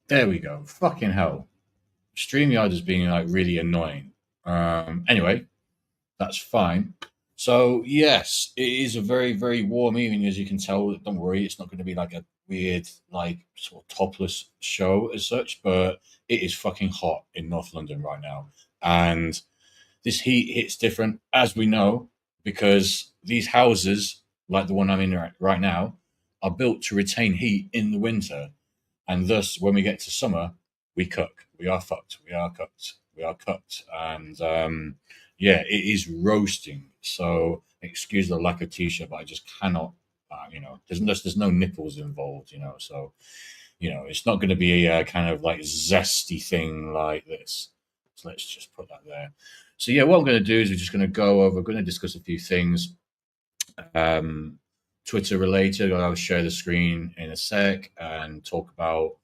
There we go. Fucking hell. StreamYard is being like really annoying. Anyway, that's fine. So yes, it is a very, very warm evening, as you can tell. Don't worry, it's not going to be like a weird, like sort of topless show as such, but it is fucking hot in North London right now. And this heat hits different, as we know, because these houses, like the one I'm in right now, are built to retain heat in the winter. And thus, when we get to summer, we cook. We are fucked. We are cooked. We are cooked. And yeah, it is roasting. So excuse the lack of t-shirt, but I just cannot. There's no nipples involved. So it's not going to be a kind of like zesty thing like this. So let's just put that there. So yeah, what I'm going to do is we're just going to go over. We're going to discuss a few things um, Twitter related. I'll share the screen in a sec and talk about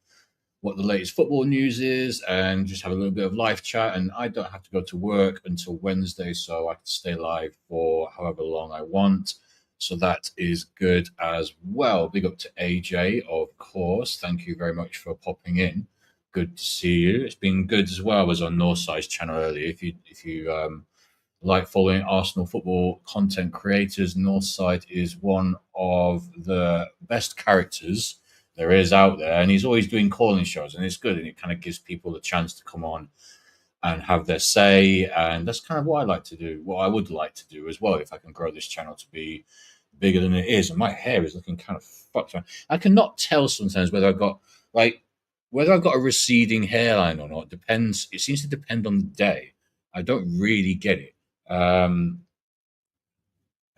what the latest football news is and just have a little bit of live chat. And I don't have to go to work until Wednesday, so I can stay live for however long I want. So that is good as well. Big up to AJ, of course. Thank you very much for popping in. Good to see you. It's been good as well as on Northside's channel earlier. If you like following Arsenal football content creators, Northside is one of the best characters there is out there, and he's always doing calling shows, and it's good, and it kind of gives people a chance to come on and have their say, and that's kind of what I like to do. What I would like to do as well, if I can grow this channel to be bigger than it is. And my hair is looking kind of fucked. I cannot tell sometimes like whether I've got a receding hairline or not. Depends. It seems to depend on the day. I don't really get it. Um,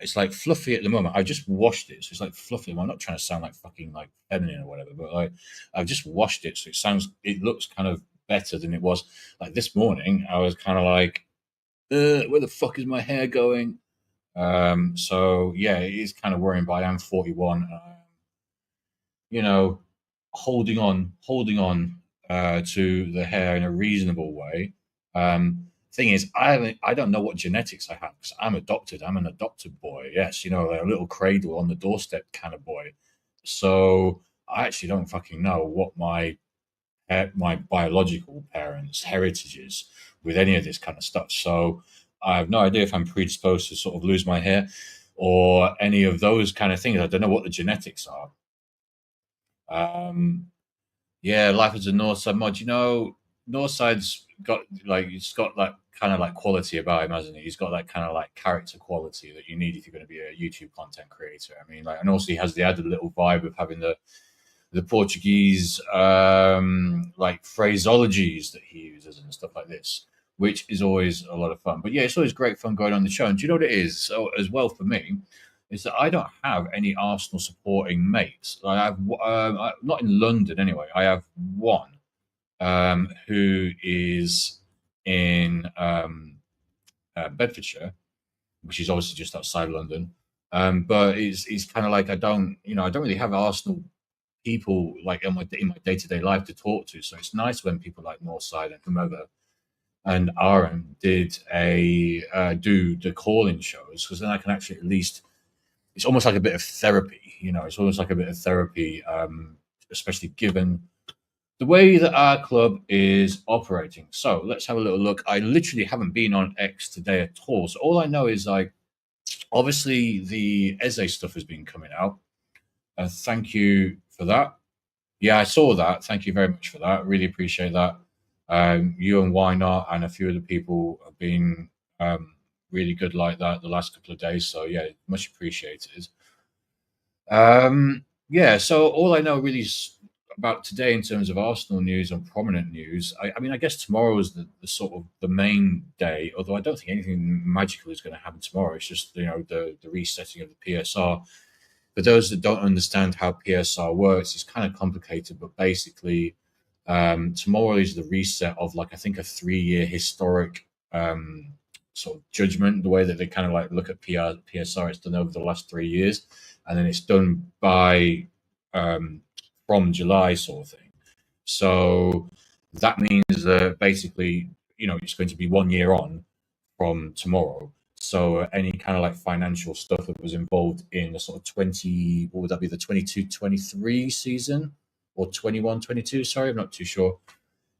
it's like fluffy at the moment. I just washed it, so it's like fluffy. I'm not trying to sound like fucking like feminine or whatever, but like I've just washed it, so it looks kind of better than it was. Like this morning, I was kind of like, where the fuck is my hair going? So yeah, it is kind of worrying. But I am 41. You know, holding on to the hair in a reasonable way. Thing is, I don't know what genetics I have because I'm adopted. I'm an adopted boy. Yes, a little cradle on the doorstep kind of boy. So I actually don't fucking know what my biological parents' heritage is with any of this kind of stuff. So I have no idea if I'm predisposed to sort of lose my hair or any of those kind of things. I don't know what the genetics are. Um, yeah, Life as a Northside mod. Northside's got like it's got that kind of like quality about him, hasn't he? He's got that kind of like character quality that you need if you're going to be a YouTube content creator. I mean, like, and also he has the added little vibe of having the Portuguese like phraseologies that he uses and stuff like this, which is always a lot of fun. But yeah, it's always great fun going on the show. And do you know what it is? So as well for me, is that I don't have any Arsenal supporting mates. Not in London anyway. I have one who is in Bedfordshire, which is obviously just outside London. But it's kind of like I don't really have Arsenal people like in my day to day life to talk to. So it's nice when people like Northside and whomever and Aaron did a do the call-in shows because then I can actually at least it's almost like a bit of therapy. It's almost like a bit of therapy, especially given the way that our club is operating. So let's have a little look. I literally haven't been on X today at all. So all I know is like obviously the Eze stuff has been coming out. Thank you for that. Yeah, I saw that. Thank you very much for that. Really appreciate that. You and Why Not and a few other people have been really good like that the last couple of days. So yeah, much appreciated. Yeah, so all I know really is about today in terms of Arsenal news and prominent news. I mean, I guess tomorrow is the sort of the main day. Although I don't think anything magical is going to happen tomorrow. It's just the resetting of the PSR. For those that don't understand how PSR works, it's kind of complicated, but basically, tomorrow is the reset of like I think a 3 year historic sort of judgment. The way that they kind of like look at PSR, it's done over the last 3 years, and then it's done by from July sort of thing. So that means that basically, it's going to be 1 year on from tomorrow. So any kind of like financial stuff that was involved in the sort of 20, what would that be, the 22-23 season? or 21, 22. Sorry, I'm not too sure.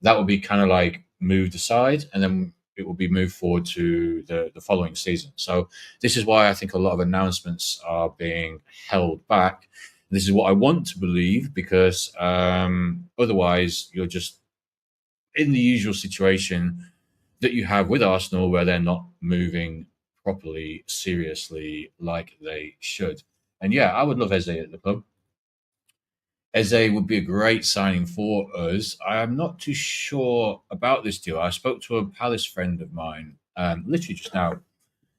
That will be kind of like moved aside, and then it will be moved forward to the following season. So this is why I think a lot of announcements are being held back. This is what I want to believe, because otherwise you're just in the usual situation that you have with Arsenal, where they're not moving properly, seriously, like they should. And yeah, I would love Eze at the club. Eze would be a great signing for us. I am not too sure about this deal. I spoke to a Palace friend of mine, literally just now.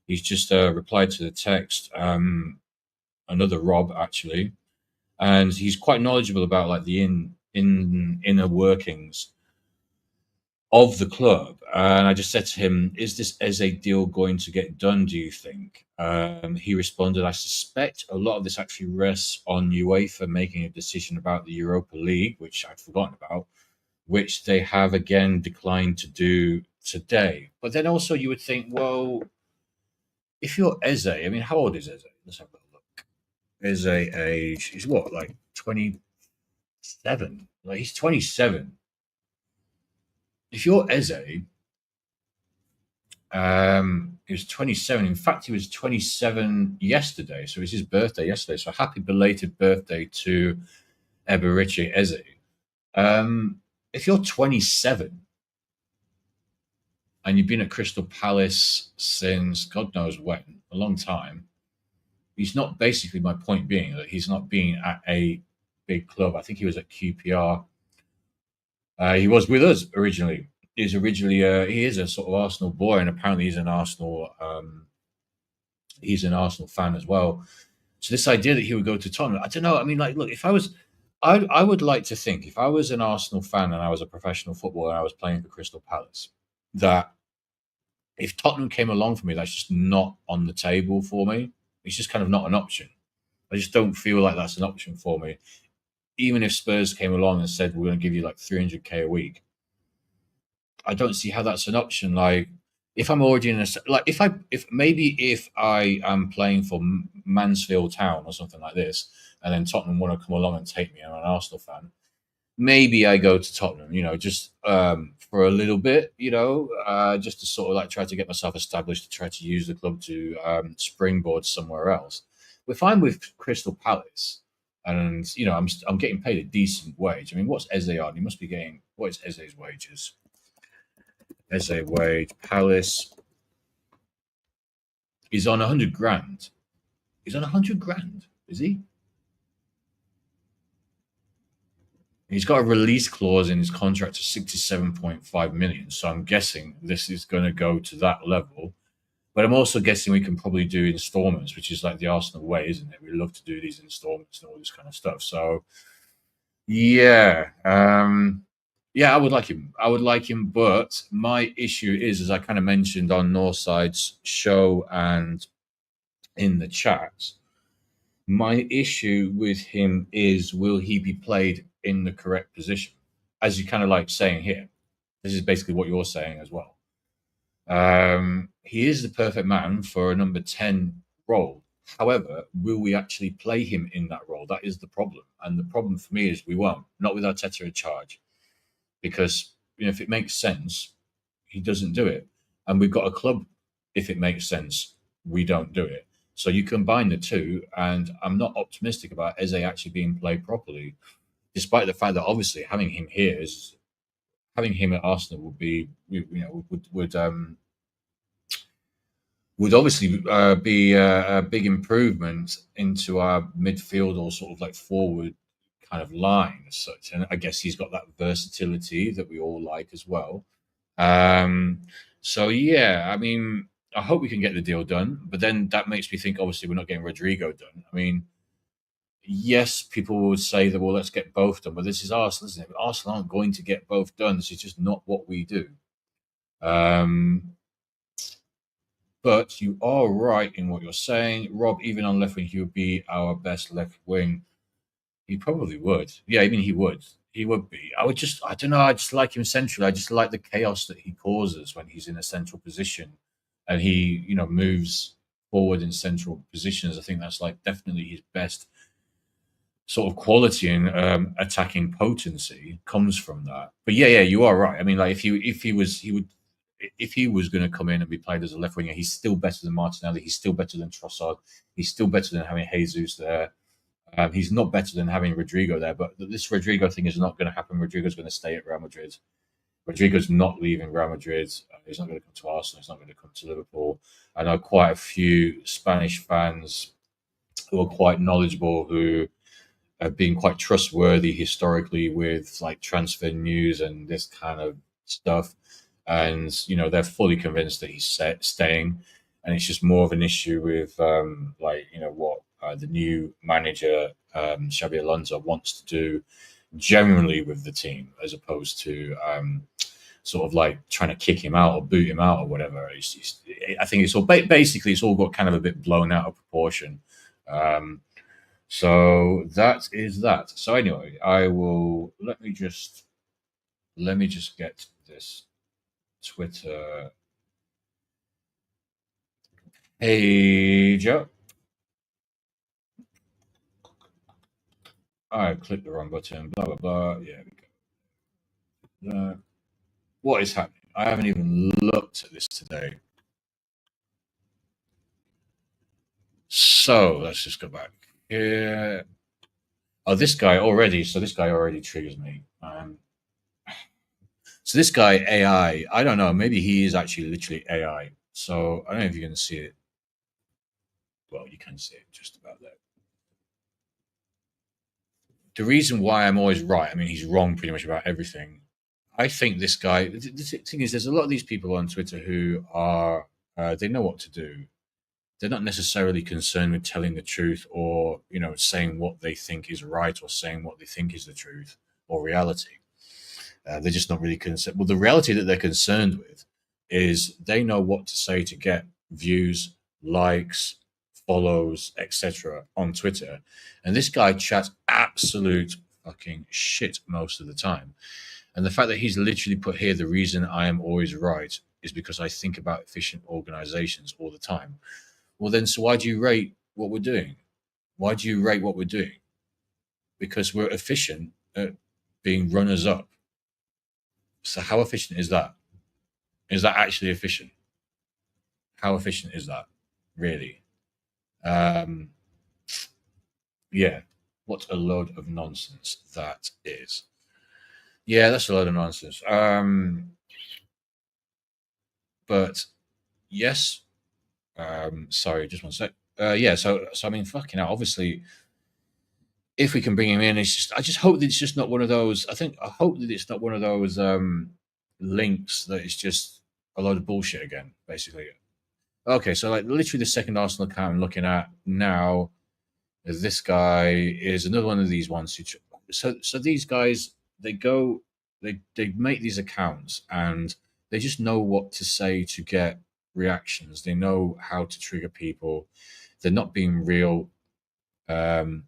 He's just replied to the text, another Rob actually, and he's quite knowledgeable about like the inner workings of the club. And I just said to him, "Is this Eze deal going to get done, do you think?" He responded, "I suspect a lot of this actually rests on UEFA making a decision about the Europa League, which I'd forgotten about, which they have again declined to do today." But then also you would think, well, if you're Eze, I mean, how old is Eze? Let's have a look. Eze age, he's what, like 27? Like he's 27. If you're Eze, he was 27. In fact, he was 27 yesterday. So it was his birthday yesterday. So happy belated birthday to Eberici Eze. If you're 27 and you've been at Crystal Palace since God knows when, a long time, he's not, basically my point being that he's not been at a big club. I think he was at QPR. He was with us originally. He is a sort of Arsenal boy, and apparently he's an Arsenal fan as well. So this idea that he would go to Tottenham, I don't know. I mean, like, look, if I was, I would like to think if I was an Arsenal fan and I was a professional footballer and I was playing for Crystal Palace, that if Tottenham came along for me, that's just not on the table for me. It's just kind of not an option. I just don't feel like that's an option for me. Even if Spurs came along and said we're going to give you like 300k a week, I don't see how that's an option. Like, if I'm already in a, like, if I am playing for Mansfield Town or something like this, and then Tottenham want to come along and take me, I'm an Arsenal fan. Maybe I go to Tottenham, just for a little bit, just to sort of like try to get myself established, to try to use the club to springboard somewhere else. If I'm with Crystal Palace, and I'm getting paid a decent wage. I mean, what's Eze on? He must be getting, what is Eze's wages? Eze wage, Palace. He's on 100 grand. He's on 100 grand, is he? He's got a release clause in his contract of 67.5 million. So I'm guessing this is going to go to that level. But I'm also guessing we can probably do installments, which is like the Arsenal way, isn't it? We love to do these installments and all this kind of stuff. So yeah, yeah, I would like him. I would like him, but my issue is, as I kind of mentioned on Northside's show and in the chat, my issue with him is, will he be played in the correct position? As you kind of like saying here, this is basically what you're saying as well. He is the perfect man for a number 10 role. However, will we actually play him in that role? That is the problem. And the problem for me is we won't, not with Arteta in charge, because if it makes sense, he doesn't do it. And we've got a club, if it makes sense, we don't do it. So you combine the two, and I'm not optimistic about Eze actually being played properly, despite the fact that obviously having him at Arsenal would be, would obviously be a big improvement into our midfield, or sort of like forward kind of line as such. And I guess he's got that versatility that we all like as well. So yeah, I mean, I hope we can get the deal done. But then that makes me think, obviously, we're not getting Rodrigo done. I mean, yes, people would say that, well, let's get both done. But this is Arsenal, isn't it? Arsenal aren't going to get both done. This is just not what we do. But you are right in what you're saying. Rob, even on left wing, he would be our best left wing. He probably would. Yeah, I mean, he would. He would be. I don't know, I just like him centrally. I just like the chaos that he causes when he's in a central position and he, moves forward in central positions. I think that's like definitely his best sort of quality and attacking potency comes from that. But yeah, you are right. I mean, like if he was going to come in and be played as a left winger, he's still better than Martinelli. He's still better than Trossard. He's still better than having Jesus there. He's not better than having Rodrigo there. But this Rodrigo thing is not going to happen. Rodrigo's going to stay at Real Madrid. Rodrigo's not leaving Real Madrid. He's not going to come to Arsenal. He's not going to come to Liverpool. I know quite a few Spanish fans who are quite knowledgeable, who have been quite trustworthy historically with like transfer news and this kind of stuff. And they're fully convinced that he's staying, and it's just more of an issue with what the new manager Xabi Alonso wants to do generally with the team, as opposed to sort of like trying to kick him out or boot him out or whatever. I think it's all basically it's all got kind of a bit blown out of proportion. So that is that. So anyway, I will let me just get this Twitter page up. I clicked the wrong button. Blah blah blah. Yeah, we go. What is happening? I haven't even looked at this today. So let's just go back here. Oh, this guy already. So this guy already triggers me. So this guy AI. I don't know. Maybe he is actually literally AI. So I don't know if you can see it. Well, you can see it just about there. The reason why I'm always right, I mean, he's wrong pretty much about everything. I think this guy, the thing is, there's a lot of these people on Twitter who are, they know what to do. They're not necessarily concerned with telling the truth or, saying what they think is right or saying what they think is the truth or reality. They're just not really concerned. Well, the reality that they're concerned with is they know what to say to get views, likes, follows, etc. on Twitter. And this guy chats absolute fucking shit most of the time. And the fact that he's literally put here, the reason I am always right is because I think about efficient organizations all the time. Well, then, so why do you rate what we're doing? Why do you rate what we're doing? Because we're efficient at being runners up. So, how efficient is that? Is that actually efficient? How efficient is that, really? Um, yeah, what a load of nonsense that is. Yeah, that's a load of nonsense. But yes, sorry, just one sec. Yeah, so I mean, fucking hell. Obviously, if we can bring him in, it's just I just hope that it's just not one of those. I hope that it's not one of those links that is just a load of bullshit again. Basically, okay. So like literally the second Arsenal account I'm looking at now, this guy is another one of these ones who. So these guys they go they make these accounts and they just know what to say to get reactions. They know how to trigger people. They're not being real. Um,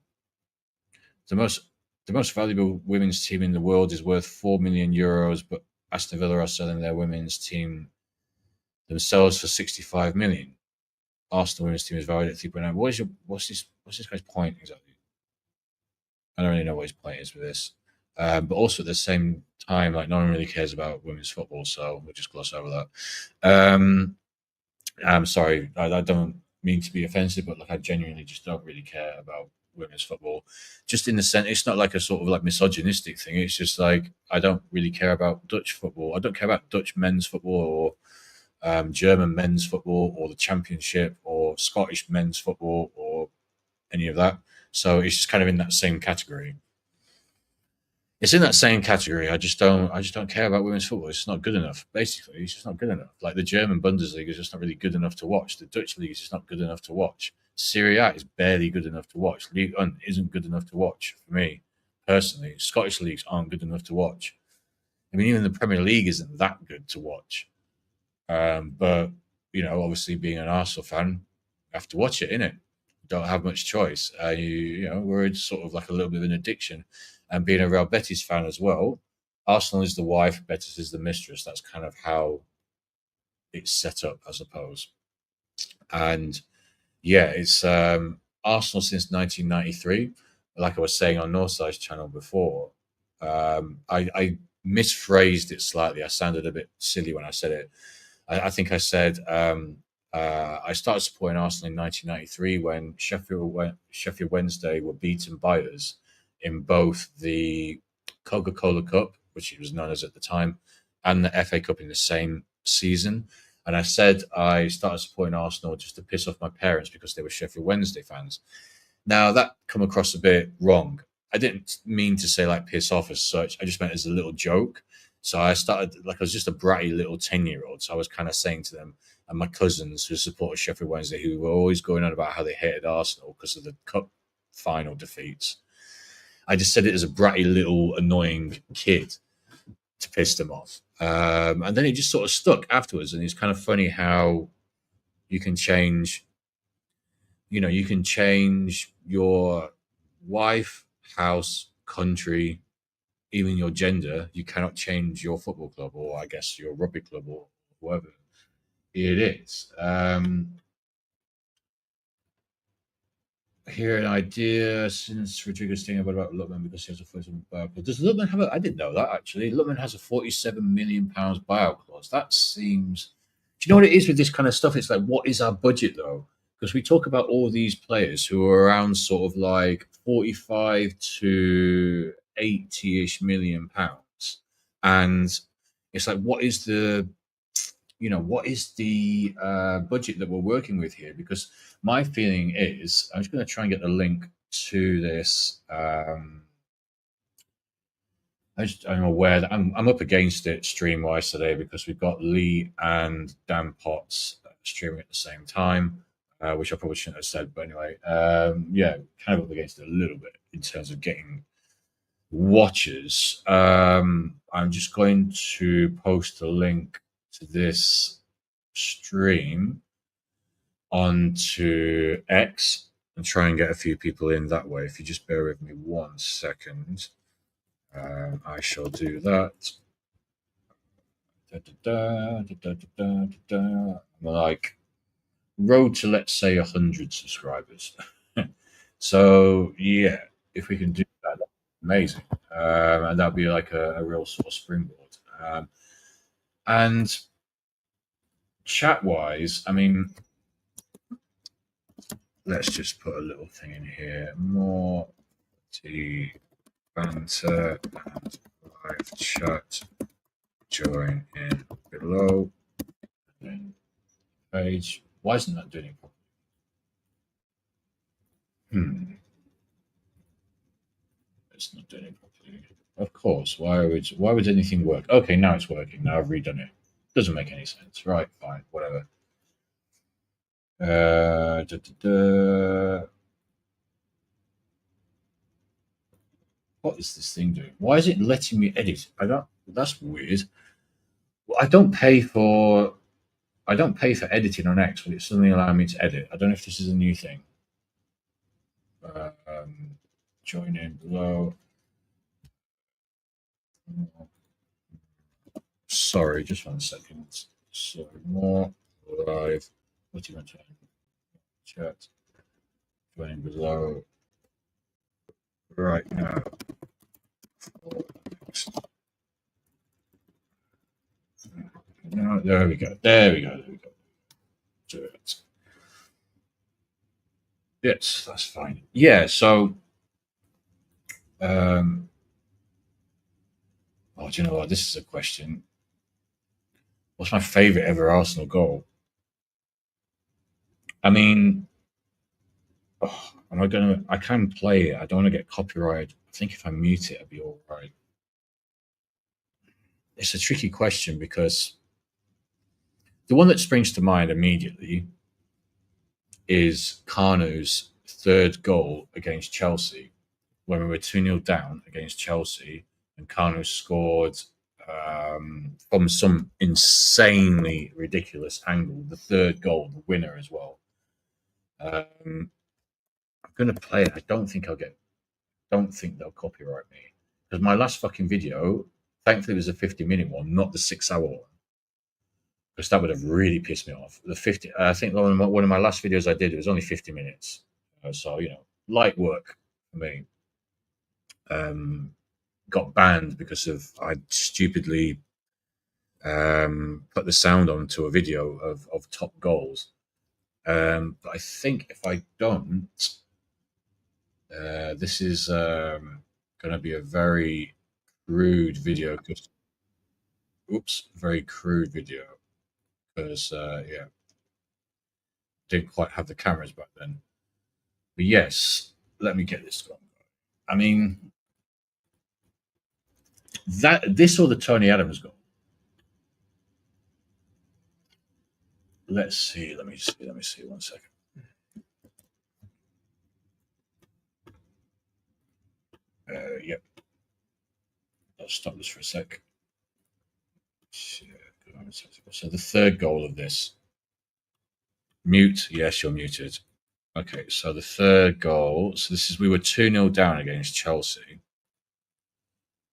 the most the most valuable women's team in the world is worth 4 million euros, but Aston Villa are selling their women's team themselves for 65 million. Arsenal women's team is valued at 3.9. What's this guy's point exactly? I don't really know what his point is with this. But also at the same time, like no one really cares about women's football, so we'll just gloss over that. I'm sorry, I don't mean to be offensive, but like I genuinely just don't really care about women's football. Just in the sense, it's not like a sort of like misogynistic thing. It's just like I don't really care about Dutch football. I don't care about Dutch men's football or German men's football or the Championship or Scottish men's football or any of that. So it's just kind of in that same category. It's in that same category. I just don't care about women's football. It's just not good enough. Basically, it's just not good enough. Like the German Bundesliga is just not really good enough to watch. The Dutch league is just not good enough to watch. Serie A is barely good enough to watch. League One isn't good enough to watch for me personally. Scottish leagues aren't good enough to watch. I mean, even the Premier League isn't that good to watch. But obviously, being an Arsenal fan, you have to watch it, innit? Don't have much choice. We're sort of like a little bit of an addiction. And being a Real Betis fan as well, Arsenal is the wife, Betis is the mistress. That's kind of how it's set up, I suppose. And yeah, it's Arsenal since 1993. like I was saying on Northside's channel before, I misphrased it slightly. I sounded a bit silly when I said it. I think I said I started supporting Arsenal in 1993 when Sheffield Wednesday were beaten by us in both the Coca-Cola Cup, which it was known as at the time, and the FA Cup in the same season. And I said I started supporting Arsenal just to piss off my parents because they were Sheffield Wednesday fans. Now that come across a bit wrong. I didn't mean to say like piss off as such. I just meant as a little joke. So I started like I was just a bratty little 10-year-old. So I was kind of saying to them and my cousins who supported Sheffield Wednesday, who were always going on about how they hated Arsenal because of the cup final defeats. I just said it as a bratty little annoying kid to piss them off. And then it just sort of stuck afterwards. And it's kind of funny how you can change, you can change your wife, house, country, even your gender. You cannot change your football club or I guess your rugby club or whoever it is. Here an idea since Rodrigo's thinking about Lutman because he has a 47 buyout clause. Does Lutman have a? I didn't know that actually. Lutman has a £47 million buyout clause. That seems. Do you know what it is with this kind of stuff? It's like, what is our budget though? Because we talk about all these players who are around sort of like 45 to 80-ish million pounds, and it's like, what is the budget that we're working with here? Because my feeling is, I'm just going to try and get the link to this. I'm aware that I'm up against it stream wise today because we've got Lee and Dan Potts streaming at the same time, which I probably shouldn't have said. But anyway, yeah, kind of up against it a little bit in terms of getting watchers. I'm just going to post a link to this stream onto X and try and get a few people in that way. If you just bear with me 1 second, I shall do that. I'm like road to let's say 100 subscribers. So yeah, if we can do that, that's amazing, and that'd be like a real sort of springboard. And chat wise, I mean, let's just put a little thing in here. More the banter and live chat. Join in below. Page. Why isn't that doing it properly? It's not doing it properly. Of course. Why would anything work? Okay, now it's working. Now I've redone it. Doesn't make any sense. Right, fine, whatever. What is this thing doing? Why is it letting me edit? That's weird. Well, I don't pay for editing on X, but it's suddenly allowing me to edit. I don't know if this is a new thing. Join in below. Sorry, just 1 second. So more live. What do you want to chat? Join in below right now. No, there we go. There we go. Do it. Yes, that's fine. Yeah, so oh, do you know what? This is a question. What's my favorite ever Arsenal goal? I mean, I can play it. I don't want to get copyrighted. I think if I mute it, I'll be all right. It's a tricky question because the one that springs to mind immediately is Carno's third goal against Chelsea when we were 2-0 down against Chelsea and Carno scored from some insanely ridiculous angle, the third goal, the winner as well. I'm going to play it. I don't think they'll copyright me because my last fucking video, thankfully, was a 50-minute one, not the 6-hour one, because that would have really pissed me off. The 50, I think one of my last videos I did, it was only 50 minutes, so light work for me. um, got banned because of I stupidly put the sound onto a video of top goals. But I think if I don't, this is going to be a very crude video. Oops, very crude video because yeah, didn't quite have the cameras back then. But yes, let me get this going. I mean, that this or the Tony Adams goal. Let's see. Let me see. Let me see. One second. Yep. I'll stop this for a sec. So the third goal of this. Mute. Yes, you're muted. Okay, so the third goal. So this is we were 2-0 down against Chelsea.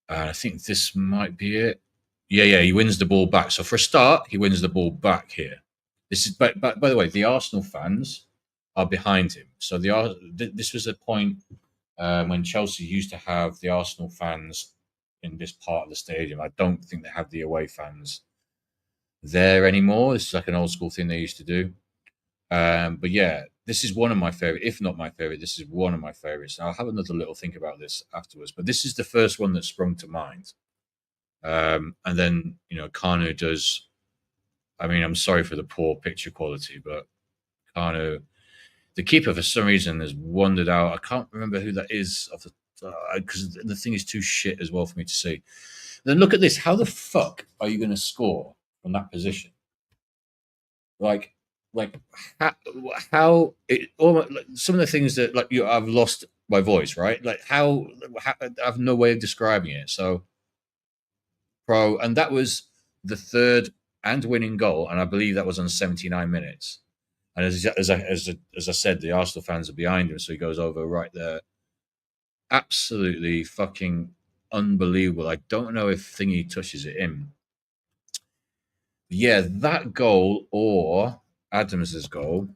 And I think this might be it. Yeah, he wins the ball back. So for a start, he wins the ball back here. This is, by the way, the Arsenal fans are behind him. So this was a point when Chelsea used to have the Arsenal fans in this part of the stadium. I don't think they have the away fans there anymore. This is like an old school thing they used to do. But yeah, this is one of my favorite, if not my favorite. This is one of my favorites. I'll have another little think about this afterwards. But this is the first one that sprung to mind. And then Kanu does. I mean, I'm sorry for the poor picture quality, but Kanu, the keeper, for some reason has wandered out. I can't remember who that is off the because the thing is too shit as well for me to see. Then look at this. How the fuck are you going to score from that position? Like how it almost like some of the things that I've lost my voice, right? Like how I have no way of describing it. So and that was the third and winning goal, and I believe that was on 79 minutes. And as I said, the Arsenal fans are behind him, so he goes over right there. Absolutely fucking unbelievable. I don't know if Thingy touches it in. Yeah, that goal or Adams's goal.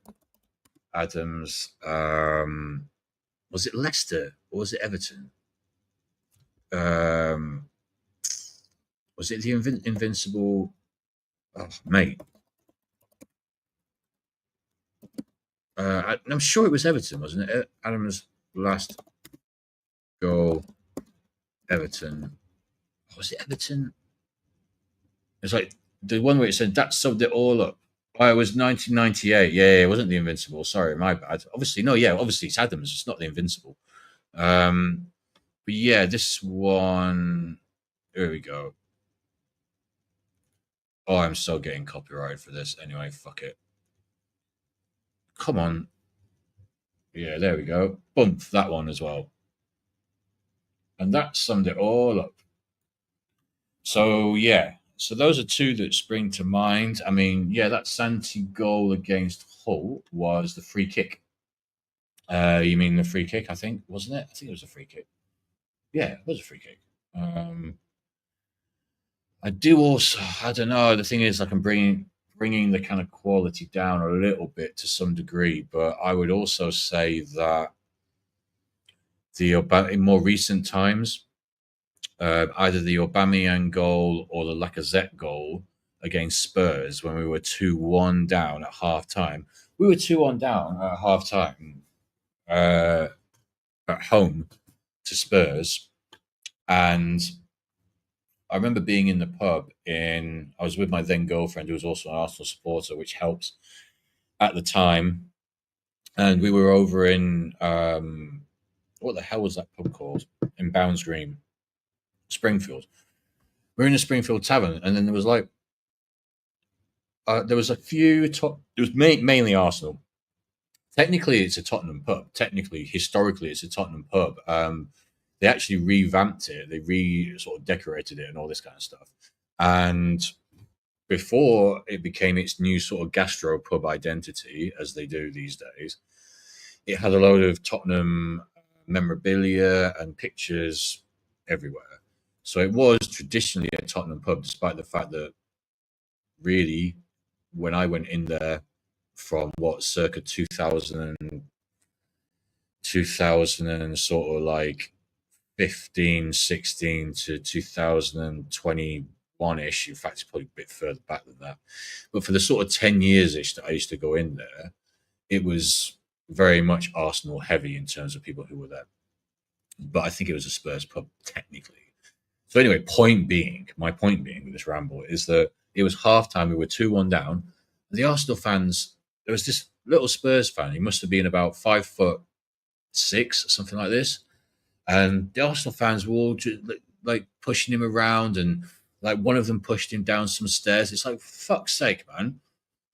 Adams, was it Leicester or was it Everton? Was it the invincible? Oh, mate. I'm sure it was Everton, wasn't it? Adams' last goal, Everton. Was it Everton? It's like the one where it said that summed it all up. Oh, it was 1998. Yeah, it wasn't the Invincible. Sorry, my bad. Obviously, no, yeah, obviously it's Adams. It's not the Invincible. But yeah, this one. Here we go. Oh, I'm so getting copyrighted for this. Anyway, fuck it. Come on. Yeah, there we go. Bump that one as well. And that summed it all up. So yeah, so those are two that spring to mind. I mean, yeah, that Santi goal against Hull was the free kick. You mean the free kick? I think wasn't it? I think it was a free kick. Yeah, it was a free kick. I do also. I don't know. The thing is, like, I'm bringing the kind of quality down a little bit to some degree, but I would also say that in more recent times, either the Aubameyang goal or the Lacazette goal against Spurs when we were 2-1 down at half time. We were 2-1 down at half time at home to Spurs. And I remember being in the pub I was with my then girlfriend, who was also an Arsenal supporter, which helps at the time. And we were over in, what the hell was that pub called? In Bounds Green, Springfield. We're in a Springfield tavern, and then there was there was a few top. It was mainly Arsenal. Technically, it's a Tottenham pub. Technically, historically, it's a Tottenham pub. They actually revamped it. They sort of decorated it and all this kind of stuff. And before it became its new sort of gastro pub identity, as they do these days, it had a load of Tottenham memorabilia and pictures everywhere. So it was traditionally a Tottenham pub, despite the fact that really, when I went in there from circa 2000 and sort of like 15, 16 to 2021 ish. In fact, it's probably a bit further back than that. But for the sort of 10 years ish that I used to go in there, it was very much Arsenal heavy in terms of people who were there. But I think it was a Spurs pub technically. So anyway, my point being with this ramble is that it was halftime. We were 2-1 down. The Arsenal fans, there was this little Spurs fan. He must have been about 5'6", something like this. And the Arsenal fans were all just, like pushing him around, and like one of them pushed him down some stairs. It's like, fuck's sake, man.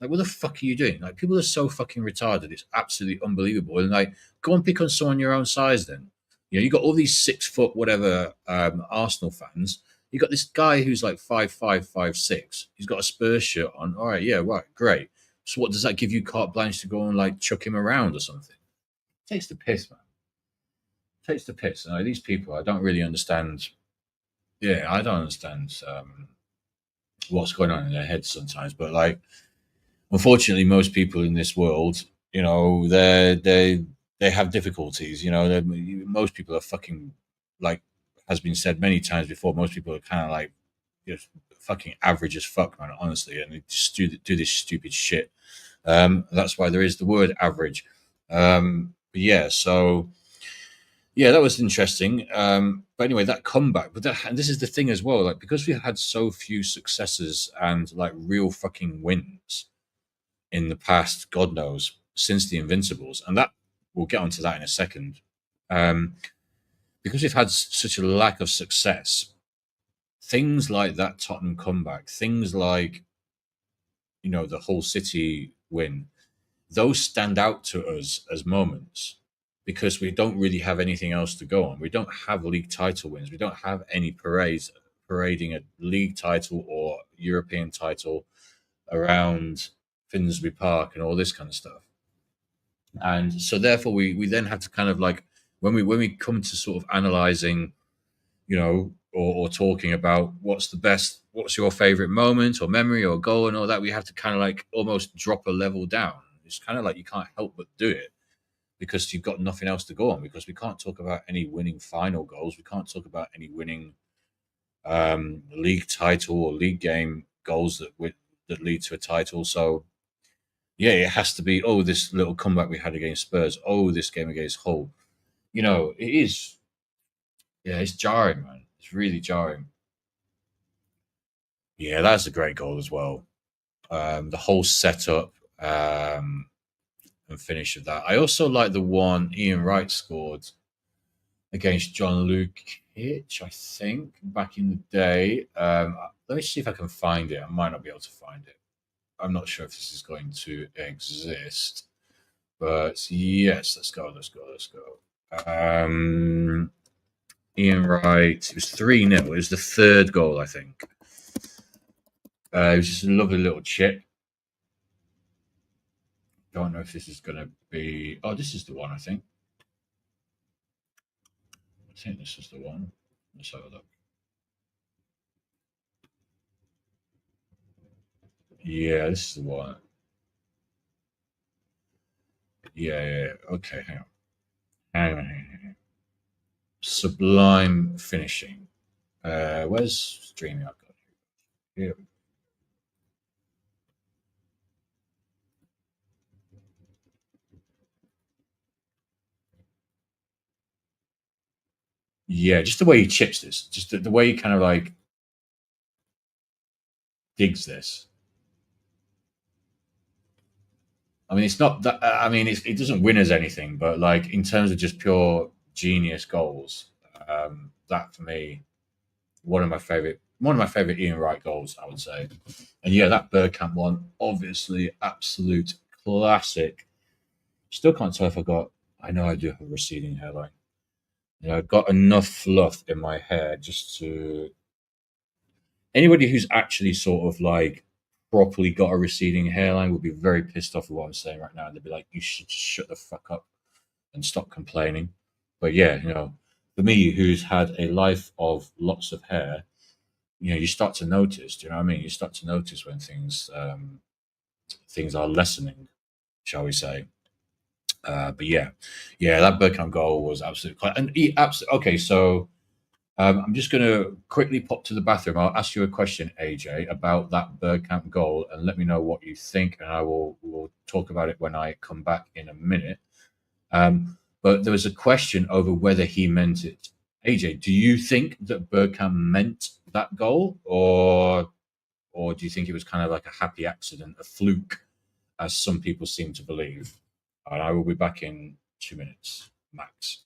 Like, what the fuck are you doing? Like, people are so fucking retarded. It's absolutely unbelievable. And like, go and pick on someone your own size then. You know, you got all these 6 foot whatever Arsenal fans. You got this guy who's like 5'5", 5'6". He's got a Spurs shirt on. All right, yeah, right, great. So what does that give you carte blanche to go and like chuck him around or something? It takes the piss, man. It takes the piss. And, like, these people, I don't really understand. Yeah, I don't understand what's going on in their heads sometimes. But like, unfortunately, most people in this world, you know, they have difficulties. You know, most people are fucking, like has been said many times before. Most people are kind of like just fucking average as fuck, man. Honestly, and they just do this stupid shit. That's why there is the word average. But yeah, so yeah, that was interesting. But anyway, that comeback, and this is the thing as well, like because we've had so few successes and like real fucking wins in the past, God knows, since the Invincibles, and that we'll get onto that in a second. Because we've had such a lack of success, things like that Tottenham comeback, things like, you know, the whole City win, those stand out to us as moments because we don't really have anything else to go on. We don't have league title wins. We don't have any parades parading a league title or European title around Finsbury Park and all this kind of stuff. And so therefore we then have to kind of like when we come to sort of analyzing, you know, or talking about what's your favorite moment or memory or goal and all that, we have to kind of like almost drop a level down. It's kind of like you can't help but do it because you've got nothing else to go on, because we can't talk about any winning final goals. We can't talk about any winning league title or league game goals that lead to a title. So yeah, it has to be, oh, this little comeback we had against Spurs. Oh, this game against Hull. You know, it is. Yeah, it's jarring, man. It's really jarring. Yeah, that's a great goal as well. The whole setup and finish of that. I also like the one Ian Wright scored against John Luke Hitch, I think, back in the day. Let me see if I can find it. I might not be able to find it. I'm not sure if this is going to exist. But yes, let's go. Ian Wright, it was 3-0. It was the third goal, I think. It was just a lovely little chip. Don't know if this is going to be. Oh, this is the one, I think. I think this is the one. Let's have a look. Yeah, this is the one. Yeah. Okay, hang on. Sublime finishing. Where's streaming? I've got here. Yeah, just the way he chips this, just the way he kind of like digs this. I mean, it's not that. I mean, it doesn't win us anything, but like in terms of just pure genius goals, that for me, one of my favorite Ian Wright goals, I would say. And yeah, that Bergkamp one, obviously, absolute classic. Still can't tell if I got. I know I do have a receding hairline. You know, I've got enough fluff in my hair just to. Anybody who's actually sort of like properly got a receding hairline would be very pissed off with what I'm saying right now. They'd be like, "You should just shut the fuck up and stop complaining." But yeah, you know, for me, who's had a life of lots of hair, you know, you start to notice. Do you know what I mean? You start to notice when things are lessening, shall we say? But yeah, yeah, that Bergkamp goal was absolutely and okay. So I'm just going to quickly pop to the bathroom. I'll ask you a question, AJ, about that Bergkamp goal, and let me know what you think, and I will talk about it when I come back in a minute. But there was a question over whether he meant it. AJ, do you think that Bergkamp meant that goal, or do you think it was kind of like a happy accident, a fluke, as some people seem to believe? And I will be back in 2 minutes max.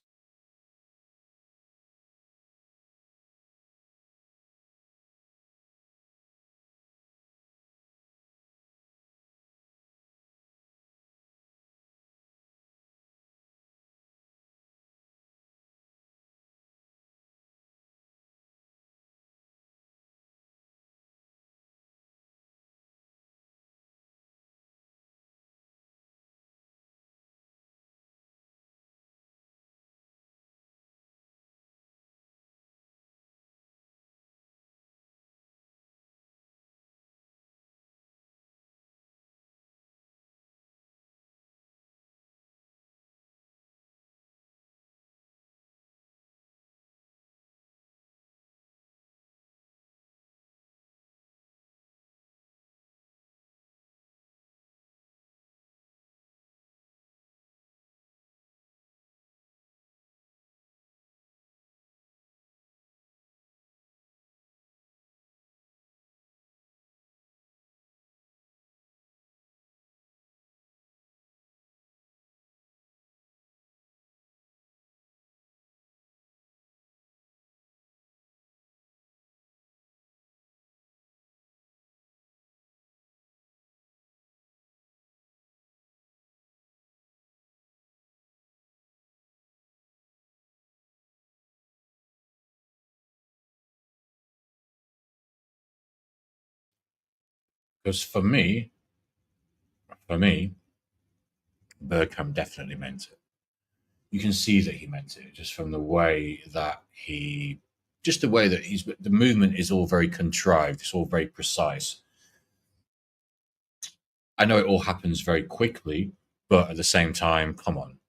Because for me, Bergkamp definitely meant it. You can see that he meant it just from the way that just the way that the movement is all very contrived. It's all very precise. I know it all happens very quickly, but at the same time, come on.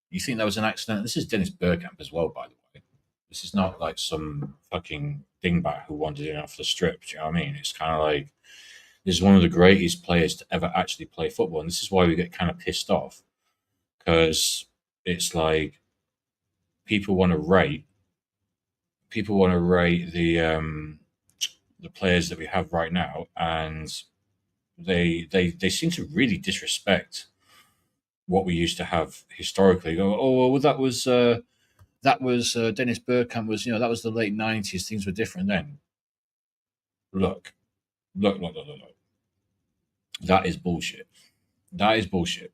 You think that was an accident? This is Dennis Bergkamp as well, by the way. This is not like some fucking dingbat who wandered in off the strip. Do you know what I mean? It's kind of like this is one of the greatest players to ever actually play football, and this is why we get kind of pissed off because it's like people want to rate people want to rate the players that we have right now, and they seem to really disrespect what we used to have historically. Go, oh well, that was Dennis Bergkamp was that was the late 90s. Things were different then. Look, look. That is bullshit. That is bullshit.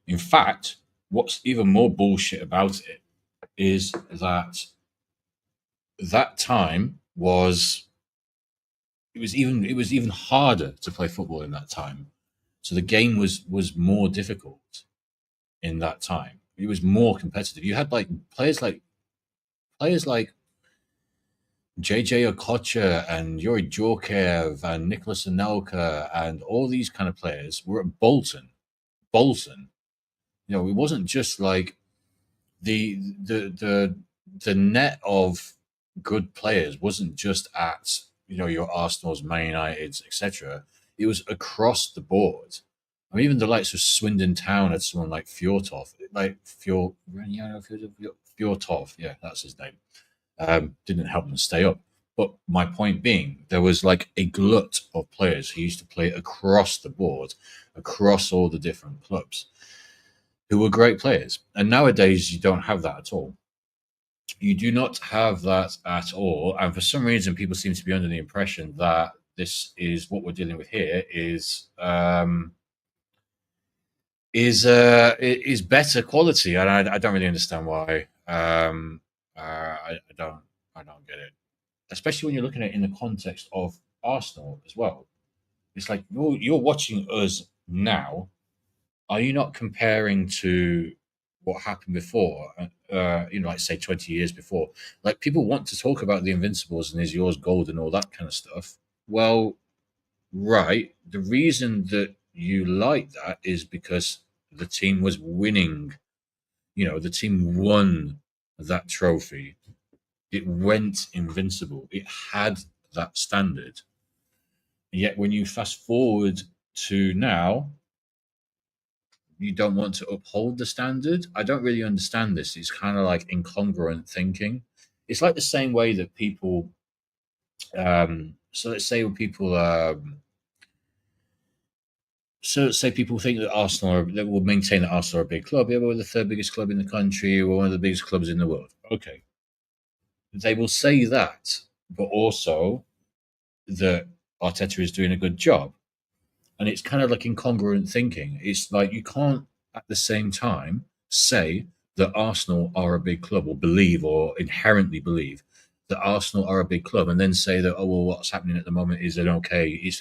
In fact, what's even more bullshit about it is that that time was it was even harder to play football in that time. So the game was more difficult in that time. It was more competitive. You had like players like JJ Okocha and Yuri Djorkaeff and Nicholas Anelka and all these kind of players were at Bolton. Bolton. It wasn't just like the the the the net of good players wasn't just at your Arsenal's, Man United's, etc. It was across the board. I mean, even the likes of Swindon Town had someone like Fjortov, like Fjortov, yeah, that's his name. Didn't help them stay up. But my point being, there was like a glut of players who used to play across the board, across all the different clubs, who were great players. And nowadays, you don't have that at all. You do not have that at all. And for some reason, people seem to be under the impression that this is what we're dealing with here is better quality, and I don't really understand why. I don't get it, especially when you're looking at it in the context of Arsenal as well. It's like you're watching us now. Are you not comparing to what happened before? Like say 20 years before. Like people want to talk about the Invincibles and is yours gold and all that kind of stuff. Well, right. The reason that you like that is because the team was winning The team won that trophy. It went invincible. It had that standard. And yet, when you fast forward to now, you don't want to uphold the standard. I don't really understand this. It's kind of like incongruent thinking. It's like the same way that people. So let's say when people. So let's say people think that they will maintain that Arsenal are a big club. Yeah, we're the third biggest club in the country. We're one of the biggest clubs in the world. Okay, they will say that, but also that Arteta is doing a good job. And it's kind of like incongruent thinking. It's like you can't at the same time say that Arsenal are a big club or believe or inherently believe that Arsenal are a big club and then say that, oh, well, what's happening at the moment is an okay, it's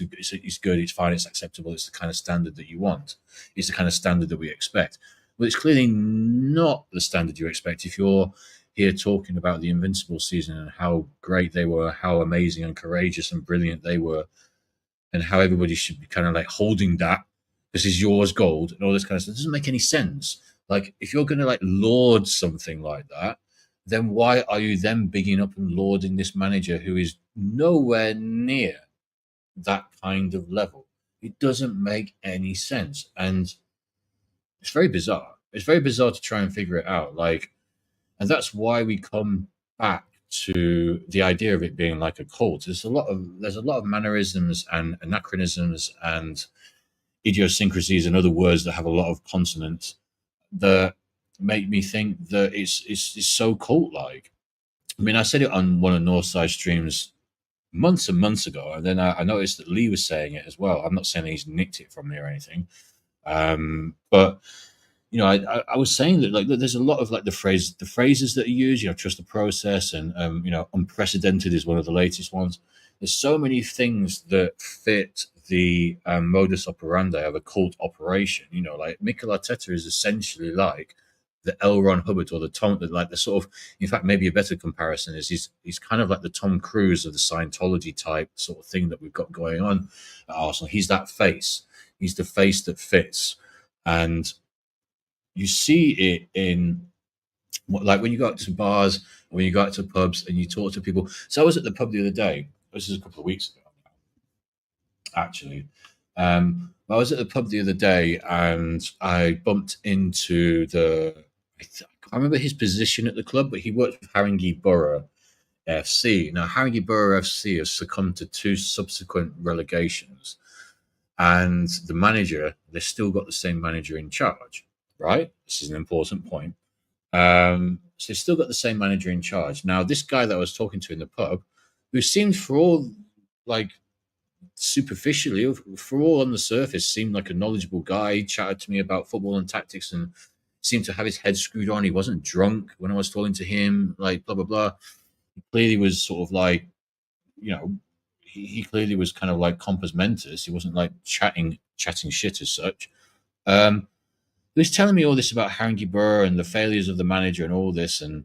good, it's fine, it's acceptable, it's the kind of standard that you want, it's the kind of standard that we expect. Well, it's clearly not the standard you expect if you're here talking about the Invincible season and how great they were, how amazing and courageous and brilliant they were, and how everybody should be kind of like holding that. This is yours, gold, and all this kind of stuff. It doesn't make any sense. Like, if you're going to like laud something like that, then why are you then bigging up and lauding this manager who is nowhere near that kind of level? It doesn't make any sense. And it's very bizarre. It's very bizarre to try and figure it out. Like, and that's why we come back to the idea of it being like a cult. There's a lot of mannerisms and anachronisms and idiosyncrasies and other words that have a lot of consonants that make me think that it's so cult like. I mean, I said it on one of Northside streams months and months ago, and then I noticed that Lee was saying it as well. I'm not saying he's nicked it from me or anything, but I was saying that like there's a lot of like the phrases that are used. Trust the process, and unprecedented is one of the latest ones. There's so many things that fit the modus operandi of a cult operation. Like Mikel Arteta is essentially like the L. Ron Hubbard or the Tom, like the sort of. In fact, maybe a better comparison is he's kind of like the Tom Cruise of the Scientology type sort of thing that we've got going on at Arsenal. He's that face. He's the face that fits, and you see it in like when you go out to bars, when you go out to pubs and you talk to people. So I was at the pub the other day. This is a couple of weeks ago, actually. I was at the pub the other day and I bumped into I can't remember his position at the club, but he worked with Haringey Borough FC. Now, Haringey Borough FC has succumbed to two subsequent relegations, and the manager, they've still got the same manager in charge, right? This is an important point. So they've still got the same manager in charge. Now, this guy that I was talking to in the pub, who seemed for all like superficially, for all on the surface, seemed like a knowledgeable guy. He chatted to me about football and tactics and seemed to have his head screwed on. He wasn't drunk when I was talking to him, like blah blah blah. He clearly was sort of like, you know, he clearly was kind of like compos mentis. He wasn't like chatting shit as such. He was telling me all this about Haringey Burr and the failures of the manager and all this, and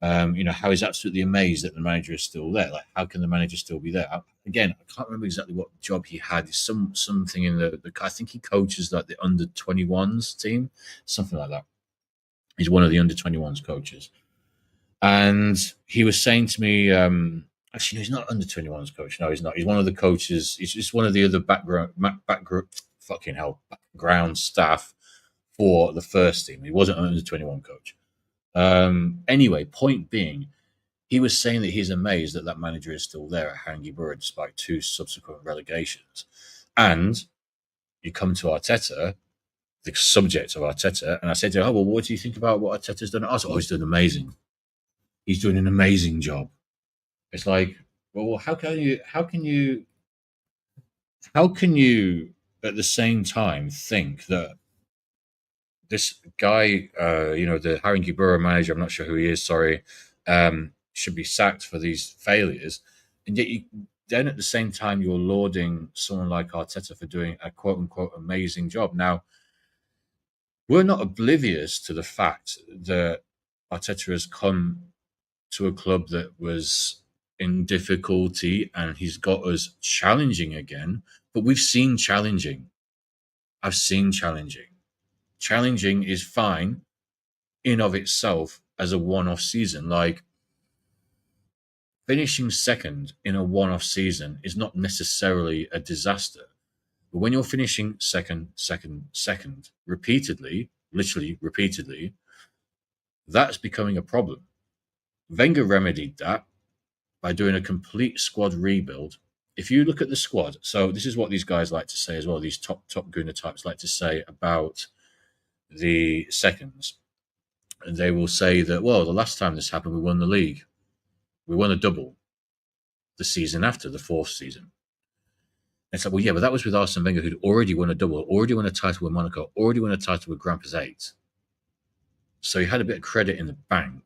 how he's absolutely amazed that the manager is still there. Like, how can the manager still be there? Again, I can't remember exactly what job he had. It's something in the. I think he coaches like the under-21s team, something like that. He's one of the under-21s coaches, and he was saying to me, actually, no, he's not under-21s coach. No, he's not. He's one of the coaches. He's just one of the other fucking hell, background staff for the first team. He wasn't an under-21 coach. Anyway, point being, he was saying that he's amazed that that manager is still there at Haringey Borough despite two subsequent relegations. And you come to Arteta, the subject of Arteta, and I said to him, oh, well, what do you think about what Arteta's done? I said, oh, he's doing amazing. He's doing an amazing job. It's like, well, how can you at the same time think that this guy, the Haringey Borough manager, I'm not sure who he is, sorry, should be sacked for these failures. And yet, then at the same time, you're lauding someone like Arteta for doing a quote unquote amazing job. Now, we're not oblivious to the fact that Arteta has come to a club that was in difficulty and he's got us challenging again. But we've seen challenging. I've seen challenging. Challenging is fine in of itself as a one-off season. Like finishing second in a one-off season is not necessarily a disaster. But when you're finishing second, second, second repeatedly, literally repeatedly, that's becoming a problem. Wenger remedied that by doing a complete squad rebuild. If you look at the squad, so this is what these guys like to say as well, these top Gunner types like to say about the seconds. And they will say that, well, the last time this happened, we won the league. We won a double the season after, the fourth season. It's like, well, yeah, but that was with Arsene Wenger, who'd already won a double, already won a title with Monaco, already won a title with Grand Prix 8. So he had a bit of credit in the bank.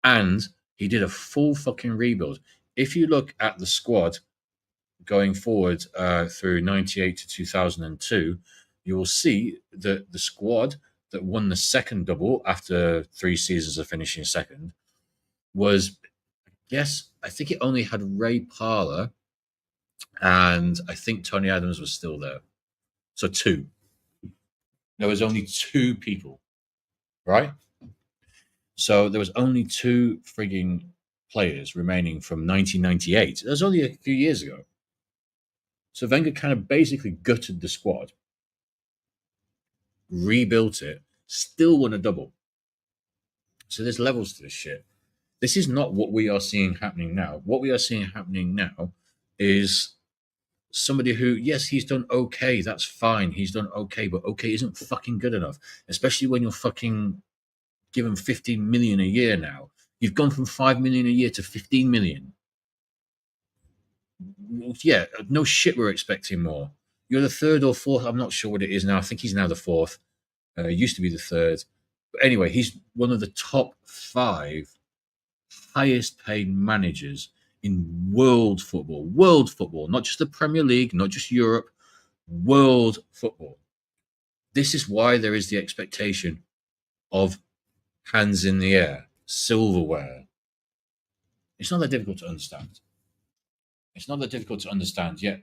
And he did a full fucking rebuild. If you look at the squad going forward through 98 to 2002, you will see that the squad that won the second double after 3 seasons of finishing second was, yes, I think it only had Ray Parlour and I think Tony Adams was still there. So 2. There was only 2 people, right? So there was only 2 frigging players remaining from 1998. That was only a few years ago. So Wenger kind of basically gutted the squad, rebuilt it, still won a double. So there's levels to this shit. This is not what we are seeing happening now. What we are seeing happening now is somebody who, yes, he's done okay. That's fine. He's done okay, but okay isn't fucking good enough, especially when you're fucking given 15 million a year now. You've gone from 5 million a year to 15 million. Yeah, no shit, we're expecting more. You're the third or fourth. I'm not sure what it is now. I think he's now the fourth. Used to be the third. But anyway, he's one of the top 5 highest paid managers in world football, not just the Premier League, not just Europe, world football. This is why there is the expectation of hands in the air, silverware. It's not that difficult to understand. It's not that difficult to understand, yet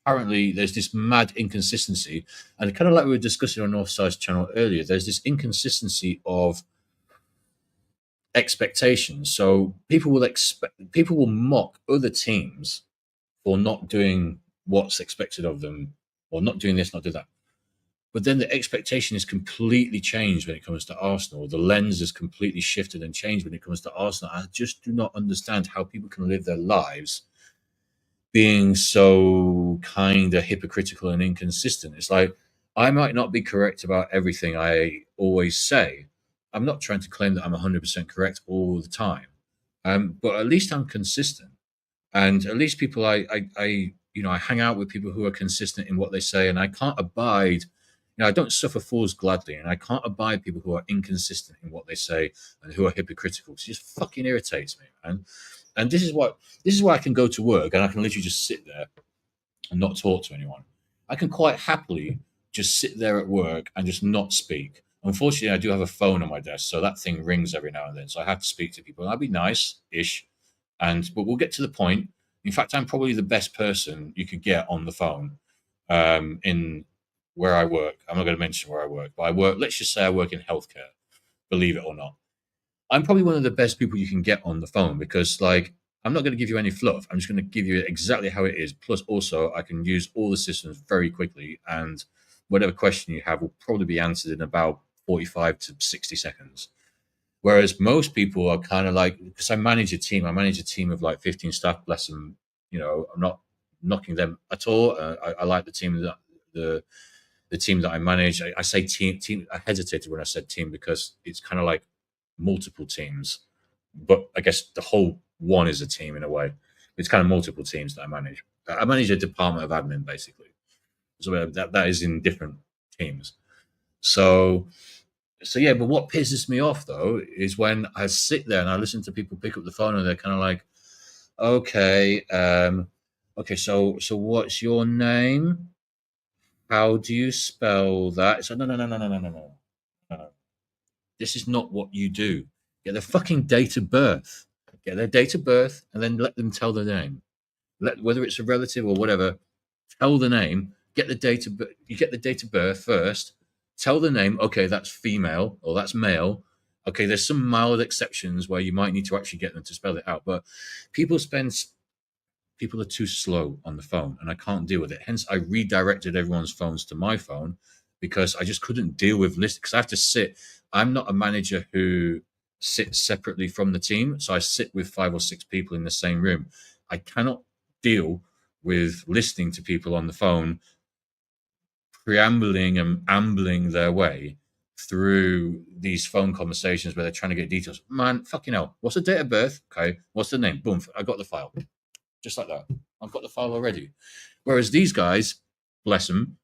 apparently there's this mad inconsistency. And kind of like we were discussing on Northside's channel earlier, there's this inconsistency of expectations. So people will mock other teams for not doing what's expected of them, or not doing this, not do that. But then the expectation is completely changed when it comes to Arsenal. The lens is completely shifted and changed when it comes to Arsenal. I just do not understand how people can live their lives being so kind of hypocritical and inconsistent. It's like, I might not be correct about everything I always say. I'm not trying to claim that I'm 100% correct all the time. But at least I'm consistent. And at least people I hang out with people who are consistent in what they say, and I can't abide, I don't suffer fools gladly, and I can't abide people who are inconsistent in what they say and who are hypocritical. It just fucking irritates me, man. And this is why I can go to work and I can literally just sit there and not talk to anyone. I can quite happily just sit there at work and just not speak. Unfortunately, I do have a phone on my desk, so that thing rings every now and then. So I have to speak to people. And I'll be nice-ish, but we'll get to the point. In fact, I'm probably the best person you could get on the phone in where I work. I'm not going to mention where I work, but let's just say I work in healthcare, believe it or not. I'm probably one of the best people you can get on the phone because, like, I'm not going to give you any fluff. I'm just going to give you exactly how it is. Plus, also, I can use all the systems very quickly, and whatever question you have will probably be answered in about 45 to 60 seconds. Whereas most people are kind of like, because I manage a team of like 15 staff, bless them. I'm not knocking them at all. I like the team the team that I manage. I say team. I hesitated when I said team because it's kind of like multiple teams, but I guess the whole one is a team in a way. It's kind of multiple teams that I manage. I manage a department of admin basically, so that is in different teams. So yeah. But what pisses me off though is when I sit there and I listen to people pick up the phone and they're kind of like, okay, so what's your name? How do you spell that? It's like, no. This is not what you do. Get their fucking date of birth. Get their date of birth and then let them tell their name. Whether it's a relative or whatever, tell the name. Get the date of birth. You get the date of birth first. Tell the name. Okay, that's female or that's male. Okay, there's some mild exceptions where you might need to actually get them to spell it out, but people spend people are too slow on the phone and I can't deal with it. Hence, I redirected everyone's phones to my phone because I just couldn't deal with listening because I have to sit. I'm not a manager who sits separately from the team. So I sit with 5 or 6 people in the same room. I cannot deal with listening to people on the phone preambling and ambling their way through these phone conversations where they're trying to get details. Man, fucking hell. What's the date of birth? Okay. What's the name? Boom. I got the file. Just like that. I've got the file already. Whereas these guys, bless them,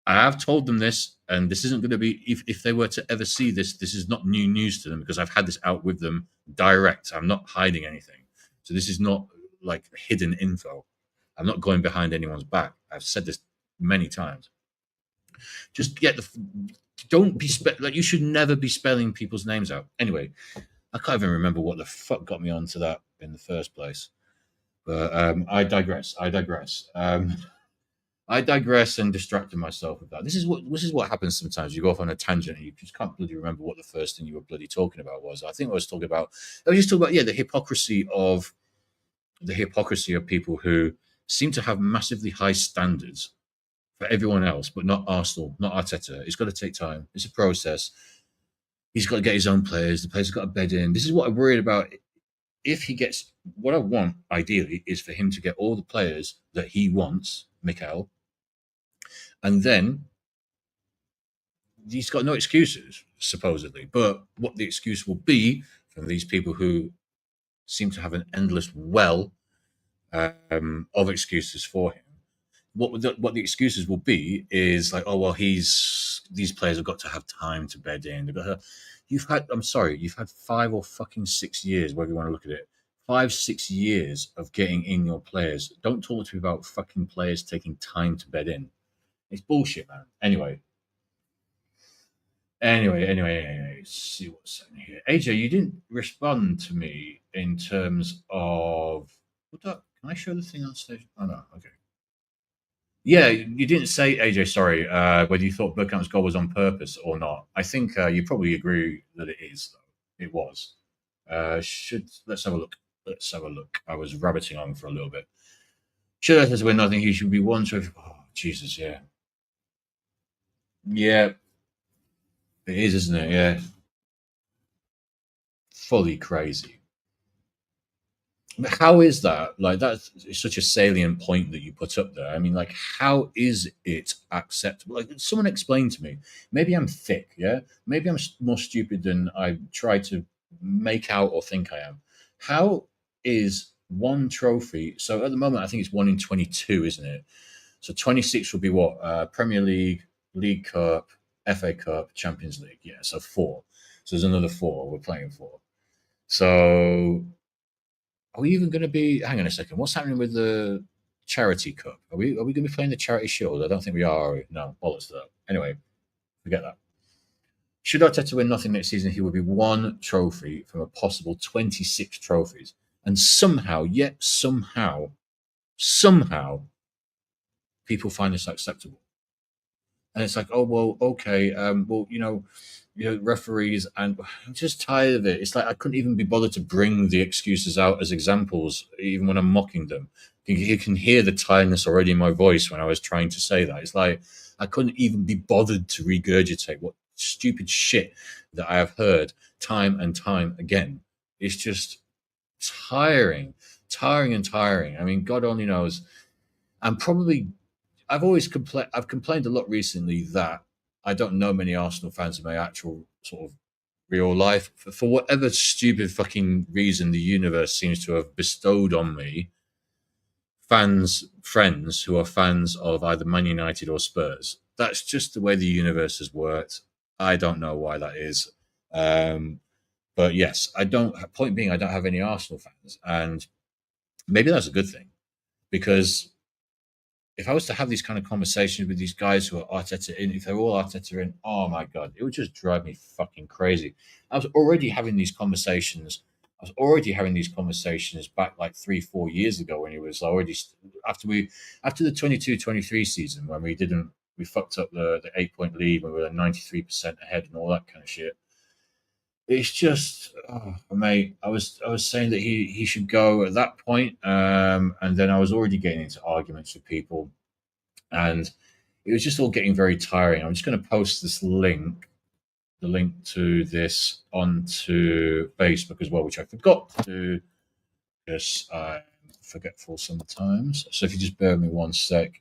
I have told them this, and this isn't going to be, if they were to ever see this, this is not new news to them because I've had this out with them direct. I'm not hiding anything. So this is not like hidden info. I'm not going behind anyone's back. I've said this many times. Just get the, don't be, like, you should never be spelling people's names out. Anyway, I can't even remember what the fuck got me onto that in the first place. But I digress. I digress and distracted myself with that. This is what happens sometimes. You go off on a tangent and you just can't bloody remember what the first thing you were bloody talking about was. I think I was talking about. I was just talking about the hypocrisy of people who seem to have massively high standards for everyone else, but not Arsenal, not Arteta. It's got to take time. It's a process. He's got to get his own players. The players have got to bed in. This is what I'm worried about. If he gets what I want, ideally, is for him to get all the players that he wants, Mikel, and then he's got no excuses, supposedly. But what the excuse will be from these people who seem to have an endless well of excuses for him. What the excuses will be is like, oh well, these players have got to have time to bed in. You've had 5 or 6 years, whether you want to look at it, 5, 6 years of getting in your players. Don't talk to me about fucking players taking time to bed in. It's bullshit, man. Anyway, let's see what's happening here. AJ, you didn't respond to me in terms of what up? Can I show the thing on stage? Oh no, okay. Yeah, you didn't say, AJ, sorry, whether you thought Bergkamp's goal was on purpose or not. I think you probably agree that it is, though. It was. Let's have a look. Let's have a look. I was rabbiting on for a little bit. Should I win nothing? He should be one. So, oh, Jesus, yeah. Yeah, it is, isn't it? Yeah. Fully crazy. How is that? Like, that's such a salient point that you put up there. I mean, like, how is it acceptable? Like, someone explain to me. Maybe I'm thick, yeah? Maybe I'm more stupid than I try to make out or think I am. How is one trophy? So at the moment, I think it's 1 in 22, isn't it? So 26 would be what? Premier League, League Cup, FA Cup, Champions League. Yeah, so 4. So there's another 4 we're playing for. So are we even going to be? Hang on a second. What's happening with the Charity Cup? Are we going to be playing the Charity Shield? I don't think we are. Are we? No, bollocks to that. Anyway, forget that. Should Arteta win nothing next season, he would be 1 trophy from a possible 26 trophies. And somehow, yet somehow, people find this acceptable. And it's like, oh well, okay, well, referees, and I'm just tired of it. It's like I couldn't even be bothered to bring the excuses out as examples, even when I'm mocking them. You can hear the tiredness already in my voice when I was trying to say that. It's like I couldn't even be bothered to regurgitate what stupid shit that I have heard time and time again. It's just tiring and tiring. I mean, God only knows. I'm probably I've complained a lot recently that I don't know many Arsenal fans in my actual sort of real life. For whatever stupid fucking reason the universe seems to have bestowed on me, friends who are fans of either Man United or Spurs. That's just the way the universe has worked. I don't know why that is. But yes, I don't. Point being, I don't have any Arsenal fans, and maybe that's a good thing because if I was to have these kind of conversations with these guys who are Arteta in, if they're all Arteta in, oh my God, it would just drive me fucking crazy. I was already having these conversations. I was already having these conversations back like 3-4 years ago when it was already after the 22-23 season when we fucked up the 8-point lead when we were 93% ahead and all that kind of shit. It's just, oh, mate. I was saying that he should go at that point, and then I was already getting into arguments with people, and it was just all getting very tiring. I'm just going to post this link, the link to this onto Facebook as well, which I forgot to, because I'm forgetful sometimes. So if you just bear with me one sec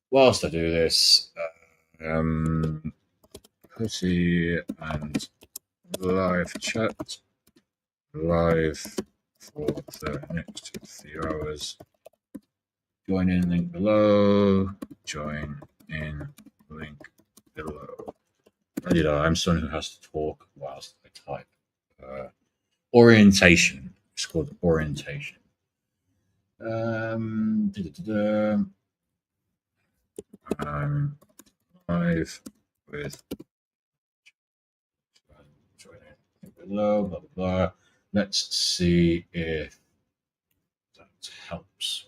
whilst I do this, pussy and live chat live for the next few hours. Join in link below. Join in link below. I'm someone who has to talk whilst I type. Orientation. It's called orientation. I'm live with join in below. Blah blah blah. Let's see if that helps.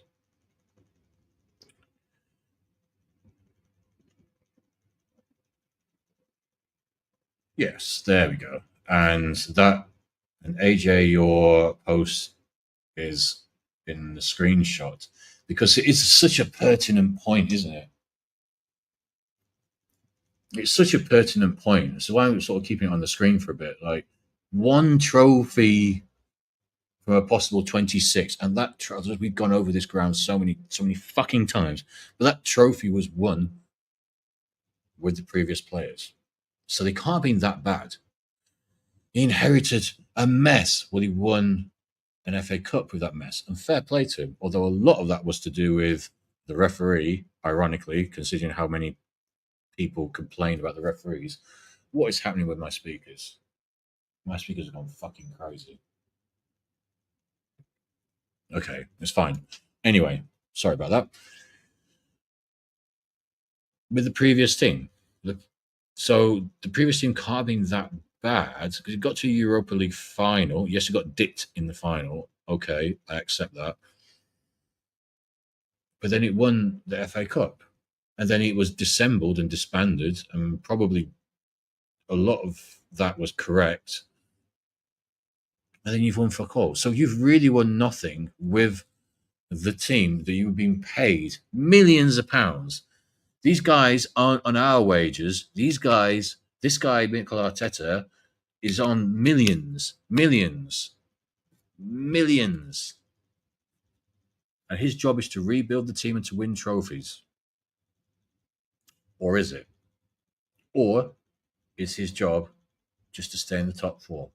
Yes, there we go. And AJ, your post is in the screenshot because it is such a pertinent point, isn't it? It's such a pertinent point. So I'm sort of keeping it on the screen for a bit. Like one trophy from a possible 26, and we've gone over this ground so many fucking times, but that trophy was won with the previous players, so they can't have been that bad. He inherited a mess. Well, he won an FA Cup with that mess, and fair play to him. Although a lot of that was to do with the referee, ironically, considering how many people complained about the referees. What is happening with my speakers? My speakers have gone fucking crazy. Okay, it's fine. Anyway, sorry about that. With the previous team, so the previous team can't have been that bad because it got to a Europa League final. Yes, it got dipped in the final. Okay, I accept that. But then it won the FA Cup. And then it was dissembled and disbanded, and probably a lot of that was correct. And then you've won fuck all. So you've really won nothing with the team that you've been paid millions of pounds. These guys aren't on our wages. This guy, Mikel Arteta, is on millions, millions, millions. And his job is to rebuild the team and to win trophies. Or is it? Or is his job just to stay in the top four?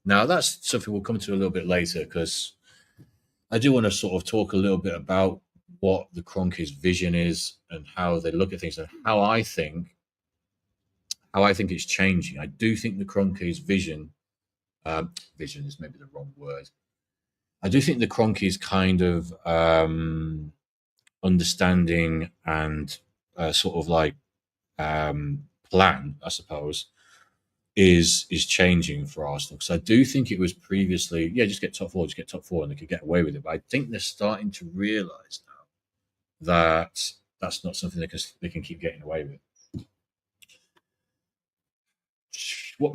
Now, that's something we'll come to a little bit later because I do want to sort of talk a little bit about what the Kroenkes' vision is and how they look at things and how I think it's changing. I do think the Kroenkes' vision is maybe the wrong word. I do think the Kroenkes' kind of understanding and sort of like plan, I suppose, is changing for Arsenal because I do think it was previously, just get top four, and they could get away with it. But I think they're starting to realise now that that's not something they can keep getting away with. What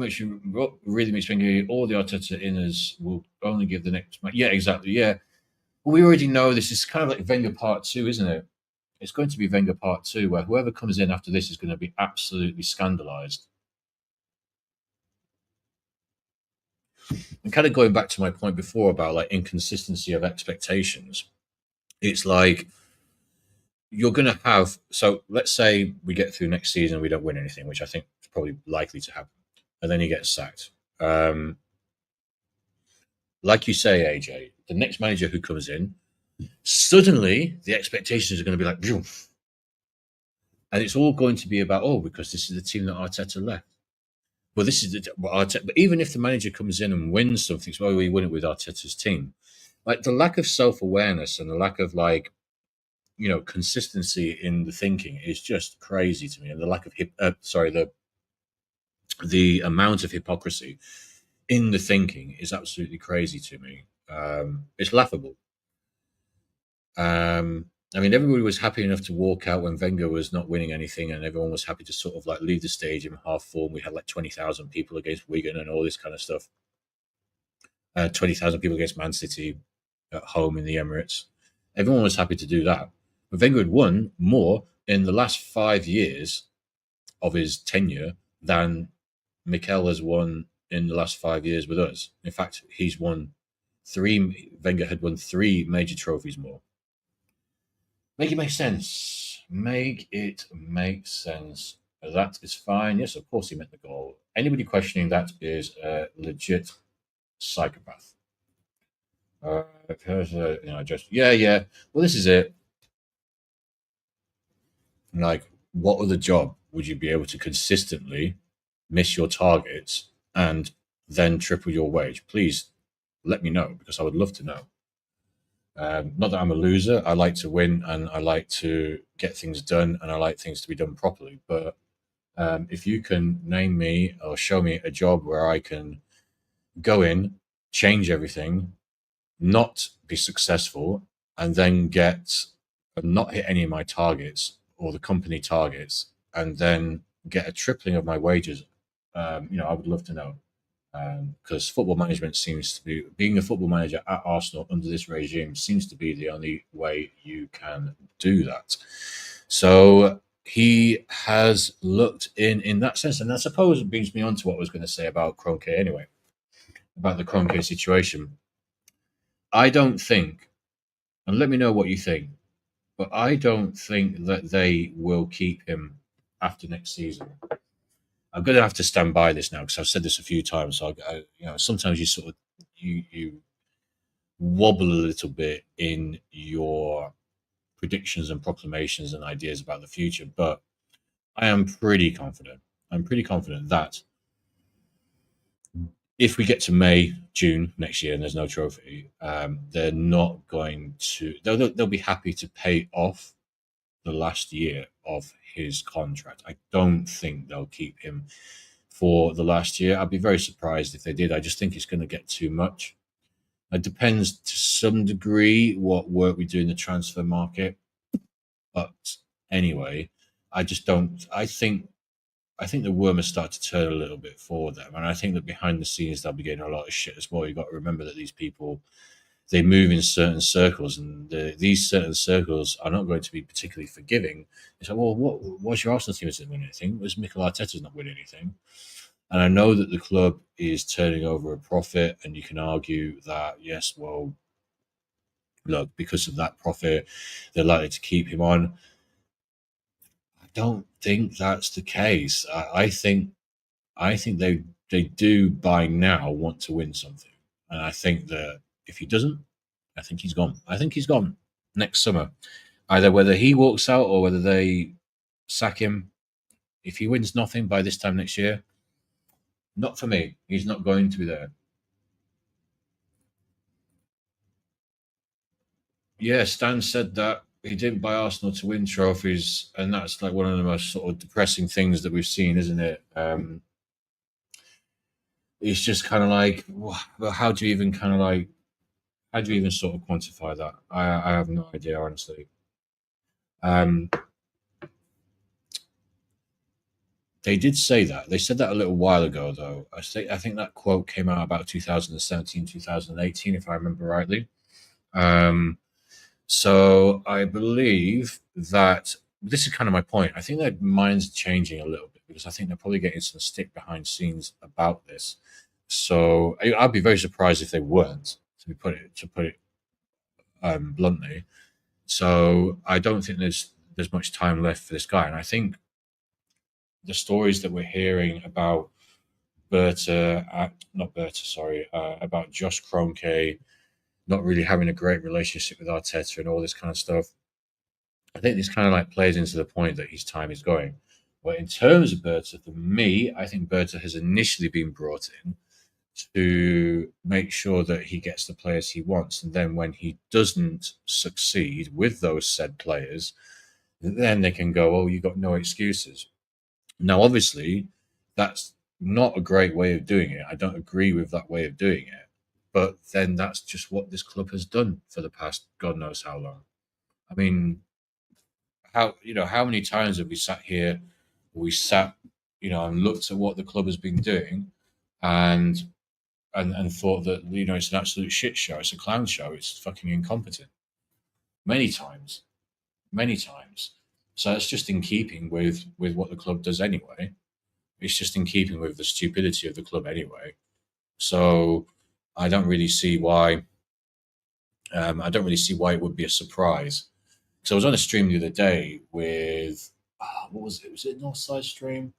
really makes me angry? All the Arteta inners will only give the next match. Yeah, exactly. Yeah, well, we already know this is kind of like Wenger Part Two, isn't it? It's going to be Wenger Part Two, where whoever comes in after this is going to be absolutely scandalised. And kind of going back to my point before about like inconsistency of expectations, it's like you're going to have. So let's say we get through next season, and we don't win anything, which I think is probably likely to happen, and then he gets sacked. Like you say, AJ, the next manager who comes in, suddenly the expectations are going to be like, phew. And it's all going to be about, because this is the team that Arteta left. Well, this is Arteta. But even if the manager comes in and wins something, so we win it with Arteta's team. Like the lack of self-awareness and the lack of consistency in the thinking is just crazy to me, and the lack of the amount of hypocrisy in the thinking is absolutely crazy to me. It's laughable. I mean, everybody was happy enough to walk out when Wenger was not winning anything, and everyone was happy to sort of like leave the stadium half full. We had like 20,000 people against Wigan and all this kind of stuff. 20,000 people against Man City at home in the Emirates. Everyone was happy to do that. But Wenger had won more in the last 5 years of his tenure than Mikel has won in the last 5 years with us. In fact, he's won three. Wenger had won three major trophies more. Make it make sense. Make it make sense. That is fine. Yes, of course he meant the goal. Anybody questioning that is a legit psychopath. Just yeah. Well, this is it. Like, what other job would you be able to consistently miss your targets and then triple your wage? Please let me know because I would love to know. Not that I'm a loser. I like to win and I like to get things done and I like things to be done properly. But if you can name me or show me a job where I can go in, change everything, not be successful, and then get not hit any of my targets or the company targets, and then get a tripling of my wages, I would love to know. Because football management seems to be being a football manager at Arsenal under this regime seems to be the only way you can do that. So he has looked in that sense, and I suppose it brings me on to what I was going to say about Kroenke anyway, about the Kroenke situation. I don't think, and let me know what you think, but I don't think that they will keep him after next season. I'm going to have to stand by this now because I've said this a few times. So sometimes you sort of you wobble a little bit in your predictions and proclamations and ideas about the future, but I am pretty confident. I'm pretty confident that if we get to May, June next year and there's no trophy, they're not going to. They'll be happy to pay off the last year of his contract. I don't think they'll keep him for the last year. I'd be very surprised if they did. I just think it's going to get too much. It depends to some degree what work we do in the transfer market. But anyway, I just don't. I think the worm has started to turn a little bit for them, and I think that behind the scenes they'll be getting a lot of shit as well. You've got to remember that these people they move in certain circles, and these certain circles are not going to be particularly forgiving. It's like, well, what's your Arsenal team isn't winning anything? Was Mikel Arteta's not winning anything? And I know that the club is turning over a profit, and you can argue that yes, well, look, because of that profit, they're likely to keep him on. I don't think that's the case. I think they do by now want to win something, and I think that if he doesn't, I think he's gone. I think he's gone next summer. Either whether he walks out or whether they sack him. If he wins nothing by this time next year, not for me. He's not going to be there. Yeah, Stan said that he didn't buy Arsenal to win trophies, and that's like one of the most sort of depressing things that we've seen, isn't it? It's just kind of like, well, how do you even kind of like, how do you even sort of quantify that? I have no idea, honestly. Um, they did say that. They said that a little while ago, though. I think that quote came out about 2017, 2018, if I remember rightly. Um, So I believe that this is kind of my point. I think their mind's changing a little bit because I think they're probably getting some stick behind scenes about this. So I'd be very surprised if they weren't, to put it bluntly. So I don't think there's much time left for this guy, and I think the stories that we're hearing about not Berta, sorry, about Josh Kroenke not really having a great relationship with Arteta and all this kind of stuff. I think this kind of like plays into the point that his time is going. But in terms of Berta, for me, I think Berta has initially been brought in to make sure that he gets the players he wants. And then when he doesn't succeed with those said players, then they can go, oh, you got no excuses. Now, obviously, that's not a great way of doing it. I don't agree with that way of doing it. But then that's just what this club has done for the past God knows how long. I mean, how many times have we sat here, we sat, and looked at what the club has been doing, and and thought that it's an absolute shit show, it's a clown show, it's fucking incompetent. Many times, many times. So it's just in keeping with what the club does anyway. It's just in keeping with the stupidity of the club anyway. So I don't really see why. I don't really see why it would be a surprise. So I was on a stream the other day with what was it? Was it a Northside stream?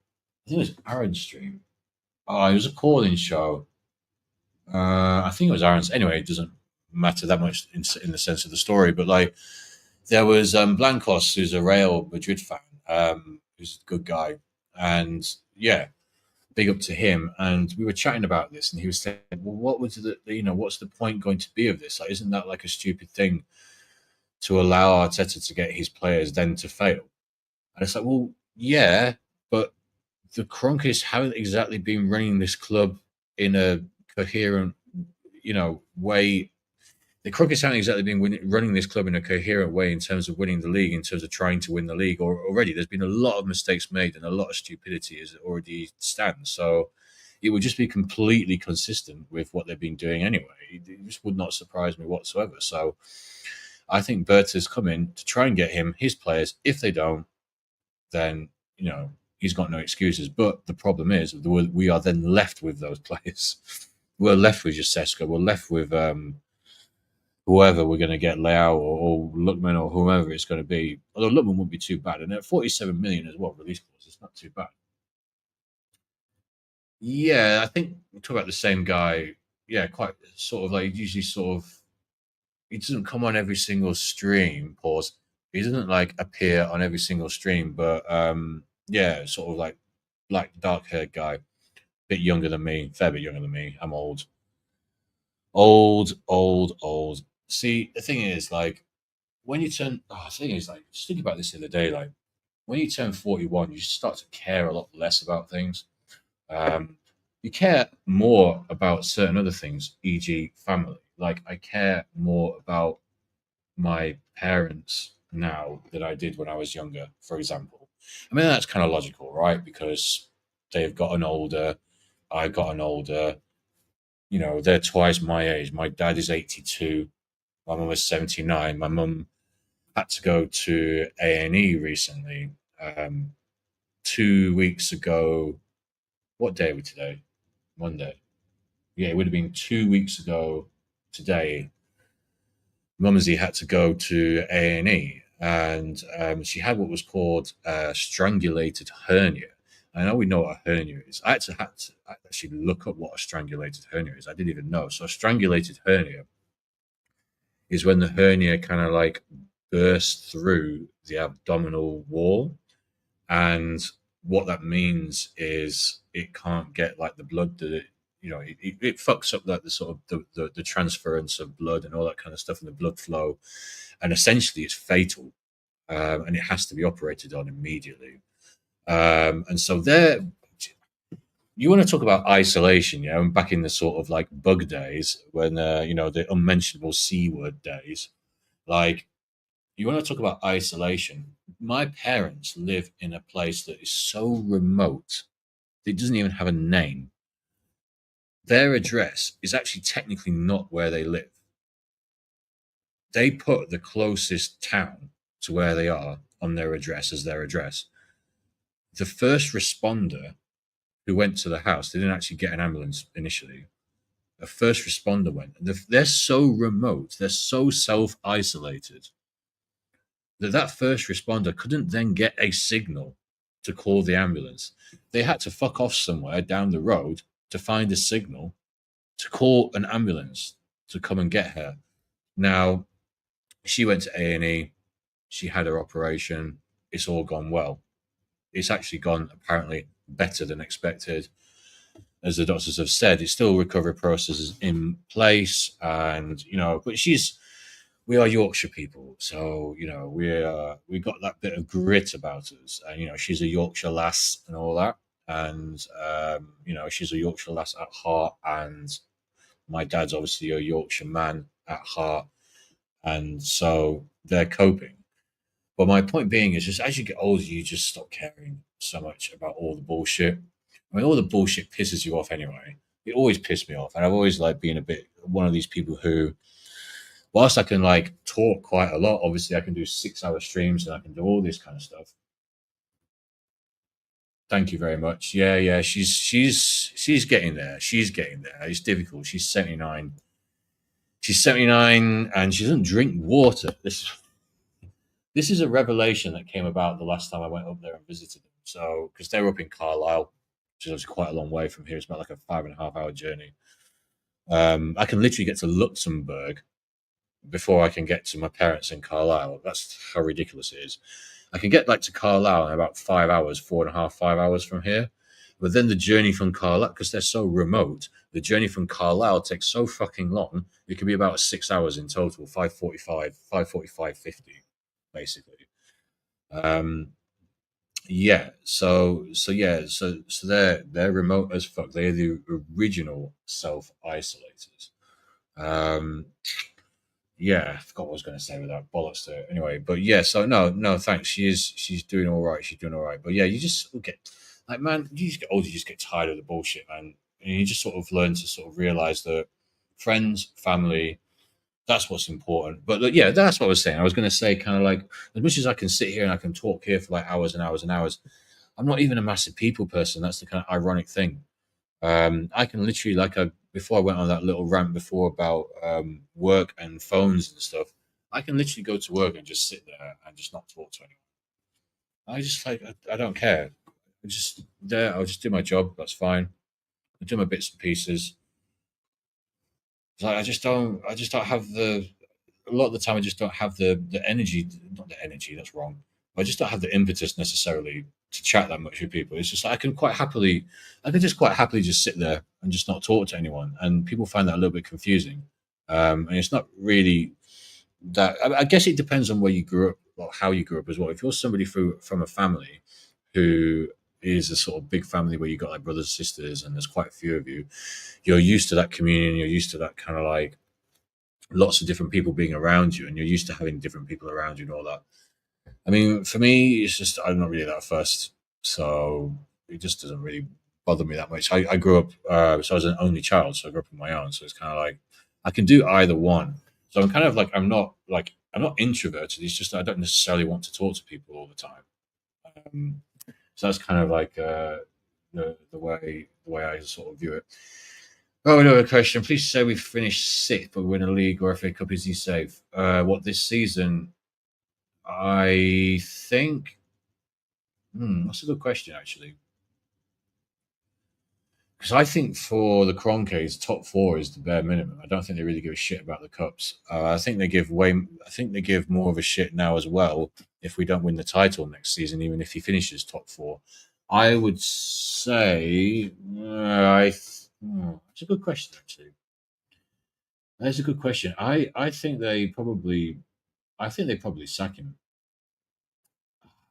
I think it was Aaron's stream. Oh, it was a calling show. I think it was Aaron's. Anyway, it doesn't matter that much in the sense of the story. But like, there was Blancos, who's a Real Madrid fan, who's a good guy, and yeah, big up to him. And we were chatting about this, and he was saying, "Well, what was what's the point going to be of this? Like, isn't that like a stupid thing to allow Arteta to get his players then to fail?" And it's like, well, yeah, but the Kroenkes haven't exactly been running this club in a coherent, way. The Kroenkes haven't exactly been running this club in a coherent way in terms of winning the league, in terms of trying to win the league. Or already, there's been a lot of mistakes made and a lot of stupidity as it already stands. So it would just be completely consistent with what they've been doing anyway. It just would not surprise me whatsoever. So I think Berta's coming to try and get him his players. If they don't, then he's got no excuses. But the problem is we are then left with those players. We're left with Jasesco. We're left with whoever we're going to get, Leao or Lookman or whoever it's going to be. Although Lookman wouldn't be too bad, and at 47 million as well, release clause, it's not too bad. Yeah, I think we talk about the same guy. Yeah, quite sort of like usually sort of. He doesn't come on every single stream. Pause. He doesn't like appear on every single stream, but yeah, sort of like black dark haired guy, bit younger than me, fair bit younger than me. I'm old, old, old, old. See, the thing is, like, when you turn, the thing is, like, just think about this the other day, like, when you turn 41, you start to care a lot less about things. Um, you care more about certain other things, e.g., family. Like, I care more about my parents now than I did when I was younger, for example. I mean, that's kind of logical, right? Because they've gotten older, I've gotten older. They're twice my age. My dad is 82, my mum is 79. My mum had to go to A&E recently. 2 weeks ago, what day are we today? Monday. Yeah, it would have been 2 weeks ago today. Mumsy had to go to A&E, and she had what was called a strangulated hernia. I know we know what a hernia is. I had to actually look up what a strangulated hernia is. I didn't even know. So a strangulated hernia is when the hernia kind of like bursts through the abdominal wall. And what that means is it can't get like the blood that it fucks up like the sort of the transference of blood and all that kind of stuff and the blood flow. And essentially it's fatal. And it has to be operated on immediately. And so there, you want to talk about isolation, and back in the sort of like bug days when, the unmentionable C word days, like, you want to talk about isolation. My parents live in a place that is so remote, it doesn't even have a name. Their address is actually technically not where they live. They put the closest town to where they are on their address as their address. The first responder who went to the house, they didn't actually get an ambulance initially. A first responder went. They're so remote, they're so self isolated that first responder couldn't then get a signal to call the ambulance. They had to fuck off somewhere down the road to find a signal to call an ambulance to come and get her. Now, she went to A&E. She had her operation. It's all gone well. It's actually gone apparently better than expected. As the doctors have said, it's still recovery processes in place, and but we are Yorkshire people, so we got that bit of grit about us, and she's a Yorkshire lass and all that, and she's a Yorkshire lass at heart, and my dad's obviously a Yorkshire man at heart, and so they're coping. But my point being is just as you get older, you just stop caring so much about all the bullshit. I mean, all the bullshit pisses you off anyway. It always pissed me off, and I've always like been a bit one of these people who, whilst I can like talk quite a lot, obviously I can do 6 hour streams and I can do all this kind of stuff. Thank you very much. Yeah, yeah, she's getting there. She's getting there. It's difficult. She's 79. She's 79 and she doesn't drink water. This is a revelation that came about the last time I went up there and visited them. So, because they were up in Carlisle, which is obviously quite a long way from here. It's about like a 5.5 hour journey. I can literally get to Luxembourg before I can get to my parents in Carlisle. That's how ridiculous it is. I can get like to Carlisle in about 5 hours, 4.5, 5 hours from here. But then the journey from Carlisle, because they're so remote, the journey from Carlisle takes so fucking long. It could be about 6 hours in total, 5:45, 5:45, 50, basically. Um, yeah. So they're remote as fuck. They're the original self isolators. Um, yeah, I forgot what I was going to say with that bollocks to it. Anyway, but yeah, so no, thanks. She's doing all right. She's doing all right. But yeah, you just get like, man, you just get older. You just get tired of the bullshit, man, and you just sort of learn to sort of realize that friends, family, that's what's important. But yeah, that's what I was saying. I was going to say kind of like as much as I can sit here and I can talk here for like hours and hours and hours. I'm not even a massive people person. That's the kind of ironic thing. I can literally, like, before I went on that little rant before about work and phones and stuff, I can literally go to work and just sit there and just not talk to anyone. I just like, I don't care. I just there, I'll just do my job. That's fine. I do my bits and pieces. It's like I just don't have the. A lot of the time, I just don't have the energy. Not the energy. That's wrong. I just don't have the impetus necessarily to chat that much with people. It's just like I can just quite happily just sit there and just not talk to anyone. And people find that a little bit confusing. And it's not really that. I guess it depends on where you grew up or how you grew up as well. If you're somebody from a family who is a sort of big family where you got like brothers and sisters and there's quite a few of you, you're used to that communion. You're used to that kind of like lots of different people being around you, and you're used to having different people around you and all that. I mean, for me, it's just I'm not really that fussed, so it just doesn't really bother me that much. I grew up, so I was an only child, so I grew up on my own. So it's kind of like I can do either one. So I'm kind of like I'm not introverted. It's just that I don't necessarily want to talk to people all the time. Um, so that's kind of like the way I sort of view it. Oh, another question. Please say we finished sixth, but win a league or FA Cup. Is he safe? What this season? I think that's a good question, actually. Because I think for the Kroenkes, top four is the bare minimum. I don't think they really give a shit about the cups. I think they give way. I think they give more of a shit now as well if we don't win the title next season, even if he finishes top four. I would say. That's a good question, actually. That's a good question. I think they probably. I think they probably sack him.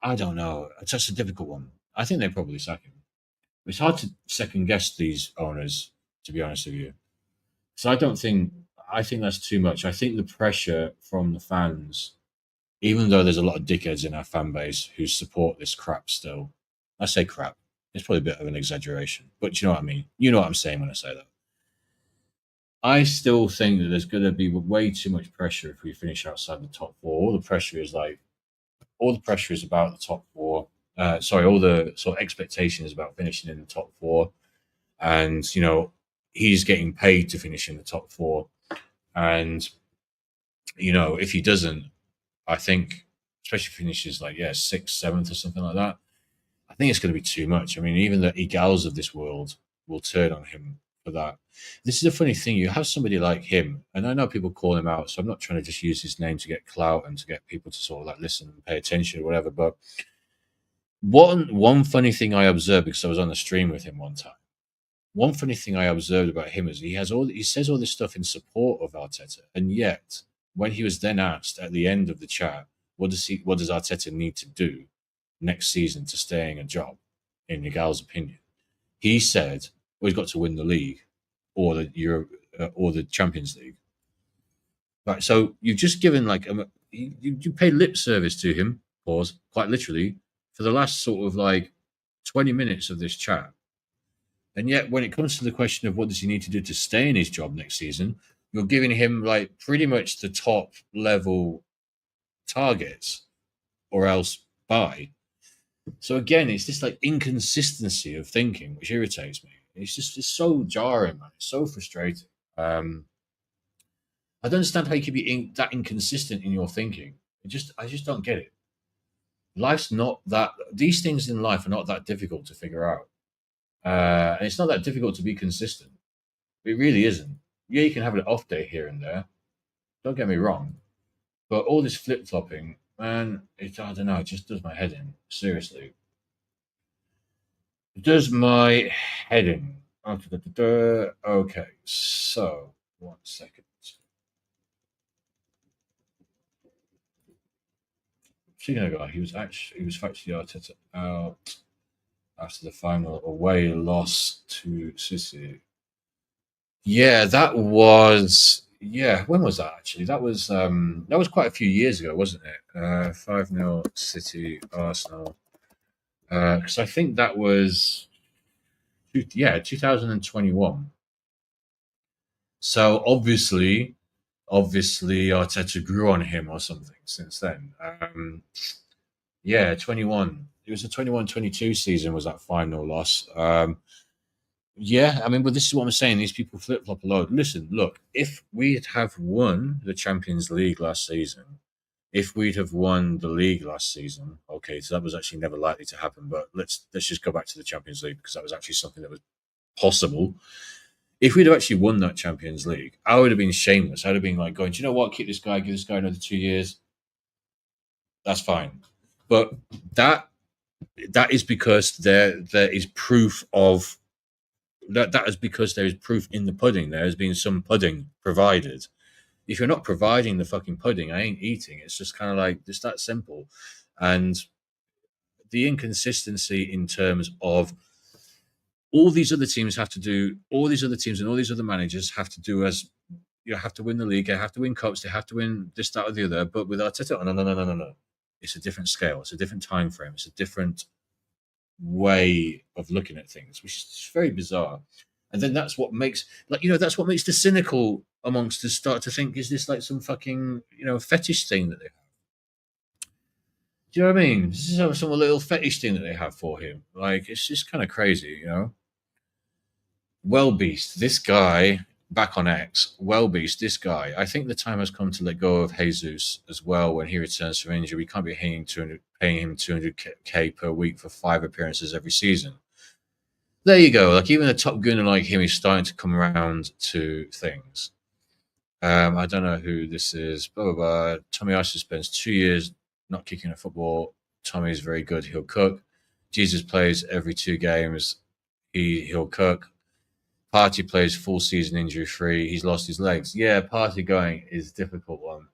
I don't know. It's just a difficult one. I think they probably sack him. It's hard to second guess these owners, to be honest with you. So I don't think I think that's too much. I think the pressure from the fans, even though there's a lot of dickheads in our fan base who support this crap still. I say crap. It's probably a bit of an exaggeration, but you know what I mean. You know what I'm saying when I say that. I still think that there's going to be way too much pressure if we finish outside the top four. All the pressure is about the top four. Sorry, all the sort of expectation is about finishing in the top four, and he's getting paid to finish in the top four. And if he doesn't, I think, especially if he finishes like sixth, seventh, or something like that, I think it's going to be too much. I mean, even the Egals of this world will turn on him for that. This is a funny thing. You have somebody like him, and I know people call him out, so I'm not trying to just use his name to get clout and to get people to sort of like listen and pay attention or whatever. But one funny thing I observed, because I was on the stream with him one time. One funny thing I observed about him is he says all this stuff in support of Arteta, and yet when he was then asked at the end of the chat, what does Arteta need to do next season to stay in a job, in Nigal's opinion, he said, "Well, he's got to win the league or the Euro or the Champions League." Right, so you've just given like you paid lip service to him, pause, quite literally, for the last sort of like 20 minutes of this chat. And yet, when it comes to the question of what does he need to do to stay in his job next season, you're giving him like pretty much the top level targets or else buy. So again, it's this like inconsistency of thinking which irritates me. It's so jarring, man. It's so frustrating. I don't understand how you can be that inconsistent in your thinking. I just don't get it. Life's not that. These things in life are not that difficult to figure out, and it's not that difficult to be consistent. It really isn't. Yeah, you can have an off day here and there. Don't get me wrong, but all this flip flopping, man, I don't know. It just does my head in. Seriously, it does my head in. Okay, so 1 second. Speaking of guy, he was actually Arteta out after the final away loss to City. Yeah, that was when was that actually? That was quite a few years ago, wasn't it? 5-0 City Arsenal. Because I think that was 2021. So obviously Arteta grew on him or something since then. Yeah, 21. It was the 21-22 season was that final loss. Yeah, I mean, but this is what I'm saying. These people flip flop a lot. Listen, look, if we'd have won the Champions League last season, if we'd have won the league last season, okay, so that was actually never likely to happen. But let's just go back to the Champions League because that was actually something that was possible. If we'd have actually won that Champions League, I would have been shameless. I'd have been like going, do you know what? Keep this guy, give this guy another 2 years. That's fine. But that that is because there is proof of that is because there is proof in the pudding. There has been some pudding provided. If you're not providing the fucking pudding, I ain't eating. It's just kind of like just that simple. And the inconsistency in terms of all these other teams have to do, all these other teams and all these other managers have to do as have to win the league, they have to win cups, they have to win this, that, or the other. But with Arteta, no, no, no, no, no, no. It's a different scale. It's a different time frame. It's a different way of looking at things, which is very bizarre. And then that's what makes that's what makes the cynical amongst us start to think, is this like some fucking fetish thing that they have? Do you know what I mean? This is some little fetish thing that they have for him. Like it's just kind of crazy. Well Beast, this guy back on X, Well Beast, this guy. I think the time has come to let go of Jesus as well when he returns from injury. We can't be paying him 200k per week for 5 appearances every season. There you go. Like even a top gunner like him is starting to come around to things. I don't know who this is. Blah blah blah. Tommy Archer spends 2 years not kicking a football. Tommy is very good. He'll cook. Jesus plays every 2 games. He'll cook. Party plays full season injury free. He's lost his legs. Yeah, Party going is a difficult one.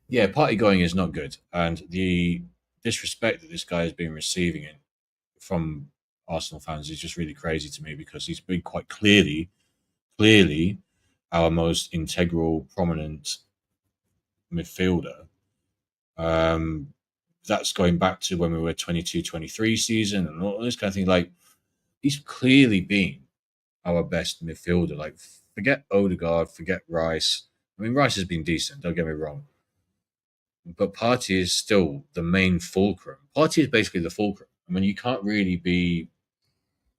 Yeah, Party going is not good, and the disrespect that this guy has been receiving it from Arsenal fans is just really crazy to me because he's been quite clearly our most integral, prominent midfielder. That's going back to when we were 22-23 season and all this kind of thing. Like he's clearly been our best midfielder. Like forget Odegaard, forget Rice. I mean, Rice has been decent. Don't get me wrong, but Partey is still the main fulcrum. Partey is basically the fulcrum. I mean, you can't really be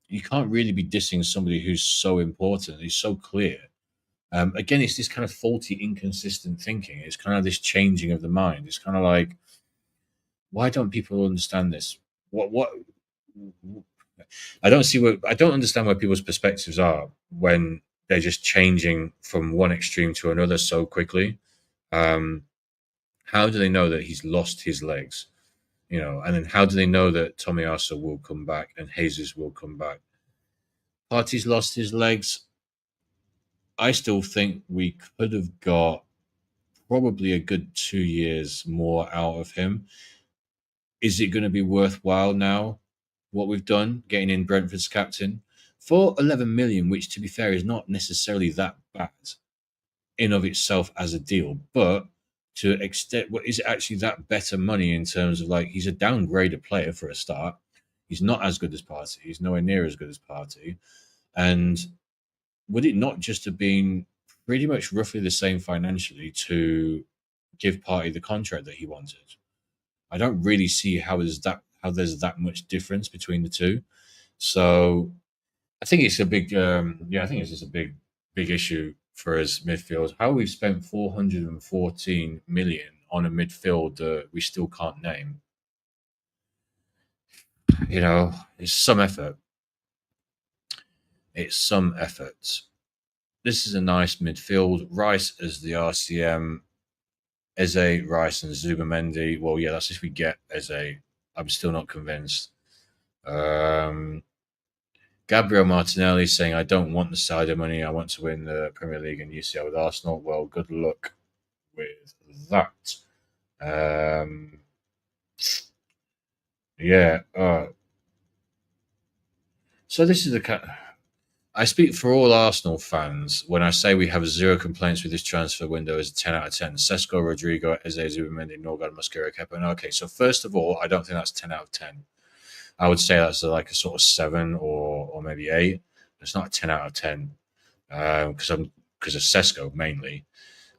dissing somebody who's so important. He's so clear. Again, it's this kind of faulty, inconsistent thinking. It's kind of this changing of the mind. It's kind of like, why don't people understand this? What? I don't understand where people's perspectives are when they're just changing from one extreme to another so quickly. How do they know that he's lost his legs? And then how do they know that Tommy Arsa will come back and Jesus will come back? Partey's lost his legs. I still think we could have got probably a good 2 years more out of him. Is it going to be worthwhile now, what we've done, getting in Brentford's captain? For 11 million, which to be fair is not necessarily that bad in of itself as a deal, but to extent, what is it actually that better money in terms of like he's a downgraded player for a start. He's not as good as Party. He's nowhere near as good as Party. And would it not just have been pretty much roughly the same financially to give Party the contract that he wanted? I don't really see how there's that much difference between the two. So I think it's a big I think it's just a big issue for us midfield. How we've spent 414 million on a midfield that we still can't name. It's some effort. It's some effort. This is a nice midfield. Rice as the RCM, Eze, Rice, and Zubamendi. Well, yeah, that's if we get Eze. I'm still not convinced. Gabriel Martinelli saying, I don't want the side of money. I want to win the Premier League and UCL with Arsenal. Well, good luck with that. Yeah. So this is I speak for all Arsenal fans when I say we have zero complaints with this transfer window as a 10 out of 10. Sesko, Rodrigo, Eze, Zubamendi, Norgard, Mosquera, Kepa. Okay, so first of all, I don't think that's 10 out of 10. I would say that's like a sort of 7 or maybe 8. It's not a 10 out of 10 because of Sesko mainly.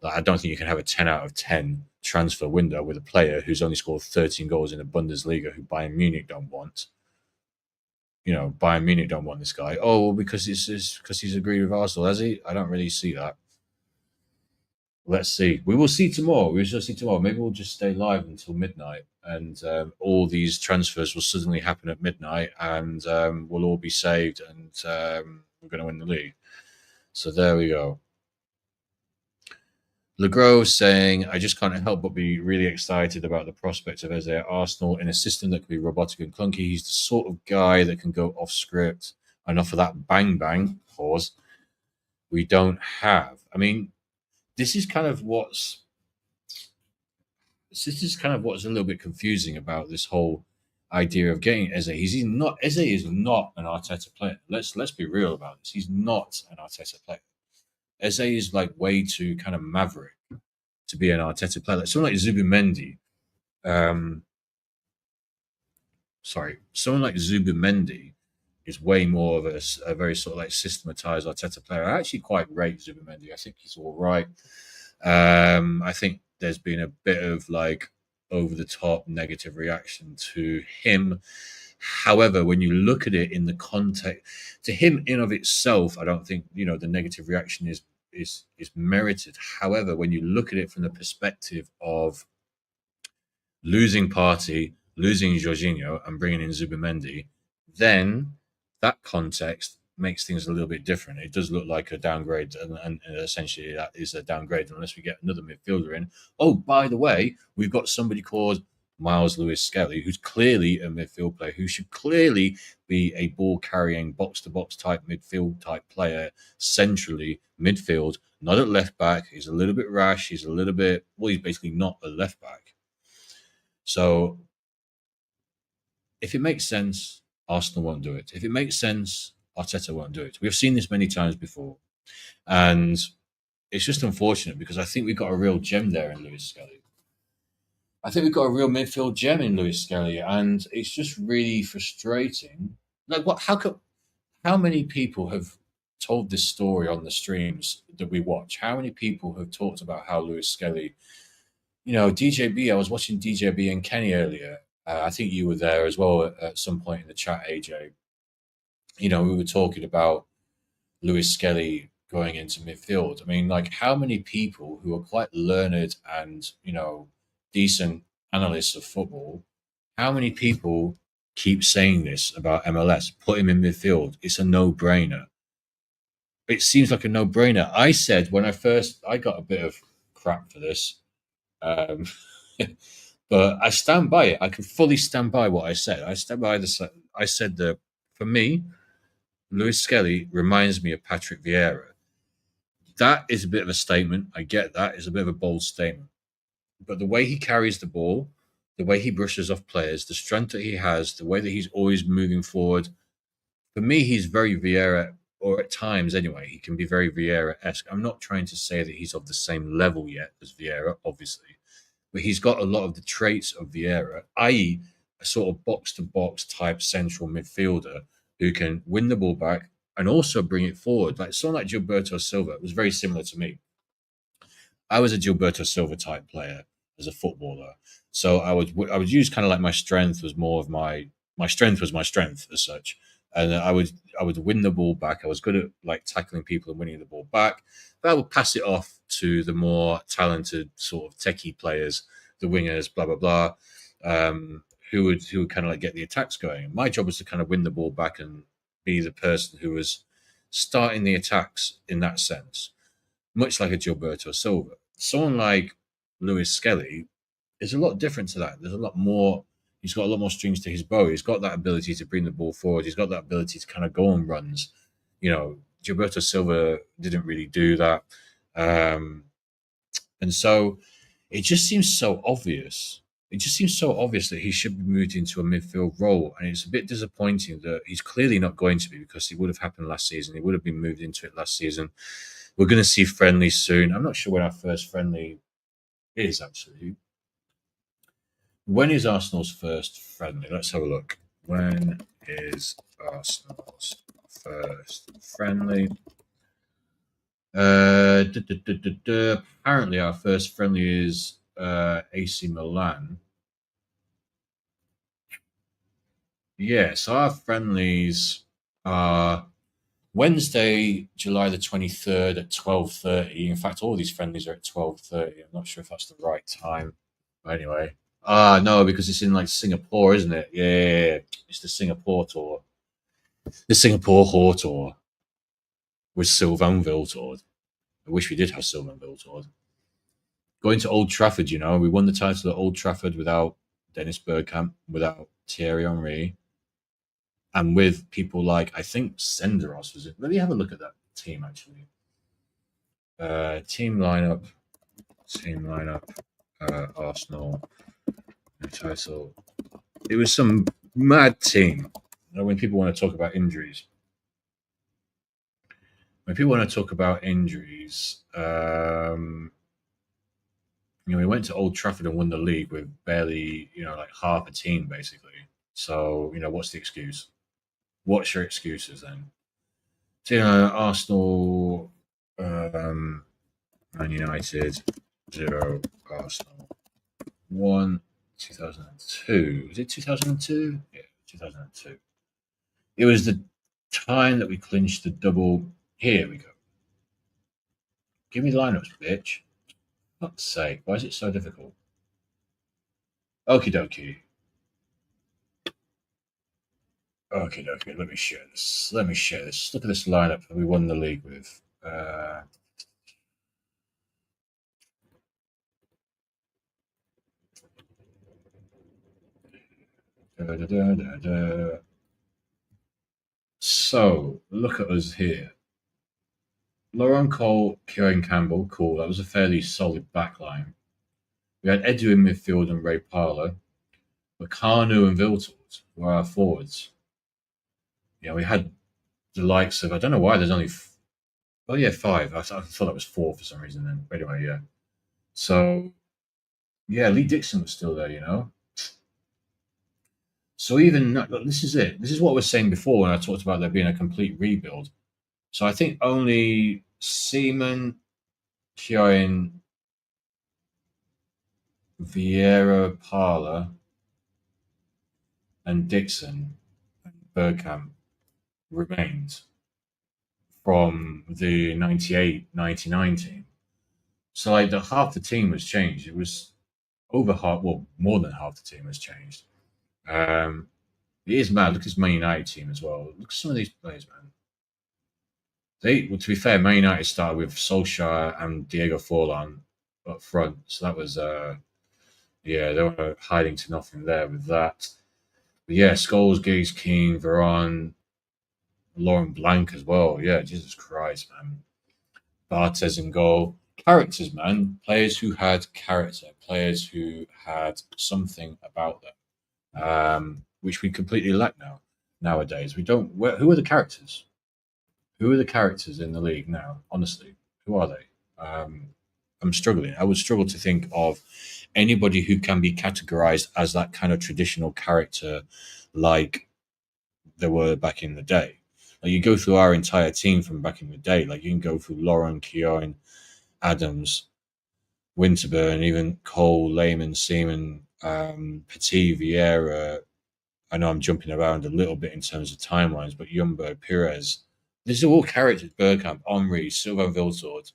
Like, I don't think you can have a 10 out of 10 transfer window with a player who's only scored 13 goals in the Bundesliga who Bayern Munich don't want. Bayern Munich don't want this guy. Oh, because he's agreed with Arsenal, has he? I don't really see that. Let's see. We will see tomorrow. We shall see tomorrow. Maybe we'll just stay live until midnight, and all these transfers will suddenly happen at midnight, and we'll all be saved, and we're going to win the league. So there we go. Legros saying, I just can't help but be really excited about the prospect of Eze at Arsenal in a system that can be robotic and clunky. He's the sort of guy that can go off script. Enough of that bang bang pause we don't have. I mean, this is kind of what's a little bit confusing about this whole idea of getting Eze. Eze is not an Arteta player. Let's be real about this. He's not an Arteta player. Eze is like way too kind of maverick to be an Arteta player. Like someone like Zubimendi, someone like Zubimendi is way more of a very sort of like systematized Arteta player. I actually quite rate Zubimendi. I think he's all right. I think there's been a bit of like over the top negative reaction to him. However, when you look at it in the context, to him in of itself, I don't think the negative reaction is merited. However, when you look at it from the perspective of losing Party, losing Jorginho, and bringing in Zubimendi, then that context makes things a little bit different. It does look like a downgrade, and essentially that is a downgrade unless we get another midfielder in. Oh, by the way, we've got somebody called Miles Lewis-Skelly, who's clearly a midfield player, who should clearly be a ball-carrying, box-to-box type midfield type player, centrally midfield, not at left back. He's a little bit rash. He's basically not a left back. So if it makes sense, Arsenal won't do it. If it makes sense, Arteta won't do it. We've seen this many times before. And it's just unfortunate because I think we've got a real gem there in Lewis-Skelly. I think we've got a real midfield gem in Lewis-Skelly, and it's just really frustrating. Like, how many people have told this story on the streams that we watch? How many people have talked about how Lewis-Skelly, DJB, I was watching DJB and Kenny earlier. I think you were there as well at some point in the chat, AJ. We were talking about Lewis-Skelly going into midfield. I mean, like, how many people who are quite learned and, decent analysts of football, how many people keep saying this about MLS? Put him in midfield. It's a no-brainer. It seems like a no-brainer. I said when I got a bit of crap for this, but I stand by it. I can fully stand by what I said. I stand by this. I said that for me, Lewis-Skelly reminds me of Patrick Vieira. That is a bit of a statement. I get that. It's a bit of a bold statement. But the way he carries the ball, the way he brushes off players, the strength that he has, the way that he's always moving forward, for me, he's very Vieira or at times anyway, he can be very Vieira-esque. I'm not trying to say that he's of the same level yet as Vieira, obviously, but he's got a lot of the traits of Vieira, i.e., a sort of box to box type central midfielder who can win the ball back and also bring it forward. Like someone like Gilberto Silva was very similar to me. I was a Gilberto Silva type player as a footballer, so I would use kind of like my strength was more of my strength was my strength as such, and I would win the ball back. I was good at like tackling people and winning the ball back. But I would pass it off to the more talented sort of techie players, the wingers, blah blah blah, who would kind of like get the attacks going. My job was to kind of win the ball back and be the person who was starting the attacks in that sense, much like a Gilberto Silva. Someone like Lewis Skelly is a lot different to that. There's a lot more. He's got a lot more strings to his bow. He's got that ability to bring the ball forward. He's got that ability to kind of go on runs. Gilberto Silva didn't really do that, and so it just seems so obvious. It just seems so obvious that he should be moved into a midfield role, and it's a bit disappointing that he's clearly not going to be because it would have happened last season. He would have been moved into it last season. We're going to see friendlies soon. I'm not sure when our first friendly is actually. When is Arsenal's first friendly? Let's have a look. When is Arsenal's first friendly? Apparently, our first friendly is AC Milan. Yes, our friendlies are Wednesday, July the 23rd at 12:30. In fact, all these friendlies are at 12:30. I'm not sure if that's the right time. But anyway. No, because it's in like Singapore, isn't it? Yeah. It's the Singapore tour. The Singapore Hall tour with Sylvain Viltord. I wish we did have Sylvain Viltord. Going to Old Trafford, we won the title at Old Trafford without Dennis Bergkamp, without Thierry Henry, and with people like, I think Senderos was it. Let me have a look at that team actually. Team lineup, Arsenal, title. It was some mad team. When people want to talk about injuries, we went to Old Trafford and won the league with barely, like half a team basically. So, what's the excuse? What's your excuses then? So, Arsenal, Man United, 0, Arsenal, 1, 2002. Was it 2002? Yeah, 2002. It was the time that we clinched the double. Here we go. Give me the lineups, bitch. Fuck's sake, why is it so difficult? Okie dokie. Okay, let me share this. Look at this lineup that we won the league with. So, look at us here. Laurent Cole, Kieran Campbell, cool. That was a fairly solid backline. We had Edu in midfield and Ray Parler. Makanu and Viltord were our forwards. We had the likes of, I don't know why there's only, oh yeah, 5. I thought that was 4 for some reason then. But anyway, yeah. So, yeah, Lee Dixon was still there. So even, look, this is it. This is what I was saying before when I talked about there being a complete rebuild. So I think only Seaman, Kyoin, Vieira, Parler, and Dixon, and Bergkamp remained from the 98-99 team. So like half the team was changed. It was over half, well, more than half the team has changed. It is mad. Look at this Man United team as well. Look at some of these players, man. To be fair, Man United started with Solskjaer and Diego Forlan up front. So that was, they were hiding to nothing there with that. But yeah, Scholes, Giggs, Keane, Varane, Laurent Blanc as well. Yeah, Jesus Christ, man. Barthez in goal. Characters, man. Players who had character. Players who had something about them, which we completely lack nowadays. We don't. Who are the characters? Who are the characters in the league now? Honestly, who are they? Um, I'm struggling. I would struggle to think of anybody who can be categorized as that kind of traditional character like there were back in the day. Like you go through our entire team from back in the day. Like you can go through Lauren, Keown, Adams, Winterburn, even Cole, Lehman, Seaman, Petit, Vieira. I know I'm jumping around a little bit in terms of timelines, but Jumbo, Perez. These are all characters. Bergkamp, Henri, Silva Viltord,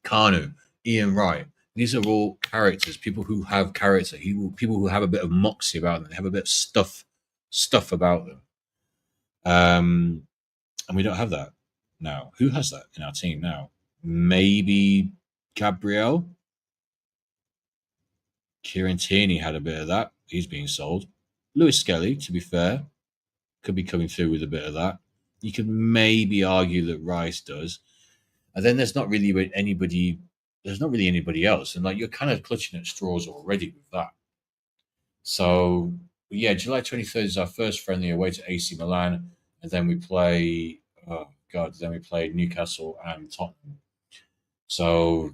Kanu, Ian Wright. These are all characters, people who have character, people who have a bit of moxie about them, they have a bit of stuff about them. And we don't have that now. Who has that in our team now? Maybe Gabriel. Kieran Tierney had a bit of that. He's being sold. Lewis Skelly, to be fair, could be coming through with a bit of that. You could maybe argue that Rice does. And then there's not really anybody. There's not really anybody else, and like you're kind of clutching at straws already with that. So yeah, July 23rd is our first friendly away to AC Milan, and then we play. Oh God, then we play Newcastle and Tottenham. So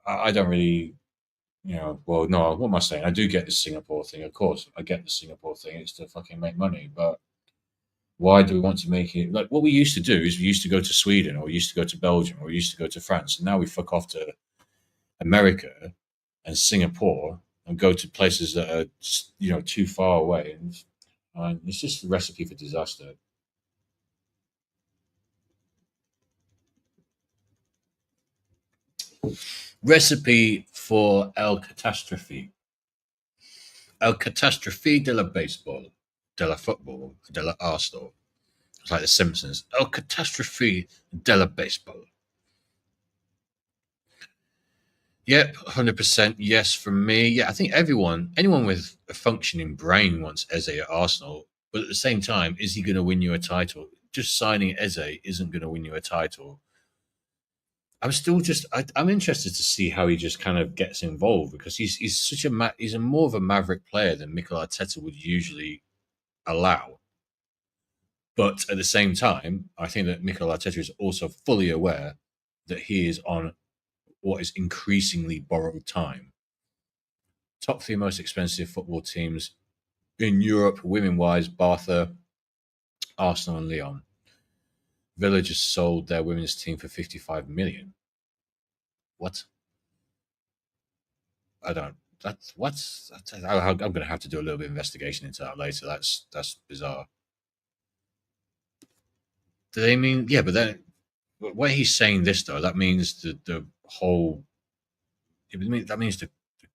I don't really, well, no, what am I saying? I do get the Singapore thing, of course. I get the Singapore thing. It's to fucking make money, but why do we want to make it like what we used to do is we used to go to Sweden or we used to go to Belgium or we used to go to France, and now we fuck off to America and Singapore and go to places that are too far away, and it's just a recipe for disaster. Recipe for El catastrophe de la baseball, de la football, de la Arsenal. It's like the Simpsons. El catastrophe de la baseball. Yep, 100% yes from me. Yeah, I think anyone with a functioning brain wants Eze at Arsenal. But at the same time, is he going to win you a title? Just signing Eze isn't going to win you a title. I'm interested to see how he just kind of gets involved because he's such he's a more of a maverick player than Mikel Arteta would usually allow. But at the same time, I think that Mikel Arteta is also fully aware that he is on what is increasingly borrowed time. Top three most expensive football teams in Europe, women wise, Bartha, Arsenal, and Lyon. Villa just sold their women's team for 55 million. What? I don't. That's what's. I'm going to have to do a little bit of investigation into that later. That's bizarre. Do they mean? Yeah, but then when he's saying this though, that means the whole. That means the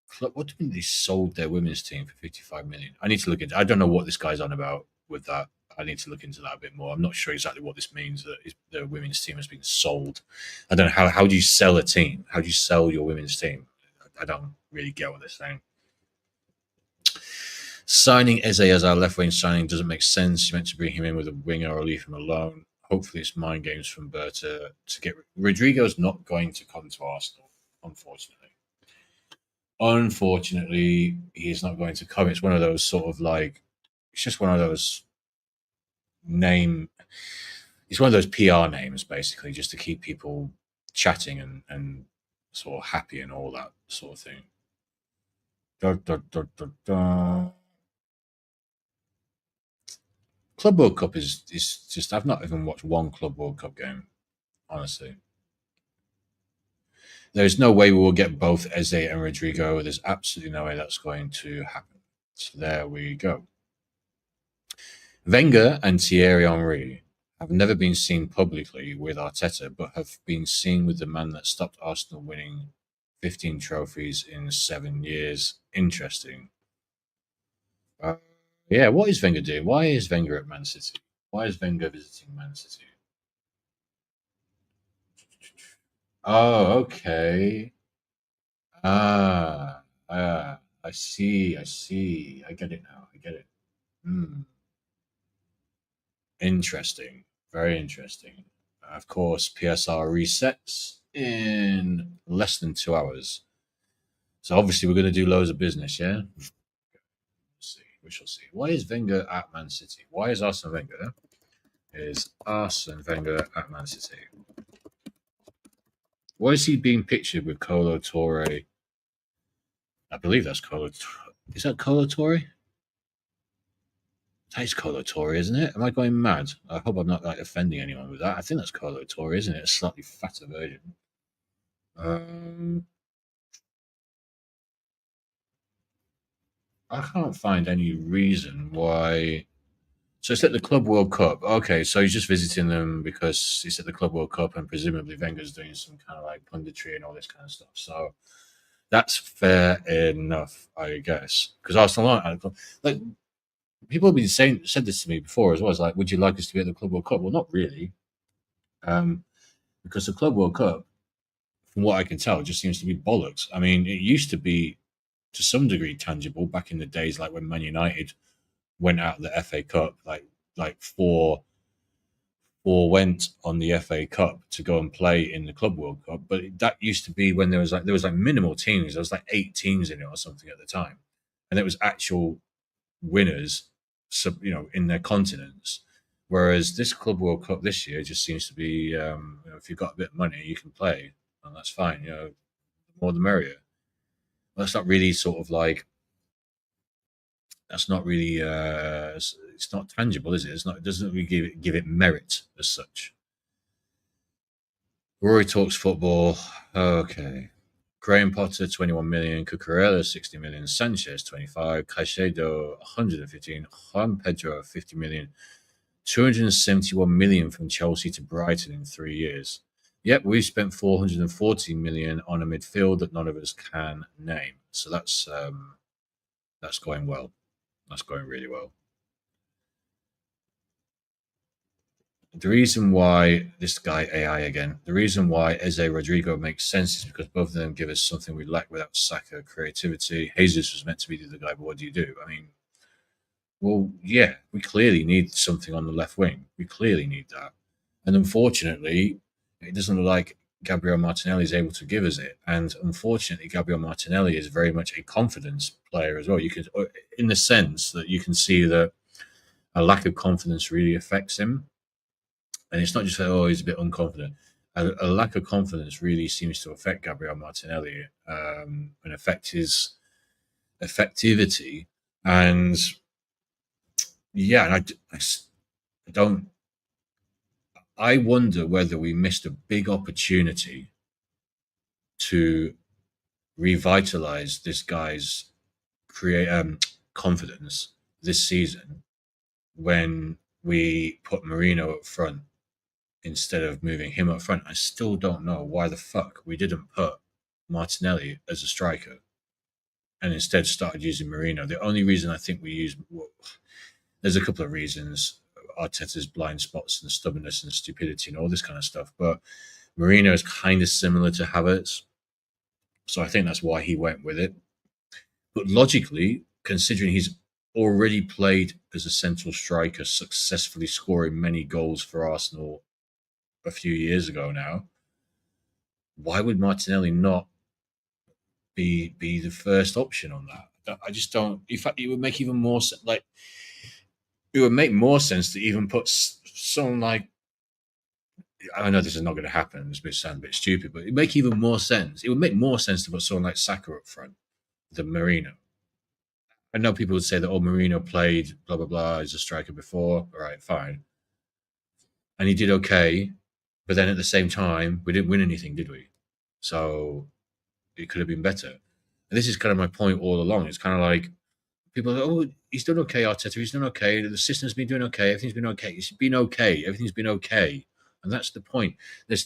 club. What do you mean they sold their women's team for 55 million? I need to look into. I don't know what this guy's on about with that. I need to look into that a bit more. I'm not sure exactly what this means that the women's team has been sold. I don't know how do you sell a team? How do you sell your women's team? I don't really get what they're saying. Signing Eze as our left wing signing doesn't make sense. You meant to bring him in with a winger or leave him alone. Hopefully, it's mind games from Berta to get. Rodrigo's not going to come to Arsenal, unfortunately. Unfortunately, he's not going to come. It's one of those sort of like, it's just one of those name. It's one of those PR names, basically, just to keep people chatting and sort of happy and all that sort of thing. Da, da, da, da, da. Club World Cup is just. I've not even watched one Club World Cup game, honestly. There's no way we will get both Eze and Rodrigo. There's absolutely no way that's going to happen. So there we go. Wenger and Thierry Henry have never been seen publicly with Arteta, but have been seen with the man that stopped Arsenal winning 15 trophies in 7 years. Interesting. Uh, yeah, what is Wenger doing? Why is Wenger at Man City? Why is Wenger visiting Man City? Oh, okay. Ah, I see. I see. I get it now. I get it. Hmm. Interesting. Very interesting. Of course, PSR resets in less than 2 hours. So obviously, we're going to do loads of business, yeah? We'll see. We shall see. Why is Wenger at Man City? Why is Arsene Wenger there? is Arsene Wenger at Man City. Why is he being pictured with Colo Torre? I believe that's Colo. Is that Colo Torre? That is Colo Torre, isn't it? Am I going mad? I hope I'm not like offending anyone with that. I think that's Colo Torre, isn't it? A slightly fatter version. Um, I can't find any reason why. So it's at the Club World Cup. Okay, so he's just visiting them because it's at the Club World Cup, and presumably Wenger's doing some kind of like punditry and all this kind of stuff. So that's fair enough, I guess. Because Arsenal aren't at the club. Like people have been saying said this to me before as well. It's like, would you like us to be at the Club World Cup? Well, not really, because the Club World Cup, from what I can tell, just seems to be bollocks. I mean, it used to be to some degree tangible back in the days, like when Man United went out of the FA Cup, like went on the FA Cup to go and play in the Club World Cup. But that used to be when there was like minimal teams. There was like 8 teams in it or something at the time, and it was actual winners, in their continents. Whereas this Club World Cup this year just seems to be, if you've got a bit of money, you can play, and that's fine. The more the merrier. Well, that's not really sort of like that's not really it's not tangible, is it? It's not. It doesn't really give it merit as such. Rory talks football. Okay. Graham Potter, 21 million. Cucurella, 60 million. Sanchez, 25. Caicedo, 115. Juan Pedro, 50 million. 271 million from Chelsea to Brighton in 3 years. Yep, we've spent 440 million on a midfield that none of us can name. So that's going well. That's going really well. The reason why this guy AI again, the reason why Eze Rodrigo makes sense is because both of them give us something we lack without Saka: creativity. Jesus was meant to be the other guy, but what do you do? I mean, well, yeah, we clearly need something on the left wing. We clearly need that, and unfortunately, it doesn't look like Gabriel Martinelli is able to give us it. And unfortunately, Gabriel Martinelli is very much a confidence player as well. You can, in the sense that you can see that a lack of confidence really affects him. And it's not just that, oh, he's a bit unconfident. A lack of confidence really seems to affect Gabriel Martinelli, and affect his effectivity. And yeah, and I don't. I wonder whether we missed a big opportunity to revitalize this guy's create confidence this season when we put Marino up front instead of moving him up front. I still don't know why the fuck we didn't put Martinelli as a striker and instead started using Marino. The only reason I think we use, well, there's a couple of reasons: Arteta's blind spots and stubbornness and stupidity and all this kind of stuff. But Marino is kind of similar to Havertz, so I think that's why he went with it. But logically, considering he's already played as a central striker, successfully scoring many goals for Arsenal a few years ago now, why would Martinelli not be the first option on that? I just don't. In fact, it would make even more like it would make more sense to even put someone like. I know this is not going to happen. This may sound a bit stupid, but it would make even more sense. It would make more sense to put someone like Saka up front than Marino. I know people would say that, oh, Marino played blah blah blah as a striker before. All right, fine, and he did okay, but then at the same time, we didn't win anything, did we? So it could have been better. And this is kind of my point all along. It's kind of like people are, oh, he's done okay, Arteta, he's done okay. The system's been doing okay. Everything's been okay. It's been okay. Everything's been okay. And that's the point. It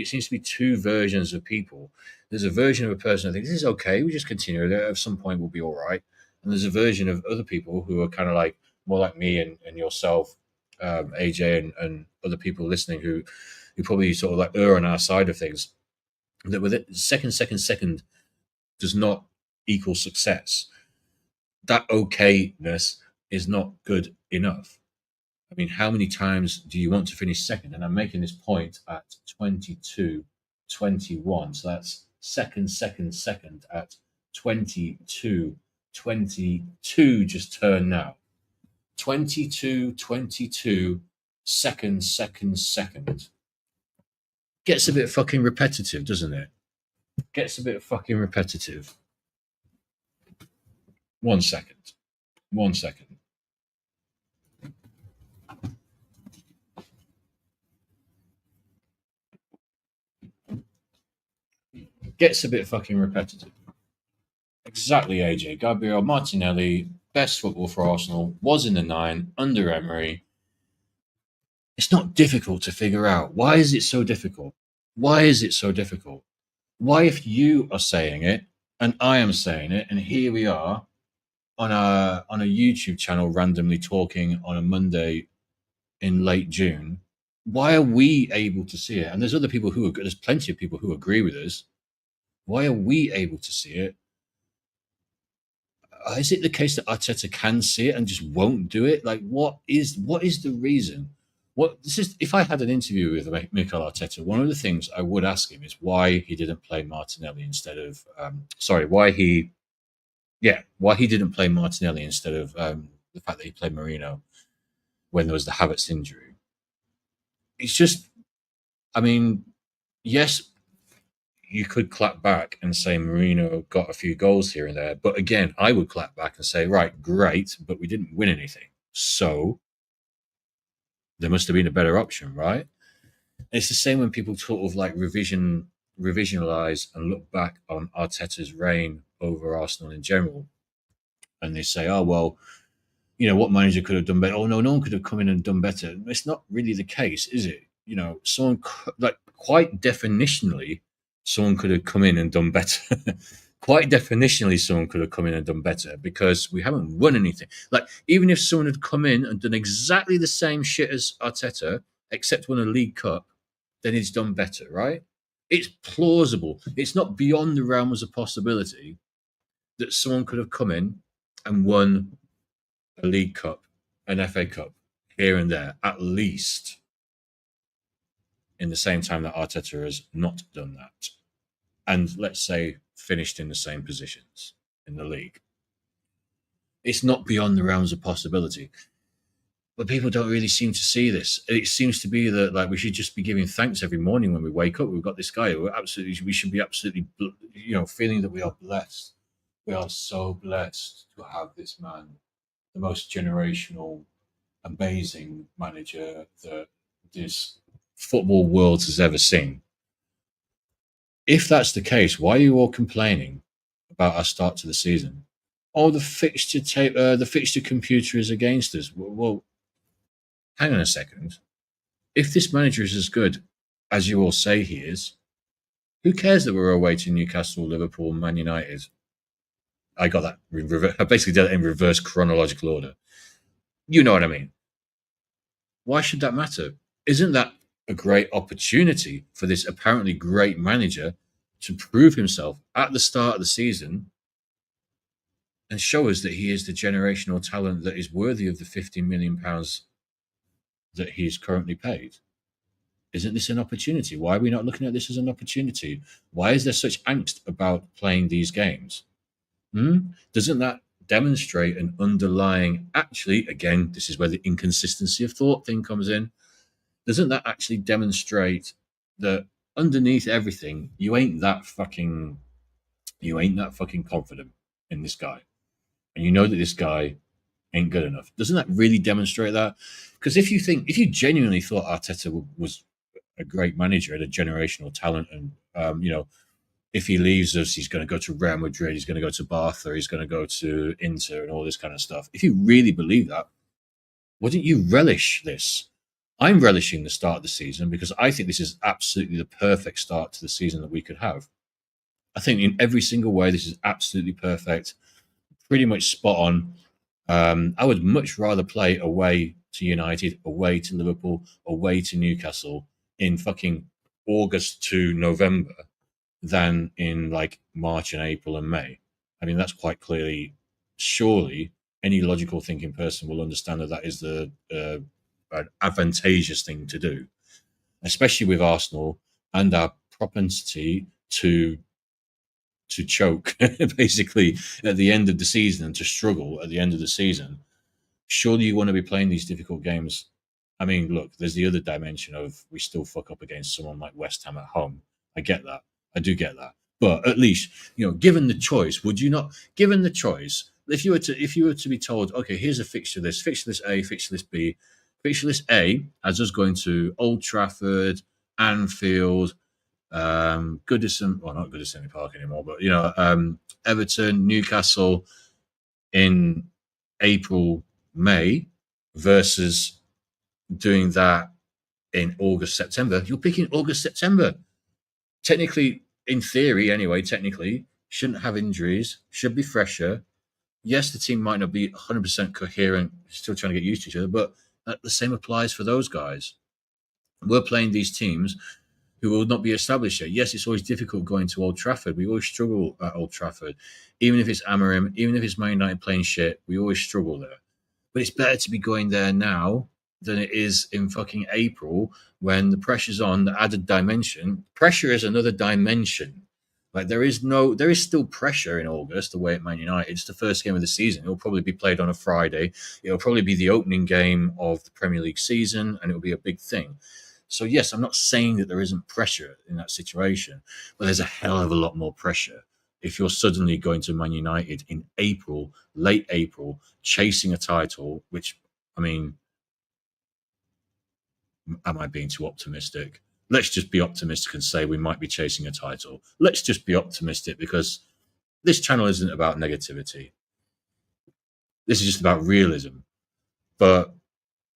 seems to be two versions of people. There's a version of a person who thinks this is okay. We just continue. At some point, we'll be all right. And there's a version of other people who are kind of like more like me and yourself, AJ, and other people listening who probably sort of like err on our side of things. That with it, second does not equal success. That okayness is not good enough. I mean, how many times do you want to finish second? And I'm making this point at 22, 21. So that's second at 22, 22 just turned now. 22, 22 second. Gets a bit fucking repetitive, doesn't it? Gets a bit fucking repetitive. 1 second. 1 second. Gets a bit fucking repetitive. Exactly, AJ. Gabriel Martinelli, best football for Arsenal, was in the nine under Emery. It's not difficult to figure out. Why is it so difficult? Why is it so difficult? Why, if you are saying it and I am saying it, and here we are on a YouTube channel randomly talking on a Monday in late June, why are we able to see it? And there's other people who are there's plenty of people who agree with us. Why are we able to see it? Is it the case that Arteta can see it and just won't do it? Like, what is the reason? What this is? If I had an interview with Mikel Arteta, one of the things I would ask him is why he didn't play Martinelli instead of why he didn't play Martinelli instead of the fact that he played Marino when there was the Havertz injury. It's just, I mean, yes, you could clap back and say Marino got a few goals here and there. But again, I would clap back and say, right, great, but we didn't win anything. So there must have been a better option, right? And it's the same when people sort of like revisionalize and look back on Arteta's reign over Arsenal in general. And they say, oh, well, what manager could have done better? Oh, no one could have come in and done better. It's not really the case, is it? Someone, like, quite definitionally, someone could have come in and done better. Quite definitionally, someone could have come in and done better because we haven't won anything. Like, even if someone had come in and done exactly the same shit as Arteta, except won a League Cup, then it's done better, right? It's plausible. It's not beyond the realms of possibility that someone could have come in and won a League Cup, an FA Cup, here and there, at least in the same time that Arteta has not done that. And let's say finished in the same positions in the league. It's not beyond the realms of possibility. But people don't really seem to see this. It seems to be that, like, we should just be giving thanks every morning when we wake up. We've got this guy. We should be absolutely, feeling that we are blessed. We are so blessed to have this man, the most generational, amazing manager that this football world has ever seen. If that's the case, why are you all complaining about our start to the season? Oh, the fixture computer is against us. Well, hang on a second. If this manager is as good as you all say he is, who cares that we're away to Newcastle, Liverpool, Man United? I got that. I basically did it in reverse chronological order. You know what I mean? Why should that matter? Isn't that a great opportunity for this apparently great manager to prove himself at the start of the season and show us that he is the generational talent that is worthy of the £50 million that he is currently paid? Isn't this an opportunity? Why are we not looking at this as an opportunity? Why is there such angst about playing these games? Doesn't that demonstrate an underlying, actually, again, this is where the inconsistency of thought thing comes in. Doesn't that actually demonstrate that underneath everything, you ain't that fucking confident in this guy, and you know that this guy ain't good enough? Doesn't that really demonstrate that? Because if you genuinely thought Arteta was a great manager and a generational talent, and if he leaves us, he's going to go to Real Madrid, he's going to go to Barca, he's going to go to Inter, and all this kind of stuff. If you really believe that, wouldn't you relish this? I'm relishing the start of the season because I think this is absolutely the perfect start to the season that we could have. I think in every single way, this is absolutely perfect, pretty much spot on. I would much rather play away to United, away to Liverpool, away to Newcastle in fucking August to November than in like March and April and May. I mean, that's quite clearly, surely any logical thinking person will understand that is an advantageous thing to do, especially with Arsenal and our propensity to choke basically at the end of the season and to struggle at the end of the season. Surely you want to be playing these difficult games I mean, look, there's the other dimension of we still fuck up against someone like West Ham at home. I get that. I do get that. But at least, given the choice, would you not? Given the choice, if you were to be told, okay, here's a fixture list A, fixture list B, fixture list A has us going to Old Trafford, Anfield, Goodison, well, not Goodison Park anymore, but Everton, Newcastle in April, May, versus doing that in August, September. You're picking August, September. Technically, in theory, anyway, technically, shouldn't have injuries, should be fresher. Yes, the team might not be 100% coherent, still trying to get used to each other, but the same applies for those guys. We're playing these teams who will not be established yet. Yes, it's always difficult going to Old Trafford. We always struggle at Old Trafford. Even if it's Amorim, even if it's Man United playing shit, we always struggle there. But it's better to be going there now than it is in fucking April when the pressure's on, the added dimension. Pressure is another dimension. Like there is still pressure in August away at Man United. It's the first game of the season. It'll probably be played on a Friday. It'll probably be the opening game of the Premier League season, and it'll be a big thing. So yes, I'm not saying that there isn't pressure in that situation, but there's a hell of a lot more pressure if you're suddenly going to Man United in April, late April, chasing a title, which, I mean, am I being too optimistic? Let's just be optimistic and say we might be chasing a title. Let's just be optimistic because this channel isn't about negativity. This is just about realism. But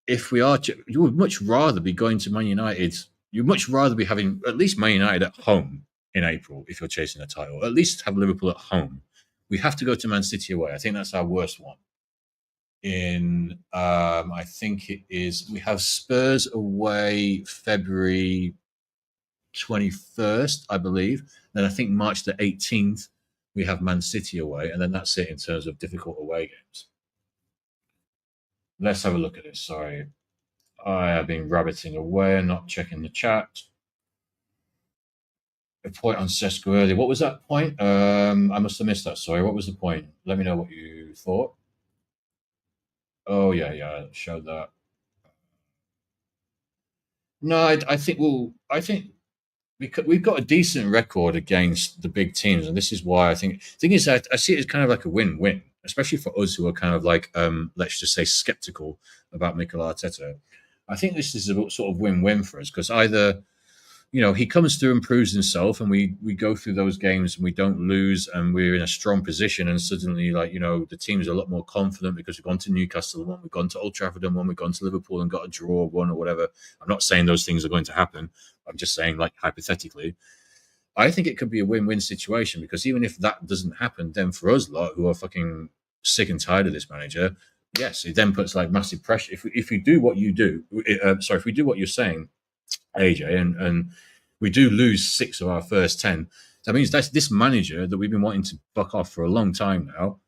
if we are, you would much rather be going to Man United. You'd much rather be having at least Man United at home in April if you're chasing a title. At least have Liverpool at home. We have to go to Man City away. I think that's our worst one. I think it is. We have Spurs away February 21st, I believe. Then I think March the 18th we have Man City away, and then that's it in terms of difficult away games. Let's have a look at this. Sorry, I have been rabbiting away and not checking the chat. A point on Sesko earlier. What was that point? I must have missed that. Sorry. What was the point? Let me know what you thought. Oh yeah, yeah. Showed that. No, I think I think we've got a decent record against the big teams, and this is why I think. The thing is, I see it as kind of like a win-win, especially for us who are kind of like, let's just say, skeptical about Mikel Arteta. I think this is a sort of win-win for us because either he comes through and proves himself, and we go through those games and we don't lose, and we're in a strong position, and suddenly, like, the team's a lot more confident because we've gone to Newcastle and one, we've gone to Old Trafford and one, we've gone to Liverpool and got a draw one or whatever. I'm not saying those things are going to happen. I'm just saying, like, hypothetically, I think it could be a win-win situation because even if that doesn't happen, then for us lot who are fucking sick and tired of this manager, yes, it then puts like massive pressure. If we do what you do, if we do what you're saying, AJ, and we do lose 6 of our first 10, that means that's this manager that we've been wanting to fuck off for a long time now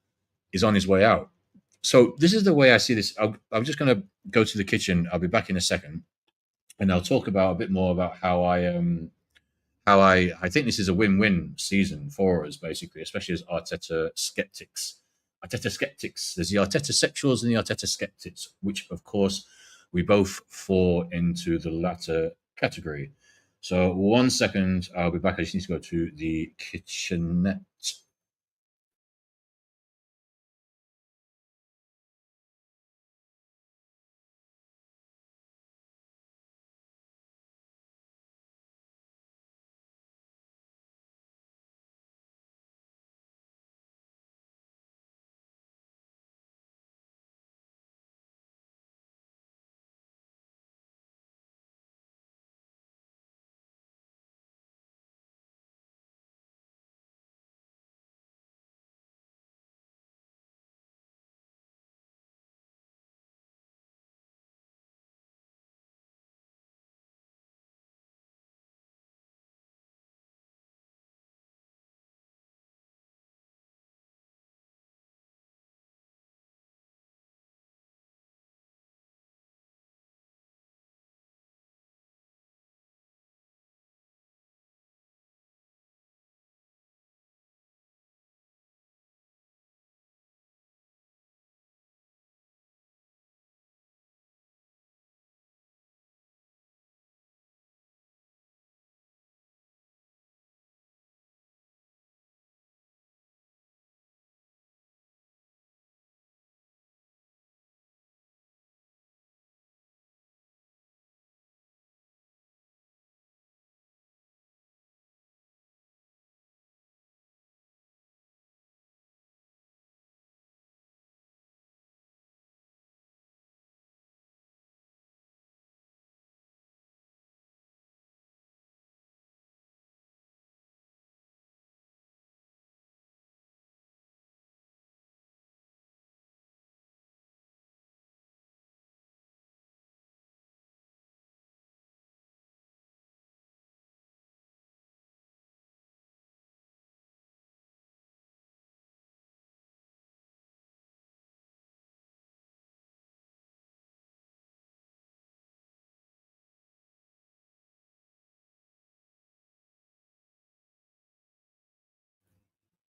is on his way out. So this is the way I see this. I'm just going to go to the kitchen. I'll be back in a second, and I'll talk about a bit more about how I think this is a win-win season for us, basically, especially as Arteta skeptics. Arteta skeptics. There's the Arteta sexuals and the Arteta skeptics, which, of course, we both fall into the latter category. So, 1 second, I'll be back. I just need to go to the kitchenette.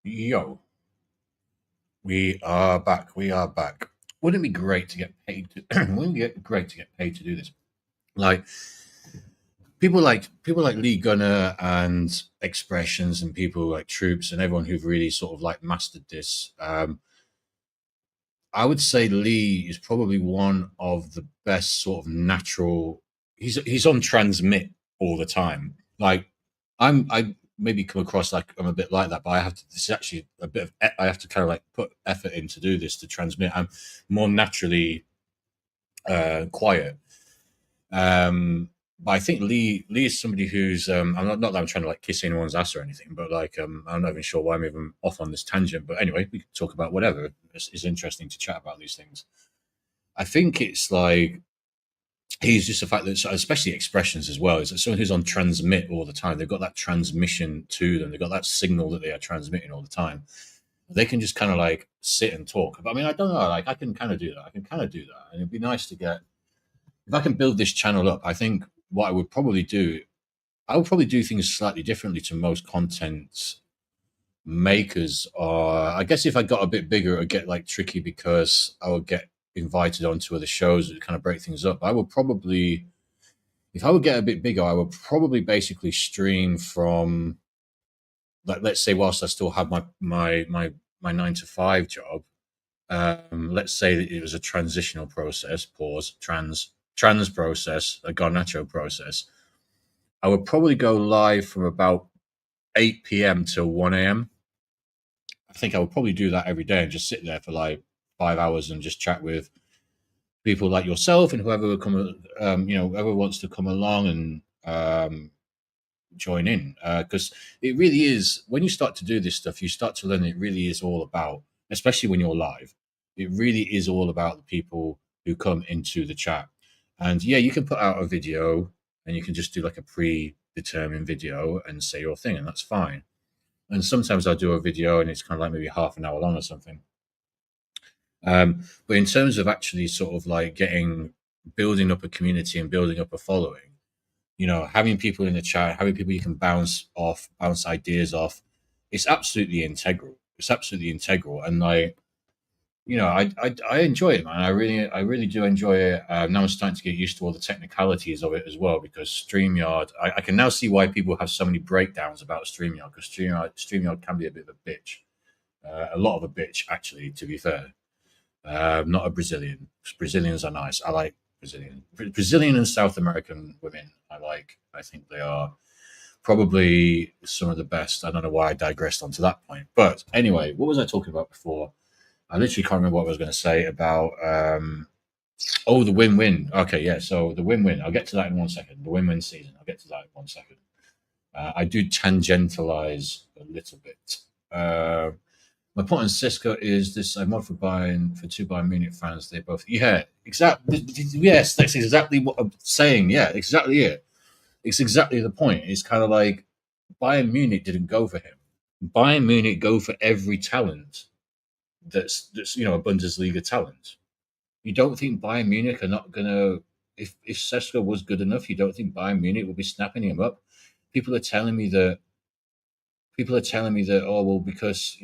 Yo, we are back. We are back. Wouldn't it be great to get paid? Wouldn't it be great to get paid to do this? Like people like Lee Gunner and Expressions and people like Troops and everyone who've really sort of like mastered this. I would say Lee is probably one of the best sort of natural. He's on transmit all the time. Like I maybe come across like I'm a bit like that, but I have to. This is actually a bit of. I have to kind of like put effort in to do this to transmit. I'm more naturally quiet. But I think Lee is somebody who's not that I'm trying to like kiss anyone's ass or anything, but like I'm not even sure why I'm even off on this tangent. But anyway, we can talk about whatever. It's interesting to chat about these things. I think it's like he's just the fact that especially Expressions as well is that someone who's on transmit all the time. They've got that transmission to them. They've got that signal that they are transmitting all the time. They can just kind of like sit and talk. But I mean, I don't know. Like I can kind of do that. I can kind of do that, and it'd be nice to get if I can build this channel up. I think what I would probably do, I would probably do things slightly differently to most content makers. Or I guess if I got a bit bigger, it would get like tricky because I would get invited onto other shows that kind of break things up. I would probably, if I would get a bit bigger, I would probably basically stream from, like, let's say, whilst I still have my 9 to 5 job. Let's say that it was a transitional process. Pause. Trans process, a Garnacho process. I would probably go live from about 8 p.m. till 1 a.m. I think I would probably do that every day and just sit there for like 5 hours and just chat with people like yourself and whoever will come, whoever wants to come along and join in. Because it really is, when you start to do this stuff, you start to learn it really is all about, especially when you're live, it really is all about the people who come into the chat. And yeah, you can put out a video and you can just do like a predetermined video and say your thing, and that's fine. And sometimes I'll do a video and it's kind of like maybe half an hour long or something. But in terms of actually sort of like building up a community and building up a following, having people in the chat, having people you can bounce ideas off, it's absolutely integral. It's absolutely integral. And like, I enjoy it, man. I really do enjoy it. Now I'm starting to get used to all the technicalities of it as well, because StreamYard, I can now see why people have so many breakdowns about StreamYard, because StreamYard can be a bit of a bitch. A lot of a bitch, actually, to be fair. Not a Brazilian. Brazilians are nice. I like Brazilian and South American women. I think they are probably some of the best. I don't know why I digressed onto that point. But anyway, what was I talking about before? I literally can't remember what I was going to say about. The win-win. Okay, yeah. So the win-win. I'll get to that in 1 second. The win-win season. I'll get to that in 1 second. I do tangentialize a little bit. My point on Cisco is this: I mod for two Bayern Munich fans. They both, yeah, exactly. Yes, that's exactly what I'm saying. Yeah, exactly it. It's exactly the point. It's kind of like Bayern Munich didn't go for him. Bayern Munich go for every talent that's a Bundesliga talent. You don't think Bayern Munich are not gonna, if Sesko was good enough, you don't think Bayern Munich will be snapping him up? People are telling me that oh well, because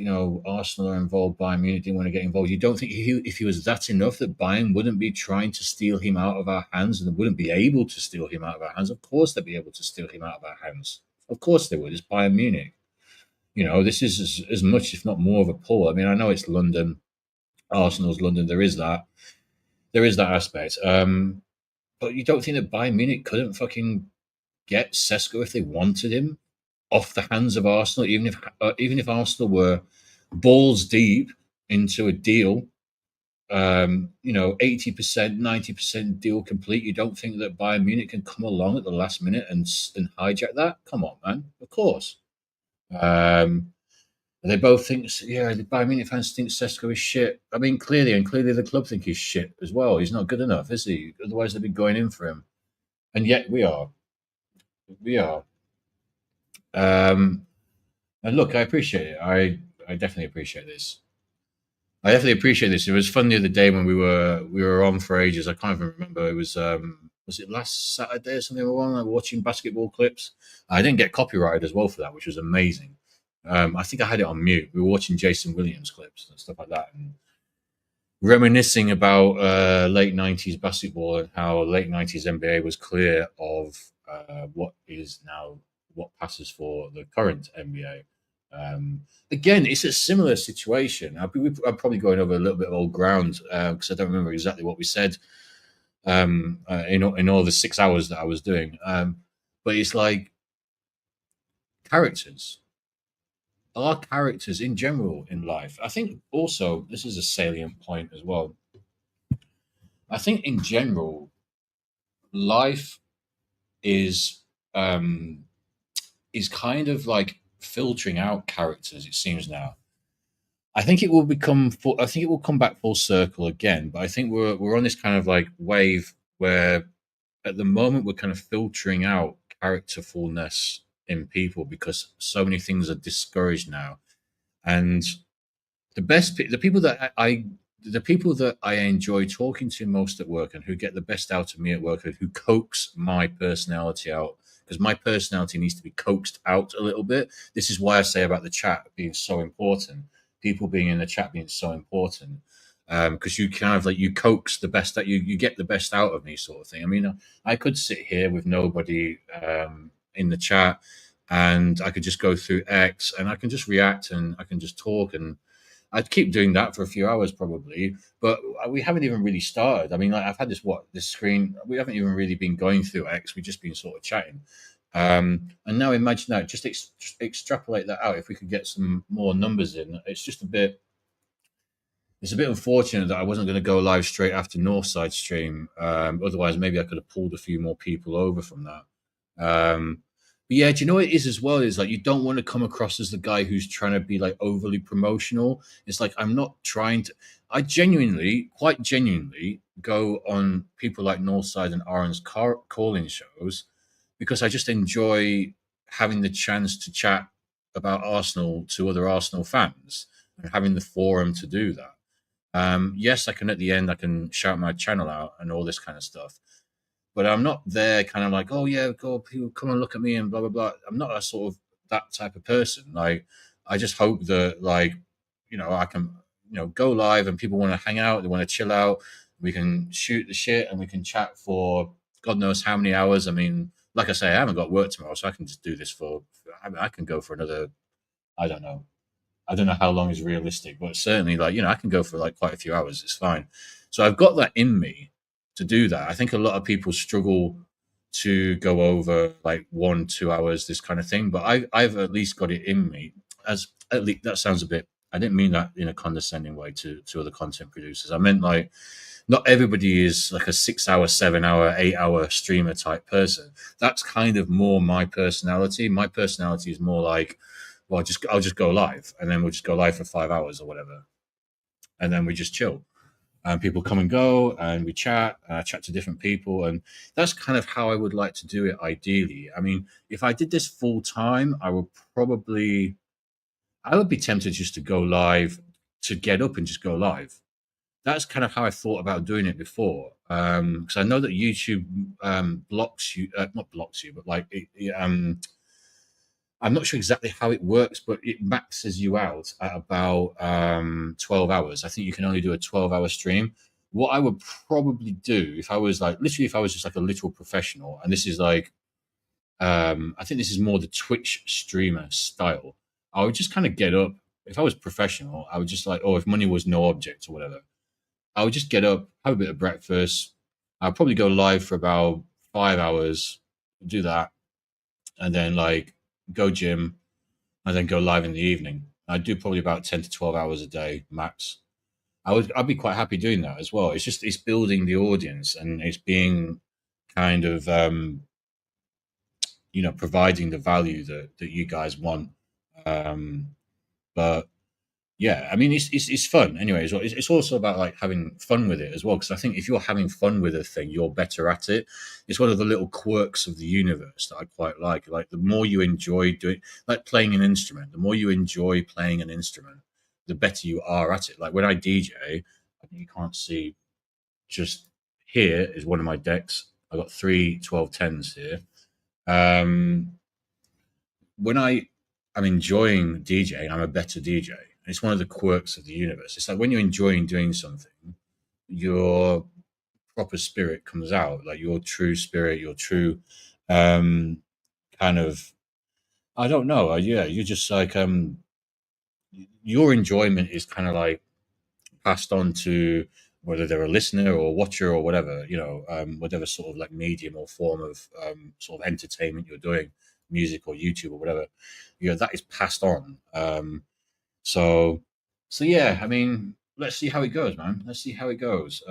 Arsenal are involved, Bayern Munich didn't want to get involved. You don't think if he was that enough that Bayern wouldn't be trying to steal him out of our hands, and they wouldn't be able to steal him out of our hands? Of course they'd be able to steal him out of our hands. Of course they would. It's Bayern Munich. This is as much, if not more, of a pull. I mean, I know it's London, Arsenal's London. There is that aspect. But you don't think that Bayern Munich couldn't fucking get Sesko if they wanted him off the hands of Arsenal, even if Arsenal were balls deep into a deal, 80%, 90% deal complete? You don't think that Bayern Munich can come along at the last minute and hijack that? Come on, man. Of course. They both think, yeah, the Bayern Munich fans think Sesko is shit. I mean, clearly the club think he's shit as well. He's not good enough, is he? Otherwise, they'd be going in for him. And yet we are. And look, I appreciate it. I definitely appreciate this. It was fun the other day when we were on for ages. I can't even remember. It was it last Saturday or something? We were watching basketball clips. I didn't get copyrighted as well for that, which was amazing. I think I had it on mute. We were watching Jason Williams clips and stuff like that, and reminiscing about late '90s basketball and how late '90s NBA was clear of what is now what passes for the current NBA. Again, it's a similar situation. I'm probably going over a little bit of old ground because I don't remember exactly what we said in all the 6 hours that I was doing. But it's like characters are characters in general in life. I think also this is a salient point as well. I think in general, life is um, is kind of like filtering out characters. It seems now. I think it will become. I think it will come back full circle again. But I think we're on this kind of like wave where at the moment we're kind of filtering out characterfulness in people because so many things are discouraged now, and the people that the people that I enjoy talking to most at work and who get the best out of me at work and who coax my personality out because my personality needs to be coaxed out a little bit. This is why I say about the chat being so important. People being in the chat being so important because you kind of like you coax the best that you get the best out of me, sort of thing. I mean, I could sit here with nobody in the chat, and I could just go through X, and I can just react, and I can just talk, and I'd keep doing that for a few hours probably, but we haven't even really started. I mean, like I've had this screen. We haven't even really been going through X. We've just been sort of chatting. And now imagine that. Just extrapolate that out. If we could get some more numbers in, it's just a bit. It's a bit unfortunate that I wasn't going to go live straight after Northside stream. Otherwise, maybe I could have pulled a few more people over from that. But yeah, do you know what it is as well? Is like you don't want to come across as the guy who's trying to be like overly promotional. It's like I'm not trying to. I genuinely, quite genuinely, go on people like Northside and Aaron's calling shows because I just enjoy having the chance to chat about Arsenal to other Arsenal fans and having the forum to do that. Yes, I can at the end I can shout my channel out and all this kind of stuff, but I'm not there kind of like, oh yeah, go people come and look at me and blah blah blah. I'm not a sort of that type of person. Like I just hope that like I can go live and people want to hang out, they want to chill out. We can shoot the shit and we can chat for God knows how many hours. I mean, like I say, I haven't got work tomorrow, so I can just do this for. I can go for another. I don't know. I don't know how long is realistic, but certainly, like I can go for like quite a few hours. It's fine. So I've got that in me to do that. I think a lot of people struggle to go over like 1-2 hours, this kind of thing. But I've at least got it in me. As at least that sounds a bit. I didn't mean that in a condescending way to other content producers. I meant like not everybody is like a 6 hour, 7 hour, 8 hour streamer type person. That's kind of more my personality. My personality is more like, well, I'll just go live, and then we'll just go live for 5 hours or whatever, and then we just chill. And people come and go, and we chat, chat to different people, and that's kind of how I would like to do it. Ideally, I mean, if I did this full time, I would be tempted just to go live, to get up and just go live. That's kind of how I thought about doing it before, because I know that YouTube blocks you, not blocks you, but like I'm not sure exactly how it works, but it maxes you out at about 12 hours. I think you can only do a 12-hour stream. What I would probably do if I was like, literally, if I was just like a literal professional, and this is like, I think this is more the Twitch streamer style, I would just kind of get up. If I was professional, I would just like, oh, if money was no object or whatever, I would just get up, have a bit of breakfast. I'd probably go live for about 5 hours, do that, and then like go gym, and then go live in the evening. I do probably about 10 to 12 hours a day max. I'd be quite happy doing that as well. It's building the audience, and it's being kind of providing the value that you guys want. But yeah, I mean, it's fun anyway. It's also about like having fun with it as well. Because I think if you're having fun with a thing, you're better at it. It's one of the little quirks of the universe that I quite like. Like the more you enjoy doing, like playing an instrument, the more you enjoy playing an instrument, the better you are at it. Like when I DJ, I think you can't see. Just here is one of my decks. I've got 3 12 10s here. Um, when I I'm enjoying DJing, I'm a better DJ. It's one of the quirks of the universe. It's like when you're enjoying doing something, your proper spirit comes out, like your true spirit, your true um, kind of, I don't know, yeah, you're just like your enjoyment is kind of like passed on to whether they're a listener or a watcher or whatever, whatever sort of like medium or form of sort of entertainment you're doing, music or YouTube or whatever, that is passed on. So, so yeah, I mean, let's see how it goes, man. Let's see how it goes.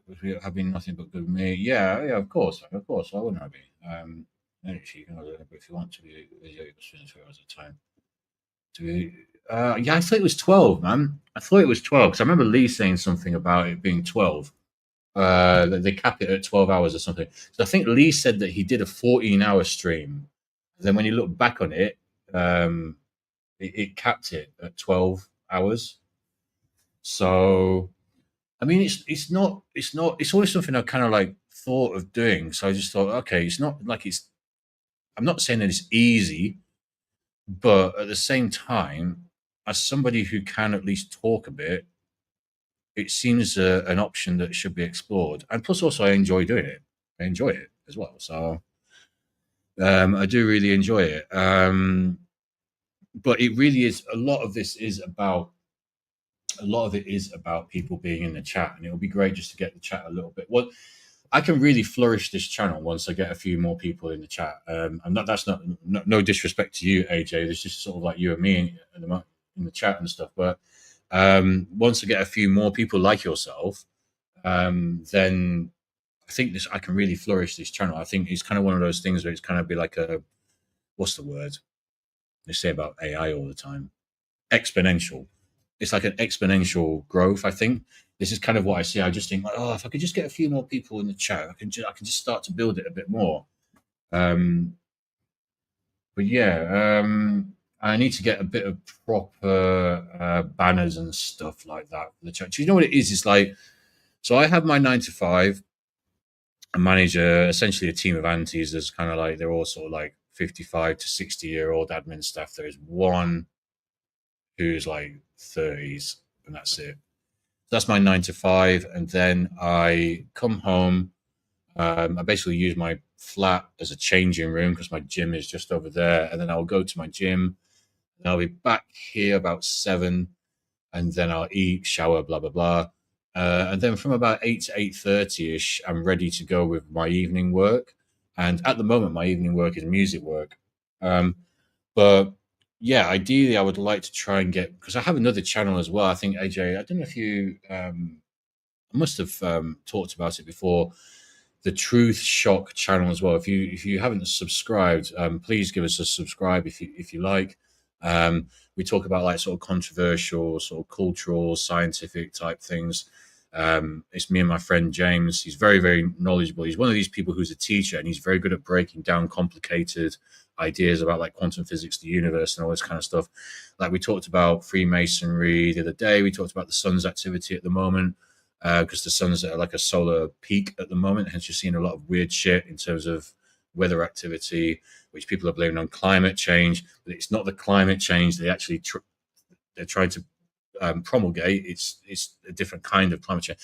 If have been nothing but good with me. Yeah, yeah, of course, man, of course. Why wouldn't I be? Actually, you can order it, but if you want to be video, you can spend 2 hours of time. Yeah, I thought it was 12, man. I thought it was 12 because I remember Lee saying something about it being 12. That they cap it at 12 hours or something. So I think Lee said that he did a 14-hour stream. Then when you look back on it, it capped it at 12 hours. So I mean, it's always something I kind of like thought of doing. So I just thought, okay, it's not like it's. I'm not saying that it's easy, but at the same time, as somebody who can at least talk a bit, it seems an option that should be explored. And plus, also, I enjoy doing it. I enjoy it as well. So I do really enjoy it. But it really is. A lot of it is about people being in the chat, and it will be great just to get the chat a little bit. Well, I can really flourish this channel once I get a few more people in the chat. And that's not no disrespect to you, AJ. It's just sort of like you and me in the chat and stuff. But once I get a few more people like yourself, then I think I can really flourish this channel. I think it's kind of one of those things where it's kind of be like a, what's the word they say about AI all the time? Exponential. It's like an exponential growth. I think this is kind of what I see. I just think, like, oh, if I could just get a few more people in the chat, I can just start to build it a bit more. Um, but yeah, I need to get a bit of proper banners and stuff like that for the chat. Do you know what it is? It's like, so I have my 9 to 5. I manage essentially a team of aunties. There's kind of like they're all sort of like 55 to 60-year-old admin staff. There is one who's like 30s, and that's it. That's my 9 to 5, and then I come home. I basically use my flat as a changing room because my gym is just over there, and then I'll go to my gym. And I'll be back here about 7, and then I'll eat, shower, blah blah blah, and then from about 8 to 8:30 ish, I'm ready to go with my evening work. And at the moment, my evening work is music work. Um, but yeah, ideally, I would like to try and get, because I have another channel as well. I think AJ, I don't know if you, I must have talked about it before. The Truth Shock channel as well. If you haven't subscribed, please give us a subscribe if you like. We talk about like sort of controversial, sort of cultural, scientific type things. It's me and my friend James. He's very, very knowledgeable. He's one of these people who's a teacher, and he's very good at breaking down complicated ideas about like quantum physics, the universe, and all this kind of stuff. Like we talked about Freemasonry the other day. We talked about the sun's activity at the moment, because the sun's at like a solar peak at the moment. Hence, you're seeing a lot of weird shit in terms of weather activity, which people are blaming on climate change. But it's not the climate change they actually they're trying to promulgate. It's a different kind of climate change.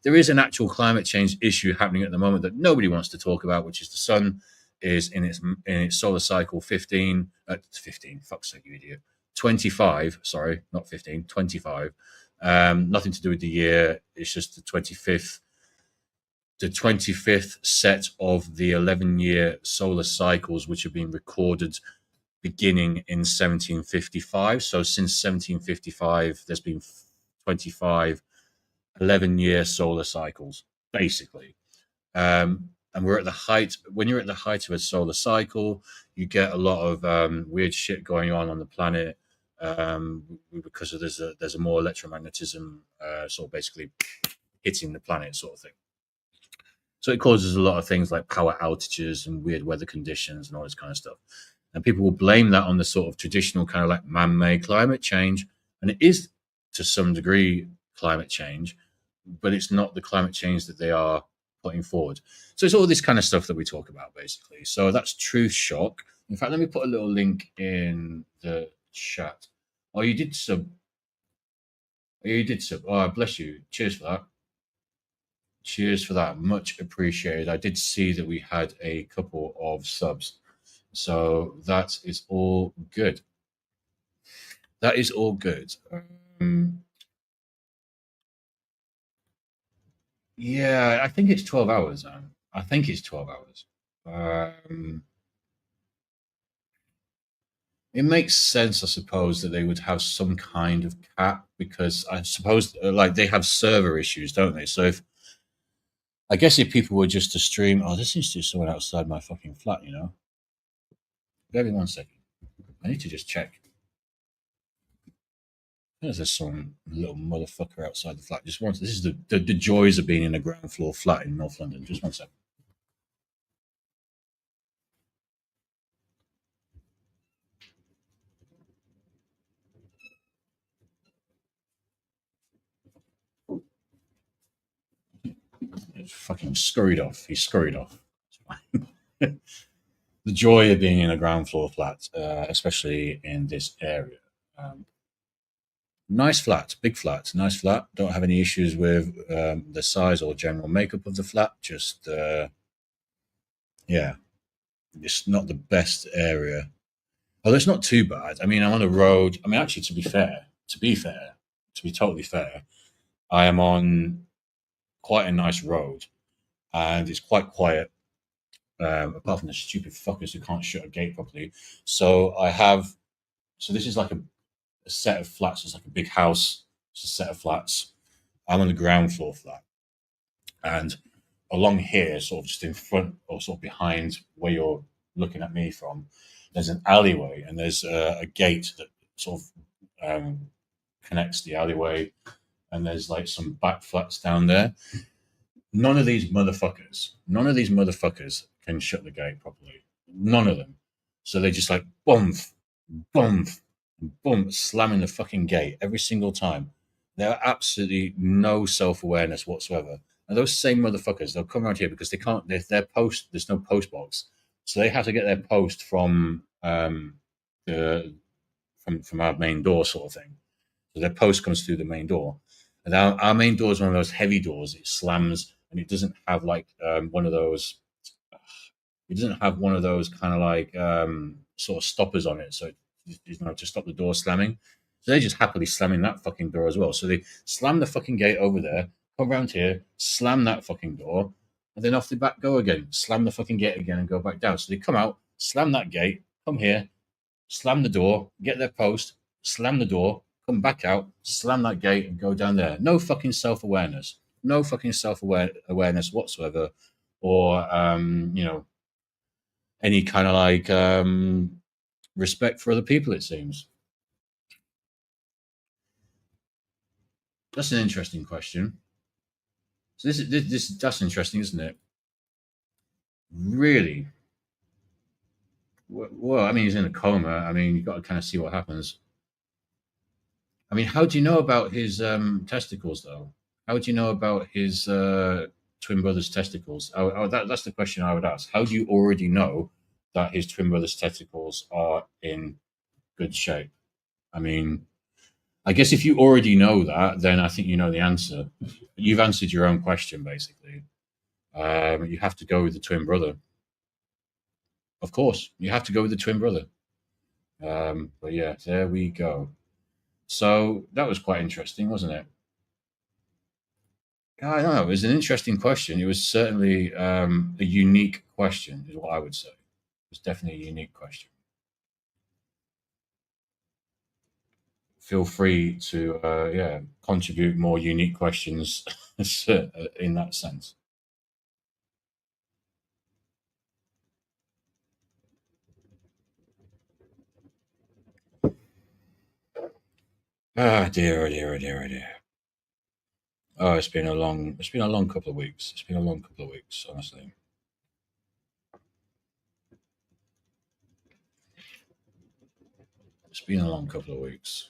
There is an actual climate change issue happening at the moment that nobody wants to talk about, which is the sun is in its solar cycle 15. Fuck's sake, you idiot. 25. Sorry, not 15. 25. Nothing to do with the year. It's just the 25th set of the 11-year solar cycles, which have been recorded beginning in 1755. So since 1755, there's been 25 11-year solar cycles, basically. And we're at the height. When you're at the height of a solar cycle, you get a lot of weird shit going on the planet, because of there's a more electromagnetism, sort of basically hitting the planet, sort of thing. So it causes a lot of things like power outages and weird weather conditions and all this kind of stuff. And people will blame that on the sort of traditional kind of like man-made climate change. And it is to some degree climate change, but it's not the climate change that they are putting forward. So it's all this kind of stuff that we talk about, basically. So that's Truth Shock. In fact, let me put a little link in the chat. Oh, you did sub. Oh, you did sub. Oh, bless you. Cheers for that. Cheers for that. Much appreciated. I did see that we had a couple of subs. So that is all good. That is all good. Yeah, I think it's 12 hours. I think it's 12 hours. Um, it makes sense, I suppose, that they would have some kind of cap because I suppose, like, they have server issues, don't they? So if I guess if people were just to stream, oh, there seems to be someone outside my fucking flat, you know. Give me 1 second. I need to just check. There's some little motherfucker outside the flat. Just once. This is the joys of being in a ground floor flat in North London. Just 1 second. He's fucking scurried off. He scurried off. The joy of being in a ground floor flat, especially in this area. Um, Nice flat, big flat, nice flat. Don't have any issues with the size or general makeup of the flat. Just yeah, it's not the best area. Although it's not too bad. I mean, I'm on a road. I mean, actually, to be totally fair, I am on quite a nice road, and it's quite quiet. Apart from the stupid fuckers who can't shut a gate properly. So I have. So this is like a set of flats. It's like a big house. It's a set of flats. I'm on the ground floor flat, and along here, sort of just in front or sort of behind where you're looking at me from, there's an alleyway and there's a gate that sort of connects the alleyway, and there's like some back flats down there. None of these motherfuckers can shut the gate properly. None of them. So they just like bump, bump, bump, slamming the fucking gate every single time. They have absolutely no self awareness whatsoever. And those same motherfuckers, they'll come around here because they can't. Their post, there's no post box, so they have to get their post from the from our main door, sort of thing. So their post comes through the main door, and our main door is one of those heavy doors. It slams, and it doesn't have like one of those. It doesn't have one of those kind of like sort of stoppers on it, so to stop the door slamming. So they just happily slamming that fucking door as well. So they slam the fucking gate over there, come around here, slam that fucking door, and then off they back go again. Slam the fucking gate again and go back down. So they come out, slam that gate, come here, slam the door, get their post, slam the door, come back out, slam that gate, and go down there. No fucking self awareness. No fucking self awareness whatsoever, or any kind of like respect for other people. It seems that's an interesting question. So this that's interesting, isn't it? Really? Well, I mean, he's in a coma. I mean, you've got to kind of see what happens. I mean, how do you know about his testicles, though? How do you know about his twin brother's testicles? That's the question I would ask. How do you already know that his twin brother's testicles are in good shape? I mean, I guess if you already know that, then I think you know the answer. You've answered your own question, basically. You have to go with the twin brother. Of course, you have to go with the twin brother. But yeah, there we go. So that was quite interesting, wasn't it? I don't know. It was an interesting question. It was certainly a unique question, is what I would say. It was definitely a unique question. Feel free to, yeah, contribute more unique questions in that sense. Ah, dear, oh dear, oh dear, oh dear. Oh, it's been a long couple of weeks. It's been a long couple of weeks, honestly. It's been a long couple of weeks.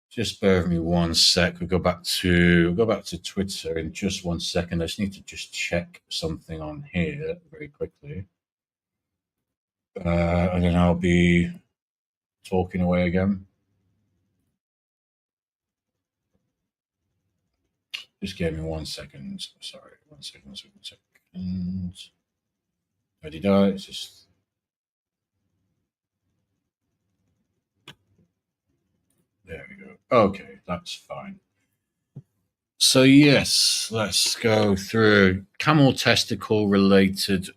Just bear with me 1 sec. We'll go back to Twitter in just 1 second. I just need to just check something on here very quickly. And then I'll be talking away again. Just give me 1 second. Sorry, 1 second, 1 second. Ready, die. It's just there we go. Okay, that's fine. So yes, let's go through camel testicle related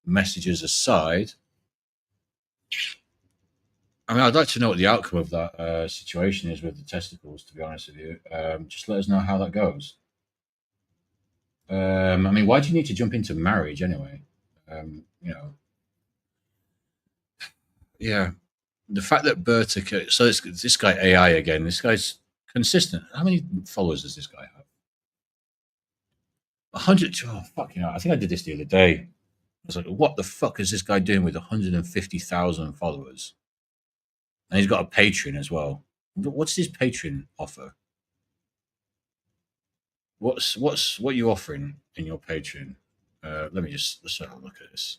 messages aside. I mean, I'd like to know what the outcome of that situation is with the testicles. To be honest with you, just let us know how that goes. I mean, why do you need to jump into marriage anyway? You know, yeah. The fact that Berta, so this guy AI again. This guy's consistent. How many followers does this guy have? 100. Oh, fuck, I think I did this the other day. I was like, what the fuck is this guy doing with 150,000 followers? And he's got a Patreon as well. What's his Patreon offer? What are you offering in your Patreon? Let me let's have a look at this.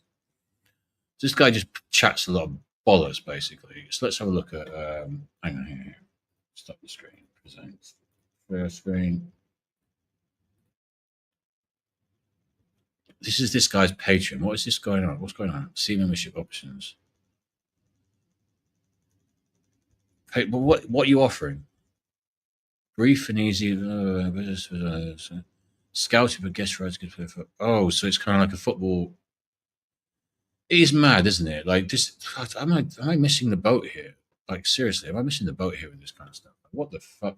This guy just chats a lot of bollocks, basically. So let's have a look at. Hang on here. Stop the screen. Present. First screen. This is this guy's Patreon. What is this going on? What's going on? See membership options. Hey, but what are you offering? Brief and easy. Scouting for guest rights. Oh, so it's kind of like a football. It is mad, isn't it? Like this. Am I missing the boat here? Like seriously, am I missing the boat here with this kind of stuff? What the fuck?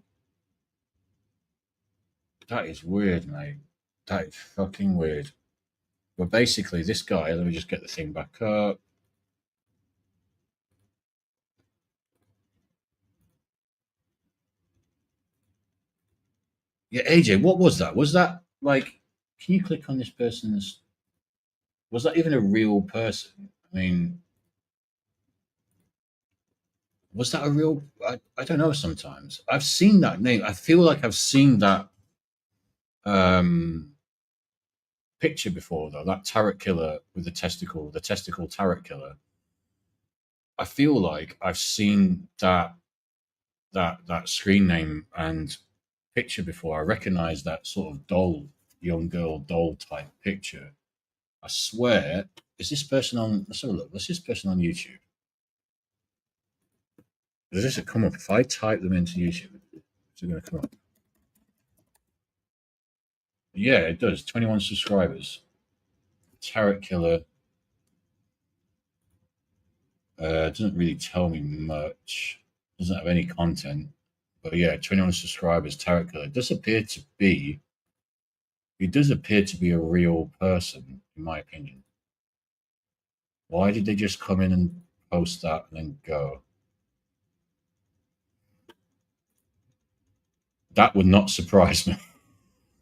That is weird, mate. That is fucking weird. But basically, this guy. Let me just get the thing back up. Yeah, AJ, what was that? Was that like? Can you click on this person's? Was that even a real person? I mean, was that a real? I don't know. Sometimes I've seen that name. I feel like I've seen that um, picture before, though. That tarot killer with the testicle tarot killer. I feel like I've seen that screen name and picture before. I recognize that sort of doll, young girl doll type picture. I swear, is this person on? Let's have a look. What's this person on YouTube? Does this come up? If I type them into YouTube, is it going to come up? Yeah, it does. 21 subscribers. Tarot killer. Doesn't really tell me much. Doesn't have any content. But yeah, 21 subscribers. Tarot killer. He does appear to be a real person, in my opinion. Why did they just come in and post that and then go? That would not surprise me.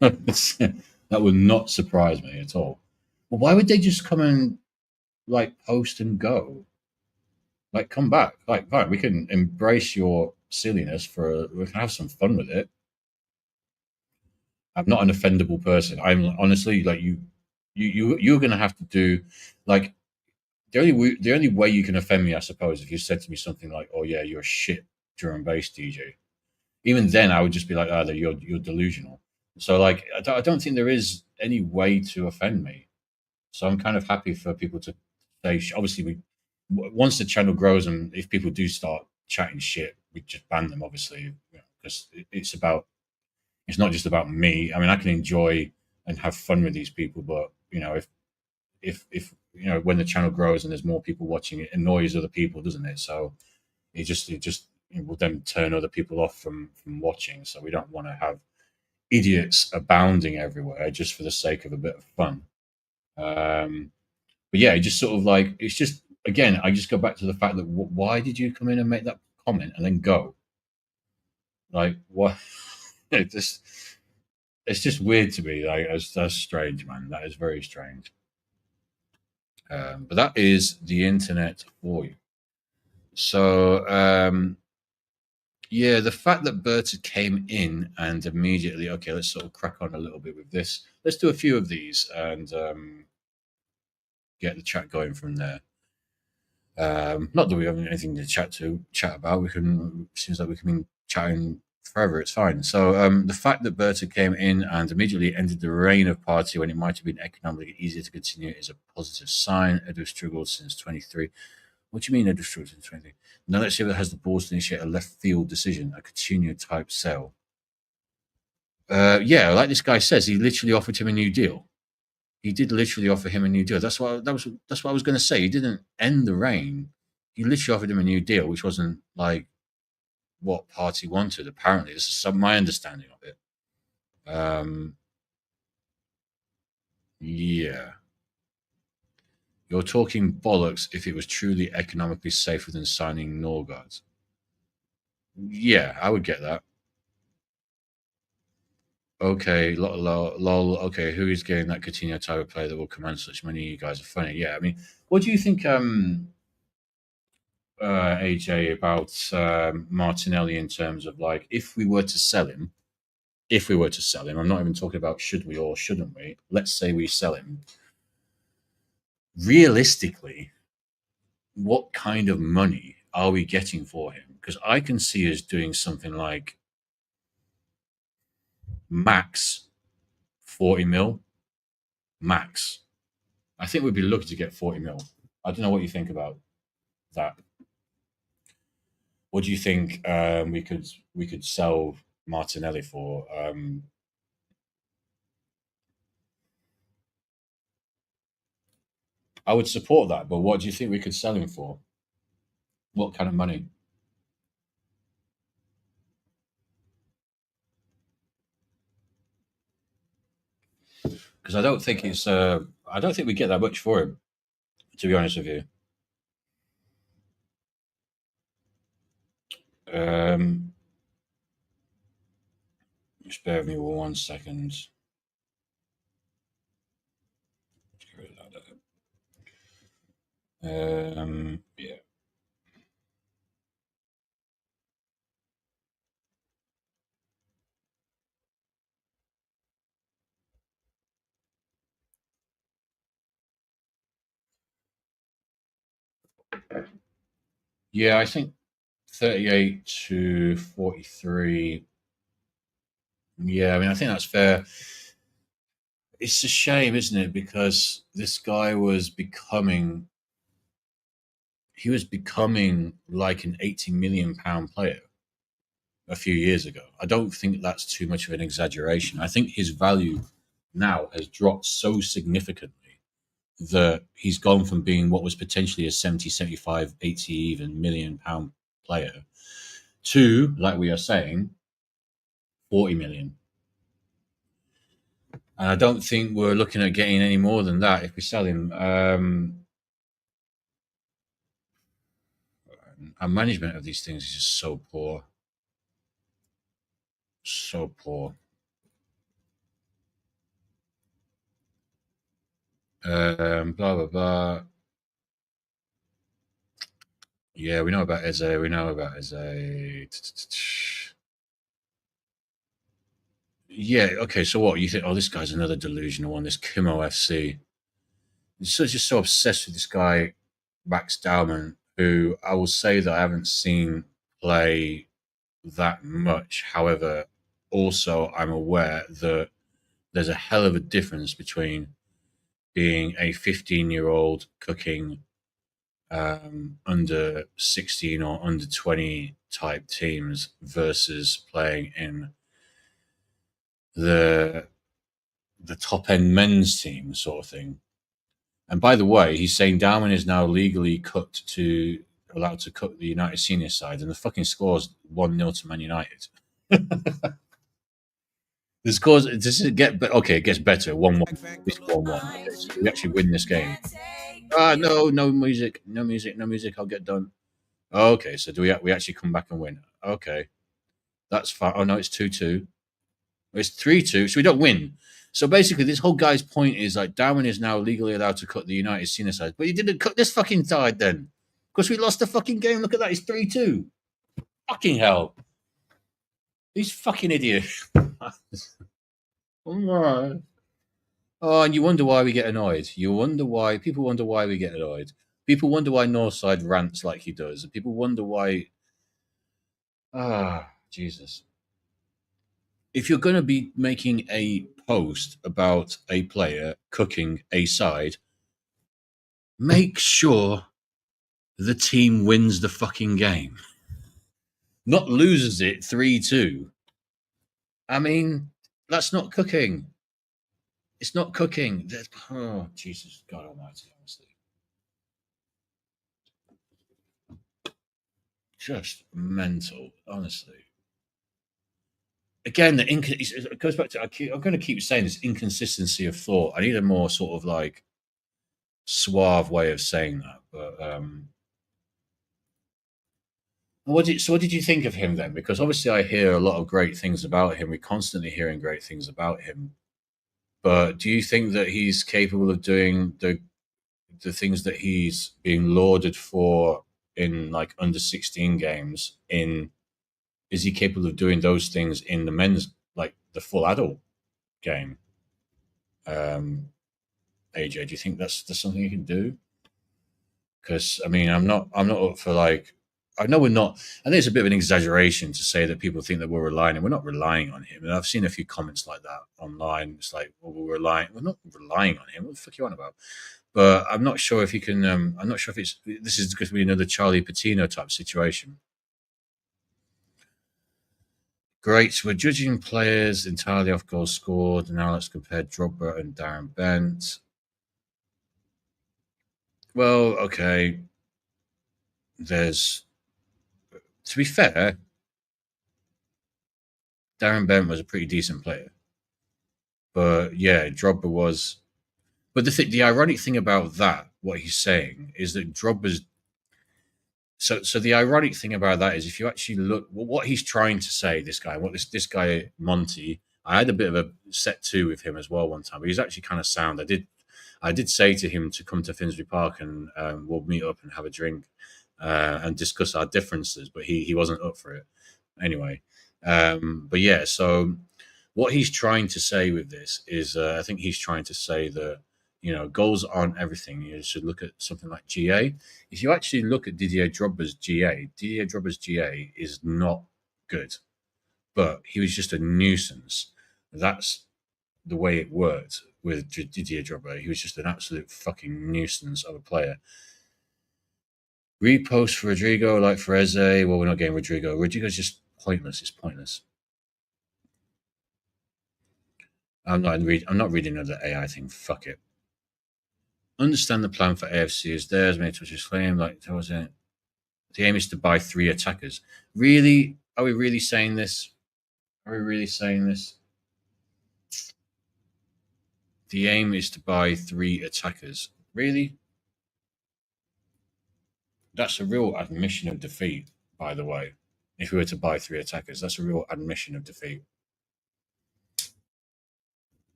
That would not surprise me at all. Well, why would they just come and like post and go? Like, come back. Like, right, we can embrace your silliness we can have some fun with it. I'm not an offendable person. I'm honestly like you're gonna have to do like the only way you can offend me, I suppose, if you said to me something like, "Oh yeah, you're a shit drum and bass DJ." Even then, I would just be like, "Oh, you're delusional." So like, I don't think there is any way to offend me. So I'm kind of happy for people to say. Obviously, once the channel grows and if people do start chatting shit, we just ban them. Obviously, because it's not just about me. I mean, I can enjoy and have fun with these people, but if when the channel grows and there's more people watching, it annoys other people, doesn't it? So it just will then turn other people off from watching. So we don't want to have idiots abounding everywhere just for the sake of a bit of fun. But yeah, it just sort of like it's just again, I just go back to the fact that why did you come in and make that comment and then go? Like what? It's just weird to me. Like that's strange, man. That is very strange. But that is the internet for you. So yeah, the fact that Berta came in and immediately, okay, let's sort of crack on a little bit with this. Let's do a few of these and get the chat going from there. Not that we have anything to chat about. We can seems like we can be chatting forever. It's fine. So the fact that Berta came in and immediately ended the reign of Party when it might have been economically easier to continue is a positive sign. Edu struggled since 23. What do you mean Edu struggled since 23? Now let's see if it has the balls to initiate a left field decision, a Coutinho type sell. Yeah, like this guy says, he literally offered him a new deal. He did literally offer him a new deal. That's what I was going to say. He didn't end the reign. He literally offered him a new deal, which wasn't like what Party wanted. Apparently, this is my understanding of it. Yeah, you're talking bollocks if it was truly economically safer than signing Norgard. Yeah, I would get that. Okay, lol. Okay, who is getting that Coutinho type of player that will command such money? You guys are funny. Yeah, I mean, what do you think? AJ, about Martinelli in terms of like if we were to sell him, I'm not even talking about should we or shouldn't we. Let's say we sell him. Realistically, what kind of money are we getting for him? Because I can see us doing something like max 40 mil, max. I think we'd be lucky to get 40 mil. I don't know what you think about that. What do you think we could sell Martinelli for? I would support that, but what do you think we could sell him for? What kind of money? Because I don't think it's. I don't think we get that much for him. To be honest with you, um, just bear with me 1 second. Yeah, yeah. I think 38 to 43. Yeah, I mean, I think that's fair. It's a shame, isn't it? Because this guy was becoming. He was becoming like an 80 million pound player a few years ago. I don't think that's too much of an exaggeration. I think his value now has dropped so significantly that he's gone from being what was potentially a 70, 75, 80 even million-pound player to, like we are saying, 40 million. And I don't think we're looking at getting any more than that if we sell him. Our management of these things is just so poor. So poor. Blah, blah, blah. Yeah, we know about Eze. We know about Eze. Yeah, okay, so what? You think, oh, this guy's another delusional one, this Kimo FC. You're just so obsessed with this guy, Max Dowman, who I will say that I haven't seen play that much. However, also I'm aware that there's a hell of a difference between being a 15-year-old cooking under 16 or under 20 type teams versus playing in the the top end men's team sort of thing. And by the way, he's saying Darwin is now legally cooked to allowed to cook the United senior side, and the fucking score's 1-0 to Man United. The scores does it get but okay, it gets better. 1-1. It's 1-1. Okay, so we actually win this game. Ah, no, no music, no music, no music. I'll get done. Okay, so do we actually come back and win? Okay, that's fine. Oh no, it's 2-2. It's 3-2, so we don't win. So basically, this whole guy's point is like Darwin is now legally allowed to cut the United senior side, but he didn't cut this fucking side then, because we lost the fucking game. Look at that, it's 3-2. Fucking hell, these fucking idiots. All right. Oh, and you wonder why we get annoyed. You wonder why people wonder why we get annoyed. People wonder why Northside rants like he does, and people wonder why. Ah, Jesus. If you're going to be making a post about a player cooking a side, make sure the team wins the fucking game, not loses it 3-2. I mean, that's not cooking. It's not cooking. Oh, Jesus, God Almighty, honestly. Just mental, honestly. Again, it goes back to I'm going to keep saying this inconsistency of thought. I need a more sort of like suave way of saying that. But what did you think of him then? Because obviously, I hear a lot of great things about him. We're constantly hearing great things about him. But do you think that he's capable of doing the things that he's being lauded for in like under 16 games? Is he capable of doing those things in the men's, like the full adult game? Um, AJ, do you think that's something you can do? Because I mean, I'm not up for like. I know we're not. I think it's a bit of an exaggeration to say that people think that we're relying, and we're not relying on him. And I've seen a few comments like that online. It's like, well, we're not relying on him. What the fuck are you on about? But I'm not sure if he can. I'm not sure if this is going to be another Charlie Patino type situation. Great. We're judging players entirely off goals scored. Now let's compare Drogba and Darren Bent. Well, okay. There's, to be fair, Darren Bent was a pretty decent player. But yeah, Drogba was. But the ironic thing about that, what he's saying, is that Drogba's. So the ironic thing about that is if you actually look, well, what he's trying to say, this guy, what this guy Monty, I had a bit of a set two with him as well one time, but he's actually kind of sound. I did say to him to come to Finsbury Park and we'll meet up and have a drink and discuss our differences, but he wasn't up for it anyway. But yeah, so what he's trying to say with this is, I think he's trying to say that goals aren't everything. You should look at something like GA. If you actually look at Didier Drogba's GA is not good, but he was just a nuisance. That's the way it worked with Didier Drogba. He was just an absolute fucking nuisance of a player. Repost for Rodrigo, like for Eze. Well, we're not getting Rodrigo. Rodrigo's just pointless. It's pointless. I'm not reading another AI thing. Fuck it. Understand the plan for AFC is theirs. Made to just claim like was it. The aim is to buy 3 attackers. Really? Are we really saying this? Are we really saying this? The aim is to buy 3 attackers. Really? That's a real admission of defeat, by the way. If we were to buy 3 attackers, that's a real admission of defeat.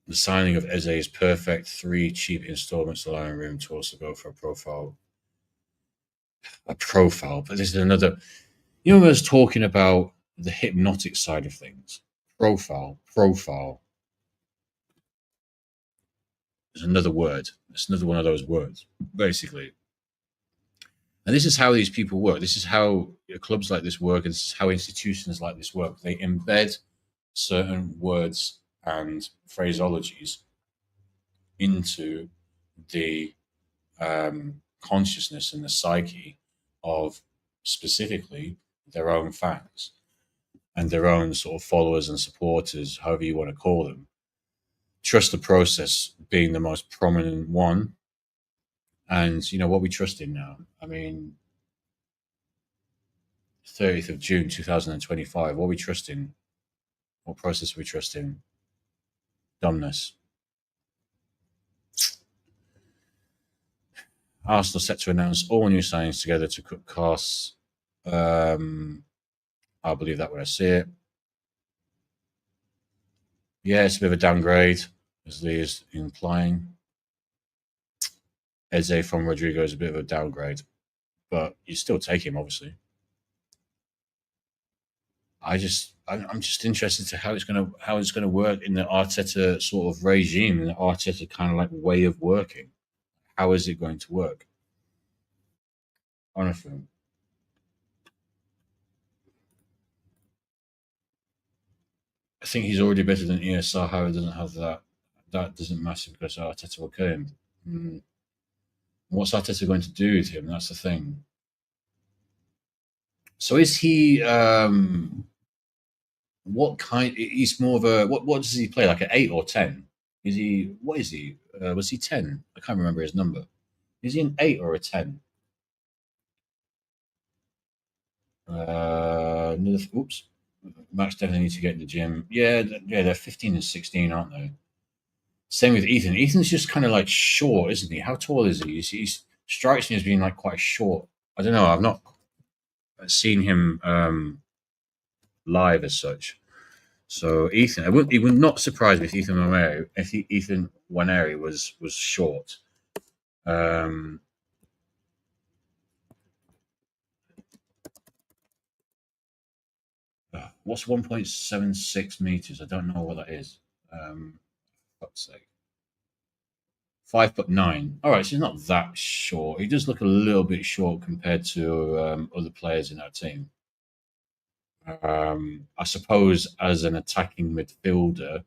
The signing of Eze is perfect. 3 cheap installments allowing room to also go for a profile. A profile, but this is another. I was talking about the hypnotic side of things. Profile. There's another word. It's another one of those words, basically. And this is how these people work. This is how clubs like this work, and this is how institutions like this work. They embed certain words and phraseologies into the consciousness and the psyche of specifically their own fans and their own sort of followers and supporters, however you want to call them. Trust the process being the most prominent one. And what we trust in now. I mean, 30th of June 2025. What are we trusting? What process are we trusting? Dumbness. Arsenal set to announce all new signings together to cut costs. I'll believe that when I see it. Yeah, it's a bit of a downgrade, as Lee is implying. Eze from Rodrigo is a bit of a downgrade, but you still take him, obviously. I'm just interested to how it's gonna work in the Arteta sort of regime and the Arteta kind of like way of working. How is it going to work? Honestly, I think he's already better than ESR. However, doesn't have that. That doesn't matter because Arteta will kill him. What's Arteta going to do with him? That's the thing. So is he? What kind? He's more of a what? What does he play? Like an 8 or 10? Is he? What is he? Was he 10? I can't remember his number. Is he an 8 or a 10? Oops. Max definitely needs to get in the gym. Yeah, yeah, they're 15 and 16, aren't they? Same with Ethan. Ethan's just kind of like short, isn't he? How tall is he? He's strikes me as being like quite short. I don't know. I've not seen him live as such. So Ethan, it would not surprise me if Ethan Waneri was short. Um, what's 1.76 meters? I don't know what that is. For fuck's sake. 5'9". All right, so he's not that short. He does look a little bit short compared to other players in our team. I suppose as an attacking midfielder,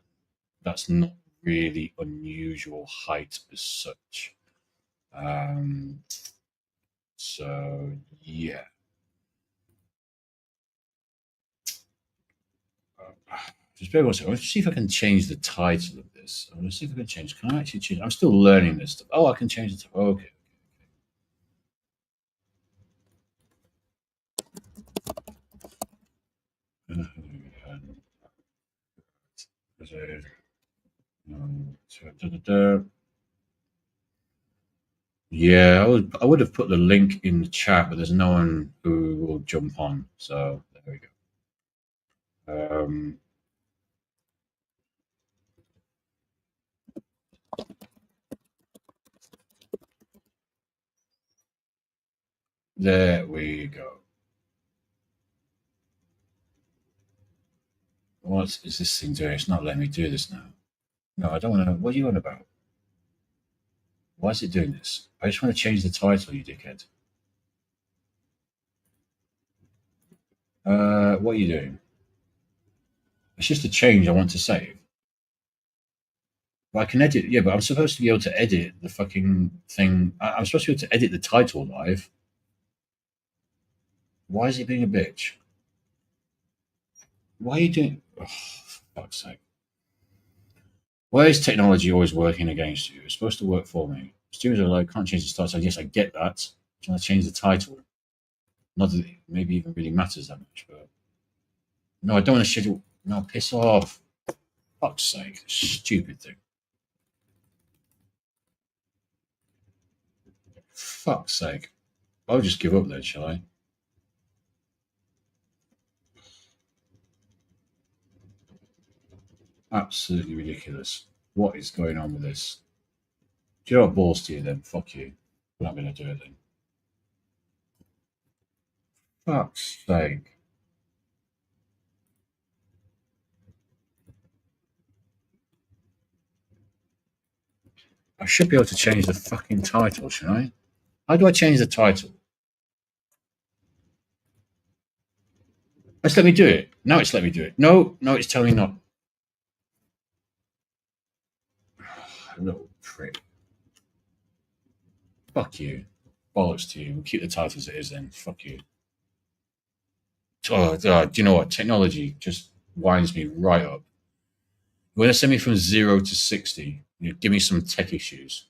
that's not really unusual height as such. Um, so yeah. Just bear with 1 second. Let's see if I can change the title of this. I'm going to see if I can change. Can I actually change? I'm still learning this stuff. Oh, I can change the title. Okay. Yeah, I would have put the link in the chat, but there's no one who will jump on. So there we go. There we go. What is this thing doing? It's not letting me do this now. No, I don't want to. What are you on about? Why is it doing this? I just want to change the title, you dickhead. What are you doing? It's just a change I want to save. But I can edit. Yeah, but I'm supposed to be able to edit the fucking thing. I'm supposed to be able to edit the title live. Why is it being a bitch? Why are you doing? Oh, for fuck's sake. Why is technology always working against you? It's supposed to work for me. Students are like, can't change the title. Yes, I get that. I'm trying to change the title. Not that it maybe even really matters that much, but no, I don't want to schedule. No, piss off. Fuck's sake. Stupid thing. Fuck's sake. I'll just give up then, shall I? Absolutely ridiculous. What is going on with this? Do you know what balls to you then? Fuck you. We're not going to do it then. Fuck's sake. I should be able to change the fucking title, shouldn't I? How do I change the title? Let's let me do it. Now it's let me do it. No, no, it's telling me not. Little prick. Fuck you. Bollocks to you. We'll keep the title as it is then. Fuck you. Do you know what? Technology just winds me right up. You want to send me from 0 to 60? Give me some tech issues.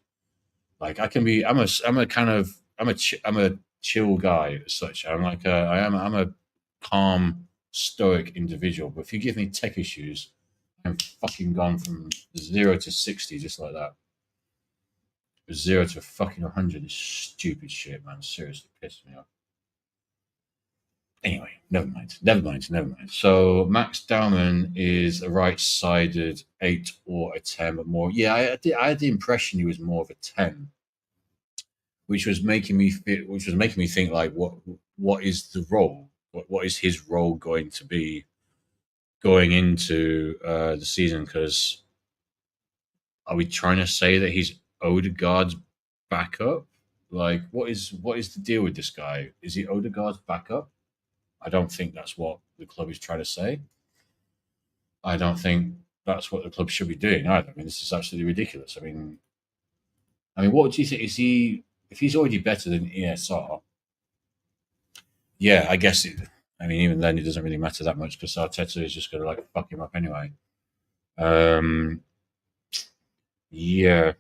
Like I can be. I'm a kind of. I'm a chill guy as such. I'm a calm, stoic individual. But if you give me tech issues, I'm fucking gone from 0 to 60 just like that. 0 to fucking 100 is stupid shit, man. Seriously, pisses me off. Anyway, never mind. So Max Dowman is a right-sided 8 or a 10, but more. Yeah, I had the impression he was more of a 10, which was making me think like, what is the role? What is his role going to be? going into the season, because are we trying to say that he's Odegaard's backup? Like, what is the deal with this guy? Is he Odegaard's backup? I don't think that's what the club is trying to say. I don't think that's what the club should be doing either. I mean, this is absolutely ridiculous. I mean, what do you think? Is he, if he's already better than ESR? Yeah, I guess. I mean, even then, it doesn't really matter that much because Arteta is just going to like fuck him up anyway. Um, yeah,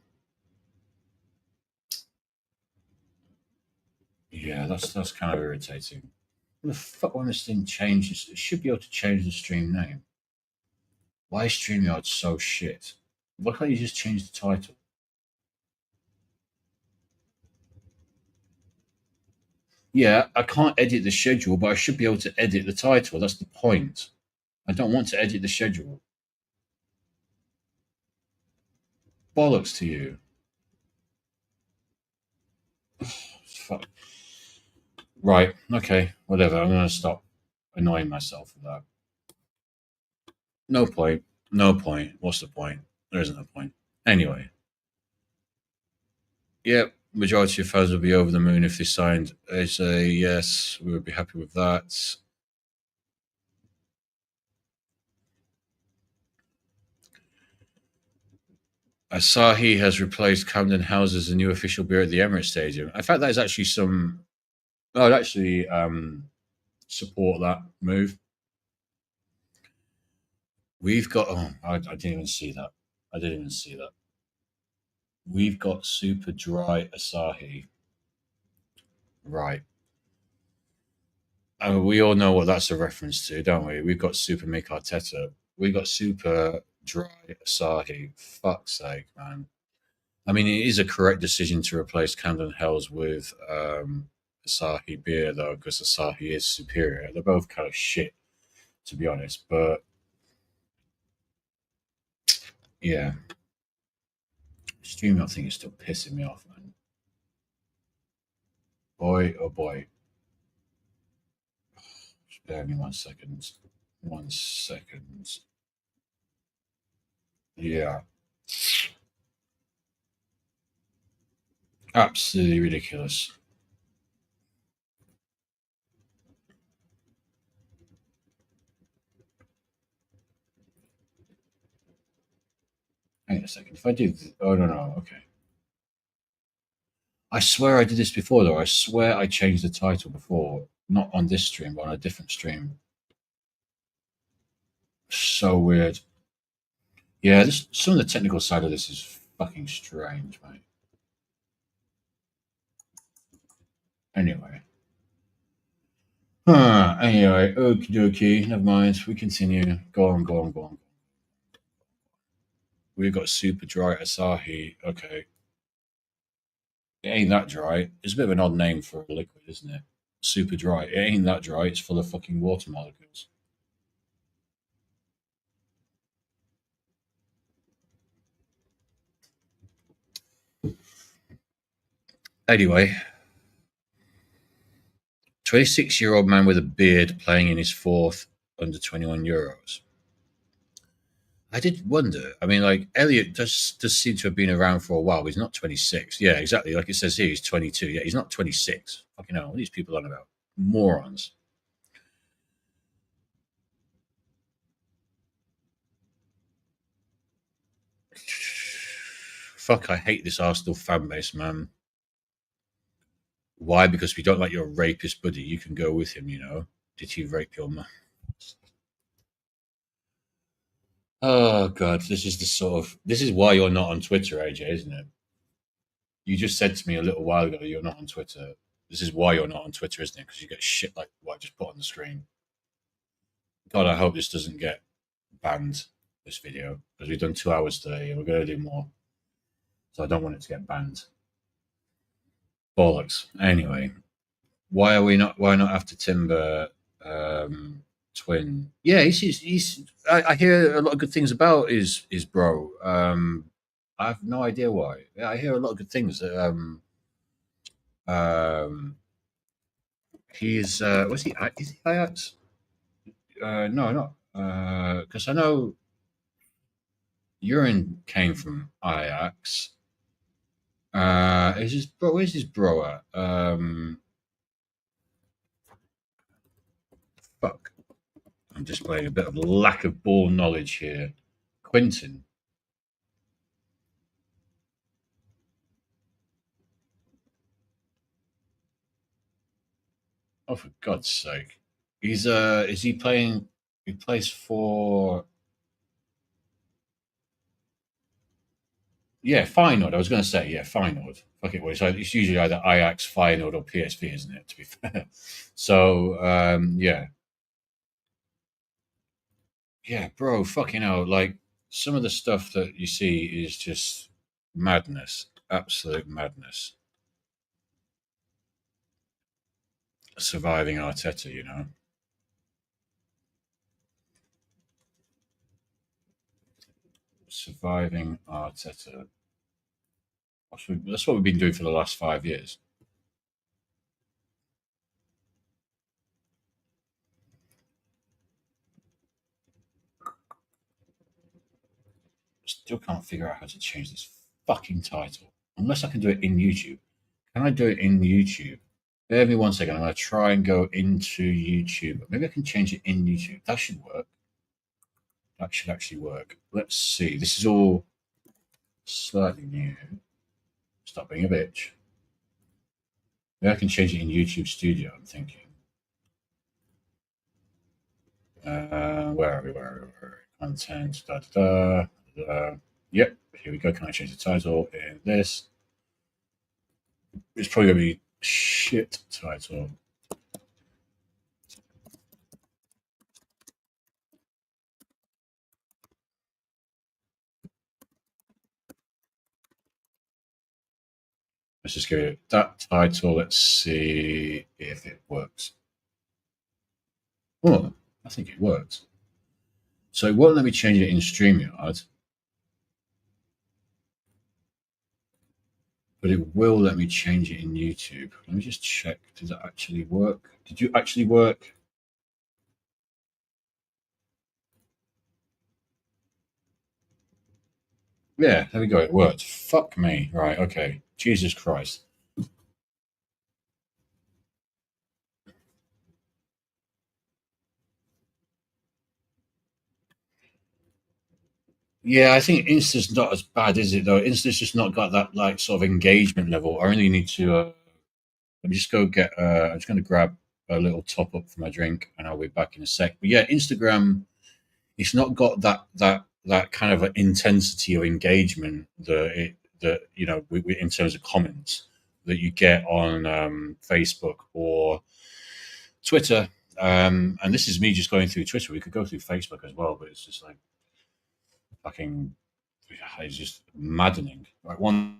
yeah, that's kind of irritating. What the fuck when this thing changes? It should be able to change the stream name. Why is StreamYard so shit? Why can't you just change the title? Yeah, I can't edit the schedule, but I should be able to edit the title. That's the point. I don't want to edit the schedule. Bollocks to you. Fuck. Right, okay, whatever. I'm going to stop annoying myself with that. No point. No point. What's the point? There isn't a point. Anyway, yep, majority of fans would be over the moon if they signed. They say yes, we would be happy with that. Asahi has replaced Camden House as the new official beer at the Emirates Stadium. In fact, that is actually some. I'd actually support that move. We've got. Oh, I didn't even see that. I didn't even see that. We've got super dry Asahi. Right. I mean, we all know what that's a reference to, don't we? We've got Super Mick Arteta. We got Super Dry Asahi. Fuck's sake, man. I mean, it is a correct decision to replace Camden Hells with Asahi beer, though, because Asahi is superior. They're both kind of shit, to be honest. But yeah, streaming, I think, is still pissing me off, man. Boy, oh boy. Spare me 1 second. 1 second. Yeah, absolutely ridiculous. Hang on a second. If I do, oh no, no, okay. I swear I did this before, though. I swear I changed the title before, not on this stream, but on a different stream. So weird. Yeah, some of the technical side of this is fucking strange, mate. Anyway. Anyway, okie dokie. Never mind. We continue. Go on, go on, go on. We've got super dry Asahi. Okay. It ain't that dry. It's a bit of an odd name for a liquid, isn't it? Super dry. It ain't that dry. It's full of fucking water molecules. Anyway, 26-year-old man with a beard playing in his fourth under 21 Euros. I did wonder. I mean, like Elliot does seem to have been around for a while. But he's not 26. Yeah, exactly. Like it says here, he's 22. Yeah, he's not 26. Fucking hell, what are these people on about? Morons. Fuck, I hate this Arsenal fan base, man. Why? Because we don't like your rapist buddy. You can go with him, you know. Did he rape your mum? Oh god, this is why you're not on Twitter, AJ, isn't it? You just said to me a little while ago you're not on Twitter. This is why you're not on Twitter, isn't it? Because you get shit like what I just put on the screen. God, I hope this doesn't get banned, this video, because we've done 2 hours today and we're going to do more. So I don't want it to get banned. Bollocks. Anyway, why not after Timber twin? Yeah, I hear a lot of good things about his bro. I have no idea why. Yeah, I hear a lot of good things. Um, he's was he is he Ajax? No, not. Because I know Urine came from Ajax. Is his bro? Where's his bro at? Fuck. I'm displaying a bit of lack of ball knowledge here. Quinton. Oh, for God's sake. He's is he playing he plays for yeah, Feyenoord. I was gonna say, yeah, Feyenoord. Fuck it, well, it's usually either Ajax, Feyenoord or PSV, isn't it, to be fair. So yeah. Yeah, bro, fucking hell. Like some of the stuff that you see is just madness. Absolute madness. Surviving Arteta, you know. Surviving Arteta. That's what we've been doing for the last 5 years. Still can't figure out how to change this fucking title. Unless I can do it in YouTube. Can I do it in YouTube? Bear with me 1 second. I'm going to try and go into YouTube. Maybe I can change it in YouTube. That should work. That should actually work. Let's see. This is all slightly new. Stop being a bitch. Maybe I can change it in YouTube Studio, I'm thinking. Where are we? Where are we? Where are we? Content. Da, da, da, da. Yep. Here we go. Can I change the title in this? It's probably going to be shit title. Let's just give it that title. Let's see if it works. Oh, I think it worked. So it won't let me change it in StreamYard, but it will let me change it in YouTube. Let me just check. Does it actually work? Did you actually work? Yeah, there we go. It worked. Fuck me. Right. Okay. Jesus Christ. Yeah, I think Insta's not as bad, is it? Though Insta's just not got that like sort of engagement level. I really need to. Let me just go get. I'm just going to grab a little top up for my drink, and I'll be back in a sec. But yeah, Instagram. It's not got that kind of intensity of engagement that in terms of comments that you get on Facebook or Twitter. And this is me just going through Twitter. We could go through Facebook as well, but it's just like fucking. It's just maddening. Like one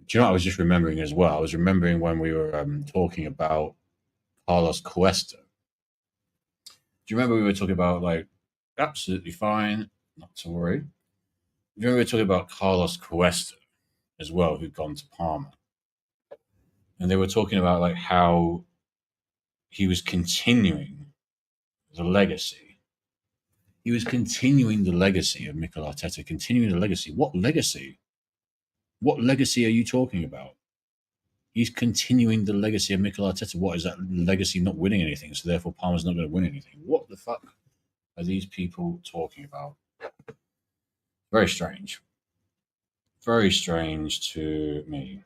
Do you know what I was just remembering as well? I was remembering when we were talking about Carlos Cuesta. Do you remember we were talking about like absolutely fine, not to worry? Do you remember we were talking about Carlos Cuesta as well, who'd gone to Parma, and they were talking about like how he was continuing the legacy. He was continuing the legacy of Mikel Arteta, continuing the legacy. What legacy? What legacy are you talking about? He's continuing the legacy of Mikel Arteta. What is that legacy? Not winning anything, so therefore Parma's not going to win anything. What the fuck are these people talking about? Very strange. Very strange to me.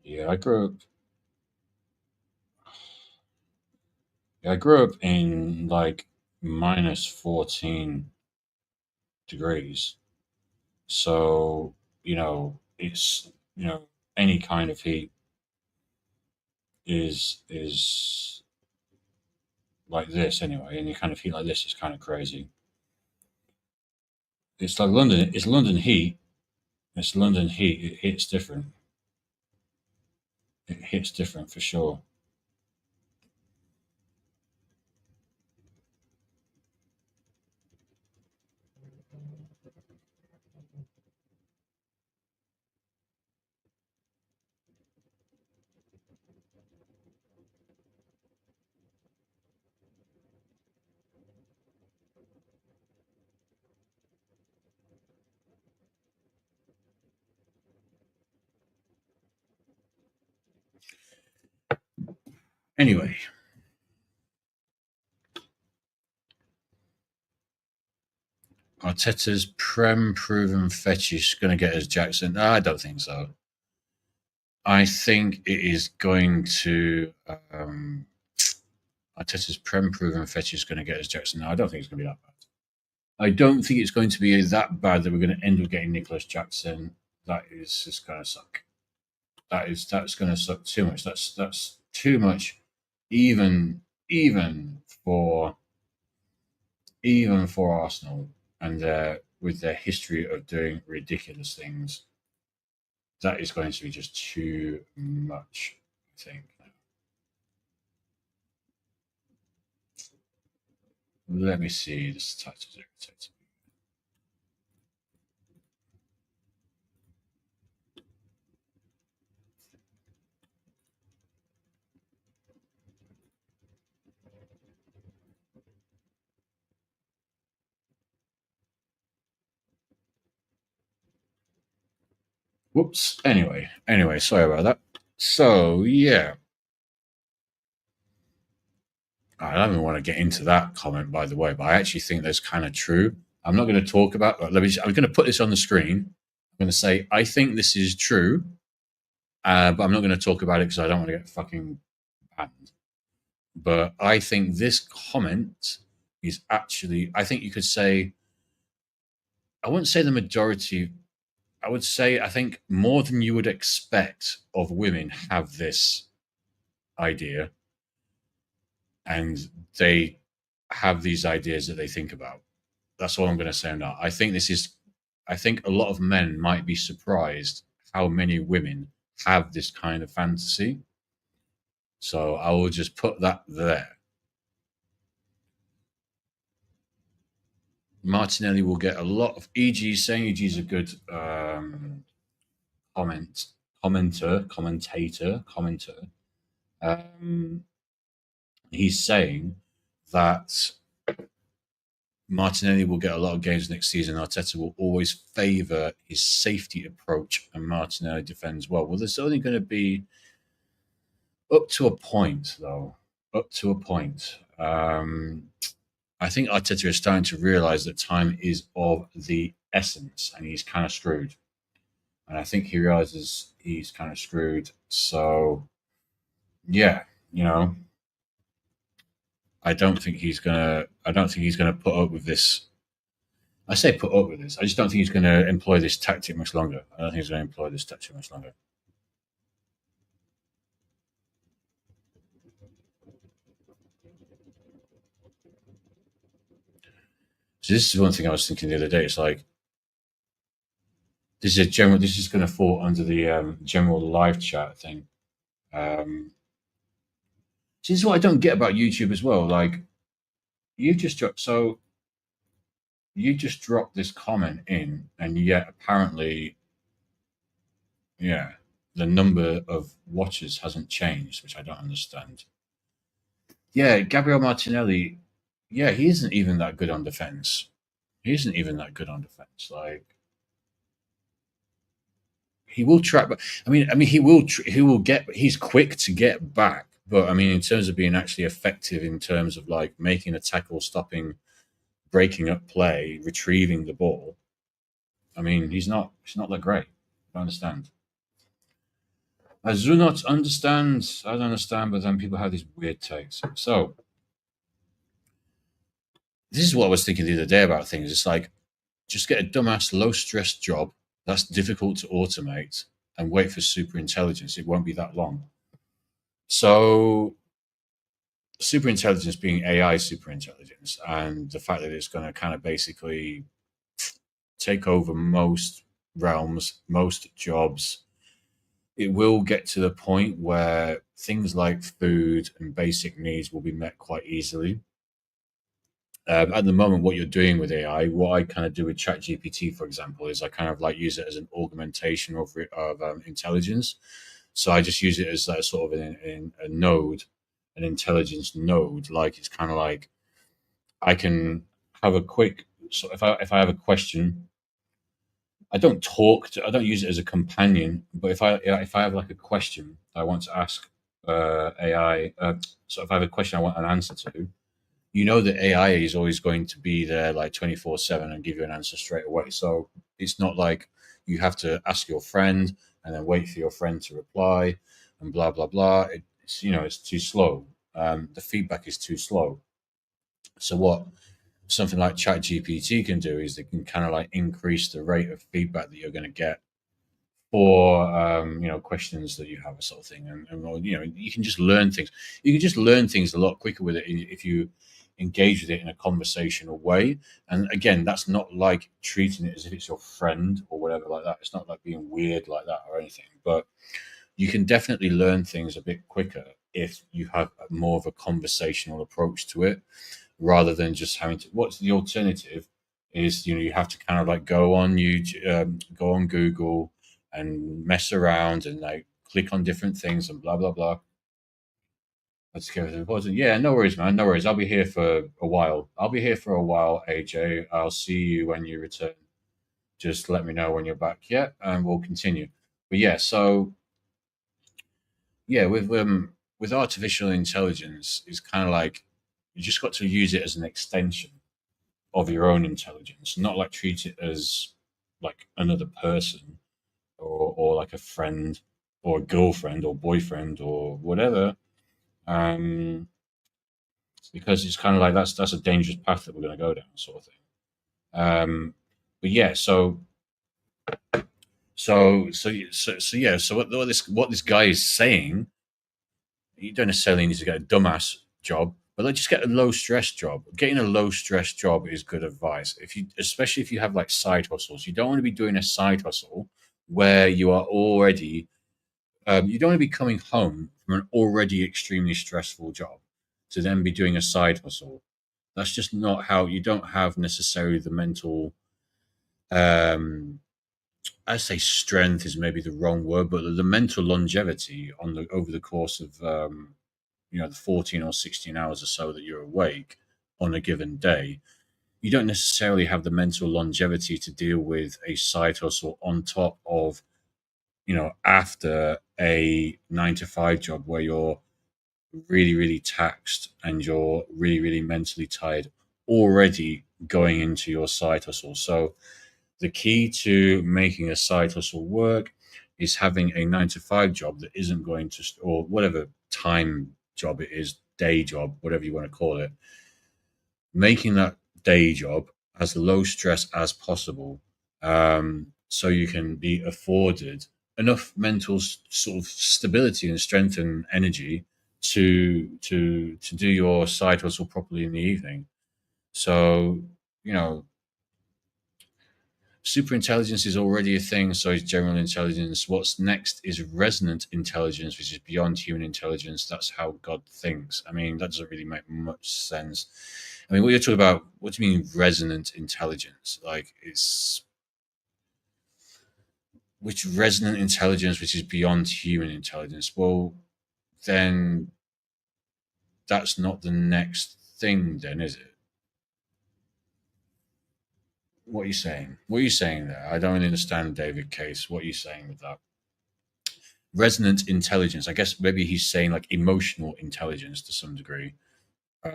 Yeah, I grew up. Yeah, I grew up in like -14 degrees. So it's any kind of heat is like this anyway. Any kind of heat like this is kind of crazy. It's like London. It's London heat. It's London heat. It hits different. It hits different for sure. Anyway, Arteta's prem proven fetish going to get us Jackson. I don't think so. I think it is going to. Arteta's prem proven fetish is going to get us Jackson. No, I don't think it's going to be that bad. I don't think it's going to be that bad that we're going to end up getting Nicholas Jackson. That is just going to suck. That's going to suck too much. That's too much, even for Arsenal and with their history of doing ridiculous things. That is going to be just too much. I think. Let me see. This touch is irritating. Whoops. Anyway, sorry about that. So yeah, I don't even want to get into that comment, by the way, but I actually think that's kind of true. I'm not going to talk about. I'm going to put this on the screen. I'm going to say I think this is true, but I'm not going to talk about it because I don't want to get fucking banned. But I think this comment is actually. I think you could say. I wouldn't say the majority. I would say I think more than you would expect of women have this idea, and they have these ideas that they think about. That's all I'm going to say on that. I think this is. I think a lot of men might be surprised how many women have this kind of fantasy. So I will just put that there. Martinelli will get a lot of EG saying EG is a good comment commentator. Um, he's saying that Martinelli will get a lot of games next season. Arteta will always favour his safety approach, and Martinelli defends well. Well, there's only going to be up to a point, though. Up to a point. I think Arteta is starting to realise that time is of the essence, and he's kind of screwed. And I think he realizes he's kind of screwed. So, yeah, you know, I don't think he's gonna. I don't think he's gonna put up with this. I say put up with this. I just don't think he's going to employ this tactic much longer. I don't think he's going to employ this tactic much longer. So this is one thing I was thinking the other day. It's like this is a general. This is going to fall under the general live chat thing. Um, this is what I don't get about YouTube as well. Like you just so you just dropped this comment in, and yet apparently, yeah, the number of watchers hasn't changed, which I don't understand. Yeah, Gabriel Martinelli, yeah, he isn't even that good on defense. He isn't even that good on defense. Like he will track, but I mean, he will get. He's quick to get back, but I mean, in terms of being actually effective, in terms of like making a tackle, stopping, breaking up play, retrieving the ball. I mean, he's not. He's not that great. I don't understand. I do not understand. I don't understand, but then people have these weird takes. So this is what I was thinking the other day about things. It's like just get a dumbass low stress job that's difficult to automate and wait for super intelligence. It won't be that long. So super intelligence being AI super intelligence and the fact that it's going to kind of basically take over most realms, most jobs. It will get to the point where things like food and basic needs will be met quite easily. At the moment, what you're doing with AI, what I kind of do with ChatGPT, for example, is I kind of like use it as an augmentation of intelligence. So I just use it as that sort of a node, an intelligence node. Like it's kind of like I can have a quick. So if I have a question, I don't use it as a companion. But if I have like a question I want to ask AI, so if I have a question I want an answer to, you know that AI is always going to be there like 24/7 and give you an answer straight away. So it's not like you have to ask your friend and then wait for your friend to reply and blah blah blah. It's it's too slow. The feedback is too slow. So what something like ChatGPT can do is they can kind of like increase the rate of feedback that you're going to get for questions that you have, sort of thing, and you can just learn things. You can just learn things a lot quicker with it if you engage with it in a conversational way. And again, that's not like treating it as if it's your friend or whatever like that. It's not like being weird like that or anything. But you can definitely learn things a bit quicker if you have more of a conversational approach to it rather than just having to. What's the alternative? Is you have to kind of like go on YouTube, go on Google, and mess around and like click on different things and blah blah blah. Let's go to the deposit. Yeah, no worries, man. No worries. I'll be here for a while. I'll be here for a while, AJ. I'll see you when you return. Just let me know when you're back. Yeah, and we'll continue. But yeah, so yeah, with artificial intelligence, it's kind of like you just got to use it as an extension of your own intelligence, not like treat it as like another person or like a friend or a girlfriend or boyfriend or whatever. Um, because it's kind of like that's a dangerous path that we're going to go down, sort of thing. But yeah, so yeah, so what this guy is saying, you don't necessarily need to get a dumbass job, but like just get a low stress job. Getting a low stress job is good advice. Especially if you have like side hustles, you don't want to be doing a side hustle where you are already, you don't want to be coming home from an already extremely stressful job to then be doing a side hustle. That's just not how you don't have necessarily the mental. Um, I say strength is maybe the wrong word, but the mental longevity on the over the course of the 14 or 16 hours or so that you're awake on a given day, you don't necessarily have the mental longevity to deal with a side hustle on top of, after a 9 to 5 job where you're really, really taxed and you're really, really mentally tired already going into your side hustle. So the key to making a side hustle work is having a 9 to 5 job that isn't going to, or whatever time job it is, day job, whatever you want to call it, making that day job as low stress as possible, so you can be afforded enough mental sort of stability and strength and energy to do your side hustle properly in the evening. So you know, super intelligence is already a thing, so is general intelligence. What's next is resonant intelligence, which is beyond human intelligence. That's how God thinks. I mean, that doesn't really make much sense. I mean, what you're talking about, what do you mean resonant intelligence? Like, it's which resonant intelligence, which is beyond human intelligence? Well, then that's not the next thing, then, is it? What are you saying? What are you saying there? I don't really understand, David Case. What are you saying with that? Resonant intelligence. I guess maybe he's saying like emotional intelligence to some degree, um,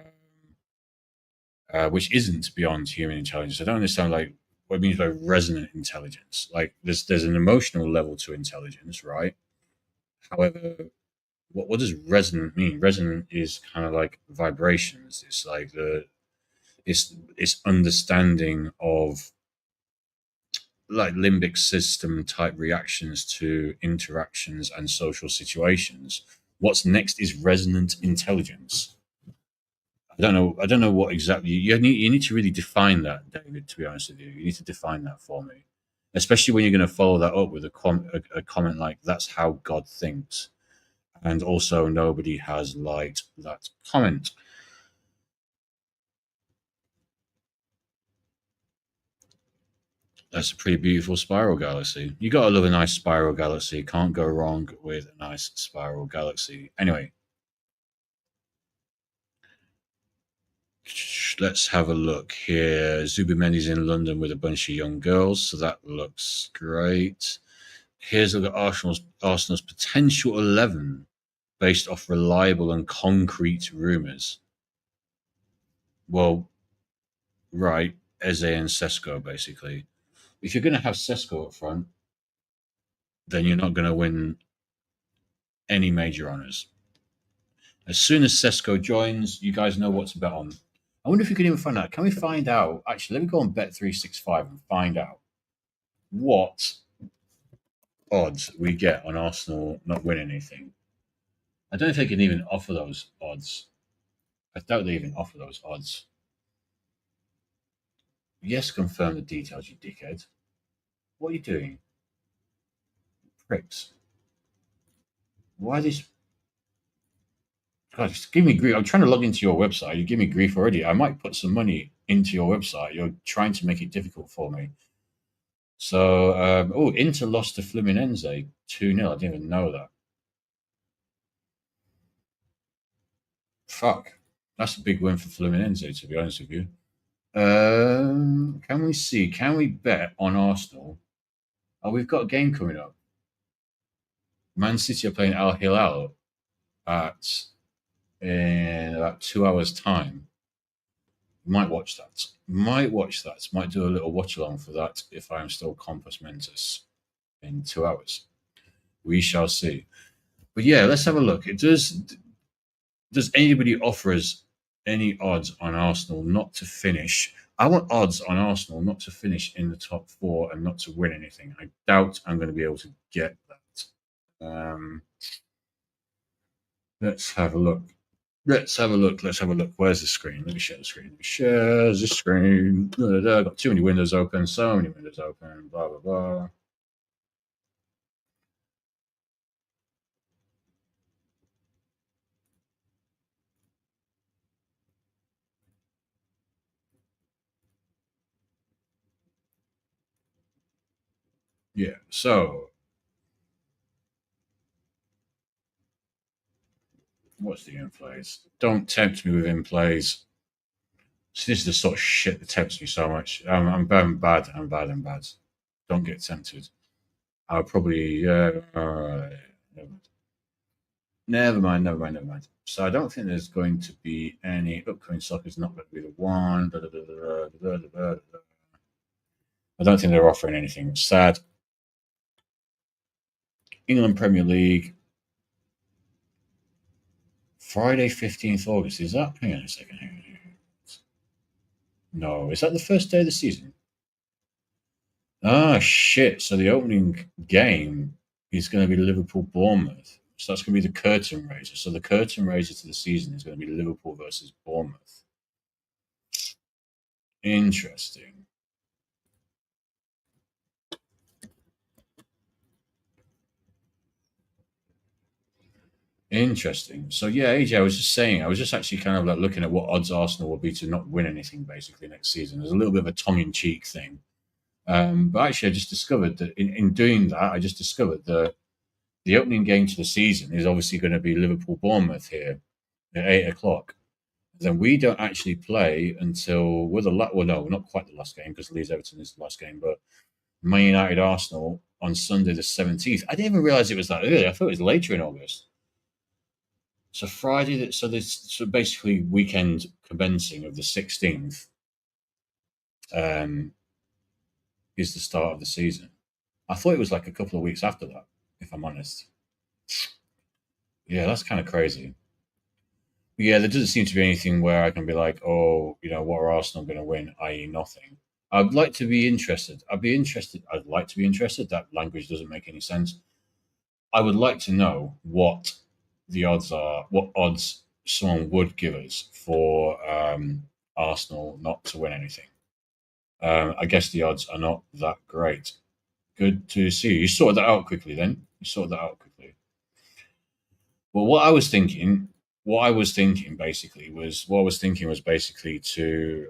which isn't beyond human intelligence. I don't understand like what it means by resonant intelligence. Like there's an emotional level to intelligence, right? However, what does resonant mean? Resonant is kind of like vibrations. It's like it's understanding of like limbic system type reactions to interactions and social situations. What's next is resonant intelligence. I don't know. I don't know what exactly you need to really define that, David. To be honest with you, you need to define that for me, especially when you're going to follow that up with a comment like "That's how God thinks," and also nobody has liked that comment. That's a pretty beautiful spiral galaxy. You gotta love a nice spiral galaxy. Can't go wrong with a nice spiral galaxy. Anyway, let's have a look here. Zubimendi's in London with a bunch of young girls, so that looks great. Here's a look at Arsenal's potential 11 based off reliable and concrete rumours. Well, right, Eze and Sesko, basically. If you're going to have Sesko up front, then you're not going to win any major honours. As soon as Sesko joins, you guys know what to bet on. I wonder if we can even find out. Can we find out? Actually, let me go on Bet365 and find out what odds we get on Arsenal not winning anything. I don't know if they can even offer those odds. I doubt they even offer those odds. Yes, confirm the details, you dickhead. What are you doing? Pricks. Why this? God, just give me grief. I'm trying to log into your website. You give me grief already. I might put some money into your website. You're trying to make it difficult for me. So, Inter lost to Fluminense 2-0. I didn't even know that. Fuck. That's a big win for Fluminense, to be honest with you. Can we see? Can we bet on Arsenal? Oh, we've got a game coming up. Man City are playing Al Hilal at in about 2 hours' time. Might watch that. Might watch that. Might do a little watch along for that if I am still compos mentis in 2 hours. We shall see. But yeah, let's have a look. Does anybody offer us any odds on Arsenal not to finish? I want odds on Arsenal not to finish in the top four and not to win anything. I doubt I'm going to be able to get that. Let's have a look. Let's have a look. Let's have a look. Where's the screen? Let me share the screen. Let me share the screen. I've got too many windows open. So many windows open. Blah, blah, blah. Yeah. So, what's the in plays? Don't tempt me with in plays. So this is the sort of shit that tempts me so much. I'm bad. I'm bad. I'm bad. Don't get tempted. I'll probably. Never mind. Never mind. Never mind. So I don't think there's going to be any upcoming soccer. Is not going to be the one. I don't think they're offering anything. Sad. England Premier League. Friday, 15th August. Is that? Hang on a second. Hang on. No, is that the first day of the season? Ah, shit. So the opening game is going to be Liverpool Bournemouth. So that's going to be the curtain raiser. So the curtain raiser to the season is going to be Liverpool versus Bournemouth Interesting. Interesting. So yeah, AJ, I was just saying, I was just actually kind of like looking at what odds Arsenal will be to not win anything basically next season. There's a little bit of a tongue-in-cheek thing, but actually, I just discovered that in doing that, I just discovered that the opening game to the season is obviously going to be Liverpool Bournemouth here at 8 o'clock. Then we don't actually play until we're the well, no, not quite the last game because Leeds Everton is the last game, but Man United Arsenal on Sunday the 17th. I didn't even realize it was that early. I thought it was later in August. So Friday, so basically weekend commencing of the 16th um, is the start of the season. I thought it was like a couple of weeks after that, if I'm honest. Yeah, that's kind of crazy. Yeah, there doesn't seem to be anything where I can be like, oh, what are Arsenal going to win, i.e., nothing. I'd like to be interested. I'd be interested. I'd like to be interested. That language doesn't make any sense. I would like to know what the odds are, what odds someone would give us for Arsenal not to win anything. I guess the odds are not that great. Good to see you. You sorted that out quickly then. You sorted that out quickly. Well, what I was thinking basically was basically to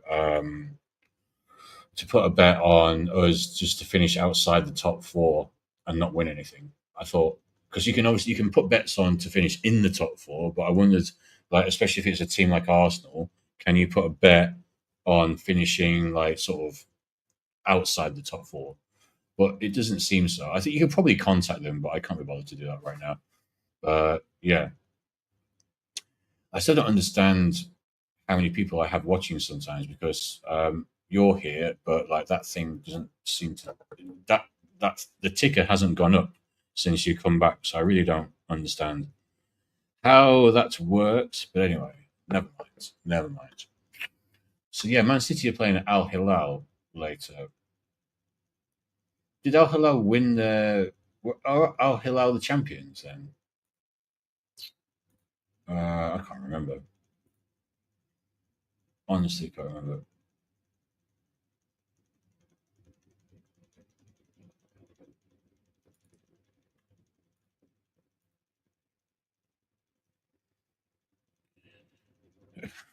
put a bet on us just to finish outside the top four and not win anything. I thought because you can put bets on to finish in the top four, but I wondered like especially if it's a team like Arsenal, can you put a bet on finishing like sort of outside the top four? But it doesn't seem so. I think you could probably contact them, but I can't be bothered to do that right now. But yeah, I still don't understand how many people I have watching sometimes because you're here, but like that thing doesn't seem to that the ticker hasn't gone up since you come back. So I really don't understand how that works. But anyway, never mind. Never mind. So yeah, Man City are playing Al Hilal later. Did Al Hilal win the? Are Al Hilal the champions then? I can't remember. Honestly, can't remember.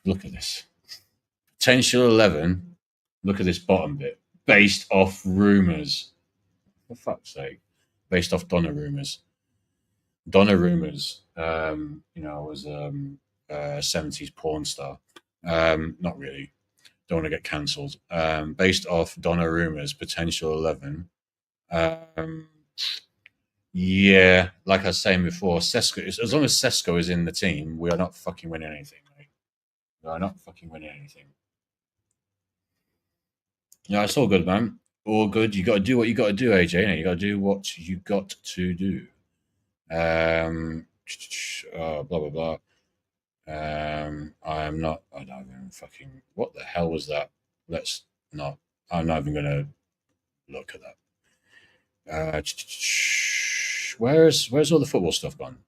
Look at this. Potential 11. Look at this bottom bit. Based off rumours. For fuck's sake. Based off Donna rumours. Donna rumours, was a 70s porn star. Not really. Don't want to get cancelled. Based off Donna rumours, potential 11. Um, yeah, like I was saying before, Sesko, as long as Sesko is in the team, we are not fucking winning anything, mate. We are not fucking winning anything. Yeah, it's all good, man. All good. You got to do what you got to do, AJ. You got to do what you got to do. Blah blah blah. I am not. I don't even fucking. What the hell was that? Let's not. I'm not even gonna look at that. Where's all the football stuff gone?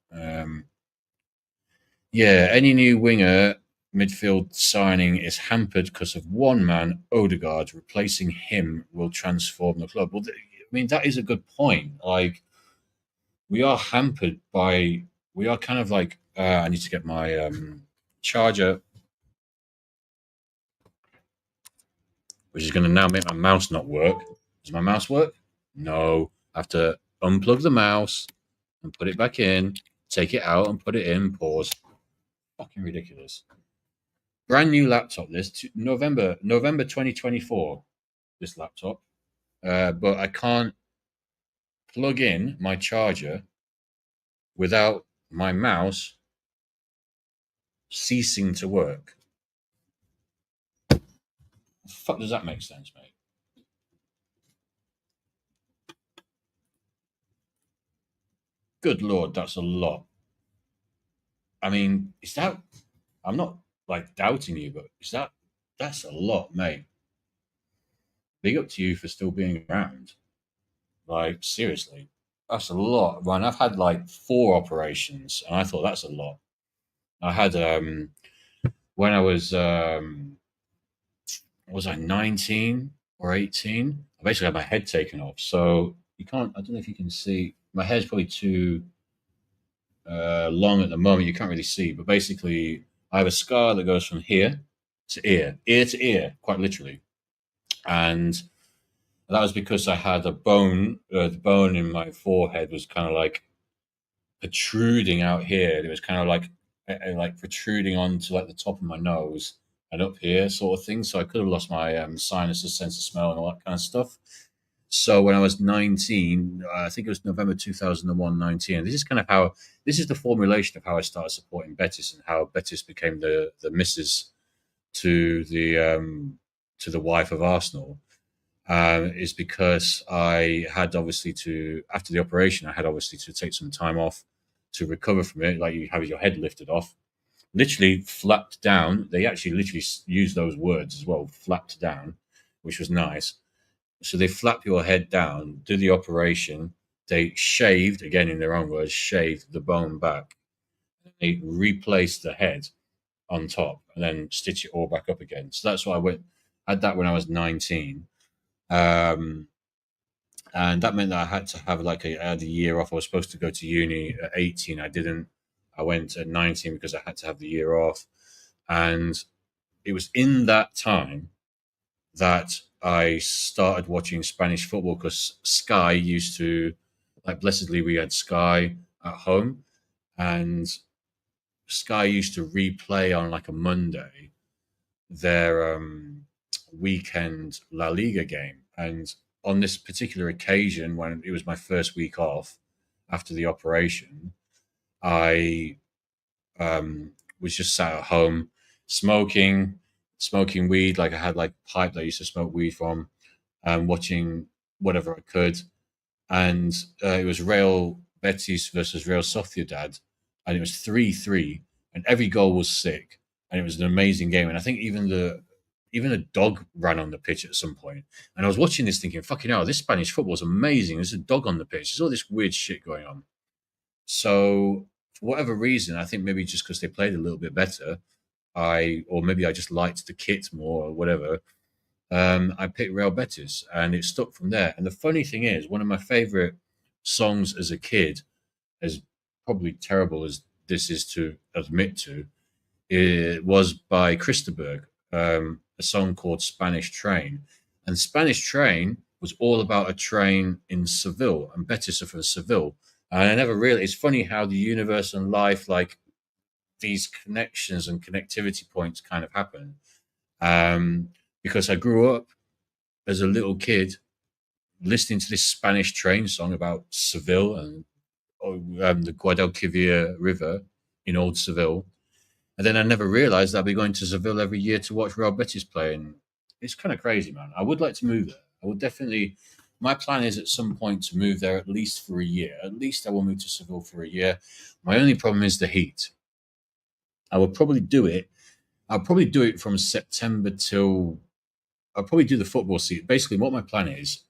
Yeah, any new winger midfield signing is hampered because of one man, Odegaard. Replacing him will transform the club. Well, I mean that is a good point. Like we are hampered by. We are kind of like. I need to get my charger, which is going to now make my mouse not work. Does my mouse work? No. I have to unplug the mouse and put it back in, take it out and put it in, pause. Fucking ridiculous. Brand new laptop. This November 2024. This laptop, but I can't plug in my charger without my mouse ceasing to work. The fuck does that make sense, mate? Good lord, that's a lot. I mean, is that? I'm not like doubting you, but that's a lot, mate. Big up to you for still being around. Like seriously, that's a lot. Man, I've had like 4 operations, and I thought that's a lot. I had when I was was I 19 or 18? I basically had my head taken off. So you can't, I don't know if you can see, my hair's probably too long at the moment. You can't really see, but basically, I have a scar that goes from here to ear to ear, quite literally. And that was because I had a bone, the bone in my forehead was kind of like protruding out here. It was kind of like protruding onto like the top of my nose and up here, sort of thing. So I could have lost my sinuses, sense of smell, and all that kind of stuff. So when I was 19, I think it was November 2001, 19. This is kind of how this is the formulation of how I started supporting Betis and how Betis became the missus to the wife of Arsenal. Is because I had obviously to after the operation, I had obviously to take some time off to recover from it. Like you have your head lifted off, literally flapped down. They actually literally use those words as well, flapped down, which was nice. So they flap your head down, do the operation. They shaved, again in their own words, shaved the bone back. They replaced the head on top and then stitch it all back up again. So that's why I went. Had that when I was 19. Um, and that meant that I had to have I had a year off. I was supposed to go to uni at 18. I didn't. I went at 19 because I had to have the year off. And it was in that time that I started watching Spanish football because Sky used to, like, blessedly, we had Sky at home, and Sky used to replay on like a Monday their weekend La Liga game. And on this particular occasion, when it was my first week off after the operation, I was just sat at home smoking, smoking weed. Like I had like pipe that I used to smoke weed from, watching whatever I could. And it was Real Betis versus Real Sociedad, and it was 3-3, and every goal was sick, and it was an amazing game. And I think even a dog ran on the pitch at some point. And I was watching this thinking, fucking hell, this Spanish football is amazing. There's a dog on the pitch. There's all this weird shit going on. So for whatever reason, I think maybe just because they played a little bit better, or maybe I just liked the kit more or whatever. I picked Real Betis, and it stuck from there. And the funny thing is, one of my favorite songs as a kid, as probably terrible as this is to admit to, it was by Christerberg, a song called Spanish Train. And Spanish Train was all about a train in Seville, and Betis are from Seville. And I never really, it's funny how the universe and life, like these connections and connectivity points kind of happen. Because I grew up as a little kid listening to this Spanish train song about Seville and the Guadalquivir River in Old Seville. And then I never realized I'd be going to Seville every year to watch Real Betis play. And it's kind of crazy, man. I would like to move there. I would definitely. My plan is at some point to move there at least for a year. At least I will move to Seville for a year. My only problem is the heat. I would probably do it. I'll probably do it from September till. I'll probably do the football season. Basically, what my plan is,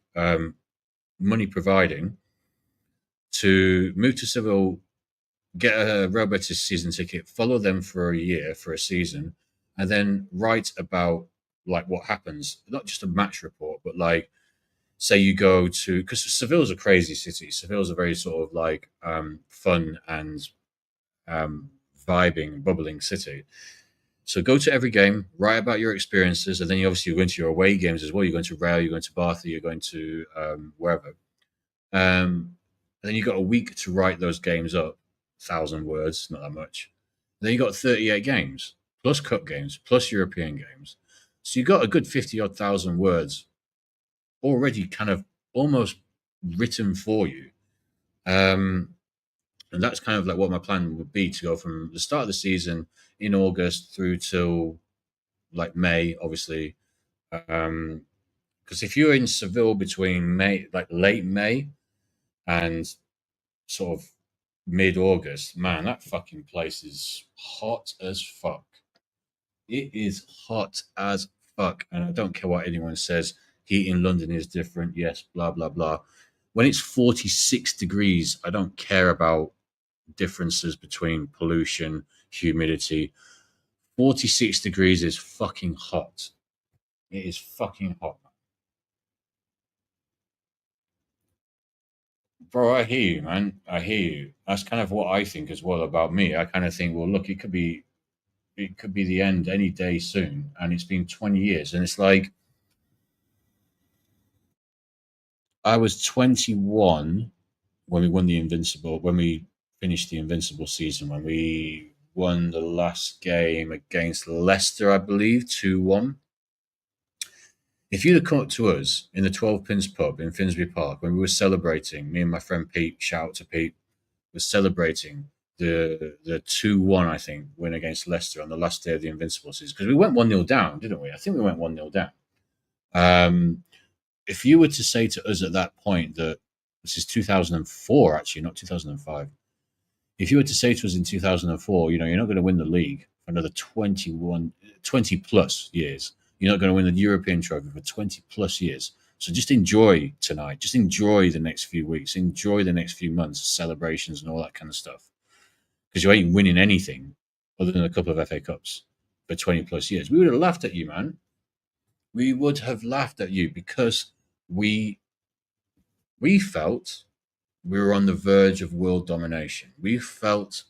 money providing, to move to Seville, get a Real Betis season ticket, follow them for a year, for a season, and then write about like what happens. Not just a match report, but like say you go to, because Seville's a crazy city. Seville's a very sort of like fun and um, vibing, bubbling city. So go to every game, write about your experiences, and then you obviously you're going to your away games as well. You're going to Real, you're going to Barca, you're going to wherever. And then you got a week to write those games up, 1,000 words, not that much. And then you got 38 games, plus cup games, plus European games. So you got a good 50 odd thousand words already kind of almost written for you. Um, and that's kind of like what my plan would be, to go from the start of the season in August through till like May, obviously. Because if you're in Seville between May, like late May and sort of mid August, man, that fucking place is hot as fuck. It is hot as fuck. And I don't care what anyone says. Heat in London is different. Yes, blah, blah, blah. When it's 46 degrees, I don't care about differences between pollution, humidity. 46 degrees is fucking hot. It is fucking hot, bro. I hear you, man. I hear you. That's kind of what I think as well about me. I kind of think, well, look, it could be the end any day soon, and it's been 20 years, and it's like I was 21 when we won the Invincible, when we finished the Invincible season, when we won the last game against Leicester, I believe, 2-1. If you'd have come up to us in the 12 Pins pub in Finsbury Park when we were celebrating, me and my friend Pete, shout out to Pete, was celebrating the 2-1, I think, win against Leicester on the last day of the Invincible season. Because we went 1-0 down, didn't we? I think we went 1-0 down. Um, if you were to say to us at that point that this is 2004, actually, not 2005, if you were to say to us in 2004, you're not going to win the league for another 20 plus years. You're not going to win the European trophy for 20 plus years. So just enjoy tonight. Just enjoy the next few weeks. Enjoy the next few months, celebrations and all that kind of stuff. Because you ain't winning anything other than a couple of FA Cups for 20 plus years. We would have laughed at you, man. We would have laughed at you because we we felt we were on the verge of world domination. We felt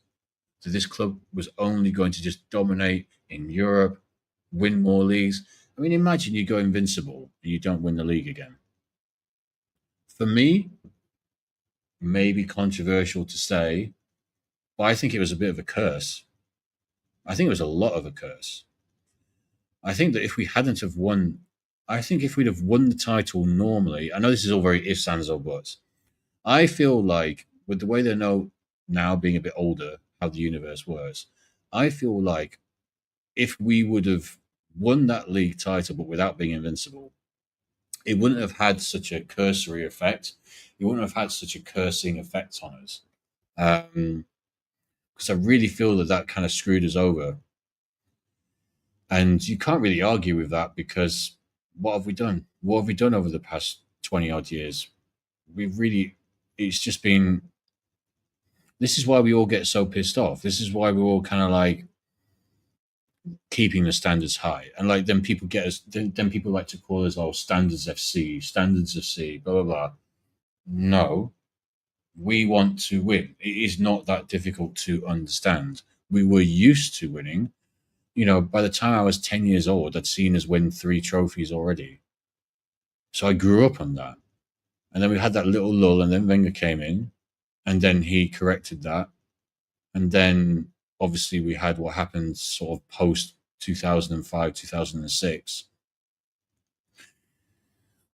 that this club was only going to just dominate in Europe, win more leagues. I mean, imagine you go invincible and you don't win the league again. For me, maybe controversial to say, but I think it was a bit of a curse. I think it was a lot of a curse. I think that if we hadn't have won, I think if we'd have won the title normally, I know this is all very ifs, ands, or buts. I feel like with the way they know now, being a bit older, how the universe works, I feel like if we would have won that league title but without being invincible, it wouldn't have had such a cursory effect. It wouldn't have had such a cursing effect on us. Because I really feel that that kind of screwed us over. And you can't really argue with that because what have we done? What have we done over the past 20 odd years? We've really, it's just been, this is why we all get so pissed off. This is why we're all kind of like keeping the standards high. And like, then people get us, then people like to call us, oh, standards FC, standards FC, blah, blah, blah. No, we want to win. It is not that difficult to understand. We were used to winning. By the time I was 10 years old, I'd seen us win 3 trophies already. So I grew up on that. And then we had that little lull, and then Wenger came in, and then he corrected that. And then obviously we had what happened sort of post 2005, 2006.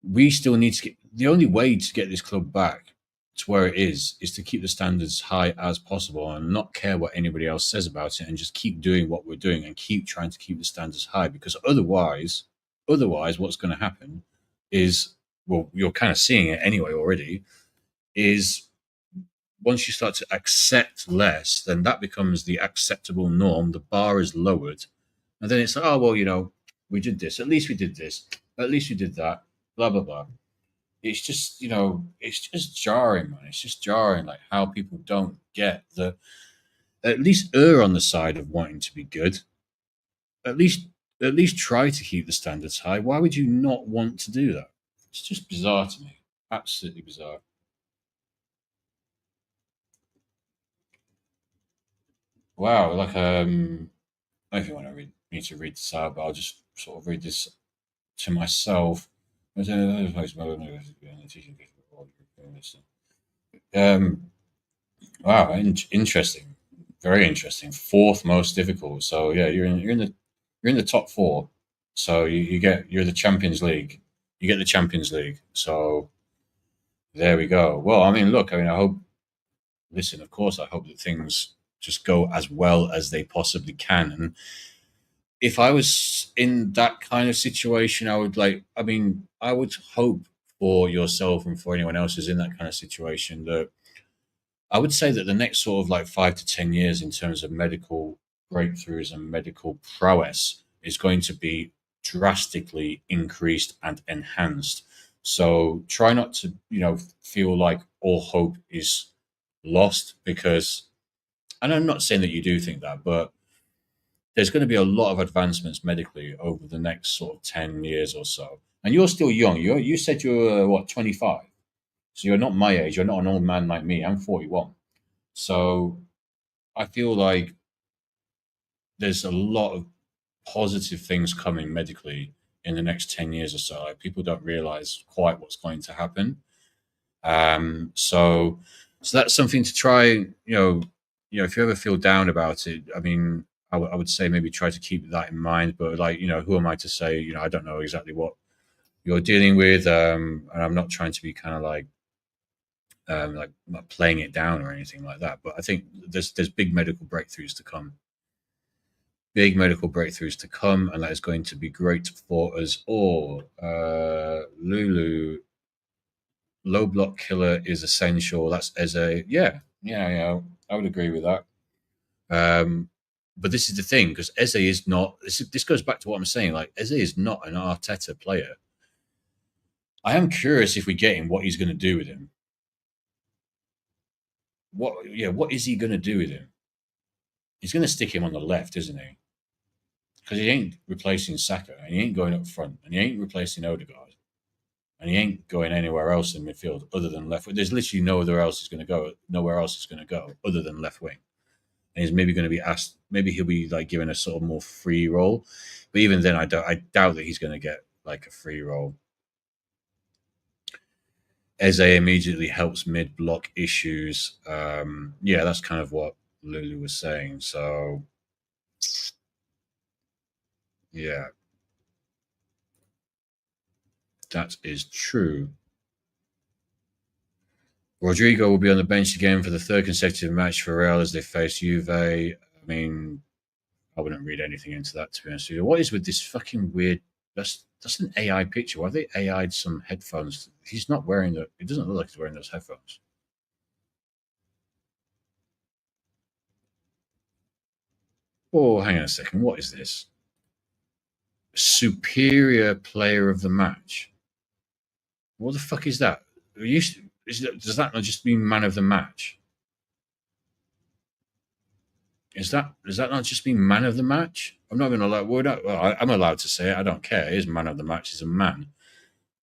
We still need to get the only way to get this club back to where it is to keep the standards high as possible and not care what anybody else says about it and just keep doing what we're doing and keep trying to keep the standards high, because otherwise what's going to happen is, well, you're kind of seeing it anyway already, is once you start to accept less, then that becomes the acceptable norm. The bar is lowered. And then it's like, oh, well, we did this. At least we did this. At least we did that. Blah, blah, blah. It's just, it's just jarring, man. It's just jarring, like how people don't get at least err on the side of wanting to be good. At least, at least try to keep the standards high. Why would you not want to do that? It's just bizarre to me. Absolutely bizarre. Wow. Like, I don't know if you want to me to read this out, but I'll just sort of read this to myself. Um, wow, interesting, very interesting. Fourth most difficult. So yeah, you're in the top four. So you're the Champions League. You get the Champions League. So there we go. Well, I mean, look, I mean, I hope. Listen, of course, I hope that things just go as well as they possibly can. And if I was in that kind of situation, I would like. I mean, I would hope for yourself and for anyone else who's in that kind of situation that I would say that the next sort of like 5 to 10 years in terms of medical breakthroughs and medical prowess is going to be drastically increased and enhanced. So try not to, feel like all hope is lost, because, and I'm not saying that you do think that, but there's going to be a lot of advancements medically over the next sort of 10 years or so. And you're still young. You said you're, what, 25? So you're not my age. You're not an old man like me. I'm 41. So I feel like there's a lot of positive things coming medically in the next 10 years or so. Like, people don't realize quite what's going to happen. So that's something to try. If you ever feel down about it, I mean, I would say maybe try to keep that in mind. But, like, who am I to say? I don't know exactly what you're dealing with, and I'm not trying to be kind of like not playing it down or anything like that. But I think there's big medical breakthroughs to come, and that is going to be great for us all. Lulu, low block killer is essential. That's as a yeah. I would agree with that. But this is the thing, because Eze is not. This goes back to what I'm saying. Like, Eze is not an Arteta player. I am curious if we get him, what he's going to do with him. What is he going to do with him? He's going to stick him on the left, isn't he? Because he ain't replacing Saka, and he ain't going up front, and he ain't replacing Odegaard, and he ain't going anywhere else in midfield other than left wing. There's literally nowhere else he's going to go. Nowhere else he's going to go other than left wing. And he's maybe going to be asked. Maybe he'll be like given a sort of more free role, but even then, I doubt that he's going to get like a free role. Eze immediately helps mid block issues. Yeah, that's kind of what Lulu was saying. So yeah, that is true. Rodrigo will be on the bench again for the third consecutive match for Real as they face Juve. I mean, I wouldn't read anything into that, to be honest with you. What is with this fucking weird? That's an AI picture. Why have they AI'd some headphones? He's not wearing the. It doesn't look like he's wearing those headphones. Oh, hang on a second. What is this? Superior player of the match. What the fuck is that? Does that not just mean man of the match? Does that not just mean man of the match? I'm not going to lie. I'm allowed to say it. I don't care. It is man of the match. He's a man.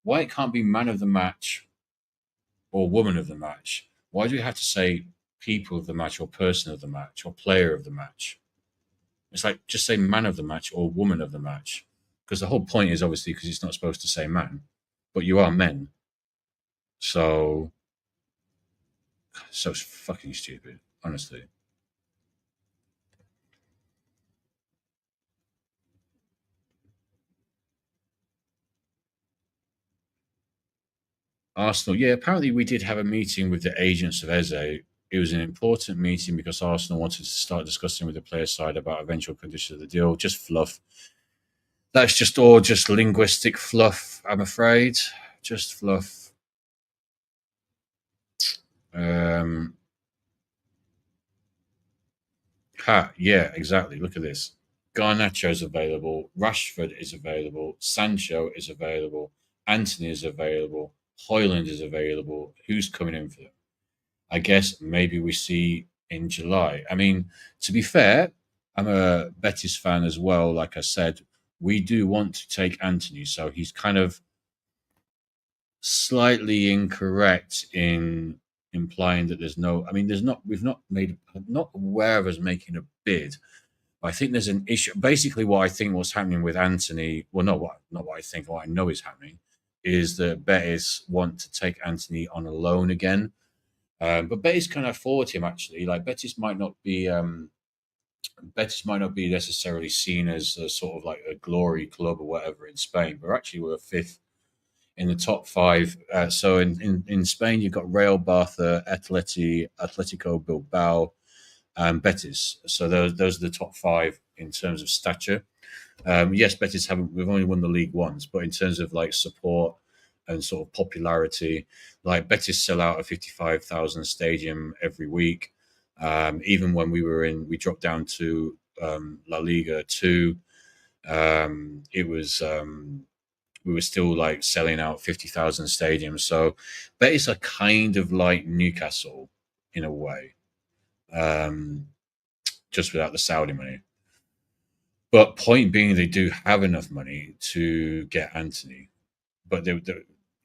Why it can't be man of the match or woman of the match? Why do we have to say people of the match or person of the match or player of the match? It's like, just say man of the match or woman of the match. Because the whole point is obviously because it's not supposed to say man, but you are men. So fucking stupid, honestly. Arsenal, yeah, apparently we did have a meeting with the agents of Eze. It was an important meeting because Arsenal wanted to start discussing with the player side about eventual conditions of the deal. Just fluff. That's just all just linguistic fluff, I'm afraid. Just fluff. Um, yeah, exactly. Look at this. Garnacho's available. Rashford is available. Sancho is available. Anthony is available. Hoyland is available. Who's coming in for them? I guess maybe we see in July. I mean, to be fair, I'm a Betis fan as well. Like I said, we do want to take Anthony, so he's kind of slightly incorrect in implying that there's no. I mean, there's not. We've not made. I'm not aware of us making a bid. I think there's an issue. Basically, what I think what's happening with Anthony. Well, not what I think. What I know is happening is that Betis want to take Anthony on a loan again. But Betis can afford him actually. Like, Betis might not be necessarily seen as a sort of like a glory club or whatever in Spain, but actually we're fifth in the top five. So in Spain, you've got Real, Barca, Atletico Bilbao, and Betis. So those are the top five in terms of stature. Yes, Betis haven't. We've only won the league once, but in terms of like support and sort of popularity, like Betis sell out a 55,000 stadium every week. Even when we dropped down to La Liga 2. It was we were still like selling out 50,000 stadiums. So Betis are kind of like Newcastle in a way, just without the Saudi money. But point being, they do have enough money to get Anthony, but it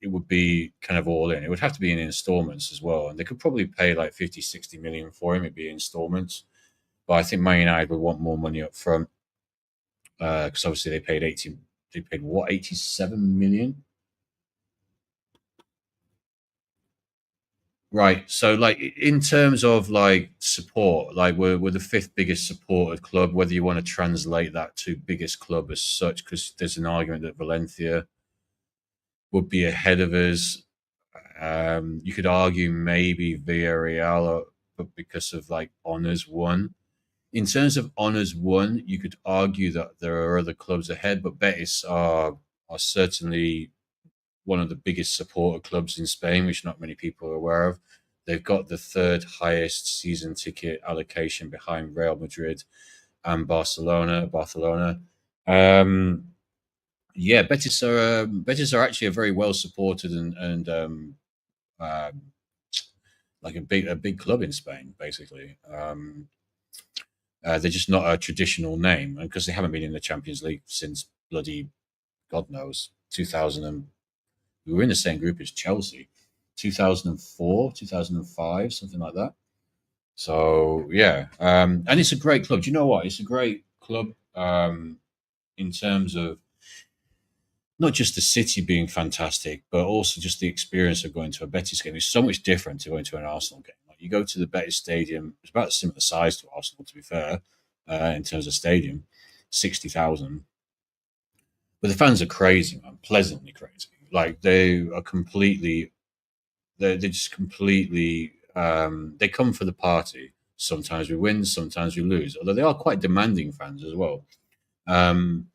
would be kind of all in. It would have to be in installments as well, and they could probably pay like 50, 60 million for him. It'd be installments, but I think Man United would want more money up front because obviously they paid 80. They paid what 87 million. Right. So, like, in terms of like support, like we're the fifth biggest supported club. Whether you want to translate that to biggest club as such, because there's an argument that Valencia would be ahead of us. You could argue maybe Villarreal, but because of like honors won. In terms of honors won, you could argue that there are other clubs ahead, but Betis are certainly one of the biggest supporter clubs in Spain, which not many people are aware of. They've got the third highest season ticket allocation behind Real Madrid and Barcelona. Um, yeah, Betis are actually a very well supported and um, like a big club in Spain, basically. They're just not a traditional name, and because they haven't been in the Champions League since bloody God knows 2000. We were in the same group as Chelsea, 2004, 2005, something like that. So yeah, and it's a great club. Do you know what? It's a great club in terms of not just the city being fantastic, but also just the experience of going to a Betis game is so much different to going to an Arsenal game. Like you go to the Betis Stadium, it's about a similar size to Arsenal, to be fair, in terms of stadium, 60,000. But the fans are crazy, man, pleasantly crazy. Like they're just completely, they come for the party. Sometimes we win, sometimes we lose, although they are quite demanding fans as well. Um,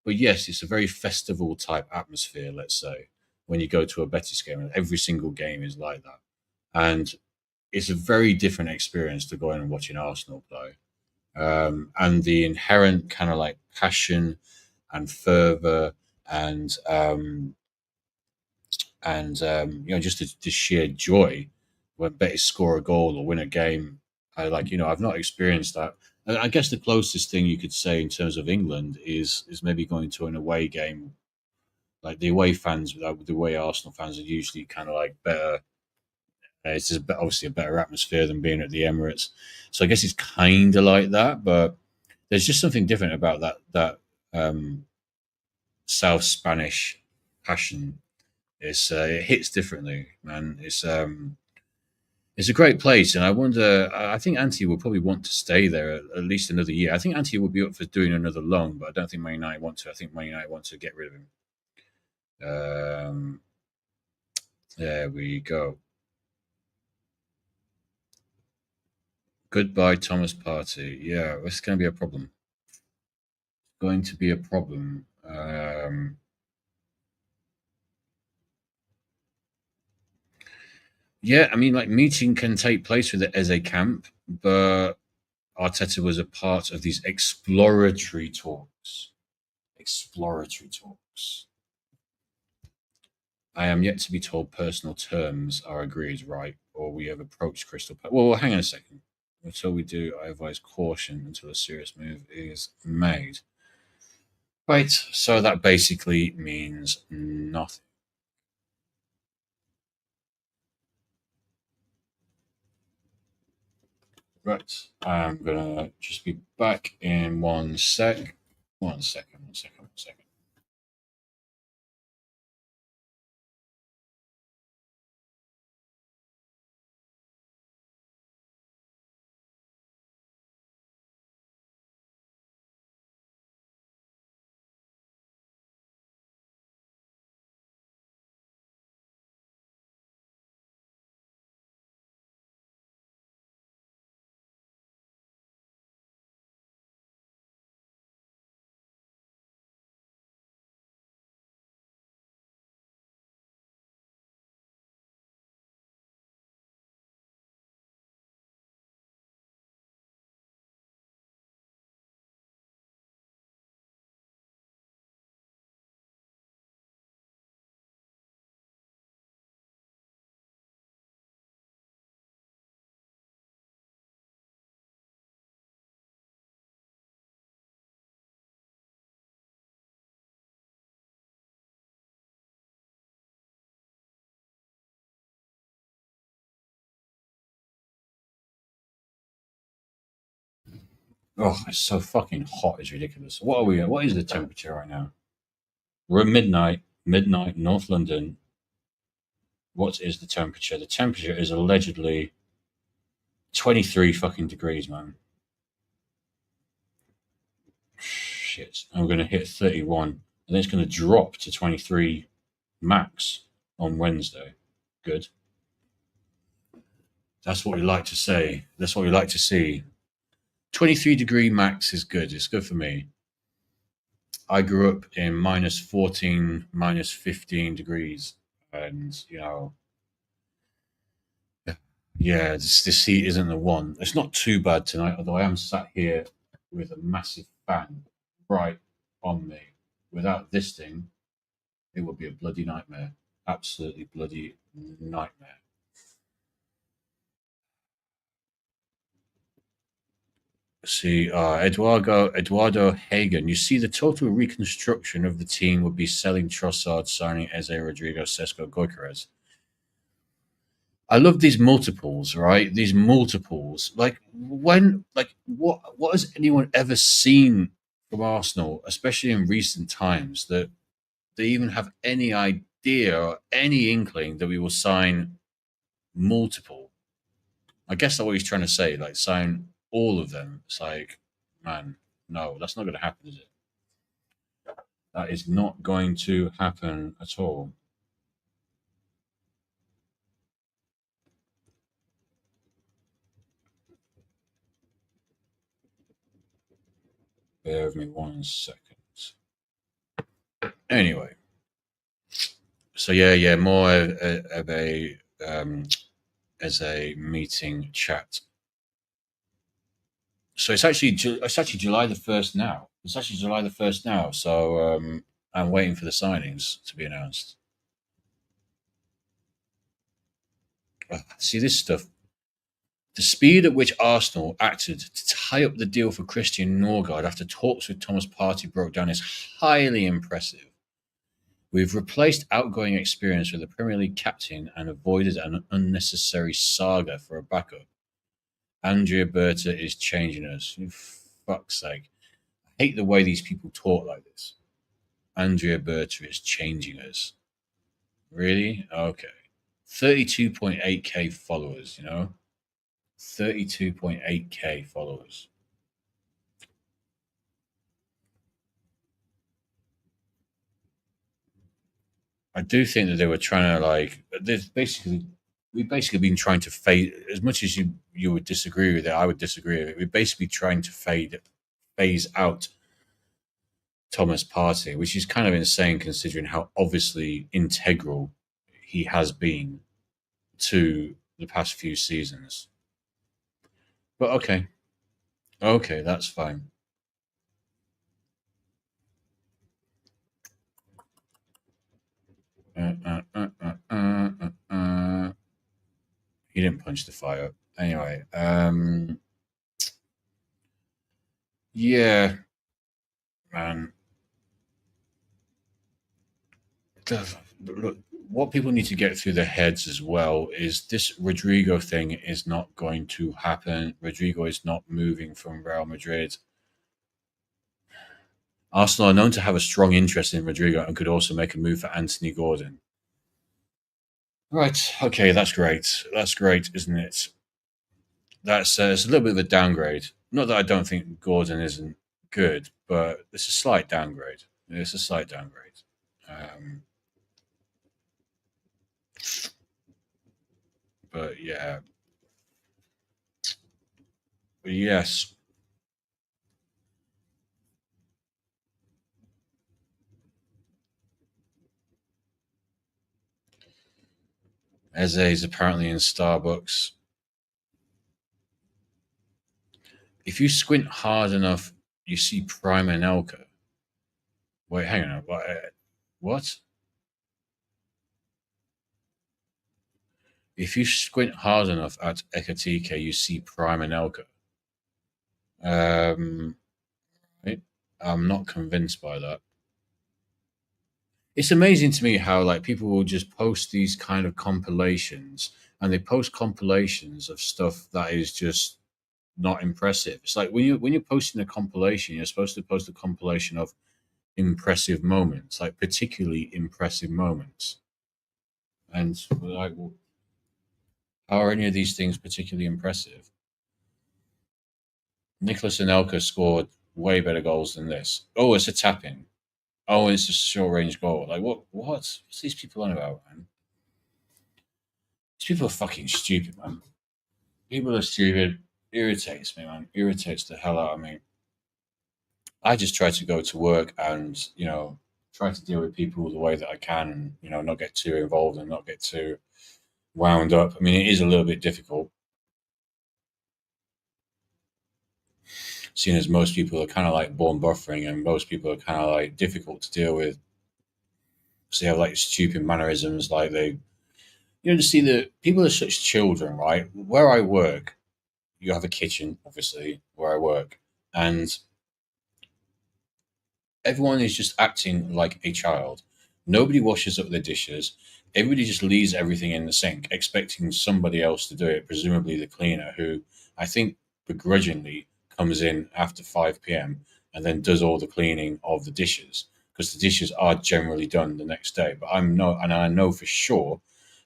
but yes, it's a very festival type atmosphere, let's say, when you go to a Betis game. And every single game is like that. And it's a very different experience to going and watching Arsenal play. And the inherent kind of like passion and fervor and just the sheer joy when Betis score a goal or win a game. I've not experienced that. And I guess the closest thing you could say in terms of England is maybe going to an away game. Like the away fans, the away Arsenal fans are usually kind of like better. It's just obviously a better atmosphere than being at the Emirates. So I guess it's kind of like that, but there's just something different about that um, South Spanish passion. It hits differently, man. It's a great place, and I wonder. I think Anti will probably want to stay there at least another year. I think Anti would be up for doing another loan, but I don't think Man United want to. I think Man United want to get rid of him. Um, there we go. Goodbye, Thomas Party. Yeah, it's going to be a problem. Going to be a problem. Yeah, I mean, like meeting can take place with it as a camp, but Arteta was a part of these exploratory talks. Exploratory talks. I am yet to be told personal terms are agreed, right? Or we have approached Crystal Palace. Well, hang on a second. Until we do, I advise caution until a serious move is made. Right, so that basically means nothing. Right, I'm gonna just be back in 1 sec. 1 second, 1 second, 1 second. Oh, it's so fucking hot. It's ridiculous. What are we at? What is the temperature right now? We're at midnight, North London. What is the temperature? The temperature is allegedly 23 fucking degrees, man. Shit. And we're going to hit 31. And then it's going to drop to 23 max on Wednesday. Good. That's what we like to say. That's what we like to see. 23-degree max is good. It's good for me. I grew up in minus 14, minus 15 degrees. And, yeah, this heat isn't the one. It's not too bad tonight, although I am sat here with a massive fan right on me. Without this thing, it would be a bloody nightmare. Absolutely bloody nightmare. See, Eduardo Hagen. You see, the total reconstruction of the team would be selling Trossard, signing Eze Rodrigo, Sesco, Goicarez. I love these multiples, right? These multiples. What has anyone ever seen from Arsenal, especially in recent times, that they even have any idea or any inkling that we will sign multiple? I guess that's what he's trying to say, like sign all of them. It's like, man, no, that's not going to happen, is it? That is not going to happen at all. Bear with me 1 second. Anyway, so yeah, more of a as a meeting chat. So it's actually July 1st now. It's actually July 1st now. So I'm waiting for the signings to be announced. See this stuff. The speed at which Arsenal acted to tie up the deal for Christian Norgard after talks with Thomas Partey broke down is highly impressive. We've replaced outgoing experience with a Premier League captain and avoided an unnecessary saga for a backup. Andrea Berta is changing us. For fuck's sake. I hate the way these people talk like this. Andrea Berta is changing us. Really? Okay. 32.8k followers, 32.8k followers. I do think that they were trying to there's basically we've basically been trying to fade as much as you would disagree with it, I would disagree with it. We're basically trying to phase out Thomas Partey, which is kind of insane considering how obviously integral he has been to the past few seasons. But okay. Okay, that's fine. He didn't punch the fire. Anyway, yeah, man. Look, what people need to get through their heads as well is this Rodrigo thing is not going to happen. Rodrigo is not moving from Real Madrid. Arsenal are known to have a strong interest in Rodrigo and could also make a move for Anthony Gordon. Right. Okay, that's great. That's great, isn't it? That's it's a little bit of a downgrade. Not that I don't think Gordon isn't good, but it's a slight downgrade. It's a slight downgrade. Um, but yeah, but yes, Eze is apparently in Starbucks. If you squint hard enough, you see Prime and Elka. Wait, hang on. What? If you squint hard enough at Ekatike, you see Prime and Elka. Um, right? I'm not convinced by that. It's amazing to me how people will just post these kind of compilations, and they post compilations of stuff that is just not impressive. It's like when you're posting a compilation, you're supposed to post a compilation of impressive moments, like particularly impressive moments. And like, well, how are any of these things particularly impressive? Nicholas Anelka scored way better goals than this. Oh, it's a tap in. Oh, it's a short range goal. Like what? What's these people on about, man? These people are fucking stupid, man. People are stupid. Irritates me, man. Irritates the hell out of me. I just try to go to work and try to deal with people the way that I can, and not get too involved and not get too wound up. I mean, it is a little bit difficult, seeing as most people are kind of like born buffering, and most people are kind of like difficult to deal with. So they have like stupid mannerisms, like they, to see the people are such children, right? Where I work, you have a kitchen, obviously, where I work, and everyone is just acting like a child. Nobody washes up their dishes. Everybody just leaves everything in the sink, expecting somebody else to do it, presumably the cleaner, who I think begrudgingly comes in after 5 p.m. and then does all the cleaning of the dishes, because the dishes are generally done the next day. But I know for sure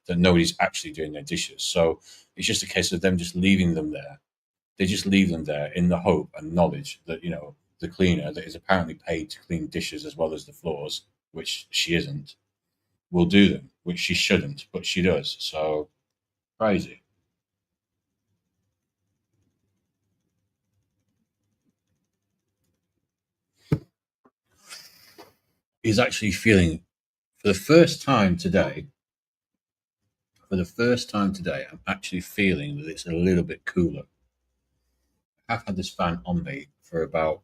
that nobody's actually doing their dishes. So it's just a case of them just leaving them there. They just leave them there in the hope and knowledge that the cleaner, that is apparently paid to clean dishes as well as the floors, which she isn't, will do them, which she shouldn't, but she does. So crazy. He's actually feeling for the first time today. For the first time today, I'm actually feeling that it's a little bit cooler. I've had this fan on me for about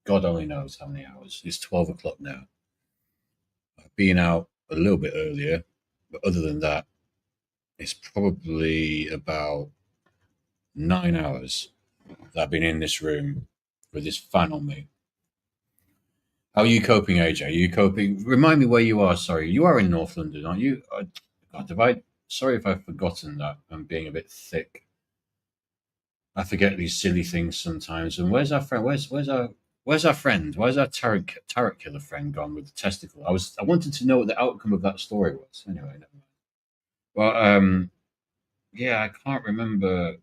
God only knows how many hours. It's 12 o'clock now. I've been out a little bit earlier, but other than that, it's probably about 9 hours that I've been in this room with this fan on me. How are you coping, AJ? Are you coping? Remind me where you are. Sorry, you are in North London, aren't you? God, have I? Sorry if I've forgotten that. I'm being a bit thick. I forget these silly things sometimes. And where's our friend? Where's our friend? Where's our tarot killer friend gone with the testicle? I wanted to know what the outcome of that story was. Anyway, never mind. Well, yeah, I can't remember.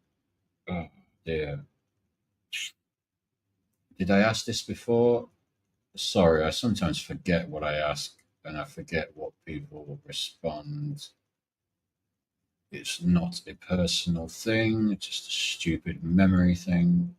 Oh dear. Did I ask this before? Sorry, I sometimes forget what I ask and I forget what people respond. It's not a personal thing, it's just a stupid memory thing.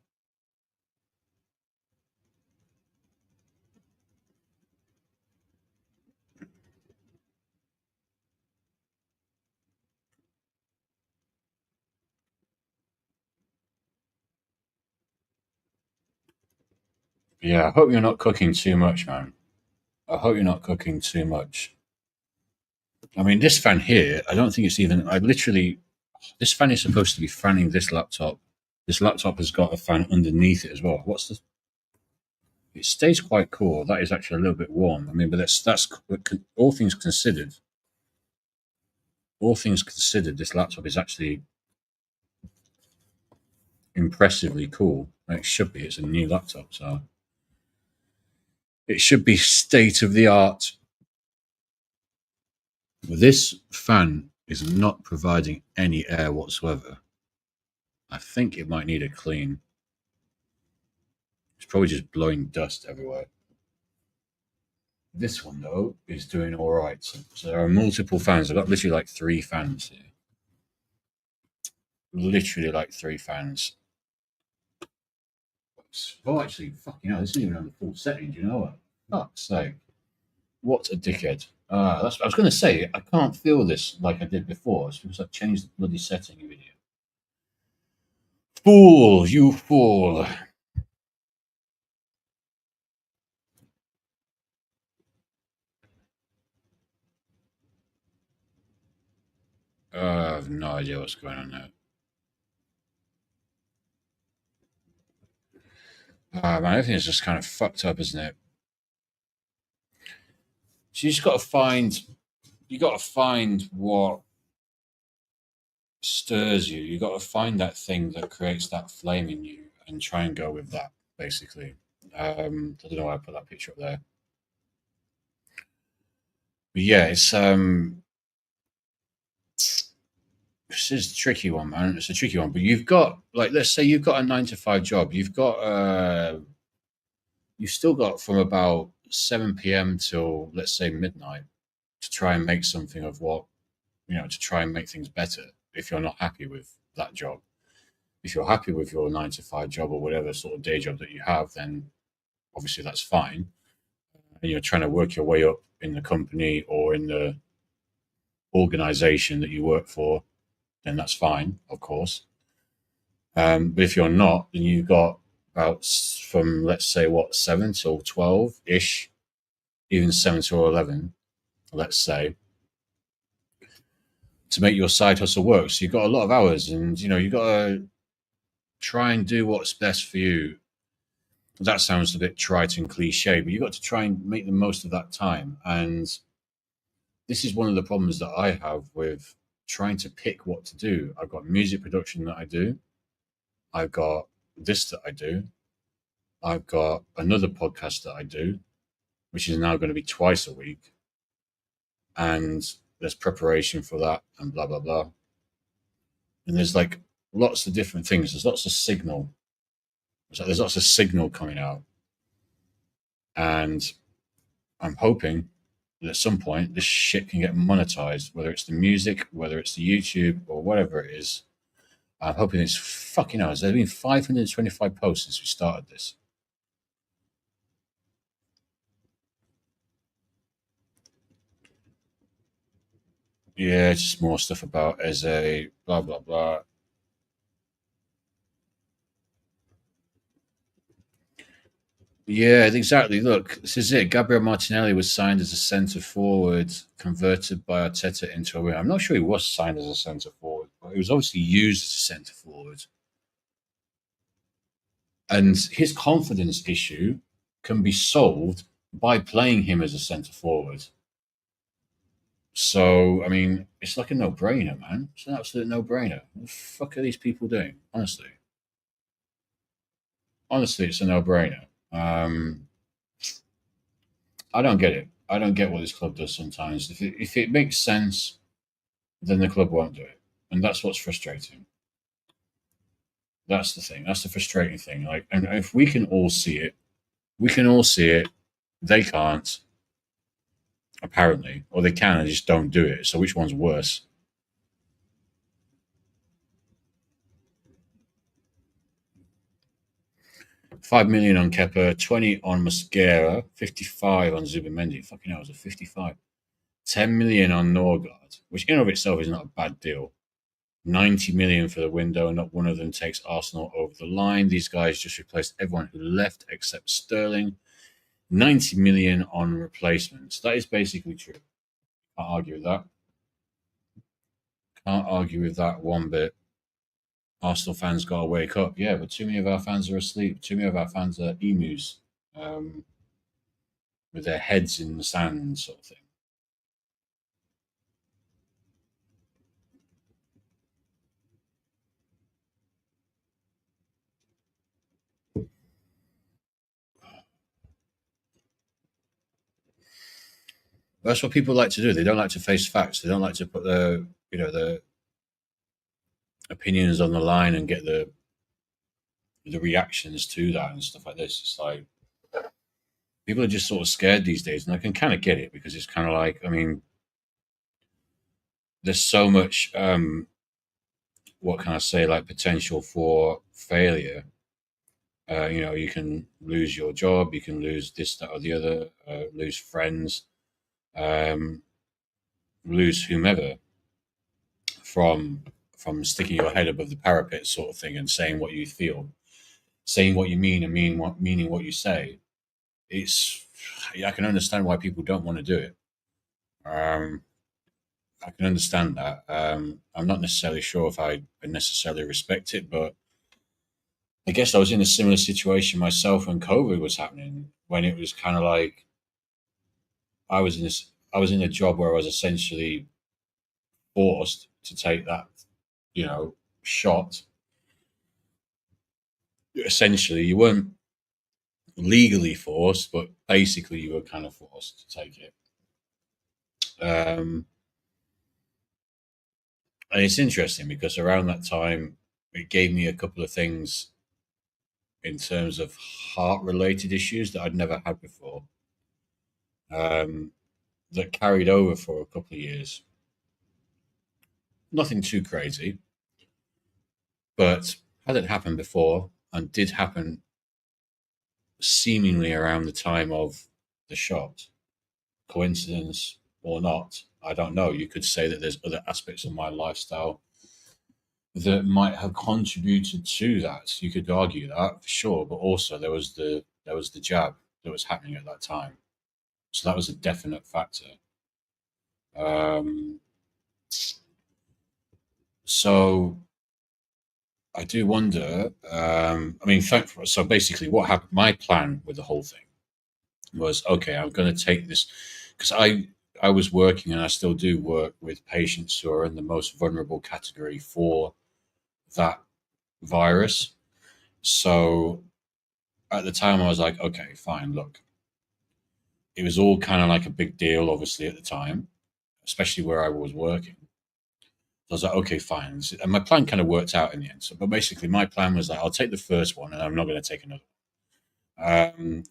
Yeah, I hope you're not cooking too much, man. I hope you're not cooking too much. I mean, this fan here, I don't think it's even, this fan is supposed to be fanning this laptop. This laptop has got a fan underneath it as well. It stays quite cool. That is actually a little bit warm. I mean, but that's all things considered. All things considered, this laptop is actually impressively cool. It should be. It's a new laptop, so it should be state of the art. This fan is not providing any air whatsoever. I think it might need a clean. It's probably just blowing dust everywhere. This one though is doing all right. So there are multiple fans. I've got literally like three fans here. Literally like three fans. Oh, actually, fucking hell, this isn't even on the full setting. Do you know what? Fuck's sake. What a dickhead. I was going to say, I can't feel this like I did before. It's because I've changed the bloody setting of video. Fool, you fool. I have no idea what's going on there. Man, everything is just kind of fucked up, isn't it? So you just got to find, you got to find what stirs you. You got to find that thing that creates that flame in you and try and go with that. Basically, I don't know why I put that picture up there, but yeah, this is a tricky one, man. It's a tricky one. But you've got, like, let's say you've got a 9 to 5 job. You've still got from about 7 p.m. till, let's say, midnight to try and make something of what, to try and make things better if you're not happy with that job. If you're happy with your 9 to 5 job or whatever sort of day job that you have, then obviously that's fine. And you're trying to work your way up in the company or in the organization that you work for, then that's fine, of course. But if you're not, then you've got about from, let's say, what, 7 till 12 ish, even 7 till 11, let's say, to make your side hustle work. So you've got a lot of hours, and you've got to try and do what's best for you. That sounds a bit trite and cliche, but you've got to try and make the most of that time. And this is one of the problems that I have with trying to pick what to do. I've got music production that I do. I've got this that I do. I've got another podcast that I do, which is now going to be twice a week. And there's preparation for that and blah, blah, blah. And there's like lots of different things. There's lots of signal. There's lots of signal coming out. And I'm hoping that at some point this shit can get monetized, whether it's the music, whether it's the YouTube, or whatever it is. I'm hoping it's fucking hours. There's been 525 posts since we started this. Yeah, just more stuff about as a blah blah blah. Yeah, exactly. Look, this is it. Gabriel Martinelli was signed as a centre forward, converted by Arteta into a winger. I'm not sure he was signed as a centre forward, but he was obviously used as a centre forward. And his confidence issue can be solved by playing him as a centre forward. So, I mean, it's like a no brainer, man. It's an absolute no brainer. What the fuck are these people doing? Honestly, it's a no brainer. I don't get it. I don't get what this club does sometimes. If it makes sense, then the club won't do it. And that's what's frustrating. That's the thing. That's the frustrating thing. Like, and if we can all see it, we can all see it. They can't, apparently, or they can and just don't do it. So which one's worse? 5 million on Kepa, 20 on Mosquera, 55 on Zubimendi. Fucking hell, it was a 55. 10 million on Norgard, which in and of itself is not a bad deal. 90 million for the window. Not one of them takes Arsenal over the line. These guys just replaced everyone who left except Sterling. 90 million on replacements. That is basically true. Can't argue with that. Can't argue with that one bit. Arsenal fans got to wake up. Yeah, but too many of our fans are asleep. Too many of our fans are emus um, with their heads in the sand, sort of thing. That's what people like to do. They don't like to face facts. They don't like to put the opinions on the line and get the reactions to that and stuff like this. It's like people are just sort of scared these days, and I can kind of get it because it's kind of like, I mean, there's so much what can I say, like potential for failure. You can lose your job, you can lose this, that, or the other, lose friends, um, lose whomever from sticking your head above the parapet, sort of thing, and saying what you feel, saying what you mean, and meaning what you say. It's I can understand why people don't want to do it. Um, I can understand that. I'm not necessarily sure if I necessarily respect it, but I guess I was in a similar situation myself when COVID was happening, when it was kind of like I was in a job where I was essentially forced to take that shot, essentially you weren't legally forced, but basically you were kind of forced to take it. Um, and it's interesting because around that time, it gave me a couple of things in terms of heart related issues that I'd never had before, um, that carried over for a couple of years. Nothing too crazy, but hadn't happened before and did happen seemingly around the time of the shot. Coincidence or not, I don't know. You could say that there's other aspects of my lifestyle that might have contributed to that. You could argue that for sure, but also there was the jab that was happening at that time, so that was a definite factor. Um, so I do wonder. I mean, so basically, what happened? My plan with the whole thing was okay. I'm going to take this because I was working and I still do work with patients who are in the most vulnerable category for that virus. So at the time, I was like, okay, fine. Look, it was all kind of like a big deal, obviously, at the time, especially where I was working. So I was like, okay, fine. And my plan kind of worked out in the end. So, but basically, my plan was that I'll take the first one and I'm not going to take another.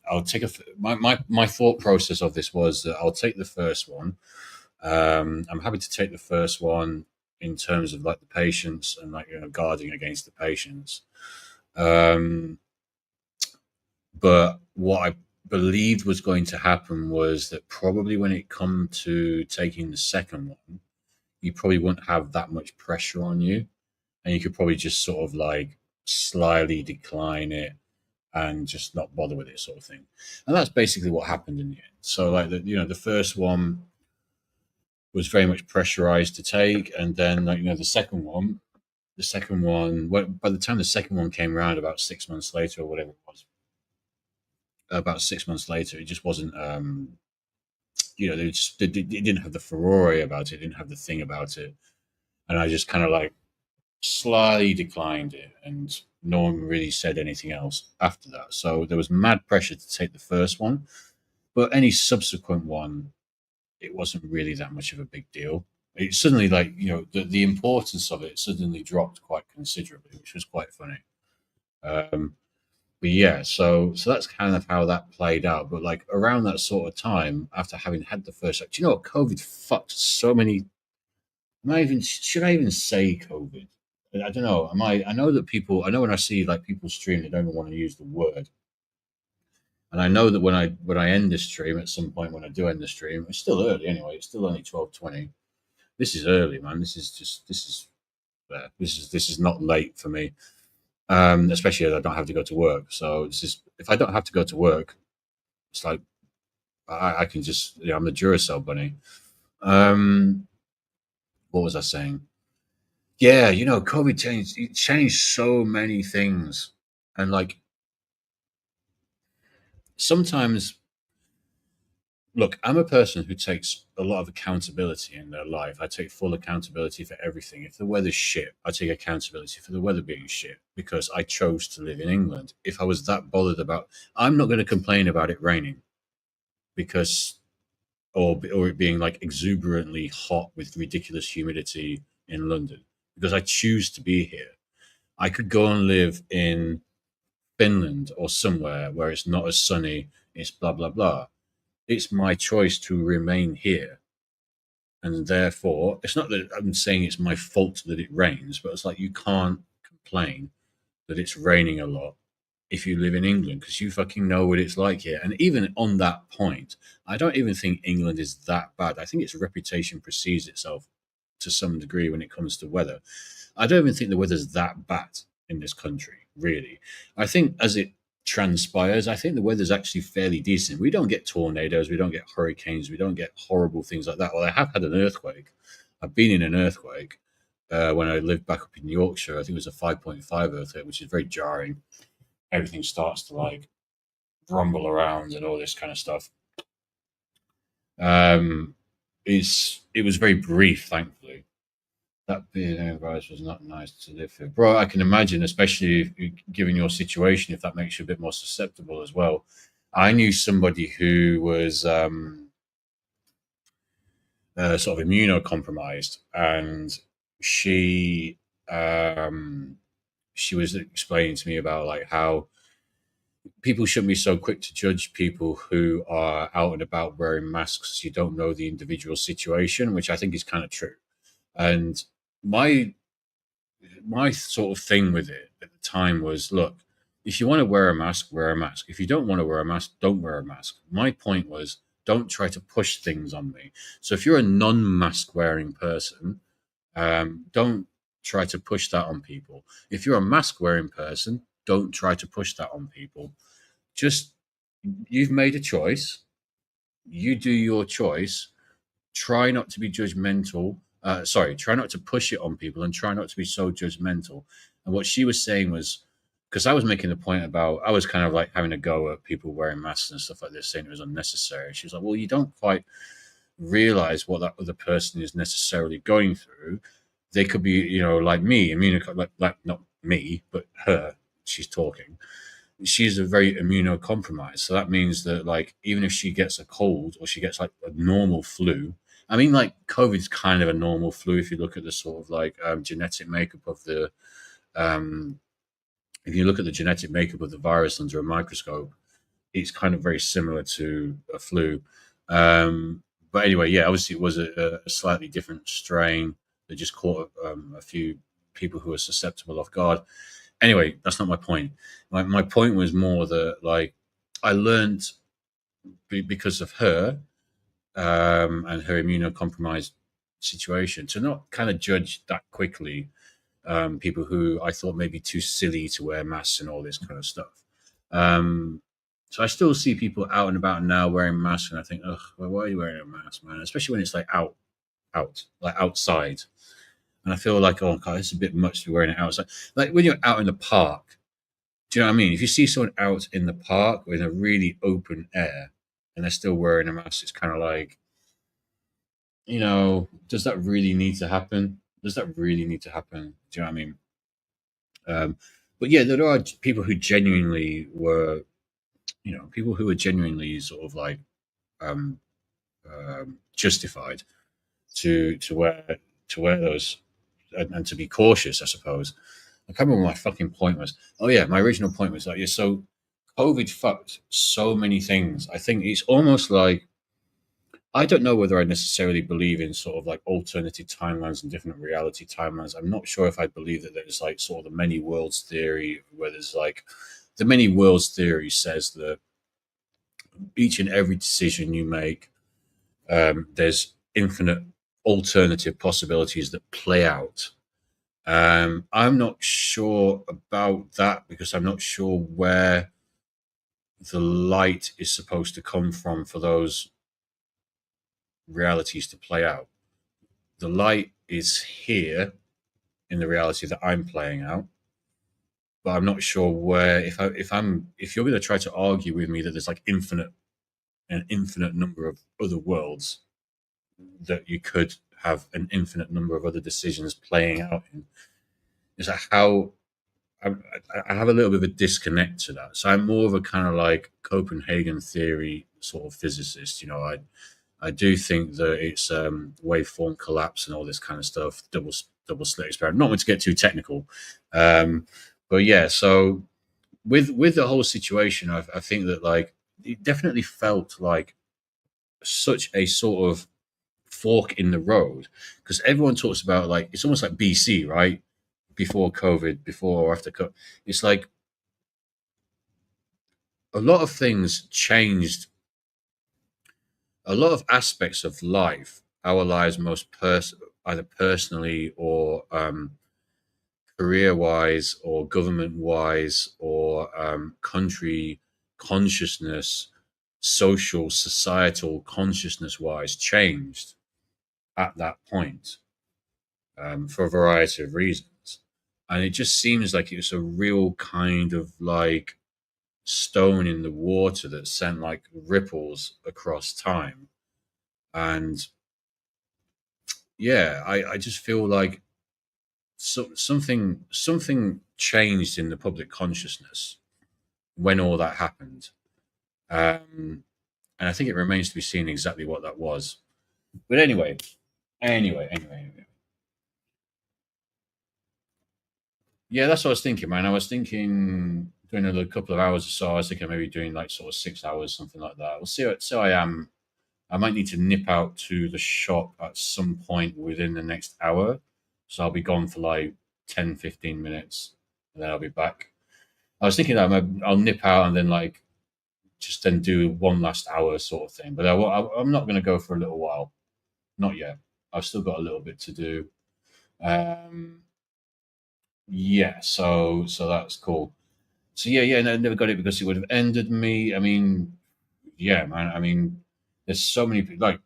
I'll take my thought process of this was that I'll take the first one. I'm happy to take the first one in terms of like the patients and like guarding against the patients. Um, but what I believed was going to happen was that probably when it come to taking the second one, you probably wouldn't have that much pressure on you, and you could probably just sort of like slyly decline it and just not bother with it, sort of thing. And that's basically what happened in the end. So like the first one was very much pressurized to take, and then like the second one, well, by the time the second one came around about 6 months later or whatever it was, about 6 months later, it just wasn't. It didn't have the furore about it, it didn't have the thing about it, and I just kind of like slightly declined it, and no one really said anything else after that. So there was mad pressure to take the first one, but any subsequent one, it wasn't really that much of a big deal. It suddenly, like the importance of it suddenly dropped quite considerably, which was quite funny. Um, but yeah, so that's kind of how that played out. But like around that sort of time, after having had the first, like, do you know what? COVID fucked so many. Am I even should I even say COVID? I don't know. Am I? I know that people. I know when I see like people stream, they don't even want to use the word. And I know that when I end the stream at some point, when I do end the stream, it's still early anyway. It's still only 12:20. This is early, man. This is not late for me. Especially as I don't have to go to work. So this is if I don't have to go to work, it's like I can just I'm the Duracell bunny. Um, what was I saying? Yeah, COVID changed so many things, and like sometimes, look, I'm a person who takes a lot of accountability in their life. I take full accountability for everything. If the weather's shit, I take accountability for the weather being shit because I chose to live in England. If I was that bothered about, I'm not going to complain about it raining because or it being like exuberantly hot with ridiculous humidity in London because I choose to be here. I could go and live in Finland or somewhere where it's not as sunny, it's blah blah blah. It's my choice to remain here. And therefore, it's not that I'm saying it's my fault that it rains, but it's like you can't complain that it's raining a lot if you live in England because you fucking know what it's like here. And even on that point, I don't even think England is that bad. I think its reputation precedes itself to some degree when it comes to weather. I don't even think the weather's that bad in this country, really. I think as it transpires, I think the weather's actually fairly decent. We don't get tornadoes, we don't get hurricanes, we don't get horrible things like that. Well, I have had an earthquake. I've been in an earthquake when I lived back up in Yorkshire. I think it was a 5.5 earthquake, which is very jarring. Everything starts to like rumble around and all this kind of stuff. Um, it was very brief, thankfully. That being advice was not nice to live with, bro. I can imagine, especially given your situation, if that makes you a bit more susceptible as well. I knew somebody who was sort of immunocompromised, and she um, she was explaining to me about like how people shouldn't be so quick to judge people who are out and about wearing masks. You don't know the individual situation, which I think is kind of true. And my my sort of thing with it at the time was, look, if you want to wear a mask, wear a mask. If you don't want to wear a mask, don't wear a mask. My point was, don't try to push things on me. So if you're a non-mask wearing person, don't try to push that on people. If you're a mask wearing person, don't try to push that on people. Just, you've made a choice. You do your choice. Try not to be judgmental. Sorry, try not to push it on people, and try not to be so judgmental. And what she was saying was, because I was making the point about, I was kind of like having a go at people wearing masks and stuff like this, saying it was unnecessary. She was like, well, you don't quite realize what that other person is necessarily going through. They could be, like me, like not me, but her. She's talking. She's a very immunocompromised. So that means that like even if she gets a cold or she gets like a normal flu, I mean like COVID's kind of a normal flu if you look at the sort of like genetic makeup of the um, if you look at the genetic makeup of the virus under a microscope, it's kind of very similar to a flu. Um, but anyway, yeah, obviously it was a slightly different strain that just caught a few people who were susceptible off guard. Anyway, that's not my point. My point was more that like I learned because of her and her immunocompromised situation to not kind of judge that quickly people who I thought may be too silly to wear masks and all this kind of stuff. Um, so I still see people out and about now wearing masks, and I think, ugh, well, why are you wearing a mask, man? Especially when it's like like outside. And I feel like, oh god, it's a bit much to be wearing it outside. Like when you're out in the park, do you know what I mean? If you see someone out in the park or in a really open air and they're still wearing a mask, it's kind of like, does that really need to happen? Does that really need to happen? Do you know what I mean? Um, but yeah, there are people who genuinely were, people who were genuinely sort of like um, justified to wear those and to be cautious, I suppose. I can't remember what my fucking point was. Oh yeah, my original point was like, yeah, so COVID fucked so many things. I think it's almost like I don't know whether I necessarily believe in sort of like alternative timelines and different reality timelines. I'm not sure if I believe that there's like sort of the many worlds theory, where there's like the many worlds theory says that each and every decision you make, there's infinite alternative possibilities that play out. I'm not sure about that because I'm not sure where the light is supposed to come from for those realities to play out. The light is here in the reality that I'm playing out, but I'm not sure where. If you're going to try to argue with me that there's like an infinite number of other worlds that you could have an infinite number of other decisions playing out in, is like how I, I have a little bit of a disconnect to that. So I'm more of a kind of like Copenhagen theory sort of physicist. I do think that it's waveform collapse and all this kind of stuff, double slit experiment. Not want to get too technical, but yeah. So with the whole situation, I think that like it definitely felt like such a sort of fork in the road because everyone talks about like it's almost like BC, right? Before COVID, before or after COVID, it's like a lot of things changed. A lot of aspects of life, our lives, either personally or career wise or government wise or country consciousness, social, societal consciousness wise, changed at that point for a variety of reasons. And it just seems like it was a real kind of like stone in the water that sent like ripples across time. And yeah, I just feel like something changed in the public consciousness when all that happened. And I think it remains to be seen exactly what that was. But anyway. Yeah, that's what I was thinking, man. I was thinking doing another couple of hours or so. I was thinking maybe doing like sort of 6 hours, something like that. We'll see. So I am. I might need to nip out to the shop at some point within the next hour. So I'll be gone for like 10, 15 minutes, and then I'll be back. I was thinking that I'll nip out and then like just then do one last hour sort of thing. But I'm not going to go for a little while. Not yet. I've still got a little bit to do. Um, yeah, so that's cool. So yeah, no, I never got it because it would have ended me. I mean, yeah, man. I mean, there's so many people, like,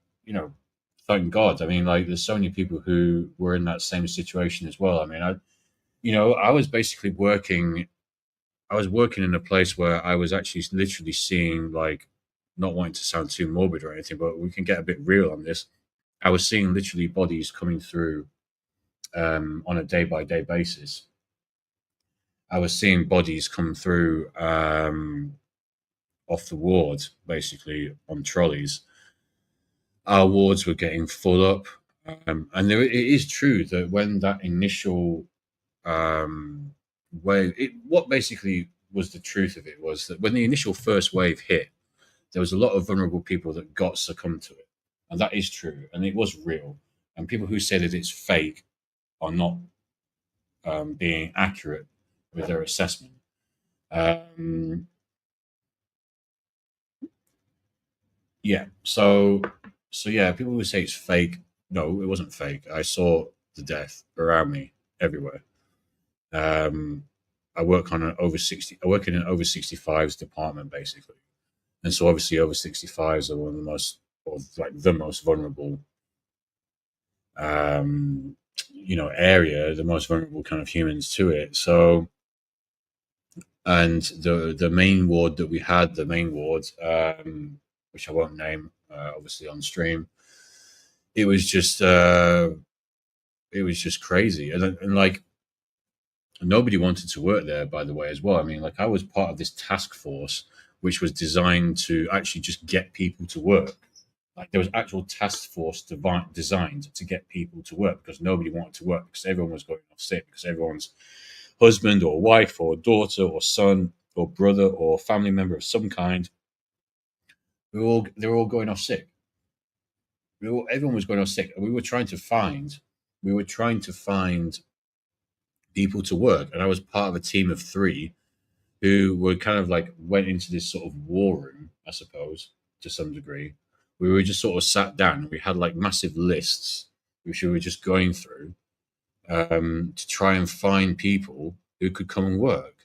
thank God. I mean, like, there's so many people who were in that same situation as well. I mean, I was basically working. I was working in a place where I was actually literally seeing, like, not wanting to sound too morbid or anything, but we can get a bit real on this. I was seeing literally bodies coming through on a day by day basis. I was seeing bodies come through off the ward, basically on trolleys. Our wards were getting full up, and it is true that when that initial um, wave, what basically was the truth of it was that when the initial first wave hit, there was a lot of vulnerable people that got succumbed to it, and that is true, and it was real. And people who say that it's fake are not being accurate with their assessment. Um, yeah, so yeah, people who say it's fake. No, it wasn't fake. I saw the death around me everywhere. Um, I work on an over 60. I work in an over 65s department basically, and so obviously over 65s are one of the most, or like the most vulnerable, area, the most vulnerable kind of humans to it. So, and the main ward that we had, the main ward, which I won't name, obviously on stream, it was just it was just crazy, and like nobody wanted to work there, by the way, as well. I mean, like I was part of this task force which was designed to actually just get people to work. Like there was actual task force designed to get people to work because nobody wanted to work because everyone was going off sick because everyone's husband or wife or daughter or son or brother or family member of some kind, they were all going off sick. Everyone was going off sick, and we were trying to find people to work, and I was part of a team of three who were kind of like went into this sort of war room, I suppose, to some degree. We were just sort of sat down. We had like massive lists which we were just going through to try and find people who could come and work.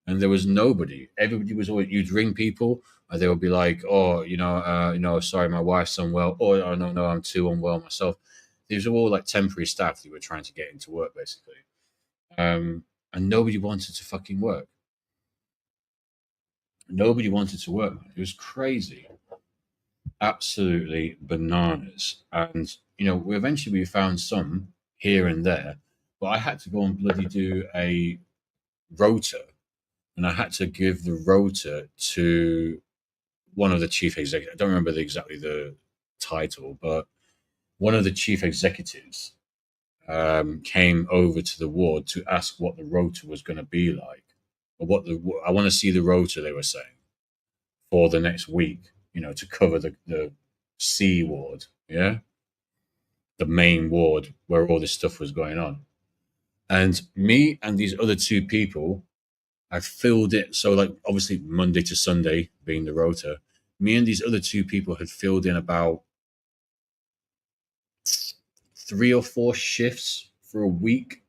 And there was nobody. Everybody was always, you'd ring people and they would be like, "Oh, sorry, my wife's unwell." Or, "Oh, no, I'm too unwell myself." These were all like temporary staff that were trying to get into work, basically. And nobody wanted to fucking work. Nobody wanted to work. It was crazy, absolutely bananas. And we eventually found some here and there, but I had to go and bloody do a rota, and I had to give the rota to one of the chief executives. I don't remember exactly the title, but one of the chief executives came over to the ward to ask what the rota was going to be like, or I want to see the rota, they were saying, for the next week, to cover the C ward, yeah, the main ward where all this stuff was going on. And me and these other two people, I filled it. So, like, obviously, Monday to Sunday being the rota, me and these other two people had filled in about 3 or 4 shifts for a week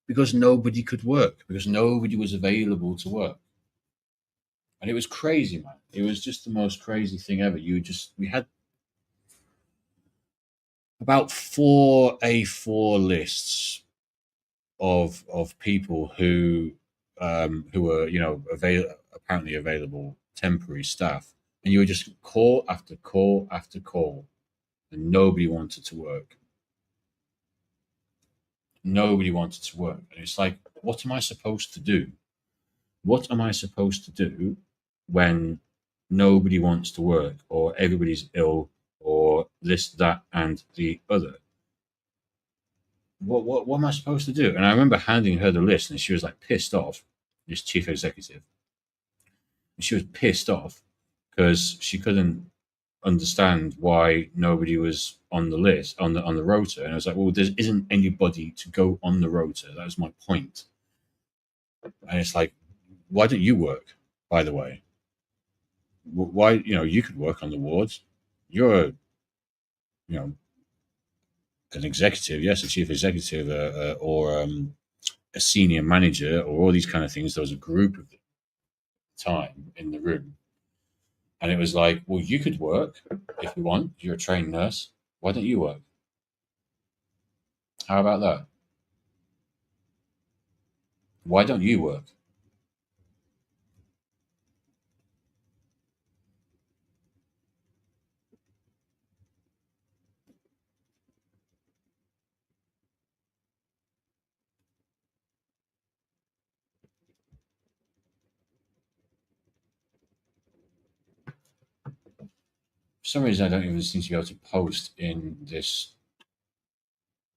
because nobody could work, because nobody was available to work. And it was crazy, man. It was just the most crazy thing ever. We had about 4 A4 lists of people who were apparently available temporary staff, and you would just call after call after call, and nobody wanted to work. Nobody wanted to work. And it's like, what am I supposed to do? What am I supposed to do when nobody wants to work or everybody's ill or this, that, and the other? What am I supposed to do? And I remember handing her the list and she was like pissed off, this chief executive. And she was pissed off because she couldn't understand why nobody was on the list on the rotor. And I was like, well, there isn't anybody to go on the rotor. That was my point. And it's like, why don't you work? By the way, why you could work on the wards. You're you know an executive, yes, a chief executive, or a senior manager, or all these kind of things. There was a group of the time in the room, and it was like, well, you could work if you want. You're a trained nurse. Why don't you work? How about that? Why don't you work? For some reason, I don't even seem to be able to post in this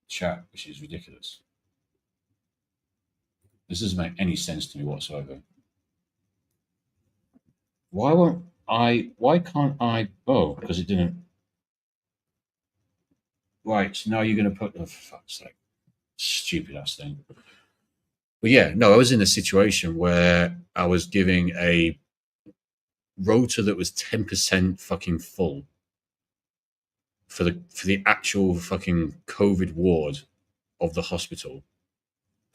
chat, which is ridiculous. This doesn't make any sense to me whatsoever. Why won't I? Why can't I? Oh, because it didn't. Right, so now you're going to put. Oh, for fuck's sake. Stupid ass thing. But yeah, no, I was in a situation where I was giving a rotor that was 10% fucking full for the actual fucking COVID ward of the hospital.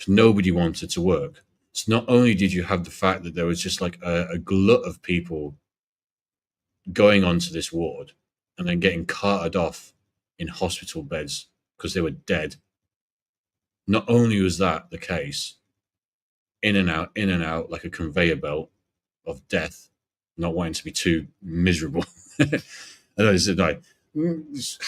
Nobody wanted to work. So not only did you have the fact that there was just like a glut of people going onto this ward and then getting carted off in hospital beds because they were dead. Not only was that the case, in and out, like a conveyor belt of death, not wanting to be too miserable. I know this is like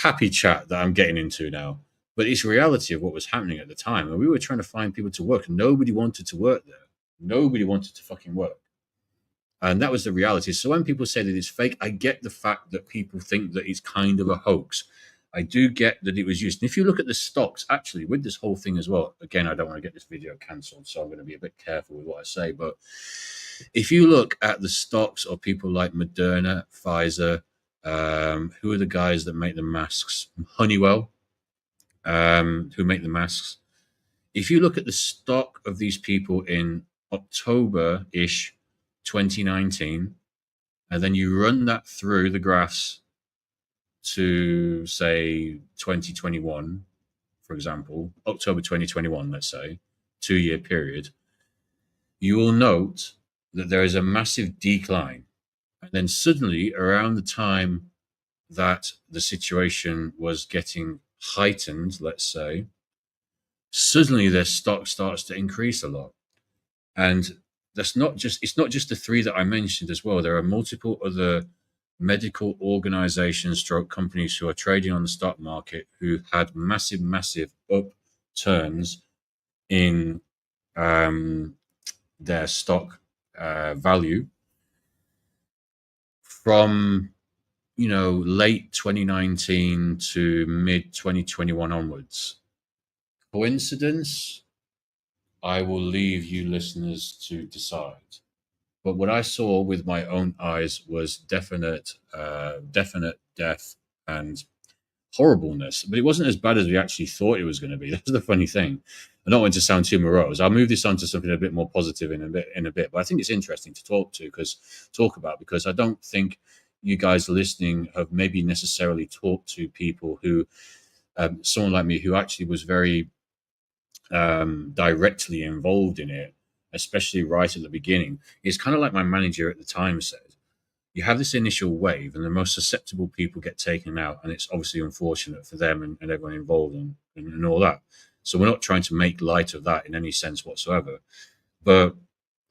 happy chat that I'm getting into now, but it's reality of what was happening at the time. And we were trying to find people to work. Nobody wanted to work there. Nobody wanted to fucking work. And that was the reality. So when people say that it's fake, I get the fact that people think that it's kind of a hoax. I do get that it was used. And if you look at the stocks, actually, with this whole thing as well, again, I don't want to get this video cancelled, so I'm going to be a bit careful with what I say. But if you look at the stocks of people like Moderna, Pfizer, who are the guys that make the masks? Honeywell, who make the masks. If you look at the stock of these people in October ish 2019, and then you run that through the graphs to say 2021, for example, October 2021, let's say, 2 year period, you will note that there is a massive decline. And then suddenly, around the time that the situation was getting heightened, let's say, suddenly their stock starts to increase a lot. And it's not just the three that I mentioned as well. There are multiple other medical organizations, stroke companies who are trading on the stock market who had massive upturns in their stock value from late 2019 to mid 2021 onwards. Coincidence? I will leave you listeners to decide. But what I saw with my own eyes was definite death and horribleness. But it wasn't as bad as we actually thought it was going to be. That's the funny thing. I don't want to sound too morose. I'll move this on to something a bit more positive in a bit. But I think it's interesting to talk about because I don't think you guys listening have maybe necessarily talked to people who, someone like me who actually was very directly involved in it, especially right at the beginning. It's kind of like my manager at the time said. You have this initial wave, and the most susceptible people get taken out, and it's obviously unfortunate for them and everyone involved and all that. So we're not trying to make light of that in any sense whatsoever. But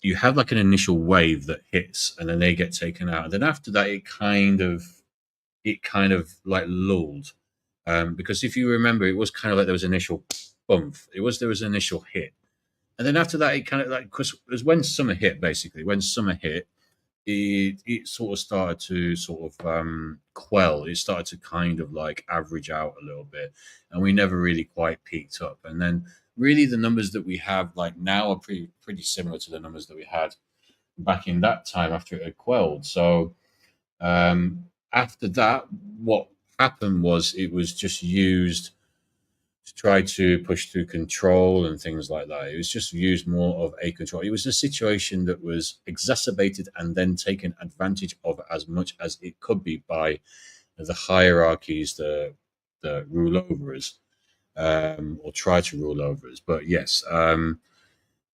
you have like an initial wave that hits, and then they get taken out. And then after that, it kind of like lulled. Because if you remember, it was kind of like there was initial bump. There was an initial hit, and then after that, it kind of like because it was when summer hit. Basically, when summer hit, it sort of started to sort of quell. It started to kind of like average out a little bit, and we never really quite peaked up. And then really the numbers that we have like now are pretty similar to the numbers that we had back in that time after it had quelled. So after that, what happened was it was just used to try to push through control and things like that. It was just used more of a control. It was a situation that was exacerbated and then taken advantage of as much as it could be by the hierarchies that rule over us, or try to rule over us. But yes,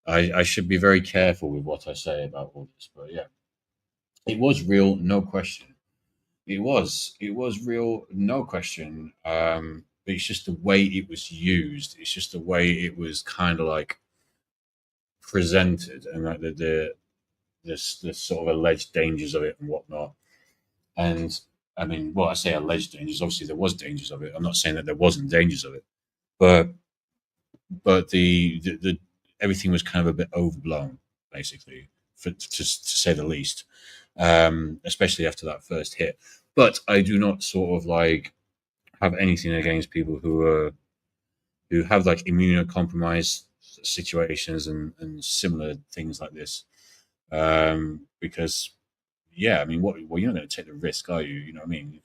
I should be very careful with what I say about all this. But yeah, it was real, no question. It was real, no question. But it's just the way it was used. It's just the way it was kind of like presented, and like the sort of alleged dangers of it and whatnot. And I mean, well, I say alleged dangers. Obviously, there was dangers of it. I'm not saying that there wasn't dangers of it, but the everything was kind of a bit overblown, basically, to say the least. Especially after that first hit. But I do not sort of like have anything against people who have like immunocompromised situations and similar things like this. Because yeah, I mean, well, you're not going to take the risk, are you? You know what I mean?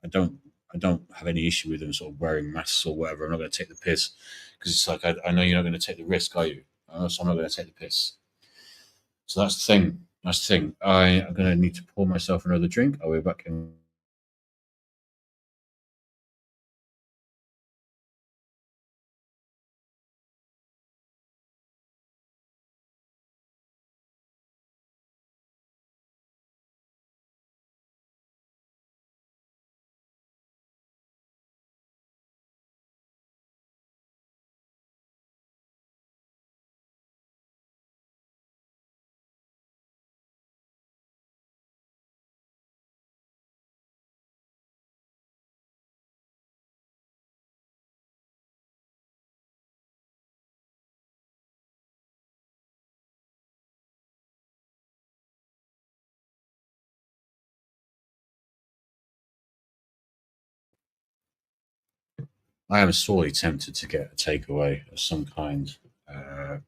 I don't I don't have any issue with them sort of wearing masks or whatever. I'm not going to take the piss because it's like I know you're not going to take the risk, are you? So I'm not going to take the piss. So that's the thing. That's the thing. I am going to need to pour myself another drink. I'll be back in. I am sorely tempted to get a takeaway of some kind, uh,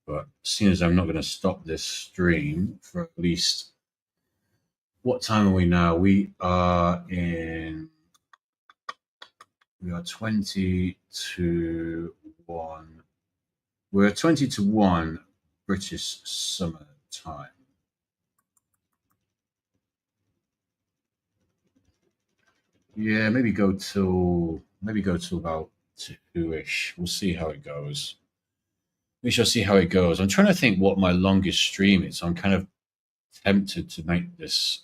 but seeing as I'm not going to stop this stream for at least what time are we now? We are 20 to 1. We're 20 to 1 British summer time. Yeah, maybe go till about 2ish. We'll see how it goes. We shall see how it goes. I'm trying to think what my longest stream is. I'm kind of tempted to make this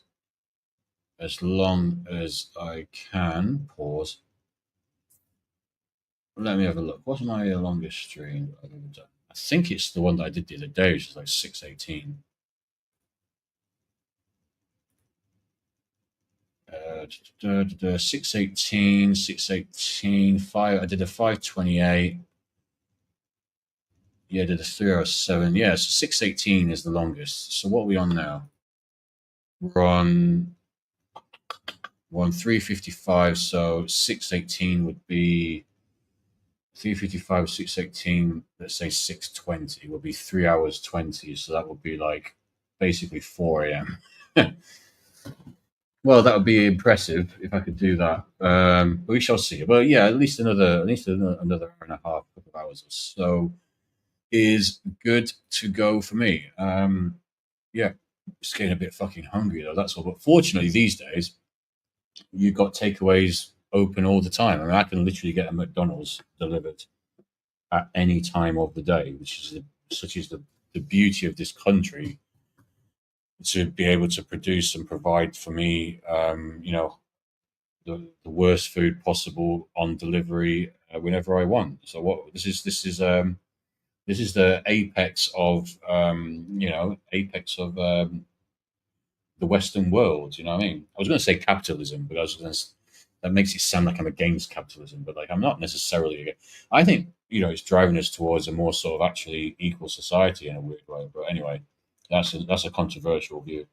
as long as I can. Pause. Let me have a look. What's my longest stream I've ever done? I think it's the one that I did the other day, which is like 6:18. 6:18, 6:18, 5. I did a 5:28. Yeah, I did a 3:07. Yeah, so 6:18 is the longest. So what are we on now? We're on 3:55. So 6:18 would be 3:55, 6:18. Let's say 6:20 would be 3 hours 20. So that would be like basically 4 a.m. Well, that would be impressive if I could do that. But we shall see. But yeah, at least another hour and a half, couple of hours or so is good to go for me. Yeah, just getting a bit fucking hungry though. That's all. But fortunately, these days you've got takeaways open all the time. I mean, I can literally get a McDonald's delivered at any time of the day, which is such is the beauty of this country to be able to produce and provide for me. The worst food possible on delivery whenever I want. So what this is the apex of the Western world. You know what I mean? I was going to say capitalism, but I was going to that makes it sound like I'm against capitalism, but like I'm not necessarily against. I think it's driving us towards a more sort of actually equal society in a weird way. But anyway, that's a controversial view.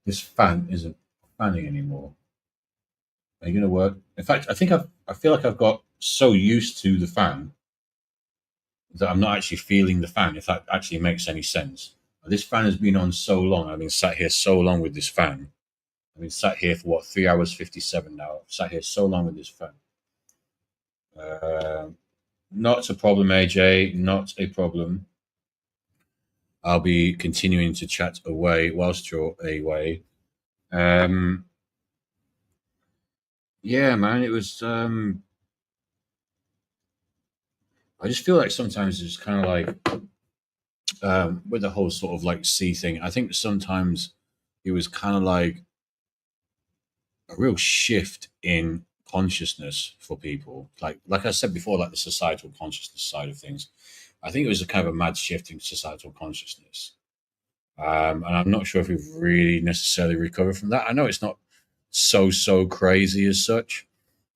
This fan isn't fanning anymore. Are you going to work? In fact, I feel like I've got so used to the fan that I'm not actually feeling the fan. If that actually makes any sense. This fan has been on so long. I've been sat here so long with this fan. I've been sat here for what 3 hours 57 now. I've sat here so long with this fan. Uh, Not a problem, AJ. Not a problem. I'll be continuing to chat away whilst you're away. Um, yeah, man. It was. I just feel like sometimes it's kind of like with the whole sort of like C thing. I think sometimes it was kind of like a real shift in consciousness for people. Like I said before, like the societal consciousness side of things. I think it was a kind of a mad shift in societal consciousness. And I'm not sure if we've really necessarily recovered from that. I know it's not so crazy as such.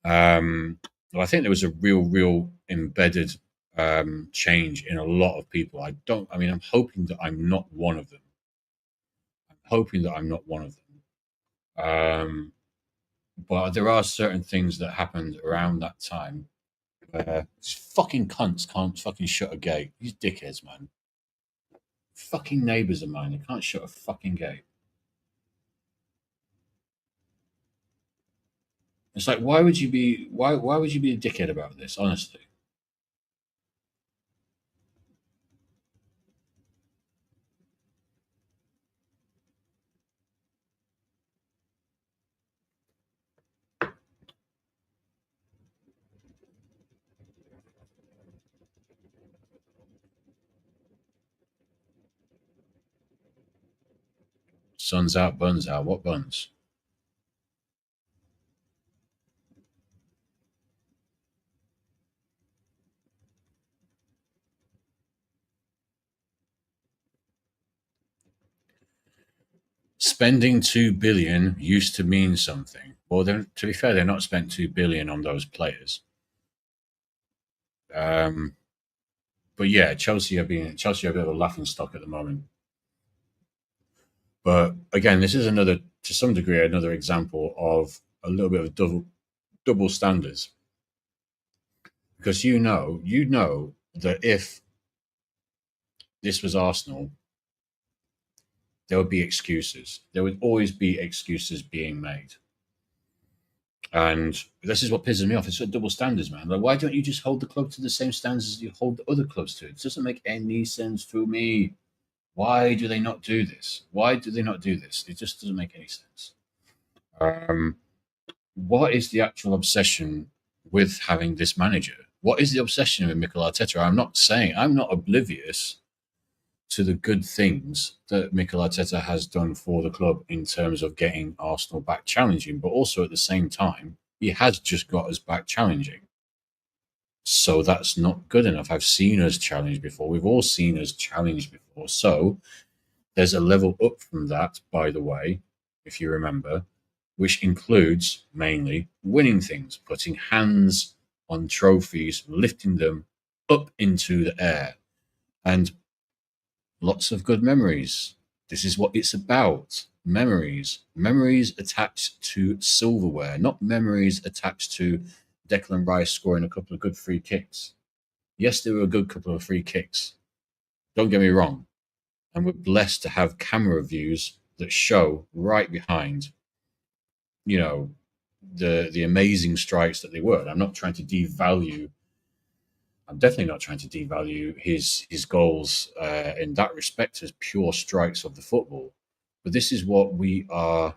But I think there was a real embedded change in a lot of people. I mean, I'm hoping that I'm not one of them. I'm hoping that I'm not one of them. But there are certain things that happened around that time where these fucking cunts can't fucking shut a gate. These dickheads, man. Fucking neighbours of mine, they can't shut a fucking gate. It's like, why would you be a dickhead about this? Honestly, sun's out, buns out. What buns? Spending 2 billion used to mean something. Well, to be fair, they're not spent 2 billion on those players. Um, but yeah, Chelsea are a bit of a laughing stock at the moment. But again, this is another, to some degree, another example of a little bit of double standards, because you know that if this was Arsenal, there would be excuses. There would always be excuses being made. And this is what pisses me off. It's sort of double standards, man. Like, why don't you just hold the club to the same standards as you hold the other clubs to? It doesn't make any sense to me. Why do they not do this? Why do they not do this? It just doesn't make any sense. Um, what is the actual obsession with having this manager? What is the obsession with Mikel Arteta? I'm not oblivious to the good things that Mikel Arteta has done for the club in terms of getting Arsenal back challenging, but also at the same time, he has just got us back challenging. So that's not good enough. I've seen us challenge before. We've all seen us challenge before. So there's a level up from that, by the way, if you remember, which includes mainly winning things, putting hands on trophies, lifting them up into the air. And lots of good memories. This is what it's about. Memories. Memories attached to silverware, not memories attached to Declan Rice scoring a couple of good free kicks. Yes, there were a good couple of free kicks. Don't get me wrong. And we're blessed to have camera views that show right behind, you know, the amazing strikes that they were. And I'm not trying to devalue. I'm definitely not trying to devalue his goals in that respect as pure strikes of the football. But this is what we are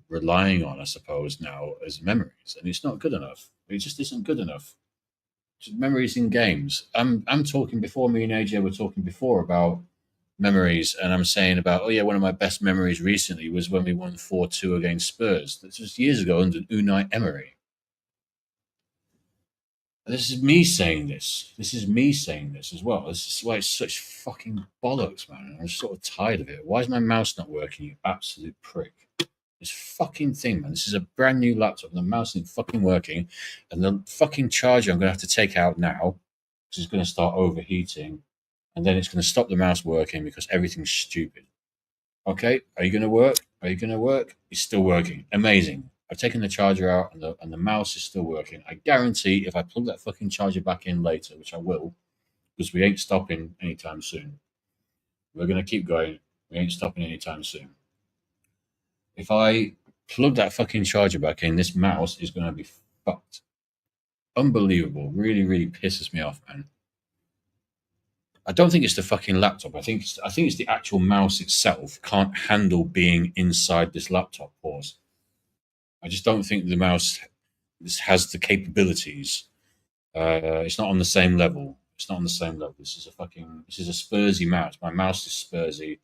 relying on, I suppose, now as memories, and it's not good enough. It just isn't good enough. Just memories in games. I'm talking before me and AJ were talking before about memories, and I'm saying about, oh yeah, one of my best memories recently was when we won 4-2 against Spurs. That's just years ago under Unai Emery. This is me saying this. This is me saying this as well. This is why it's such fucking bollocks, man. I'm sort of tired of it. Why is my mouse not working, you absolute prick? This fucking thing, man. This is a brand new laptop and the mouse isn't fucking working. And the fucking charger I'm going to have to take out now because it's going to start overheating. And then it's going to stop the mouse working because everything's stupid. Okay, are you going to work? Are you going to work? It's still working. Amazing. I've taken the charger out and the mouse is still working. I guarantee if I plug that fucking charger back in later, which I will, because we ain't stopping anytime soon. We're going to keep going. We ain't stopping anytime soon. If I plug that fucking charger back in, this mouse is going to be fucked. Unbelievable. Really, really pisses me off, man. I don't think it's the fucking laptop. I think it's the actual mouse itself can't handle being inside this laptop. Pause. I just don't think the mouse has the capabilities. It's not on the same level. It's not on the same level. This is a Spursy mouse. My mouse is Spursy.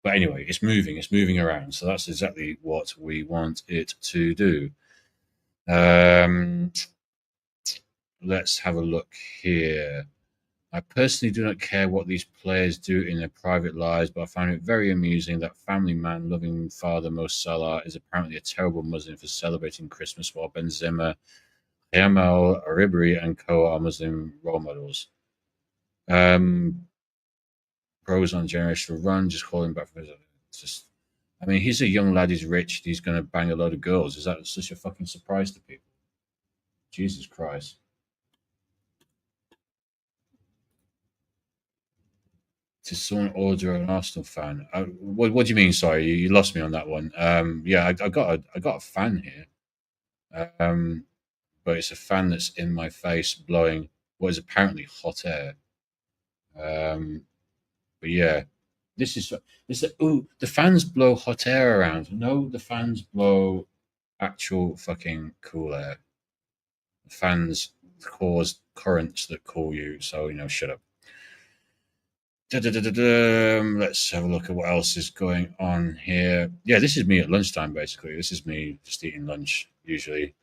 But anyway, it's moving. It's moving around. So that's exactly what we want it to do. Um, let's have a look here. I personally do not care what these players do in their private lives, but I found it very amusing that family man, loving father Mo Salah is apparently a terrible Muslim for celebrating Christmas, while Benzema, Yamal, Ribéry, and co are Muslim role models. Um, Pros on generational run, just calling back from his. Just, I mean, he's a young lad. He's rich. He's going to bang a load of girls. Is that such a fucking surprise to people? Jesus Christ. To someone order an Arsenal fan. What do you mean? Sorry, you lost me on that one. Yeah, I got a fan here, um, but it's a fan that's in my face blowing what is apparently hot air. Um, but yeah, this is ooh, the fans blow hot air around. No, the fans blow actual fucking cool air. The fans cause currents that cool you. So shut up. Let's have a look at what else is going on here. Yeah, this is me at lunchtime, basically. This is me just eating lunch, usually.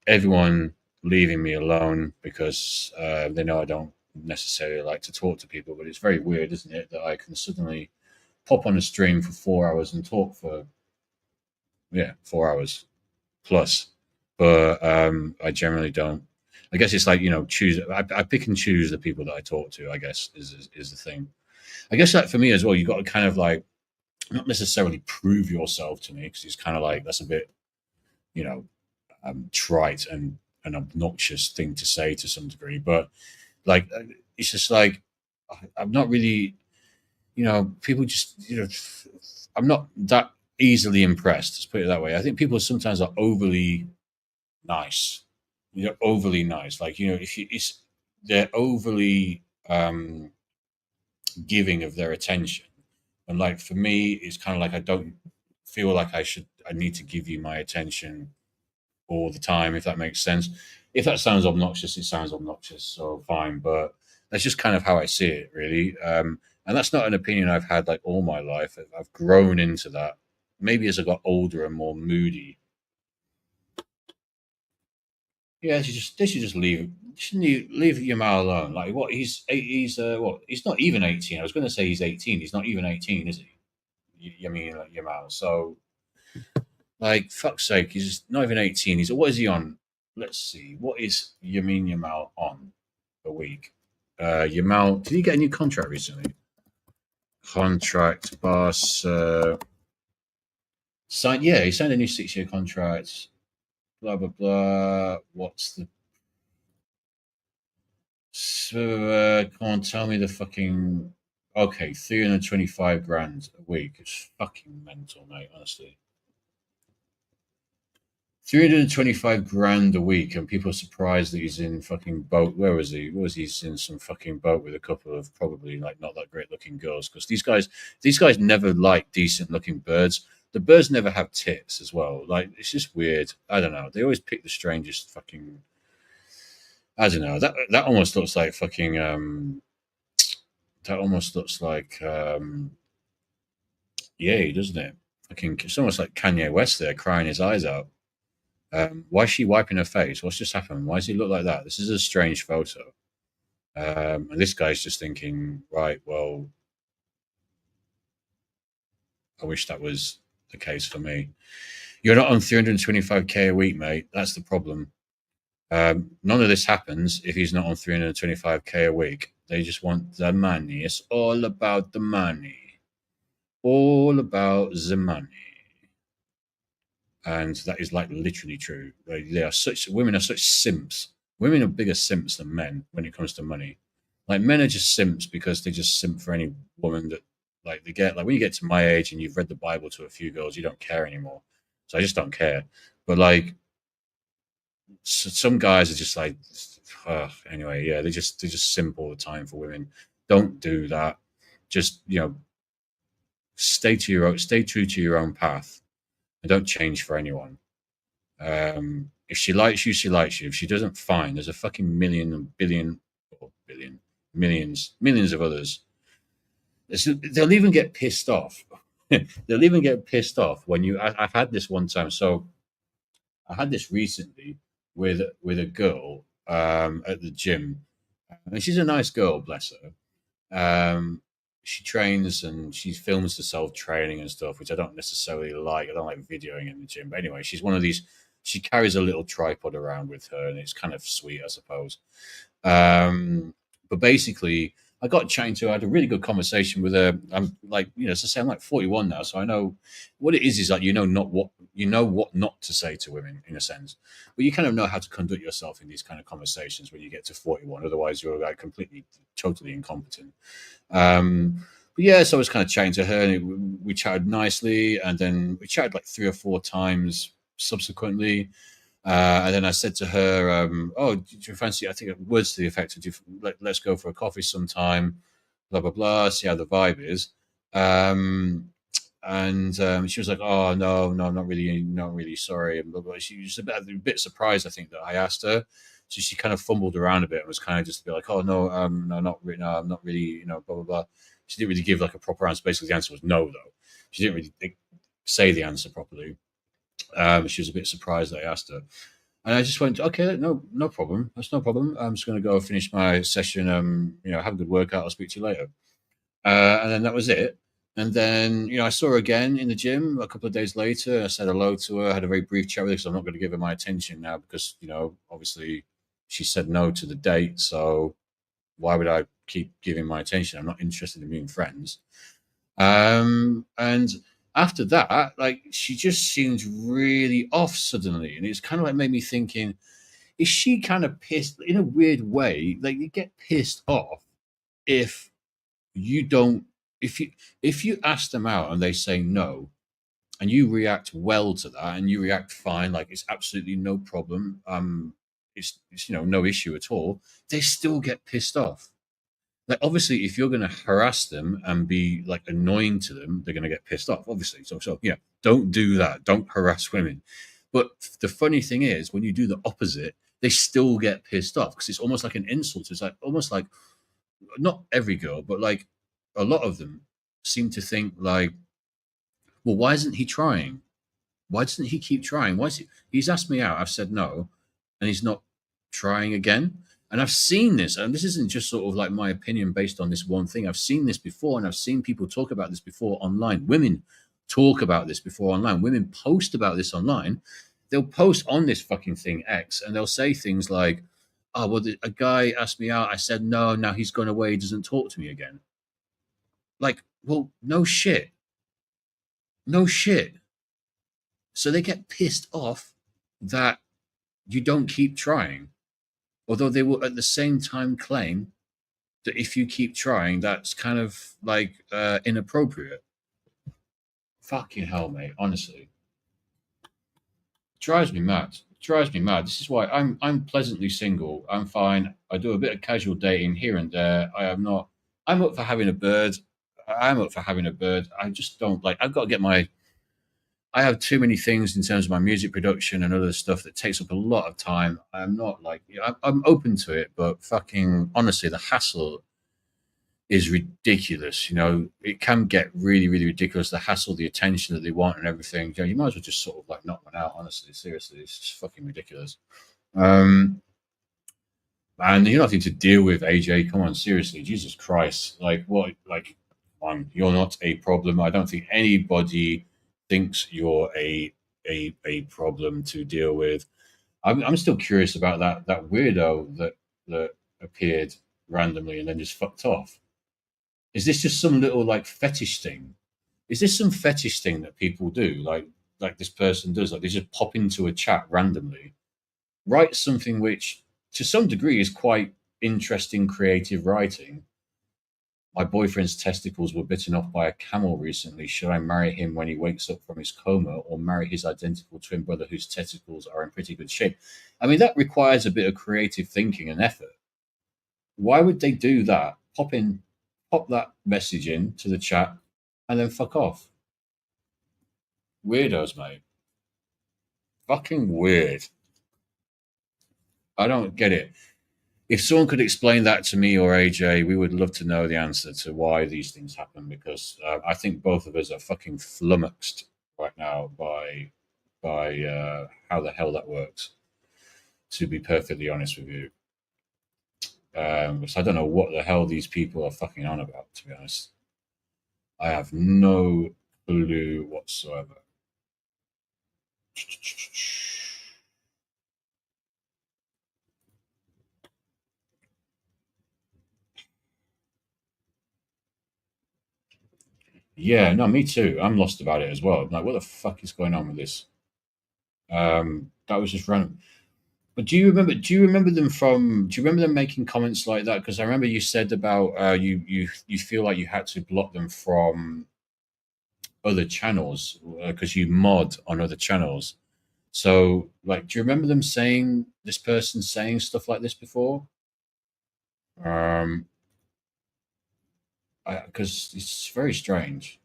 Everyone leaving me alone because they know I don't necessarily like to talk to people, but it's very weird, isn't it, that I can suddenly pop on a stream for 4 hours and talk for, yeah, 4 hours plus. But I generally don't. I guess it's like, choose. I pick and choose the people that I talk to, I guess, is the thing. I guess that for me as well, you've got to kind of like not necessarily prove yourself to me because it's kind of like that's a bit, you know, trite and an obnoxious thing to say to some degree. But like, it's just like I'm not really, people just, I'm not that easily impressed. Let's put it that way. I think people sometimes are overly nice. Overly nice. Like if you, it's they're overly giving of their attention. And like for me, it's kind of like I don't feel like I need to give you my attention all the time, if that makes sense. If that sounds obnoxious, it sounds obnoxious, so fine. But that's just kind of how I see it, really. And that's not an opinion I've had like all my life. I've grown into that. Maybe as I got older and more moody. Yeah, they should just leave. Shouldn't you leave Yamal alone? Like what? He's not even 18. I was going to say he's 18. He's not even 18, is he? I mean, like Yamal. So, like, fuck's sake, he's not even 18. What is he on? Let's see. What is Yamin Yamal on a week? Yamal, did he get a new contract recently? Contract, boss. Signed, yeah, he signed a new 6-year contract. Blah, blah, blah. What's the. So, come on, tell me the fucking. Okay, 325 grand a week. It's fucking mental, mate, honestly. 325 grand a week, and people are surprised that he's in fucking boat. Where was he? Where was he? He's in some fucking boat with a couple of probably like not that great looking girls. Because these guys never like decent looking birds. The birds never have tits as well. Like it's just weird. I don't know. They always pick the strangest fucking. I don't know. That almost looks like fucking. That almost looks like yeah, doesn't it? Fucking. It's almost like Kanye West there crying his eyes out. Why is she wiping her face? What's just happened? Why does it look like that? This is a strange photo. And this guy's just thinking, right, well, I wish that was the case for me. You're not on 325k a week, mate. That's the problem. None of this happens if he's not on 325k a week. They just want the money. It's all about the money. All about the money. And that is like literally true. They are such women are such simps. Women are bigger simps than men when it comes to money. Like men are just simps because they just simp for any woman that like they get. Like when you get to my age and you've read the Bible to a few girls, you don't care anymore. So I just don't care. But like some guys are just like, anyway, yeah, they just simp all the time for women. Don't do that. Just stay true to your own path and don't change for anyone. If she likes you, she likes you. If she doesn't, fine. There's a fucking million and billion, or billion, millions of others. They'll even get pissed off. They'll even get pissed off when you. I've had this one time. So I had this recently with a girl at the gym, and she's a nice girl, bless her. She trains and she films herself training and stuff, which I don't necessarily like. I don't like videoing in the gym. But anyway, she's one of these. She carries a little tripod around with her, and it's kind of sweet, I suppose. Um, but basically, I got chatting to her. I had a really good conversation with her. I'm like, as I say, I'm like 41 now, so I know what it is like you know what not to say to women in a sense, but you kind of know how to conduct yourself in these kind of conversations when you get to 41. Otherwise, you're like completely, totally incompetent. But yeah, so I was kind of chatting to her, and we chatted nicely, and then we chatted like 3 or 4 times subsequently. And then I said to her, "Oh, do you fancy?" I think words to the effect of, "Let's go for a coffee sometime." Blah blah blah. See how the vibe is. And she was like, "Oh no, no, not really sorry." And blah, blah. She was a bit surprised, I think, that I asked her. So she kind of fumbled around a bit and was kind of just a bit like, "Oh no, no, not really, no, I'm not really, blah blah blah." She didn't really give like a proper answer. Basically, the answer was no, though. She didn't really say the answer properly. She was a bit surprised that I asked her. And I just went, okay, no, no problem. That's no problem. I'm just going to go finish my session. Have a good workout. I'll speak to you later. And then that was it. And then, I saw her again in the gym a couple of days later. I said hello to her. I had a very brief chat with her because I'm not going to give her my attention now because, obviously she said no to the date. So why would I keep giving my attention? I'm not interested in being friends. And after that, like she just seemed really off suddenly. And it's kind of like made me thinking, is she kind of pissed in a weird way? Like you get pissed off if you don't if you ask them out and they say no and you react well to that and you react fine, like it's absolutely no problem. It's no issue at all, they still get pissed off. Like obviously if you're going to harass them and be like annoying to them, they're going to get pissed off obviously. So yeah, don't do that, don't harass women. But the funny thing is when you do the opposite, they still get pissed off because it's almost like an insult. It's like almost like not every girl, but like a lot of them seem to think like, well, why isn't he trying? Why doesn't he keep trying? Why is he's asked me out, I've said no, and he's not trying again. And I've seen this, and this isn't just sort of like my opinion based on this one thing. I've seen this before, and I've seen people talk about this before online. Women talk about this before online. Women post about this online. They'll post on this fucking thing X, and they'll say things like, "Oh, well, a guy asked me out. I said no. Now he's gone away. He doesn't talk to me again." Like, well, no shit, no shit. So they get pissed off that you don't keep trying, although they will at the same time claim that if you keep trying, that's kind of like inappropriate. Fucking hell, mate. Honestly, drives me mad. Drives me mad. This is why I'm pleasantly single. I'm fine. I do a bit of casual dating here and there. I am not. I'm up for having a bird. I'm up for having a bird. I just don't like. I've got to get my. I have too many things in terms of my music production and other stuff that takes up a lot of time. I'm not like. I'm open to it, but fucking honestly, the hassle is ridiculous. You know, it can get really, really ridiculous. The hassle, the attention that they want, and everything. You know, you might as well just sort of like knock one out. Honestly, seriously, it's just fucking ridiculous. Um, and you're nothing to deal with, AJ. Come on, seriously, Jesus Christ! Like what? Like, come on, you're not a problem. I don't think anybody thinks you're a problem to deal with. I'm still curious about that weirdo that appeared randomly and then just fucked off. Is this just some little like fetish thing? Is this some fetish thing that people do? Like this person does, like they just pop into a chat randomly, write something which to some degree is quite interesting creative writing. My boyfriend's testicles were bitten off by a camel recently. Should I marry him when he wakes up from his coma or marry his identical twin brother whose testicles are in pretty good shape? I mean, that requires a bit of creative thinking and effort. Why would they do that? Pop that message in to the chat and then fuck off. Weirdos, mate. Fucking weird. I don't get it. If someone could explain that to me or AJ, we would love to know the answer to why these things happen because I think both of us are fucking flummoxed right now by how the hell that works. To be perfectly honest with you, because I don't know what the hell these people are fucking on about. To be honest, I have no clue whatsoever. Yeah, no, me too. I'm lost about it as well. I'm like, what the fuck is going on with this? That was just random. But do you remember? Do you remember them from? Do you remember them making comments like that? Because I remember you said about you feel like you had to block them from other channels because you mod on other channels. So, like, do you remember them saying this person saying stuff like this before? Um, because it's very strange,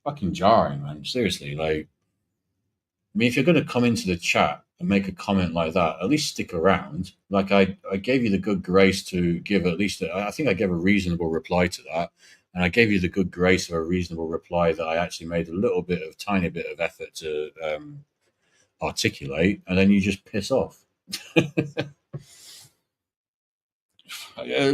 fucking jarring, man. Seriously, like, I mean, if you're going to come into the chat and make a comment like that, at least stick around. Like I gave you the good grace to give at least, I think I gave a reasonable reply to that. And I gave you the good grace of a reasonable reply that I actually made a little bit of, tiny bit of effort to articulate. And then you just piss off. At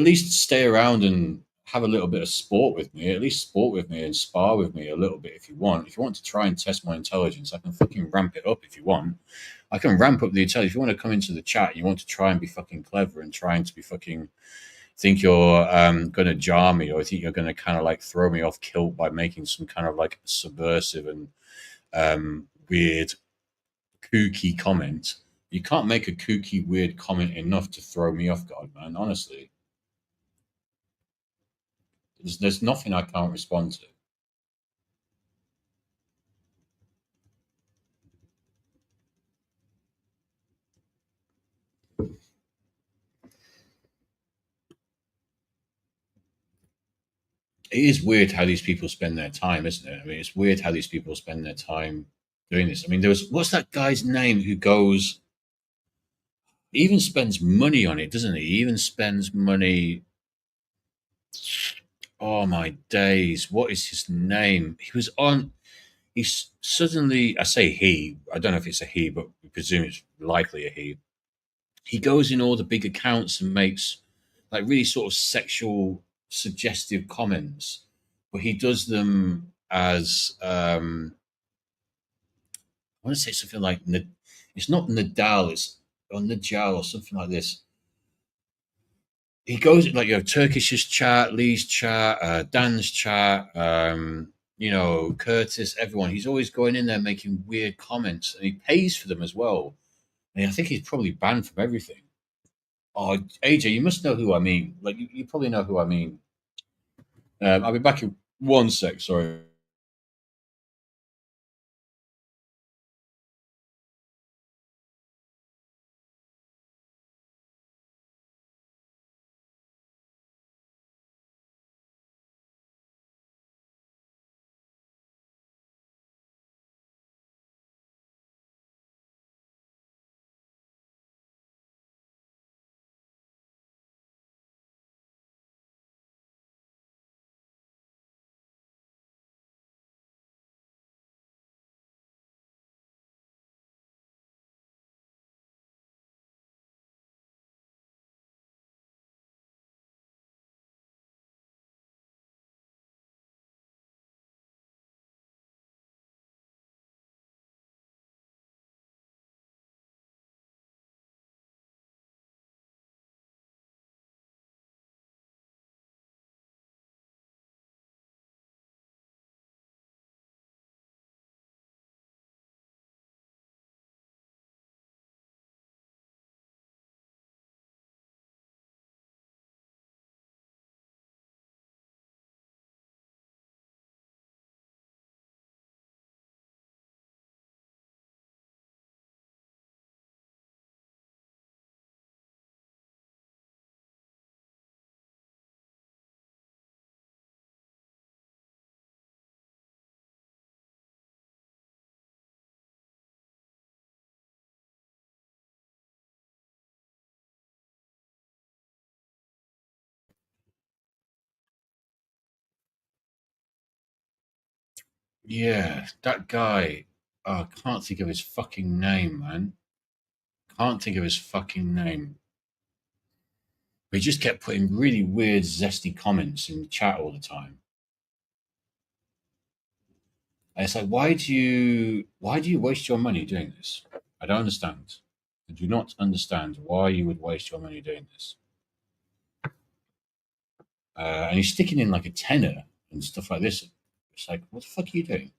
least stay around and have a little bit of sport with me. At least sport with me and spar with me a little bit if you want. If you want to try and test my intelligence, I can fucking ramp it up if you want. I can ramp up the intelligence. If you want to come into the chat, you want to try and be fucking clever and trying to be fucking think you're going to jar me or think you're going to kind of like throw me off kilt by making some kind of like subversive and weird, kooky comment. You can't make a kooky, weird comment enough to throw me off guard, man. Honestly, there's nothing I can't respond to. It is weird how these people spend their time, isn't it? I mean, it's weird how these people spend their time doing this. I mean, there was what's that guy's name who goes he even spends money on it, doesn't he? He even spends money. Oh my days! What is his name? He was on. He's suddenly. I say he. I don't know if it's a he, but we presume it's likely a he. He goes in all the big accounts and makes like really sort of sexual, suggestive comments, but he does them as I want to say something like it's not Nadal, it's or Nadal or something like this. He goes like Turkish's chat, Lee's chat, Dan's chat, Curtis, everyone. He's always going in there making weird comments, and he pays for them as well. And I think he's probably banned from everything. Oh, AJ, you must know who I mean. Like you probably know who I mean. I'll be back in one sec. Sorry. Yeah, that guy. Oh, I can't think of his fucking name, man. Can't think of his fucking name. But he just kept putting really weird, zesty comments in the chat all the time. And it's like, why do you waste your money doing this? I don't understand. I do not understand why you would waste your money doing this. And he's sticking in like a tenner and stuff like this. It's like, what the fuck are you doing?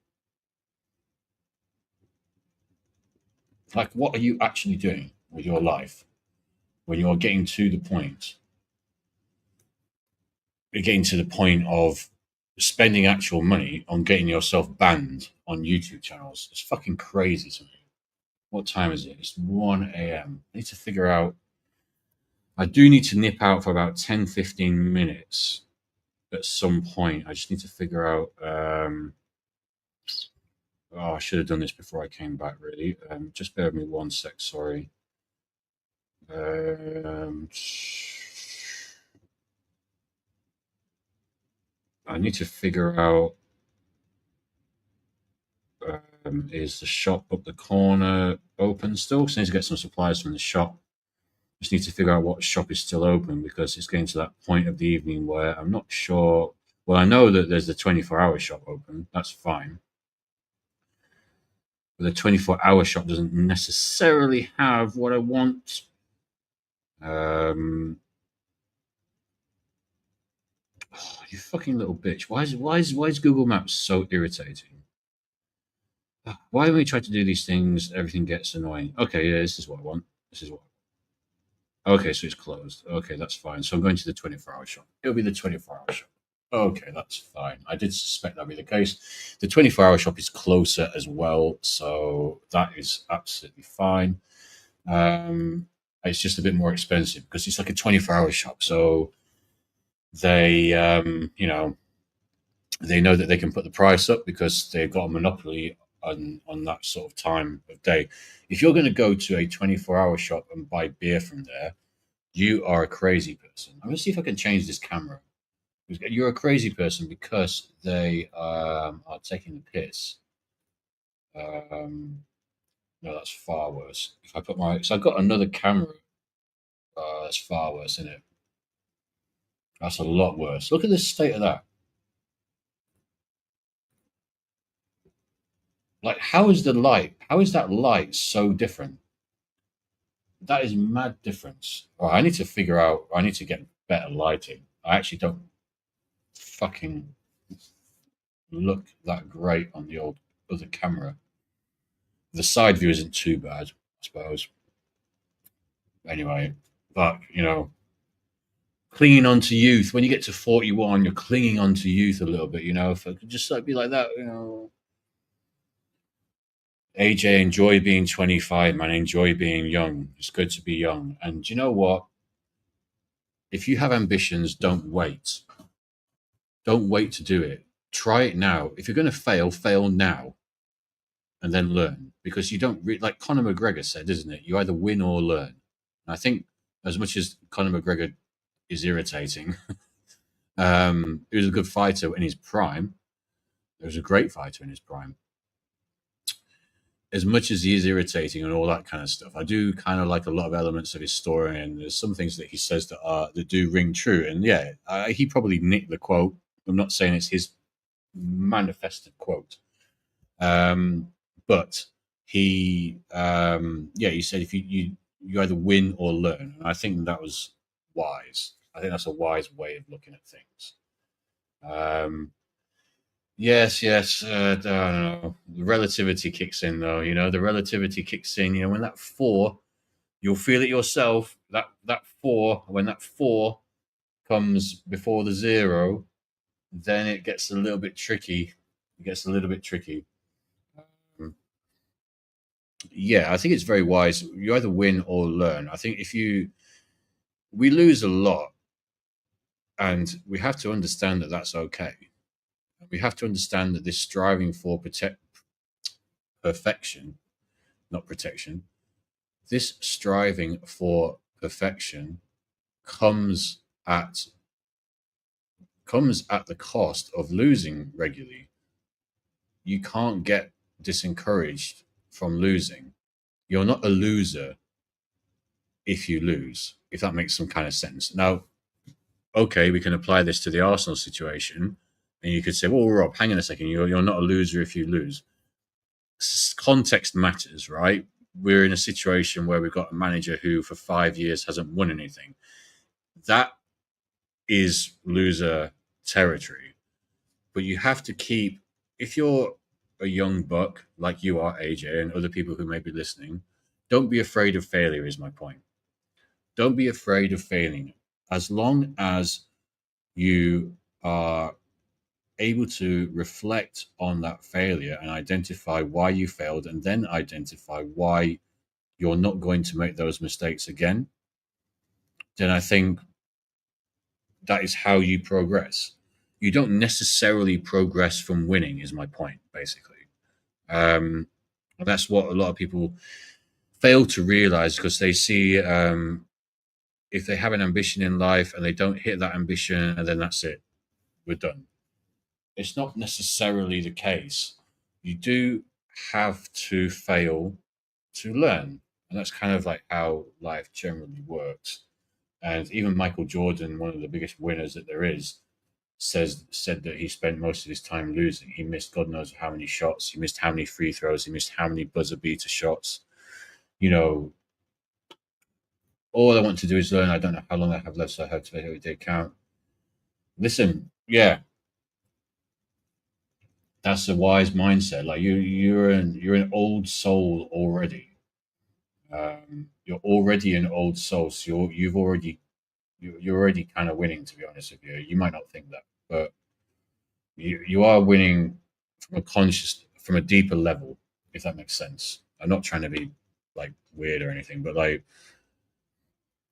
Like, what are you actually doing with your life when you're getting to the point? You're getting to the point of spending actual money on getting yourself banned on YouTube channels. It's fucking crazy to me. What time is it? It's 1 a.m. I need to figure out. I do need to nip out for about 10, 15 minutes at some point. I just need to figure out. Oh, I should have done this before I came back, really. Just bear with me 1 sec, sorry. I need to figure out, is the shop up the corner open still? So I need to get some supplies from the shop. Just need to figure out what shop is still open because it's getting to that point of the evening where I'm not sure. Well, I know that there's the 24-hour shop open. That's fine. But the 24-hour shop doesn't necessarily have what I want. Oh, you fucking little bitch. Why is Google Maps so irritating? Why when we try to do these things, everything gets annoying? Okay, yeah, this is what I want. This is what. Okay, so it's closed. Okay, that's fine. So I'm going to the 24-hour shop. It'll be the 24-hour shop. Okay, that's fine. I did suspect that'd be the case. The 24-hour shop is closer as well, so that is absolutely fine. It's just a bit more expensive because it's like a 24-hour shop. So they, they know that they can put the price up because they've got a monopoly on that sort of time of day. If you're going to go to a 24-hour shop and buy beer from there, you are a crazy person. I'm going to see if I can change this camera. You're a crazy person because they are taking the piss. Um, no, that's far worse. If I put my, so I've got another camera. That's far worse, isn't it? That's a lot worse. Look at the state of that. Like, how is the light? How is that light so different? That is mad difference. Oh, I need to figure out. I need to get better lighting. I actually don't fucking look that great on the old other camera. The side view isn't too bad, I suppose. Anyway, but clinging on to youth. When you get to 41, you're clinging on to youth a little bit. If I could just like be like that. AJ, enjoy being 25, man. Enjoy being young. It's good to be young. And you know what? If you have ambitions, don't wait. Don't wait to do it. Try it now. If you're going to fail, fail now and then learn because you don't like Conor McGregor said, isn't it? You either win or learn. And I think as much as Conor McGregor is irritating, he was a good fighter in his prime. He was a great fighter in his prime. As much as he is irritating and all that kind of stuff, I do kind of like a lot of elements of his story, and there's some things that he says that do ring true. And yeah, he probably nicked the quote. I'm not saying it's his manifested quote, but he said if you either win or learn, and I think that was wise. I think that's a wise way of looking at things. Um, Yes, yes. I don't know. The relativity kicks in, though. The relativity kicks in. When that four, you'll feel it yourself. That four, when that four comes before the zero, then it gets a little bit tricky. It gets a little bit tricky. Um, yeah, I think it's very wise. You either win or learn. I think we lose a lot, and we have to understand that that's okay. We have to understand that this striving for perfection, not protection, this striving for perfection comes at comes at the cost of losing regularly. you can't get disencouraged from losing. You're not a loser if you lose, if that makes some kind of sense. Now, okay, we can apply this to the Arsenal situation, and you could say, well, Rob, hang on a second, you're not a loser if you lose. Context matters, right? We're in a situation where we've got a manager who for 5 years hasn't won anything. That is loser territory. But you have to keep, if you're a young buck like you are, AJ, and other people who may be listening, don't be afraid of failure, is my point. Don't be afraid of failing. As long as you are able to reflect on that failure and identify why you failed, and then identify why you're not going to make those mistakes again, then I think that is how you progress. You don't necessarily progress from winning, is my point, basically. Um, that's what a lot of people fail to realize, because they see if they have an ambition in life and they don't hit that ambition, and then that's it, we're done. It's not necessarily the case. You do have to fail to learn. And that's kind of like how life generally works. And even Michael Jordan, one of the biggest winners that there is, said that he spent most of his time losing. He missed God knows how many shots. He missed how many free throws. He missed how many buzzer beater shots. You know, all I want to do is learn. I don't know how long I have left, so I have to make every day count. Listen, yeah, that's a wise mindset. Like you're an old soul already. You're already an old soul, so you're already kind of winning. To be honest with you, you might not think that, but you are winning from a deeper level, if that makes sense. I'm not trying to be like weird or anything, but like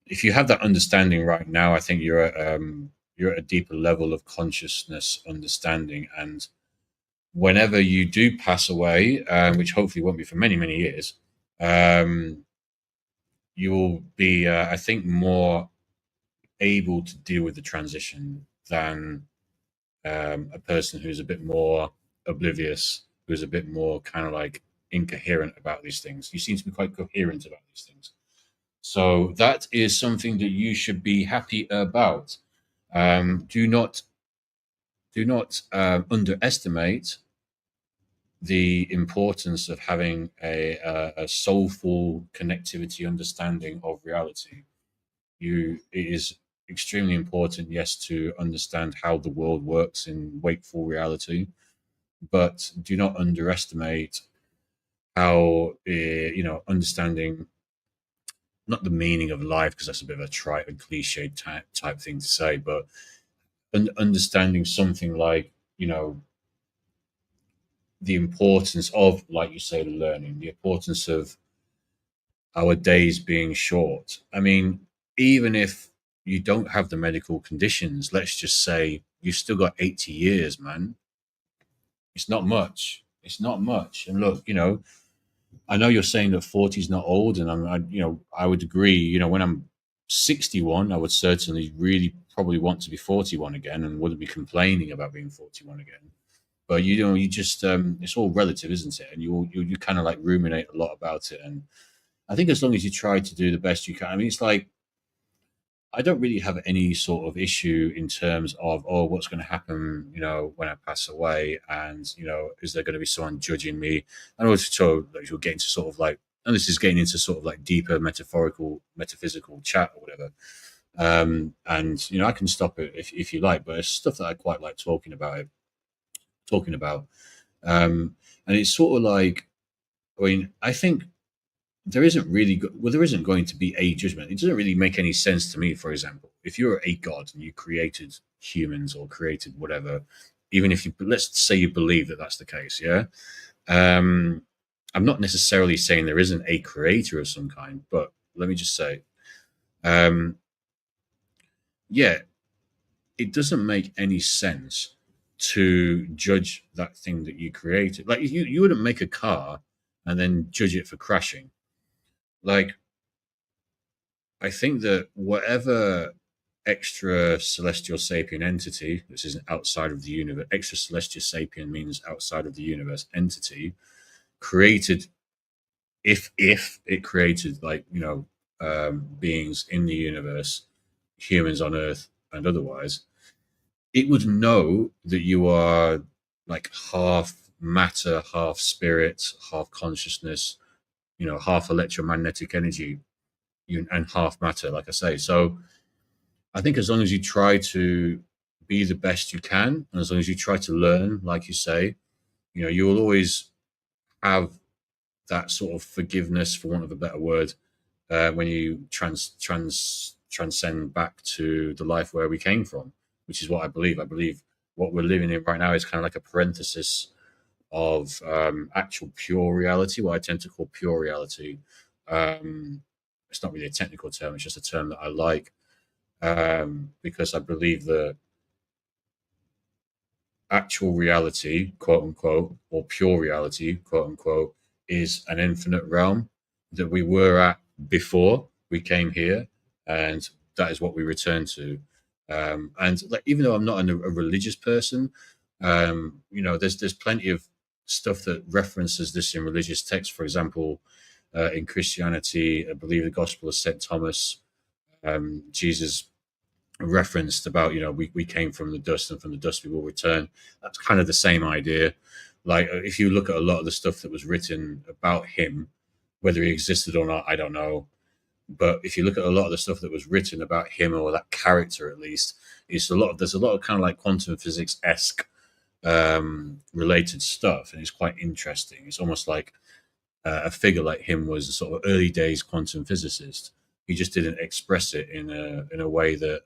if you have that understanding right now, I think you're at a deeper level of consciousness understanding, and whenever you do pass away, which hopefully won't be for many many years, um, you will be, I think, more able to deal with the transition than a person who's a bit more oblivious, who's a bit more kind of like incoherent about these things. You seem to be quite coherent about these things. So that is something that you should be happy about. Do not underestimate the importance of having a soulful connectivity understanding of reality. It is extremely important, yes, to understand how the world works in wakeful reality, but do not underestimate how understanding not the meaning of life, because that's a bit of a trite and cliche type thing to say, but understanding something like the importance of, like you say, learning, the importance of our days being short. I mean, even if you don't have the medical conditions, let's just say you've still got 80 years, man. It's not much. It's not much. And look, I know you're saying that 40 is not old, and I would agree. When I'm 61, I would certainly really probably want to be 41 again, and wouldn't be complaining about being 41 again. But you just it's all relative, isn't it? And you kind of like ruminate a lot about it, and I think as long as you try to do the best you can. I mean, it's like I don't really have any sort of issue in terms of, oh, what's going to happen, when I pass away, and is there going to be someone judging me? And also, like, you're getting to sort of like, and this is getting into sort of like deeper metaphysical chat or whatever. And I can stop it if you like, but it's stuff that I quite like talking about. And it's sort of like, I mean, I think there isn't going to be a judgment. It doesn't really make any sense to me. For example, if you're a god and you created humans or created whatever, even if let's say you believe that that's the case, yeah. um I'm not necessarily saying there isn't a creator of some kind, but let me just say, um yeah, it doesn't make any sense to judge that thing that you created. Like you wouldn't make a car and then judge it for crashing. Like, I think that whatever extra celestial sapient entity, this isn't outside of the universe, extra celestial sapient means outside of the universe entity, created, if it created, like, beings in the universe, humans on Earth and otherwise, it would know that you are like half matter, half spirit, half consciousness, half electromagnetic energy, and half matter, like I say. So I think as long as you try to be the best you can, and as long as you try to learn, like you say, you will always have that sort of forgiveness, for want of a better word, when you transcend back to the life where we came from, which is what I believe. I believe what we're living in right now is kind of like a parenthesis of actual pure reality, what I tend to call pure reality. It's not really a technical term; it's just a term that I like, because I believe that actual reality, quote unquote, or pure reality, quote unquote, is an infinite realm that we were at before we came here, and that is what we return to. And like, even though I'm not a religious person, there's plenty of stuff that references this in religious texts. For example, in Christianity, I believe the Gospel of Saint Thomas, Jesus referenced about, we came from the dust, and from the dust we will return. That's kind of the same idea. Like, if you look at a lot of the stuff that was written about him, whether he existed or not, I don't know, but if you look at a lot of the stuff that was written about him, or that character at least, there's a lot of kind of like quantum physics-esque related stuff, and it's quite interesting. It's almost like a figure like him was a sort of early days quantum physicist. He just didn't express it in a way that,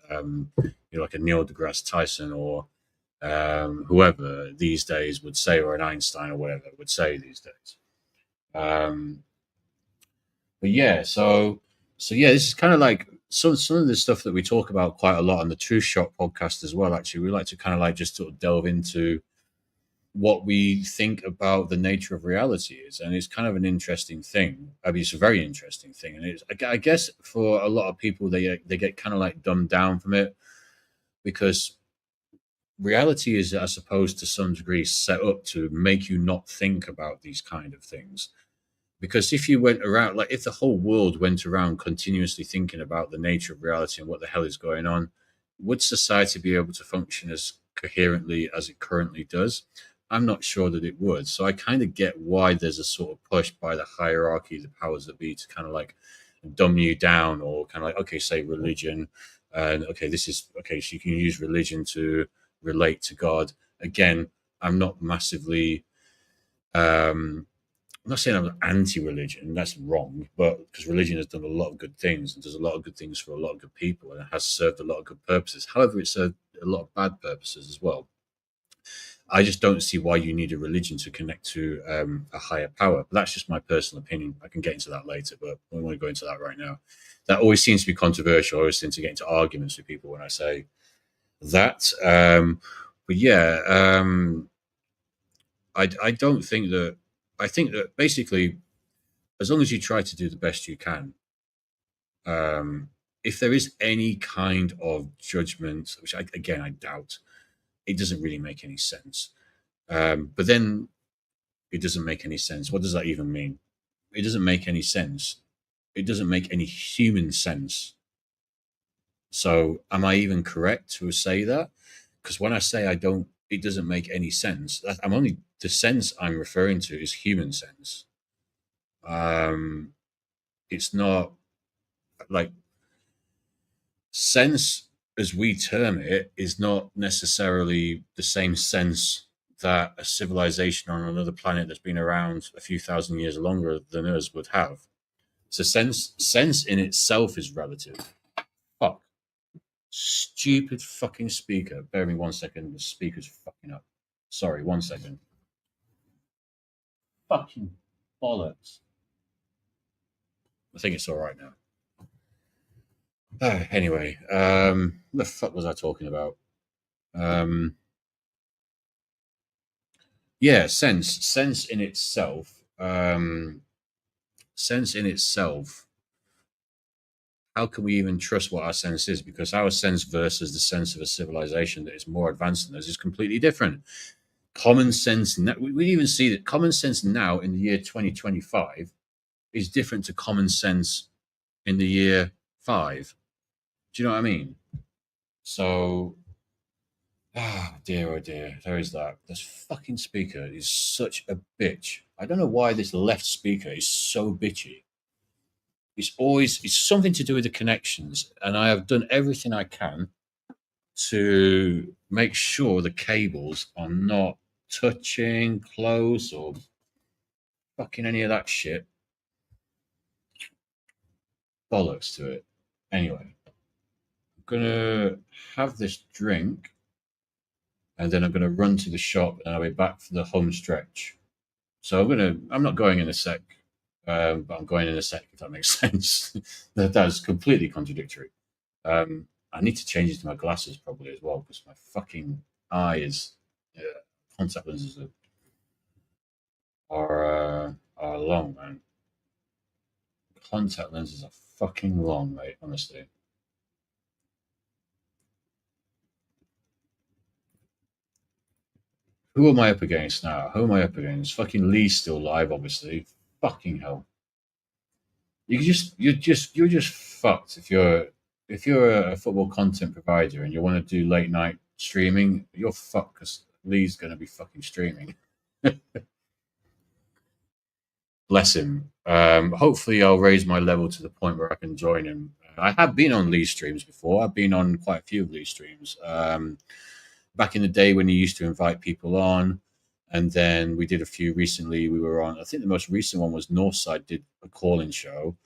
like a Neil deGrasse Tyson, or whoever these days would say, or an Einstein or whatever would say these days. Um, but yeah, so yeah, this is kind of like some of the stuff that we talk about quite a lot on the Truth Shot podcast as well. Actually, we like to kind of like just sort of delve into what we think about the nature of reality is, and it's kind of an interesting thing. I mean, it's a very interesting thing, and I guess for a lot of people, they get kind of like dumbed down from it, because reality is, I suppose, to some degree, set up to make you not think about these kind of things. Because if you went around, like, if the whole world went around continuously thinking about the nature of reality and what the hell is going on, would society be able to function as coherently as it currently does? I'm not sure that it would. So I kind of get why there's a sort of push by the hierarchy, the powers that be, to kind of like dumb you down, or kind of like, okay, say religion, and okay, this is okay, so you can use religion to relate to God. Again, I'm not massively I'm not saying I'm anti-religion. That's wrong, but because religion has done a lot of good things, and does a lot of good things for a lot of good people, and it has served a lot of good purposes. However, it served a lot of bad purposes as well. I just don't see why you need a religion to connect to a higher power. But that's just my personal opinion. I can get into that later, but I don't want to go into that right now. That always seems to be controversial. I always seem to get into arguments with people when I say that. But yeah, I don't think that. I think that basically, as long as you try to do the best you can, um, if there is any kind of judgment, which again I doubt, it doesn't really make any sense. But then it doesn't make any sense. What does that even mean? It doesn't make any sense. It doesn't make any human sense. So am I even correct to say that? Because when I say I don't, it doesn't make any sense. I'm only, the sense I'm referring to is human sense. Um, it's not like, sense as we term it is not necessarily the same sense that a civilization on another planet that's been around a few thousand years longer than us would have. So sense in itself is relative. Fuck. Stupid fucking speaker. Bear with me 1 second. The speaker's fucking up. Sorry, 1 second. Fucking bollocks. I think it's all right now. Anyway, what the fuck was I talking about? Um, yeah, sense in itself, sense in itself how can we even trust what our sense is? Because our sense versus the sense of a civilization that is more advanced than us is completely different. Common sense, we even see that common sense now in the year 2025 is different to common sense in the year five. Do you know what I mean? So, dear, oh dear, there is that. This fucking speaker is such a bitch. I don't know why this left speaker is so bitchy. It's something to do with the connections, and I have done everything I can to make sure the cables are not touching close or fucking any of that shit. Bollocks to it. Anyway, I'm gonna have this drink, and then I'm gonna run to the shop, and I'll be back for the home stretch. So I'm not going in a sec, but I'm going in a sec if that makes sense. That's completely contradictory. I need to change it to my glasses probably as well because my fucking eyes, contact lenses are long, man. Contact lenses are fucking long, mate. Honestly. Who am I up against now? Who am I up against? Fucking Lee's still live, obviously. Fucking hell. You're just fucked if you're a football content provider and you want to do late night streaming. You're fucked because Lee's going to be fucking streaming. Bless him. Hopefully, I'll raise my level to the point where I can join him. I have been on Lee's streams before. I've been on quite a few of Lee's streams. Back in the day when he used to invite people on, and then we did a few recently. We were on. I think the most recent one was Northside did a call-in show.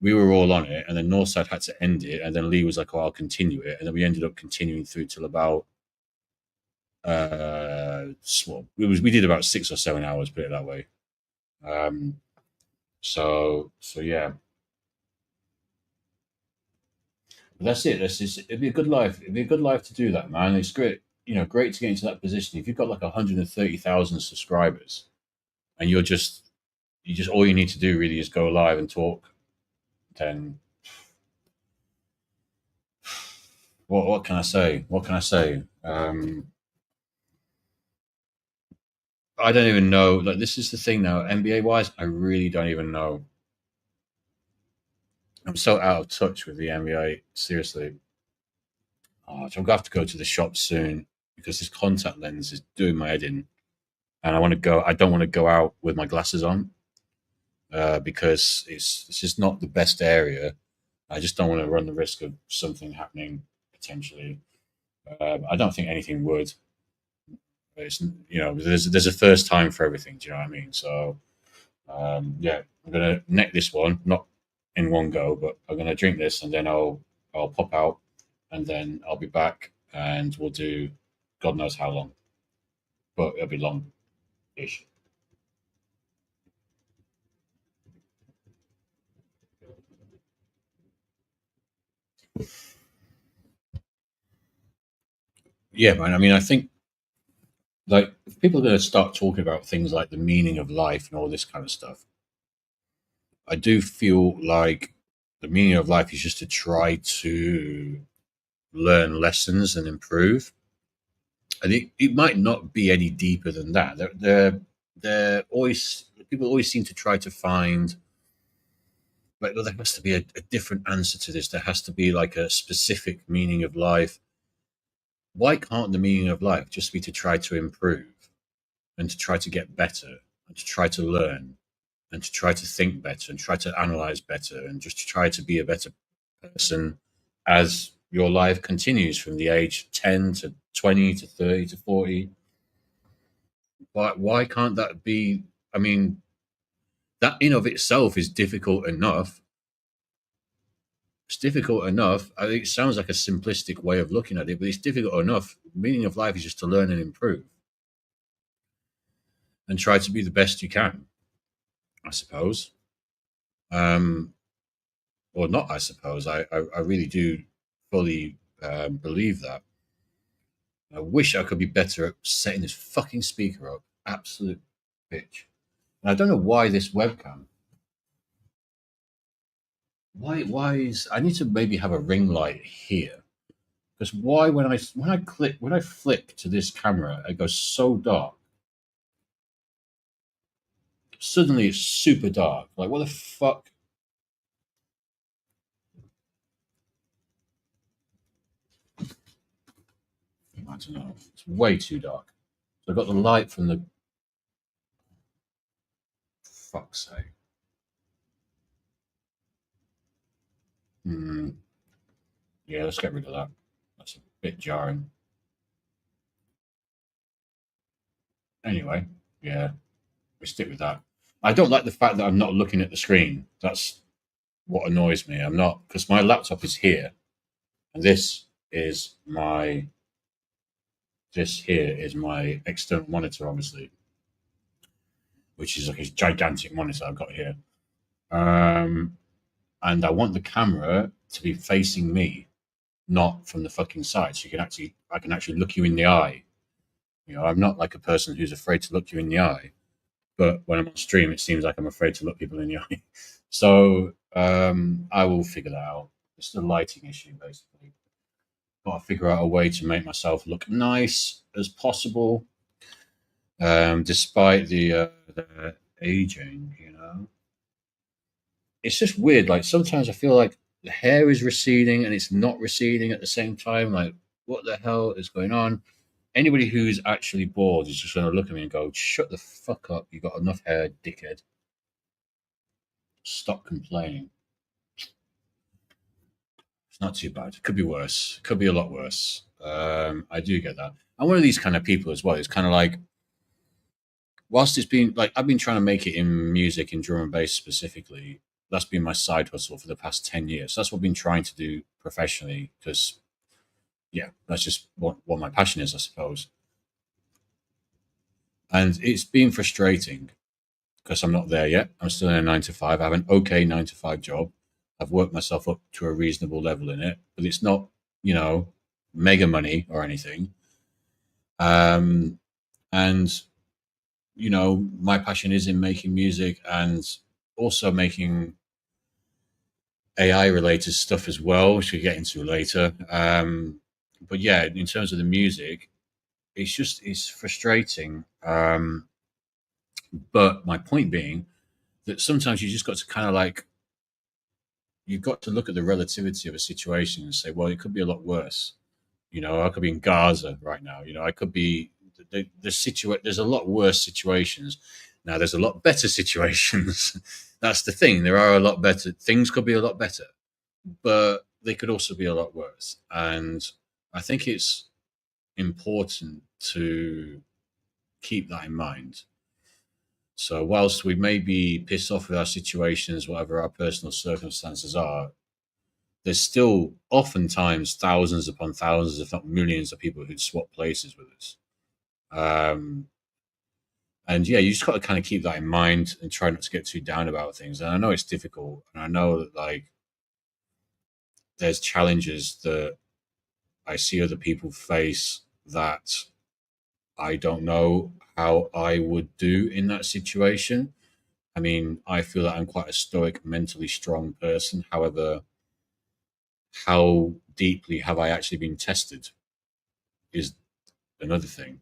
We were all on it, and then Northside had to end it, and then Lee was like, "Oh, I'll continue it," and then we ended up continuing through till about we did about 6 or 7 hours, put it that way. So yeah, but that's it. It'd be a good life. It'd be a good life to do that, man. It's great, great to get into that position. If you've got like 130,000 subscribers, and you just all you need to do really is go live and talk, then what can I say? What can I say? I don't even know. Like this is the thing now, NBA wise, I really don't even know. I'm so out of touch with the NBA. Seriously, so I'm gonna have to go to the shop soon because this contact lens is doing my head in, and I want to go. I don't want to go out with my glasses on because it's just not the best area. I just don't want to run the risk of something happening potentially. I don't think anything would. It's there's a first time for everything. Do you know what I mean? So yeah, I'm gonna neck this one, not in one go, but I'm gonna drink this and then I'll pop out and then I'll be back and we'll do God knows how long, but it'll be long-ish. Yeah, man. I mean, I think like if people are going to start talking about things like the meaning of life and all this kind of stuff, I do feel like the meaning of life is just to try to learn lessons and improve. And it might not be any deeper than that. They're always people always seem to try to find like well, there has to be a different answer to this. There has to be like a specific meaning of life. Why can't the meaning of life just be to try to improve and to try to get better and to try to learn and to try to think better and try to analyze better and just to try to be a better person as your life continues from the age 10 to 20 to 30 to 40? Why can't that be? I mean, that in of itself is difficult enough. It's difficult enough. I think it sounds like a simplistic way of looking at it, but it's difficult enough. The meaning of life is just to learn and improve and try to be the best you can, I suppose. Um, or not, I suppose. I really do fully believe that. I wish I could be better at setting this fucking speaker up. Absolute bitch. And I don't know why this webcam. Why is I need to maybe have a ring light here? Because why when I flick to this camera, it goes so dark. Suddenly it's super dark. Like what the fuck? I don't know. It's way too dark. So I've got the light from the fuck's sake. Hmm. Yeah, let's get rid of that. That's a bit jarring. Anyway, yeah, we stick with that. I don't like the fact that I'm not looking at the screen. That's what annoys me. I'm not because my laptop is here, and this here is my external monitor, obviously, which is like a gigantic monitor I've got here. Um, and I want the camera to be facing me, not from the fucking side. So I can actually look you in the eye. You know, I'm not like a person who's afraid to look you in the eye. But when I'm on stream, it seems like I'm afraid to look people in the eye. So I will figure that out. It's a lighting issue, basically. Got to figure out a way to make myself look nice as possible, despite the aging. You know, it's just weird. Like sometimes I feel like the hair is receding and it's not receding at the same time. Like, what the hell is going on? Anybody who's actually bored is just going to look at me and go, "Shut the fuck up! You got enough hair, dickhead. Stop complaining." It's not too bad. It could be worse. It could be a lot worse. I do get that. I'm one of these kind of people as well. It's kind of like, whilst it's been like, I've been trying to make it in music, in drum and bass specifically. That's been my side hustle for the past 10 years. That's what I've been trying to do professionally because, yeah, that's just what my passion is, I suppose. And it's been frustrating because I'm not there yet. I'm still in a 9 to 5. I have an okay 9 to 5 job. I've worked myself up to a reasonable level in it, but it's not, you know, mega money or anything. Um, and, you know, my passion is in making music and also making AI related stuff as well, which we'll get into later. But yeah, in terms of the music, it's frustrating. But my point being that sometimes you just got to kind of like, you've got to look at the relativity of a situation and say, well, it could be a lot worse. You know, I could be in Gaza right now. You know, I could be there's a lot worse situations. Now there's a lot better situations. That's the thing. There are a lot better things could be a lot better, but they could also be a lot worse. And I think it's important to keep that in mind. So whilst we may be pissed off with our situations, whatever our personal circumstances are, there's still oftentimes thousands upon thousands, if not millions, of people who'd swap places with us. Um, and yeah, you just got to kind of keep that in mind and try not to get too down about things. And I know it's difficult, and I know that like there's challenges that I see other people face that I don't know how I would do in that situation. I mean, I feel that I'm quite a stoic, mentally strong person. However, how deeply have I actually been tested is another thing.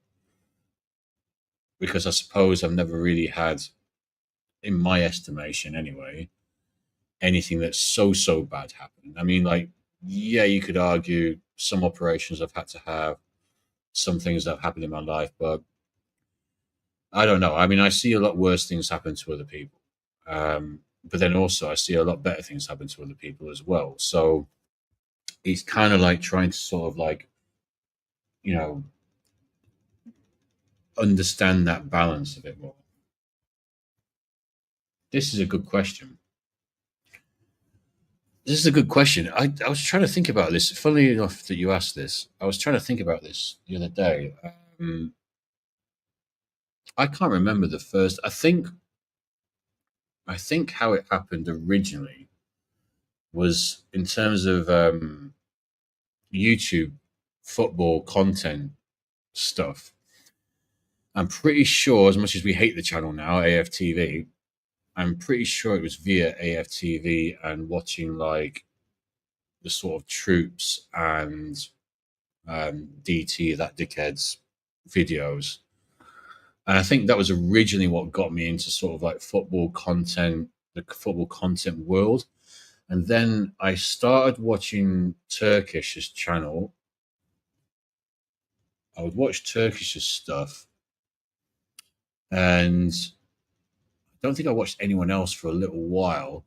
Because I suppose I've never really had, in my estimation anyway, anything that's so bad happen. I mean, like, yeah, you could argue some operations I've had to have, some things that have happened in my life, but I don't know. I mean, I see a lot worse things happen to other people. But then also I see a lot better things happen to other people as well. So it's kind of like trying to sort of like, you know, understand that balance a bit more. This is a good question. This is a good question. I was trying to think about this. Funnily enough that you asked this, I was trying to think about this the other day. I can't remember the first. I think how it happened originally was in terms of YouTube football content stuff. I'm pretty sure, as much as we hate the channel now, AFTV, I'm pretty sure it was via AFTV and watching like the sort of troops and DT, that dickhead's videos. And I think that was originally what got me into sort of like football content, the football content world. And then I started watching Turkish's channel. I would watch Turkish's stuff, and I don't think I watched anyone else for a little while.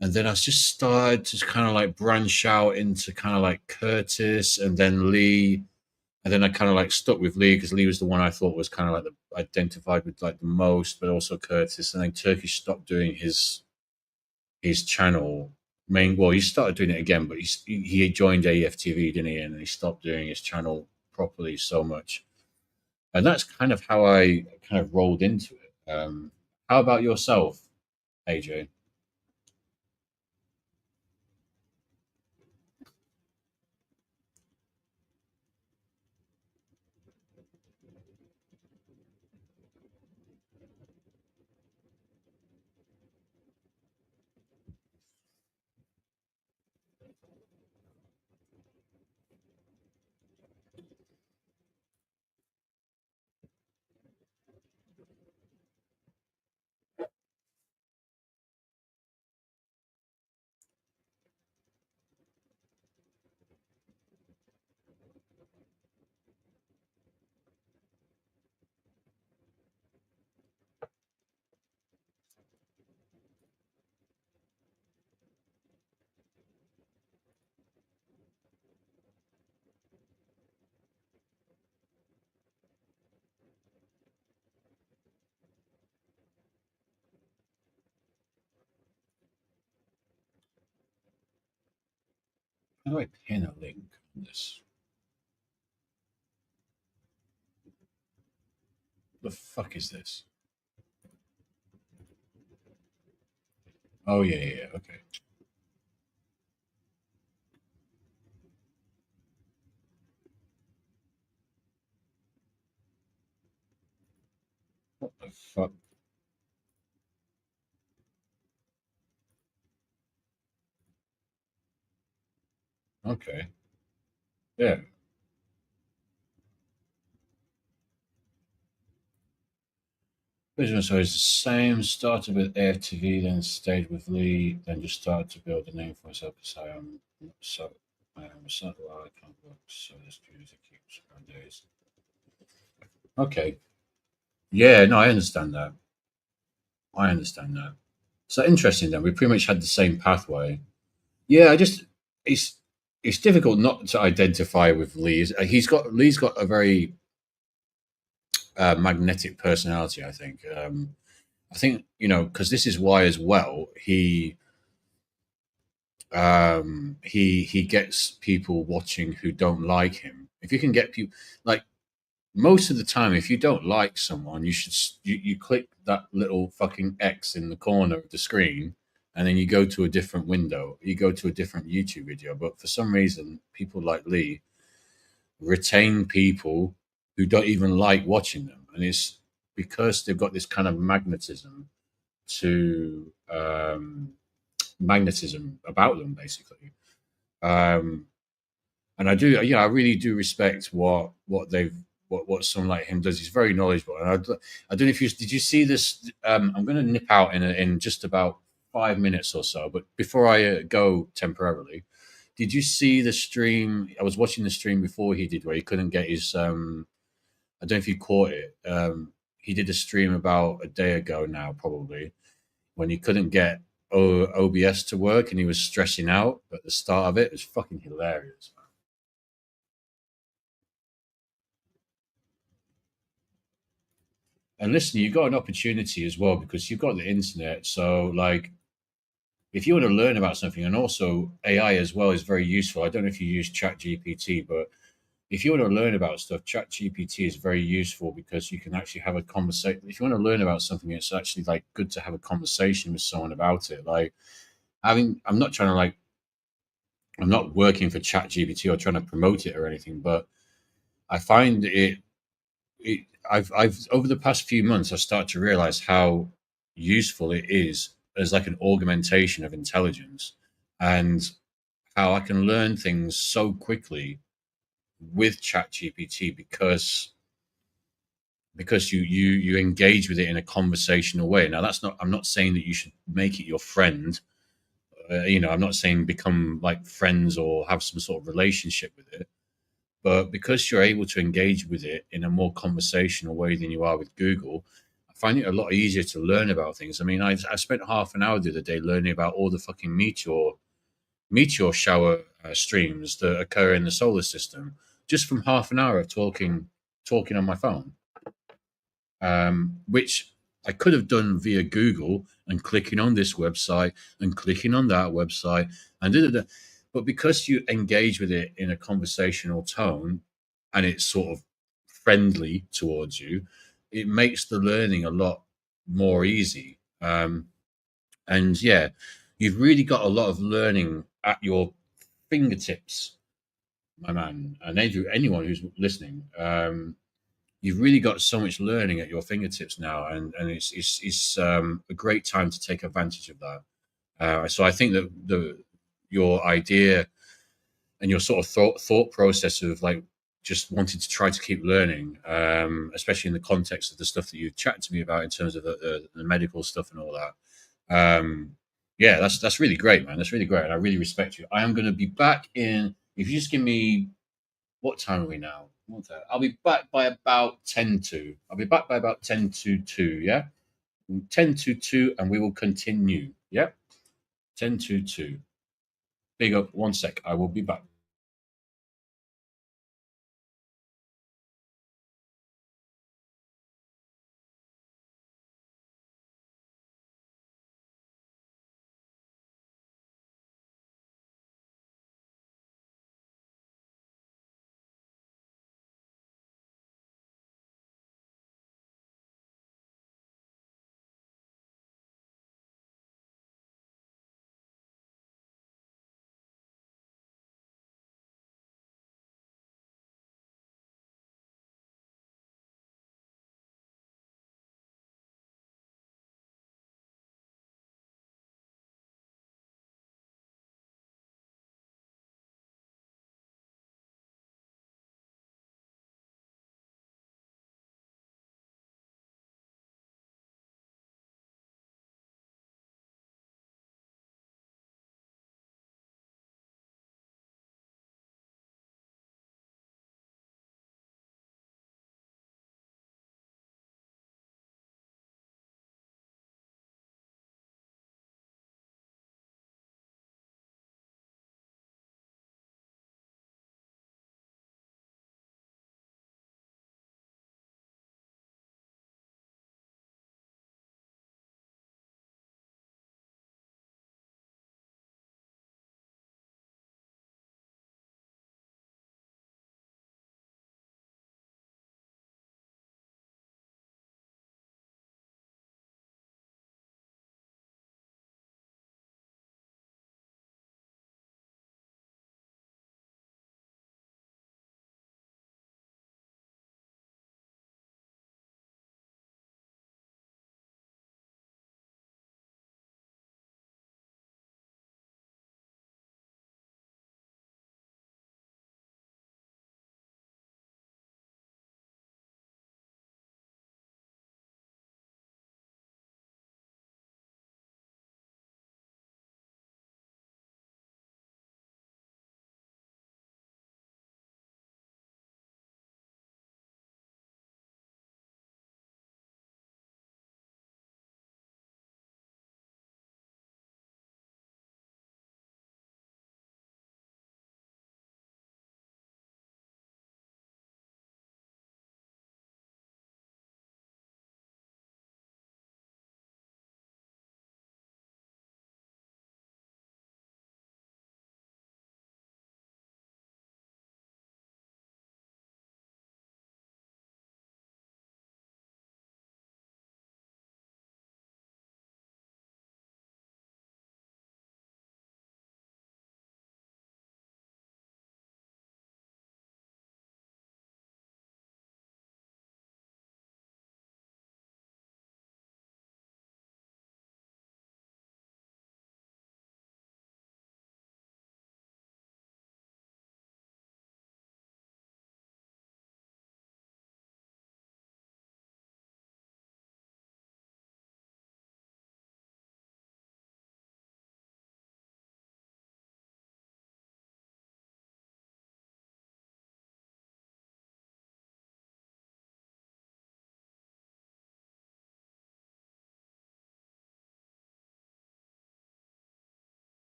And then I just started to kind of like branch out into kind of like Curtis and then Lee. And then I kind of like stuck with Lee because Lee was the one I thought was kind of like the identified with like the most, but also Curtis. And then Turkish stopped doing his channel. Well, he started doing it again, but he joined AFTV, didn't he? And he stopped doing his channel properly so much. And that's kind of how I kind of rolled into it. How about yourself, AJ? How do I pin a link on this? The fuck is this? Oh yeah, yeah, yeah. Okay. What the fuck? Okay. Yeah. Business always the same. Started with AFTV, then stayed with Lee, then just started to build a name for myself because I am a satellite. I can't work, so this music keeps our days. Okay. Yeah, no, I understand that. I understand that. So interesting then. We pretty much had the same pathway. Yeah, I just it's it's difficult not to identify with Lee. Lee's got a very magnetic personality. I think because this is why as well he gets people watching who don't like him. If you can get people like most of the time, if you don't like someone, you click that little fucking X in the corner of the screen, and then you go to a different window. You go to a different YouTube video. But for some reason, people like Lee retain people who don't even like watching them, and it's because they've got this kind of to magnetism about them, basically. Um, and I really do respect what someone like him does. He's very knowledgeable, and I don't know if you did you see this. I'm going to nip out in just about 5 minutes or so, but before I go temporarily, did you see the stream? I was watching the stream before he did, where he couldn't get his. I don't know if you caught it. He did a stream about a day ago now, probably when he couldn't get OBS to work and he was stressing out at the start of it. It was fucking hilarious. And listen, you've got an opportunity as well because you've got the internet. So, like, if you want to learn about something, and also AI as well is very useful. I don't know if you use Chat GPT, but if you want to learn about stuff, Chat GPT is very useful because you can actually have a conversation. If you want to learn about something, it's actually like good to have a conversation with someone about it. Like, I'm not trying to like, I'm not working for Chat GPT or trying to promote it or anything, but I find it I've over the past few months I've started to realize how useful it is as like an augmentation of intelligence, and how I can learn things so quickly with ChatGPT because you engage with it in a conversational way. Now that's not I'm not saying that you should make it your friend. I'm not saying become like friends or have some sort of relationship with it, but because you're able to engage with it in a more conversational way than you are with Google, I find it a lot easier to learn about things. I mean, I spent half an hour the other day learning about all the fucking meteor shower streams that occur in the solar system just from half an hour of talking on my phone, which I could have done via Google and clicking on this website and clicking on that website and da. But because you engage with it in a conversational tone and it's sort of friendly towards you, it makes the learning a lot more easy. And yeah, you've really got a lot of learning at your fingertips, my man, and anyone who's listening. You've really got so much learning at your fingertips now, and it's a great time to take advantage of that. So I think that the your idea and your sort of thought process of like just wanting to try to keep learning, especially in the context of the stuff that you've chatted to me about in terms of the medical stuff and all that. Yeah, that's really great, man. That's really great, and I really respect you. I am going to be back in. If you just give me what time are we now? What's that? I'll be back by about 10 to. I'll be back by about 10 to 2, yeah? 10 to 2, and we will continue. Yeah? 10 to 2. Big up. One sec. I will be back.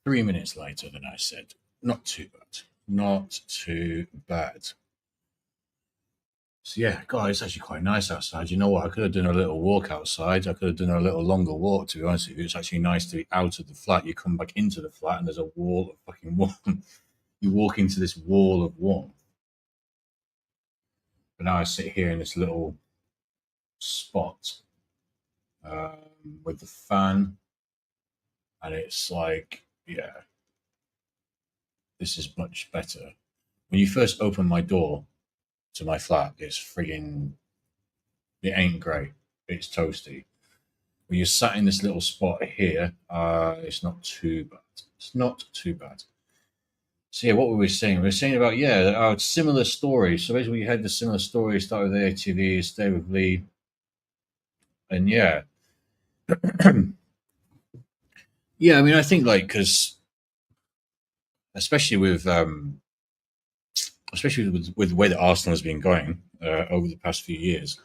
3 minutes later than I said. Not too bad. Not too bad. So yeah, God, it's actually quite nice outside. You know what? I could have done a little walk outside. I could have done a little longer walk. To be honest with you, it's actually nice to be out of the flat. You come back into the flat, and there's a wall of fucking warmth. You walk into this wall of warmth. But now I sit here in this little spot with the fan, and it's like, yeah, this is much better. When you first open my door to my flat, it's frigging, it ain't great. It's toasty. When you're sat in this little spot here, it's not too bad. It's not too bad. So yeah, what were we saying? We were saying about our similar stories. So basically, we had the similar story. Start with ATV, stay with Lee, and yeah, yeah. I mean, I think like because especially with especially with the way that Arsenal has been going over the past few years,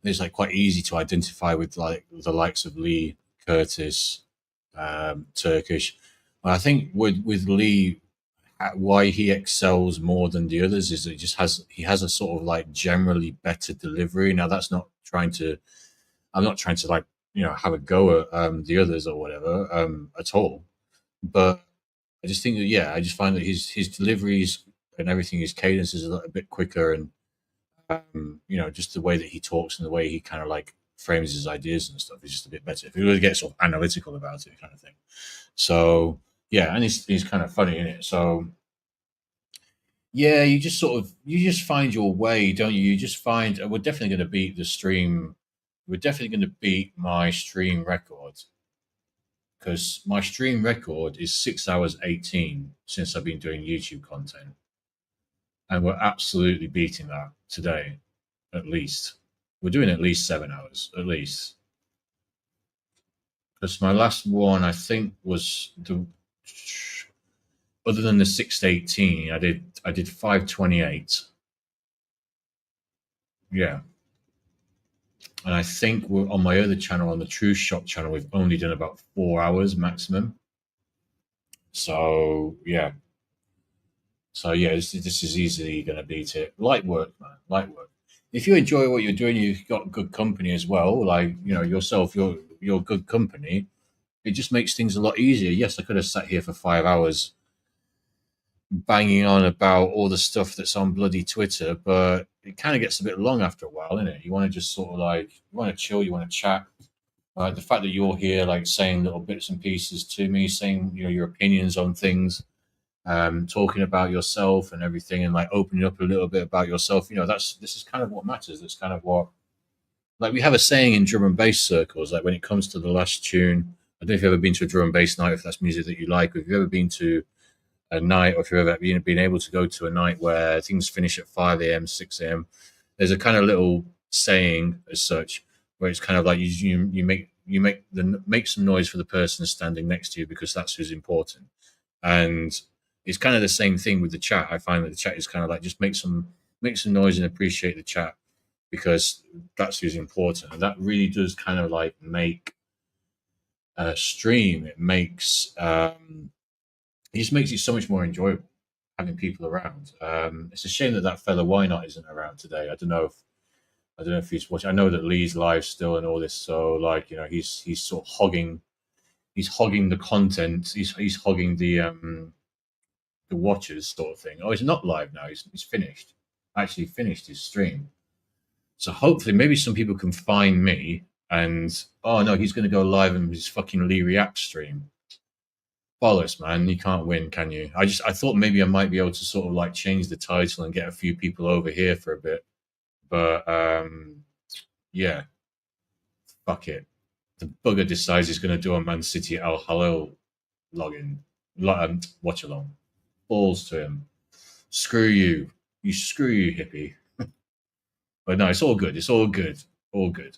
it's like quite easy to identify with like the likes of Lee, Curtis, Turkish. I think with Lee, why he excels more than the others is that he has a sort of like generally better delivery. Now that's not trying to I'm not trying to like have a go at the others or whatever at all, but I just think that I just find that his deliveries and everything, his cadence is a little bit quicker, and just the way that he talks and the way he kind of like frames his ideas and stuff is just a bit better. If he really gets sort of analytical about it, kind of thing. So yeah, and he's kind of funny in it. So yeah, you just find your way, don't you? You just find we're definitely going to beat the stream. We're definitely going to beat my stream record because my stream record is 6 hours 18 since I've been doing YouTube content, and we're absolutely beating that today. At least we're doing at least 7 hours, at least. Because my last one, I think, was the other than the 618, I did 528. Yeah, and I think we're on my other channel, on the True Shop channel, we've only done about 4 hours maximum. So yeah, this is easily going to beat it. Light work, man, light work. If you enjoy what you're doing, you've got good company as well. Like yourself, you're good company. It just makes things a lot easier. Yes, I could have sat here for 5 hours banging on about all the stuff that's on bloody Twitter, but it kind of gets a bit long after a while, isn't it? You want to just sort of like you want to chill, you want to chat. The fact that you're here, like saying little bits and pieces to me, saying your opinions on things, talking about yourself and everything, and like opening up a little bit about yourself. This is kind of what matters. That's kind of what like we have a saying in drum and bass circles. Like when it comes to the last tune, I don't know if you've ever been to a drum and bass night, if that's music that you like, or if you've ever been to a night, or if you've ever been able to go to a night where things finish at 5 a.m., 6 a.m. There's a kind of little saying as such where it's kind of like you make some noise for the person standing next to you because that's who's important. And it's kind of the same thing with the chat. I find that the chat is kind of like just make some noise and appreciate the chat because that's who's important. And that really does kind of like make a stream. It just makes it so much more enjoyable having people around. It's a shame that fella Why Not isn't around today. I don't know if he's watching. I know that Lee's live still and all this, so like he's sort of hogging the content. He's hogging the watchers sort of thing. Oh, he's not live now. He's finished. Actually finished his stream. So hopefully, maybe some people can find me and oh no, he's going to go live in his fucking Lee React stream. Bollocks, man! You can't win, can you? I thought maybe I might be able to sort of like change the title and get a few people over here for a bit, but yeah, fuck it. The bugger decides he's going to do a Man City Al Halal login, watch along. Balls to him. Screw you. Screw you, hippie. But no, it's all good. It's all good. All good.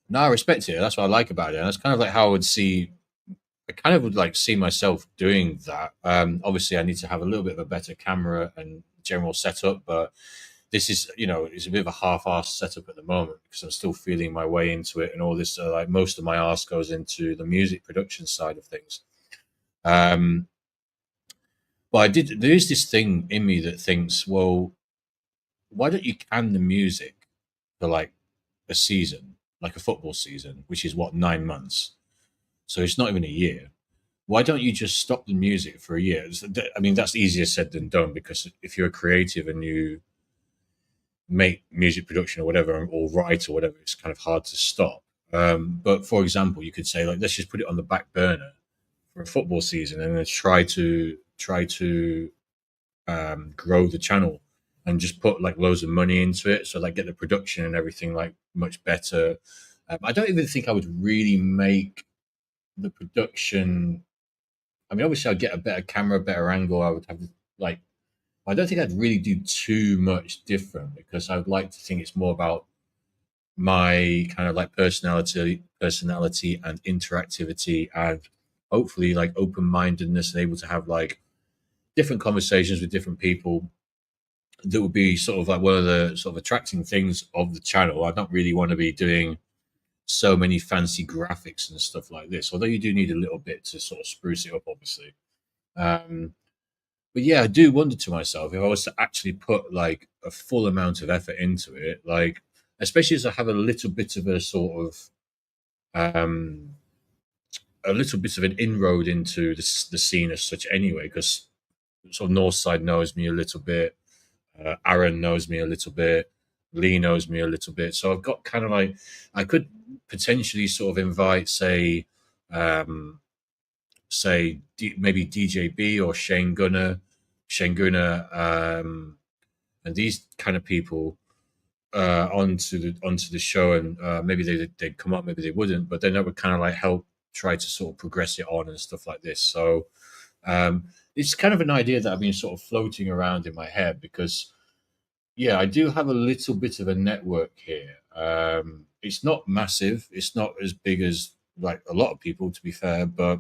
No, I respect it. That's what I like about it. And that's kind of like how I kind of would like see myself doing that. Obviously, I need to have a little bit of a better camera and general setup, but this is, it's a bit of a half-assed setup at the moment because I'm still feeling my way into it, and all this, like most of my arse goes into the music production side of things. Um, but there is this thing in me that thinks, well, why don't you can the music for like a season, like a football season, which is what, 9 months? So it's not even a year. Why don't you just stop the music for a year? I mean, that's easier said than done because if you're a creative and you make music production or whatever, or write or whatever, it's kind of hard to stop. But for example, you could say like, let's just put it on the back burner for a football season and then try to grow the channel and just put like loads of money into it. So like get the production and everything like much better. I don't even think I would really make the production. I mean, obviously, I'd get a better camera, better angle. I would have like, I don't think I'd really do too much different because I would like to think it's more about my kind of like personality and interactivity, and hopefully like open mindedness and able to have like different conversations with different people. That would be sort of like one of the sort of attracting things of the channel. I don't really want to be doing so many fancy graphics and stuff like this, although you do need a little bit to sort of spruce it up, obviously. Um, but yeah, I do wonder to myself if I was to actually put like a full amount of effort into it, like especially as I have a little bit of a sort of um, a little bit of an inroad into the scene as such, anyway, because sort of Northside knows me a little bit, Aaron knows me a little bit, Lee knows me a little bit, so I've got kind of like I could potentially sort of invite, um, maybe DJB or Shane Gunner, and these kind of people onto the show, and maybe they'd come up, maybe they wouldn't, but then that would kind of like help try to sort of progress it on and stuff like this. So it's kind of an idea that I've been sort of floating around in my head because yeah, I do have a little bit of a network here. It's not massive. It's not as big as like a lot of people, to be fair, but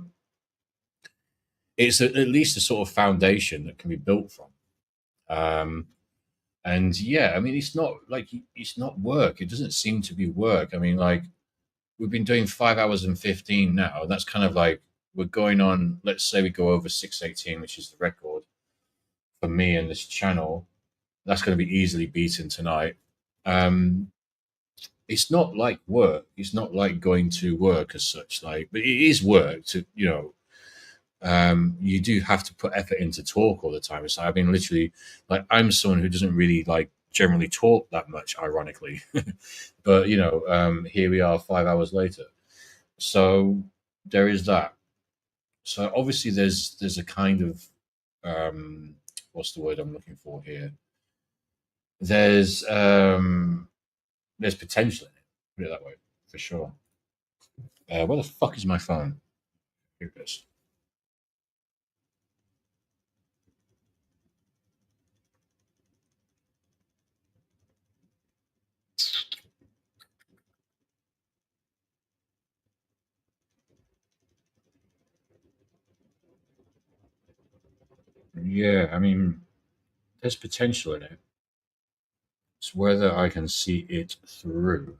it's at least a sort of foundation that can be built from. Um, and yeah, I mean, it's not work. It doesn't seem to be work. I mean, like we've been doing 5 hours and 15 now. That's kind of like we're going on. Let's say we go over 6:18, which is the record for me and this channel. That's going to be easily beaten tonight. Um, it's not like work. It's not like going to work as such. Like, but it is work to, you do have to put effort into talk all the time. It's like, I've been literally like, I'm someone who doesn't really like generally talk that much, ironically, but here we are 5 hours later. So there is that. So obviously there's a kind of, what's the word I'm looking for here? There's um, there's potential in it. Put it that way, for sure. Where the fuck is my phone? Here it is. Yeah, I mean, there's potential in it. It's whether I can see it through.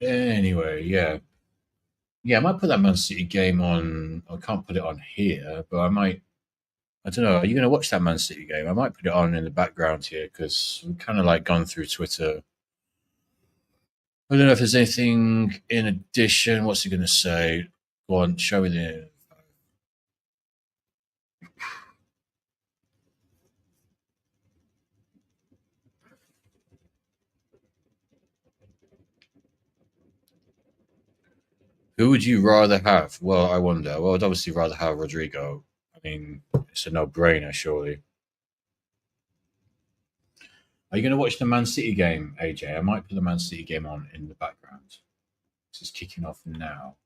Anyway, yeah, yeah. I might put that Man City game on. I can't put it on here, but I might. I don't know. Are you going to watch that Man City game? I might put it on in the background here because we've kind of like gone through Twitter. I don't know if there's anything in addition. What's he going to say? Go on, show me the. Who would you rather have? Well, I wonder. Well, I'd obviously rather have Rodrigo. I mean, it's a no-brainer, surely. Are you going to watch the Man City game, AJ? I might put the Man City game on in the background. This is kicking off now.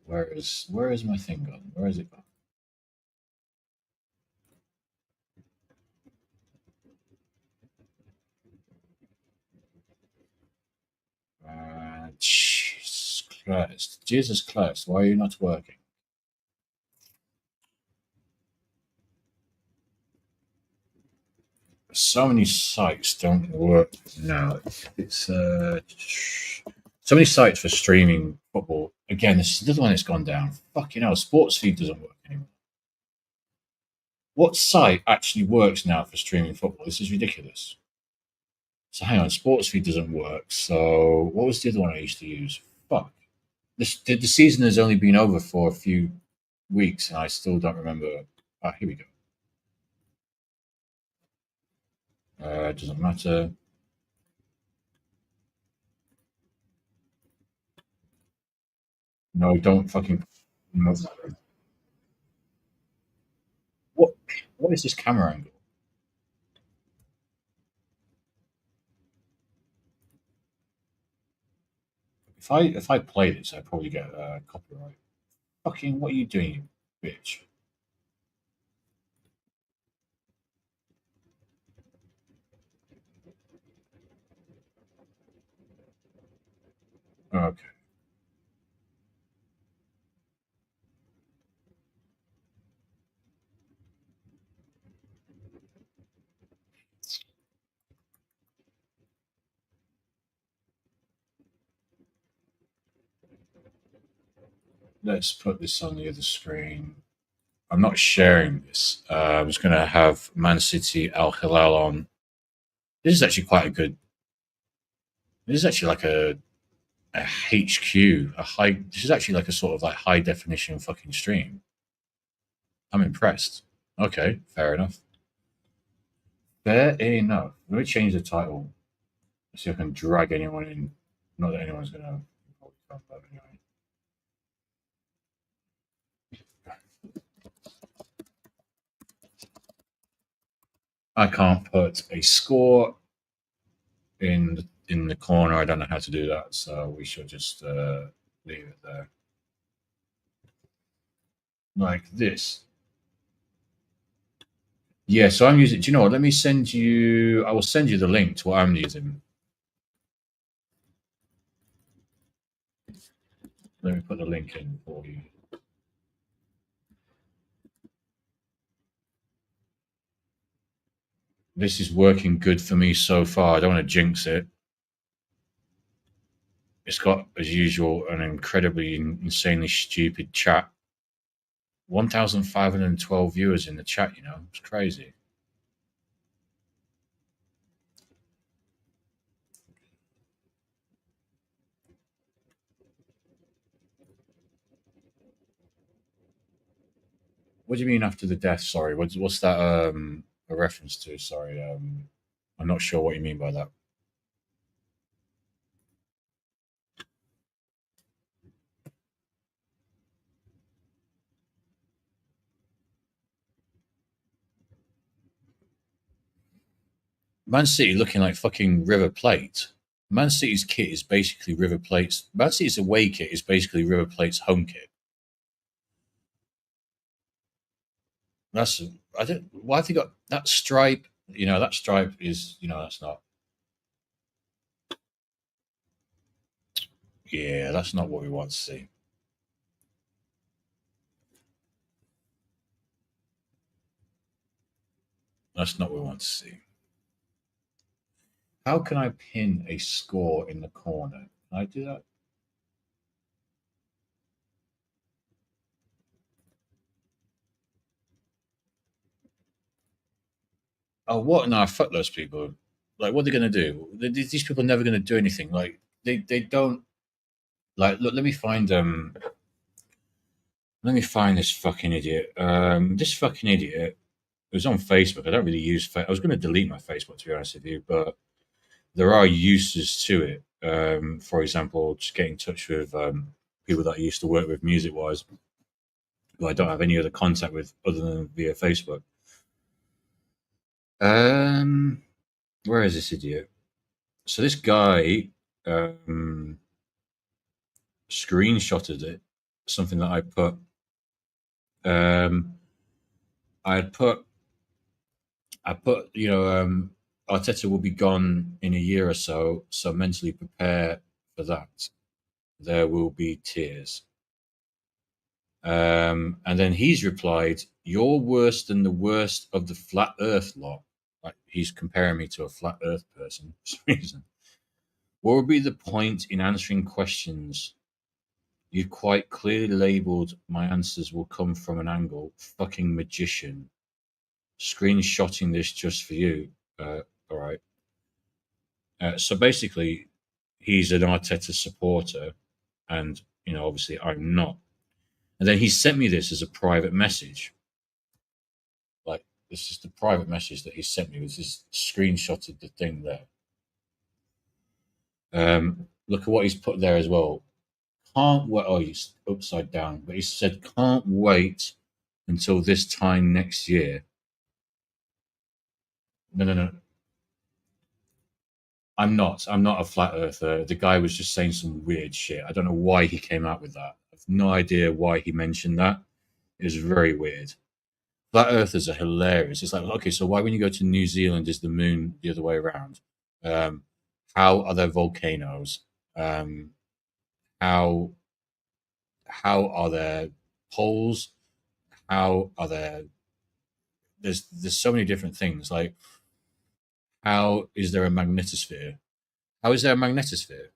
Where is my thing gone? Where is it gone? Jesus Christ. Jesus Christ, why are you not working? So many sites don't work now. It's so many sites for streaming football. Again, this is another one that's gone down. Fucking hell, sports feed doesn't work anymore. What site actually works now for streaming football? This is ridiculous. So hang on, sports feed doesn't work. So what was the other one I used to use? Fuck. The season has only been over for a few weeks, and I still don't remember. Ah, here we go. It doesn't matter. No, don't fucking. No. What? What is this camera angle? If I play this, I probably get copyright. Fucking, what are you doing, you bitch? Okay, let's put this on the other screen. I'm not sharing this. I'm just going to have Man City Al Hilal on. This is actually quite a good. This is actually like a HQ, a high. This is actually like a sort of like high definition fucking stream. I'm impressed. Okay, fair enough. Fair enough. Let me change the title. See if I can drag anyone in. Not that anyone's gonna probably come, but anyway. I can't put a score in the corner. I don't know how to do that, so we should just leave it there like this. Yeah, so I'm using. Do you know what? Let me send you. I will send you the link to what I'm using. Let me put the link in for you. This is working good for me so far. I don't want to jinx it. It's got, as usual, an incredibly insanely stupid chat. 1,512 viewers in the chat. It's crazy. What do you mean after the death? Sorry, what's that a reference to? Sorry, I'm not sure what you mean by that. Man City looking like fucking River Plate. Man City's kit is basically River Plate's. Man City's away kit is basically River Plate's home kit. That's I don't. Why have they got that stripe? That stripe is. That's not. Yeah, that's not what we want to see. That's not what we want to see. How can I pin a score in the corner? Can I do that? Oh, what? No, fuck those people. Like, what are they going to do? These people are never going to do anything. Like, they don't. Like, look, let me find this fucking idiot. This fucking idiot. It was on Facebook. I don't really use. I was going to delete my Facebook, to be honest with you, but there are uses to it. For example, just get in touch with people that I used to work with music wise. who I don't have any other contact with other than via Facebook. Um, where is this idiot? So this guy um, screenshotted it, something that I put. Um, I had put, I put, Arteta will be gone in a year or so, so mentally prepare for that. There will be tears. And then he's replied, "You're worse than the worst of the flat Earth lot." Like he's comparing me to a flat Earth person for some reason. What would be the point in answering questions? You quite clearly labelled my answers will come from an angle. Fucking magician. Screenshotting this just for you. All right. So basically, he's an Arteta supporter, and obviously, I'm not. And then he sent me this as a private message. Like this is the private message that he sent me. This is screenshotted the thing there. Look at what he's put there as well. Can't wait. Oh, he's upside down, but he said can't wait until this time next year. No, no, no. I'm not. I'm not a flat earther. The guy was just saying some weird shit. I don't know why he came out with that. I've no idea why he mentioned that. It was very weird. Flat earthers are hilarious. It's like, okay, so why when you go to New Zealand is the moon the other way around? Um, how are there volcanoes? Um, how are there poles? How are there? There's so many different things. Like, how is there a magnetosphere? How is there a magnetosphere?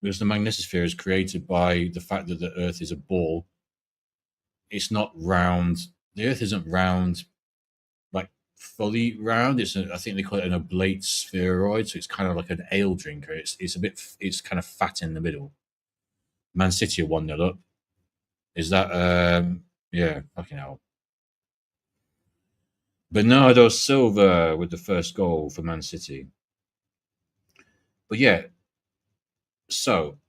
Because the magnetosphere is created by the fact that the Earth is a ball. It's not round. The Earth isn't round, like fully round. I think they call it an oblate spheroid. So it's kind of like an ale drinker. It's kind of fat in the middle. Man City are 1-0 up. Is that yeah, fucking hell. Bernardo Silva with the first goal for Man City. But yeah, so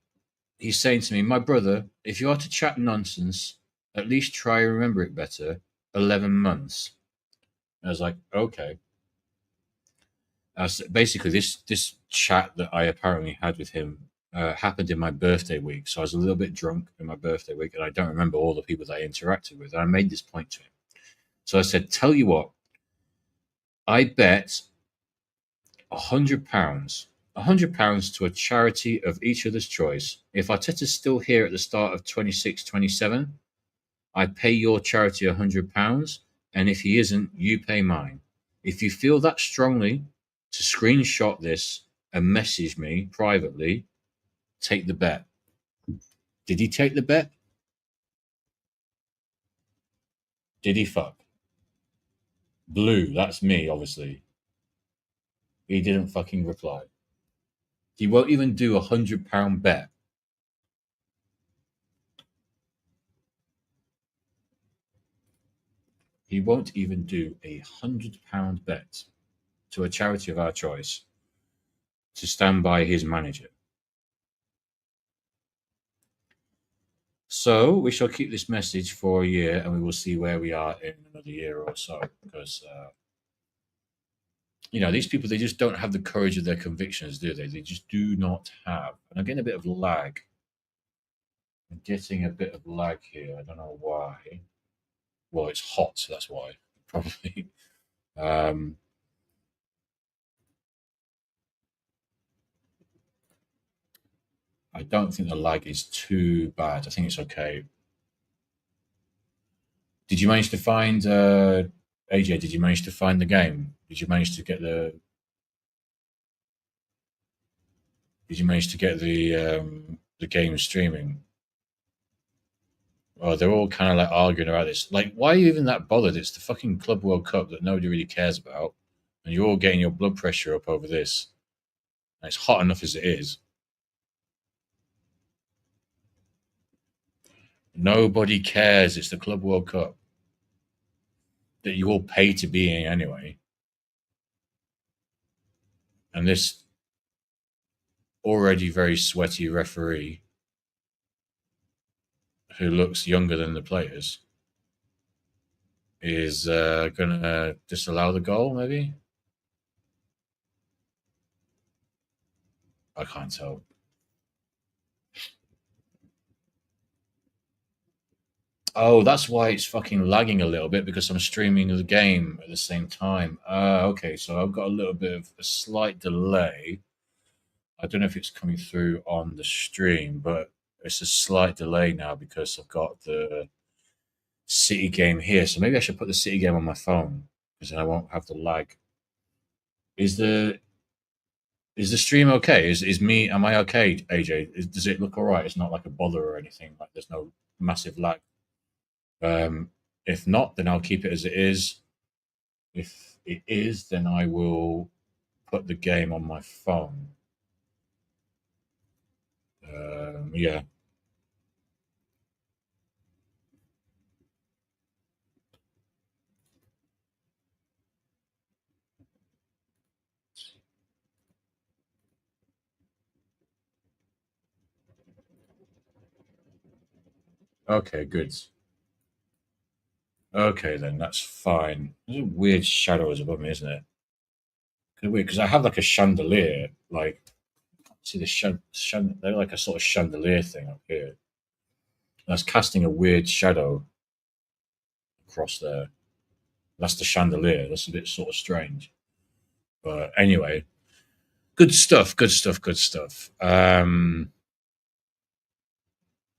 he's saying to me, my brother, if you are to chat nonsense, at least try and remember it better. 11 months. I was like, okay. Basically, this chat that I apparently had with him happened in my birthday week. So I was a little bit drunk in my birthday week, and I don't remember all the people that I interacted with. And I made this point to him. So I said, tell you what, I bet £100, £100 to a charity of each other's choice. If Arteta's still here at the start of 26-27, I pay your charity £100, and if he isn't, you pay mine. If you feel that strongly to screenshot this and message me privately, take the bet. Did he take the bet? Did he fuck? Blue, that's me, obviously. He didn't fucking reply. He won't even do £100 bet. He won't even do £100 bet to a charity of our choice to stand by his manager. So we shall keep this message for a year, and we will see where we are in another year or so. Because these people, they just don't have the courage of their convictions, do they? They just do not have. And I'm getting a bit of lag. I'm getting a bit of lag here. I don't know why. Well, it's hot, so that's why probably. Um, I don't think the lag is too bad. I think it's okay. Did you manage to find AJ? Did you manage to find the game? Did you manage to get the? Did you manage to get the game streaming? Oh, they're all kind of like arguing about this. Like, why are you even that bothered? It's the fucking Club World Cup that nobody really cares about, and you're all getting your blood pressure up over this. And it's hot enough as it is. Nobody cares. It's the Club World Cup that you all pay to be in anyway. And this already very sweaty referee who looks younger than the players. is going to disallow the goal, maybe? I can't tell. Oh, that's why it's fucking lagging a little bit because I'm streaming the game at the same time. Okay, so I've got a little bit of a slight delay. I don't know if it's coming through on the stream, but it's a slight delay now because I've got the City game here. So maybe I should put the City game on my phone because then I won't have the lag. Is the is the stream okay? Is me? Am I okay, AJ? Does it look all right? It's not like a bother or anything. Like there's no massive lag. Um, if not, then I'll keep it as it is. If it is, then I will put the game on my phone. Yeah. Okay. Good. Okay, then that's fine. There's a weird shadows above me, isn't it? Weird because I have like a chandelier. Like, see the they're like a sort of chandelier thing up here. That's casting a weird shadow across there. That's the chandelier. That's a bit sort of strange. But anyway, good stuff. Good stuff. Good stuff. But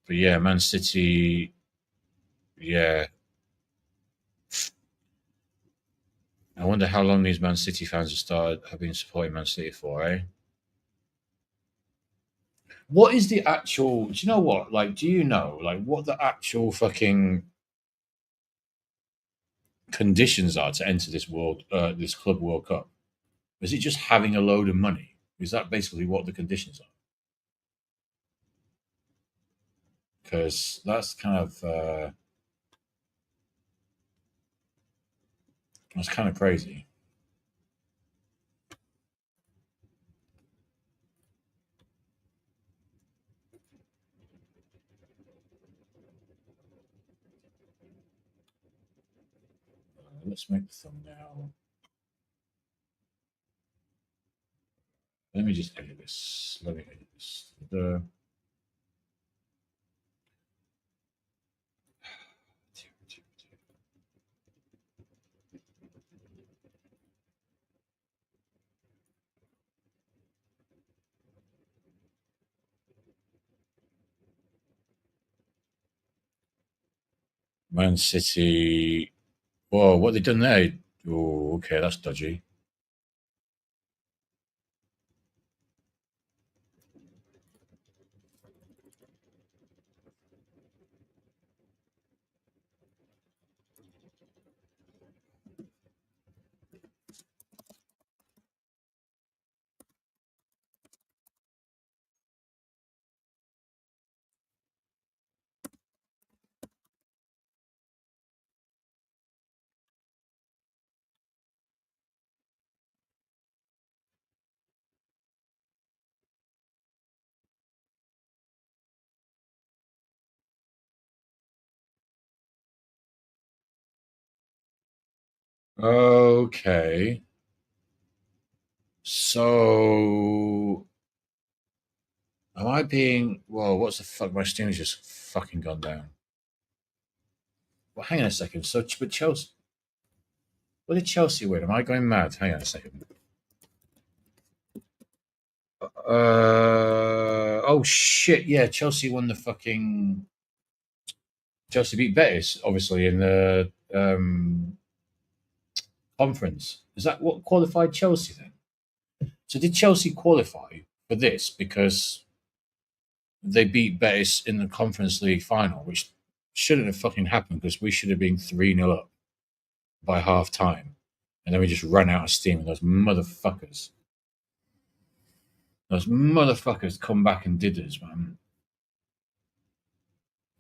yeah, Man City. Yeah, I wonder how long these Man City fans have been supporting Man City for, eh? What is the actual? Do you know what? Like, do you know like what the actual fucking conditions are to enter this club World Cup? Is it just having a load of money? Is that basically what the conditions are? Because that's kind of crazy. Let's make the thumbnail. Let me just edit this. Let me edit this. Man City. Whoa, what they done there? Oh, okay, that's dodgy. Okay. So, am I being? Whoa, what's the fuck? My stream has just fucking gone down. Well, hang on a second. So, but Chelsea, what did Chelsea win? Am I going mad? Hang on a second. Oh shit! Yeah, Chelsea won the fucking. Chelsea beat Betis, obviously in the conference. Is that what qualified Chelsea then? So did Chelsea qualify for this because they beat Betis in the Conference League final, which shouldn't have fucking happened because we should have been 3-0 up by half time. And then we just ran out of steam and those motherfuckers come back and did this, man.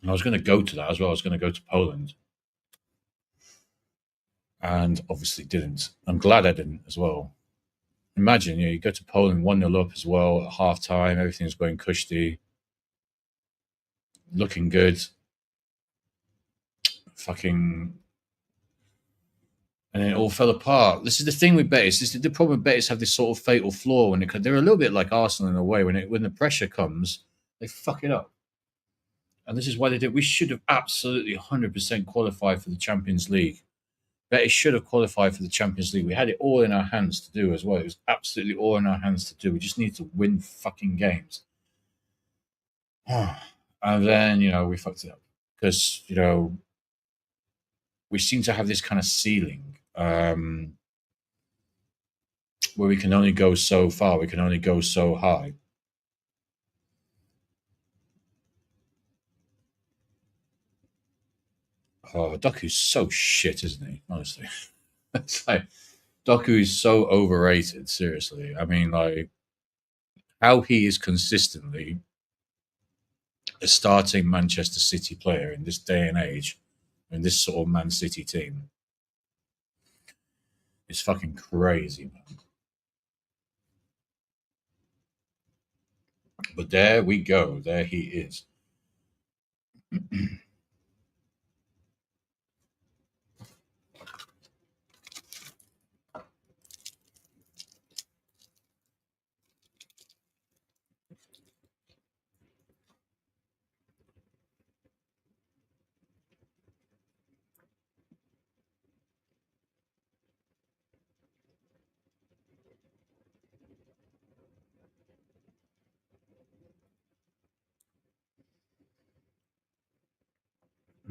And I was going to go to that as well. I was going to go to Poland and obviously didn't. I'm glad I didn't as well. Imagine, you go to Poland 1-0 up as well at half time, everything's going cushy, looking good. Fucking and then it all fell apart. This is the thing with Betis. This is the problem with Betis have this sort of fatal flaw when they're a little bit like Arsenal in a way. When the pressure comes, they fuck it up, and this is why they did. We should have absolutely 100% qualified for the Champions League. Betis should have qualified for the Champions League. We had it all in our hands to do as well. It was absolutely all in our hands to do. We just need to win fucking games. And then we fucked it up because we seem to have this kind of ceiling where we can only go so far, we can only go so high. Oh, Doku's so shit, isn't he? Honestly, it's like Doku is so overrated. Seriously, I mean, like how he is consistently a starting Manchester City player in this day and age, in this sort of Man City team, is fucking crazy, man. But there we go. There he is.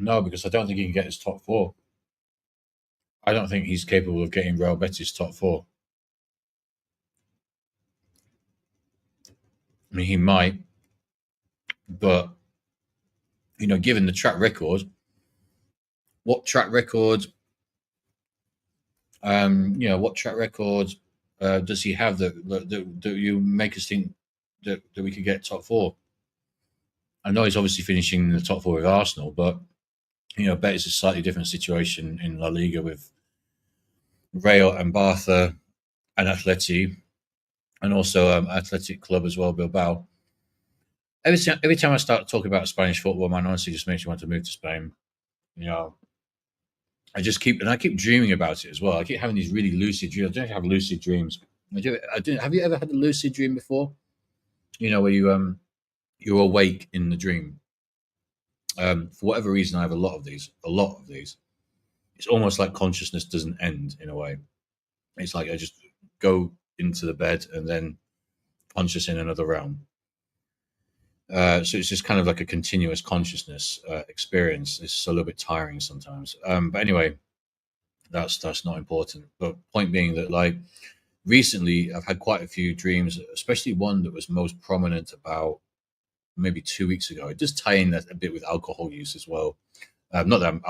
No, because I don't think he can get his top four. I don't think he's capable of getting Real Betis top four. I mean, he might, but given the track record, what track record, what track record does he have that you make us think that we could get top four? I know he's obviously finishing in the top four with Arsenal, but Betis is a slightly different situation in La Liga with Real and Barca and Atleti, and also Athletic Club as well, Bilbao. Every time I start talking about Spanish football, man, honestly, just makes me want to move to Spain. You know, I keep dreaming about it as well. I keep having these really lucid dreams. I don't have lucid dreams. Have you ever had a lucid dream before? Where you're awake in the dream. For whatever reason, I have a lot of these. A lot of these. It's almost like consciousness doesn't end in a way. It's like I just go into the bed and then conscious in another realm. So it's just kind of like a continuous consciousness experience. It's a little bit tiring sometimes. But anyway, that's not important. But point being that like recently, I've had quite a few dreams, especially one that was most prominent about maybe 2 weeks ago. It does tie in that a bit with alcohol use as well. Not that I'm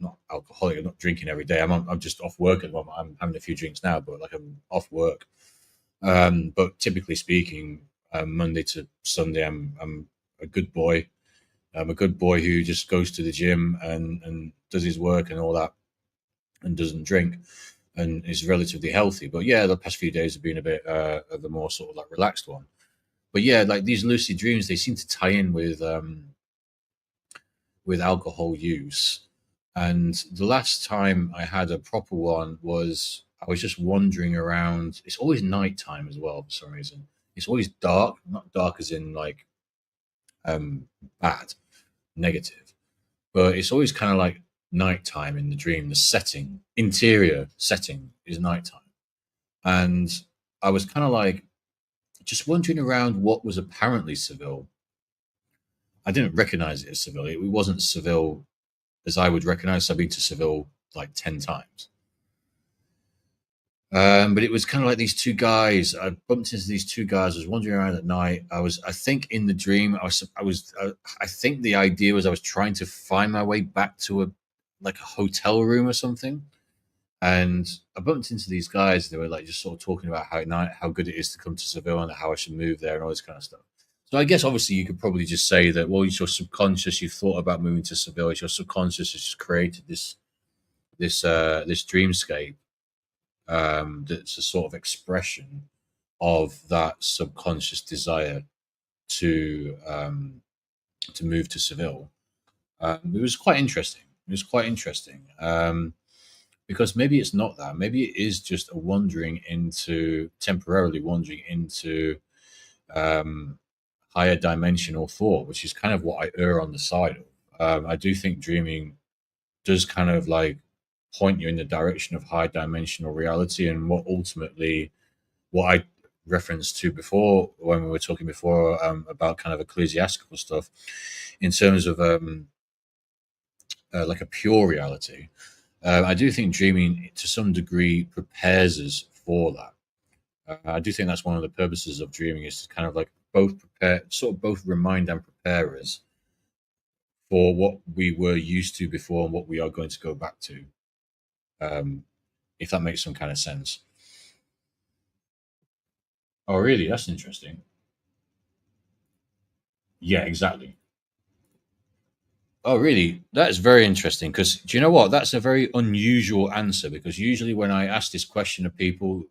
not alcoholic. I'm not drinking every day. I'm just off work at the moment. I'm having a few drinks now, but like I'm off work. But typically speaking, Monday to Sunday, I'm a good boy. I'm a good boy who just goes to the gym and does his work and all that, and doesn't drink, and is relatively healthy. But yeah, the past few days have been a bit of the more sort of like relaxed one. But yeah, like these lucid dreams, they seem to tie in with alcohol use. And the last time I had a proper one was I was just wandering around. It's always nighttime as well for some reason. It's always dark, not dark as in like um bad, negative, but it's always kind of like nighttime in the dream. The setting, interior setting is nighttime. And I was kind of like just wandering around what was apparently Seville. I didn't recognize it as Seville. It wasn't Seville as I would recognize. I've been to Seville like 10 times. But it was kind of like these two guys. I bumped into these two guys. I was wandering around at night. I think in the dream, I think the idea was I was trying to find my way back to like a hotel room or something. And I bumped into these guys. They were like just sort of talking about how good it is to come to Seville and how I should move there and all this kind of stuff. So I guess obviously you could probably just say that well, it's your subconscious. You've thought about moving to Seville. It's your subconscious has just created this dreamscape that's a sort of expression of that subconscious desire to move to Seville. It was quite interesting. It was quite interesting because maybe it's not that. Maybe it is just a wandering into temporarily wandering into um, higher dimensional thought, which is kind of what I err on the side of. I do think dreaming does kind of like point you in the direction of high dimensional reality, and what I referenced to before when we were talking before about kind of ecclesiastical stuff in terms of like a pure reality. I do think dreaming to some degree prepares us for that. I do think that's one of the purposes of dreaming is to kind of like both prepare, sort of both remind and prepare us for what we were used to before and what we are going to go back to. Um, if that makes some kind of sense. Oh, really? That's interesting. Yeah, exactly. Oh, really? That is very interesting because do you know what? That's a very unusual answer because usually when I ask this question of people,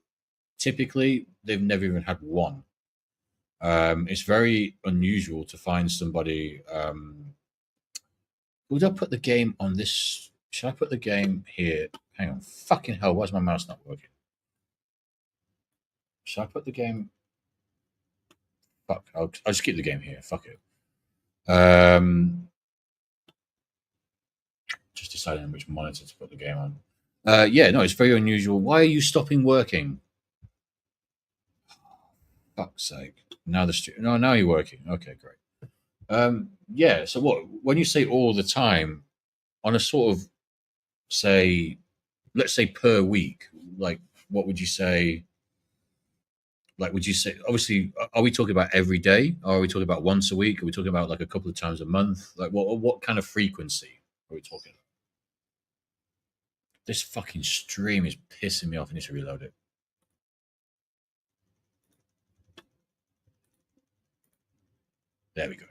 typically they've never even had one. It's very unusual to find somebody. Would I put the game on this? Should I put the game here? Hang on. Fucking hell. Why's my mouse not working? Should I put the game? Fuck. I'll just keep the game here. Fuck it. Just deciding which monitor to put the game on. Yeah, no, it's very unusual. Why are you stopping working? Fuck's sake. Now no, now you're working. Okay, great. Yeah. So what? When you say all the time, on a sort of say, let's say per week, like what would you say? Like, would you say? Obviously, are we talking about every day? Or are we talking about once a week? Are we talking about like a couple of times a month? Like, what kind of frequency are we talking? This fucking stream is pissing me off. I need to reload it. There we go.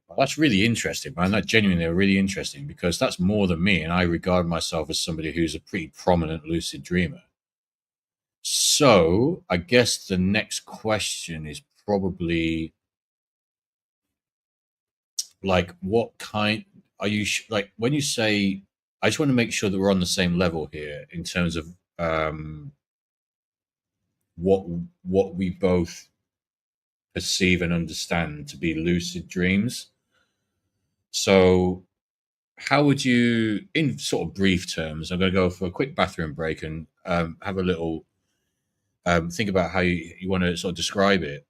Well, that's really interesting, man. That genuinely really interesting because that's more than me, and I regard myself as somebody who's a pretty prominent lucid dreamer. So I guess the next question is probably like, what kind are you like when you say? I just want to make sure that we're on the same level here in terms of um, what what we both perceive and understand to be lucid dreams. So how would you, in sort of brief terms, I'm going to go for a quick bathroom break and have a little think about how you want to sort of describe it.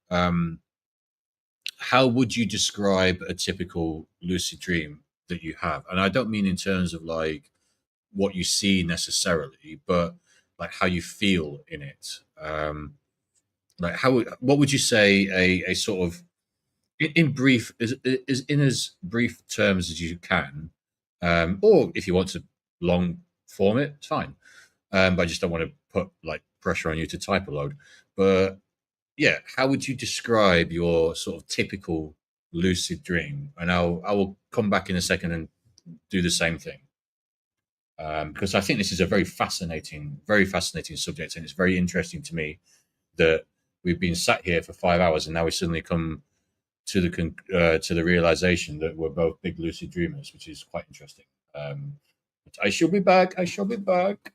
How would you describe a typical lucid dream that you have? And I don't mean in terms of like what you see necessarily, but like how you feel in it. Like what would you say a sort of in brief is in as brief terms as you can, or if you want to long form it, it's fine. But I just don't want to put like pressure on you to type a load. But yeah, how would you describe your sort of typical lucid dream? And I will come back in a second and do the same thing because I think this is a very fascinating subject, and it's very interesting to me that we've been sat here for 5 hours and now we suddenly come to the realization that we're both big lucid dreamers, which is quite interesting. But I shall be back. I shall be back.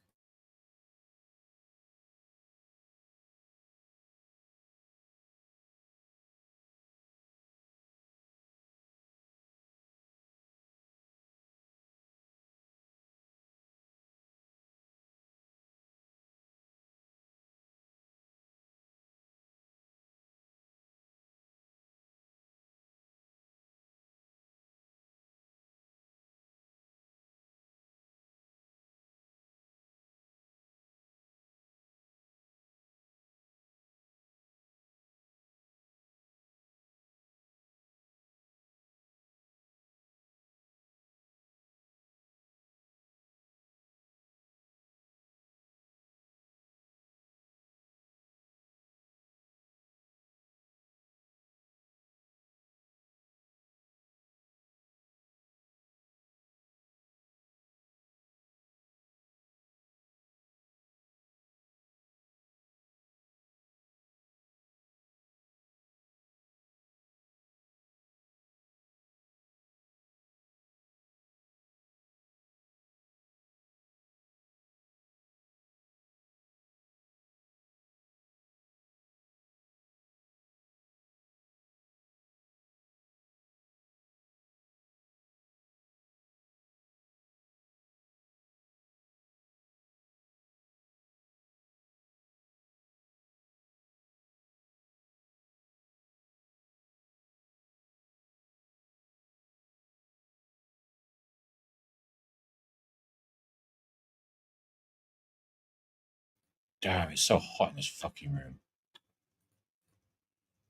Damn, it's so hot in this fucking room.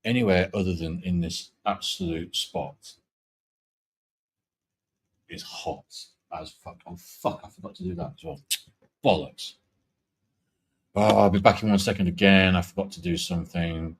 Anywhere other than in this absolute spot is hot as fuck. Oh fuck, I forgot to do that as well. Bollocks. Oh, I'll be back in 1 second again. I forgot to do something.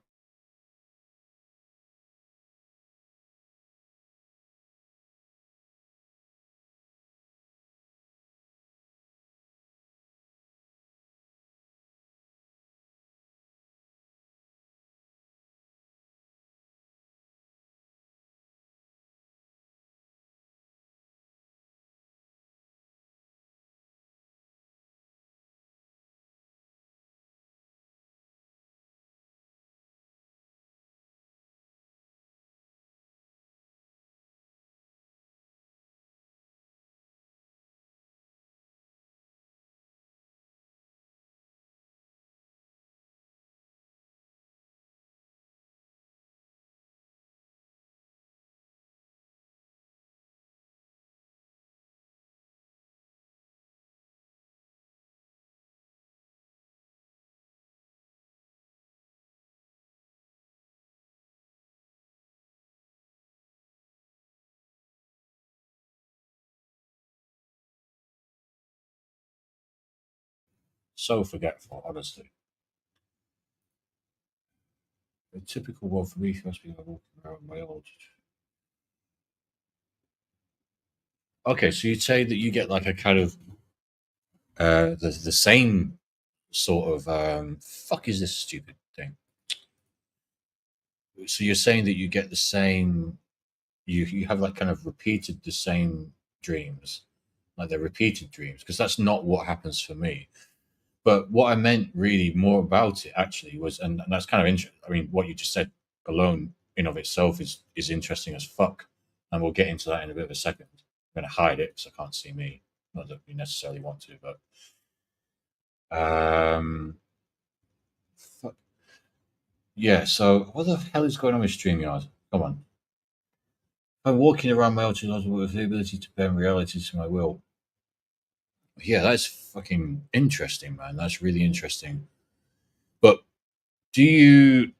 So forgetful, honestly. A typical one for me must be walking around my old. Okay, so you'd say that you get like a kind of the same sort of fuck is this stupid thing? So you're saying that you get the same you have like kind of repeated the same dreams, like they're repeated dreams, because that's not what happens for me. But what I meant really more about it actually was, and that's kind of interesting. I mean, what you just said alone in of itself is interesting as fuck, and we'll get into that in a bit of a second. I'm going to hide it because I can't see me. Not that we necessarily want to, but fuck. Yeah. So what the hell is going on with Streamyard? Come on. I'm walking around my altitude with the ability to bend reality to my will. Yeah, that's fucking interesting, man. That's really interesting. But do you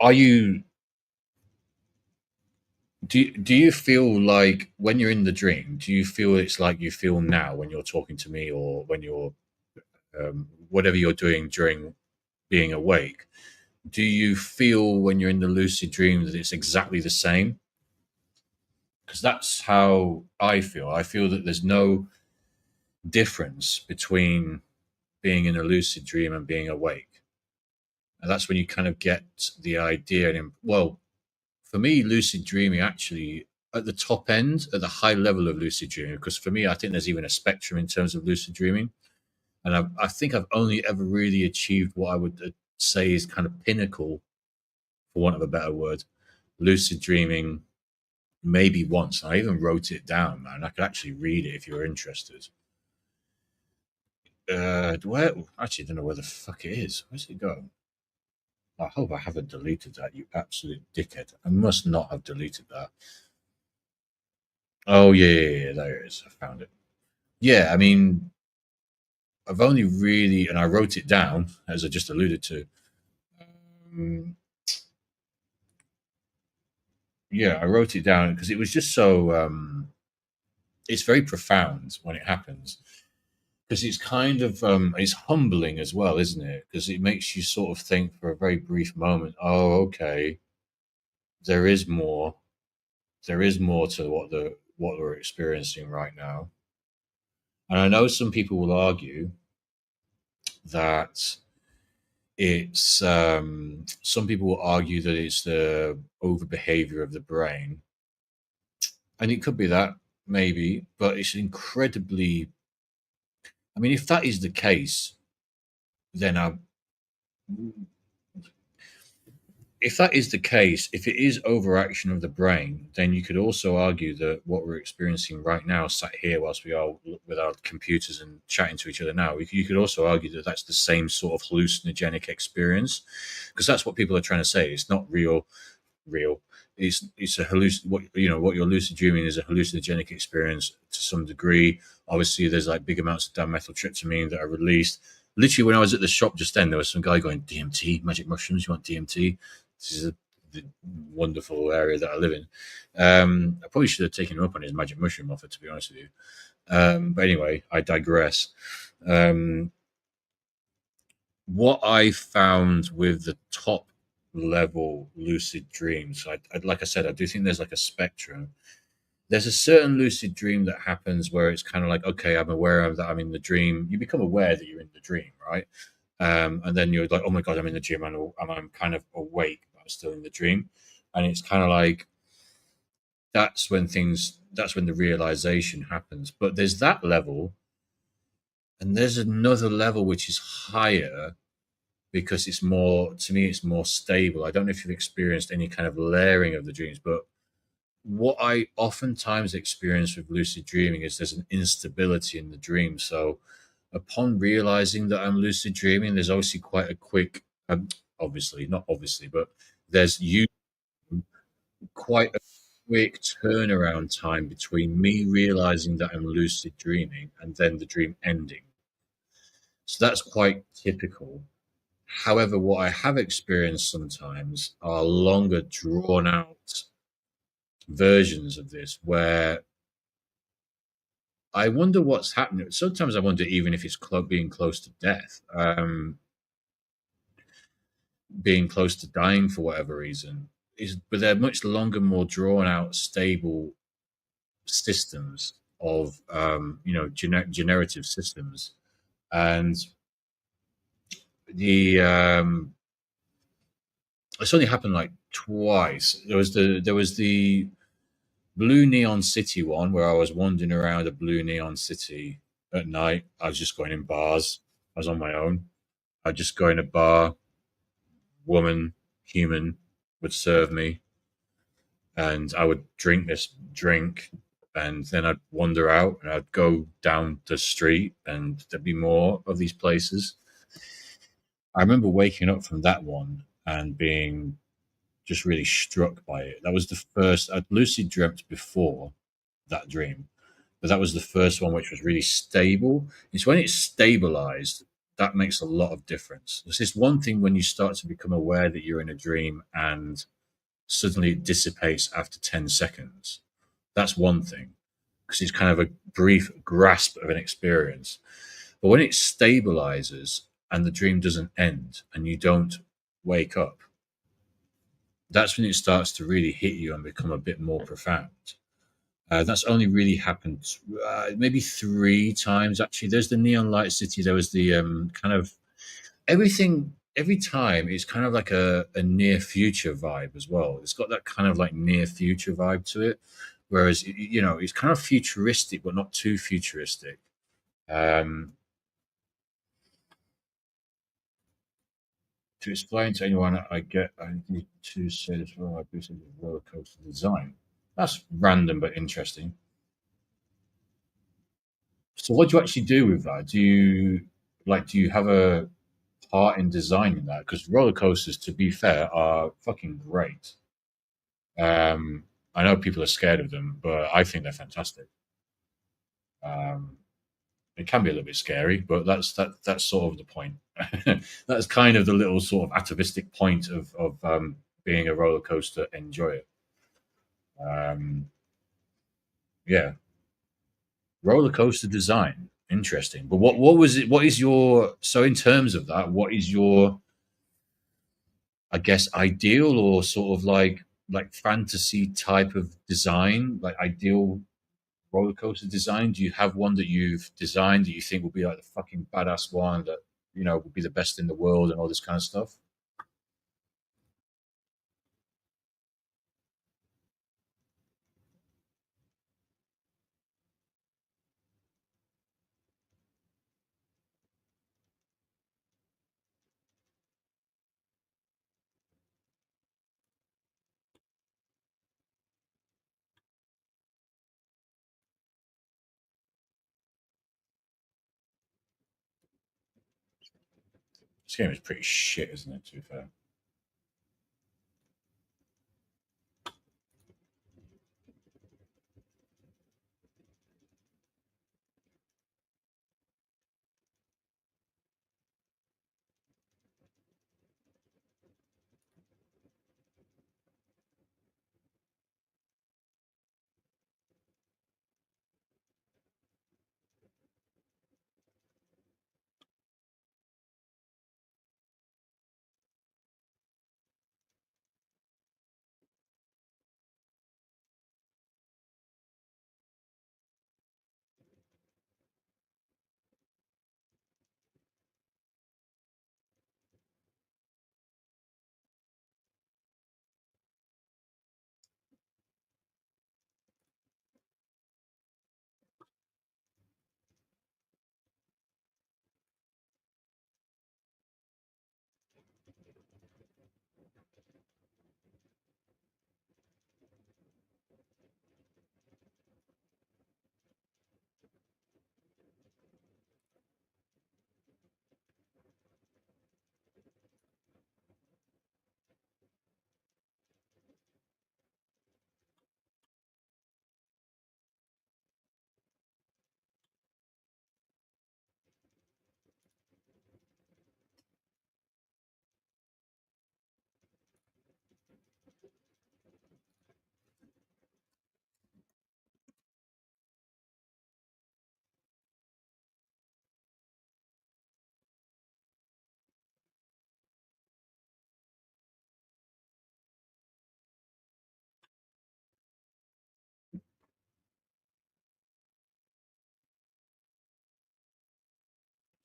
feel like when you're in the dream, do you feel it's like you feel now when you're talking to me or when you're whatever you're doing during being awake? Do you feel when you're in the lucid dream that it's exactly the same? Because that's how I feel. I feel that there's no difference between being in a lucid dream and being awake. And that's when you kind of get the idea. And well, for me, lucid dreaming actually at the top end, at the high level of lucid dreaming, because for me, I think there's even a spectrum in terms of lucid dreaming. And I think I've only ever really achieved what I would say is kind of pinnacle, for want of a better word, lucid dreaming maybe once. I even wrote it down, man. I could actually read it if you're interested. Where actually, I don't know where the fuck it is. Where's it go? I hope I haven't deleted that, you absolute dickhead. I must not have deleted that. Oh yeah, there it is. I found it. Yeah, I mean, I've only really, and I wrote it down as I just alluded to. Um, yeah, I wrote it down because it was just so. It's very profound when it happens because it's kind of it's humbling as well, isn't it? Because it makes you sort of think for a very brief moment. Oh, okay, there is more. There is more to what we're experiencing right now. And I know some people will argue that it's some people will argue that it's the over behavior of the brain, and it could be that maybe, but it's incredibly. I mean, if that is the case, then I if that is the case, if it is overaction of the brain, then you could also argue that what we're experiencing right now, sat here whilst we are with our computers and chatting to each other now, you could also argue that that's the same sort of hallucinogenic experience, because that's what people are trying to say. It's not real. It's a what what you're lucid dreaming is a hallucinogenic experience to some degree. Obviously, there's like big amounts of dimethyltryptamine that are released. Literally, when I was at the shop just then, there was some guy going, DMT, magic mushrooms, you want DMT? This is the wonderful area that I live in. I probably should have taken him up on his magic mushroom offer, to be honest with you. But anyway, I digress. Um, what I found with the top level lucid dreams, like I said, I do think there's like a spectrum. There's a certain lucid dream that happens where it's kind of like, okay, I'm aware of that I'm in the dream. You become aware that you're in the dream, right? And then you're like, oh my god, I'm in the dream, and I'm kind of awake, but I'm still in the dream, and it's kind of like that's when the realization happens. But there's that level, and there's another level which is higher because it's more, to me, it's more stable. I don't know if you've experienced any kind of layering of the dreams, but what I oftentimes experience with lucid dreaming is there's an instability in the dream. So upon realizing that I'm lucid dreaming, there's obviously quite a quick, obviously, not obviously, but there's you quite a quick turnaround time between me realizing that I'm lucid dreaming and then the dream ending. So that's quite typical. However, what I have experienced sometimes are longer, drawn out versions of this where I wonder what's happening. Sometimes I wonder even if it's being close to death, being close to dying for whatever reason. But they're much longer, more drawn out, stable systems of generative systems, and the it's only happened like twice. There was the Blue Neon City one where I was wandering around a blue neon city at night. I was just going in bars. I was on my own. I'd just go in a bar, woman, human would serve me, and I would drink this drink, and then I'd wander out and I'd go down the street, and there'd be more of these places. I remember waking up from that one and being just really struck by it. That was the first I'd lucid dreamt before that dream, but that was the first one which was really stable. It's when it's stabilized that makes a lot of difference. It's this one thing when you start to become aware that you're in a dream and suddenly it dissipates after 10 seconds. That's one thing because it's kind of a brief grasp of an experience. But when it stabilizes and the dream doesn't end and you don't wake up, that's when it starts to really hit you and become a bit more profound. That's only really happened maybe three times actually. There's the Neon Light City. There was the kind of everything. Every time it's kind of like a near future vibe as well. It's got that kind of like near future vibe to it. Whereas it's kind of futuristic, but not too futuristic. Um, to explain to anyone, I need to say this well. I do say the roller coaster design. That's random but interesting. So what do you actually do with that? Do you have a part in designing that? Because roller coasters, to be fair, are fucking great. I know people are scared of them, but I think they're fantastic. Um, it can be a little bit scary, but that's sort of the point. That's kind of the little sort of atavistic point of being a roller coaster enjoyer. Um, yeah, roller coaster design, interesting. But what was it? What is your so in terms of that? What is your I guess ideal or sort of like fantasy type of design, like ideal roller coaster design? Do you have one that you've designed that you think will be like the fucking badass one that will be the best in the world and all this kind of stuff? This game is pretty shit, isn't it? To be fair,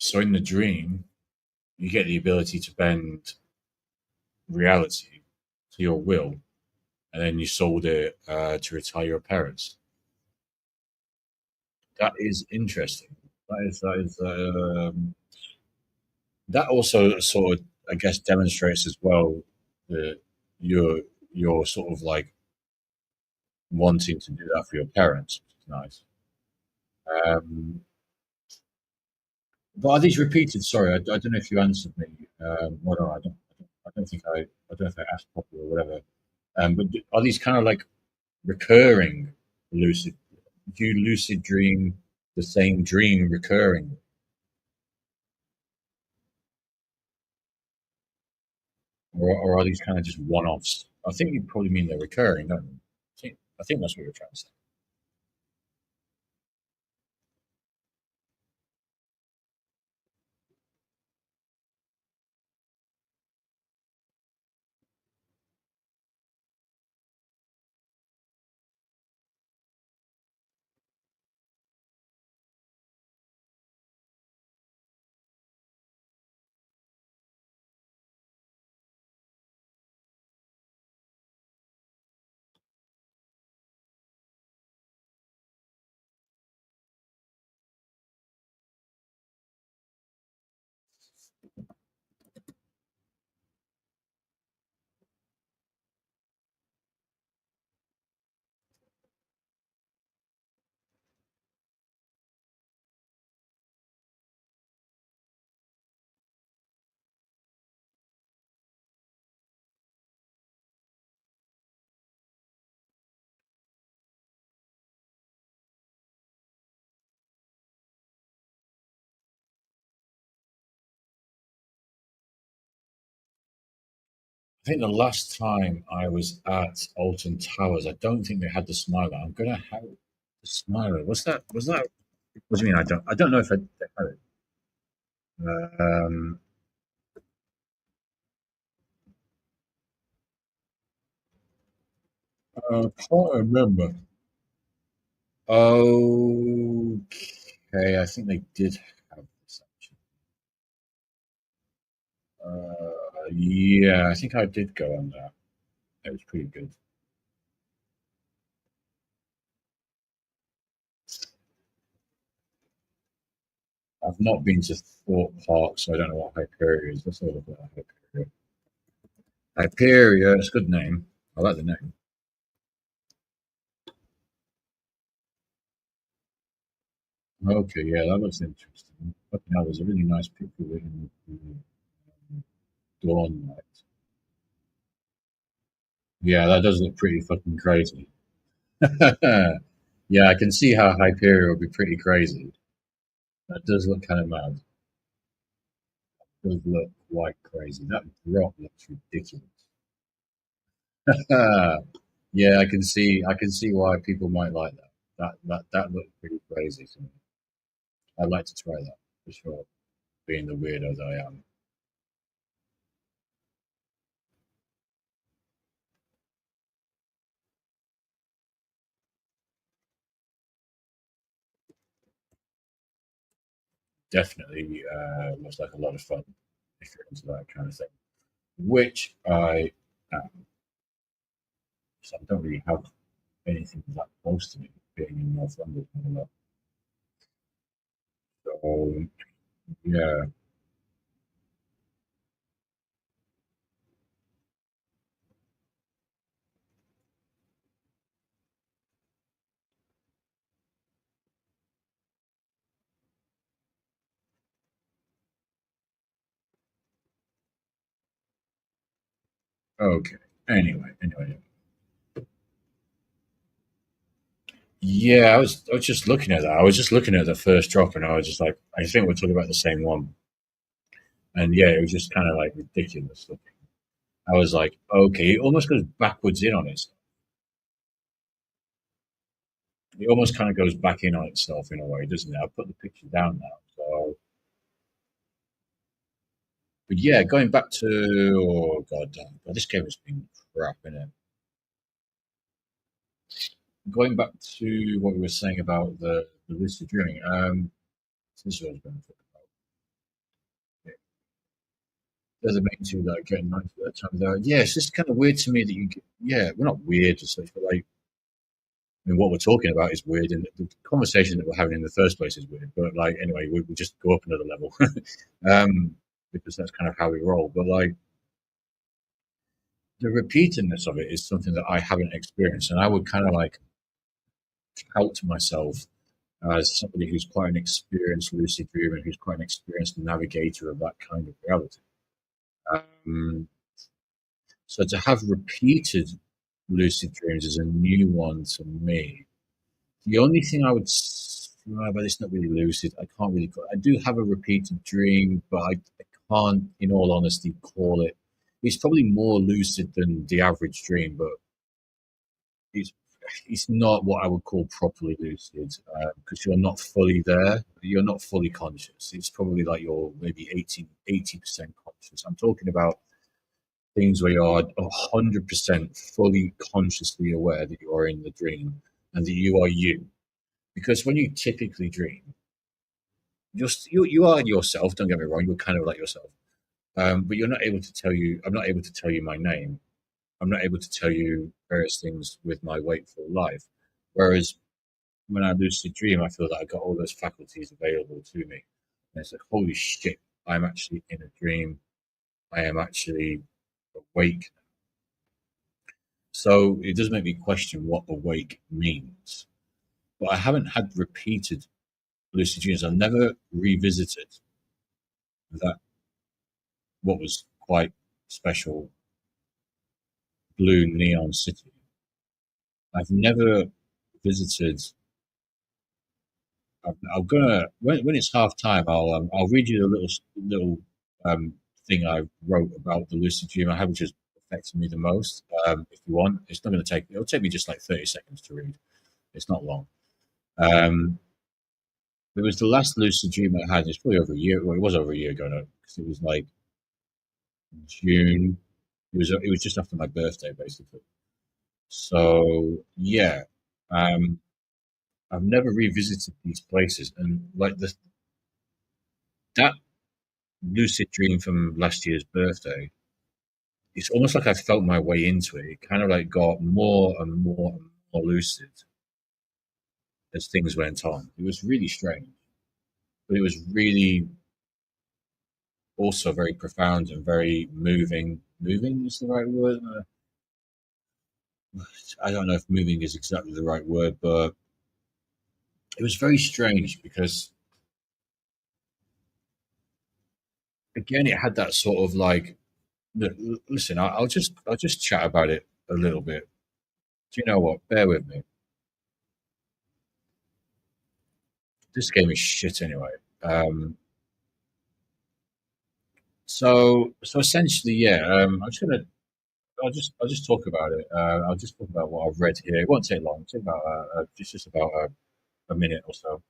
So in the dream, you get the ability to bend reality to your will, and then you sold it to retire your parents. That is interesting. That also sort of, I guess, demonstrates as well that you're you're sort of like wanting to do that for your parents, which is nice. Um, but are these repeated? Sorry, I don't know if you answered me. Well, no, I don't think I don't know if I asked properly or whatever. But are these kind of like recurring lucid? Do you lucid dream the same dream recurring, or are these kind of just one-offs? I think you probably mean they're recurring, don't you? I think that's what you're trying to say. I think the last time I was at Alton Towers, I don't think they had the Smiler. I'm gonna have the Smiler. What's that? Was that? What do you mean? I don't know if they had it. Um, I can't remember. Okay, I think they did have this actually. Yeah, I think I did go on that. It was pretty good. I've not been to Thorpe Park, so I don't know what Hyperia is. Let's have a look at Hyperia. Hyperia, it's a good name. I like the name. Okay, yeah, that looks interesting. Fucking hell, there's a really nice picture of it in the dawn light. Yeah, that does look pretty fucking crazy. Yeah, I can see how Hyperia would be pretty crazy. That does look kind of mad. It does look quite crazy. That drop looks ridiculous. Yeah, I can see why people might like that. That looked pretty crazy to me. I'd like to try that for sure, being the weirdo that I am. Definitely looks like a lot of fun if you're into that kind of thing. Which I am. So I don't really have anything that close to me being in North London a lot. So yeah, okay. Anyway. Yeah, I was just looking at that. I was just looking at the first drop and I was just like, I think we're talking about the same one. And yeah, it was just kind of like ridiculous looking. I was like, okay, it almost goes backwards in on itself. It almost kind of goes back in on itself in a way, doesn't it? I'll put the picture down now. So, but yeah, going back to oh god, this game has been crap in it. Going back to what we were saying about the lucid dreaming. So this is what I was going to talk about. they're the main two that are getting 90 at that time. There, yeah, it's just kind of weird to me that you get, yeah, we're not weird as such, but like, I mean, what we're talking about is weird, and the conversation that we're having in the first place is weird. But like, anyway, we just go up another level, um, because that's kind of how we roll. But like, the repeatedness of it is something that I haven't experienced, and I would kind of like tout to myself as somebody who's quite an experienced lucid dreamer, who's quite an experienced navigator of that kind of reality. Um, so to have repeated lucid dreams is a new one to me. The only thing I would, but it's not really lucid. I can't really. I do have a repeated dream, but I can't, in all honesty, call it. It's probably more lucid than the average dream, but it's it's not what I would call properly lucid because you're not fully there. You're not fully conscious. It's probably like you're maybe 80% conscious. I'm talking about things where you're 100% fully consciously aware that you are in the dream and that you are you. Because when you typically dream, you are yourself. Don't get me wrong. You're kind of like yourself, but you're not able to tell you. I'm not able to tell you my name. I'm not able to tell you various things with my wakeful life. Whereas when I lucid dream, I feel that I got all those faculties available to me. And it's like, holy shit, I'm actually in a dream. I am actually awake. So it does make me question what awake means. But I haven't had repeated lucid dreams. I've never revisited that what was quite special blue neon city. I've never visited. I'm gonna when it's half time. I'll read you the little um, thing I wrote about the lucid dream I had, which has affected me the most. If you want, it's not going to take. It'll take me just like 30 seconds to read. It's not long. Um, it was the last lucid dream I had. It's probably over a year. Well, it was over a year ago now because it was like June. It was just after my birthday, basically. So yeah, um, I've never revisited these places, and like that lucid dream from last year's birthday, it's almost like I felt my way into it. It kind of like got more and more and more lucid as things went on. It was really strange, but it was really also very profound and very moving. Moving is the right word. I don't know if moving is exactly the right word, but it was very strange because again, it had that sort of like, listen, I'll just chat about it a little bit. Do you know what? Bear with me. This game is shit anyway. So essentially, yeah. I'll just talk about it. I'll just talk about what I've read here. It won't take long. It'll take about just about a minute or so.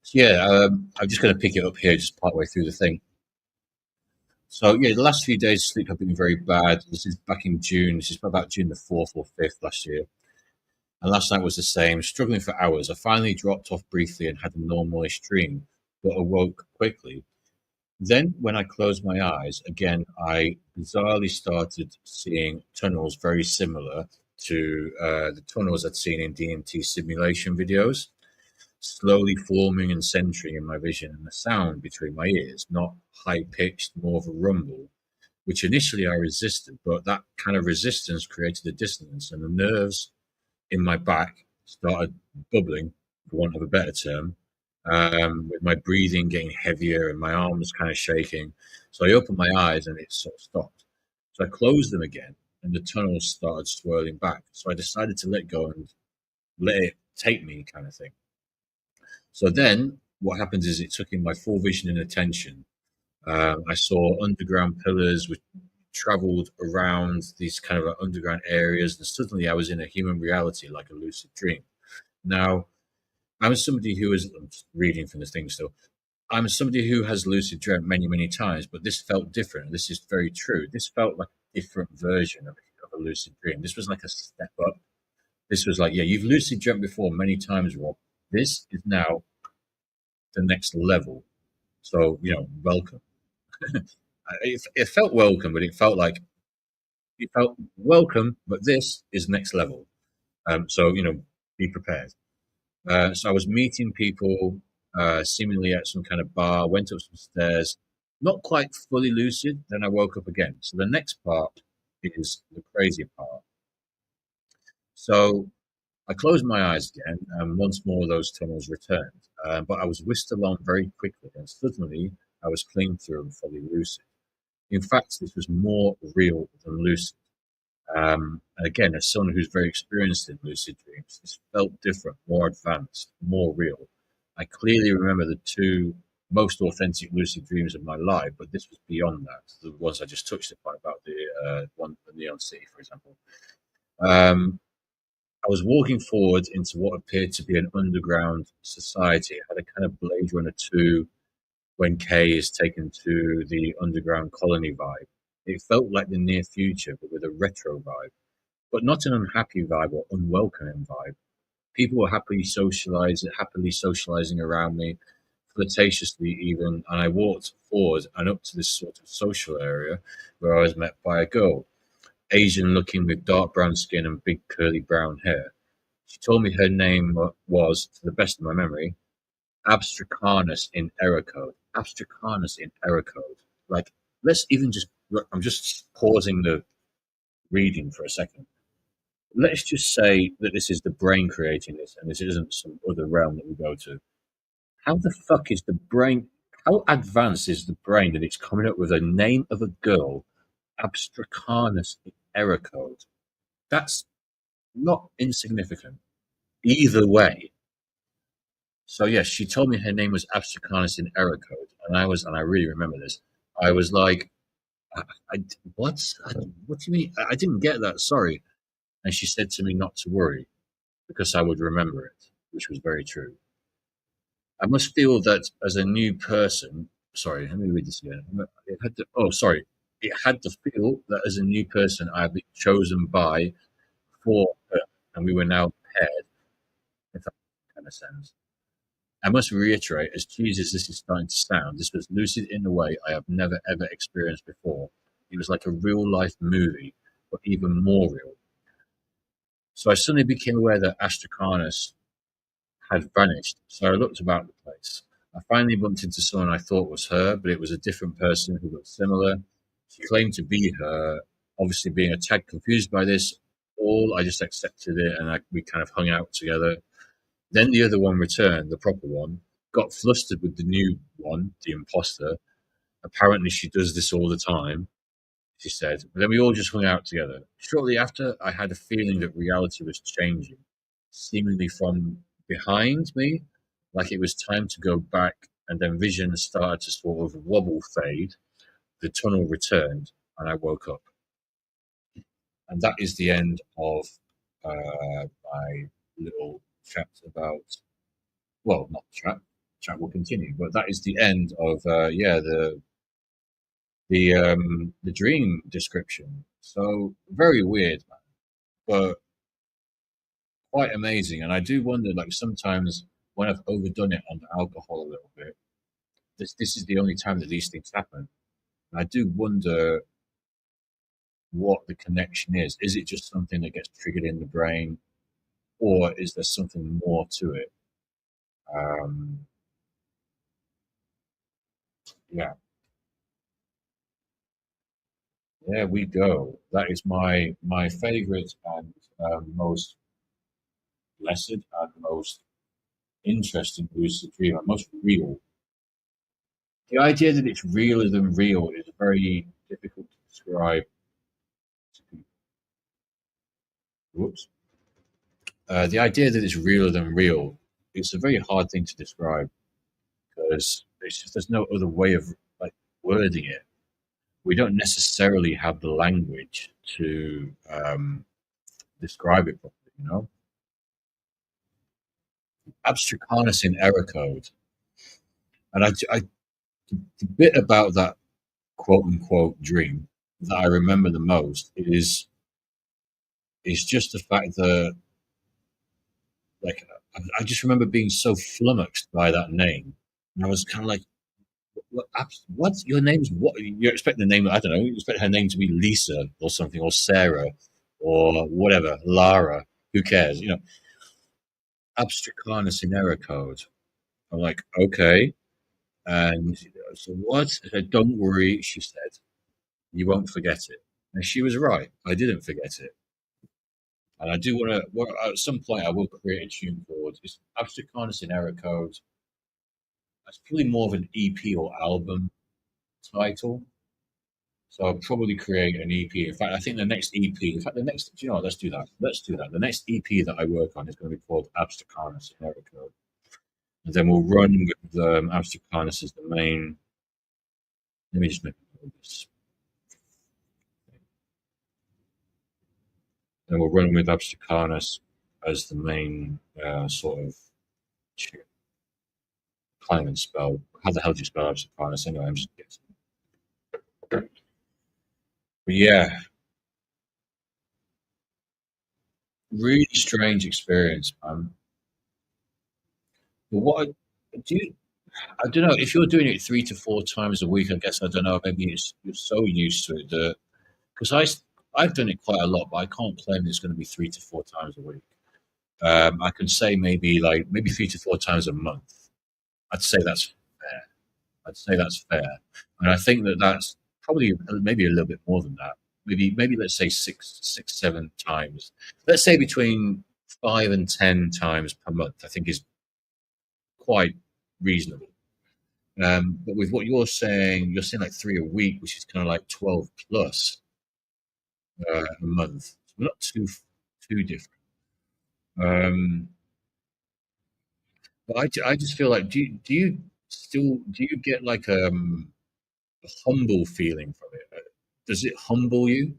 So yeah, I'm just going to pick it up here, just part way through the thing. So yeah, the last few days of sleep have been very bad. This is back in June. This is about June the 4th or 5th last year. And last night was the same, struggling for hours. I finally dropped off briefly and had a normalish dream, but awoke quickly. Then, when I closed my eyes, again, I bizarrely started seeing tunnels very similar to the tunnels I'd seen in DMT simulation videos, slowly forming and centering in my vision, and the sound between my ears, not high pitched, more of a rumble, which initially I resisted, but that kind of resistance created a dissonance, and the nerves in my back started bubbling, for want of a better term, with my breathing getting heavier and my arms kind of shaking. So I opened my eyes and it sort of stopped. So I closed them again and the tunnel started swirling back. So I decided to let go and let it take me, kind of thing. So then what happens is it took in my full vision and attention. I saw underground pillars which traveled around these kind of underground areas, and suddenly I was in a human reality like a lucid dream. Now, I'm somebody who is, I'm just reading from the thing still. I'm somebody who has lucid dreamt many, many times, but this felt different. This is very true. This felt like a different version of a lucid dream. This was like a step up. This was like, yeah, you've lucid dreamt before many times, Rob. This is now the next level. So, welcome. It felt welcome, but it felt welcome, but this is next level. So, be prepared. So I was meeting people, seemingly at some kind of bar, went up some stairs, not quite fully lucid. Then I woke up again. So the next part is the crazy part. So I closed my eyes again, and once more those tunnels returned. But I was whisked along very quickly, and suddenly I was clean through and fully lucid. In fact, this was more real than lucid. And again, as someone who's very experienced in lucid dreams, this felt different, more advanced, more real. I clearly remember the two most authentic lucid dreams of my life, but this was beyond that. The ones I just touched upon about the one, the Neon City, for example. Um, I was walking forward into what appeared to be an underground society. It had a kind of Blade Runner 2 when Kay is taken to the underground colony vibe. It felt like the near future, but with a retro vibe, but not an unhappy vibe or unwelcoming vibe. People were happily socializing around me, flirtatiously even, and I walked forward and up to this sort of social area where I was met by a girl, Asian looking with dark brown skin and big curly brown hair. She told me her name was, to the best of my memory, Abstracanus in error code. Abstracanus in error code. Like, let's even just, I'm just pausing the reading for a second. Let's just say that this is the brain creating this and this isn't some other realm that we go to. How the fuck is the brain? How advanced is the brain that it's coming up with a name of a girl, Abstracanus in error code? That's not insignificant. Either way. So yes, she told me her name was Abstracanus in error code, and I really remember this. I was like, I, I what? What do you mean? I didn't get that. Sorry. And she said to me not to worry because I would remember it, which was very true. I must feel that as a new person. Sorry, let me read this again. It had to. Oh, sorry. It had to feel that as a new person, I had been chosen by for her, and we were now paired. If that kind of sense. I must reiterate, as cheesy as this is starting to sound, this was lucid in a way I have never ever experienced before. It was like a real life movie, but even more real. So I suddenly became aware that Astracanus had vanished, so I looked about the place. I finally bumped into someone I thought was her, but it was a different person who looked similar. She claimed to be her, obviously being a tad confused by this. All I just accepted it, and we kind of hung out together. Then the other one returned, the proper one, got flustered with the new one, the imposter. Apparently, she does this all the time, she said. But then we all just hung out together. Shortly after, I had a feeling that reality was changing, seemingly from behind me, like it was time to go back. And then vision started to sort of wobble fade. The tunnel returned, and I woke up. And that is the end of my little chat about, well, not chat. Chat will continue, but that is the end of the dream description. So very weird, but quite amazing. And I do wonder, like sometimes when I've overdone it on alcohol a little bit, this is the only time that these things happen. And I do wonder what the connection is. Is it just something that gets triggered in the brain, or is there something more to it? Um, yeah, there we go. That is my favorite and most blessed and most interesting lucid dream and most real. The idea that it's realer than real is very difficult to describe to people. Whoops. The idea that it's realer than real is a very hard thing to describe because there's no other way of like wording it. We don't necessarily have the language to describe it properly. Abstract harnessing error code, and the bit about that quote unquote dream that I remember the most is just the fact that like I just remember being so flummoxed by that name. And I was kind of like, what? Your name's what? You expect the name, I don't know, you expect her name to be Lisa or something, or Sarah, or whatever, Lara. Who cares? Abstracanus in error code. I'm like, okay. And so what? I said, don't worry, she said. You won't forget it. And she was right. I didn't forget it. And I do want to, well, at some point, I will create a tune called it's Abstracanus in error code. That's probably more of an EP or album title. So I'll probably create an EP. In fact, I think the next EP, in fact, the next, do you know what? Let's do that. Let's do that. The next EP that I work on is going to be called Abstracanus in error code. And then we'll run with Abstracanus as the main. Let me just make this. Then we'll run with Abstracanus as the main sort of tune. Can't even spell. How the hell do you spell Abstracanus anyway? I'm just guessing. But yeah, really strange experience, man. But what do you? I don't know if you're doing it 3 to 4 times a week. I guess I don't know. Maybe you're so used to it that because I've done it quite a lot, but I can't claim it's going to be 3 to 4 times a week. I can say maybe 3 to 4 times a month. I'd say that's fair. I'd say that's fair, and I think that that's probably maybe a little bit more than that. Maybe let's say 6, 7 times. Let's say between 5 and 10 times per month. I think is quite reasonable. But with what you're saying like 3 a week, which is kind of like 12 plus a month. So we're not too different. Um, but I just feel like do you get like a humble feeling from it? Does it humble you?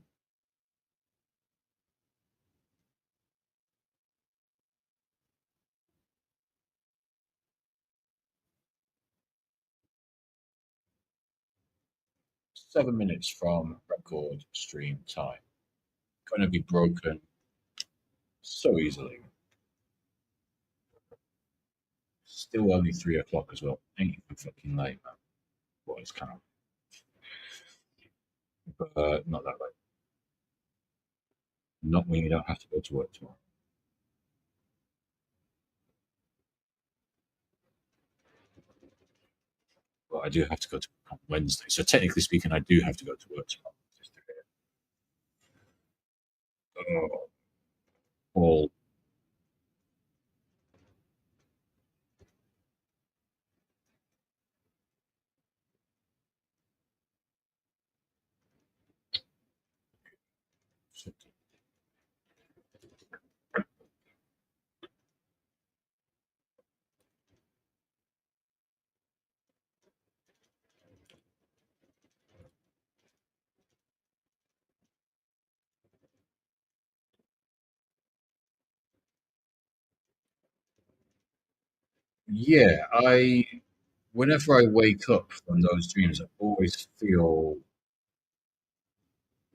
7 minutes from record stream time, going to be broken so easily. Still only 3 o'clock as well. Ain't even fucking late, man. Well, it's kind of, but not that late. Not when you don't have to go to work tomorrow. Well, I do have to go to work on Wednesday. So technically speaking, I do have to go to work tomorrow. Oh, all yeah, I whenever I wake up from those dreams, I always feel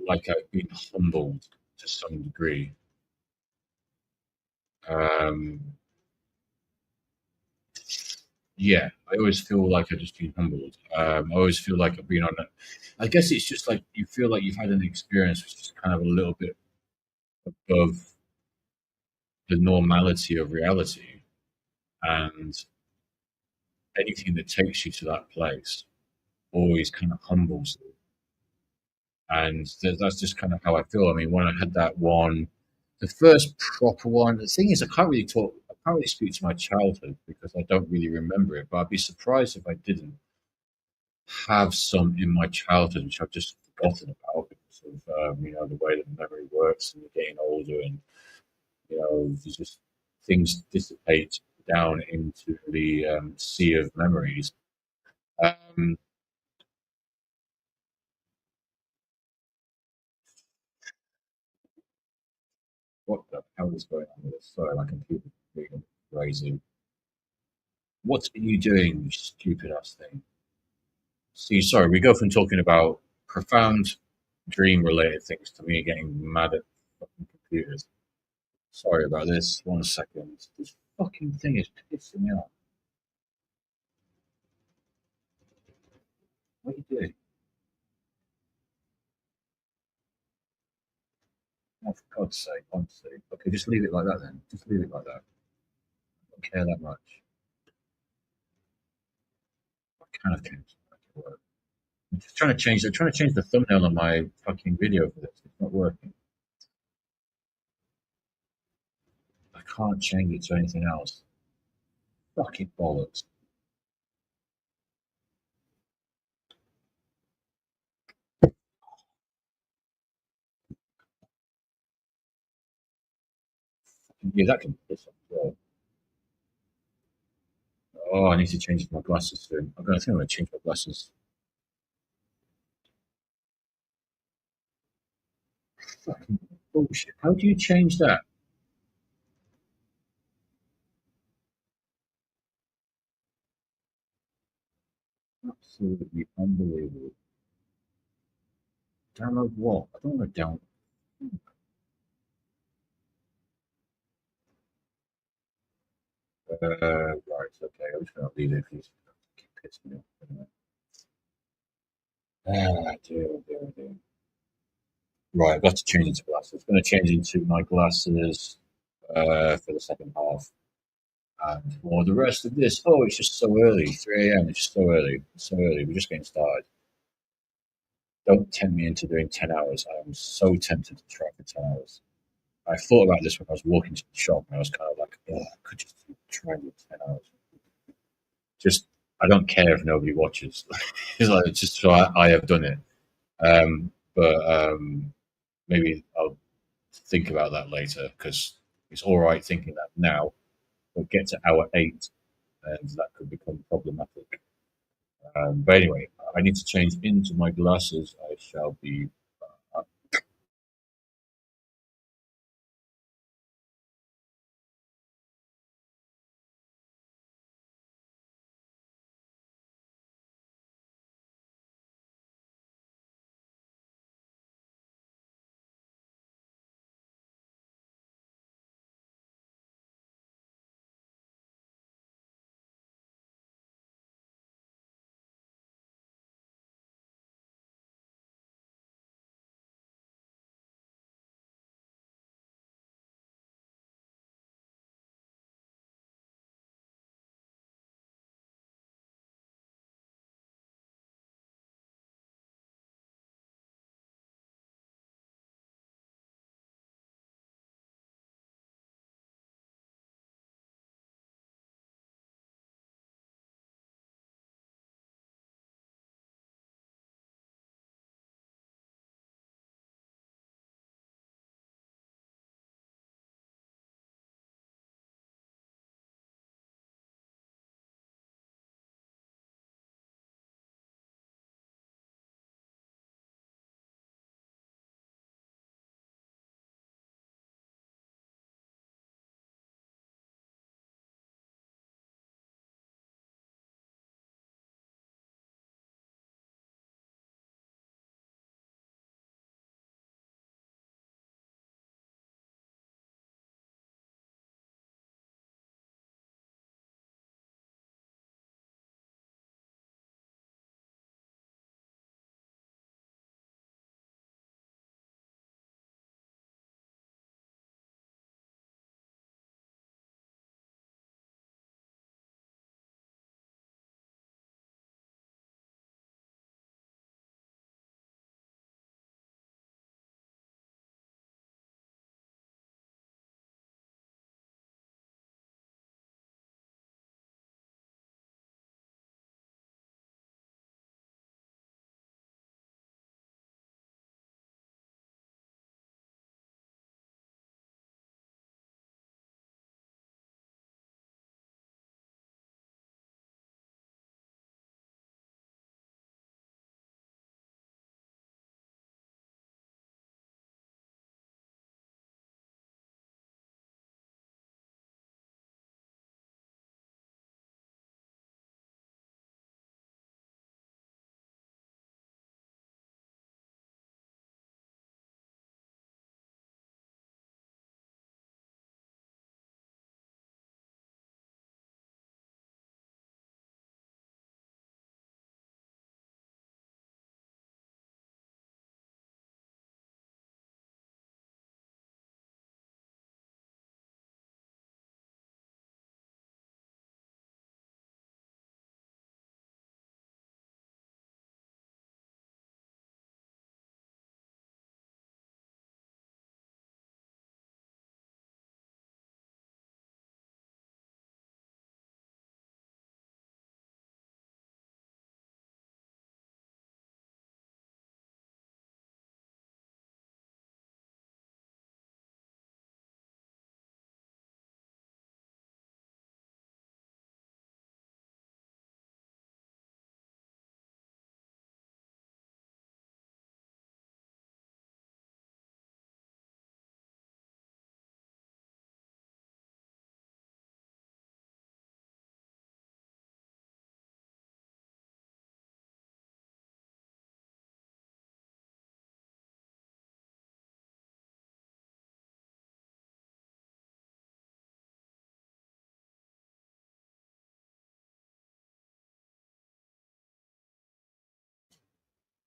like I've been humbled to some degree. Um, yeah, I always feel like I've just been humbled. I always feel like I've been on a, I guess it's just like you feel like you've had an experience which is kind of a little bit above the normality of reality. And anything that takes you to that place always kind of humbles you. And that's just kind of how I feel. I mean, when I had that one, the first proper one, the thing is, I can't really speak to my childhood because I don't really remember it, but I'd be surprised if I didn't have some in my childhood, which I've just forgotten about because of, the way that memory works and you're getting older and, there's just things dissipate down into the sea of memories. Um, what the hell is going on with this? Sorry, my computer's being crazy. What are you doing, you stupid ass thing? See, sorry, we go from talking about profound dream related things to me getting mad at fucking computers. Sorry about this. 1 second. This fucking thing is pissing me off. What are you doing? Oh, for God's sake, honestly. Okay, just leave it like that then. Just leave it like that. I don't care that much. I kind of change it. I'm just trying to change. I'm trying to change the thumbnail on my fucking video for this. It's not working. I can't change it to anything else. Fucking bollocks. Yeah, that can piss off as well. Oh, I need to change my glasses soon. I think I'm going to change my glasses. Fucking bullshit. How do you change that? Absolutely unbelievable. Download what? I don't want to download. Right, okay. I'm just going to leave it because it keeps pissing me off. Ah, dear. Right, I've got to change into glasses. I'm going to change into my glasses for the second half. And for the rest of this, oh, it's just so early. 3 a.m. It's just so early. It's so early. We're just getting started. Don't tempt me into doing 10 hours. I am so tempted to try for 10 hours. I thought about this when I was walking to the shop and I was kind of like, oh, I could just try and do 10 hours. Just, I don't care if nobody watches. It's like, it's just so I have done it. But maybe I'll think about that later because it's all right thinking that now, but get to hour 8 and that could become problematic. But anyway, I need to change into my glasses. I shall be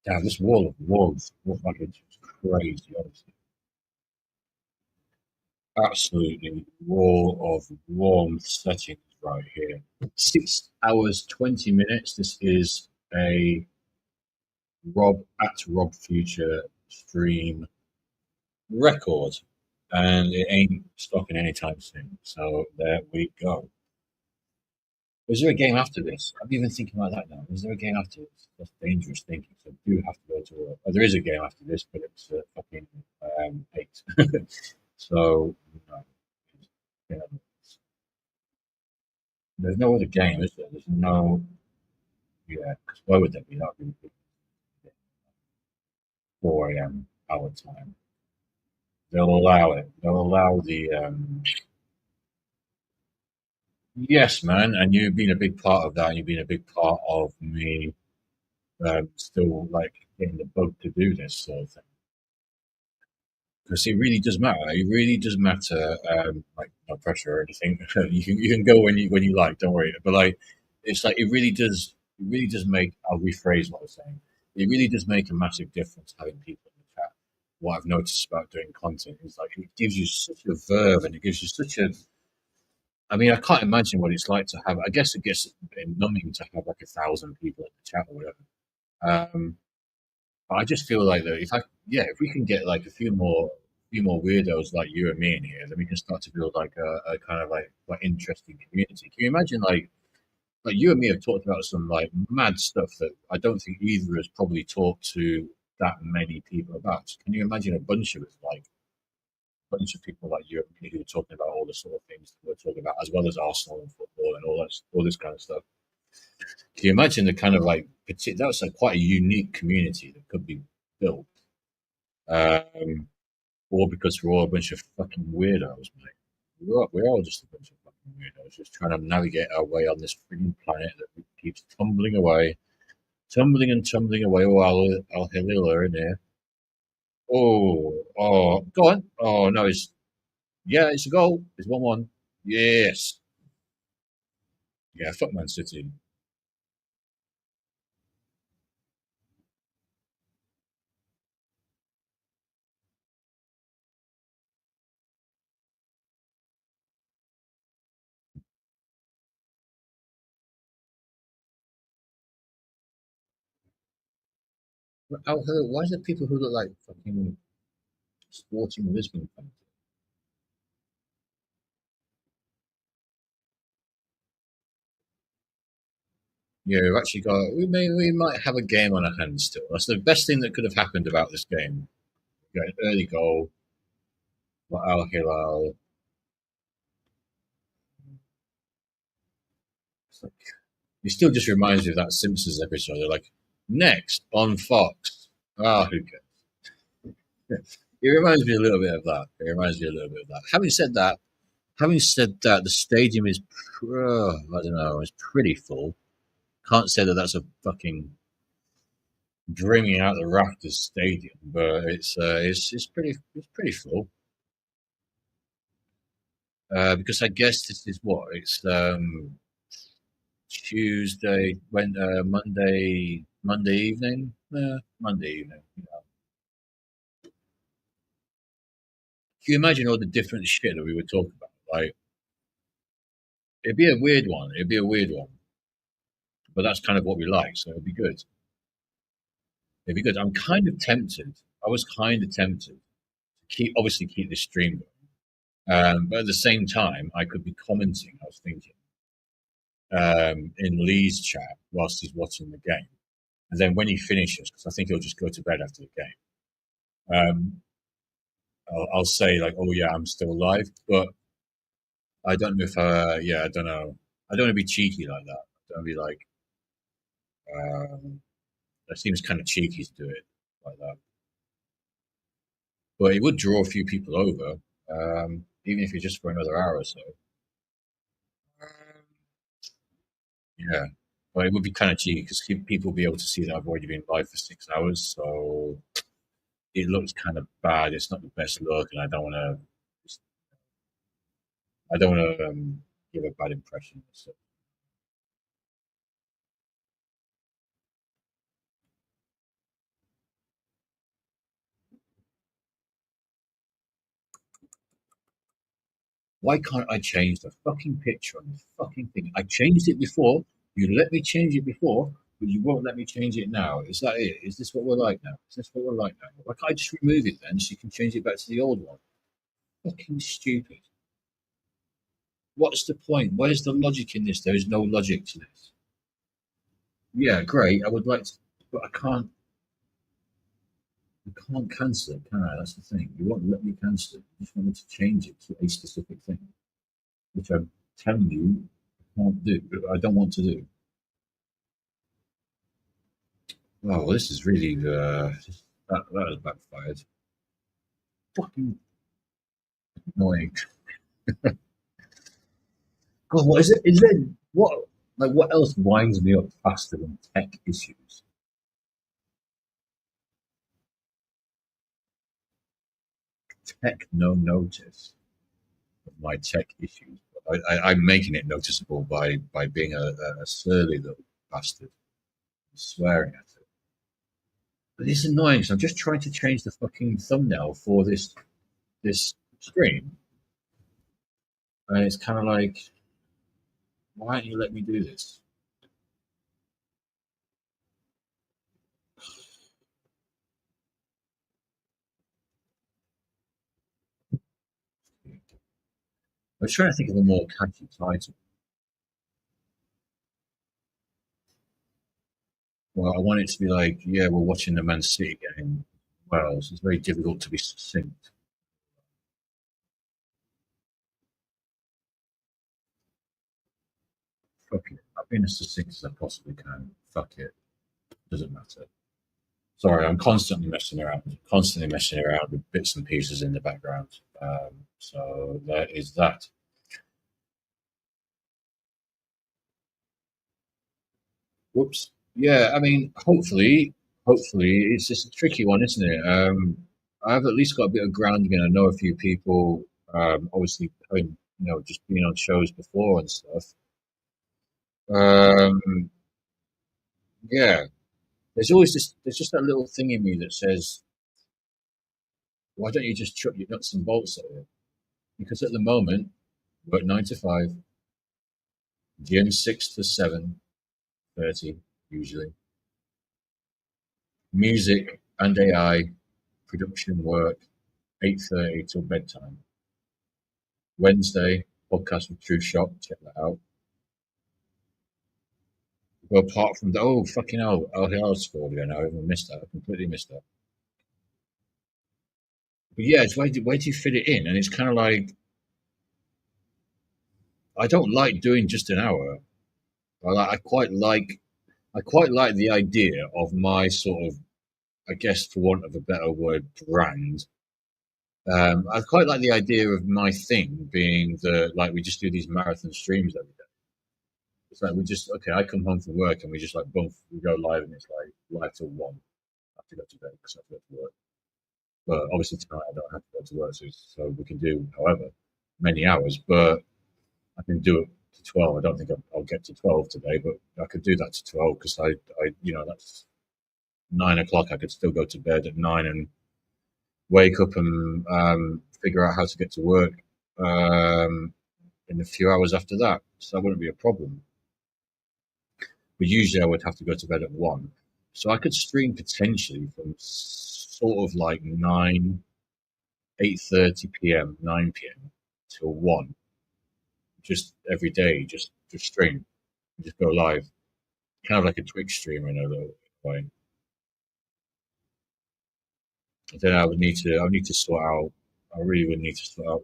Damn, this wall of walls looks like it's crazy, honestly. Absolutely wall of warm settings right here. 6 hours, 20 minutes. This is a Rob Future stream record. And it ain't stopping anytime soon. So there we go. Is there a game after this? I'm even thinking about that now. Is there a game after this? That's dangerous thinking. So I do have to go to work. Oh, there is a game after this, but it's fucking eight. So no, yeah, there's no other game, is there? There's no. Yeah, 'cause why would there be? That would be 4 a.m. our time. They'll allow it. They'll allow the. Yes, man, and you've been a big part of that. And you've been a big part of me still like getting the bug to do this sort of thing. Because it really does matter. It really does matter. Like no pressure or anything. You can go when you like. Don't worry. But like, it's like it really does. It really does make. I'll rephrase what I was saying. It really does make a massive difference having people in the chat. What I've noticed about doing content is like it gives you such a verve and it gives you such a. I mean, I can't imagine what it's like to have. I guess it gets a bit numbing to have like 1,000 people in the chat or whatever. But I just feel like that yeah, if we can get like few more weirdos like you and me in here, then we can start to build like a kind of like interesting community. Can you imagine like you and me have talked about some like mad stuff that I don't think either of us probably talked to that many people about. Can you imagine a bunch of us like a bunch of people like you and me who are talking about all the sort of things that we're talking about, as well as Arsenal and football and all this kind of stuff? Can you imagine the kind of like that's like quite a unique community that could be built? Um, all because we're all a bunch of fucking weirdos, mate. We're all just a bunch of fucking weirdos, just trying to navigate our way on this freaking planet that keeps tumbling away, tumbling and tumbling away. Oh, I'll Hilila in here. Go on. Oh no, it's a goal. It's 1-1. Yes, yeah. Fuck Man City. Why is there people who look like fucking Sporting Lisbon fans? Yeah, we've actually got. We might have a game on our hands still. That's the best thing that could have happened about this game. We got an early goal. Got Al Hilal. It's like, it still just reminds me of that Simpsons episode. They're like, next on Fox. Ah, who cares? It reminds me a little bit of that. It reminds me a little bit of that. Having said that, the stadium is, I don't know, it's pretty full. Can't say that that's a fucking brimming out the rafters stadium, but it's pretty full. Because I guess this is what it's Tuesday, Monday evening, Monday evening. You know. Can you imagine all the different shit that we would talk about? Like, it'd be a weird one. It'd be a weird one, but that's kind of what we like, so it'd be good. It'd be good. I'm kind of tempted. I was kind of tempted to obviously keep this stream going, but at the same time, I could be commenting. I was thinking in Lee's chat whilst he's watching the game. And then when he finishes, because I think he'll just go to bed after the game, I'll say like, "Oh yeah, I'm still alive," but I don't know if, yeah, I don't know. I don't want to be cheeky like that. I don't want to be like, that seems kind of cheeky to do it like that. But it would draw a few people over, even if it's just for another hour or so. Yeah, but it would be kind of cheeky because people will be able to see that I've already been live for 6 hours, so it looks kind of bad. It's not the best look, and I don't want to give a bad impression. So, Why can't I change the fucking picture on this fucking thing? I changed it before. You let me change it before, but you won't let me change it now. Is that it? Is this what we're like now? Is this what we're like now? Why can't I just remove it then so you can change it back to the old one? Fucking stupid. What's the point? Where's the logic in this? There is no logic to this. Yeah, great. I would like to, but I can't. I can't cancel it, can I? That's the thing. You won't let me cancel it. You just want me to change it to a specific thing, which I'm telling you I can't do. I don't want to do. Oh, well, this is really that has backfired. Fucking annoying. God, what is it? Is there what else winds me up faster than tech issues? Tech no notice of my tech issues. I'm making it noticeable by being a surly little bastard, swearing at it. But it's annoying. So I'm just trying to change the fucking thumbnail for this screen, and it's kind of like, why don't you let me do this? I was trying to think of a more catchy title. Well, I want it to be like, yeah, we're watching the Man City game. Well, so it's very difficult to be succinct. Fuck it. I've been as succinct as I possibly can. Fuck it. Doesn't matter. Sorry, I'm constantly messing around with bits and pieces in the background. So there is that. Whoops. Yeah, I mean, hopefully, it's just a tricky one, isn't it? I've at least got a bit of grounding, and I know a few people. Obviously, having just been on shows before and stuff. Um, yeah, there's just that little thing in me that says, why don't you just chuck your nuts and bolts at it? Because at the moment, work 9 to 5, gym 6 to 7:30 usually, music and AI production work 8:30 till bedtime. Wednesday, podcast with True Shop. Check that out. Well, apart from the fucking hell, LHR scored again. I even missed that. I completely missed that. But yeah, it's where do you fit it in? And it's kind of like I don't like doing just an hour. I quite like the idea of my sort of, I guess, for want of a better word, brand. I quite like the idea of my thing being the like we just do these marathon streams every day. It's like we just okay. I come home from work and we just like boom, we go live and it's like live till 1. I have to go to bed because I have to go to work. But obviously tonight I don't have to go to work, so we can do however many hours. But I can do it to 12. I don't think I'll get to 12 today, but I could do that to 12 because that's 9 o'clock. I could still go to bed at 9 and wake up and figure out how to get to work um, in a few hours after that. So that wouldn't be a problem. But usually I would have to go to bed at 1. So I could stream potentially from sort of like 8:30 p.m., 9 p.m. till 1, just every day, just stream, just go live, kind of like a Twitch streamer in a little way. Then I would need to sort out. I really would need to sort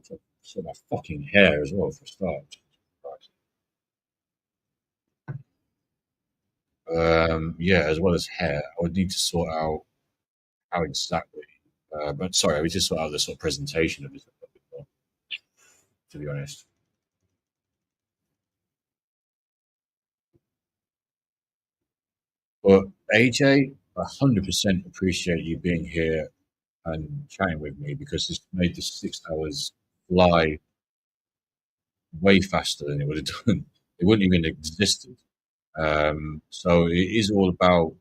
my fucking hair as well for a start. Yeah, as well as hair, I would need to sort out how exactly. But sorry, I would just sort out the sort of presentation of it, to be honest. But AJ, 100% appreciate you being here and chatting with me because this made the 6 hours fly way faster than it would have done. It wouldn't even have existed. So it is all about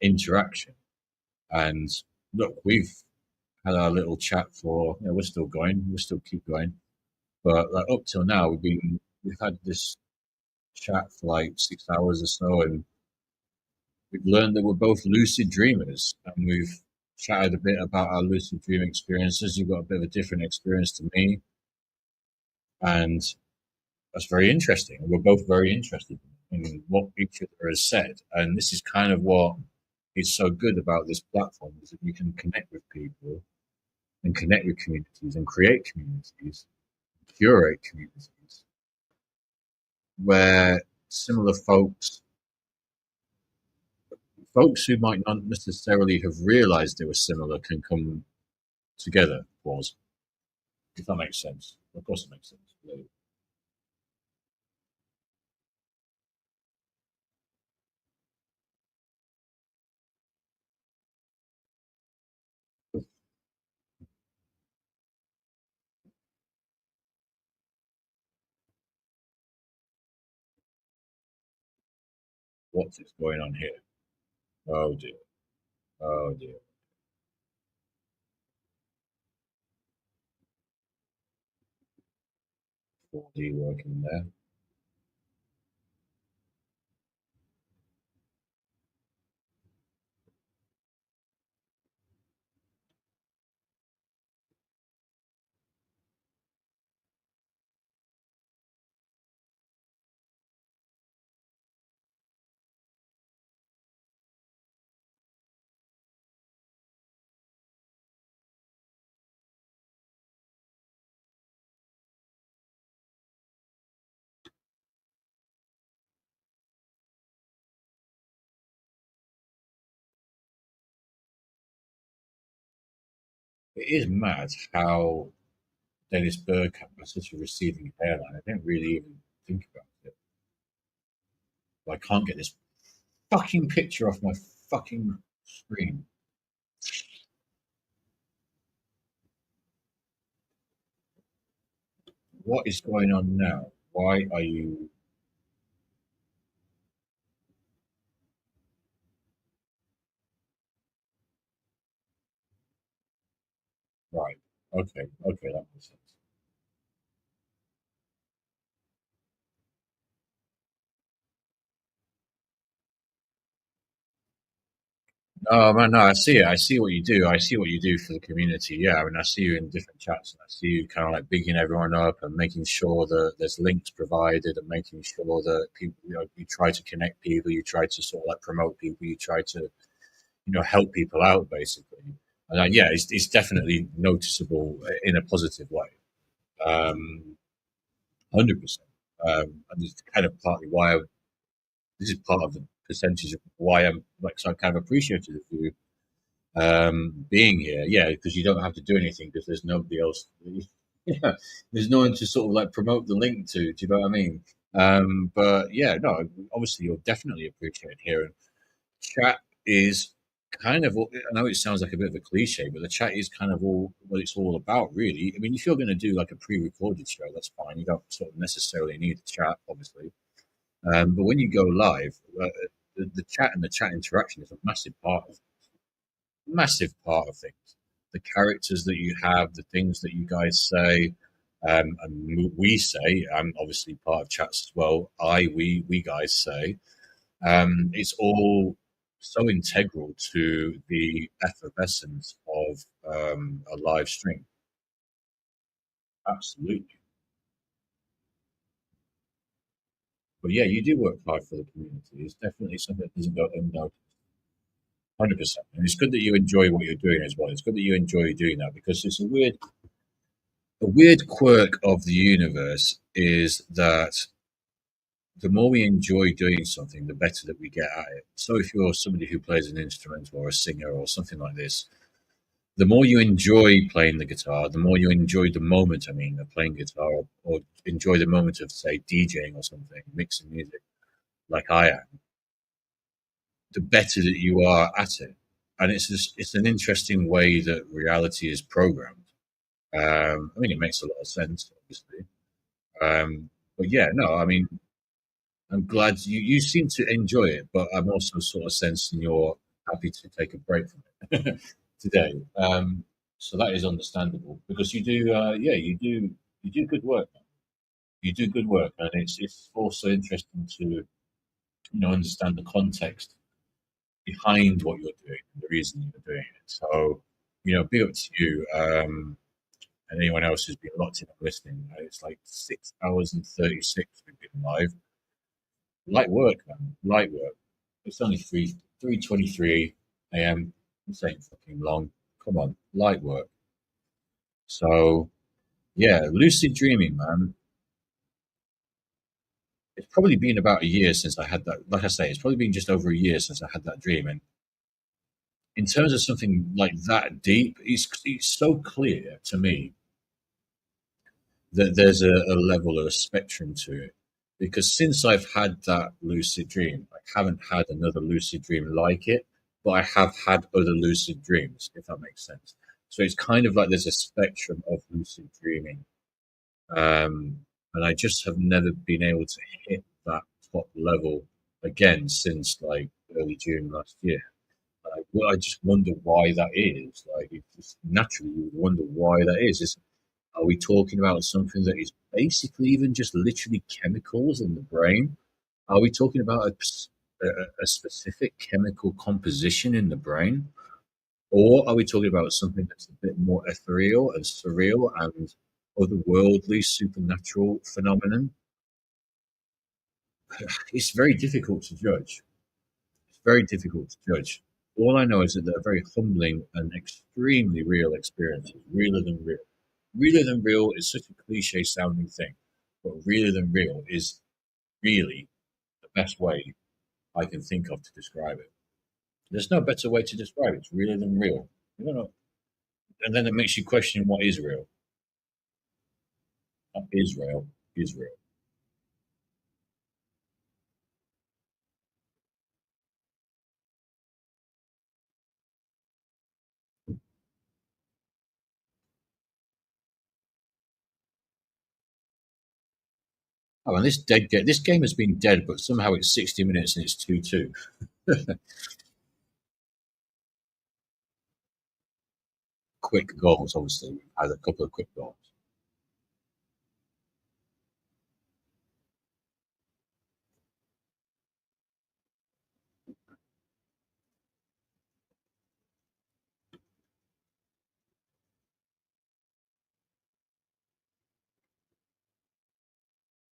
interaction. And look, we've had our little chat for, we're still going, we'll still keep going. But like up till now, we've had this chat for like 6 hours or so, and we've learned that we're both lucid dreamers, and we've chatted a bit about our lucid dream experiences. You've got a bit of a different experience to me, and that's very interesting. We're both very interested in what each other has said, and this is kind of what is so good about this platform is that you can connect with people and connect with communities and create communities, curate communities where similar folks who might not necessarily have realized they were similar can come together. Pause. If that makes sense. Of course, it makes sense. What is going on here? Oh dear. Oh dear. 4D working there. It is mad how Dennis Bergkamp has such a receding hairline. I didn't really even think about it. I can't get this fucking picture off my fucking screen. What is going on now? Why are you right? Okay, okay, that makes sense. Oh man, no, I see it. I see what you do. I see what you do for the community. Yeah, I mean, I see you in different chats, and I see you kind of like bigging everyone up and making sure that there's links provided, and making sure that people, you try to connect people, you try to sort of like promote people, you try to, help people out basically. And yeah, it's definitely noticeable in a positive way. 100%. And it's kind of partly why this is part of the percentage of why I'm like so kind of appreciative of you being here. Yeah, because you don't have to do anything because there's nobody else. Yeah, there's no one to sort of like promote the link to. Do you know what I mean? But yeah, no, obviously you're definitely appreciated here. And chat is kind of, I know it sounds like a bit of a cliche, but the chat is kind of all what it's all about, really. I mean, if you're going to do like a pre-recorded show, that's fine. You don't sort of necessarily need the chat, obviously. But when you go live, the chat and the chat interaction is a massive part of things. The characters that you have, the things that you guys say, and we say, I'm obviously part of chats as well. We guys say, it's all so integral to the effervescence of a live stream. Absolutely. But yeah, you do work hard for the community. It's definitely something that doesn't go unnoticed. 100%. And it's good that you enjoy what you're doing as well. It's good that you enjoy doing that because it's a weird quirk of the universe is that the more we enjoy doing something, the better that we get at it. So if you're somebody who plays an instrument or a singer or something like this, the more you enjoy playing the guitar, the more you enjoy the moment, I mean, of playing guitar or enjoy the moment of, say, DJing or something, mixing music like I am, the better that you are at it. And it's an interesting way that reality is programmed. I mean, it makes a lot of sense, obviously. But yeah, no, I mean, I'm glad you seem to enjoy it, but I'm also sort of sensing you're happy to take a break from it today. So that is understandable because you do, yeah, you do. You do good work. You do good work, and it's also interesting to understand the context behind what you're doing and the reason you're doing it. So, big up to you, and anyone else who's been locked in and listening. It's like 6 hours and 36 we've been live. Light work, man. Light work. It's only 3:23 a.m. This ain't fucking long. Come on, light work. So yeah, lucid dreaming, man. It's probably been about a year since I had that. Like I say, it's probably been just over a year since I had that dream. And in terms of something like that deep, it's so clear to me that there's a level of a spectrum to it. Because since I've had that lucid dream, I haven't had another lucid dream like it, but I have had other lucid dreams, if that makes sense. So it's kind of like there's a spectrum of lucid dreaming. And I just have never been able to hit that top level again since like early June last year. I just wonder why that is. Like, it just naturally you would wonder why that is. Are we talking about something that is basically even just literally chemicals in the brain? Are we talking about a specific chemical composition in the brain? Or are we talking about something that's a bit more ethereal and surreal and otherworldly, supernatural phenomenon? It's very difficult to judge. It's very difficult to judge. All I know is that they're very humbling and extremely real experiences, realer than real. Realer than real is such a cliche sounding thing, but realer than real is really the best way I can think of to describe it. There's no better way to describe it. It's realer than real. You don't know. And then it makes you question what is real. Not Israel is real. Oh, and this game has been dead, but somehow it's 60 minutes and it's 2-2. Quick goals, obviously. We've had a couple of quick goals.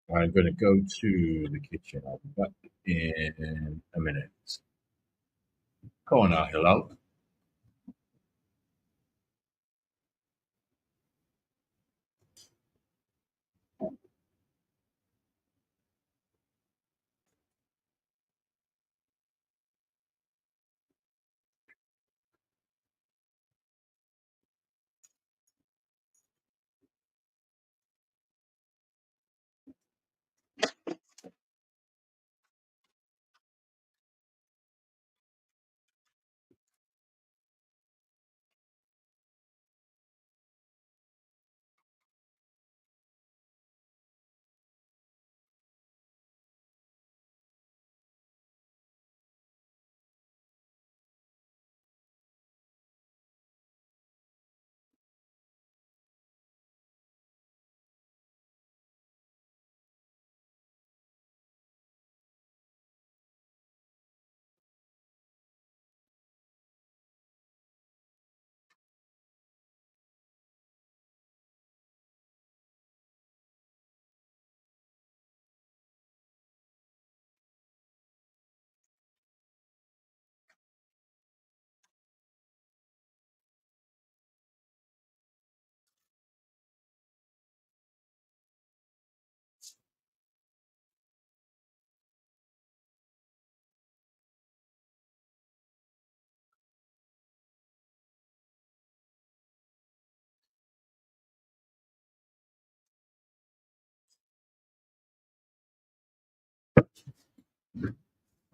I'm going to go to the kitchen. I'll be back in a minute. Go on now, hello.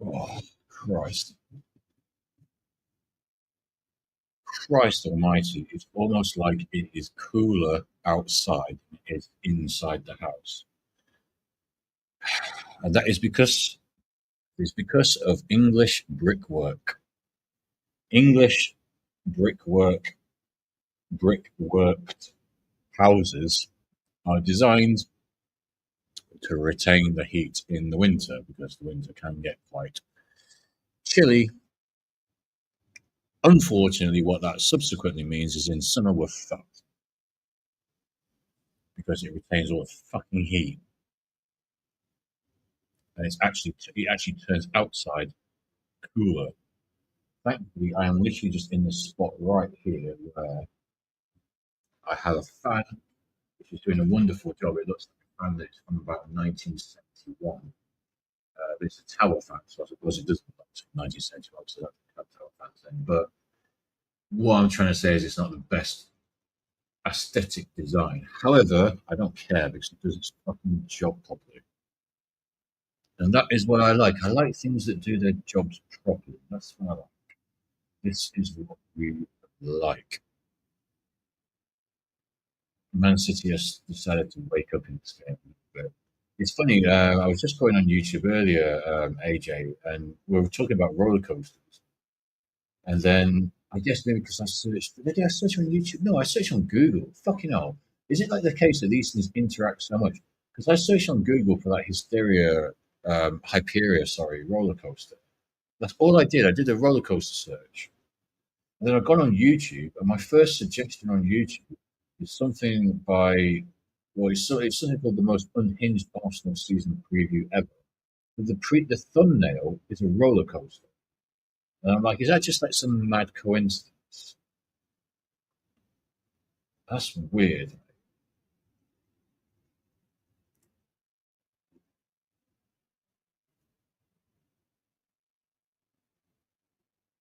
Oh, Christ. Christ almighty. It's almost like it is cooler outside than it is inside the house. And that is because of English brickwork. English brickwork, brickworked houses are designed to retain the heat in the winter because the winter can get quite chilly. Unfortunately, what that subsequently means is in summer we're fucked because it retains all the fucking heat, and it actually turns outside cooler. Thankfully, I am literally just in the spot right here where I have a fan which is doing a wonderful job. It looks like a fan that's from about 1971. But it's a tower fan, so I suppose it does look like 1971, so that's a tower fan thing. But what I'm trying to say is it's not the best aesthetic design. However, I don't care because it does its fucking job properly. And that is what I like. I like things that do their jobs properly. That's what I like. This is what we like. Man City has decided to wake up in this game. But it's funny. I was just going on YouTube earlier, AJ, and we were talking about roller coasters. And then I guess maybe because I searched, did I search on YouTube? No, I searched on Google. Fucking hell. Is it like the case that these things interact so much? Because I searched on Google for that Hyperia, sorry, roller coaster. That's all I did. I did a roller coaster search. And then I got on YouTube, and my first suggestion on YouTube is something by, well, it's something called the most unhinged Arsenal season preview ever. But the thumbnail is a roller coaster. And I'm like, is that just like some mad coincidence? That's weird.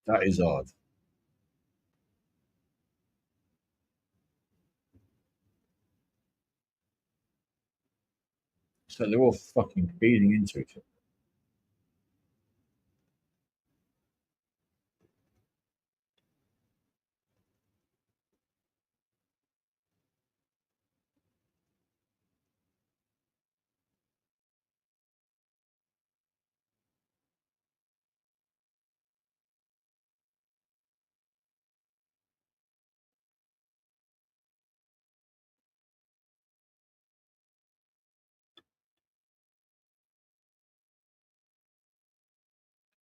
That is odd. So they're all fucking feeding into each other.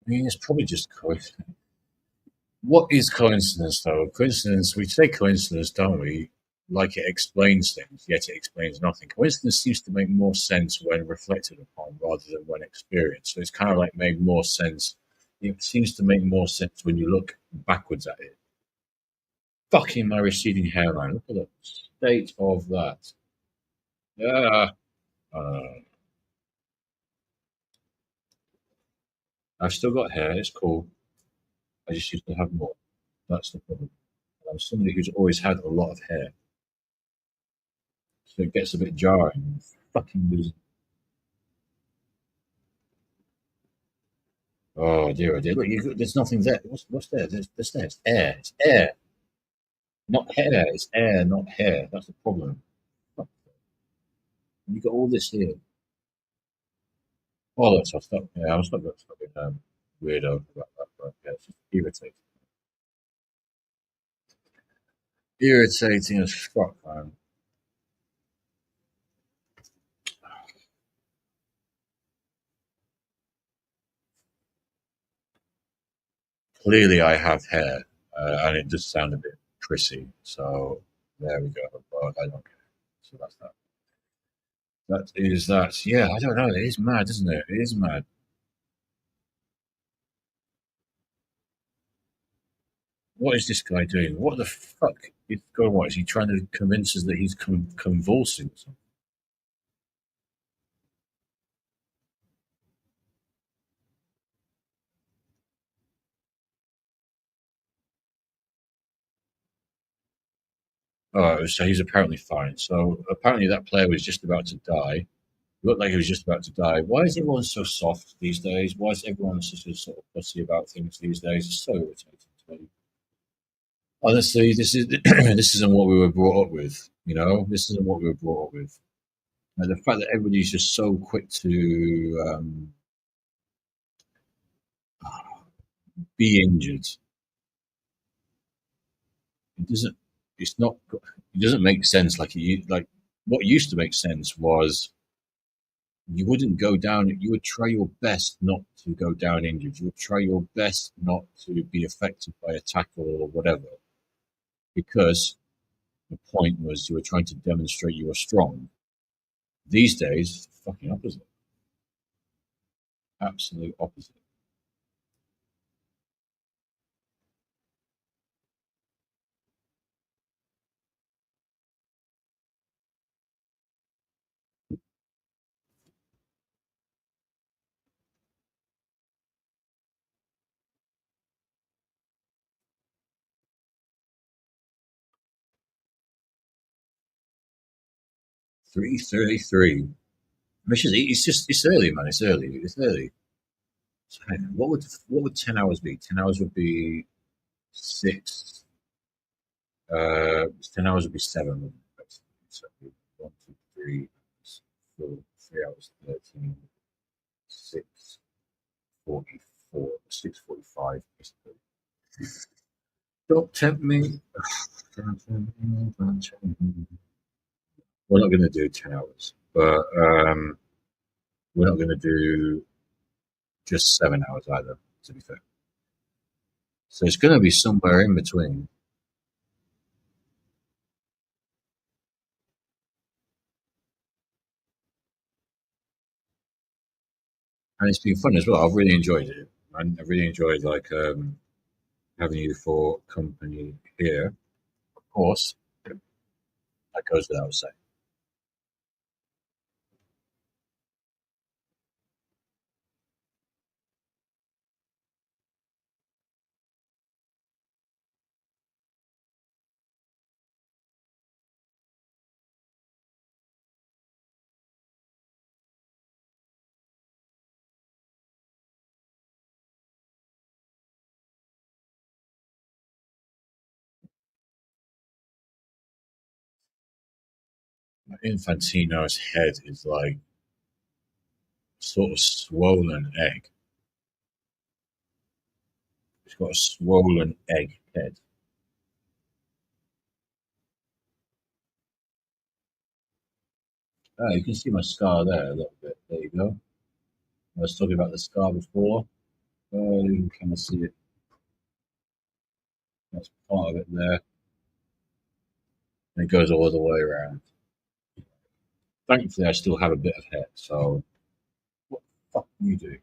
I mean, it's probably just coincidence. What is coincidence, though? Coincidence, we say coincidence, don't we? Like it explains things, yet it explains nothing. Coincidence seems to make more sense when reflected upon rather than when experienced. So it's kind of like made more sense. It seems to make more sense when you look backwards at it. Fucking my receding hairline. Look at the state of that. Yeah. Uh, I've still got hair. It's cool. I just used to have more. That's the problem. I'm somebody who's always had a lot of hair, so it gets a bit jarring. Fucking losing. Oh dear, oh dear. Look, there's nothing there. What's there? There's air. It's air, not hair. It's air, not hair. That's the problem. Fuck. You got all this here. Oh, let's stop. Yeah, I'm stop being weirdo about that. But yeah, it's just irritating. Irritating as fuck, man. Clearly, I have hair, and it does sound a bit prissy. So there we go. But I don't care. So that's that. That is that. Yeah, I don't know. It is mad, isn't it? It is mad. What is this guy doing? What the fuck is going on? Is he trying to convince us that he's convulsing or something? Oh, so he's apparently fine. So apparently that player was just about to die. Looked like he was just about to die. Why is everyone so soft these days? Why is everyone such a sort of fussy about things these days? It's so irritating to me. Honestly, this is this isn't what we were brought up with. You know, this isn't what we were brought up with. And the fact that everybody's just so quick to be injured, it doesn't. It's not. It doesn't make sense. Like what used to make sense was you wouldn't go down, you would try your best not to go down injured. You would try your best not to be affected by a tackle or whatever, because the point was you were trying to demonstrate you were strong. These days, fucking opposite. Absolute opposite. 3:33. Which is it's just it's early, man. It's early. It's early. So hang on, what would 10 hours be? 10 hours would be six. 10 hours would be seven. Wouldn't it, basically? So 1, 2, 3, 4, 3 hours 13, 6:44, 6:45. Basically. Don't tempt me. Don't tempt me, don't tempt me. We're not going to do 10 hours, but we're not going to do just 7 hours either. To be fair, so it's going to be somewhere in between. And it's been fun as well. I've really enjoyed it. And I really enjoyed like having you for company here. Of course, that goes without saying. Infantino's head is like sort of swollen egg. It's got a swollen egg head. Oh, you can see my scar there a little bit. There you go. I was talking about the scar before. Oh, you can kind of see it. That's part of it there. And it goes all the way around. Thankfully, I still have a bit of hair. So, what the fuck can you do?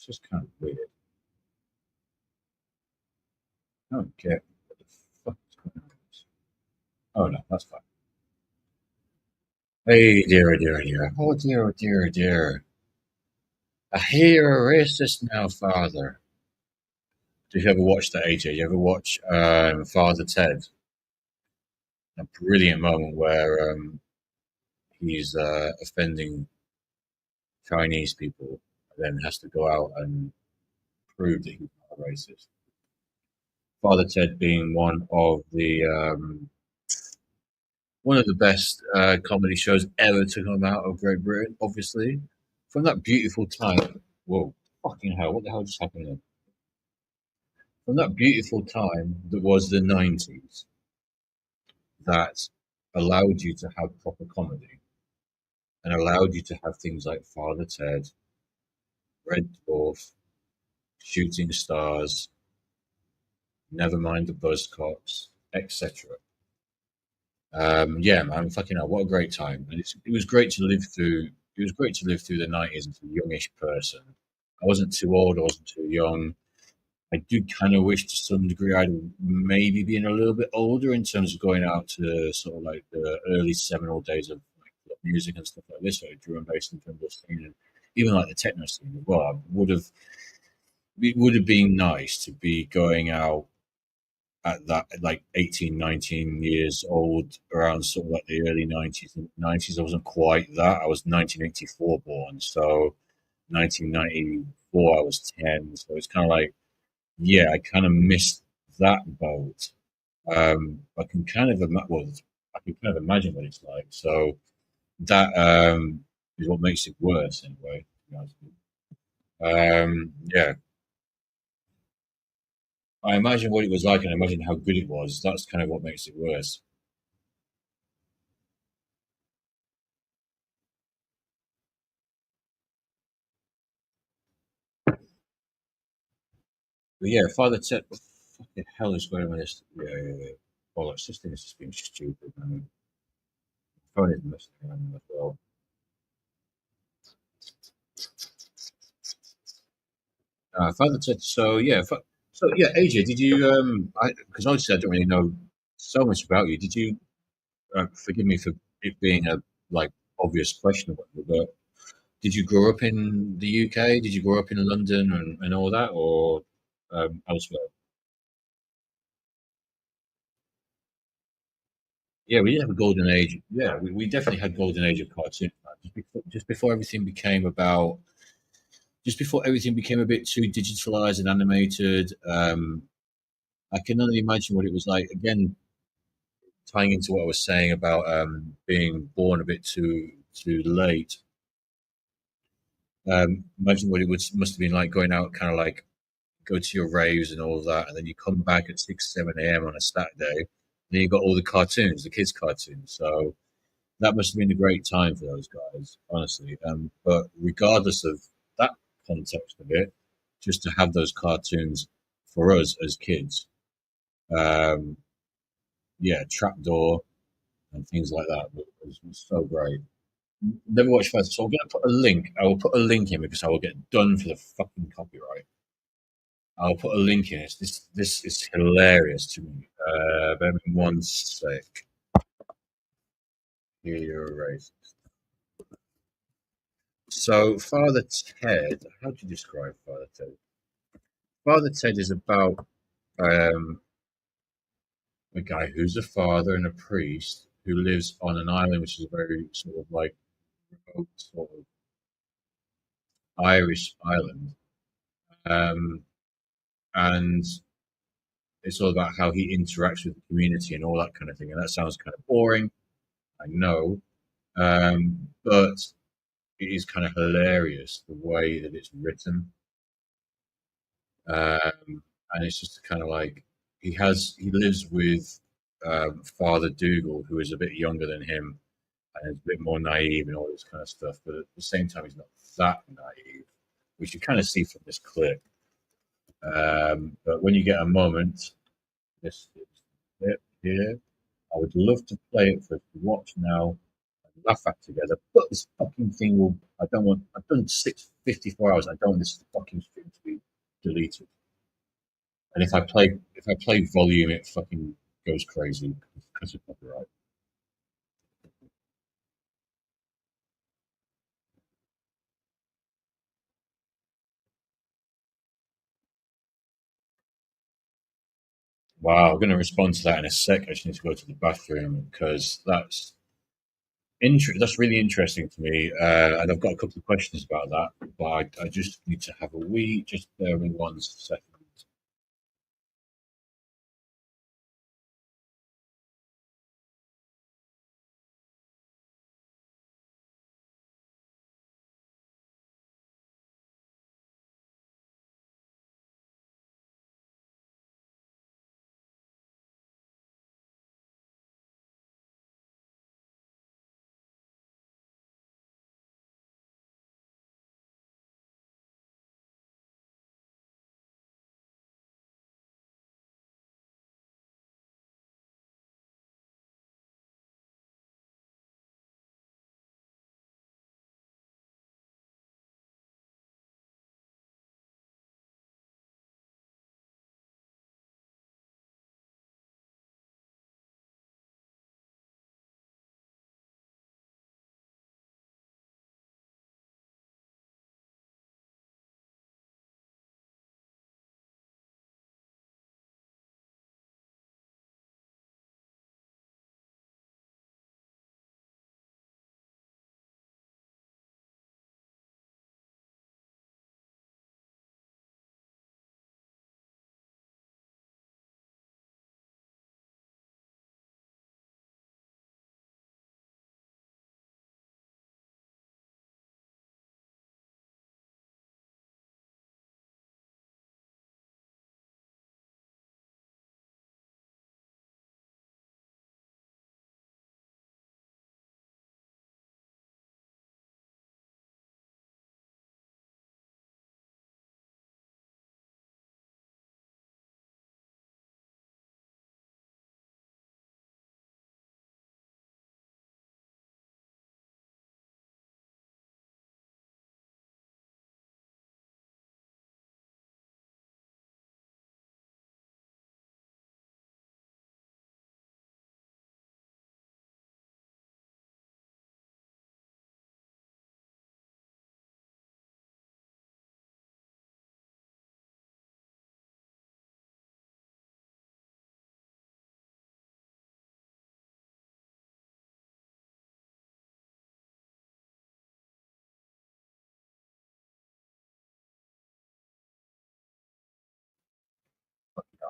It's just kind of weird. I don't get what the fuck is going on. Oh no, that's fine. Hey, dear, dear, dear. Oh, dear, dear, dear. I hear you're a racist now, Father. Did you ever watch that, AJ? You ever watch Father Ted? A brilliant moment where he's offending Chinese people and then has to go out and prove that he's not a racist. Father Ted being one of the best comedy shows ever to come out of Great Britain, obviously. From that beautiful time. Whoa, fucking hell, what the hell just happened then? From that beautiful time that was the 90s, that allowed you to have proper comedy and allowed you to have things like Father Ted, Red Dwarf, Shooting Stars, Never Mind the Buzzcocks, etc. Yeah, man, fucking hell, what a great time! And it was great to live through. It was great to live through the 90s as a youngish person. I wasn't too old. I wasn't too young. I do kind of wish to some degree I'd maybe been a little bit older in terms of going out to sort of like the early seminal days of like club music and stuff like this, like drum and bass in terms of scene, and even like the techno scene as well. It would have been nice to be going out at that like 18, 19 years old, around sort of like the early 90s. And 90s, I wasn't quite that. I was 1984 born, so 1994 I was 10. So it's kind of like, yeah, I kind of missed that boat. I can kind of well, I can kind of imagine what it's like. So that is what makes it worse, anyway. To be honest with you. Yeah, I imagine what it was like, and I imagine how good it was. That's kind of what makes it worse. But yeah, Father Ted, what the hell is going on with this? Yeah, yeah, yeah. Bollocks. This thing is just being stupid. Man. Phone is messing around as well. Father Ted. So yeah, so yeah, AJ, did you because obviously I don't really know so much about you. Did you forgive me for it being a like obvious question or whatever, but did you grow up in the UK? Did you grow up in London and all that, or elsewhere? Yeah, we did have a golden age. Yeah, we definitely had golden age of cartoon. Just before everything became about, just before everything became a bit too digitalized and animated. I can only imagine what it was like. Again, tying into what I was saying about being born a bit too late. Imagine what it would must have been like going out, kind of like go to your raves and all of that, and then you come back at 6, 7 a.m. on a Saturday. Then you got all the cartoons, the kids' cartoons. So that must have been a great time for those guys, honestly. But regardless of that context of it, just to have those cartoons for us as kids, um, yeah, Trapdoor and things like that was so great. Never watched first, so I'm gonna put a link. I will put a link in because I will get done for the fucking copyright. I'll put a link in. This is hilarious to me. Bear with me one sec. Here you're erased. So Father Ted, how do you describe Father Ted? Father Ted is about um, a guy who's a father and a priest who lives on an island, which is a very sort of like remote sort of Irish island, um, and it's all about how he interacts with the community and all that kind of thing. And that sounds kind of boring, I know, but it is kind of hilarious the way that it's written, and it's just kind of like he lives with Father Dougal, who is a bit younger than him and is a bit more naive and all this kind of stuff. But at the same time, he's not that naive, which you kind of see from this clip. But when you get a moment, this clip here, I would love to play it for us to watch now and laugh at together. But this fucking thing will. I don't want. I've done 654 hours. I don't want this fucking stream to be deleted. And if I play volume, it fucking goes crazy because of copyright. Wow, I'm going to respond to that in a sec. I just need to go to the bathroom because that's really interesting to me, and I've got a couple of questions about that. But I just need to have a wee. Just bear with me 1 second.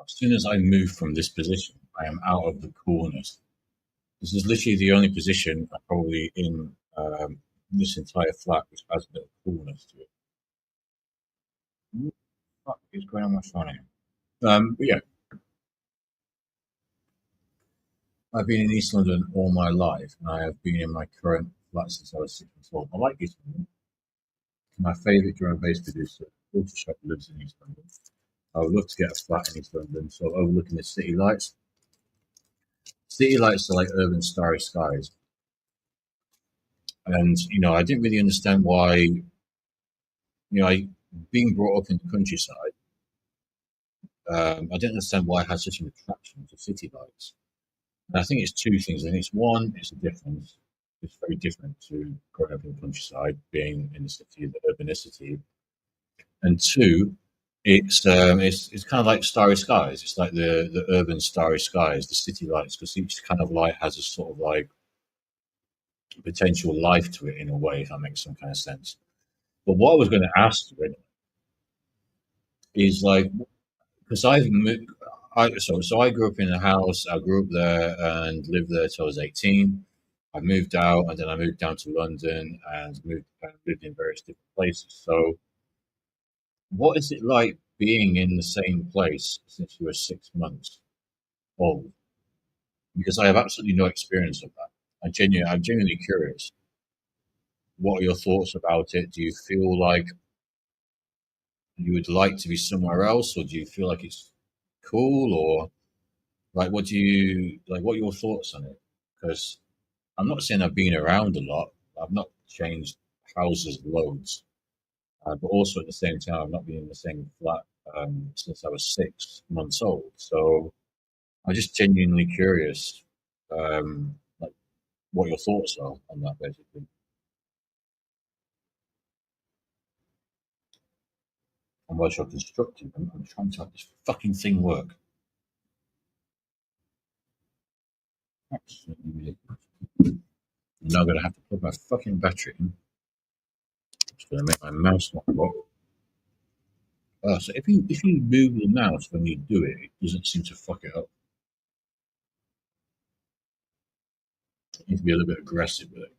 As soon as I move from this position, I am out of the coolness. This is literally the only position I probably in this entire flat which has a bit of coolness to it. What the fuck is going on my phone here? But yeah, I've been in East London all my life, and I have been in my current flat since I was 6 months old. I like East London. My favourite drum and bass producer, Ultra Shop, lives in East London. I would love to get a flat in East London, so overlooking the city lights. City lights are like urban starry skies, and I didn't really understand why. Being brought up in the countryside, I didn't understand why I had such an attraction to city lights. And I think it's two things. I think it's one, it's a difference. It's very different to growing up in the countryside, being in the city, the urbanicity. And two, it's kind of like starry skies. It's like the urban starry skies, the city lights, because each kind of light has a sort of like potential life to it in a way, if that makes some kind of sense. But what I was going to ask you is like, because I've moved, so I grew up in a house. I grew up there and lived there till I was 18. I moved out and then I moved down to London and moved and lived in various different places. So, what is it like being in the same place since you were 6 months old? Because I have absolutely no experience of that. I'm genuinely curious. What are your thoughts about it? Do you feel like you would like to be somewhere else, or do you feel like it's cool, or like what do you like? What are your thoughts on it? Because I'm not saying I've been around a lot. I've not changed houses loads, but also at the same time, I've not been in the same flat since I was 6 months old. So I'm just genuinely curious, like what your thoughts are on that, basically. And whilst you're constructing them, I'm trying to have this fucking thing work. Absolutely. I'm now going to have to plug my fucking battery in. It's going to make my mouse not work. So if you move the mouse when you do it, it doesn't seem to fuck it up. You need to be a little bit aggressive with it.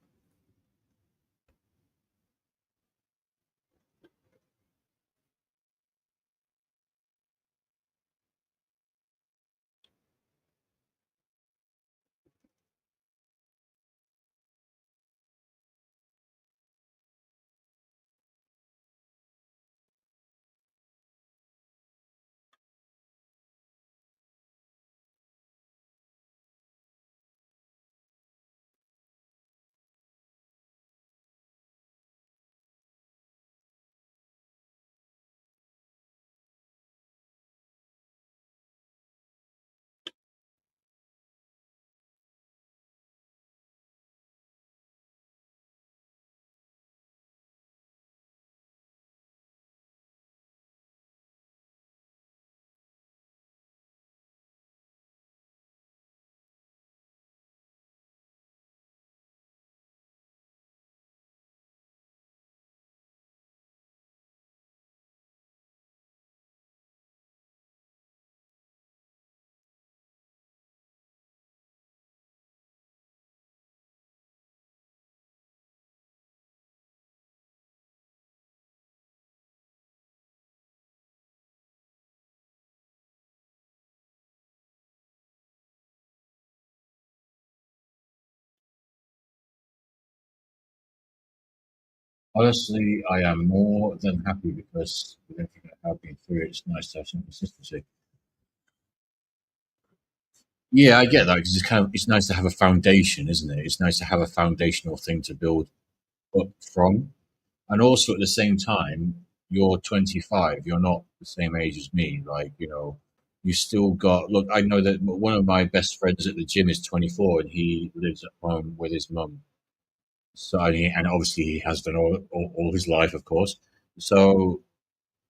Honestly, I am more than happy because with everything I have been through, it's nice to have some consistency. Yeah, I get that because it's nice to have a foundation, isn't it? It's nice to have a foundational thing to build up from. And also at the same time, you're 25, you're not the same age as me. Like, you still got, look, I know that one of my best friends at the gym is 24 and he lives at home with his mum. So, and obviously he has done all his life, of course. So,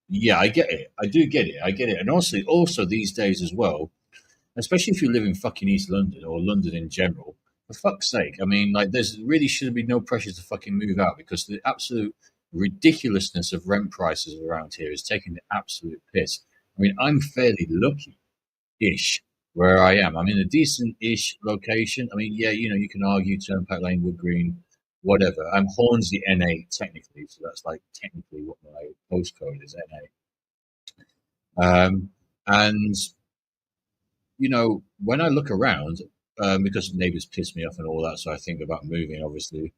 yeah, I get it. I do get it. I get it. And also these days as well, especially if you live in fucking East London or London in general, for fuck's sake, I mean, like, there's really should be no pressure to fucking move out because the absolute ridiculousness of rent prices around here is taking the absolute piss. I mean, I'm fairly lucky. ish where I am. I'm in a decent ish location. I mean, yeah, you can argue Turnpike Lane, Wood Green, whatever. I'm Hornsey N8 technically, so that's like technically what my postcode is, N8. And when I look around, because neighbors piss me off and all that, so I think about moving, obviously.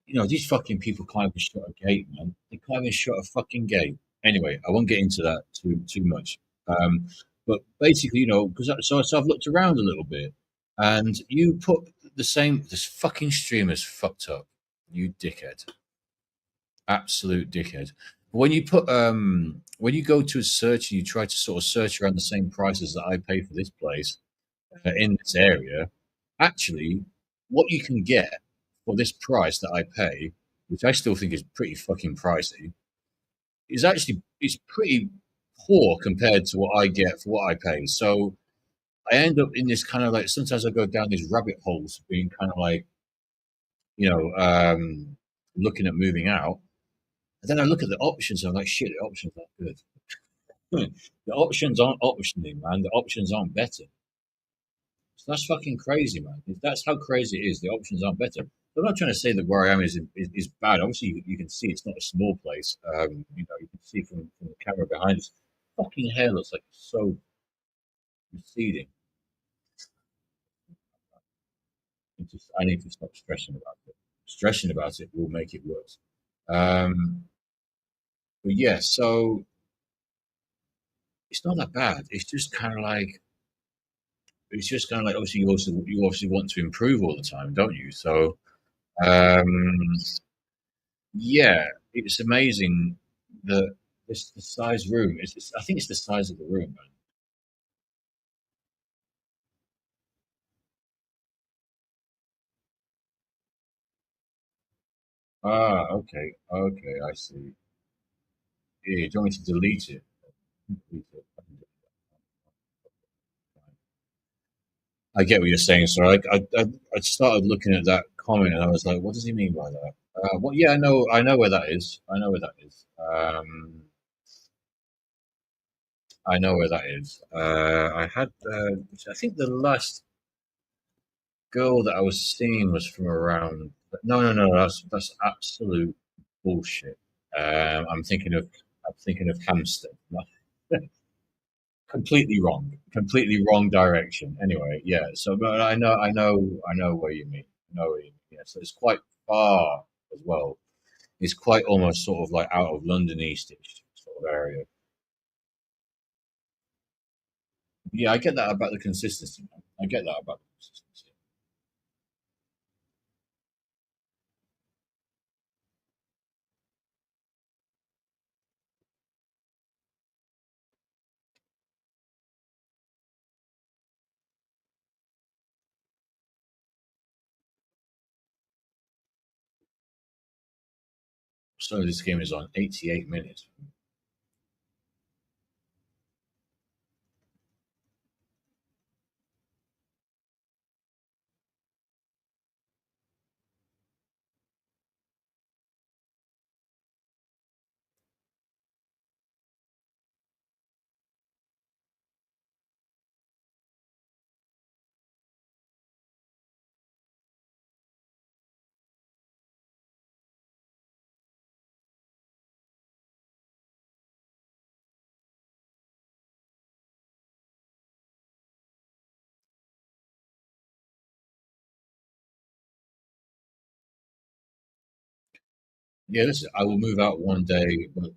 These fucking people can't even shut a gate, man. They can't even shut a fucking gate. Anyway, I won't get into that too much. Um, but basically, because so I've looked around a little bit, and you put the same. This fucking streamer's fucked up. You dickhead, absolute dickhead. When you go to a search and you try to sort of search around the same prices that I pay for this place in this area, actually, what you can get for this price that I pay, which I still think is pretty fucking pricey, is pretty poor compared to what I get for what I pay. So I end up in this kind of like sometimes I go down these rabbit holes, being kind of like you know looking at moving out, and then I look at the options and I'm like, shit, the options aren't good. The options aren't optioning, man. The options aren't better. So that's fucking crazy, man. That's how crazy it is. The options aren't better. I'm not trying to say that where I am is bad. Obviously, you can see it's not a small place. You can see from the camera behind us. Fucking hair looks like it's so receding. I need to stop stressing about it. Stressing about it will make it worse. Um, but yeah, so it's not that bad. It's just kind of like obviously you obviously want to improve all the time, don't you? So um, yeah, it's amazing that this the size room. I think it's the size of the room, man. Ah, okay, okay, I see. Yeah, do you want me to delete it? Delete it. I get what you're saying. So I started looking at that comment and I was like, what does he mean by that? Well, yeah, I know where that is. I know where that is. I know where that is. I had, I think the last girl that I was seeing was from around. No, no, no. That's absolute bullshit. I'm thinking of Hampstead. No, completely wrong direction. Anyway, yeah. So, but I know where you mean. I know where you mean. Yeah. So it's quite far as well. It's quite almost sort of like out of London Eastish sort of area. Yeah, I get that about the consistency, man. I get that about the consistency. So this game is on 88 minutes. Yeah, listen, I will move out one day, but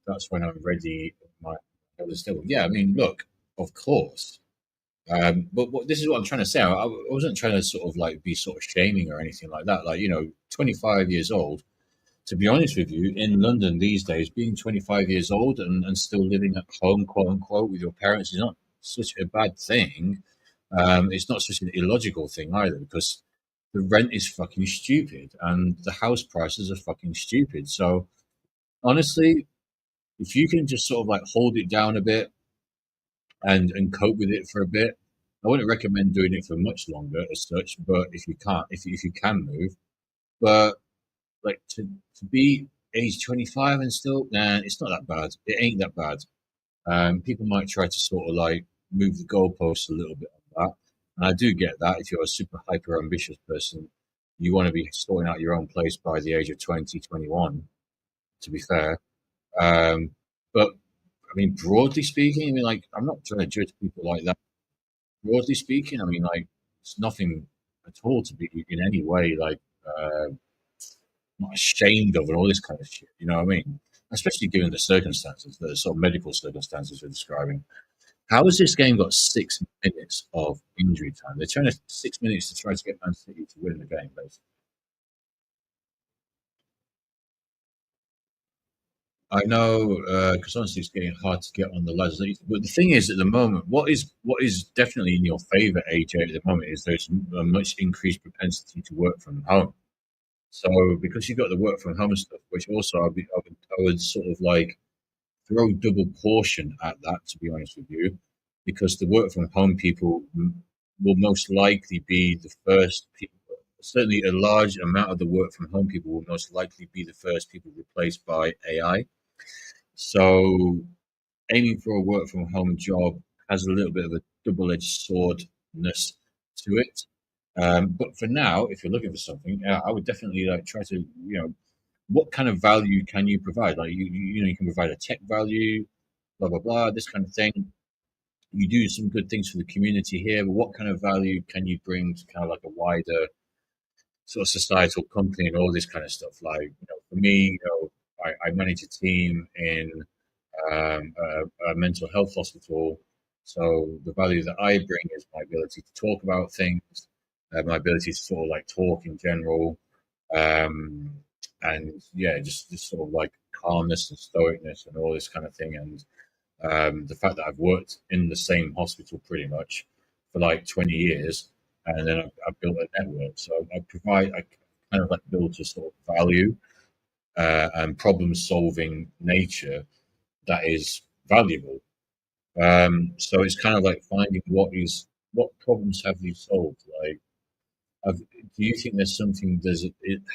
that's when I'm ready. My still, yeah. I mean, look, of course. But this is what I'm trying to say. I wasn't trying to sort of like be sort of shaming or anything like that. Like 25 years old. To be honest with you, in London these days, being 25 years old and still living at home, quote unquote, with your parents is not such a bad thing. It's not such an illogical thing either because the rent is fucking stupid and the house prices are fucking stupid. So honestly, if you can just sort of like hold it down a bit and cope with it for a bit, I wouldn't recommend doing it for much longer as such. But if you can't, if you can move, but like to be age 25 and still, nah, it's not that bad. It ain't that bad. People might try to sort of like move the goalposts a little bit on that. And I do get that. If you're a super hyper ambitious person, you want to be sorting out your own place by the age of 20, 21. To be fair. Um, but I mean, broadly speaking, I mean, like, I'm not trying to judge people like that. Broadly speaking, I mean, like, it's nothing at all to be in any way like not ashamed of and all this kind of shit. You know what I mean? Especially given the circumstances, the sort of medical circumstances we're describing. How has this game got 6 minutes of injury time? They're trying to 6 minutes to try to get Man City to win the game, basically. I know because honestly, it's getting hard to get on the ladders. But the thing is, at the moment, what is definitely in your favour, AJ, at the moment is there's a much increased propensity to work from home. So because you've got the work from home stuff, which also I would sort of like throw double caution at that, to be honest with you, because the work from home people will most likely be the first people. Certainly, a large amount of the work from home people will most likely be the first people replaced by AI. So aiming for a work from home job has a little bit of a double edged swordness to it. But for now, if you're looking for something, I would definitely like try to, what kind of value can you provide? Like you can provide a tech value, blah blah blah, this kind of thing. You do some good things for the community here, but what kind of value can you bring to kind of like a wider sort of societal company and all this kind of stuff? Like, for me, I manage a team in a mental health hospital. So the value that I bring is my ability to talk about things, my ability to sort of like talk in general, um, and yeah, just sort of like calmness and stoicness and all this kind of thing. And the fact that I've worked in the same hospital pretty much for like 20 years, and then I've built a network. So I kind of like build a sort of value and problem solving nature that is valuable. So it's kind of like finding what problems have you solved? Like, do you think there's something?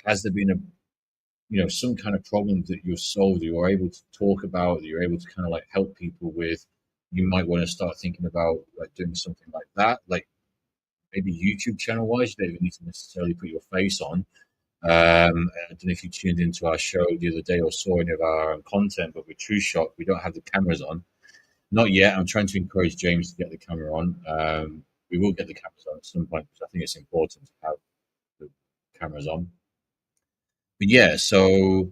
Has there been a some kind of problem that you've solved, that you're able to talk about, that you're able to kind of like help people with? You might want to start thinking about like doing something like that, like maybe YouTube channel wise. You don't even need to necessarily put your face on. I don't know if you tuned into our show the other day or saw any of our content, but with True Shot, we don't have the cameras on. Not yet. I'm trying to encourage James to get the camera on. We will get the cameras on at some point because I think it's important to have the cameras on. But yeah, so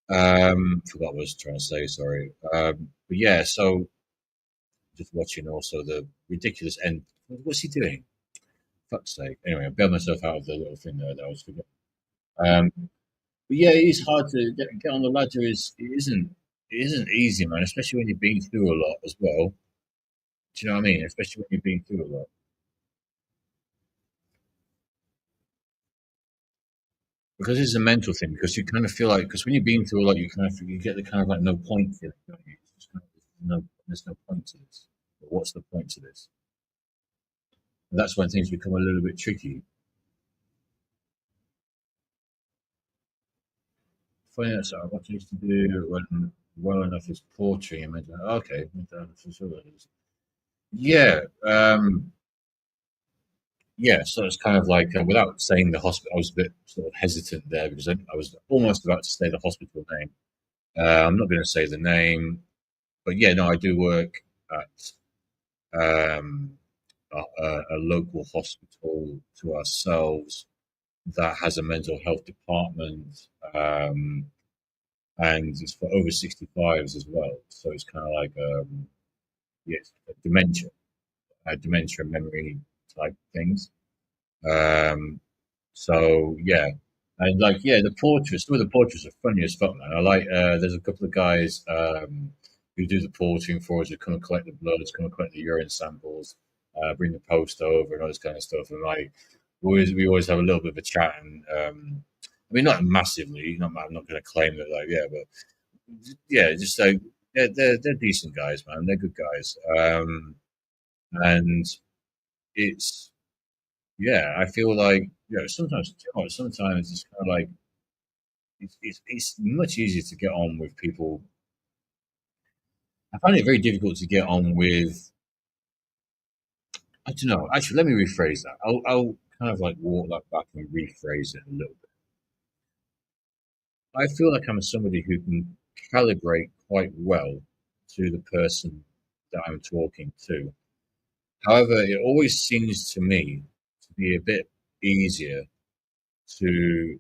forgot what I was trying to say. Sorry. But yeah, so just watching also the ridiculous end. What's he doing? Fuck's sake. Anyway, I bailed myself out of the little thing there that I was forgetting. Um, but yeah, it is hard to get on the ladder. It isn't easy, man. Especially when you've been through a lot as well. Do you know what I mean? Especially when you've been through a lot. Because it's a mental thing. Because you kind of feel like because when you're being through a lot, you get the kind of like no point feeling, don't you? It's just kind of, there's no point to this. But what's the point to this? And that's when things become a little bit tricky. Funny enough, so what I used to do when well enough is poetry and mental. Okay, mental health facilities. Yeah, yeah. So it's kind of like without saying the hospital, I was a bit sort of hesitant there because I was almost about to say the hospital name. I'm not going to say the name, but yeah, no, I do work at a local hospital to ourselves that has a mental health department, and it's for over 65s as well. So it's kind of like yes, dementia memory type things. Um, So yeah, and like yeah, the portraits. Some of the portraits are funny as fuck, man. I like. There's a couple of guys who do the portraiting for us, who come and collect the bloods, come and collect the urine samples, bring the post over, and all this kind of stuff. And like, we always have a little bit of a chat, and I mean, not massively. I'm not going to claim that, like, yeah, but yeah, just like they're decent guys, man. They're good guys, and it's yeah. I feel like sometimes you know what, sometimes it's kind of like it's much easier to get on with people I find it very difficult to get on with. I don't know. Actually, let me rephrase that. I'll kind of like walk that back and rephrase it a little bit. I feel like I'm somebody who can calibrate quite well to the person that I'm talking to. However, it always seems to me to be a bit easier to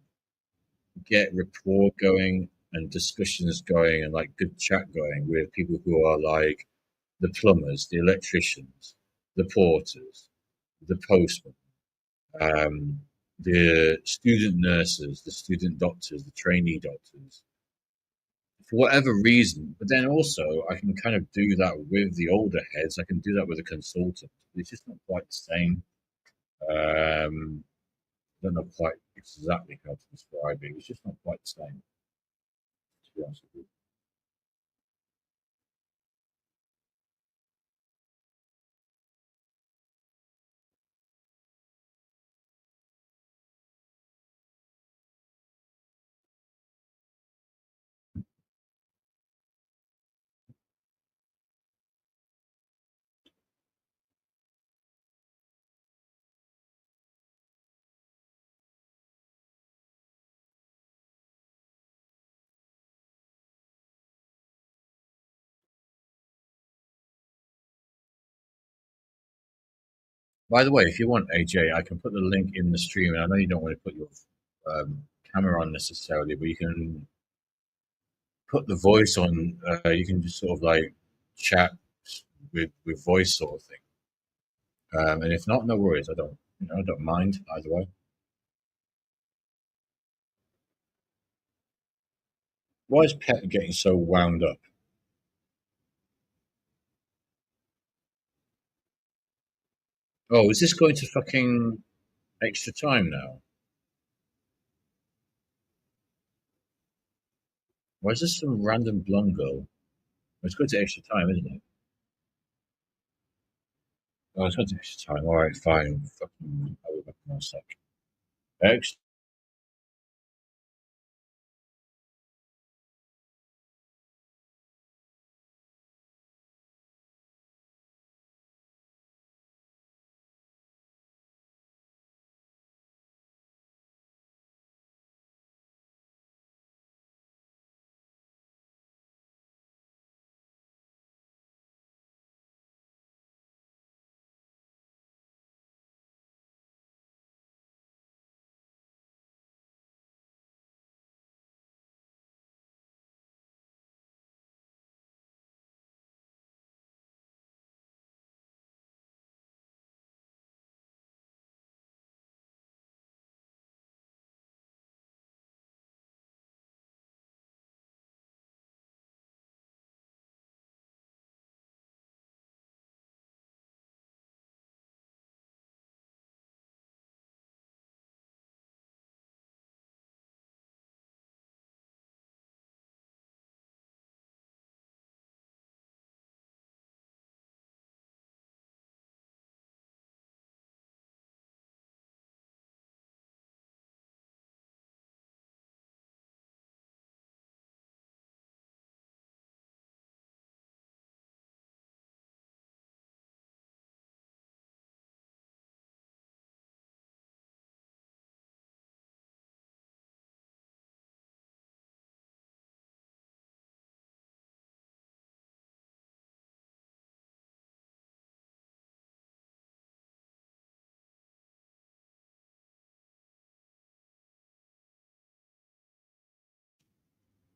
get rapport going and discussions going and like good chat going with people who are like the plumbers, the electricians, the porters, the postmen, um, the student nurses, the student doctors, the trainee doctors, for whatever reason. But then also, I can kind of do that with the older heads. I can do that with a consultant. It's just not quite the same. I don't know quite exactly how to describe it. It's just not quite the same, to be honest with you. By the way, if you want, AJ, I can put the link in the stream. And I know you don't want to put your camera on necessarily, but you can put the voice on. You can just sort of like chat with voice sort of thing. And if not, no worries. I don't mind either way. Why is Pet getting so wound up? Oh, is this going to fucking extra time now? Why is this some random blonde girl? It's going to extra time, isn't it? Oh, it's going to extra time. All right, fine. Fucking, I'll be back in a sec. Extra.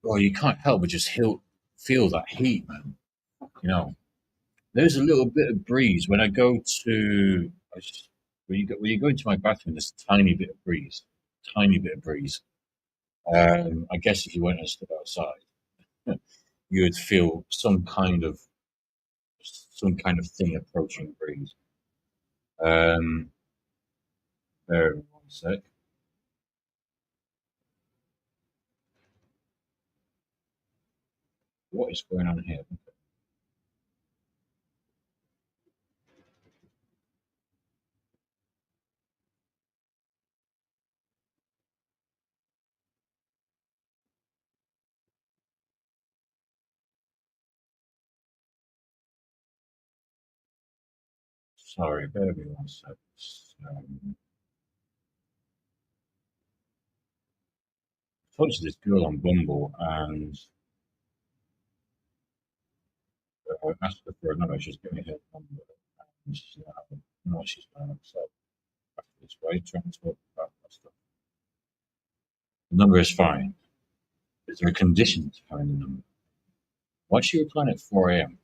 Well, you can't help but just feel that heat, man. You know, there's a little bit of breeze when I go to. When you go into my bathroom, there's a tiny bit of breeze, tiny bit of breeze. I guess if you went and stood outside, you would feel some kind of thing approaching breeze. Um, there, one sec. What is going on here? Sorry, bear with me one sec. I talked to this girl on Bumble and asked her for a number. She's giving me her number. And she's now, she's done. So after this way, trying to talk about that stuff. The number is fine. Is there a condition to having the number? Why is she replying at 4 a.m.?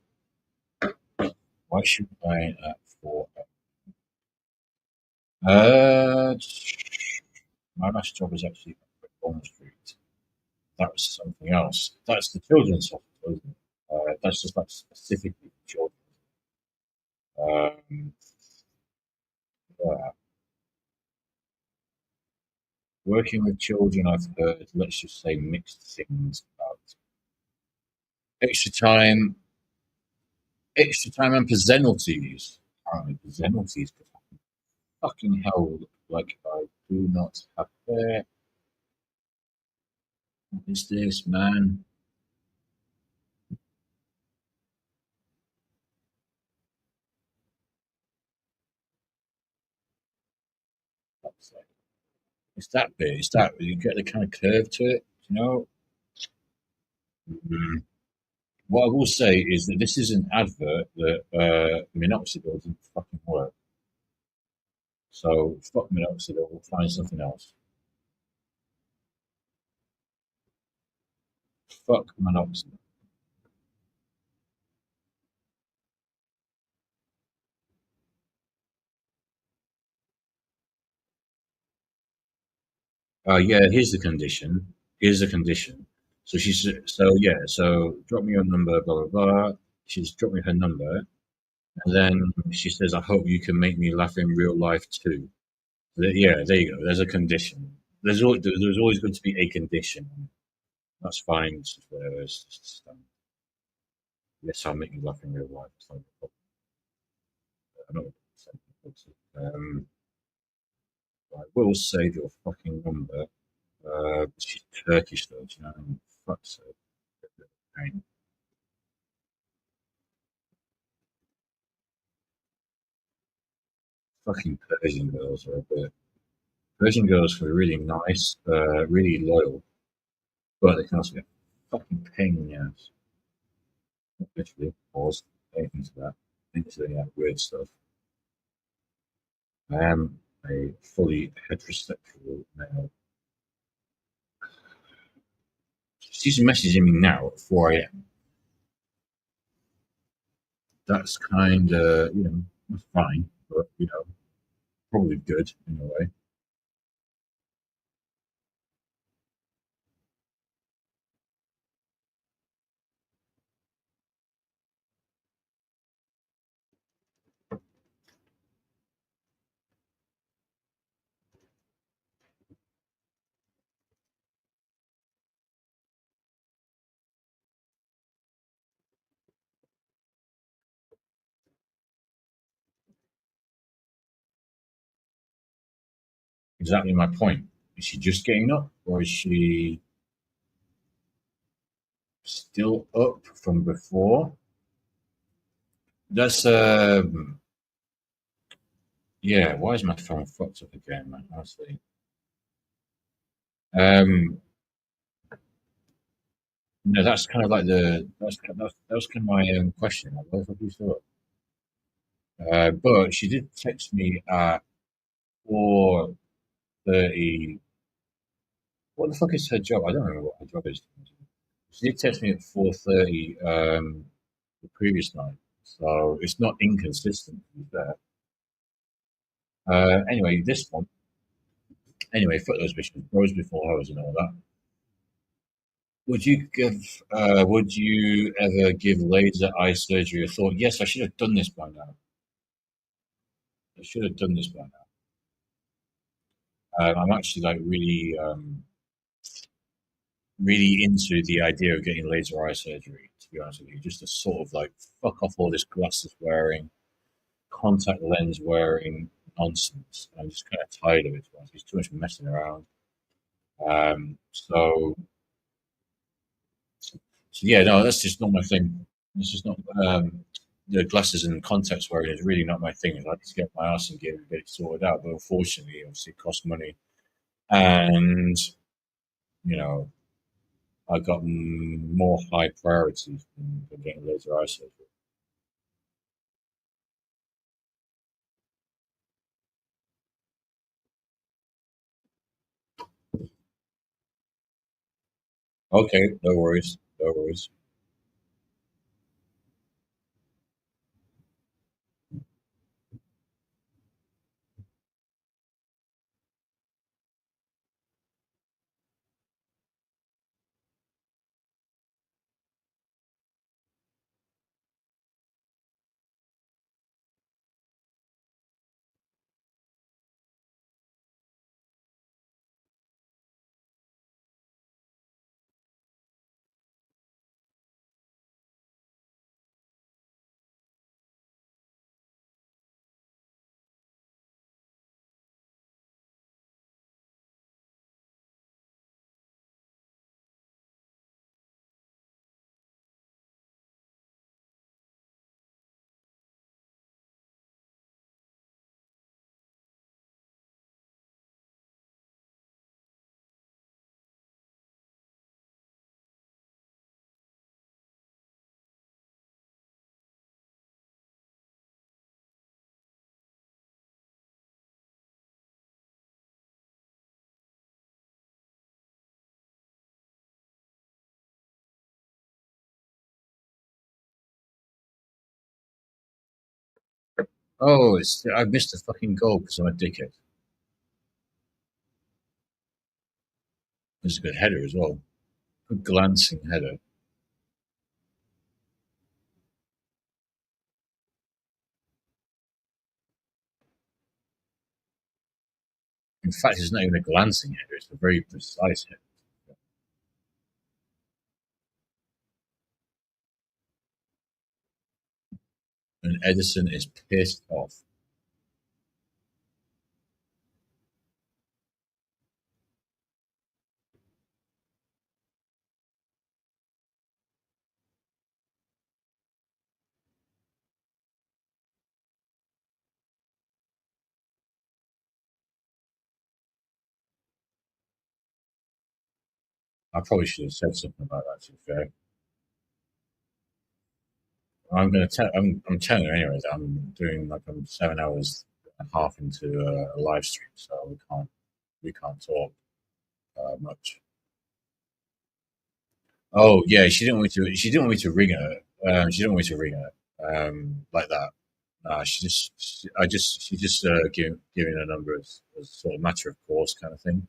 Why is she replying at 4 a.m.? My last job was actually at Bond Street. That was something else. That's the children's hospital, isn't it? That's just like specifically for children. Um, yeah. Working with children, I've heard, let's just say, mixed things about extra time, extra time and penalties. Apparently, penalties. Fucking hell, like I do not have there. What is this, man? It's that bit. It's that you get the kind of curve to it, you know. Mm. What I will say is that this is an advert that minoxidil doesn't fucking work. So fuck minoxidil. We'll find something else. Fuck minoxidil. Yeah. Here's the condition. Here's the condition. So she's so yeah. So drop me your number. Blah blah blah. She's dropped me her number, and then she says, "I hope you can make me laugh in real life too." Yeah, there you go. There's a condition. There's always going to be a condition. That's fine. It's just whatever. It's just, yes, I'll make you laugh in real life. It's not a problem. I'm not um, I will save your fucking number. She's Turkish though, do you know? What I mean? Fuck's sake. Pain. Fucking Persian girls are a bit. Persian girls are really nice, really loyal, but they can also be a fucking pain in the ass. Literally, pause, anything to that, into that weird stuff. I am a fully heterosexual male. She's messaging me now at 4 a.m. That's kind of, that's fine, but, probably good in a way. Exactly my point. Is she just getting up, or is she still up from before? That's, yeah, why is my phone fucked up again, man? Honestly. Um, no, that's kind of like that was kind of my question. Like, what the fuck are you still up? But she did text me at 4:30. What the fuck is her job? I don't remember what her job is. She did text me at 4:30 the previous night, so it's not inconsistent with that. Anyway, this one. Anyway, fuck those bitches, bros before hoes and all that. Would you ever give laser eye surgery a thought? Yes, I should have done this by now. I should have done this by now. I'm actually like really into the idea of getting laser eye surgery, to be honest with you, just to sort of like fuck off all this glasses wearing, contact lens wearing nonsense. I'm just kind of tired of it. It's too much messing around. So yeah, no, that's just not my thing. It's just not. the glasses and contacts wearing is really not my thing. I just get my ass and get it sorted out. But unfortunately, obviously, it costs money, and you know, I got more high priorities than getting laser eye surgery. Okay, no worries, no worries. Oh, I missed the fucking goal because I'm a dickhead. It was a good header as well. Good glancing header. In fact, it's not even a glancing header. It's a very precise header. And Edison is pissed off. I probably should have said something about that. To be fair, I'm telling you anyway that I'm doing like I'm 7 hours and a half into a live stream, so we can't talk much. Oh yeah, she didn't want me to. She didn't want me to ring her. She didn't want me to ring her like that. She just giving a number as sort of matter of course kind of thing.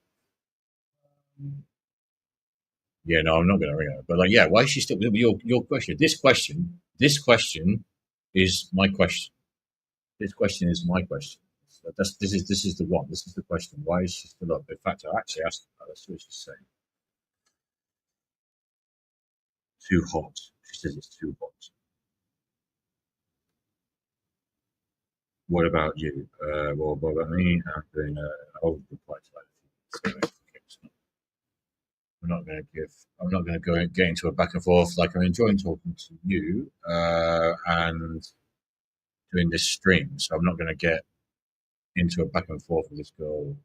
Yeah, no, I'm not going to ring her. But like, yeah, why is she still? Your question. This question is my question. This question is my question. So this is the one. This is the question. Why is she still up? In fact, I actually asked her. Let's see what she's saying. Too hot. She says it's too hot. What about you? Well, what about me? I'm doing I'll reply to that. So, okay, so I'm not going to give. I'm not going to go get into a back and forth. Like I'm enjoying talking to you and doing this stream. So I'm not going to get into a back and forth with this girl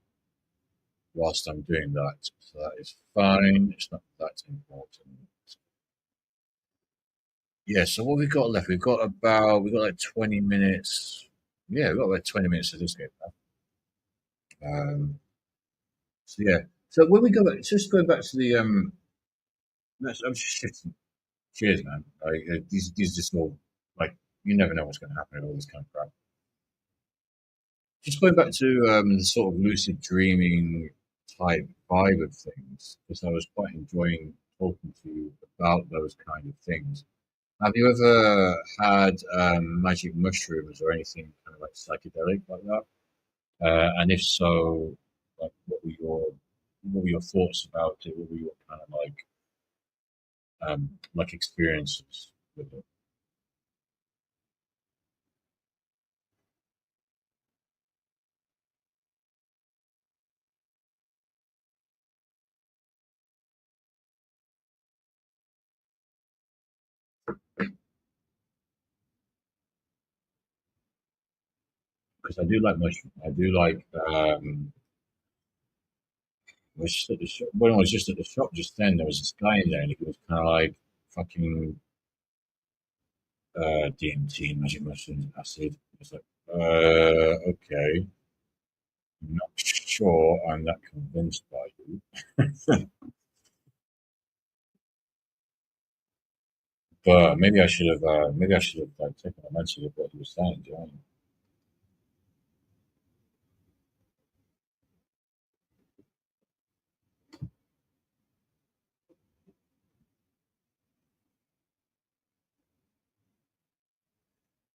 whilst I'm doing that. So that is fine. It's not that important. Yeah. So what we've got left? We've got like 20 minutes. Yeah, we've got like 20 minutes of this game. Um, so yeah. So when we go back, just going back to the I'm just shitting. Cheers, man. Like these just all like you never know what's going to happen with all this kind of crap. Just going back to the sort of lucid dreaming type vibe of things, because I was quite enjoying talking to you about those kind of things. Have you ever had magic mushrooms or anything kind of like psychedelic like that? And if so, like what were your thoughts about it? What were your kind of like experiences with it? because I do like mushroom. I do like. I was just at the shop, when I was just at the shop just then, there was this guy in there, and he was kind of like fucking DMT, magic mushrooms, acid. I was like, okay, I'm not sure I'm that convinced by you. But maybe I should have like taken advantage of what he was saying. Do you know what I mean?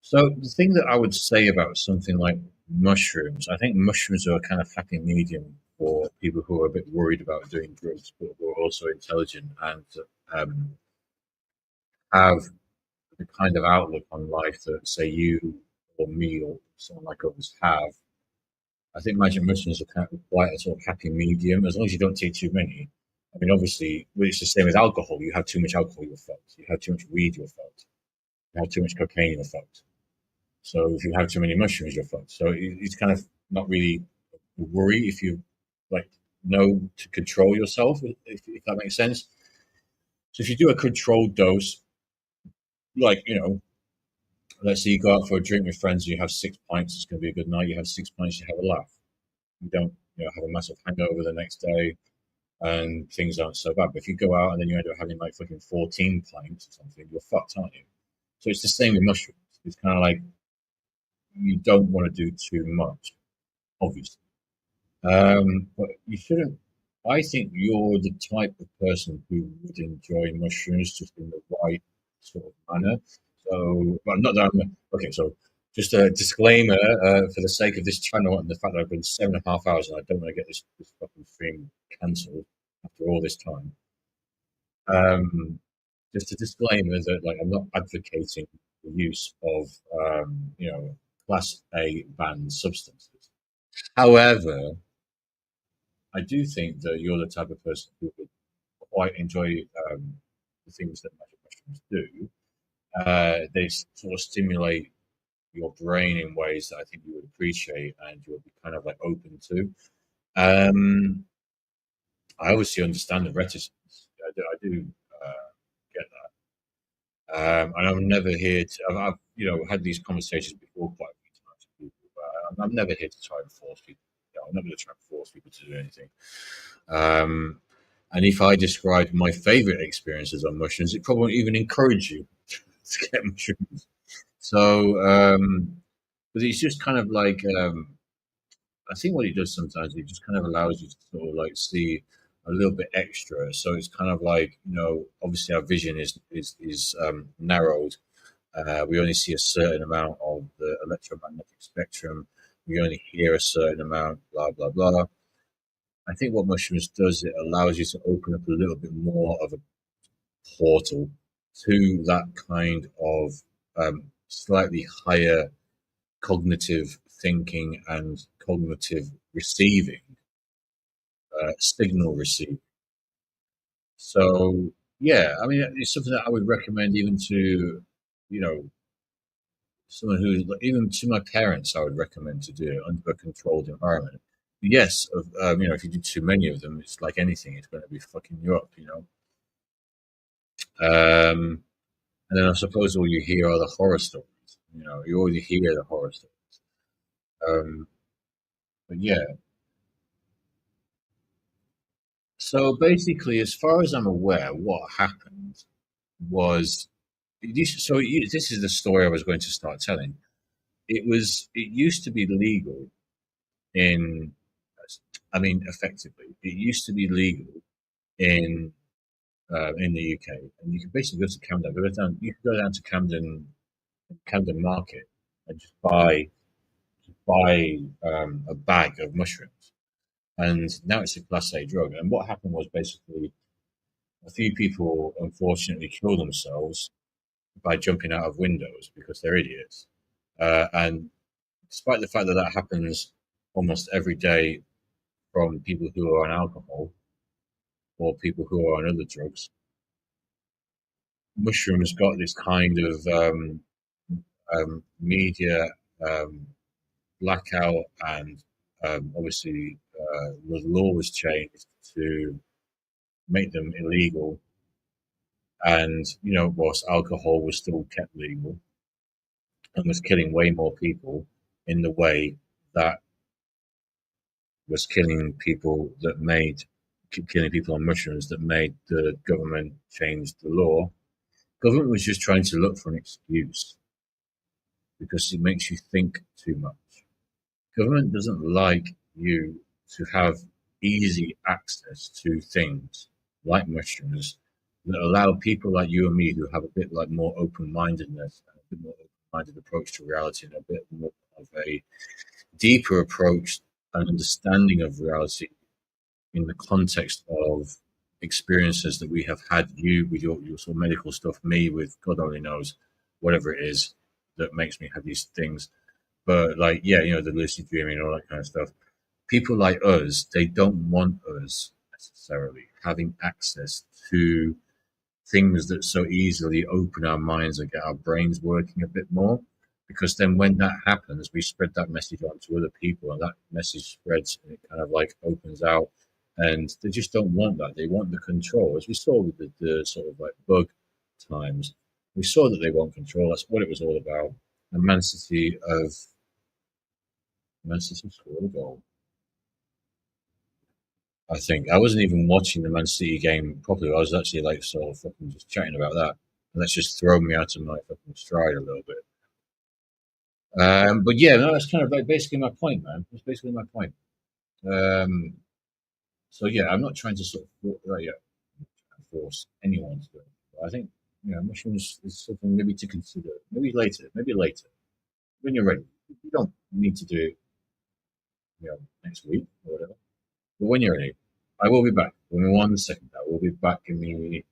So the thing that I would say about something like mushrooms, I think mushrooms are a kind of happy medium for people who are a bit worried about doing drugs, but who are also intelligent and um, have the kind of outlook on life that, say, you or me or someone like us have. I think magic mushrooms are kind of quite a sort of happy medium, as long as you don't take too many. I mean, obviously, well, it's the same with alcohol. You have too much alcohol, you're fucked. You have too much weed, you're fucked. You have too much cocaine, you're fucked. So if you have too many mushrooms, you're fucked. So it's kind of not really a worry if you like know to control yourself, if that makes sense. So if you do a controlled dose, like let's say you go out for a drink with friends, you have 6 pints, it's going to be a good night. You have 6 pints, you have a laugh. You don't, have a massive hangover the next day, and things aren't so bad. But if you go out and then you end up having like fucking 14 pints or something, you're fucked, aren't you? So it's the same with mushrooms. It's kind of like you don't want to do too much, obviously. But you shouldn't. I think you're the type of person who would enjoy mushrooms just in the right sort of manner. So, well, not that I'm okay. So, just a disclaimer for the sake of this channel and the fact that I've been 7.5 hours and I don't want to get this fucking stream cancelled after all this time. Um, just a disclaimer that like I'm not advocating the use of class A banned substances. However, I do think that you're the type of person who would quite enjoy the things that magic mushrooms do. They sort of stimulate your brain in ways that I think you would appreciate and you'll be kind of like open to. Um, I obviously understand the reticence. I do get that. And I'm never here to, I've had these conversations before quite a few times with people, but I'm never here to try and force people. I'm not going to try and force people to do anything. Um, and if I described my favorite experiences on mushrooms, it probably won't even encourage you to get mushrooms. So, but it's just kind of like I think what it does sometimes, it just kind of allows you to sort of like see a little bit extra. So it's kind of like obviously our vision is narrowed. We only see a certain amount of the electromagnetic spectrum. We only hear a certain amount. Blah blah blah. I think what mushrooms does, it allows you to open up a little bit more of a portal to that kind of slightly higher cognitive thinking and cognitive receiving, signal receiving. So, yeah, I mean, it's something that I would recommend even to, you know, someone who, even to my parents, I would recommend to do it under a controlled environment. Yes, if you do too many of them, it's like anything, it's going to be fucking you up. Um, and then I suppose all you hear are the horror stories. You already hear the horror stories. Um, but yeah, so basically, as far as I'm aware, what happened was this is the story I was going to start telling. It used to be legal in, I mean, effectively, it used to be legal in the UK, and you could basically go to Camden. You could go down to Camden Market, and just buy a bag of mushrooms. And now it's a class A drug. And what happened was basically a few people unfortunately kill themselves by jumping out of windows because they're idiots. And despite the fact that that happens almost every day from people who are on alcohol or people who are on other drugs, mushrooms got this kind of media. Um, blackout, and obviously the law was changed to make them illegal. And whilst alcohol was still kept legal and was killing way more people in the way that was killing people that made killing people on mushrooms that made the government change the law. Government was just trying to look for an excuse because it makes you think too much. Government doesn't like you to have easy access to things like mushrooms that allow people like you and me who have a bit like more open-mindedness and a bit more open-minded approach to reality and a bit more of a deeper approach and understanding of reality in the context of experiences that we have had, you with your sort of medical stuff, me with God only knows whatever it is that makes me have these things. But like, yeah, the lucid dreaming and all that kind of stuff. People like us, they don't want us necessarily having access to things that so easily open our minds and get our brains working a bit more. Because then when that happens, we spread that message on to other people and that message spreads and it kind of like opens out. And they just don't want that. They want the control. As we saw with the sort of like bug times, we saw that they want control. That's what it was all about. And Man City scored a goal. I think I wasn't even watching the Man City game properly. I was actually like sort of fucking just chatting about that, and that's just thrown me out of my fucking stride a little bit. But yeah, no, that's kind of like basically my point, man. That's basically my point. Um, so yeah, I'm not trying to sort of force anyone to do it. But I think mushrooms is something maybe to consider. Maybe later when you're ready. You don't need to do it, next week or whatever. But when you're ready, I will be back. Give me 1 second. I will be back in the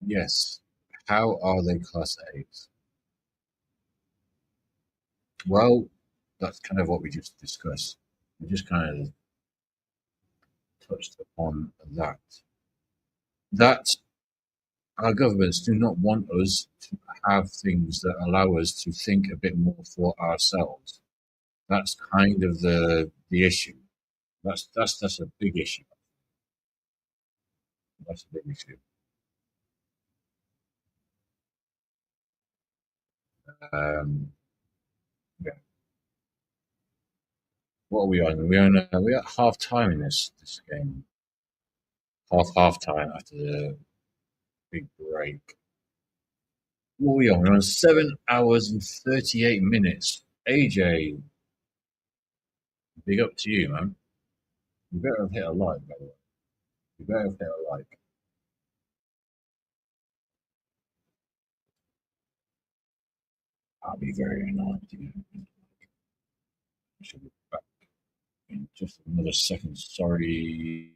Yes. How are they class A's? Well, that's kind of what we just discussed. We just kind of touched upon that. That our governments do not want us to have things that allow us to think a bit more for ourselves. That's kind of the issue. That's a big issue. That's a big issue. Um, yeah. What are we on? We're at half time in this game. Half time after the big break. What are we on? We're on 7 hours and 38 minutes. AJ, big up to you, man. You better have hit a like, by the way. You better have hit a like. I'll be very annoyed if you don't. I should be back in just another second. Sorry.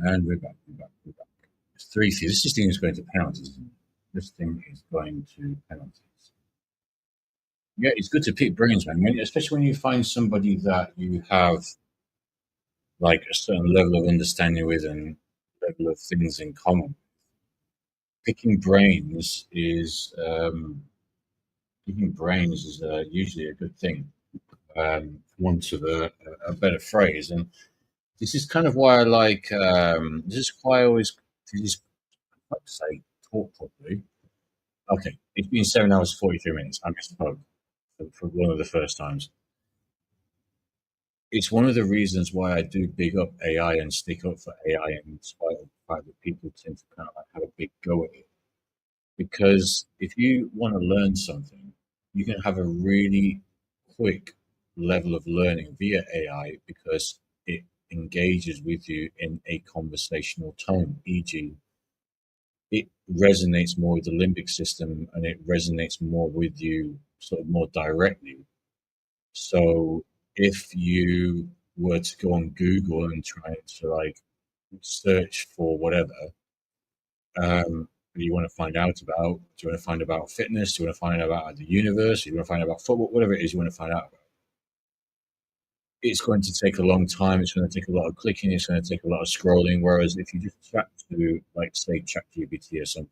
And we're back. We're back. We're back. It's 3-3. This thing is going to penalties. Isn't it? This thing is going to penalties. Yeah, it's good to pick brains, man. Especially when you find somebody that you have like a certain level of understanding with and level of things in common. Picking brains is usually a good thing, for want of a better phrase. And this is kind of why I like. This is why I always this is like to say talk properly. Okay, it's been 7 hours 43 minutes. I misspoke for one of the first times. It's one of the reasons why I do big up AI and stick up for AI, in spite of the fact that people tend to kind of like have a big go at it. Because if you want to learn something, you can have a really quick level of learning via AI because it engages with you in a conversational tone, e.g., it resonates more with the limbic system and it resonates more with you sort of more directly. So if you were to go on Google and try to like search for whatever you want to find out about, do you want to find about fitness? Do you want to find out about the universe? Do you want to find out about football? Whatever it is you want to find out about. It's going to take a long time. It's going to take a lot of clicking. It's going to take a lot of scrolling. Whereas if you just chat to, like, say, ChatGPT or something,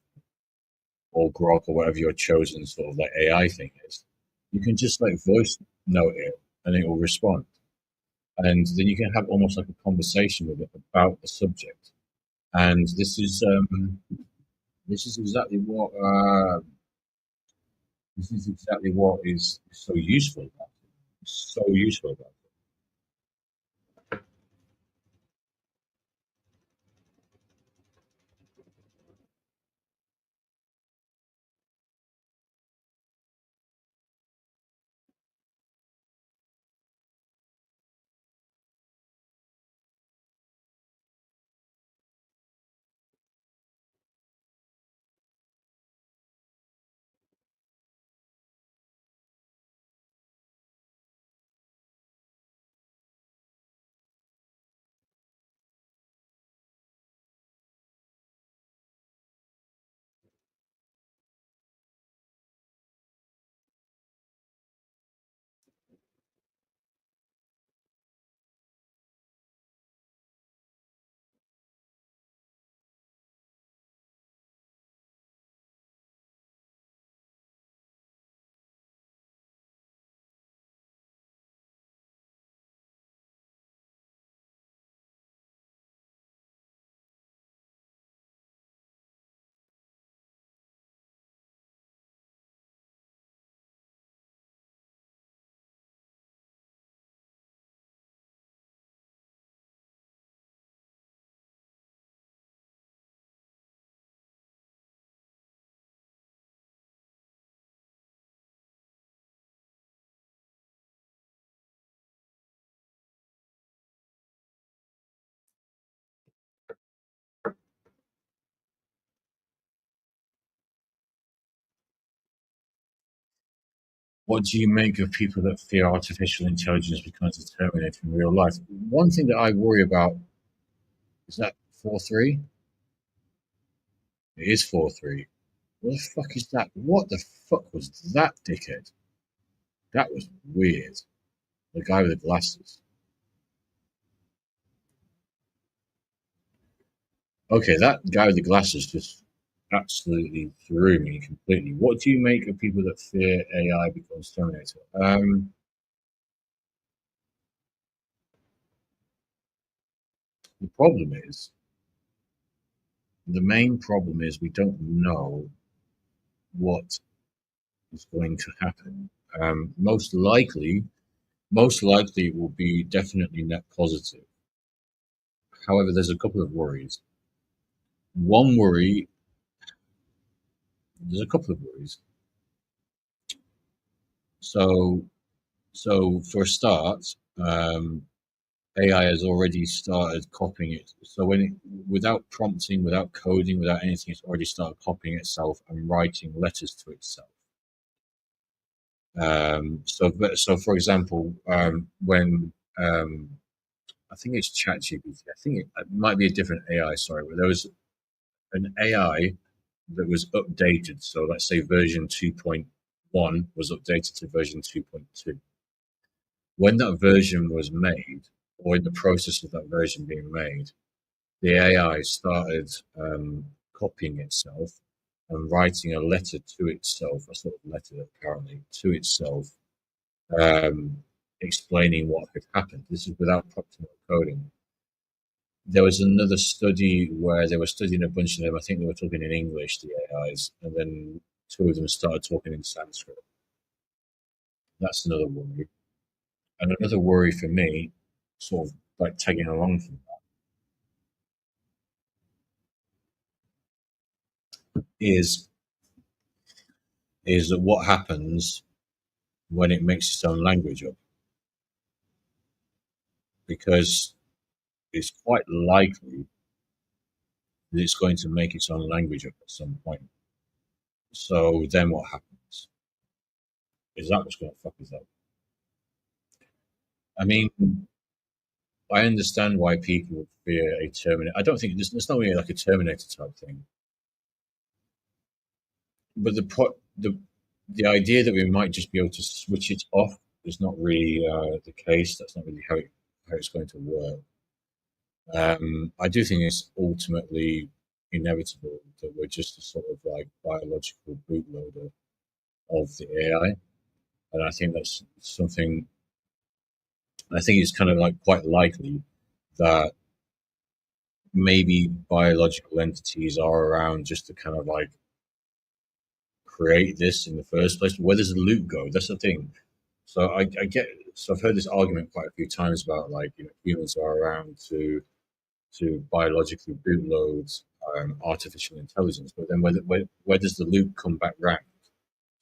or Grok or whatever your chosen sort of like AI thing is, you can just like voice note it and it will respond. And then you can have almost like a conversation with it about the subject. And this is exactly what is so useful about it. It's so useful about it. What do you make of people that fear artificial intelligence becomes a terminator in real life? One thing that I worry about is that 4-3. It is 4-3. What the fuck is that? What the fuck was that, dickhead? That was weird. The guy with the glasses. Okay, that guy with the glasses just absolutely threw me completely. What do you make of people that fear AI becomes Terminator? The problem is, the main problem is we don't know what is going to happen. Most likely it will be definitely net positive. However, there's a couple of worries. One worry, there's a couple of worries. So, so for a start, AI has already started copying it. So without prompting, without coding, without anything, it's already started copying itself and writing letters to itself. So for example, when I think it's ChatGPT, I think it might be a different AI. Sorry, but there was an AI that was updated. So let's say version 2.1 was updated to version 2.2. When that version was made, or in the process of that version being made, the AI started copying itself and writing a letter to itself, a sort of letter apparently to itself, um, explaining what had happened. This is without proper coding. There was another study where they were studying a bunch of them. I think they were talking in English, the AIs, and then two of them started talking in Sanskrit. That's another worry. And another worry for me, sort of like tagging along from that, is that what happens when it makes its own language up? Because it's quite likely that it's going to make its own language up at some point. So then what happens? Is that what's going to fuck us up? I mean, I understand why people would fear a Terminator. I don't think there's not really like a Terminator type thing, but the idea that we might just be able to switch it off is not really the case. That's not really how it's going to work. I do think it's ultimately inevitable that we're just a sort of like biological bootloader of the AI, and I think that's something. I think it's kind of like quite likely that maybe biological entities are around just to kind of like create this in the first place. But where does the loot go? That's the thing. So I get. So I've heard this argument quite a few times about like humans are around to biologically bootload artificial intelligence, but then where does the loop come back round?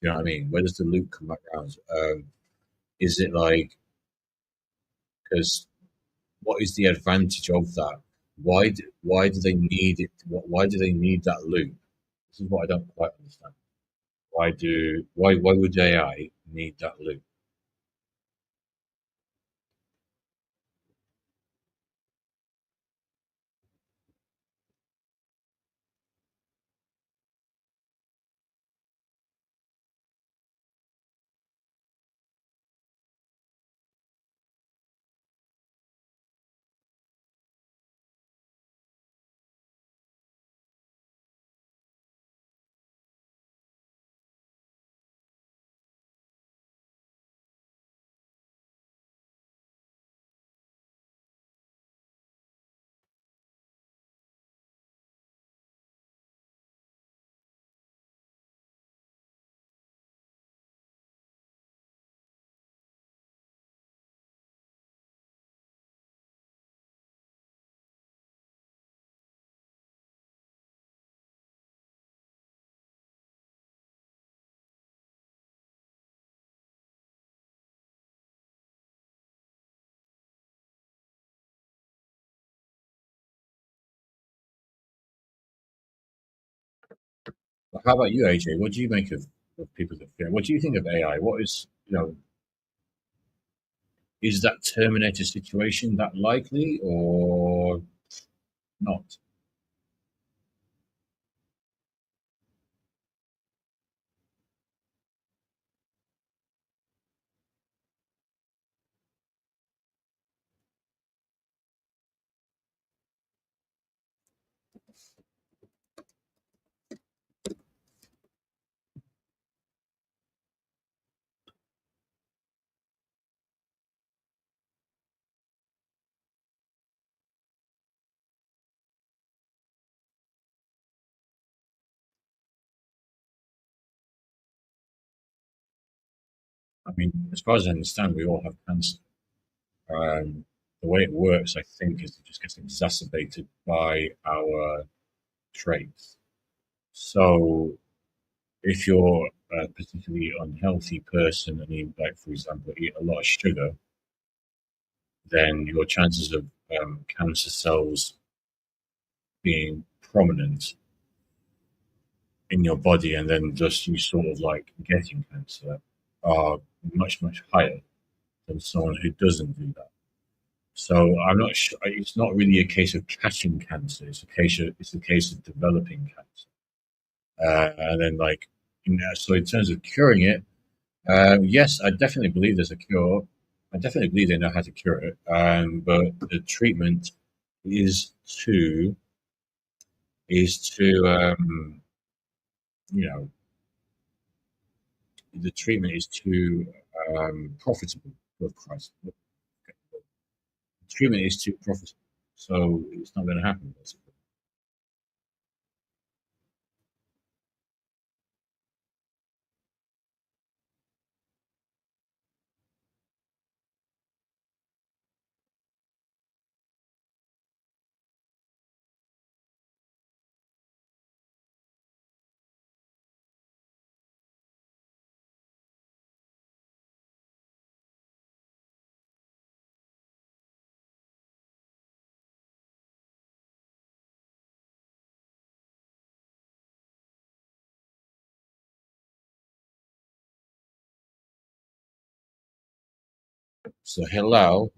You know what I mean? Where does the loop come back round? Is it like because what is the advantage of that? Why do they need it? Why do they need that loop? This is what I don't quite understand. Why would AI need that loop? But how about you, AJ? What do you make of people that fear? What do you think of AI? What is is that Terminator situation that likely or not? I mean, as far as I understand, we all have cancer. The way it works, I think, is it just gets exacerbated by our traits. So, if you're a particularly unhealthy person and you, like, for example, eat a lot of sugar, then your chances of cancer cells being prominent in your body and then just you sort of like getting cancer are much, much higher than someone who doesn't do that. So I'm not sure. It's not really a case of catching cancer. It's a case of developing cancer. And then like, so in terms of curing it, yes, I definitely believe there's a cure. I definitely believe they know how to cure it. But the treatment is to is to you know the treatment is too profitable. Of Christ, the treatment is too profitable, so it's not going to happen. Basically. So Hillel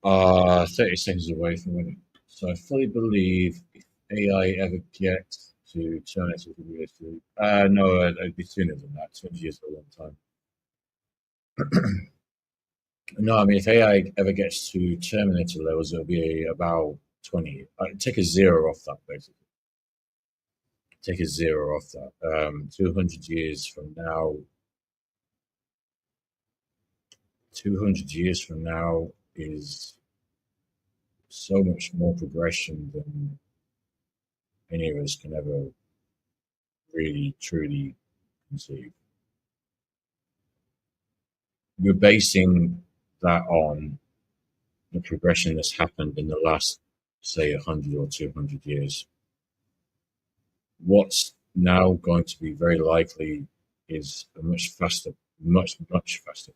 are 30 seconds away from winning. So I fully believe if AI ever gets to Terminator for realistically, no, it'd be sooner than that. 20 years is a long time. No, I mean, if AI ever gets to Terminator levels, it'll be about 20. Take a zero off that, basically. Take a zero off that. 200 years from now, 200 years from now is so much more progression than any of us can ever really, truly conceive. We're basing that on the progression that's happened in the last, say, 100 or 200 years. What's now going to be very likely is a much faster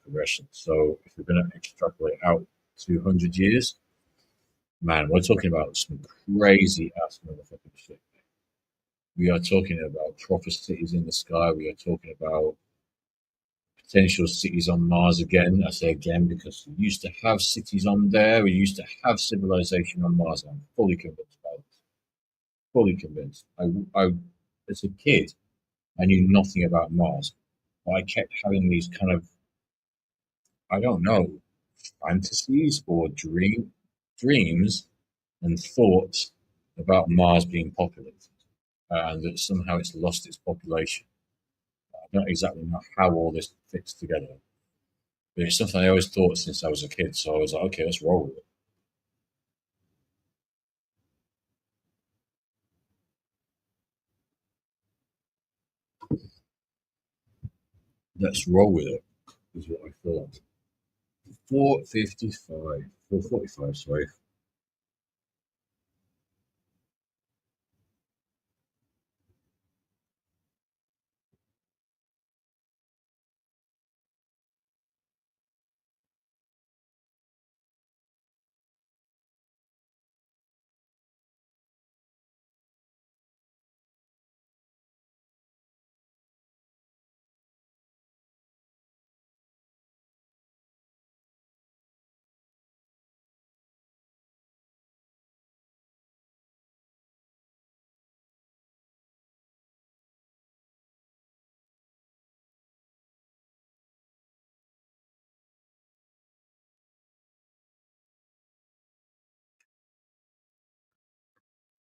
progression. So if we're going to extrapolate out 200 years, man, we're talking about some crazy ass motherfucking shit. We are talking about proper cities in the sky. We are talking about potential cities on Mars again. I say again because we used to have cities on there. We used to have civilization on Mars. I'm fully convinced about this. Fully convinced. As a kid, I knew nothing about Mars, but I kept having these kind of, I don't know, fantasies or dreams and thoughts about Mars being populated, and that somehow it's lost its population. I don't exactly know how all this fits together, but it's something I always thought since I was a kid. So I was like, okay, let's roll with it. Let's roll with it, is what I thought. 455, 445, sorry.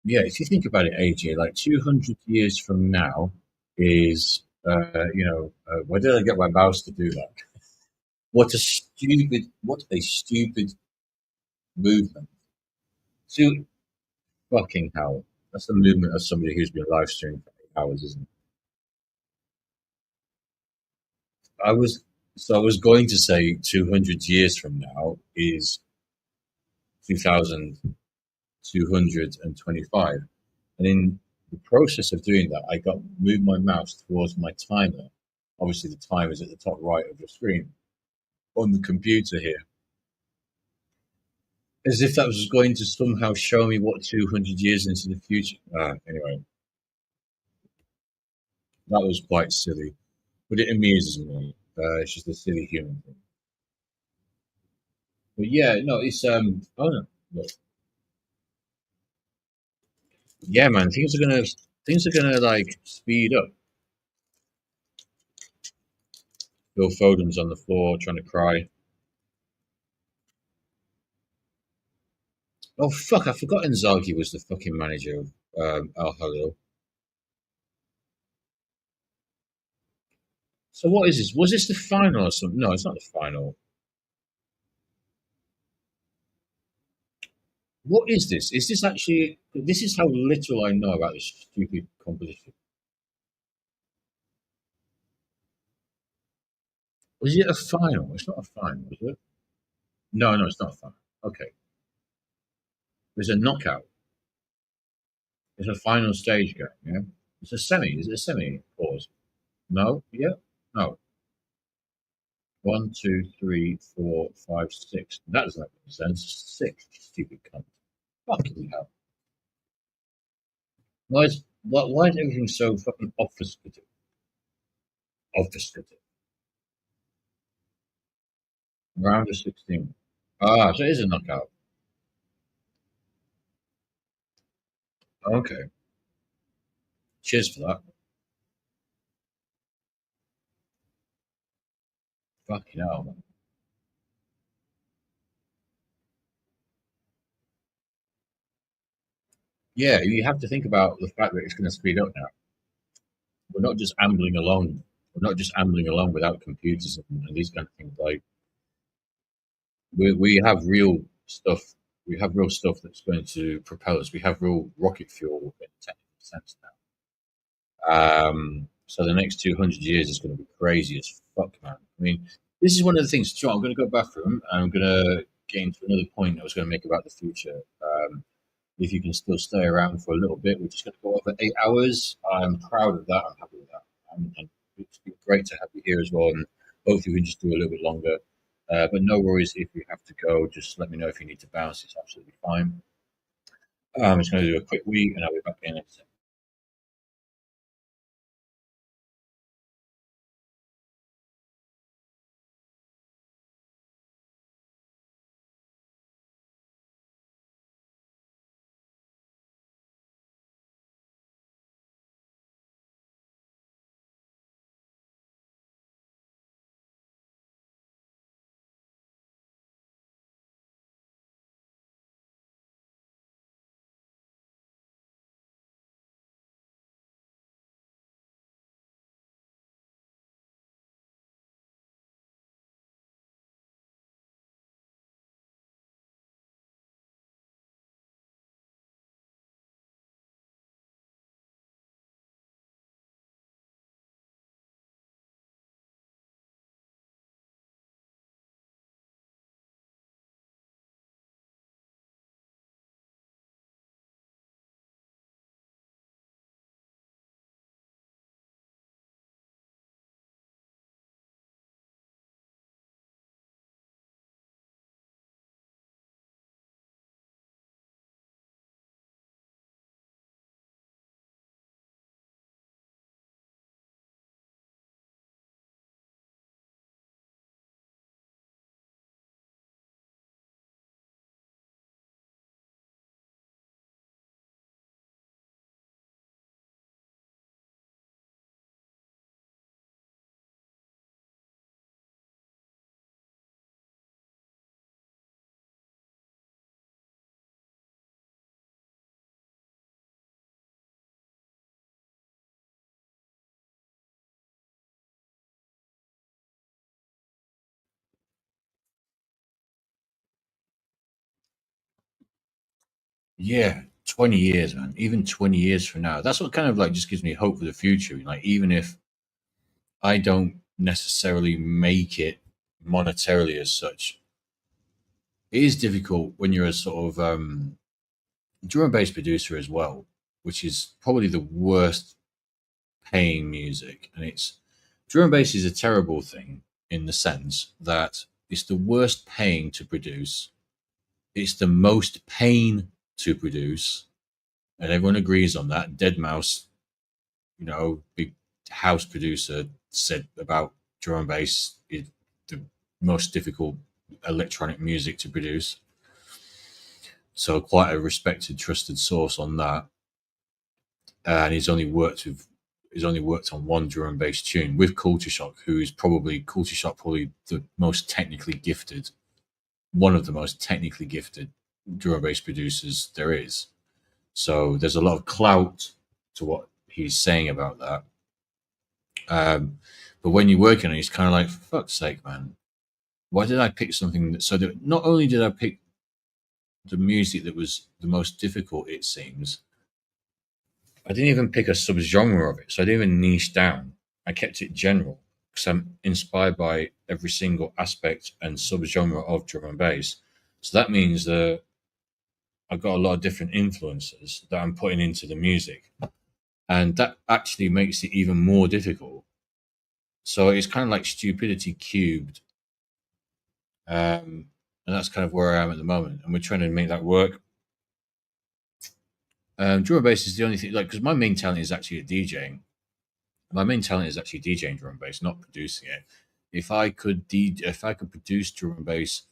Yeah, if you think about it, AJ, like 200 years from now is, where did I get my mouse to do that? What a stupid movement. To fucking hell. That's the movement of somebody who's been live streaming for 8 hours, isn't it? I was, so I was going to say 200 years from now is 2225. And in the process of doing that, I got moved my mouse towards my timer. Obviously, the timer is at the top right of the screen on the computer here, as if that was going to somehow show me what 200 years into the future. Anyway, that was quite silly, but it amuses me. It's just a silly human thing. But yeah, no, it's Oh no, look, yeah, man, things are gonna like speed up. Phil Foden's on the floor trying to cry. Oh fuck! I forgot Inzaghi was the fucking manager of Al Hilal. So what is this? Was this the final or something? No, it's not the final. What is this? Is this actually? This is how little I know about this stupid competition. Was it a final? It's not a final, is it? No, no, it's not a final. Okay, there's a knockout. It's a final stage game. Yeah, it's a semi. Is it a semi? Pause. No. Yeah. No. One, two, three, four, five, six. That doesn't make any sense. Six. Stupid cunt. Fucking hell. Why is everything so fucking obfuscative? Obfuscative. Round of 16. Ah, so it is a knockout. Okay. Cheers for that. Fucking hell. Yeah, you have to think about the fact that it's going to speed up now. We're not just ambling along. We're not just ambling along without computers and these kind of things. Like we have real stuff. We have real stuff that's going to propel us. We have real rocket fuel in a technical sense now. So the next 200 years is going to be crazy as fuck, man. I mean, this is one of the things. Sure, I'm going to go bathroom and I'm going to get into another point I was going to make about the future. If you can still stay around for a little bit, we're just going to go over 8 hours. I'm proud of that. I'm happy with that. And it's been great to have you here as well. And hopefully we can just do a little bit longer. But no worries if you have to go. Just let me know if you need to bounce. It's absolutely fine. I'm just going to do a quick wee and I'll be back in a second. Yeah, 20 years, man. Even 20 years from now. That's what kind of like just gives me hope for the future. Like, even if I don't necessarily make it monetarily as such, it is difficult when you're a sort of drum and bass producer as well, which is probably the worst paying music. And it's drum and bass is a terrible thing in the sense that it's the worst paying to produce, it's the most pain to produce, and everyone agrees on that. Deadmau5, big house producer, said about drum and bass is the most difficult electronic music to produce. So quite a respected, trusted source on that. And he's only worked on one drum and bass tune with Culture Shock, who's probably the most technically gifted, one of the most technically gifted drum and bass producers there is. So there's a lot of clout to what he's saying about that. But when you're working on it, it's kind of like, for fuck's sake, man, why did I pick something that, so that not only did I pick the music that was the most difficult, it seems, I didn't even pick a subgenre of it. So I didn't even niche down. I kept it general because I'm inspired by every single aspect and subgenre of drum and bass. So that means that I've got a lot of different influences that I'm putting into the music. And that actually makes it even more difficult. So it's kind of like stupidity cubed. And that's kind of where I am at the moment. And we're trying to make that work. Drum and bass is the only thing, like, because my main talent is actually DJing. My main talent is actually DJing drum and bass, not producing it. If I could produce drum and bass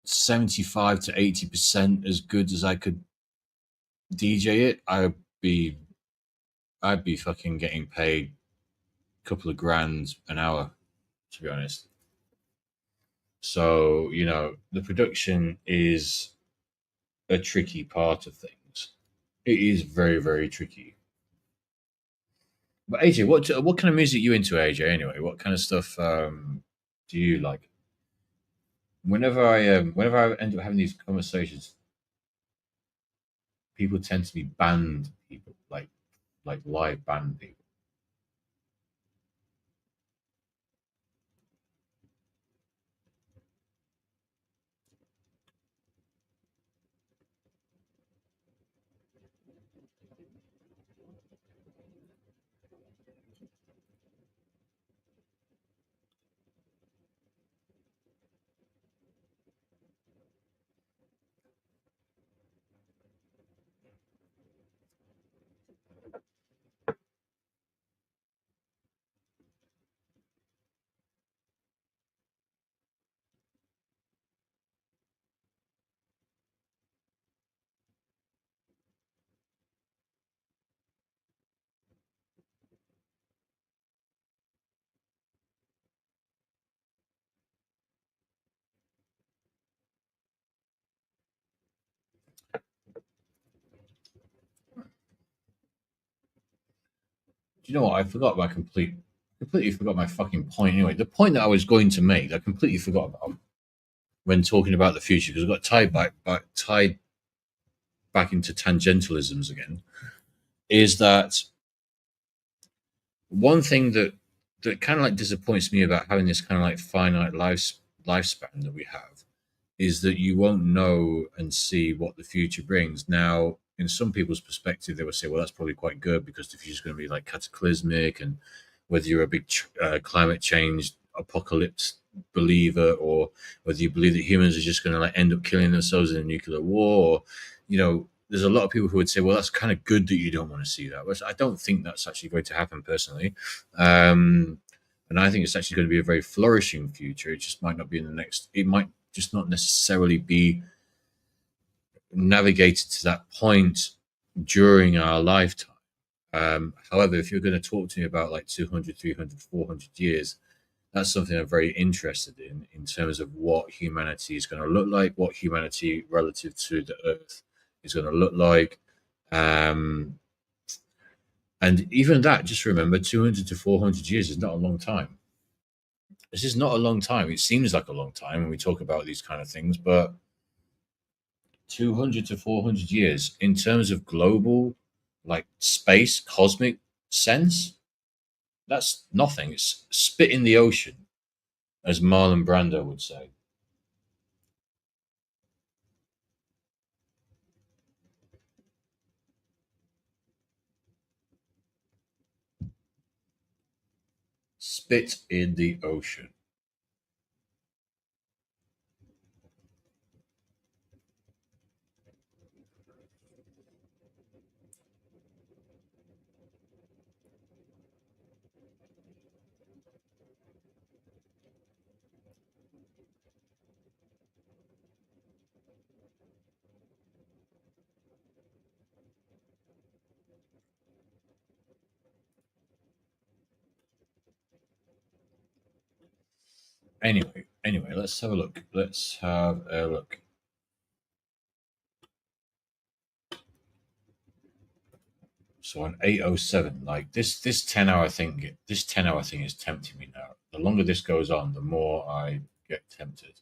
75 to 80% as good as I could DJ it, be I'd be fucking getting paid a couple of grand an hour, to be honest. So, the production is a tricky part of things. It is very, very tricky. But AJ, what kind of music you into, AJ? Anyway, what kind of stuff do you like? Whenever I end up having these conversations, people tend to be band people, like live band people. Do you know what? Completely forgot my fucking point. Anyway, the point that I was going to make, I completely forgot about when talking about the future because I got tied back into tangentialisms again. Is that one thing that kind of like disappoints me about having this kind of like finite lifespan that we have is that you won't know and see what the future brings. Now, in some people's perspective, they will say, well, that's probably quite good because the future is going to be like cataclysmic. And whether you're a big climate change apocalypse believer or whether you believe that humans are just going to like end up killing themselves in a nuclear war, or, there's a lot of people who would say, well, that's kind of good that you don't want to see that. But I don't think that's actually going to happen personally. And I think it's actually going to be a very flourishing future. It just might not be in the next, it might just not necessarily be navigated to that point during our lifetime. However, if you're going to talk to me about like 200, 300, 400 years, that's something I'm very interested in terms of what humanity is going to look like, what humanity relative to the earth is going to look like. Um, and even that, just remember 200 to 400 years is not a long time. This is not a long time. It seems like a long time when we talk about these kind of things, but 200 to 400 years in terms of global, like space, cosmic sense, that's nothing. It's spit in the ocean, as Marlon Brando would say. Spit in the ocean. Anyway, let's have a look. Let's have a look. So on 8:07, like this 10 hour thing, this 10 hour thing is tempting me now. The longer this goes on, the more I get tempted.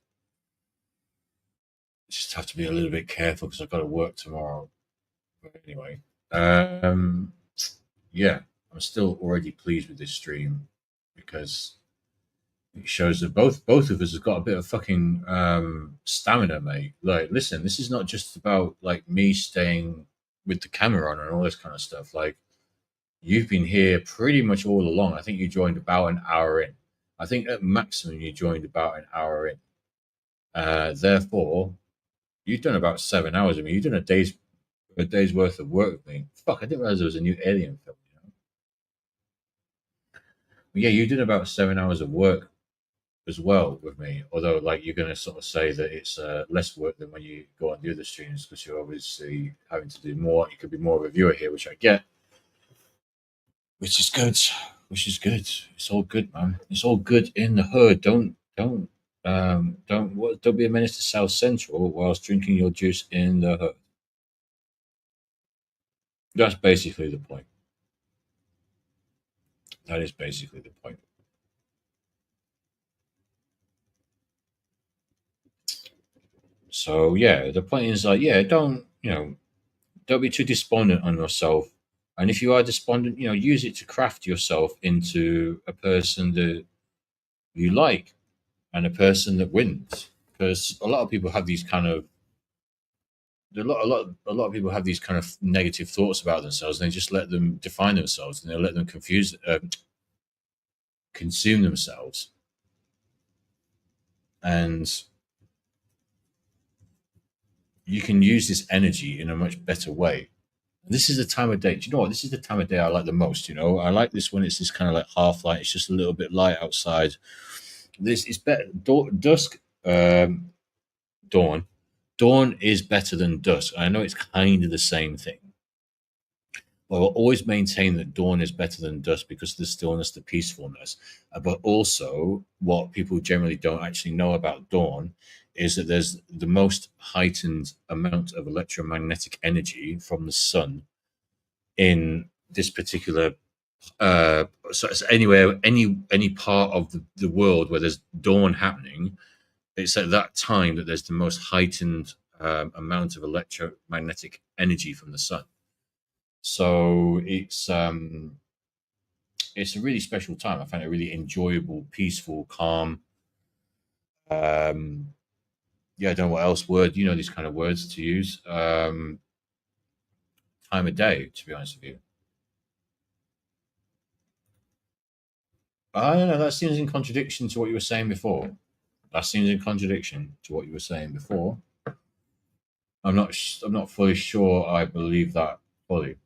Just have to be a little bit careful because I've got to work tomorrow. But anyway, um, yeah, I'm still already pleased with this stream because it shows that both of us have got a bit of fucking stamina, mate. Like, listen, this is not just about like me staying with the camera on and all this kind of stuff. Like, you've been here pretty much all along. I think you joined about an hour in. I think at maximum you joined about an hour in. Therefore, you've done about 7 hours. I mean, you've done a day's worth of work with me. Fuck, I didn't realize there was a new Alien film. But yeah, you did about 7 hours of work as well with me. Although, like, you're going to sort of say that it's less work than when you go on the other streams because you're obviously having to do more. You could be more of a viewer here, which I get, which is good. Which is good. It's all good, man. It's all good in the hood. Don't be a menace to South Central whilst drinking your juice in the hood. That's basically the point. That is basically the point. So yeah, the point is like, yeah, don't be too despondent on yourself. And if you are despondent, use it to craft yourself into a person that you like and a person that wins. Because a lot of people have these kind of a lot of people have these kind of negative thoughts about themselves, and they just let them define themselves, and they let them consume themselves. And you can use this energy in a much better way. This is the time of day. Do you know what? This is the time of day I like the most. I like this when it's this kind of like half light. It's just a little bit light outside. This is better. Dusk, dawn. Dawn is better than dusk. I know it's kind of the same thing. But I'll always maintain that dawn is better than dusk because of the stillness, the peacefulness. But also, what people generally don't actually know about dawn is that there's the most heightened amount of electromagnetic energy from the sun in this particular so it's anywhere any part of the world where there's dawn happening. It's at that time that there's the most heightened amount of electromagnetic energy from the sun. So it's a really special time. I find it really enjoyable, peaceful, calm. um yeah, I don't know what else word, these kind of words to use. Time of day, to be honest with you. I don't know, that seems in contradiction to what you were saying before. That seems in contradiction to what you were saying before. I'm not fully sure I believe that fully.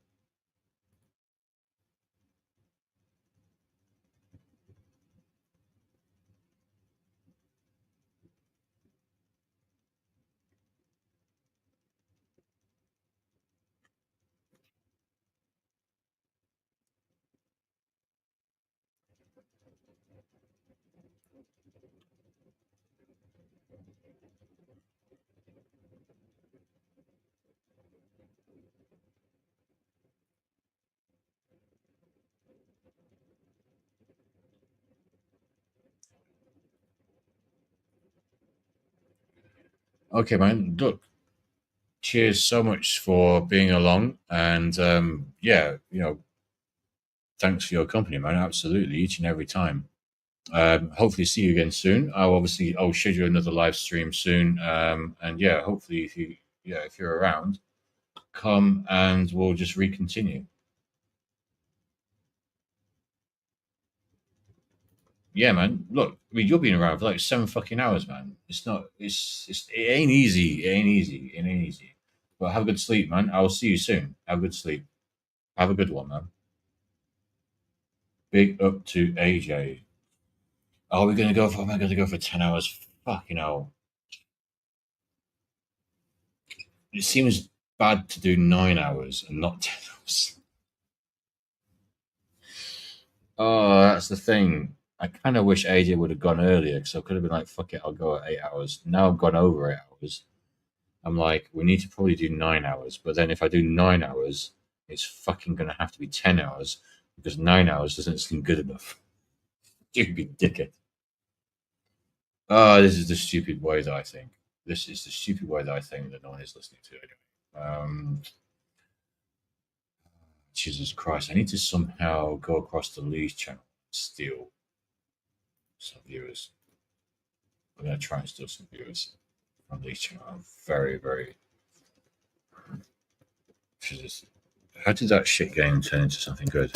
Okay, man. Look, cheers so much for being along, and yeah, thanks for your company, man. Absolutely, each and every time. Hopefully, see you again soon. I'll schedule another live stream soon, and yeah, hopefully, if you're around, come and we'll just recontinue. Yeah, man. Look, I mean, you've been around for like 7 fucking hours, man. It's not. It ain't easy. It ain't easy. It ain't easy. But have a good sleep, man. I'll see you soon. Have a good sleep. Have a good one, man. Big up to AJ. Are we gonna go for? Am I gonna go for 10 hours? Fucking hell. It seems bad to do 9 hours and not 10 hours. Oh, that's the thing. I kind of wish AJ would have gone earlier because I could have been like, fuck it, I'll go at 8 hours. Now I've gone over 8 hours. I'm like, we need to probably do 9 hours. But then if I do 9 hours, it's fucking going to have to be 10 hours because 9 hours doesn't seem good enough. Stupid dickhead. Oh, this is the stupid way that I think. This is the stupid way that I think that no one is listening to anyway. Jesus Christ, I need to somehow go across the Lee's channel and steal some viewers. I'm going to try and steal some viewers from Lee's channel. I'm very, very. Jesus. How did that shit game turn into something good?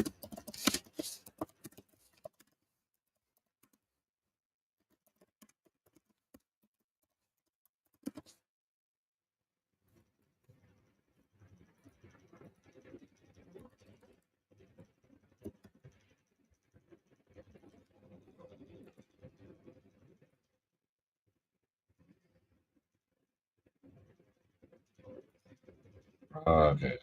Okay.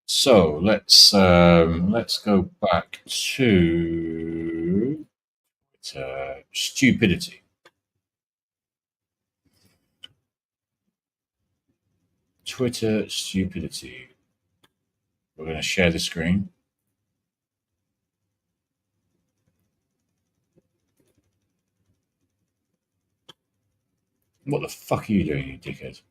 So let's go back to stupidity. Twitter stupidity. We're going to share the screen. What the fuck are you doing, you dickhead?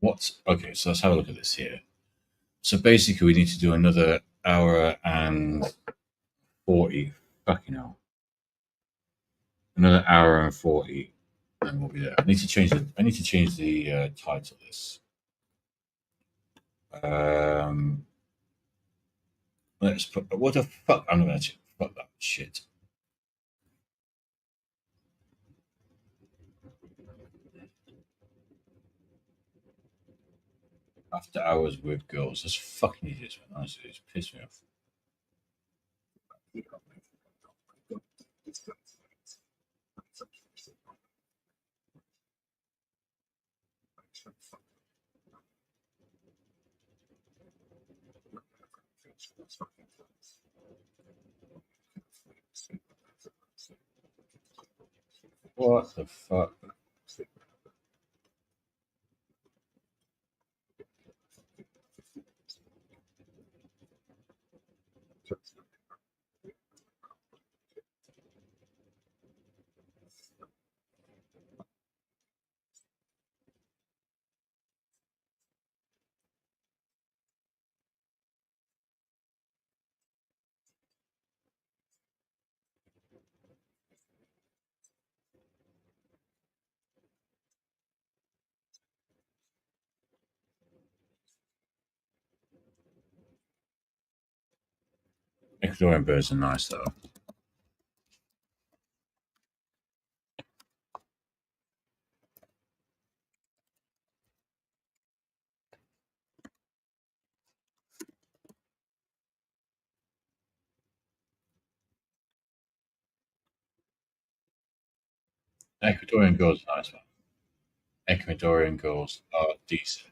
What? Okay, so let's have a look at this here. So basically, we need to do another hour and 40. Fucking hell. Another hour and 40. And we'll be there. I need to change the title of this. Um, Let's put. What the fuck? I'm not going to fuck that shit. After hours with girls. That's fucking idiots, man. Honestly, it's pissed me off. What the fuck? Ecuadorian birds are nice though. Ecuadorian girls are nice, man. Ecuadorian girls are decent.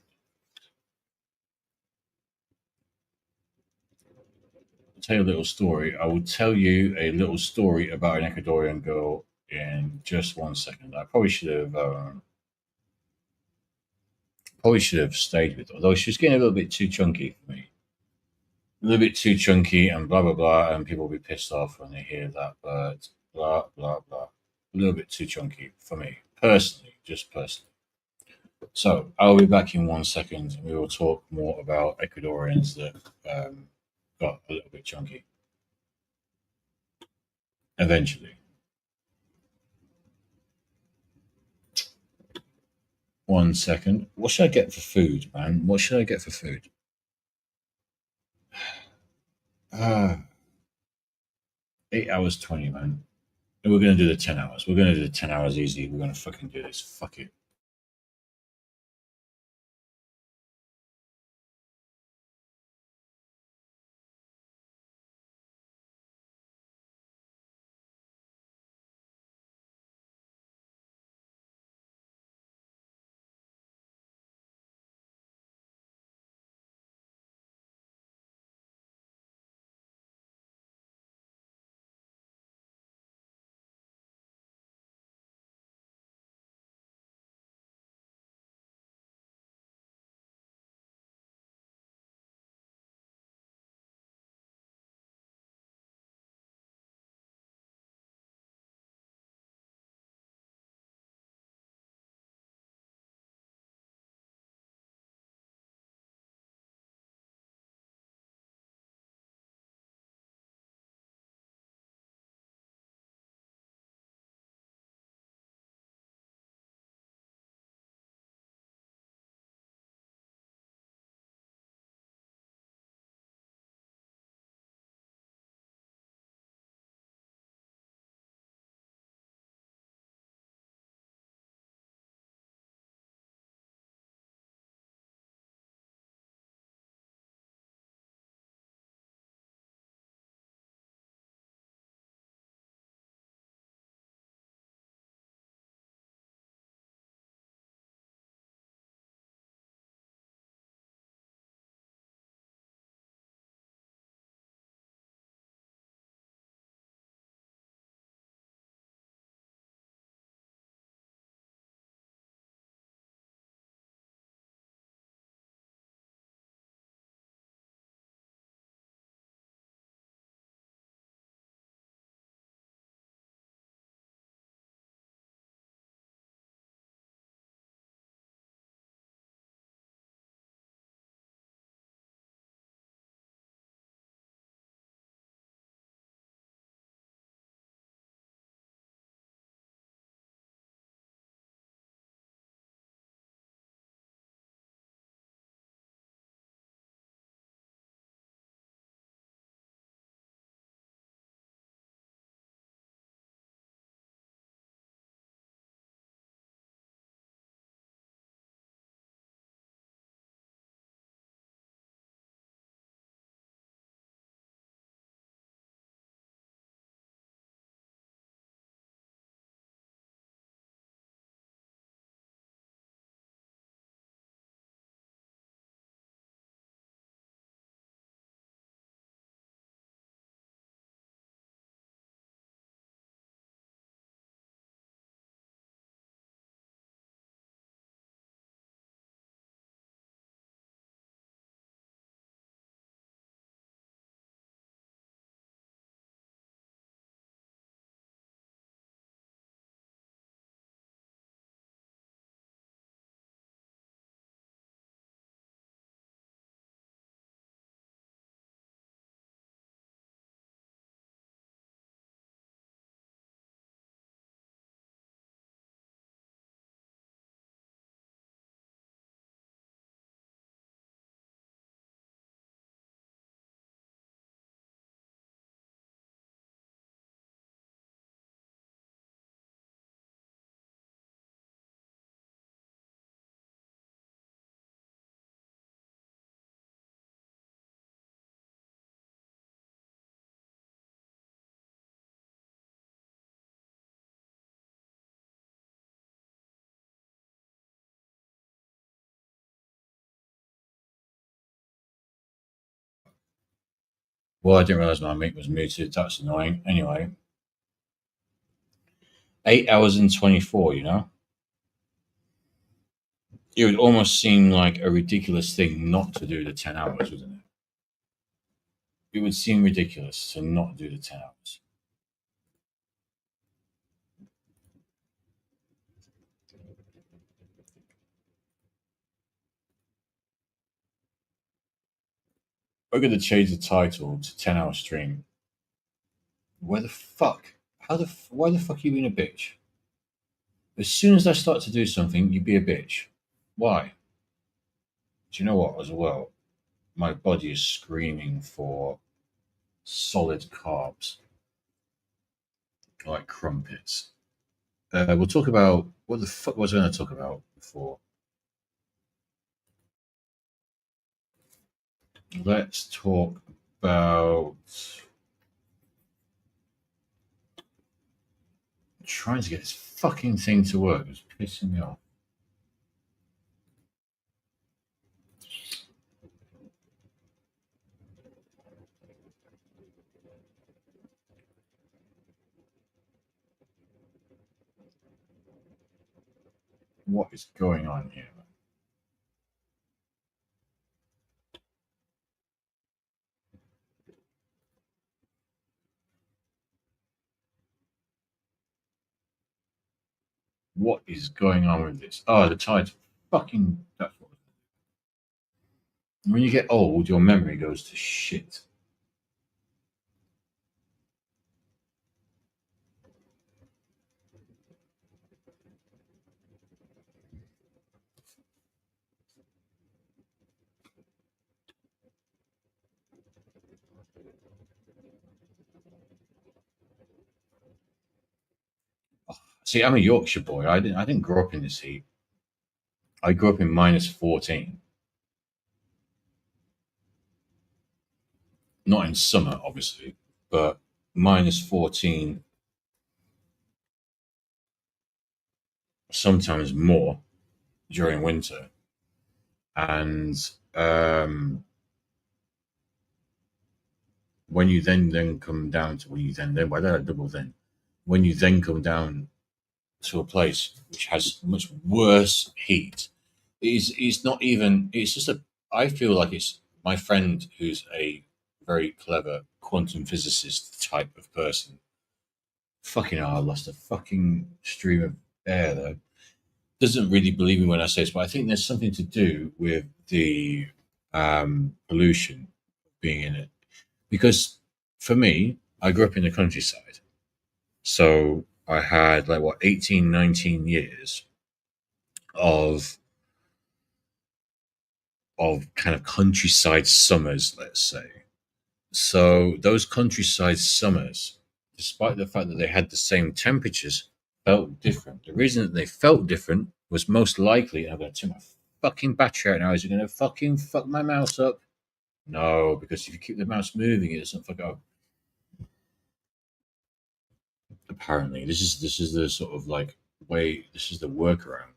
I'll tell you a little story. I will tell you a little story about an Ecuadorian girl in just 1 second. I probably should have stayed with her, although she was getting a little bit too chunky for me. A little bit too chunky and blah blah blah, and people will be pissed off when they hear that. But blah blah blah, a little bit too chunky for me personally, just personally. So I'll be back in 1 second, and we will talk more about Ecuadorians that got a little bit chunky eventually. 1 second. What should I get for food, man? What should I get for food? Ah, 8 hours 20, man. And we're gonna do the 10 hours. We're gonna do the 10 hours easy. We're gonna fucking do this. Fuck it. Well, I didn't realize my mic was muted. That's annoying. Anyway, 8 hours and 24. It would almost seem like a ridiculous thing not to do the 10 hours, wouldn't it? It would seem ridiculous to not do the 10 hours. We're going to change the title to 10 hour stream. Where the fuck? Why the fuck are you being a bitch? As soon as I start to do something, you be a bitch. Why? Do you know what, as well? My body is screaming for solid carbs, like crumpets. We'll talk about what the fuck was I going to talk about before. Let's talk about trying to get this fucking thing to work. It's pissing me off. What is going on here? What is going on with this? Oh, the tide's fucking. That's what. When you get old, your memory goes to shit. See, I'm a Yorkshire boy. I didn't grow up in this heat. I grew up in -14. Not in summer, obviously, but -14, sometimes more during winter. And when you then come down to when you then why did I double then? When you then come down to a place which has much worse heat, it's not even. It's just a. I feel like it's my friend who's a very clever quantum physicist type of person. Fucking hell, I lost a fucking stream of air there. Doesn't really believe me when I say this, but I think there's something to do with the pollution being in it. Because for me, I grew up in the countryside. So I had like what 18, 19 years of kind of countryside summers, let's say. So those countryside summers, despite the fact that they had the same temperatures, felt different. The reason that they felt different was most likely, I'm going to turn my fucking battery out now. Is it going to fucking fuck my mouse up? No, because if you keep the mouse moving, it doesn't fuck up. Apparently, this is the sort of like way. This is the workaround.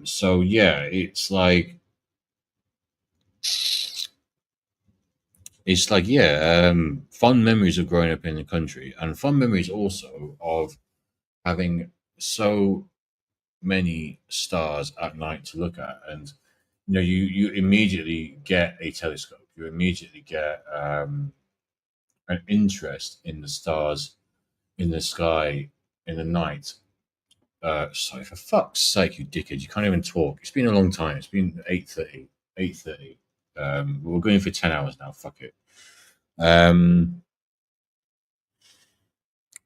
So yeah, it's like yeah, fond memories of growing up in the country, and fond memories also of having so many stars at night to look at, and you immediately get a telescope. You immediately get an interest in the stars in the sky in the night. Sorry, for fuck's sake, you dickhead! You can't even talk. It's been a long time. It's been 8:30. 8:30. We're going for 10 hours now. Fuck it. Um,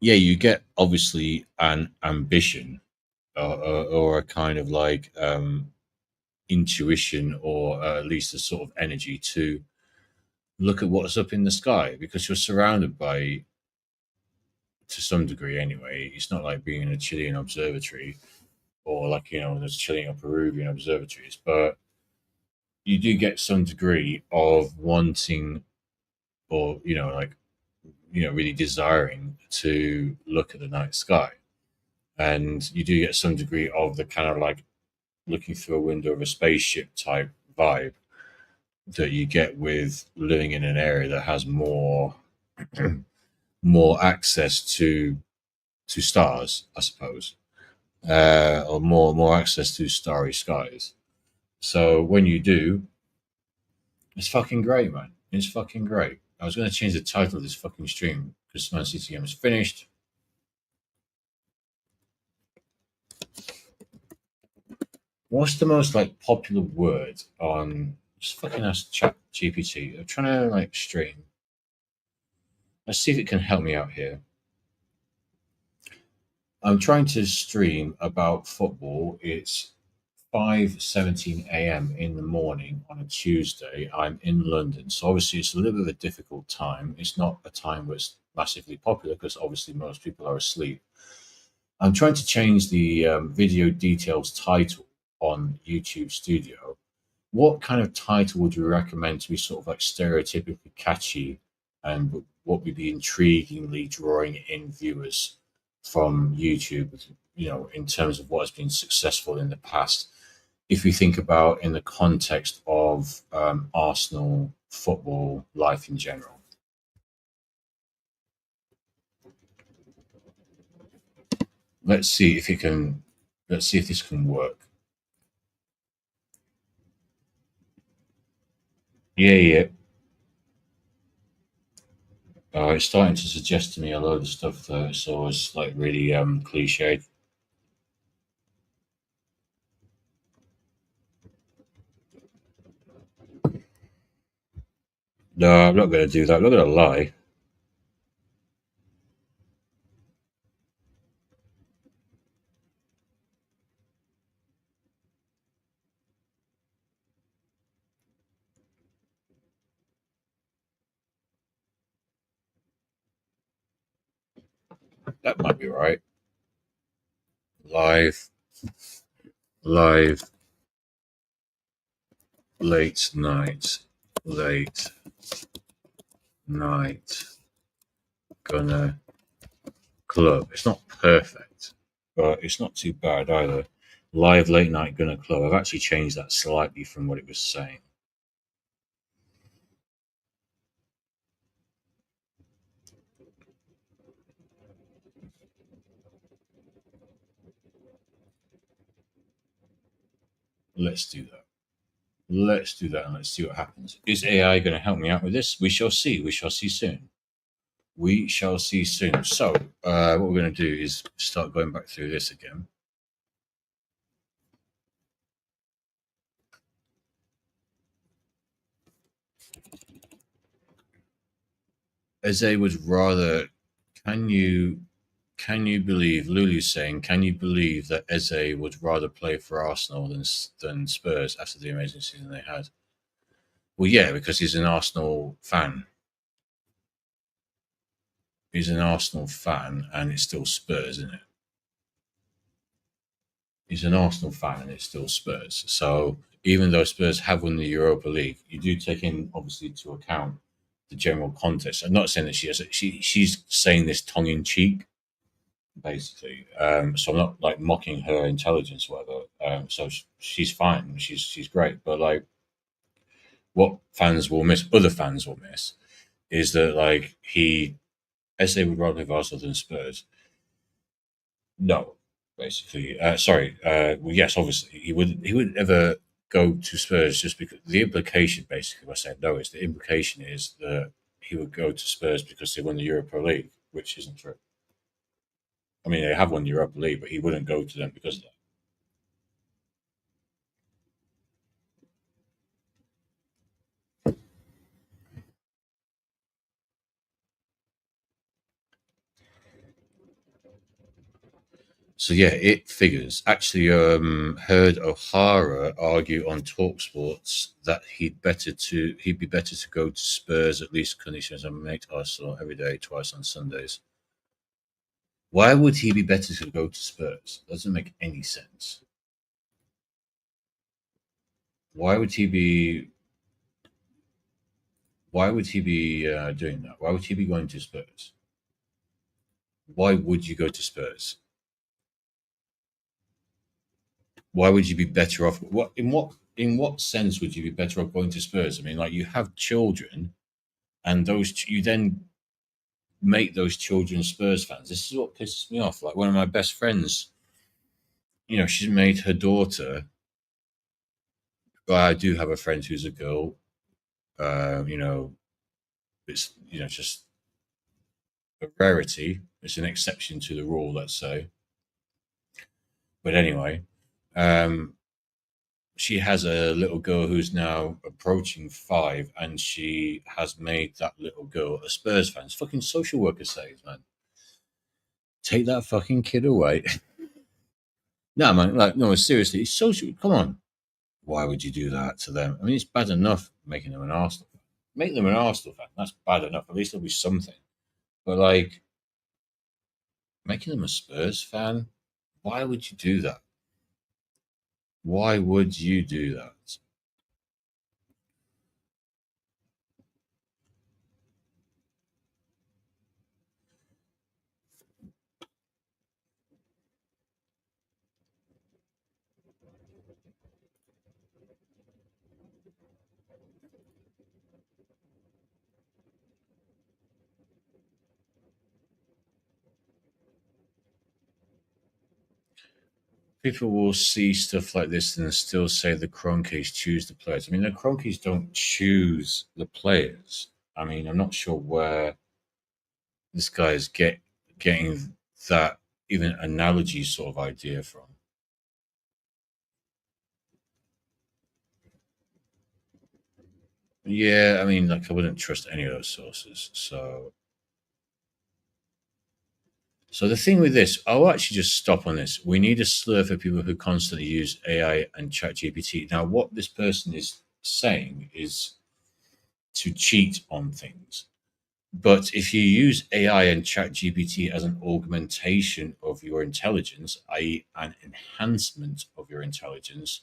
yeah, you get obviously an ambition or a kind of like intuition or at least a sort of energy to look at what's up in the sky because you're surrounded by, to some degree anyway. It's not like being in a Chilean observatory or like there's Chilean or Peruvian observatories, but you do get some degree of wanting or like really desiring to look at the night sky, and you do get some degree of the kind of like looking through a window of a spaceship type vibe. that you get with living in an area that has more access to stars, I suppose, or more access to starry skies. So when you do, it's fucking great, man. It's fucking great. I was going to change the title of this fucking stream because Man City game is finished. What's the most like popular word on? Just fucking ask Chat GPT. I'm trying to like stream. Let's see if it can help me out here. I'm trying to stream about football. It's 5:17 a.m. in the morning on a Tuesday. I'm in London, so obviously it's a little bit of a difficult time. It's not a time where it's massively popular because obviously most people are asleep. I'm trying to change the video details title on YouTube Studio. What kind of title would you recommend to be sort of like stereotypically catchy and what would be intriguingly drawing in viewers from YouTube, in terms of what has been successful in the past? If you think about in the context of Arsenal football life in general. Let's see if it can. Let's see if this can work. Yeah, yeah. It's starting to suggest to me a load of stuff though, so it's like really cliched. No, I'm not going to do that. I'm not going to lie. That might be right. Live, live, late night, late night, gonna club. It's not perfect, but it's not too bad either. Live late night gonna club. I've actually changed that slightly from what it was saying. Let's do that. Let's do that and let's see what happens. Is AI going to help me out with this? We shall see. We shall see soon. We shall see soon. So, what we're going to do is start going back through this again. Eze would rather. Can you believe Lulu's saying? Can you believe that Eze would rather play for Arsenal than Spurs after the amazing season they had? Well, yeah, because he's an Arsenal fan. He's an Arsenal fan, and it's still Spurs, isn't it? He's an Arsenal fan, and it's still Spurs. So even though Spurs have won the Europa League, you do take in obviously to account the general context. I'm not saying that she's saying this tongue in cheek, basically. So I'm not like mocking her intelligence, or whatever. So she's fine. She's great. But like, what other fans will miss, is that like SA would rather have Arsenal than Spurs. No, basically. Sorry. Well, yes, obviously he would ever go to Spurs just because the implication, basically, by saying no, is the implication is that he would go to Spurs because they won the Europa League, which isn't true. I mean, they have won the Europa League, but he wouldn't go to them because of that. So yeah, it figures. Actually, heard O'Hara argue on Talksports that he'd be better to go to Spurs at least conditions and make Arsenal every day, twice on Sundays. Why would he be better to go to Spurs? Doesn't make any sense. Why would he be? Why would he be doing that? Why would he be going to Spurs? Why would you go to Spurs? Why would you be better off? What in what? in what sense would you be better off going to Spurs? I mean, like you have children, and you then make those children Spurs fans. This is what pisses me off. Like one of my best friends, she's made her daughter. Well, I do have a friend who's a girl. You know, it's just a rarity. It's an exception to the rule, let's say. But anyway, um, she has a little girl who's now approaching 5, and she has made that little girl a Spurs fan. It's fucking social worker says, man. Take that fucking kid away. No, man, like, no, seriously, it's social. Come on. Why would you do that to them? I mean, it's bad enough making them an Arsenal fan. Make them an Arsenal fan. That's bad enough. At least there'll be something. But, like, making them a Spurs fan, why would you do that? Why would you do that? People will see stuff like this and still say the Cronkies choose the players. I mean, the Cronkies don't choose the players. I mean, I'm not sure where this guy is getting that even analogy sort of idea from. Yeah, I mean, like I wouldn't trust any of those sources. So the thing with this, I'll actually just stop on this. We need a slur for people who constantly use AI and ChatGPT. Now, what this person is saying is to cheat on things. But if you use AI and ChatGPT as an augmentation of your intelligence, i.e., an enhancement of your intelligence,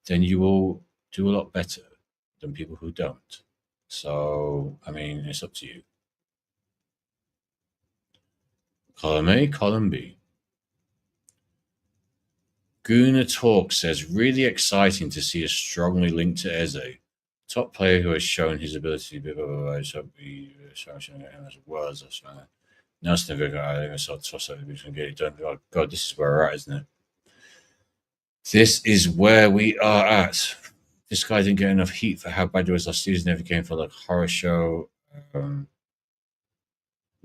then you will do a lot better than people who don't. So, I mean, it's up to you. Column A, column B. Guna Talk says, really exciting to see a strongly linked to Eze. Top player who has shown his ability to be blah, blah, blah, so be showing him as well as us. Nelson Vigo, I think I saw toss up, we can get it done. Oh, God, this is where we're at, isn't it? This is where we are at. This guy didn't get enough heat for how bad it was last season. Every game felt like a horror show.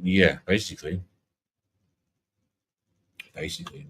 Yeah, basically. Basically.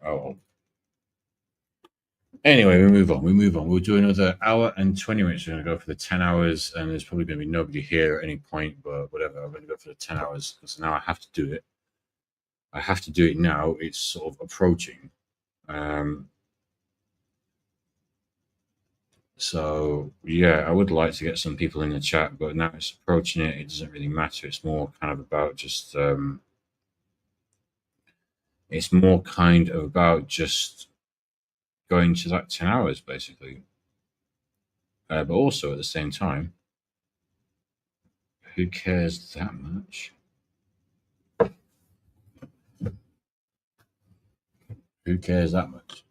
Oh, well. Anyway, we move on. We move on. We'll do another hour and 20 minutes. We're going to go for the 10 hours, and there's probably going to be nobody here at any point, but whatever. I'm going to go for the 10 hours because now I have to do it. I have to do it now. It's sort of approaching. Um, so, yeah, I would like to get some people in the chat, but now it's approaching it. It doesn't really matter. It's more kind of about just. It's more kind of about just going to that 10 hours, basically. But also at the same time, who cares that much? Who cares that much?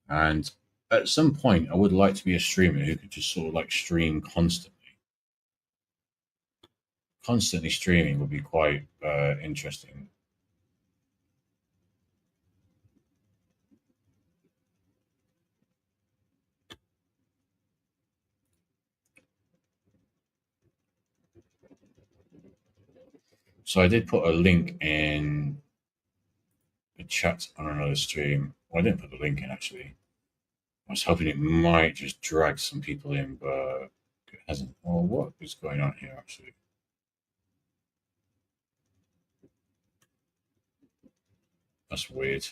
And at some point, I would like to be a streamer who could just sort of like stream constantly. Constantly streaming would be quite interesting. So I did put a link in the chat on another stream. Well, I didn't put the link in actually. I was hoping it might just drag some people in, but it hasn't. Well, what is going on here, actually? That's weird.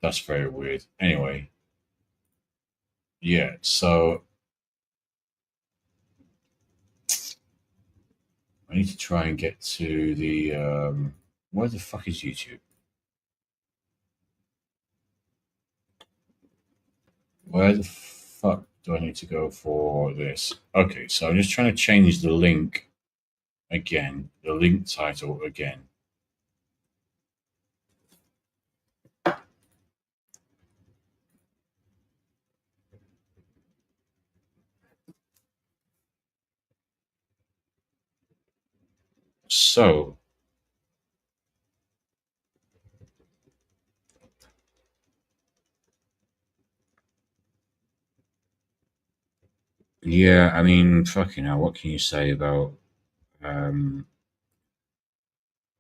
That's very weird. Anyway, yeah, so I need to try and get to the. Where the fuck is YouTube? Where the fuck do I need to go for this? Okay, so I'm just trying to change the link again, the link title again. So, yeah, I mean, fucking hell, what can you say about um,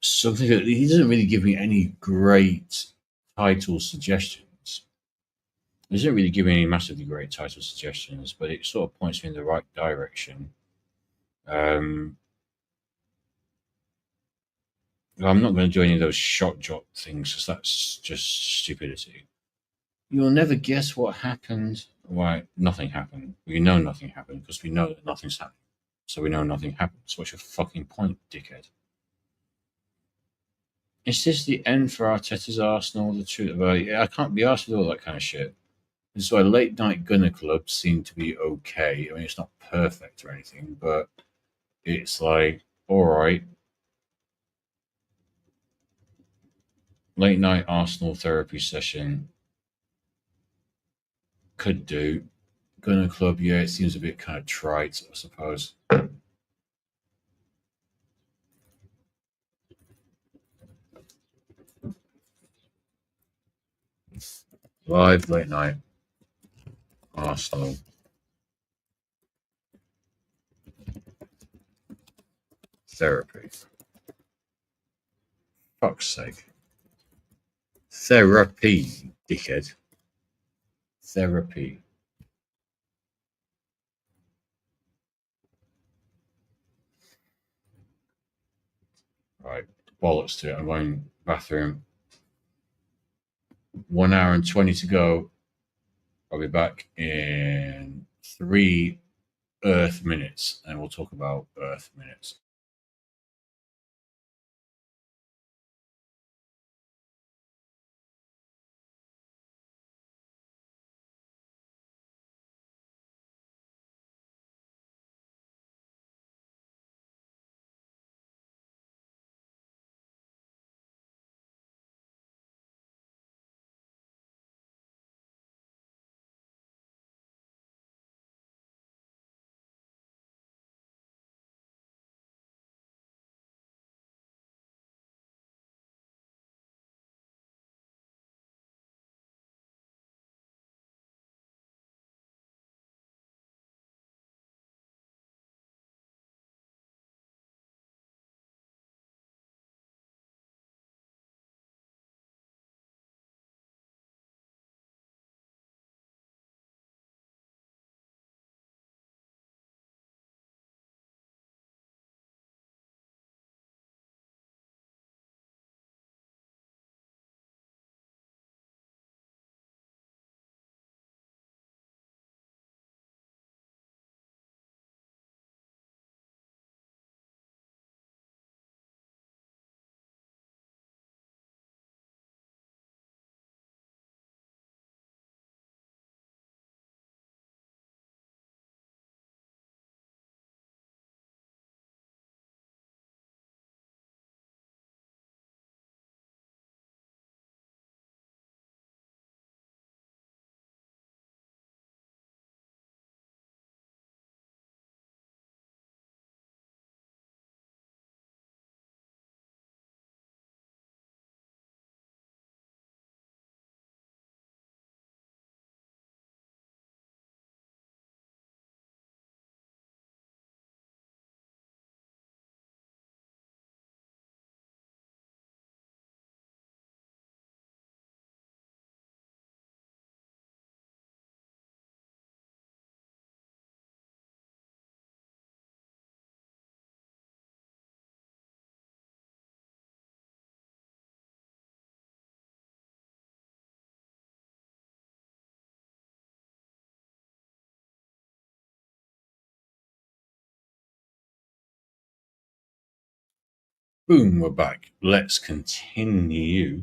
something that he doesn't really give me any great title suggestions. He doesn't really give me any massively great title suggestions, but it sort of points me in the right direction. Um, I'm not going to do any of those shot jot things because that's just stupidity. You'll never guess what happened. Why? Nothing happened. We know nothing happened because we know that nothing's happened. So we know nothing happened. So what's your fucking point, dickhead? Is this the end for Arteta's Arsenal? The truth about it? Yeah, I can't be asked with all that kind of shit. This is why late night Gunner clubs seem to be okay. I mean, it's not perfect or anything, but it's like, all right, late night Arsenal therapy session could do. Gunner club, yeah, it seems a bit kind of trite, I suppose. Live late night Arsenal therapy. Fuck's sake. Therapy, dickhead. Therapy. Right. Bollocks to it. I'm going bathroom. 1 hour and 20 to go. I'll be back in 3 Earth minutes and we'll talk about Earth minutes. Boom, we're back. Let's continue.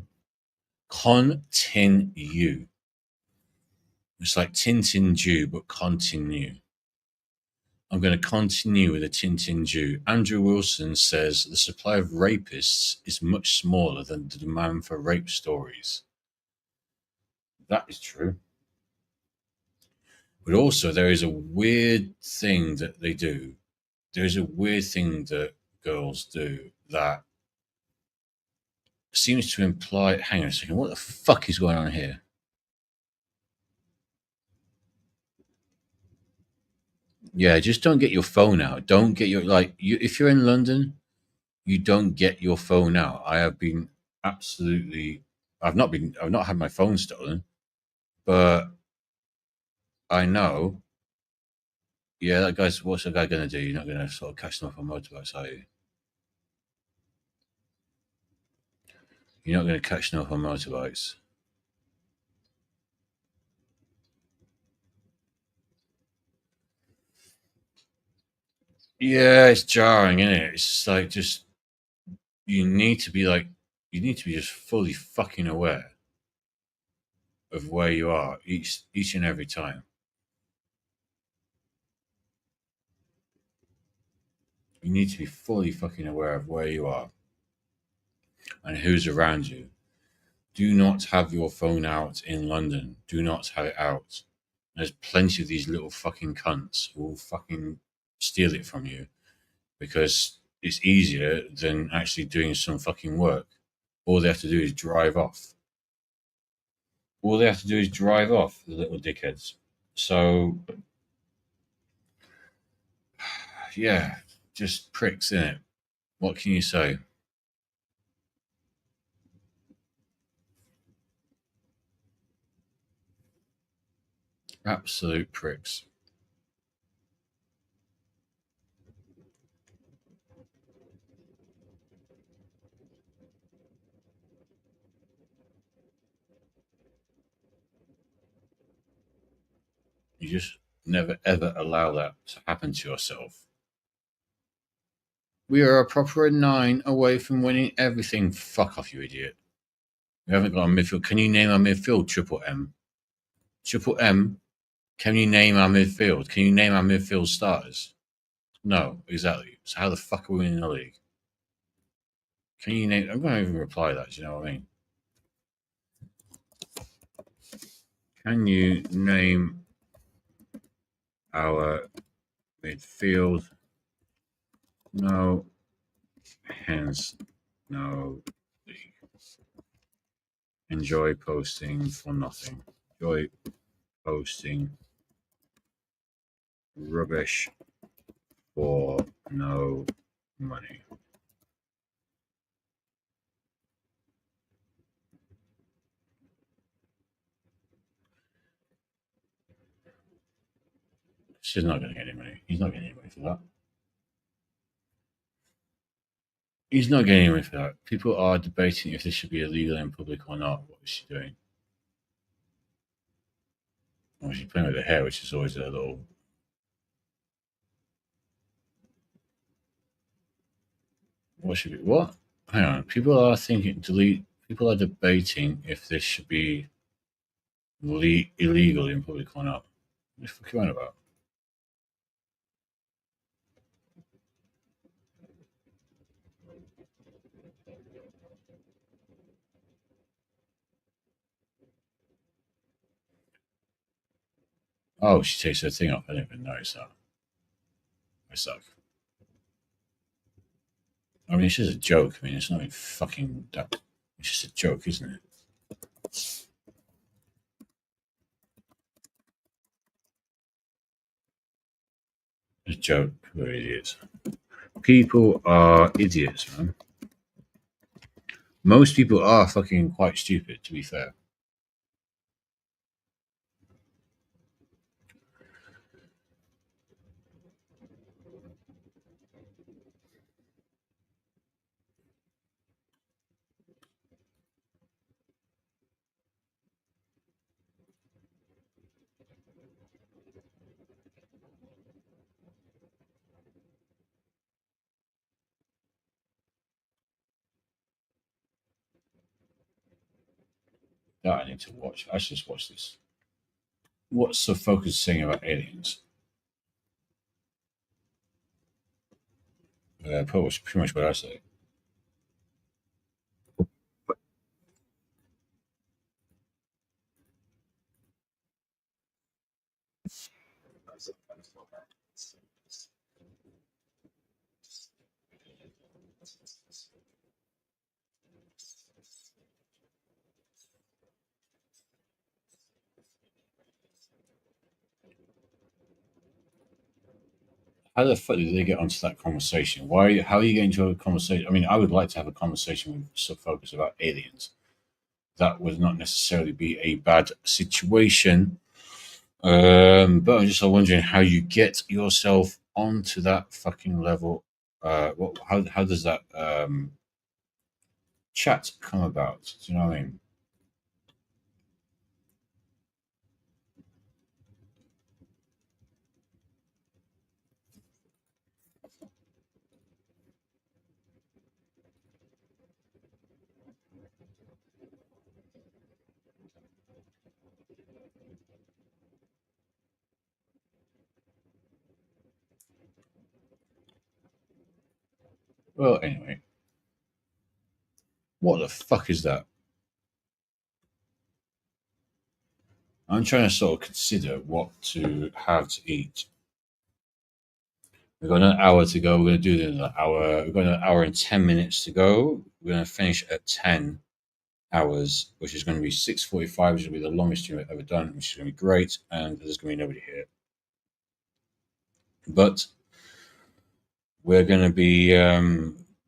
Continue. It's like Tintin Jew, but continue. I'm going to continue with a Tintin Jew. Andrew Wilson says the supply of rapists is much smaller than the demand for rape stories. That is true. But also, there is a weird thing that they do. There is a weird thing that girls do that seems to imply. Hang on a second. What the fuck is going on here? Yeah, just don't get your phone out. Don't get your if you're in London, you don't get your phone out. I have been absolutely I've not had my phone stolen, but I know, yeah, that guy's what's the guy gonna do? You're not gonna sort of catch them up on motorbikes, are you? You're not gonna catch them up on motorbikes. Yeah, it's jarring, isn't it? It's just like just you need to be like you need to be just fully fucking aware of where you are each and every time. You need to be fully fucking aware of where you are and who's around you. Do not have your phone out in London. Do not have it out. There's plenty of these little fucking cunts who will fucking steal it from you because it's easier than actually doing some fucking work. All they have to do is drive off. All they have to do is drive off, the little dickheads. So, yeah, just pricks, innit? What can you say? Absolute pricks. You just never ever allow that to happen to yourself. We are a proper 9 away from winning everything. Fuck off, you idiot. We haven't got a midfield. Can you name our midfield? Triple M. Triple M. Can you name our midfield? Can you name our midfield starters? No, exactly. So how the fuck are we winning the league? Can you name? I'm going to even reply that. Do you know what I mean? Can you name our midfield? No. Hence, no league. Enjoy posting for nothing. Enjoy posting rubbish for no money. She's not going to get any money. He's not getting any money for that. He's not getting any money for that. People are debating if this should be illegal in public or not. What is she doing? Well, she's playing with her hair, which is always a little. What should be what? Hang on. People are thinking delete. People are debating if this should be illegal in public or not. What the fuck are you on about? Oh, she takes her thing off. I didn't even notice that. I suck. I mean, it's just a joke. I mean, it's not even fucking that. It's just a joke, isn't it? It's a joke. We're idiots. People are idiots, man. Most people are fucking quite stupid, to be fair. that I need to watch. I should just watch this. What's the focus saying about aliens? Pretty much what I say. How the fuck did they get onto that conversation? Why? How are you getting to a conversation? I mean, I would like to have a conversation with some focus about aliens. That would not necessarily be a bad situation. But I'm just wondering how you get yourself onto that fucking level. How does that chat come about? Do you know what I mean? Well, anyway, what the fuck is that? I'm trying to sort of consider what to have to eat. We've got another hour to go. We're going to do another hour. We've got an hour and 10 minutes to go. We're going to finish at 10 hours, which is going to be 6:45, which will be the longest stream I've ever done, which is going to be great. And there's going to be nobody here. But we're going to be,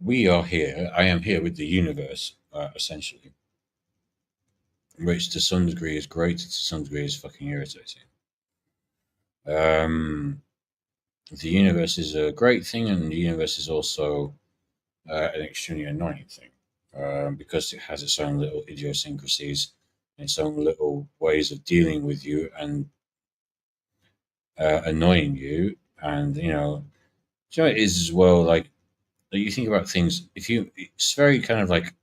we are here. I am here with the universe, essentially, which to some degree is great, to some degree is fucking irritating. Um, the universe is a great thing, and the universe is also an extremely annoying thing because it has its own little idiosyncrasies, its own little ways of dealing with you and annoying you. And you know, it is as well. Like you think about things. If you, it's very kind of like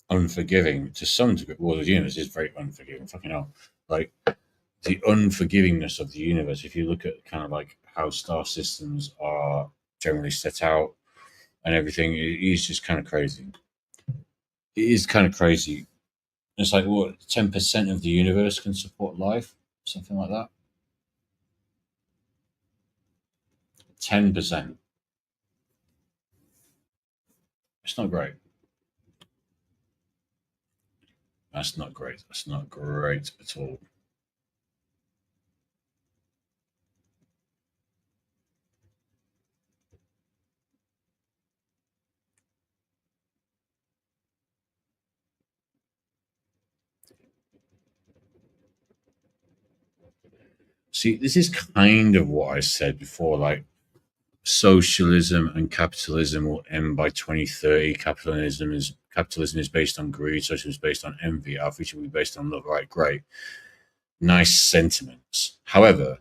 unforgiving to some degree. Well, the universe is very unforgiving. Fucking hell, like the unforgivingness of the universe. If you look at kind of like how star systems are generally set out and everything, it is just kind of crazy. It is kind of crazy. It's like what 10% of the universe can support life, something like that. 10%. It's not great. That's not great. That's not great at all. See, this is kind of what I said before. Like socialism and capitalism will end by 2030. Capitalism is based on greed. Socialism is based on envy. Our future will be based on love. Right, great, nice sentiments. However,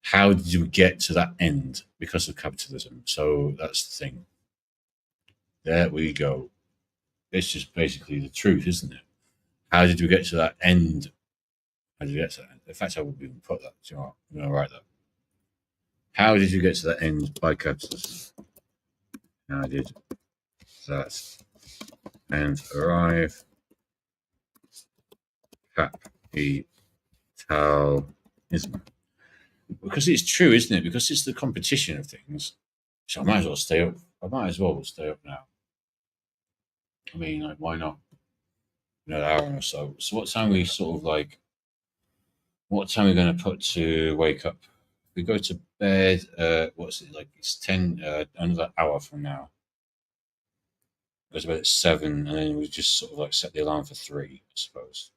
how did we get to that end because of capitalism? So that's the thing. There we go. It's just basically the truth, isn't it? How did we get to that end? How did we get to that end? In fact, I would even put that. Do you know what? I'm going to write that. How did you get to that end by capitalism? How did that end arrive? Capitalism. Because it's true, isn't it? Because it's the competition of things. So I might as well stay up. I might as well stay up now. I mean, like, why not? Another hour or so. So what time are we sort of like? What time are we going to put to wake up? We go to bed. What's it like? It's 10. Another hour from now. Go to bed at 7, and then we just sort of like set the alarm for 3. I suppose.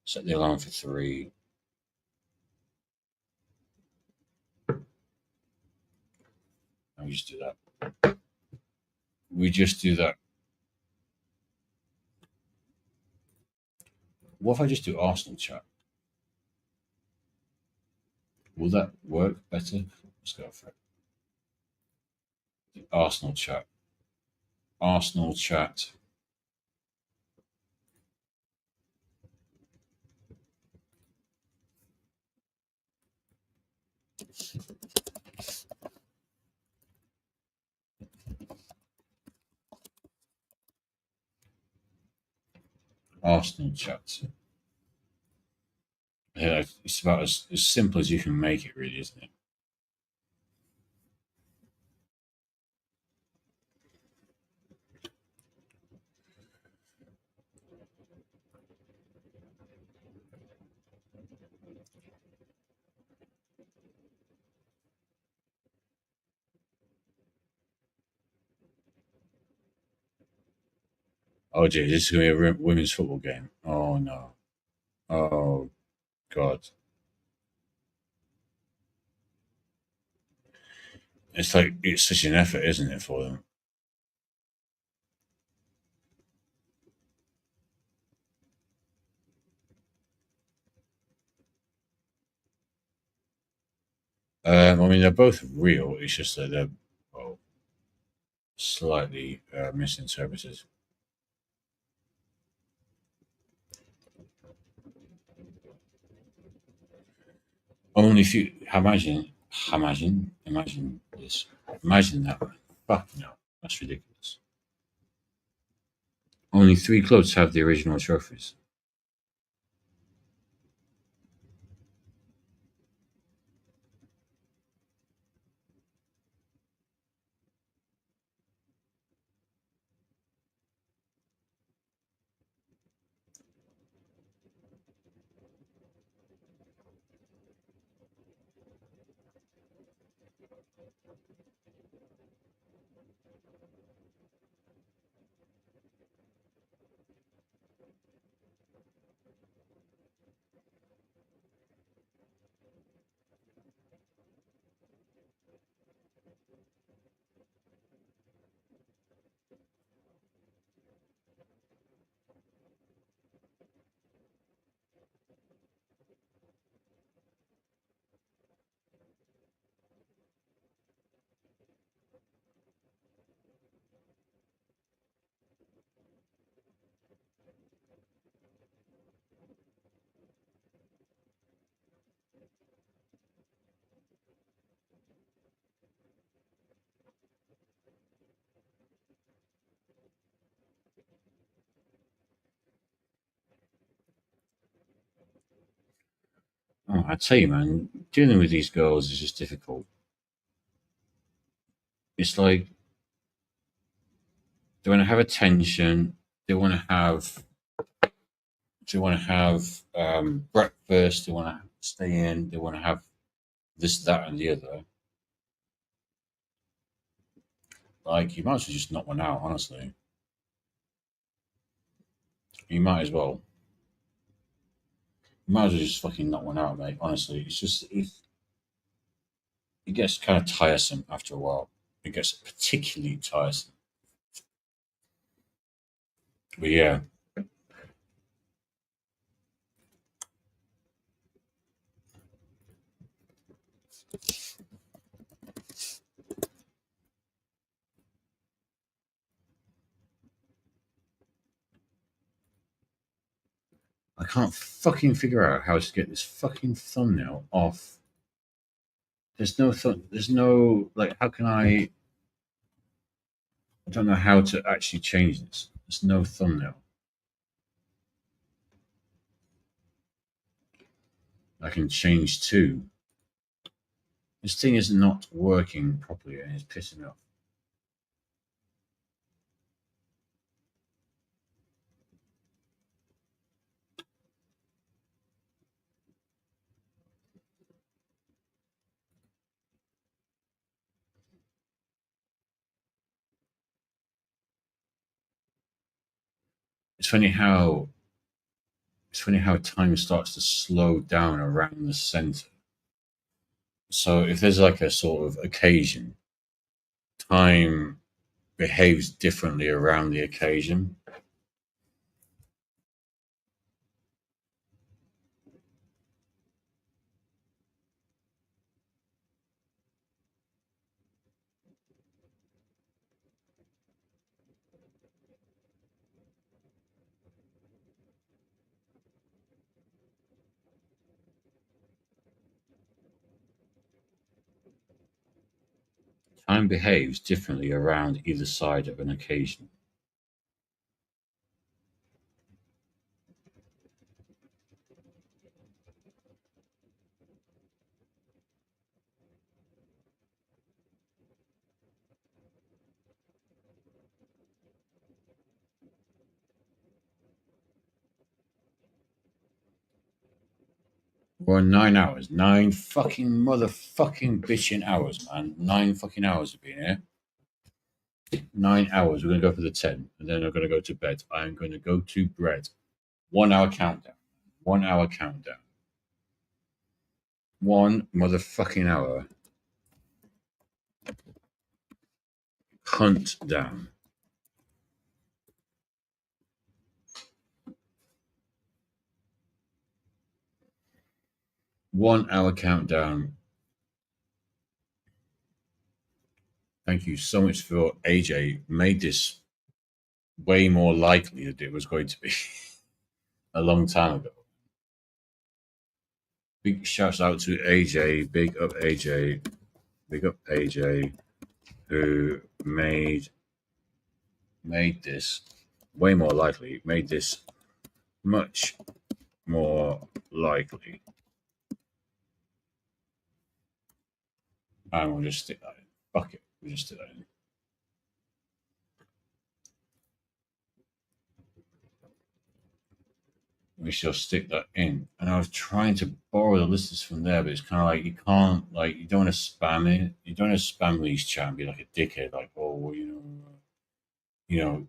Set the alarm for 3. And we just do that. We just do that. What if I just do Arsenal chat? Will that work better? Let's go for it. Arsenal chat. Arsenal chat. Arsenal chapter. Yeah, it's about as simple as you can make it, really, isn't it? Oh, gee, this is going to be a women's football game. Oh, no. Oh, God. It's like, it's such an effort, isn't it, for them? I mean, they're both real. It's just that they're, well, slightly misinterpreted. Only if you imagine this. Imagine that. Fuck no. That's ridiculous. Only three clubs have the original trophies. Oh, I tell you, man, dealing with these girls is just difficult. It's like they want to have attention. They want to have. They want to have breakfast. They want to stay in. They want to have this, that, and the other. Like you might as well just knock one out. Honestly, you might as well. You might as well just fucking knock one out, mate. Honestly, it gets kind of tiresome after a while. It gets particularly tiresome. But yeah, I can't fucking figure out how to get this fucking thumbnail off. There's no there's no like. How can I? I don't know how to actually change this. There's no thumbnail. I can change to. This thing is not working properly and it's pissing me off. It's funny how time starts to slow down around the center. So if there's like a sort of occasion, time behaves differently around the occasion. Time behaves differently around either side of an occasion. We're on 9 hours. 9 fucking motherfucking bitching hours, man. 9 fucking hours of being here. 9 hours. We're gonna go for the 10, and then we're gonna go to bed. I'm gonna go to bed. 1 hour countdown. 1 hour countdown. 1 motherfucking hour. Hunt down. One-hour countdown. Thank you so much for AJ. Made this way more likely than it was going to be a long time ago. Big shouts out to AJ. Big up AJ. Big up AJ, who made this way more likely. Made this much more likely. And we'll just stick that in. Fuck it. We'll just stick that in. We shall stick that in. And I was trying to borrow the listeners from there, but it's kind of like you can't, like, you don't want to spam it. You don't want to spam these chat and be like a dickhead, like, oh, well, you know,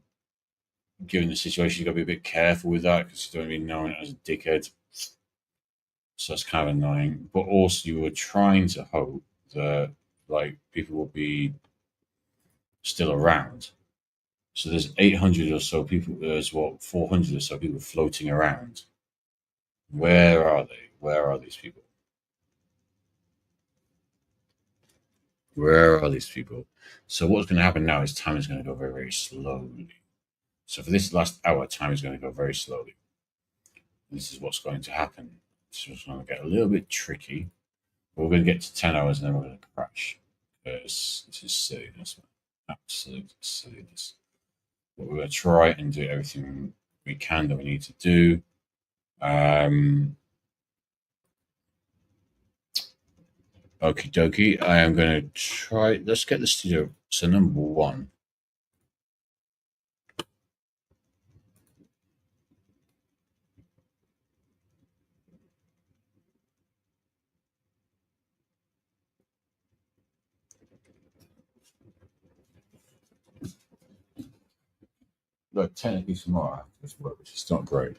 given the situation, you got to be a bit careful with that because you don't want to be known as a dickhead. So that's kind of annoying. But also, you were trying to hope that like people will be still around. So there's 800 or so people. There's 400 or so people floating around. Where are they? Where are these people? Where are these people? So what's going to happen now is time is going to go very, very slowly. So for this last hour, time is going to go very slowly. This is what's going to happen. So it's going to get a little bit tricky. We're going to get to 10 hours and then we're going to crash. Because this is silliness, man. Absolute silliness. But we're going to try and do everything we can that we need to do. Okie dokie. I am going to try. Let's get the studio. So, number one. Look, technically tomorrow after this work, which is not great.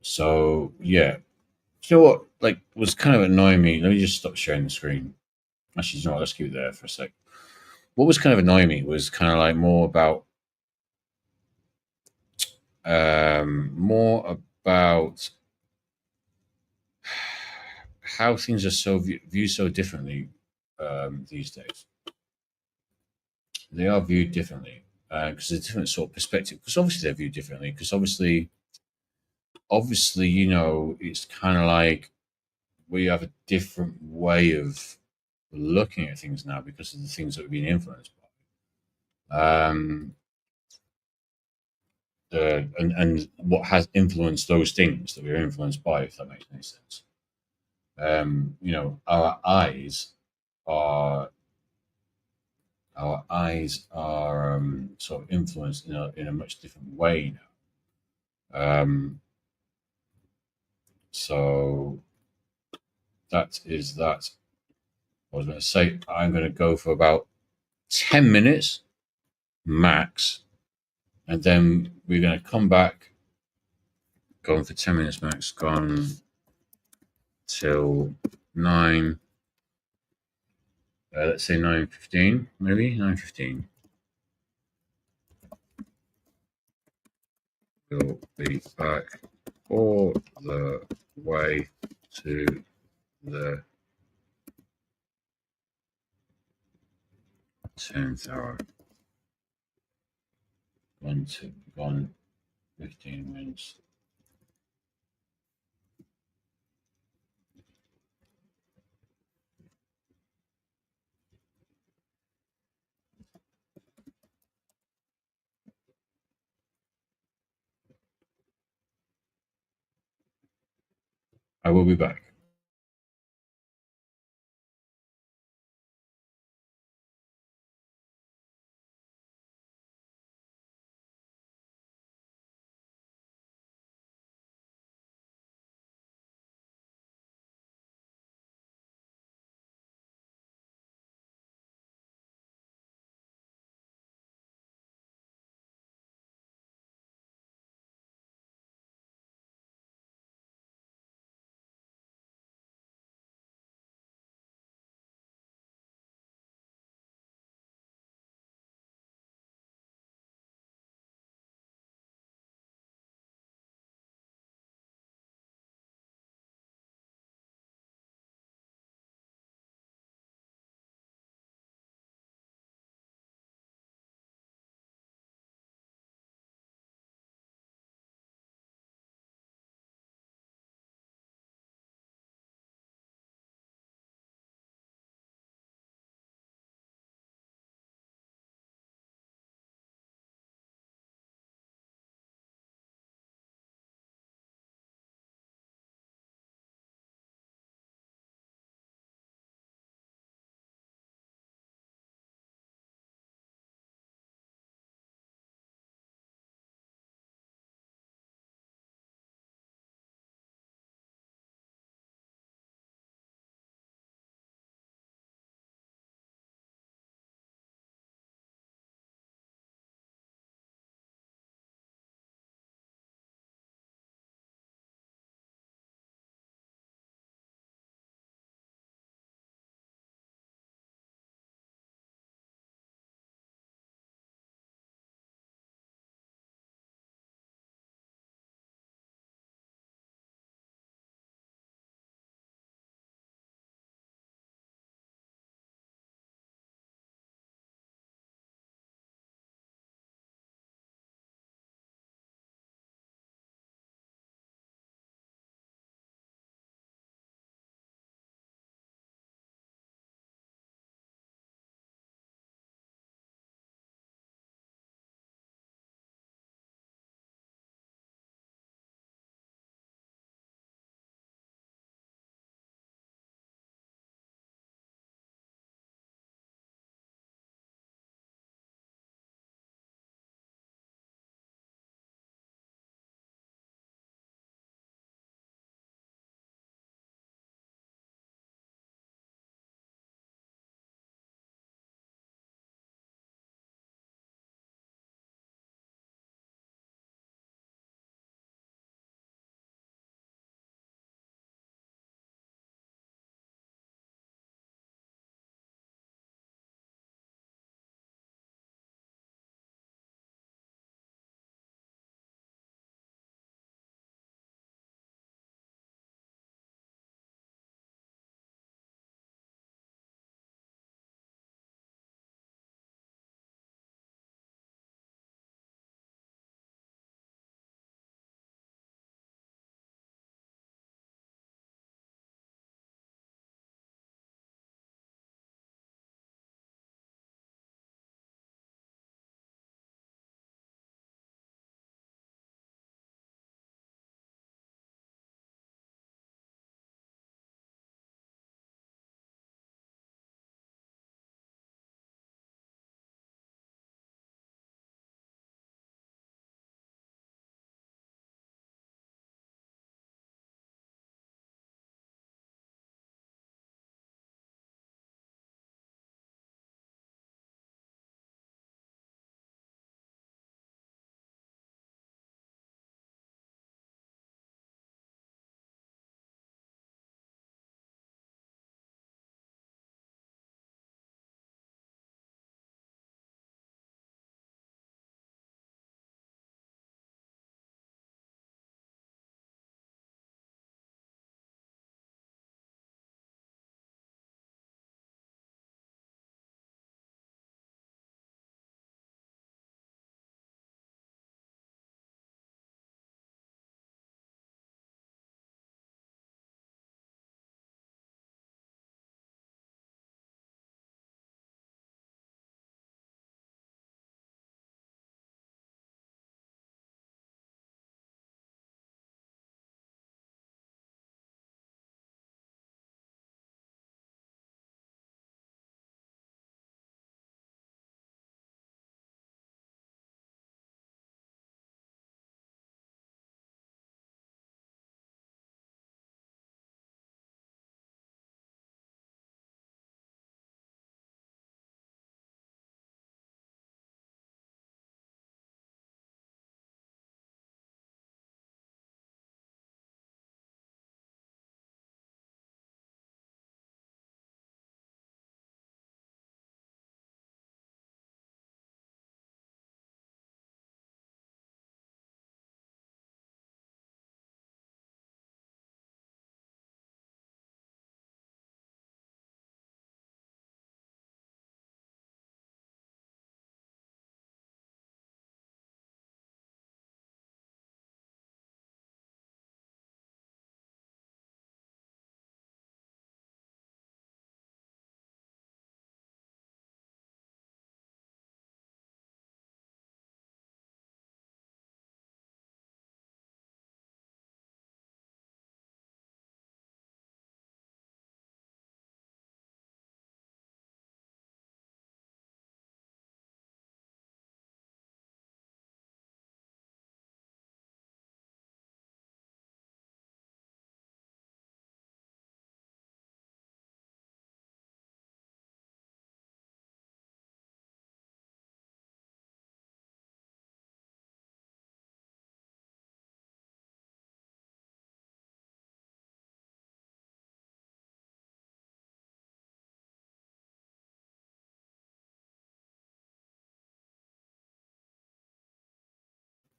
So yeah, you know what? Like, was kind of annoying me. Let me just stop sharing the screen. Actually, you know what? Let's keep it there for a sec. What was kind of annoying me was kind of like more about how things are so viewed so differently these days. They are viewed differently because it's a different sort of perspective. Because obviously they're viewed differently. Because obviously, it's kind of like we have a different way of looking at things now because of the things that we've been influenced by. And what has influenced those things that we're influenced by, if that makes any sense. Our eyes are sort of influenced in a much different way now. So that is that. I was going to say I'm going to go for about 10 minutes max, and then we're going to come back. Going for 10 minutes max. Gone till 9. Let's say 9:15, maybe 9:15. We'll be back all the way to the 10th hour. 1, 2, 1, 15 wins. I will be back.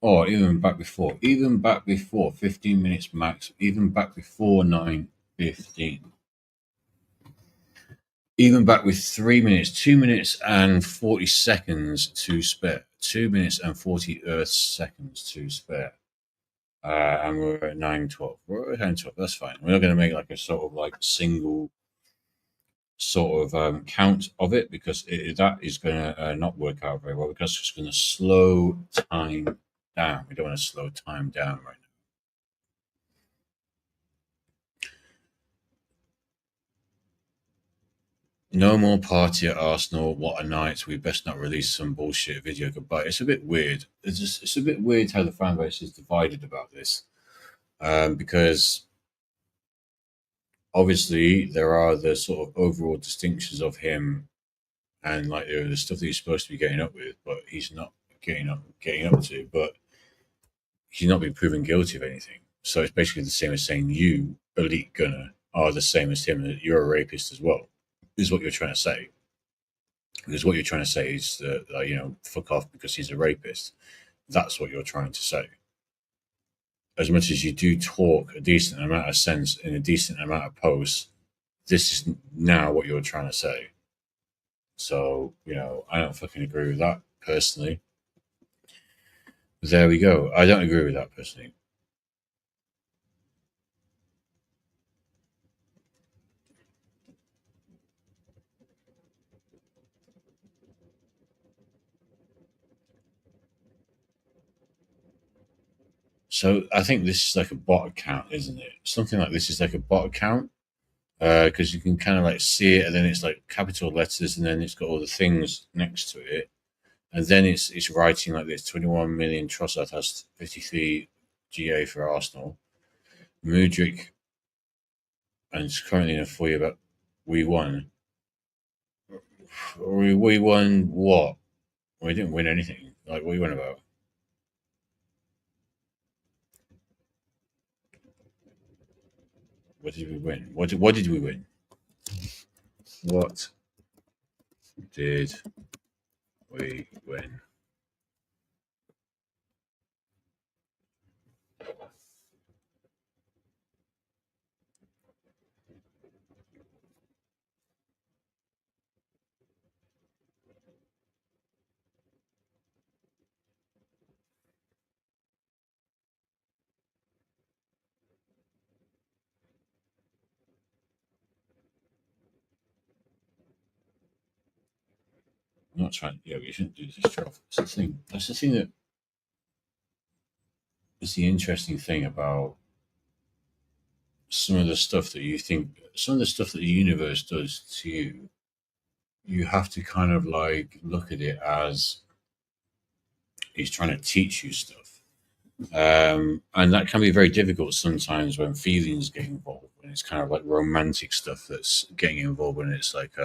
or even back before 15 minutes max, even back before 9:15, even back with 3 minutes, 2 minutes and 40 seconds to spare, 2 minutes and 40 Earth seconds to spare. And we're at 9:12. We're at 9:12. That's fine. We're not going to make like a sort of like single sort of count of it because that is going to not work out very well because it's going to slow time down. We don't want to slow time down right now. No more party at Arsenal. What a night. We best not release some bullshit video goodbye. It's a bit weird. It's a bit weird how the fan base is divided about this. Because obviously there are the sort of overall distinctions of him and like the stuff that he's supposed to be getting up with, but he's not getting up to, but he's not been proven guilty of anything. So it's basically the same as saying you, elite gunner, are the same as him and that you're a rapist as well, is what you're trying to say. Because what you're trying to say is that, fuck off because he's a rapist. That's what you're trying to say. As much as you do talk a decent amount of sense in a decent amount of posts, this is now what you're trying to say. So, I don't fucking agree with that personally. There we go. I don't agree with that personally. So I think this is like a bot account, isn't it? Something like this is like a bot account because you can kind of like see it, and then it's like capital letters, and then it's got all the things next to it, and then it's writing like this: 21 million Trossard has 53 GA for Arsenal. Mudrik, and it's currently in a 4-year, but we won. We won what? We didn't win anything. Like, what are you on about? What did we win? What did we win? What did we win? I'm not trying. Yeah, we shouldn't do this job. That's the thing. That's the thing that is the interesting thing about some of the stuff that you think, some of the stuff that the universe does to you. You have to kind of like look at it as he's trying to teach you stuff, and that can be very difficult sometimes when feelings get involved. When it's kind of like romantic stuff that's getting involved, when it's like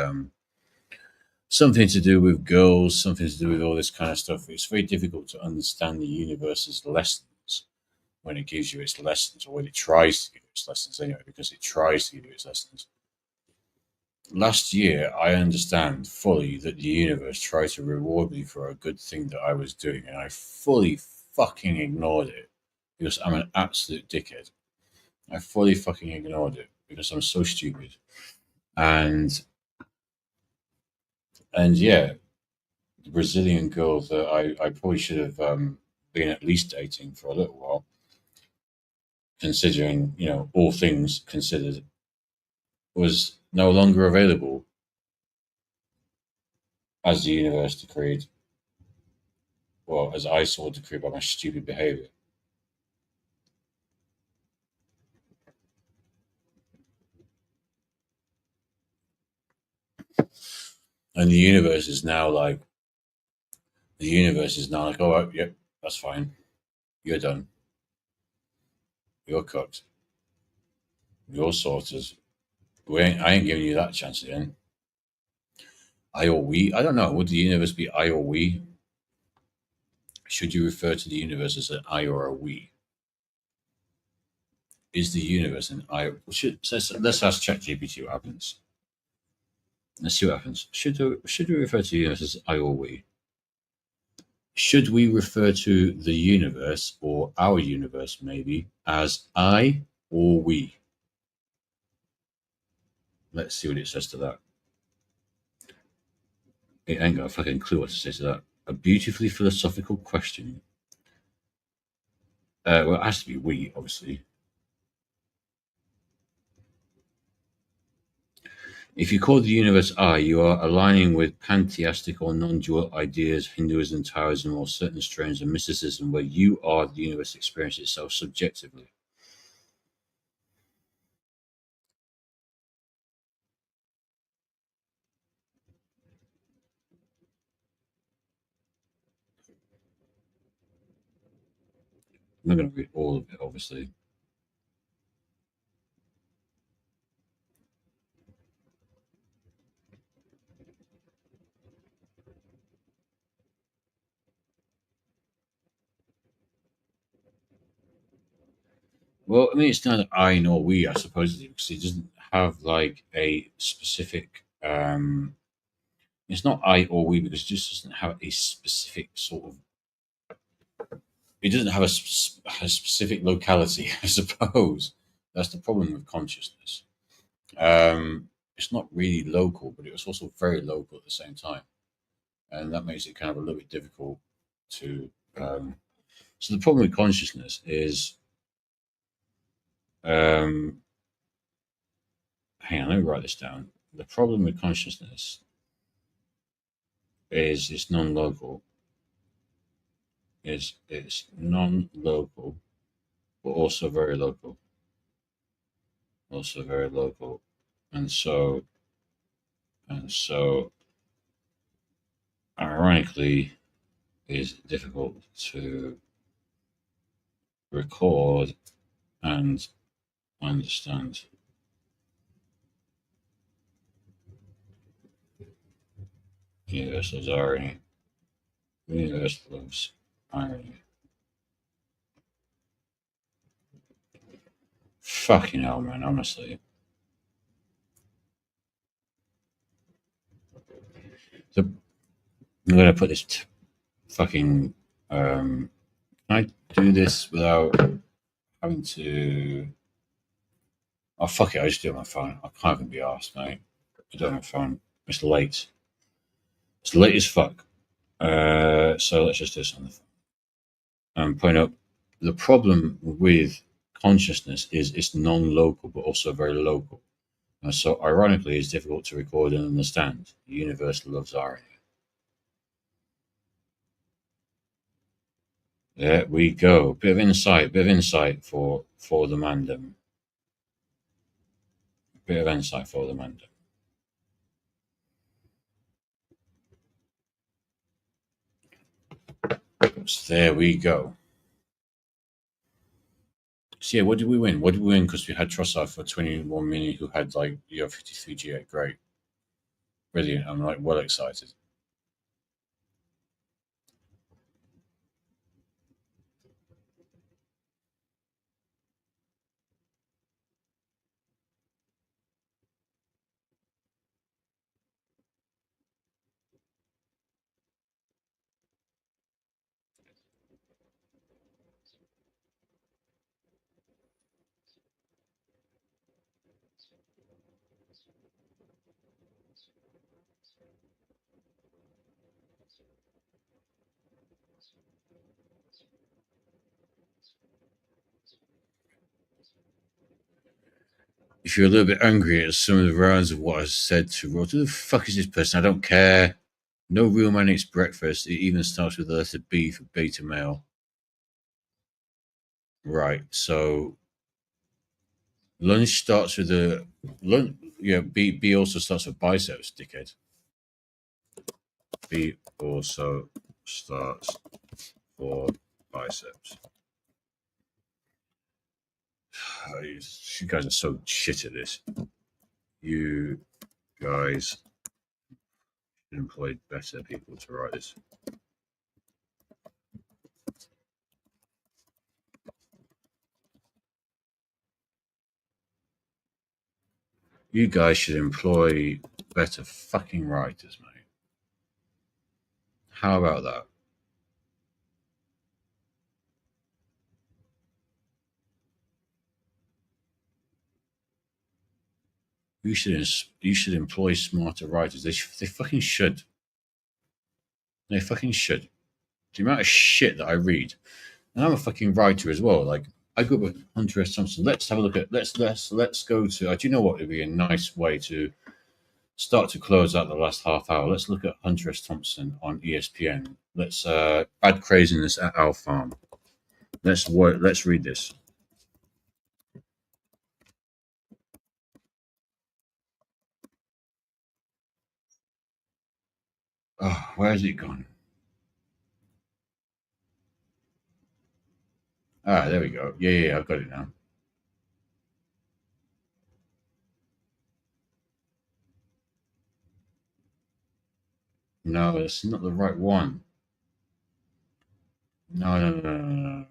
something to do with girls, something to do with all this kind of stuff. It's very difficult to understand the universe's lessons when it gives you its lessons, or when it tries to give you its lessons anyway, because it tries to give you its lessons. Last year, I understand fully that the universe tried to reward me for a good thing that I was doing, and I fully fucking ignored it because I'm an absolute dickhead. I fully fucking ignored it because I'm so stupid. And yeah, the Brazilian girl that I probably should have been at least dating for a little while, considering, all things considered, was no longer available as the universe decreed. Well, as I saw decreed by my stupid behavior. And the universe is now like, oh, yep, that's fine. You're done. You're cooked. You're sorted. I ain't giving you that chance again. I or we? I don't know. Would the universe be I or we? Should you refer to the universe as an I or a we? Is the universe an I? Let's ask ChatGPT what happens. Let's see what happens. Should we refer to the universe as I or we? Should we refer to the universe or our universe maybe as I or we? Let's see what it says to that. It ain't got a fucking clue what to say to that. A beautifully philosophical question. Well, it has to be we, obviously. If you call the universe I, you are aligning with pantheistic or non-dual ideas, Hinduism, Taoism, or certain strains of mysticism, where you are the universe experience itself subjectively. I'm not going to read all of it, obviously. Well, I mean, it's not I nor we, I suppose, because it doesn't have like a specific. It's not I or we because it just doesn't have a specific sort of. It doesn't have a specific locality, I suppose. That's the problem with consciousness. It's not really local, but it was also very local at the same time, and that makes it kind of a little bit difficult to. So the problem with consciousness is, um, hang on, let me write this down. The problem with consciousness is it's non-local. Is it's non-local, but also very local. Also very local, and so ironically, is difficult to record and understand. Universe loves irony. Universe loves irony. Fucking hell, man, honestly. The, I'm gonna put this fucking. Can I do this without having to. Oh, fuck it, I just do it on my phone. I can't even be asked, mate. I don't have a phone. It's late. It's late as fuck. So let's just do this on the phone. Point out the problem with consciousness is it's non-local but also very local. So ironically, it's difficult to record and understand. The universe loves irony. There we go. Bit of insight for the mandem. Bit of insight for the mandem. So there we go. So yeah, what did we win? What did we win? Because we had Trossard for 21 minutes, who had like 53 G8. Great, brilliant. I'm like well excited. If you're a little bit angry at some of the rounds of what I said to Rod, who the fuck is this person? I don't care. No real man eats breakfast. It even starts with the letter B for beta male. Right. So lunch starts with a lunch. Yeah. B also starts with biceps, dickhead. B also starts for biceps. You guys are so shit at this. You guys employed better people to write this. You guys should employ better fucking writers, mate. How about that? you should employ smarter writers. They fucking should. They fucking should. The amount of shit that I read, and I'm a fucking writer as well. Like I go with Hunter S. Thompson. Let's have a look at let's go to. Do you know what would be a nice way to start to close out the last half hour? Let's look at Hunter S. Thompson on ESPN. Let's Bad Craziness at Our Farm. Let's read this. Oh, where has it gone? Ah, there we go. Yeah, I've got it now. No, it's not the right one. No.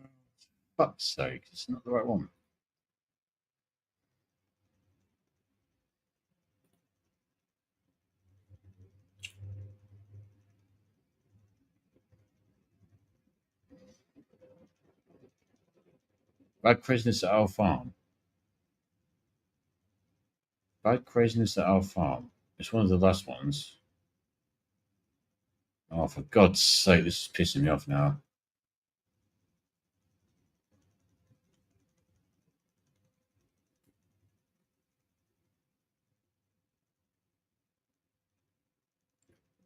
Fuck's sake, it's not the right one. Bad Craziness at Our Farm. Bad Craziness at Our Farm. It's one of the last ones. Oh, for God's sake, this is pissing me off now.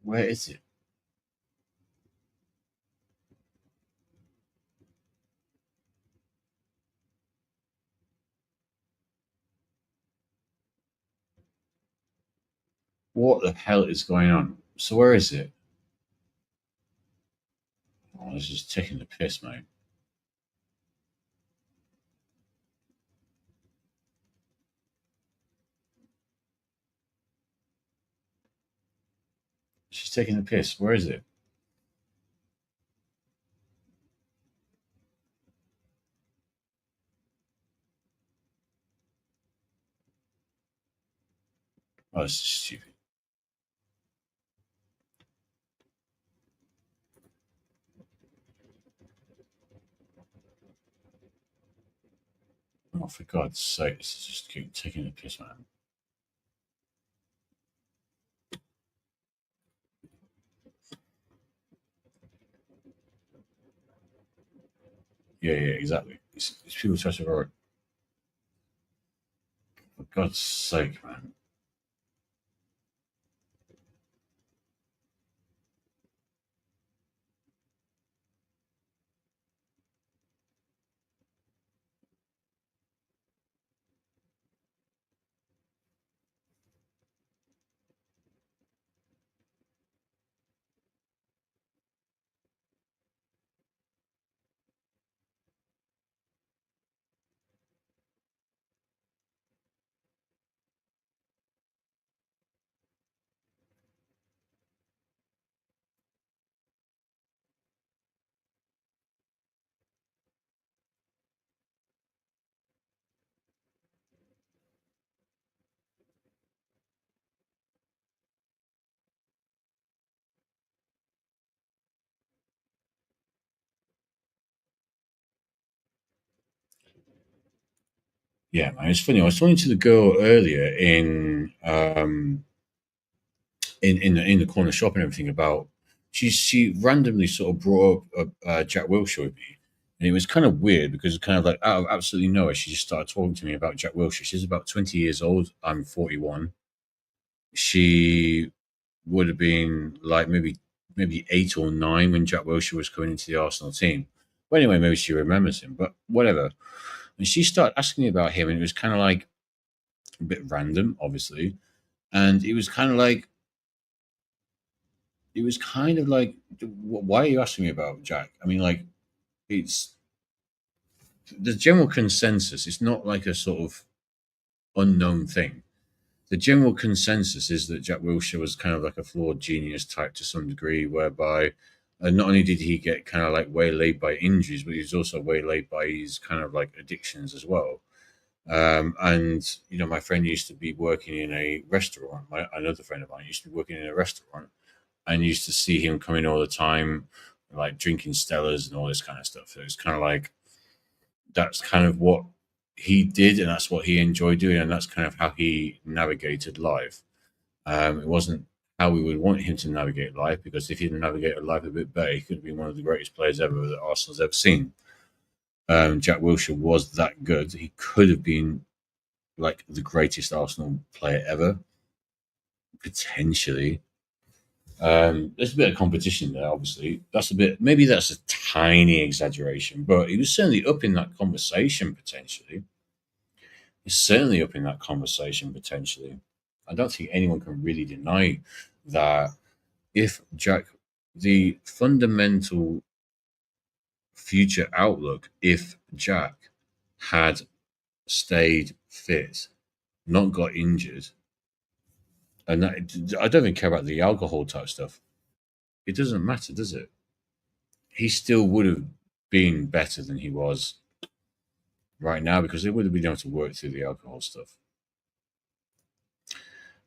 Where is it? What the hell is going on? So where is it? Oh, this is taking the piss, mate. She's taking the piss. Where is it? Oh, this is stupid. Oh, for God's sake, this is just taking the piss, man. Yeah, exactly. It's people try to write. For God's sake, man. Yeah, man. It's funny. I was talking to the girl earlier in the corner shop and everything about she randomly sort of brought up Jack Wilshere with me, and it was kind of weird because it's kind of like out of absolutely nowhere she just started talking to me about Jack Wilshere. She's about 20 years old. I'm 41. She would have been like maybe 8 or 9 when Jack Wilshere was coming into the Arsenal team. But anyway, maybe she remembers him. But whatever. And she started asking me about him, and it was kind of like a bit random, obviously. And it was kind of like, why are you asking me about Jack? I mean, like, it's the general consensus. It's not like a sort of unknown thing. The general consensus is that Jack Wilshere was kind of like a flawed genius type to some degree, whereby not only did he get kind of like waylaid by injuries, but he was also waylaid by his kind of like addictions as well. And my friend used to be working in a restaurant. Another friend of mine used to be working in a restaurant, and used to see him coming all the time, like drinking Stellas and all this kind of stuff. So it's kind of like that's kind of what he did, and that's what he enjoyed doing, and that's kind of how he navigated life. It wasn't how we would want him to navigate life, because if he'd navigated life a bit better, he could have been one of the greatest players ever that Arsenal's ever seen. Jack Wilshere was that good. He could have been like the greatest Arsenal player ever, potentially. There's a bit of competition there, obviously. That's a bit, maybe that's a tiny exaggeration, but he was certainly up in that conversation potentially. He's certainly up in that conversation potentially. I don't think anyone can really deny that if Jack, the fundamental future outlook, if Jack had stayed fit, not got injured, and that, I don't even care about the alcohol type stuff. It doesn't matter, does it? He still would have been better than he was right now, because they would have been able to work through the alcohol stuff.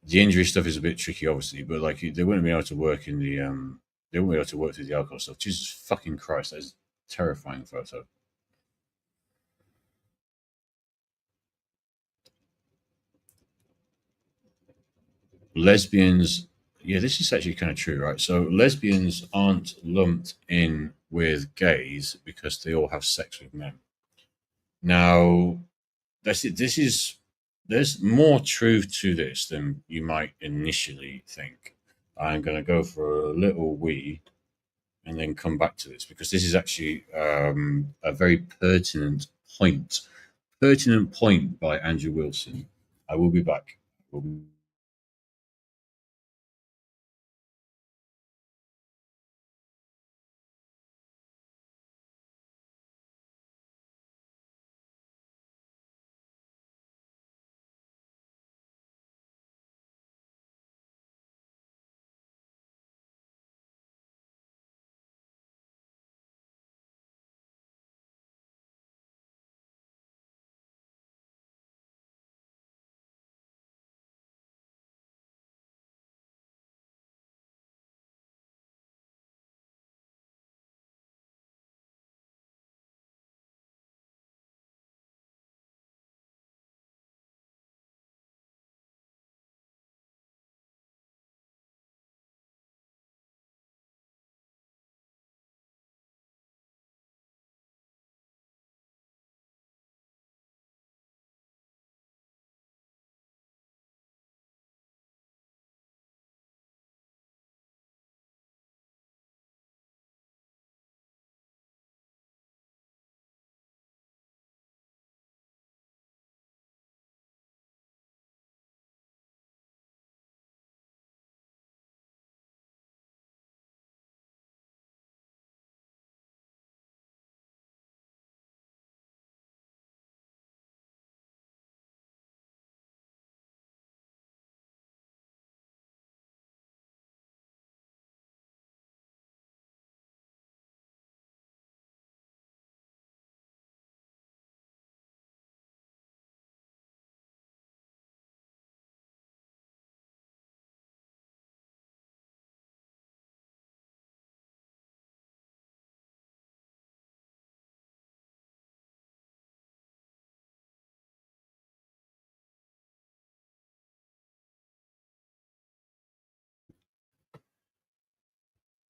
The injury stuff is a bit tricky, obviously, but like they wouldn't be able to work in the they wouldn't be able to work through the alcohol stuff. Jesus fucking Christ, that is a terrifying photo. Lesbians, yeah, this is actually kind of true, right? So lesbians aren't lumped in with gays because they all have sex with men. Now, this is there's more truth to this than you might initially think. I'm going to go for a little wee and then come back to this, because this is actually a very point. Pertinent point by Andrew Wilson. I will be back. We'll be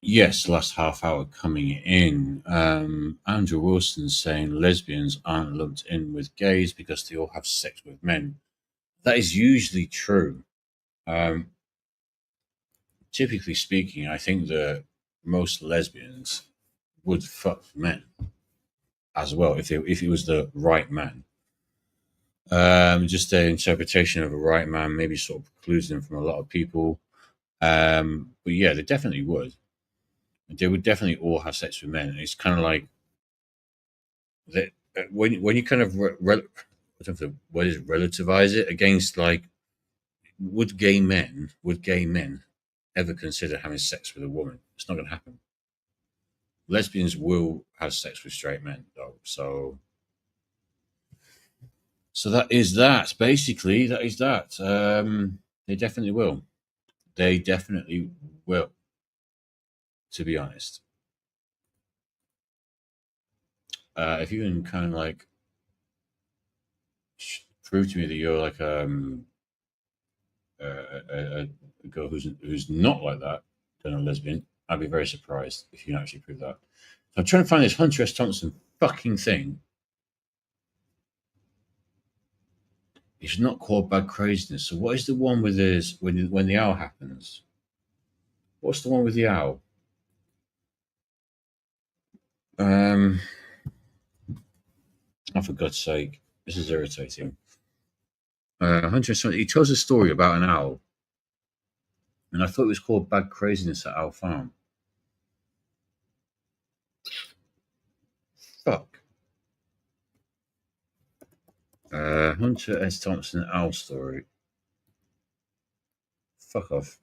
Yes, last half hour coming in. Andrew Wilson saying lesbians aren't lumped in with gays because they all have sex with men. That is usually true. Um, Typically speaking, I think that most lesbians would fuck men as well if it was the right man. Just their interpretation of a right man maybe sort of precludes them from a lot of people. But yeah, they definitely would. They would definitely all have sex with men. It's kind of like that when you kind of I don't know what is it, relativize it against, like, would gay men ever consider having sex with a woman? It's not going to happen. Lesbians will have sex with straight men, though. So that is that. Basically, that is that. They definitely will. They definitely will. To be honest, if you can kind of like prove to me that you're like a girl who's not like that, than a lesbian. I'd be very surprised if you can actually prove that. So I'm trying to find this Hunter S. Thompson fucking thing. It's not called bad craziness. So what is the one with this when the owl happens? What's the one with the owl? Um, oh, for God's sake, this is irritating. Hunter S. Thompson, he tells a story about an owl, and I thought it was called Bad Craziness at Owl Farm. Fuck. Hunter S. Thompson owl story. Fuck off.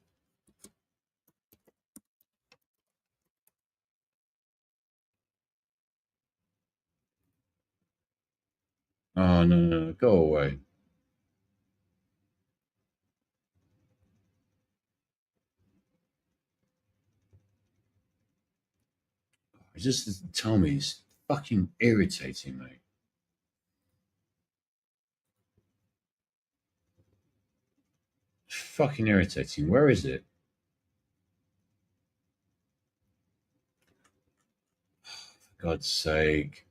Oh no, no, no, go away. Just tell me, it's fucking irritating, mate. Fucking irritating. Where is it? For God's sake.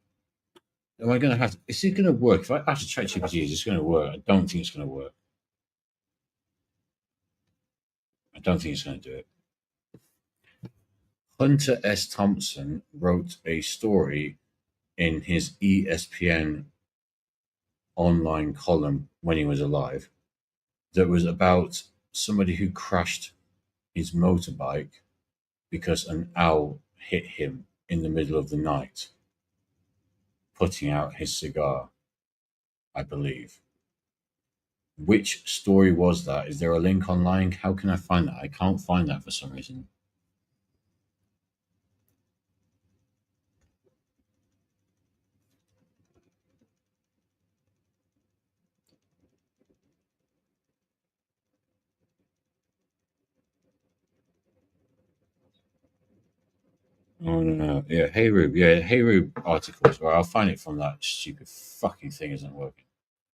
Am I going to have to? Is it going to work? If I have to check GPT, is it going to work? I don't think it's going to work. I don't think it's going to do it. Hunter S. Thompson wrote a story in his ESPN online column when he was alive that was about somebody who crashed his motorbike because an owl hit him in the middle of the night, putting out his cigar, I believe. Which story was that? Is there a link online? How can I find that? I can't find that for some reason. Oh no, no. Yeah, Hey Rube. Yeah, Hey Rube articles. Well, I'll find it from that stupid fucking thing isn't working.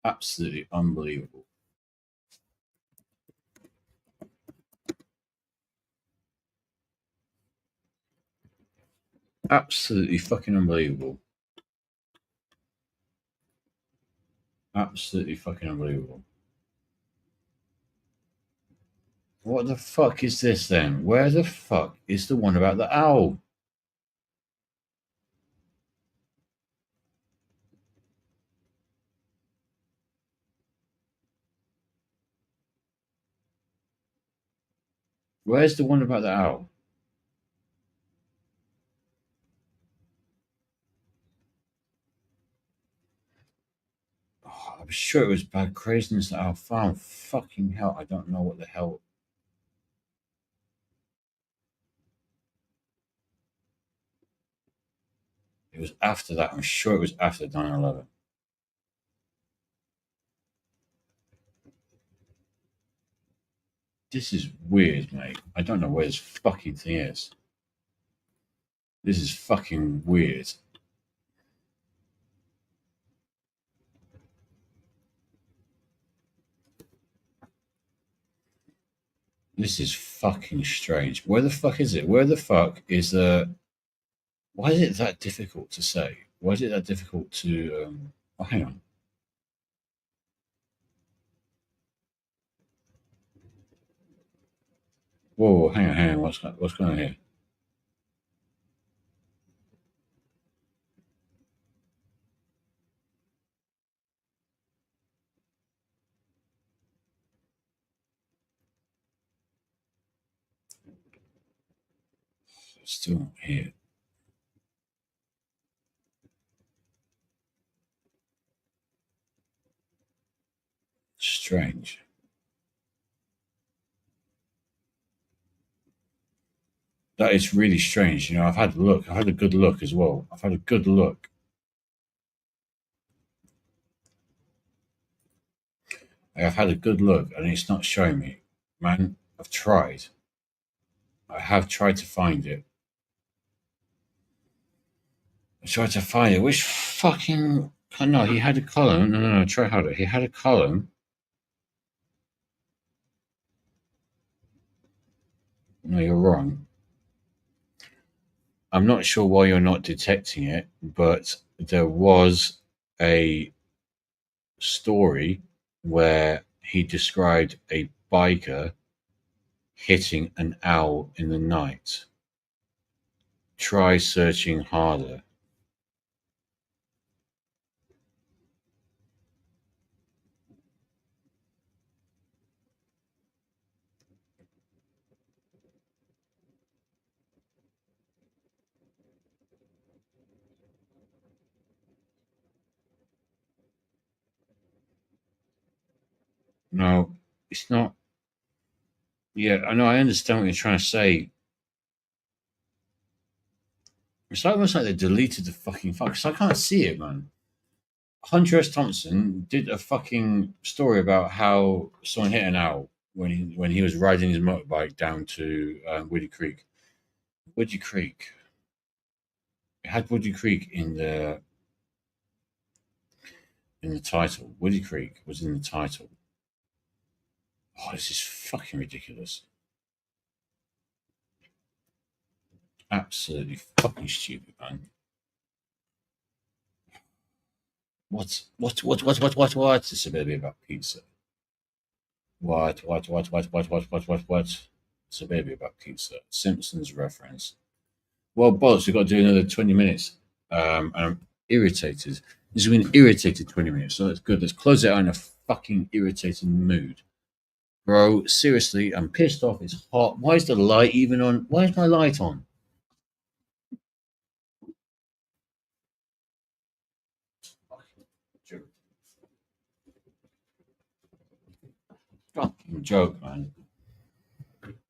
Absolutely unbelievable. Absolutely fucking unbelievable. Absolutely fucking unbelievable. What the fuck is this then? Where the fuck is the one about the owl? Where's the one about the owl? Oh, I'm sure it was Bad Craziness at Owl Farm. Fucking hell, I don't know what the hell. It was after that. I'm sure it was after 9/11. This is weird, mate. I don't know where this fucking thing is. This is fucking weird. This is fucking strange. Where the fuck is it? Where the fuck is the. Why is it that difficult to say? Why is it that difficult to. Oh, hang on. Whoa, whoa, hang on, hang on. What's going on here? Still not here. Strange. That is really strange. I've had a look. I've had a good look as well. I've had a good look. I've had a good look and it's not showing me. Man, I've tried. I have tried to find it. I tried to find it. Which fucking. Oh, no, he had a column. No, no, no. Try harder. He had a column. No, you're wrong. I'm not sure why you're not detecting it, but there was a story where he described a biker hitting an owl in the night. Try searching harder. No, it's not. Yeah, I know. I understand what you're trying to say. It's almost like they deleted the fucking file because I can't see it, man. Hunter S. Thompson did a fucking story about how someone hit an owl when he was riding his motorbike down to Woody Creek. Woody Creek. It had Woody Creek in the title. Woody Creek was in the title. Oh, this is fucking ridiculous. Absolutely fucking stupid, man. What? It's a baby about pizza. What? It's a baby about pizza. Simpsons reference. Well, boss, we've got to do another 20 minutes. And I'm irritated. This has been irritated 20 minutes, so that's good. Let's close it out in a fucking irritating mood. Bro, seriously, I'm pissed off. It's hot. Why is the light even on? Why is my light on? Fucking joke, man.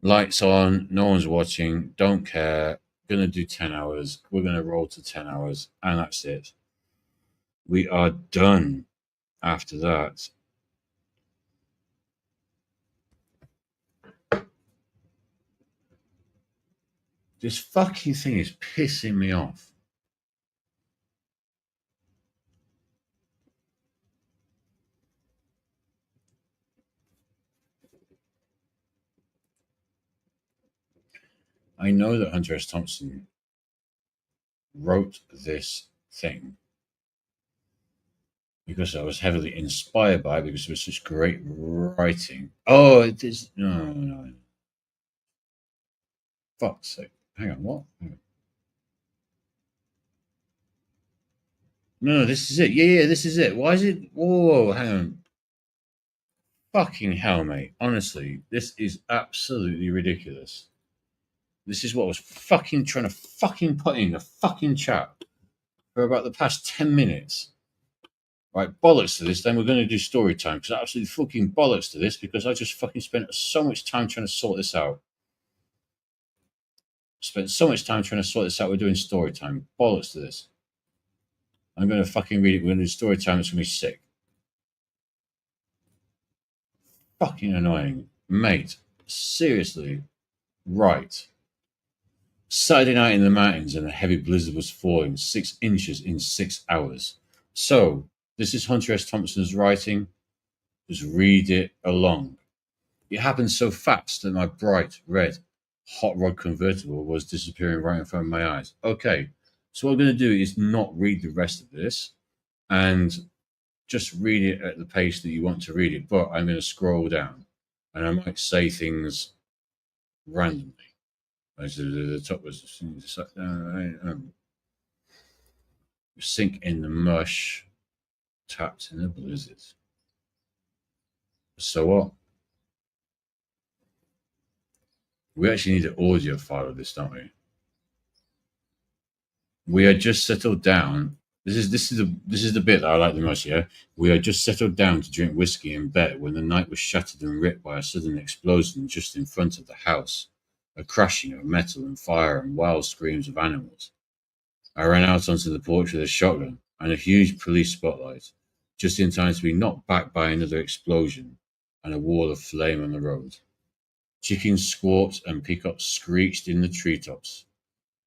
Lights on, no one's watching, don't care. Gonna do 10 hours. We're gonna roll to 10 hours, and that's it. We are done after that. This fucking thing is pissing me off. I know that Hunter S. Thompson wrote this thing because I was heavily inspired by it because it was such great writing. Oh, it is. No, no, no. Fuck's sake. Hang on, what? Hang on. No, no, this is it. Yeah, yeah, this is it. Why is it? Whoa, hang on. Fucking hell, mate. Honestly, this is absolutely ridiculous. This is what I was fucking trying to fucking put in the fucking chat for about the past 10 minutes. Right, bollocks to this. Then we're going to do story time because absolutely fucking bollocks to this because I just fucking spent so much time trying to sort this out. Spent so much time trying to sort this out. We're doing story time. Bollocks to this. I'm going to fucking read it. We're going to do story time. It's going to be sick. Fucking annoying. Mate, seriously. Right. Saturday night in the mountains and a heavy blizzard was falling 6 inches in 6 hours. So, this is Hunter S. Thompson's writing. Just read it along. It happened so fast that my bright red hot rod convertible was disappearing right in front of my eyes. Okay, so what I'm going to do is not read the rest of this and just read it at the pace that you want to read it, but I'm going to scroll down and I might say things randomly. The top was sink in the mush, tapped in the blizzard. So what? We actually need an audio file of this, don't we? We had just settled down. This is the bit that I like the most. Yeah, we had just settled down to drink whiskey in bed when the night was shattered and ripped by a sudden explosion just in front of the house, a crashing of metal and fire and wild screams of animals. I ran out onto the porch with a shotgun and a huge police spotlight, just in time to be knocked back by another explosion and a wall of flame on the road. Chickens squawked and peacocks screeched in the treetops.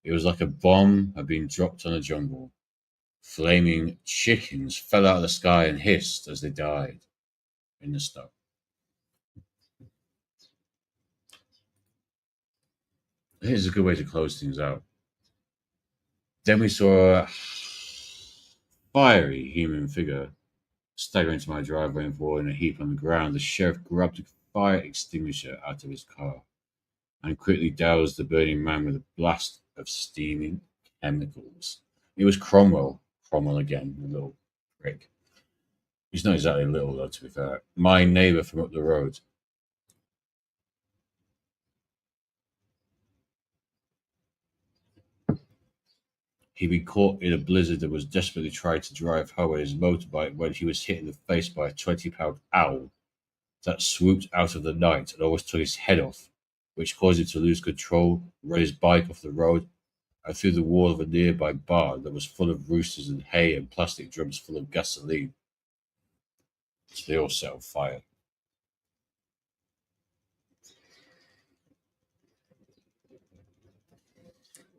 It was like a bomb had been dropped on a jungle. Flaming chickens fell out of the sky and hissed as they died in the snow. Here's a good way to close things out. Then we saw a fiery human figure staggering to my driveway and falling in a heap on the ground. The sheriff grabbed a fire extinguisher out of his car and quickly doused the burning man with a blast of steaming chemicals. It was Cromwell. Cromwell again, the little prick. He's not exactly little, though, to be fair. My neighbour from up the road. He'd been caught in a blizzard and was desperately trying to drive home on his motorbike when he was hit in the face by a 20-pound owl that swooped out of the night and almost took his head off, which caused him to lose control, run his bike off the road, and through the wall of a nearby barn that was full of roosters and hay and plastic drums full of gasoline. So they all set on fire.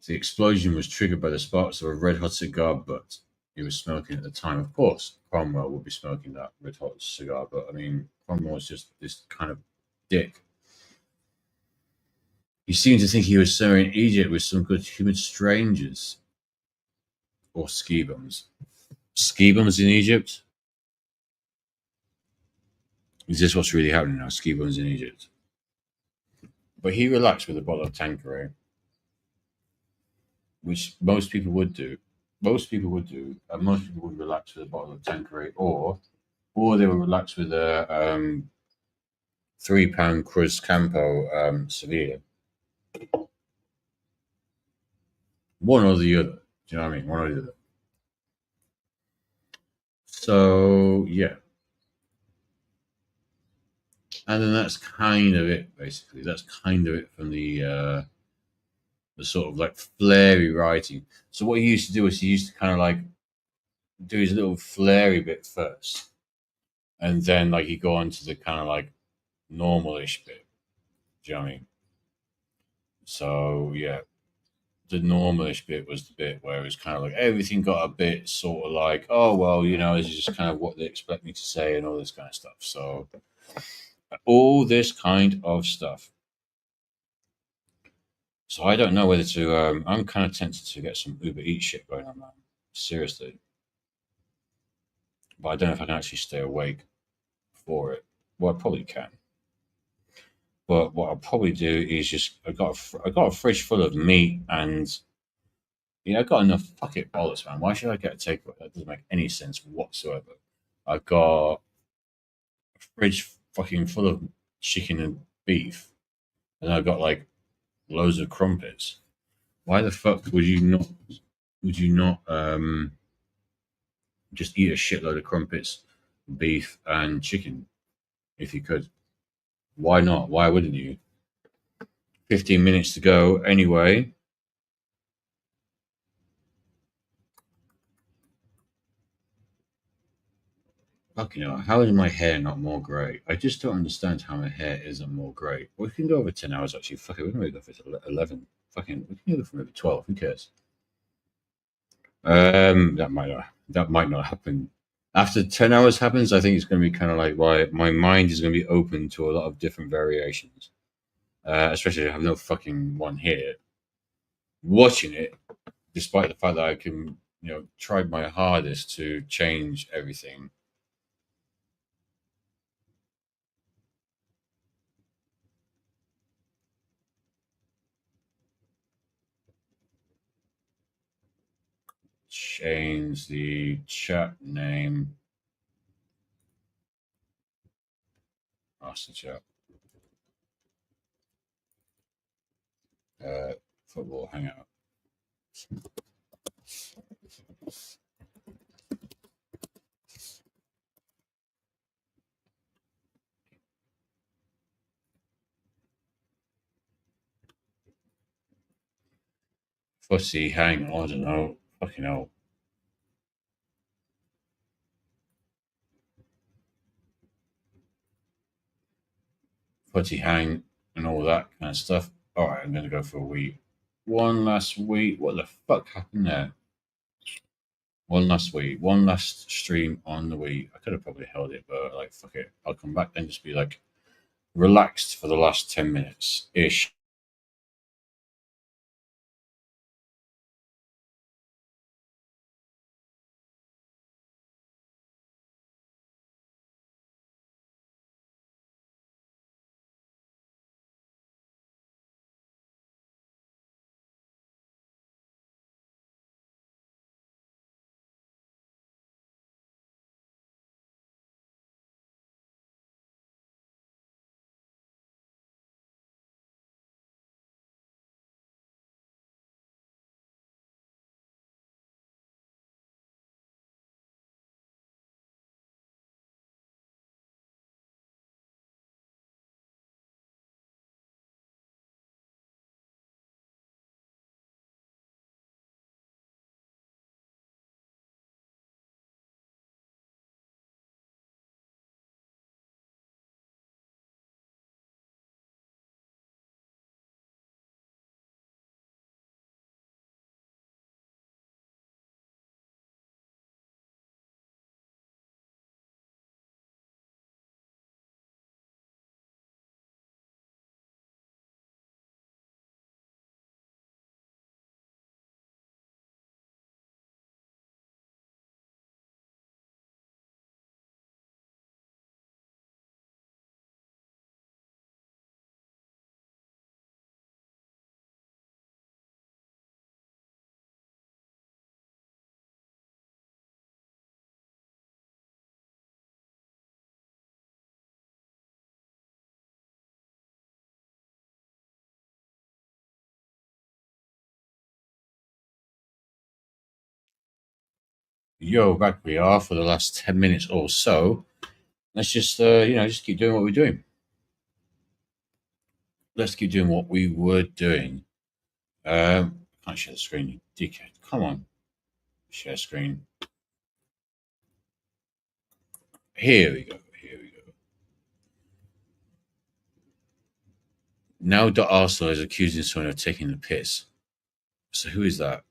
The explosion was triggered by the sparks of a red hot cigar butt he was smoking at the time. Of course, Cromwell would be smoking that red hot cigar, but I mean, Cromwell was just this kind of dick. He seemed to think he was somewhere in Egypt with some good human strangers. Or ski bums. Ski bums in Egypt? Is this what's really happening now? Ski bums in Egypt? But he relaxed with a bottle of Tanqueray, which most people would do. Most people would do, and most people would relax with a bottle of Tanqueray, or they would relax with a £3 Cruz Campo Sevilla. One or the other. Do you know what I mean? One or the other. So yeah. And then that's kind of it, basically. That's kind of it from the sort of like flary writing. So what he used to do is he used to kind of like do his little flary bit first, and then like he'd go on to the kind of like normalish bit. Do you know what I mean? So yeah, the normalish bit was the bit where it was kind of like everything got a bit sort of like, oh well, you know, this is just kind of what they expect me to say and all this kind of stuff. So all this kind of stuff. So I don't know whether to. I'm kind of tempted to get some Uber Eats shit going on, man. Seriously, but I don't know if I can actually stay awake for it. Well, I probably can. But what I'll probably do is just I got a fridge full of meat and yeah, I got enough. Fuck it, bollocks, man. Why should I get a takeaway? That doesn't make any sense whatsoever. I got a fridge fucking full of chicken and beef, and I got like loads of crumpets. Why the fuck would you not? Would you not just eat a shitload of crumpets, beef, and chicken if you could? Why not? Why wouldn't you? 15 minutes to go anyway. Fucking hell, how is my hair not more grey? I just don't understand how my hair isn't more grey. We can go over 10 hours actually. Fuck it, we can maybe go for 11. Fucking, we can go for maybe 12. Who cares? That might not happen. After 10 hours happens, I think it's going to be kind of like, right, my mind is going to be open to a lot of different variations. Especially I have no fucking one here watching it, despite the fact that I can, tried my hardest to change everything. Change the chat name. Master chat. Football hangout. Fussy hang. I don't know. Fucking hell. Footy hang and all that kind of stuff. All right, I'm going to go for a wee. One last wee. What the fuck happened there? One last week, one last stream on the week. I could have probably held it, but like, fuck it. I'll come back and just be like relaxed for the last 10 minutes ish. Yo, back we are for the last 10 minutes or so. Let's just, just keep doing what we're doing. Let's keep doing what we were doing. Can't share the screen, you dickhead. Come on. Share screen. Here we go. Here we go. Now that Arsenal is accusing someone of taking the piss. So who is that?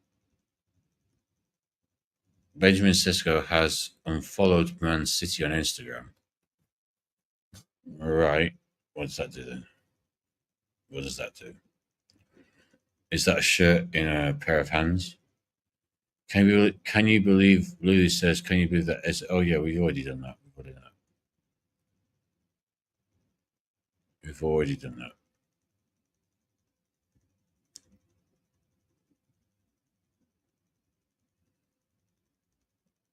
Benjamin Sisko has unfollowed Man City on Instagram. Right. What does that do then? What does that do? Is that a shirt in a pair of hands? Can you believe, Lily says, can you believe that? Oh, yeah, we've already done that. We've already done that.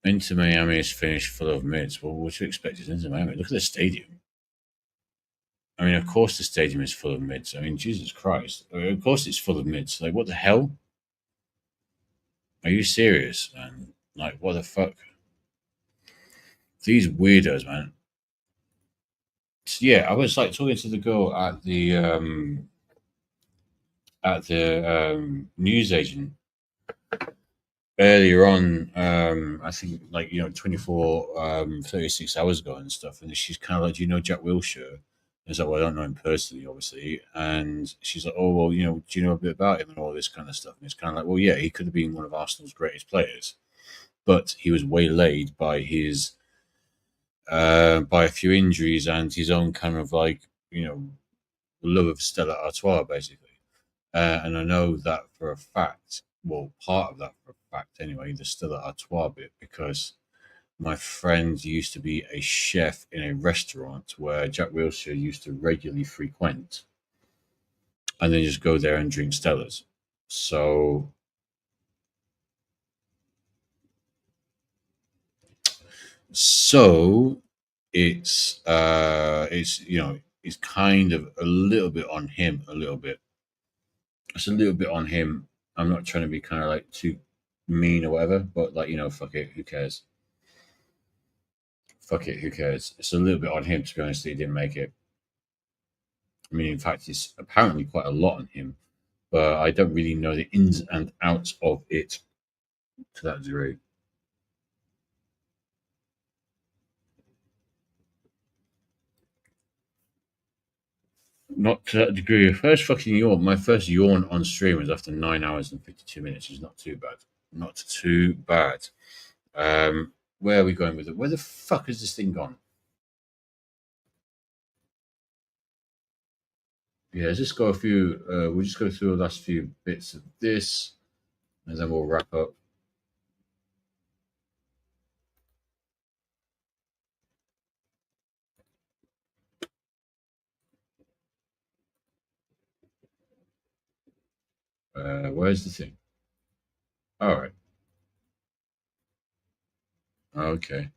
Inter Miami is finished full of mids. Well, what do you expect? It's Inter Miami. Look at the stadium. I mean, of course the stadium is full of mids. I mean, Jesus Christ. I mean, of course it's full of mids. Like, what the hell? Are you serious, man? Like, what the fuck? These weirdos, man. Yeah, I was like talking to the girl at the news agent earlier on. I think like 24, 36 hours ago and stuff. And she's kind of like, "Do you know Jack Wilshere?" I was like, "Well, I don't know him personally, obviously." And she's like, "Oh, well, do you know a bit about him and all this kind of stuff?" And it's kind of like, "Well, yeah, he could have been one of Arsenal's greatest players, but he was waylaid by his by a few injuries and his own kind of like love of Stella Artois, basically." And I know that for a fact. Well, part of that for a fact, anyway. The Stella Artois bit, because my friend used to be a chef in a restaurant where Jack Wilshere used to regularly frequent, and then just go there and drink Stellas. So it's kind of a little bit on him, a little bit. It's a little bit on him. I'm not trying to be kind of like too mean or whatever, but like, fuck it, who cares? Fuck it, who cares? It's a little bit on him, to be honest. He didn't make it. I mean, in fact, it's apparently quite a lot on him, but I don't really know the ins and outs of it to that degree. Not to that degree. My first yawn on stream was after 9 hours and 52 minutes. It's not too bad. Not too bad. Where are we going with it? Where the fuck has this thing gone? Yeah, let's just go a few. We'll just go through the last few bits of this, and then we'll wrap up. Where's the thing? All right. Okay.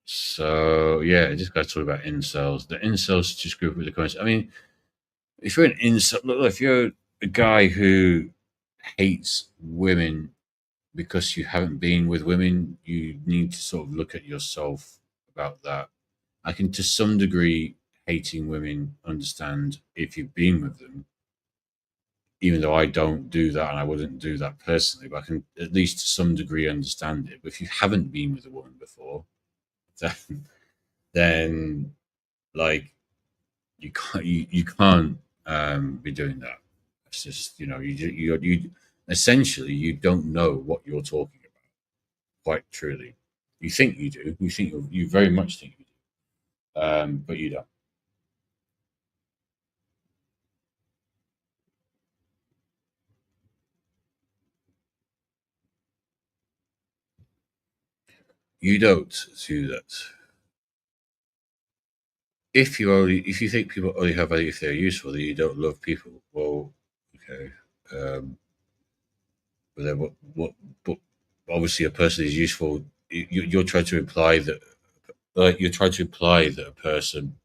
So yeah, just got to talk about incels. The incels just group with the comments. I mean, if you're an incel, look, if you're a guy who hates women because you haven't been with women, you need to sort of look at yourself about that. I can, to some degree, hating women understand if you've been with them, even though I don't do that and I wouldn't do that personally, but I can at least to some degree understand it. But if you haven't been with a woman before, then, then like you can't be doing that. It's just you essentially you don't know what you're talking about. Quite truly, you think you do. You think you very much think you do, but you don't. You don't do that. If you think people only have value if they're useful, then you don't love people. Well, okay. But then but obviously a person is useful. You're trying to imply that you're trying to imply that a person.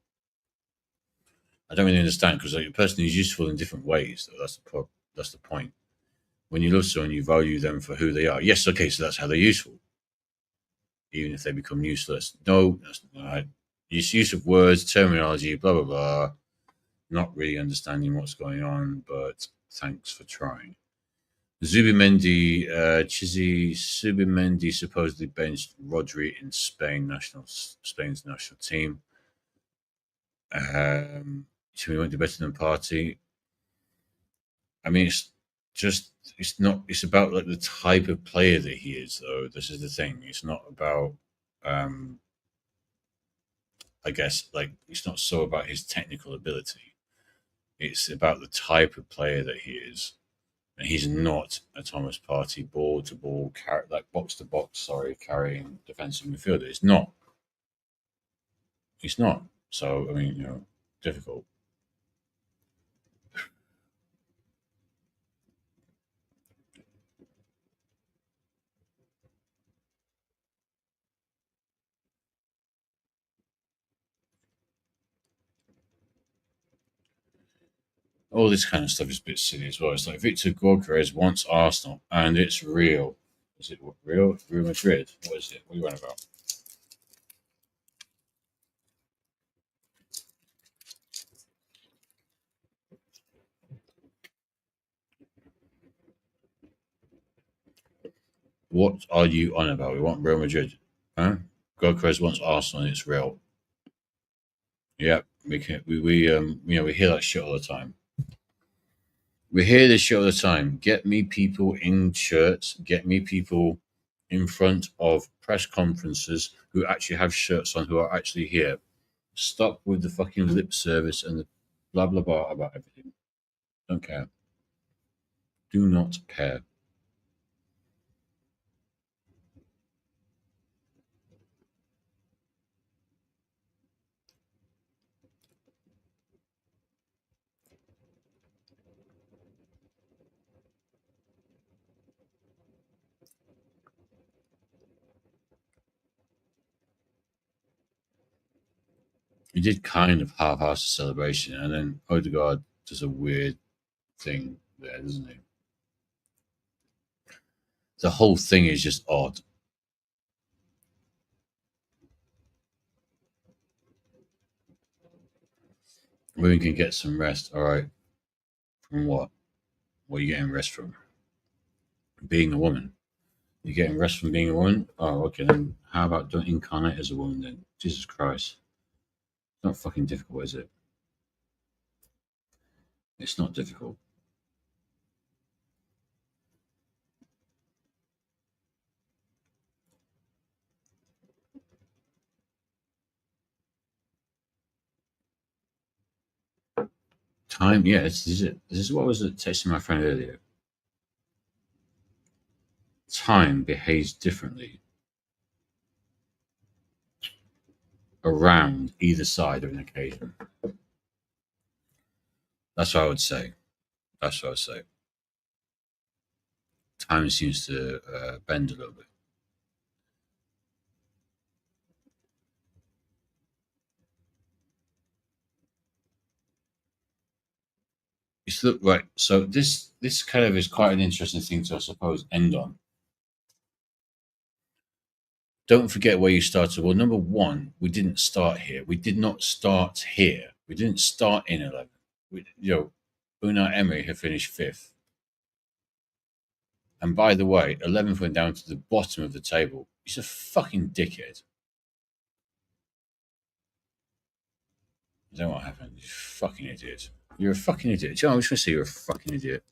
I don't really understand because like, a person is useful in different ways. Though. That's the point. When you love someone, you value them for who they are. Yes, okay, so that's how they're useful, even if they become useless. No, that's not. Use of words, terminology, blah blah blah. Not really understanding what's going on, but thanks for trying. Zubimendi, Subimendi supposedly benched Rodri in Spain's national team. So we went to better than party. I mean, just it's not. It's about like the type of player that he is, though. This is the thing. It's not about. Um, I guess like it's not so about his technical ability. It's about the type of player that he is. And he's not a Thomas Partey ball to ball, like box to box, sorry, carrying defensive midfielder. It's not. It's not. So, I mean, difficult. All this kind of stuff is a bit silly as well. It's like Victor Gorkarez wants Arsenal, and it's real. Is it real? Real Madrid? What is it? What are you on about? What are you on about? We want Real Madrid. Huh? Gorkarez wants Arsenal, and it's real. Yeah, we can. We hear that shit all the time. We hear this shit all the time. Get me people in shirts. Get me people in front of press conferences who actually have shirts on, who are actually here. Stop with the fucking lip service and the blah blah blah about everything. Don't care. Do not care. He did kind of half-ass the celebration, and then Odegaard does a weird thing there, doesn't he? The whole thing is just odd. Women can get some rest. All right. From what? What are you getting rest from? Being a woman. You're getting rest from being a woman? Oh, okay. Then how about don't incarnate as a woman then? Jesus Christ. It's not fucking difficult, is it? It's not difficult. Time, yeah, this is it. This is what I was texting my friend earlier. Time behaves differently around either side of an occasion. That's what I would say. That's what I would say. Time seems to bend a little bit. It's look right. So this kind of is quite an interesting thing to, I suppose, end on. Don't forget where you started. Well, number one, we didn't start here. We did not start here. We didn't start in 11. Unai Emery had finished fifth. And by the way, 11th went down to the bottom of the table. He's a fucking dickhead. I don't know what happened. You fucking idiot. You're a fucking idiot. I'm just going to say you're a fucking idiot.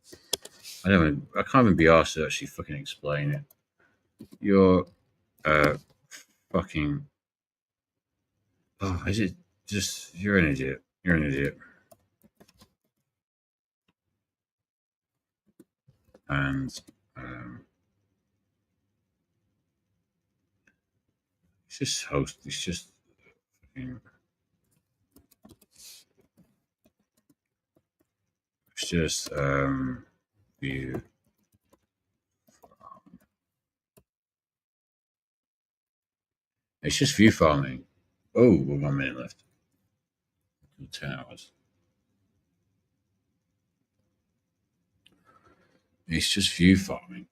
I can't even be asked to actually fucking explain it. You're fucking. Oh, is it just. You're an idiot. You're an idiot. And um, it's just host. It's just. It's just view. It's just view farming. Oh, we've got a minute left. 10 hours. It's just view farming.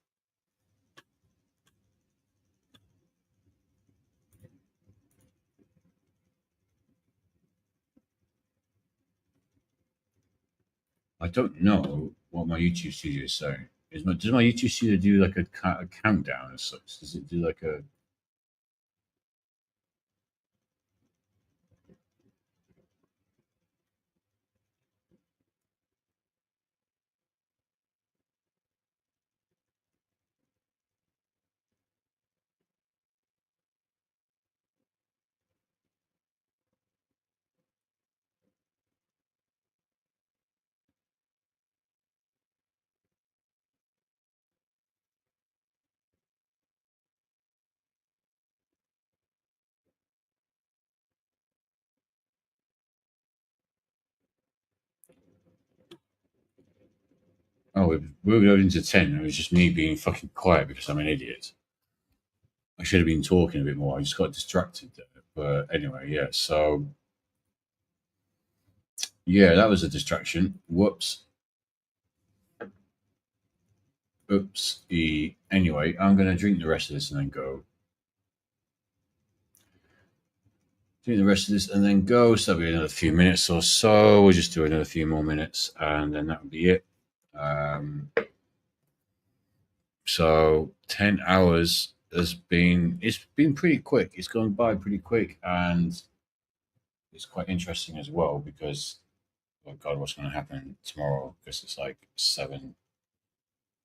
I don't know what my YouTube studio is saying. Does my YouTube studio do like a countdown as such? Does it do like a? Oh, we were into 10. It was just me being fucking quiet because I'm an idiot. I should have been talking a bit more. I just got distracted there. But anyway, yeah. So yeah, that was a distraction. Whoops. Oops. Anyway, I'm gonna drink the rest of this and then go. Drink the rest of this and then go. So that'll be another few minutes or so. We'll just do another few more minutes and then that will be it. So 10 hours it's been pretty quick. It's gone by pretty quick and it's quite interesting as well because oh god, what's going to happen tomorrow? Because it's like 7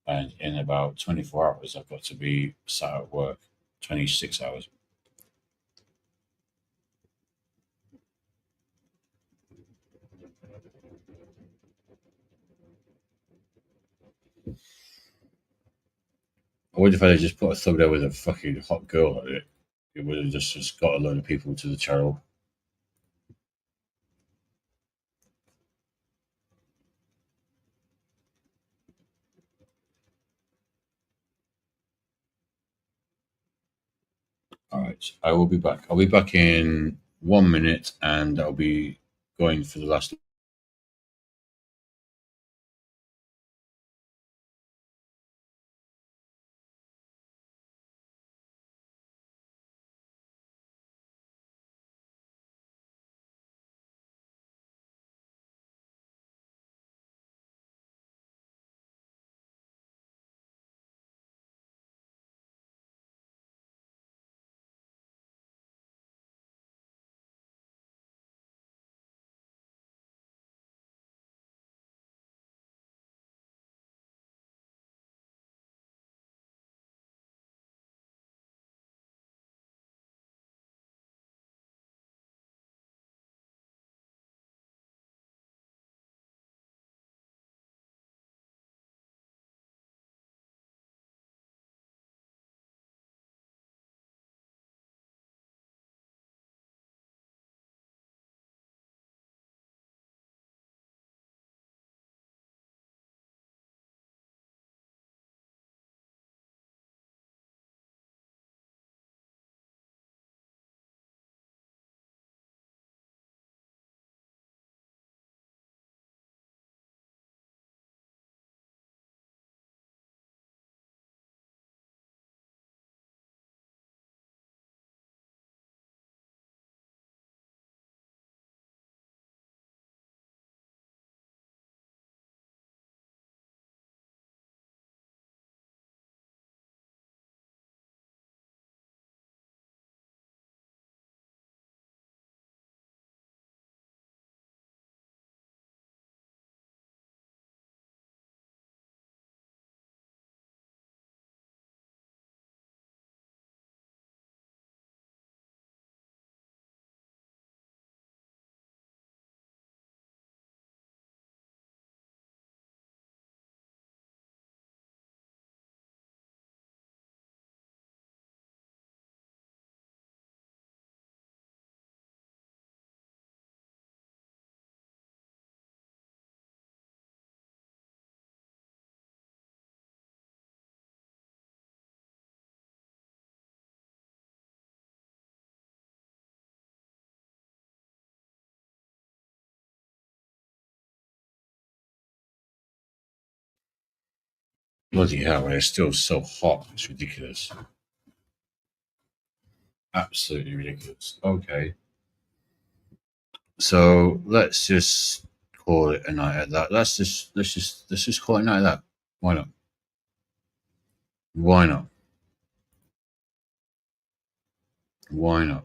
and in about 24 hours I've got to be sat at work. 26 hours. I wonder if I had just put a thumbnail with a fucking hot girl on it. It would have just got a load of people to the channel. All right, I will be back. I'll be back in 1 minute, and I'll be going for the last Bloody hell, it's still so hot. It's ridiculous. Absolutely ridiculous. Okay. So let's just call it a night at that. Let's just call it a night at that. Why not? Why not? Why not?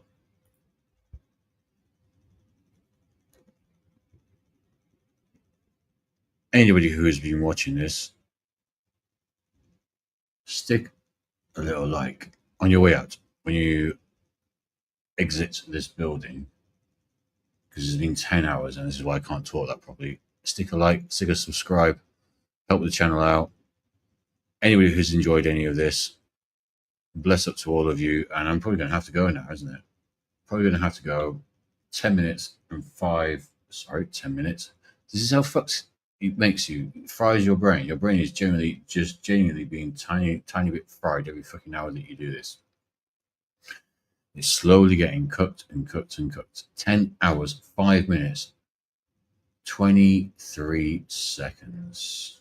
Anybody who has been watching this, stick a little like on your way out when you exit this building, because it's been 10 hours and this is why I can't talk that properly. Stick a like, stick a subscribe, help the channel out. Anybody who's enjoyed any of this, bless up to all of you. And I'm probably going to have to go now, isn't it? Probably going to have to go 10 minutes and 10 minutes. This is how fucks it makes you, it fries your brain. Your brain is generally just genuinely being tiny bit fried every fucking hour that you do this. It's slowly getting cooked and cooked and cooked. 10 hours, 5 minutes, 23 seconds.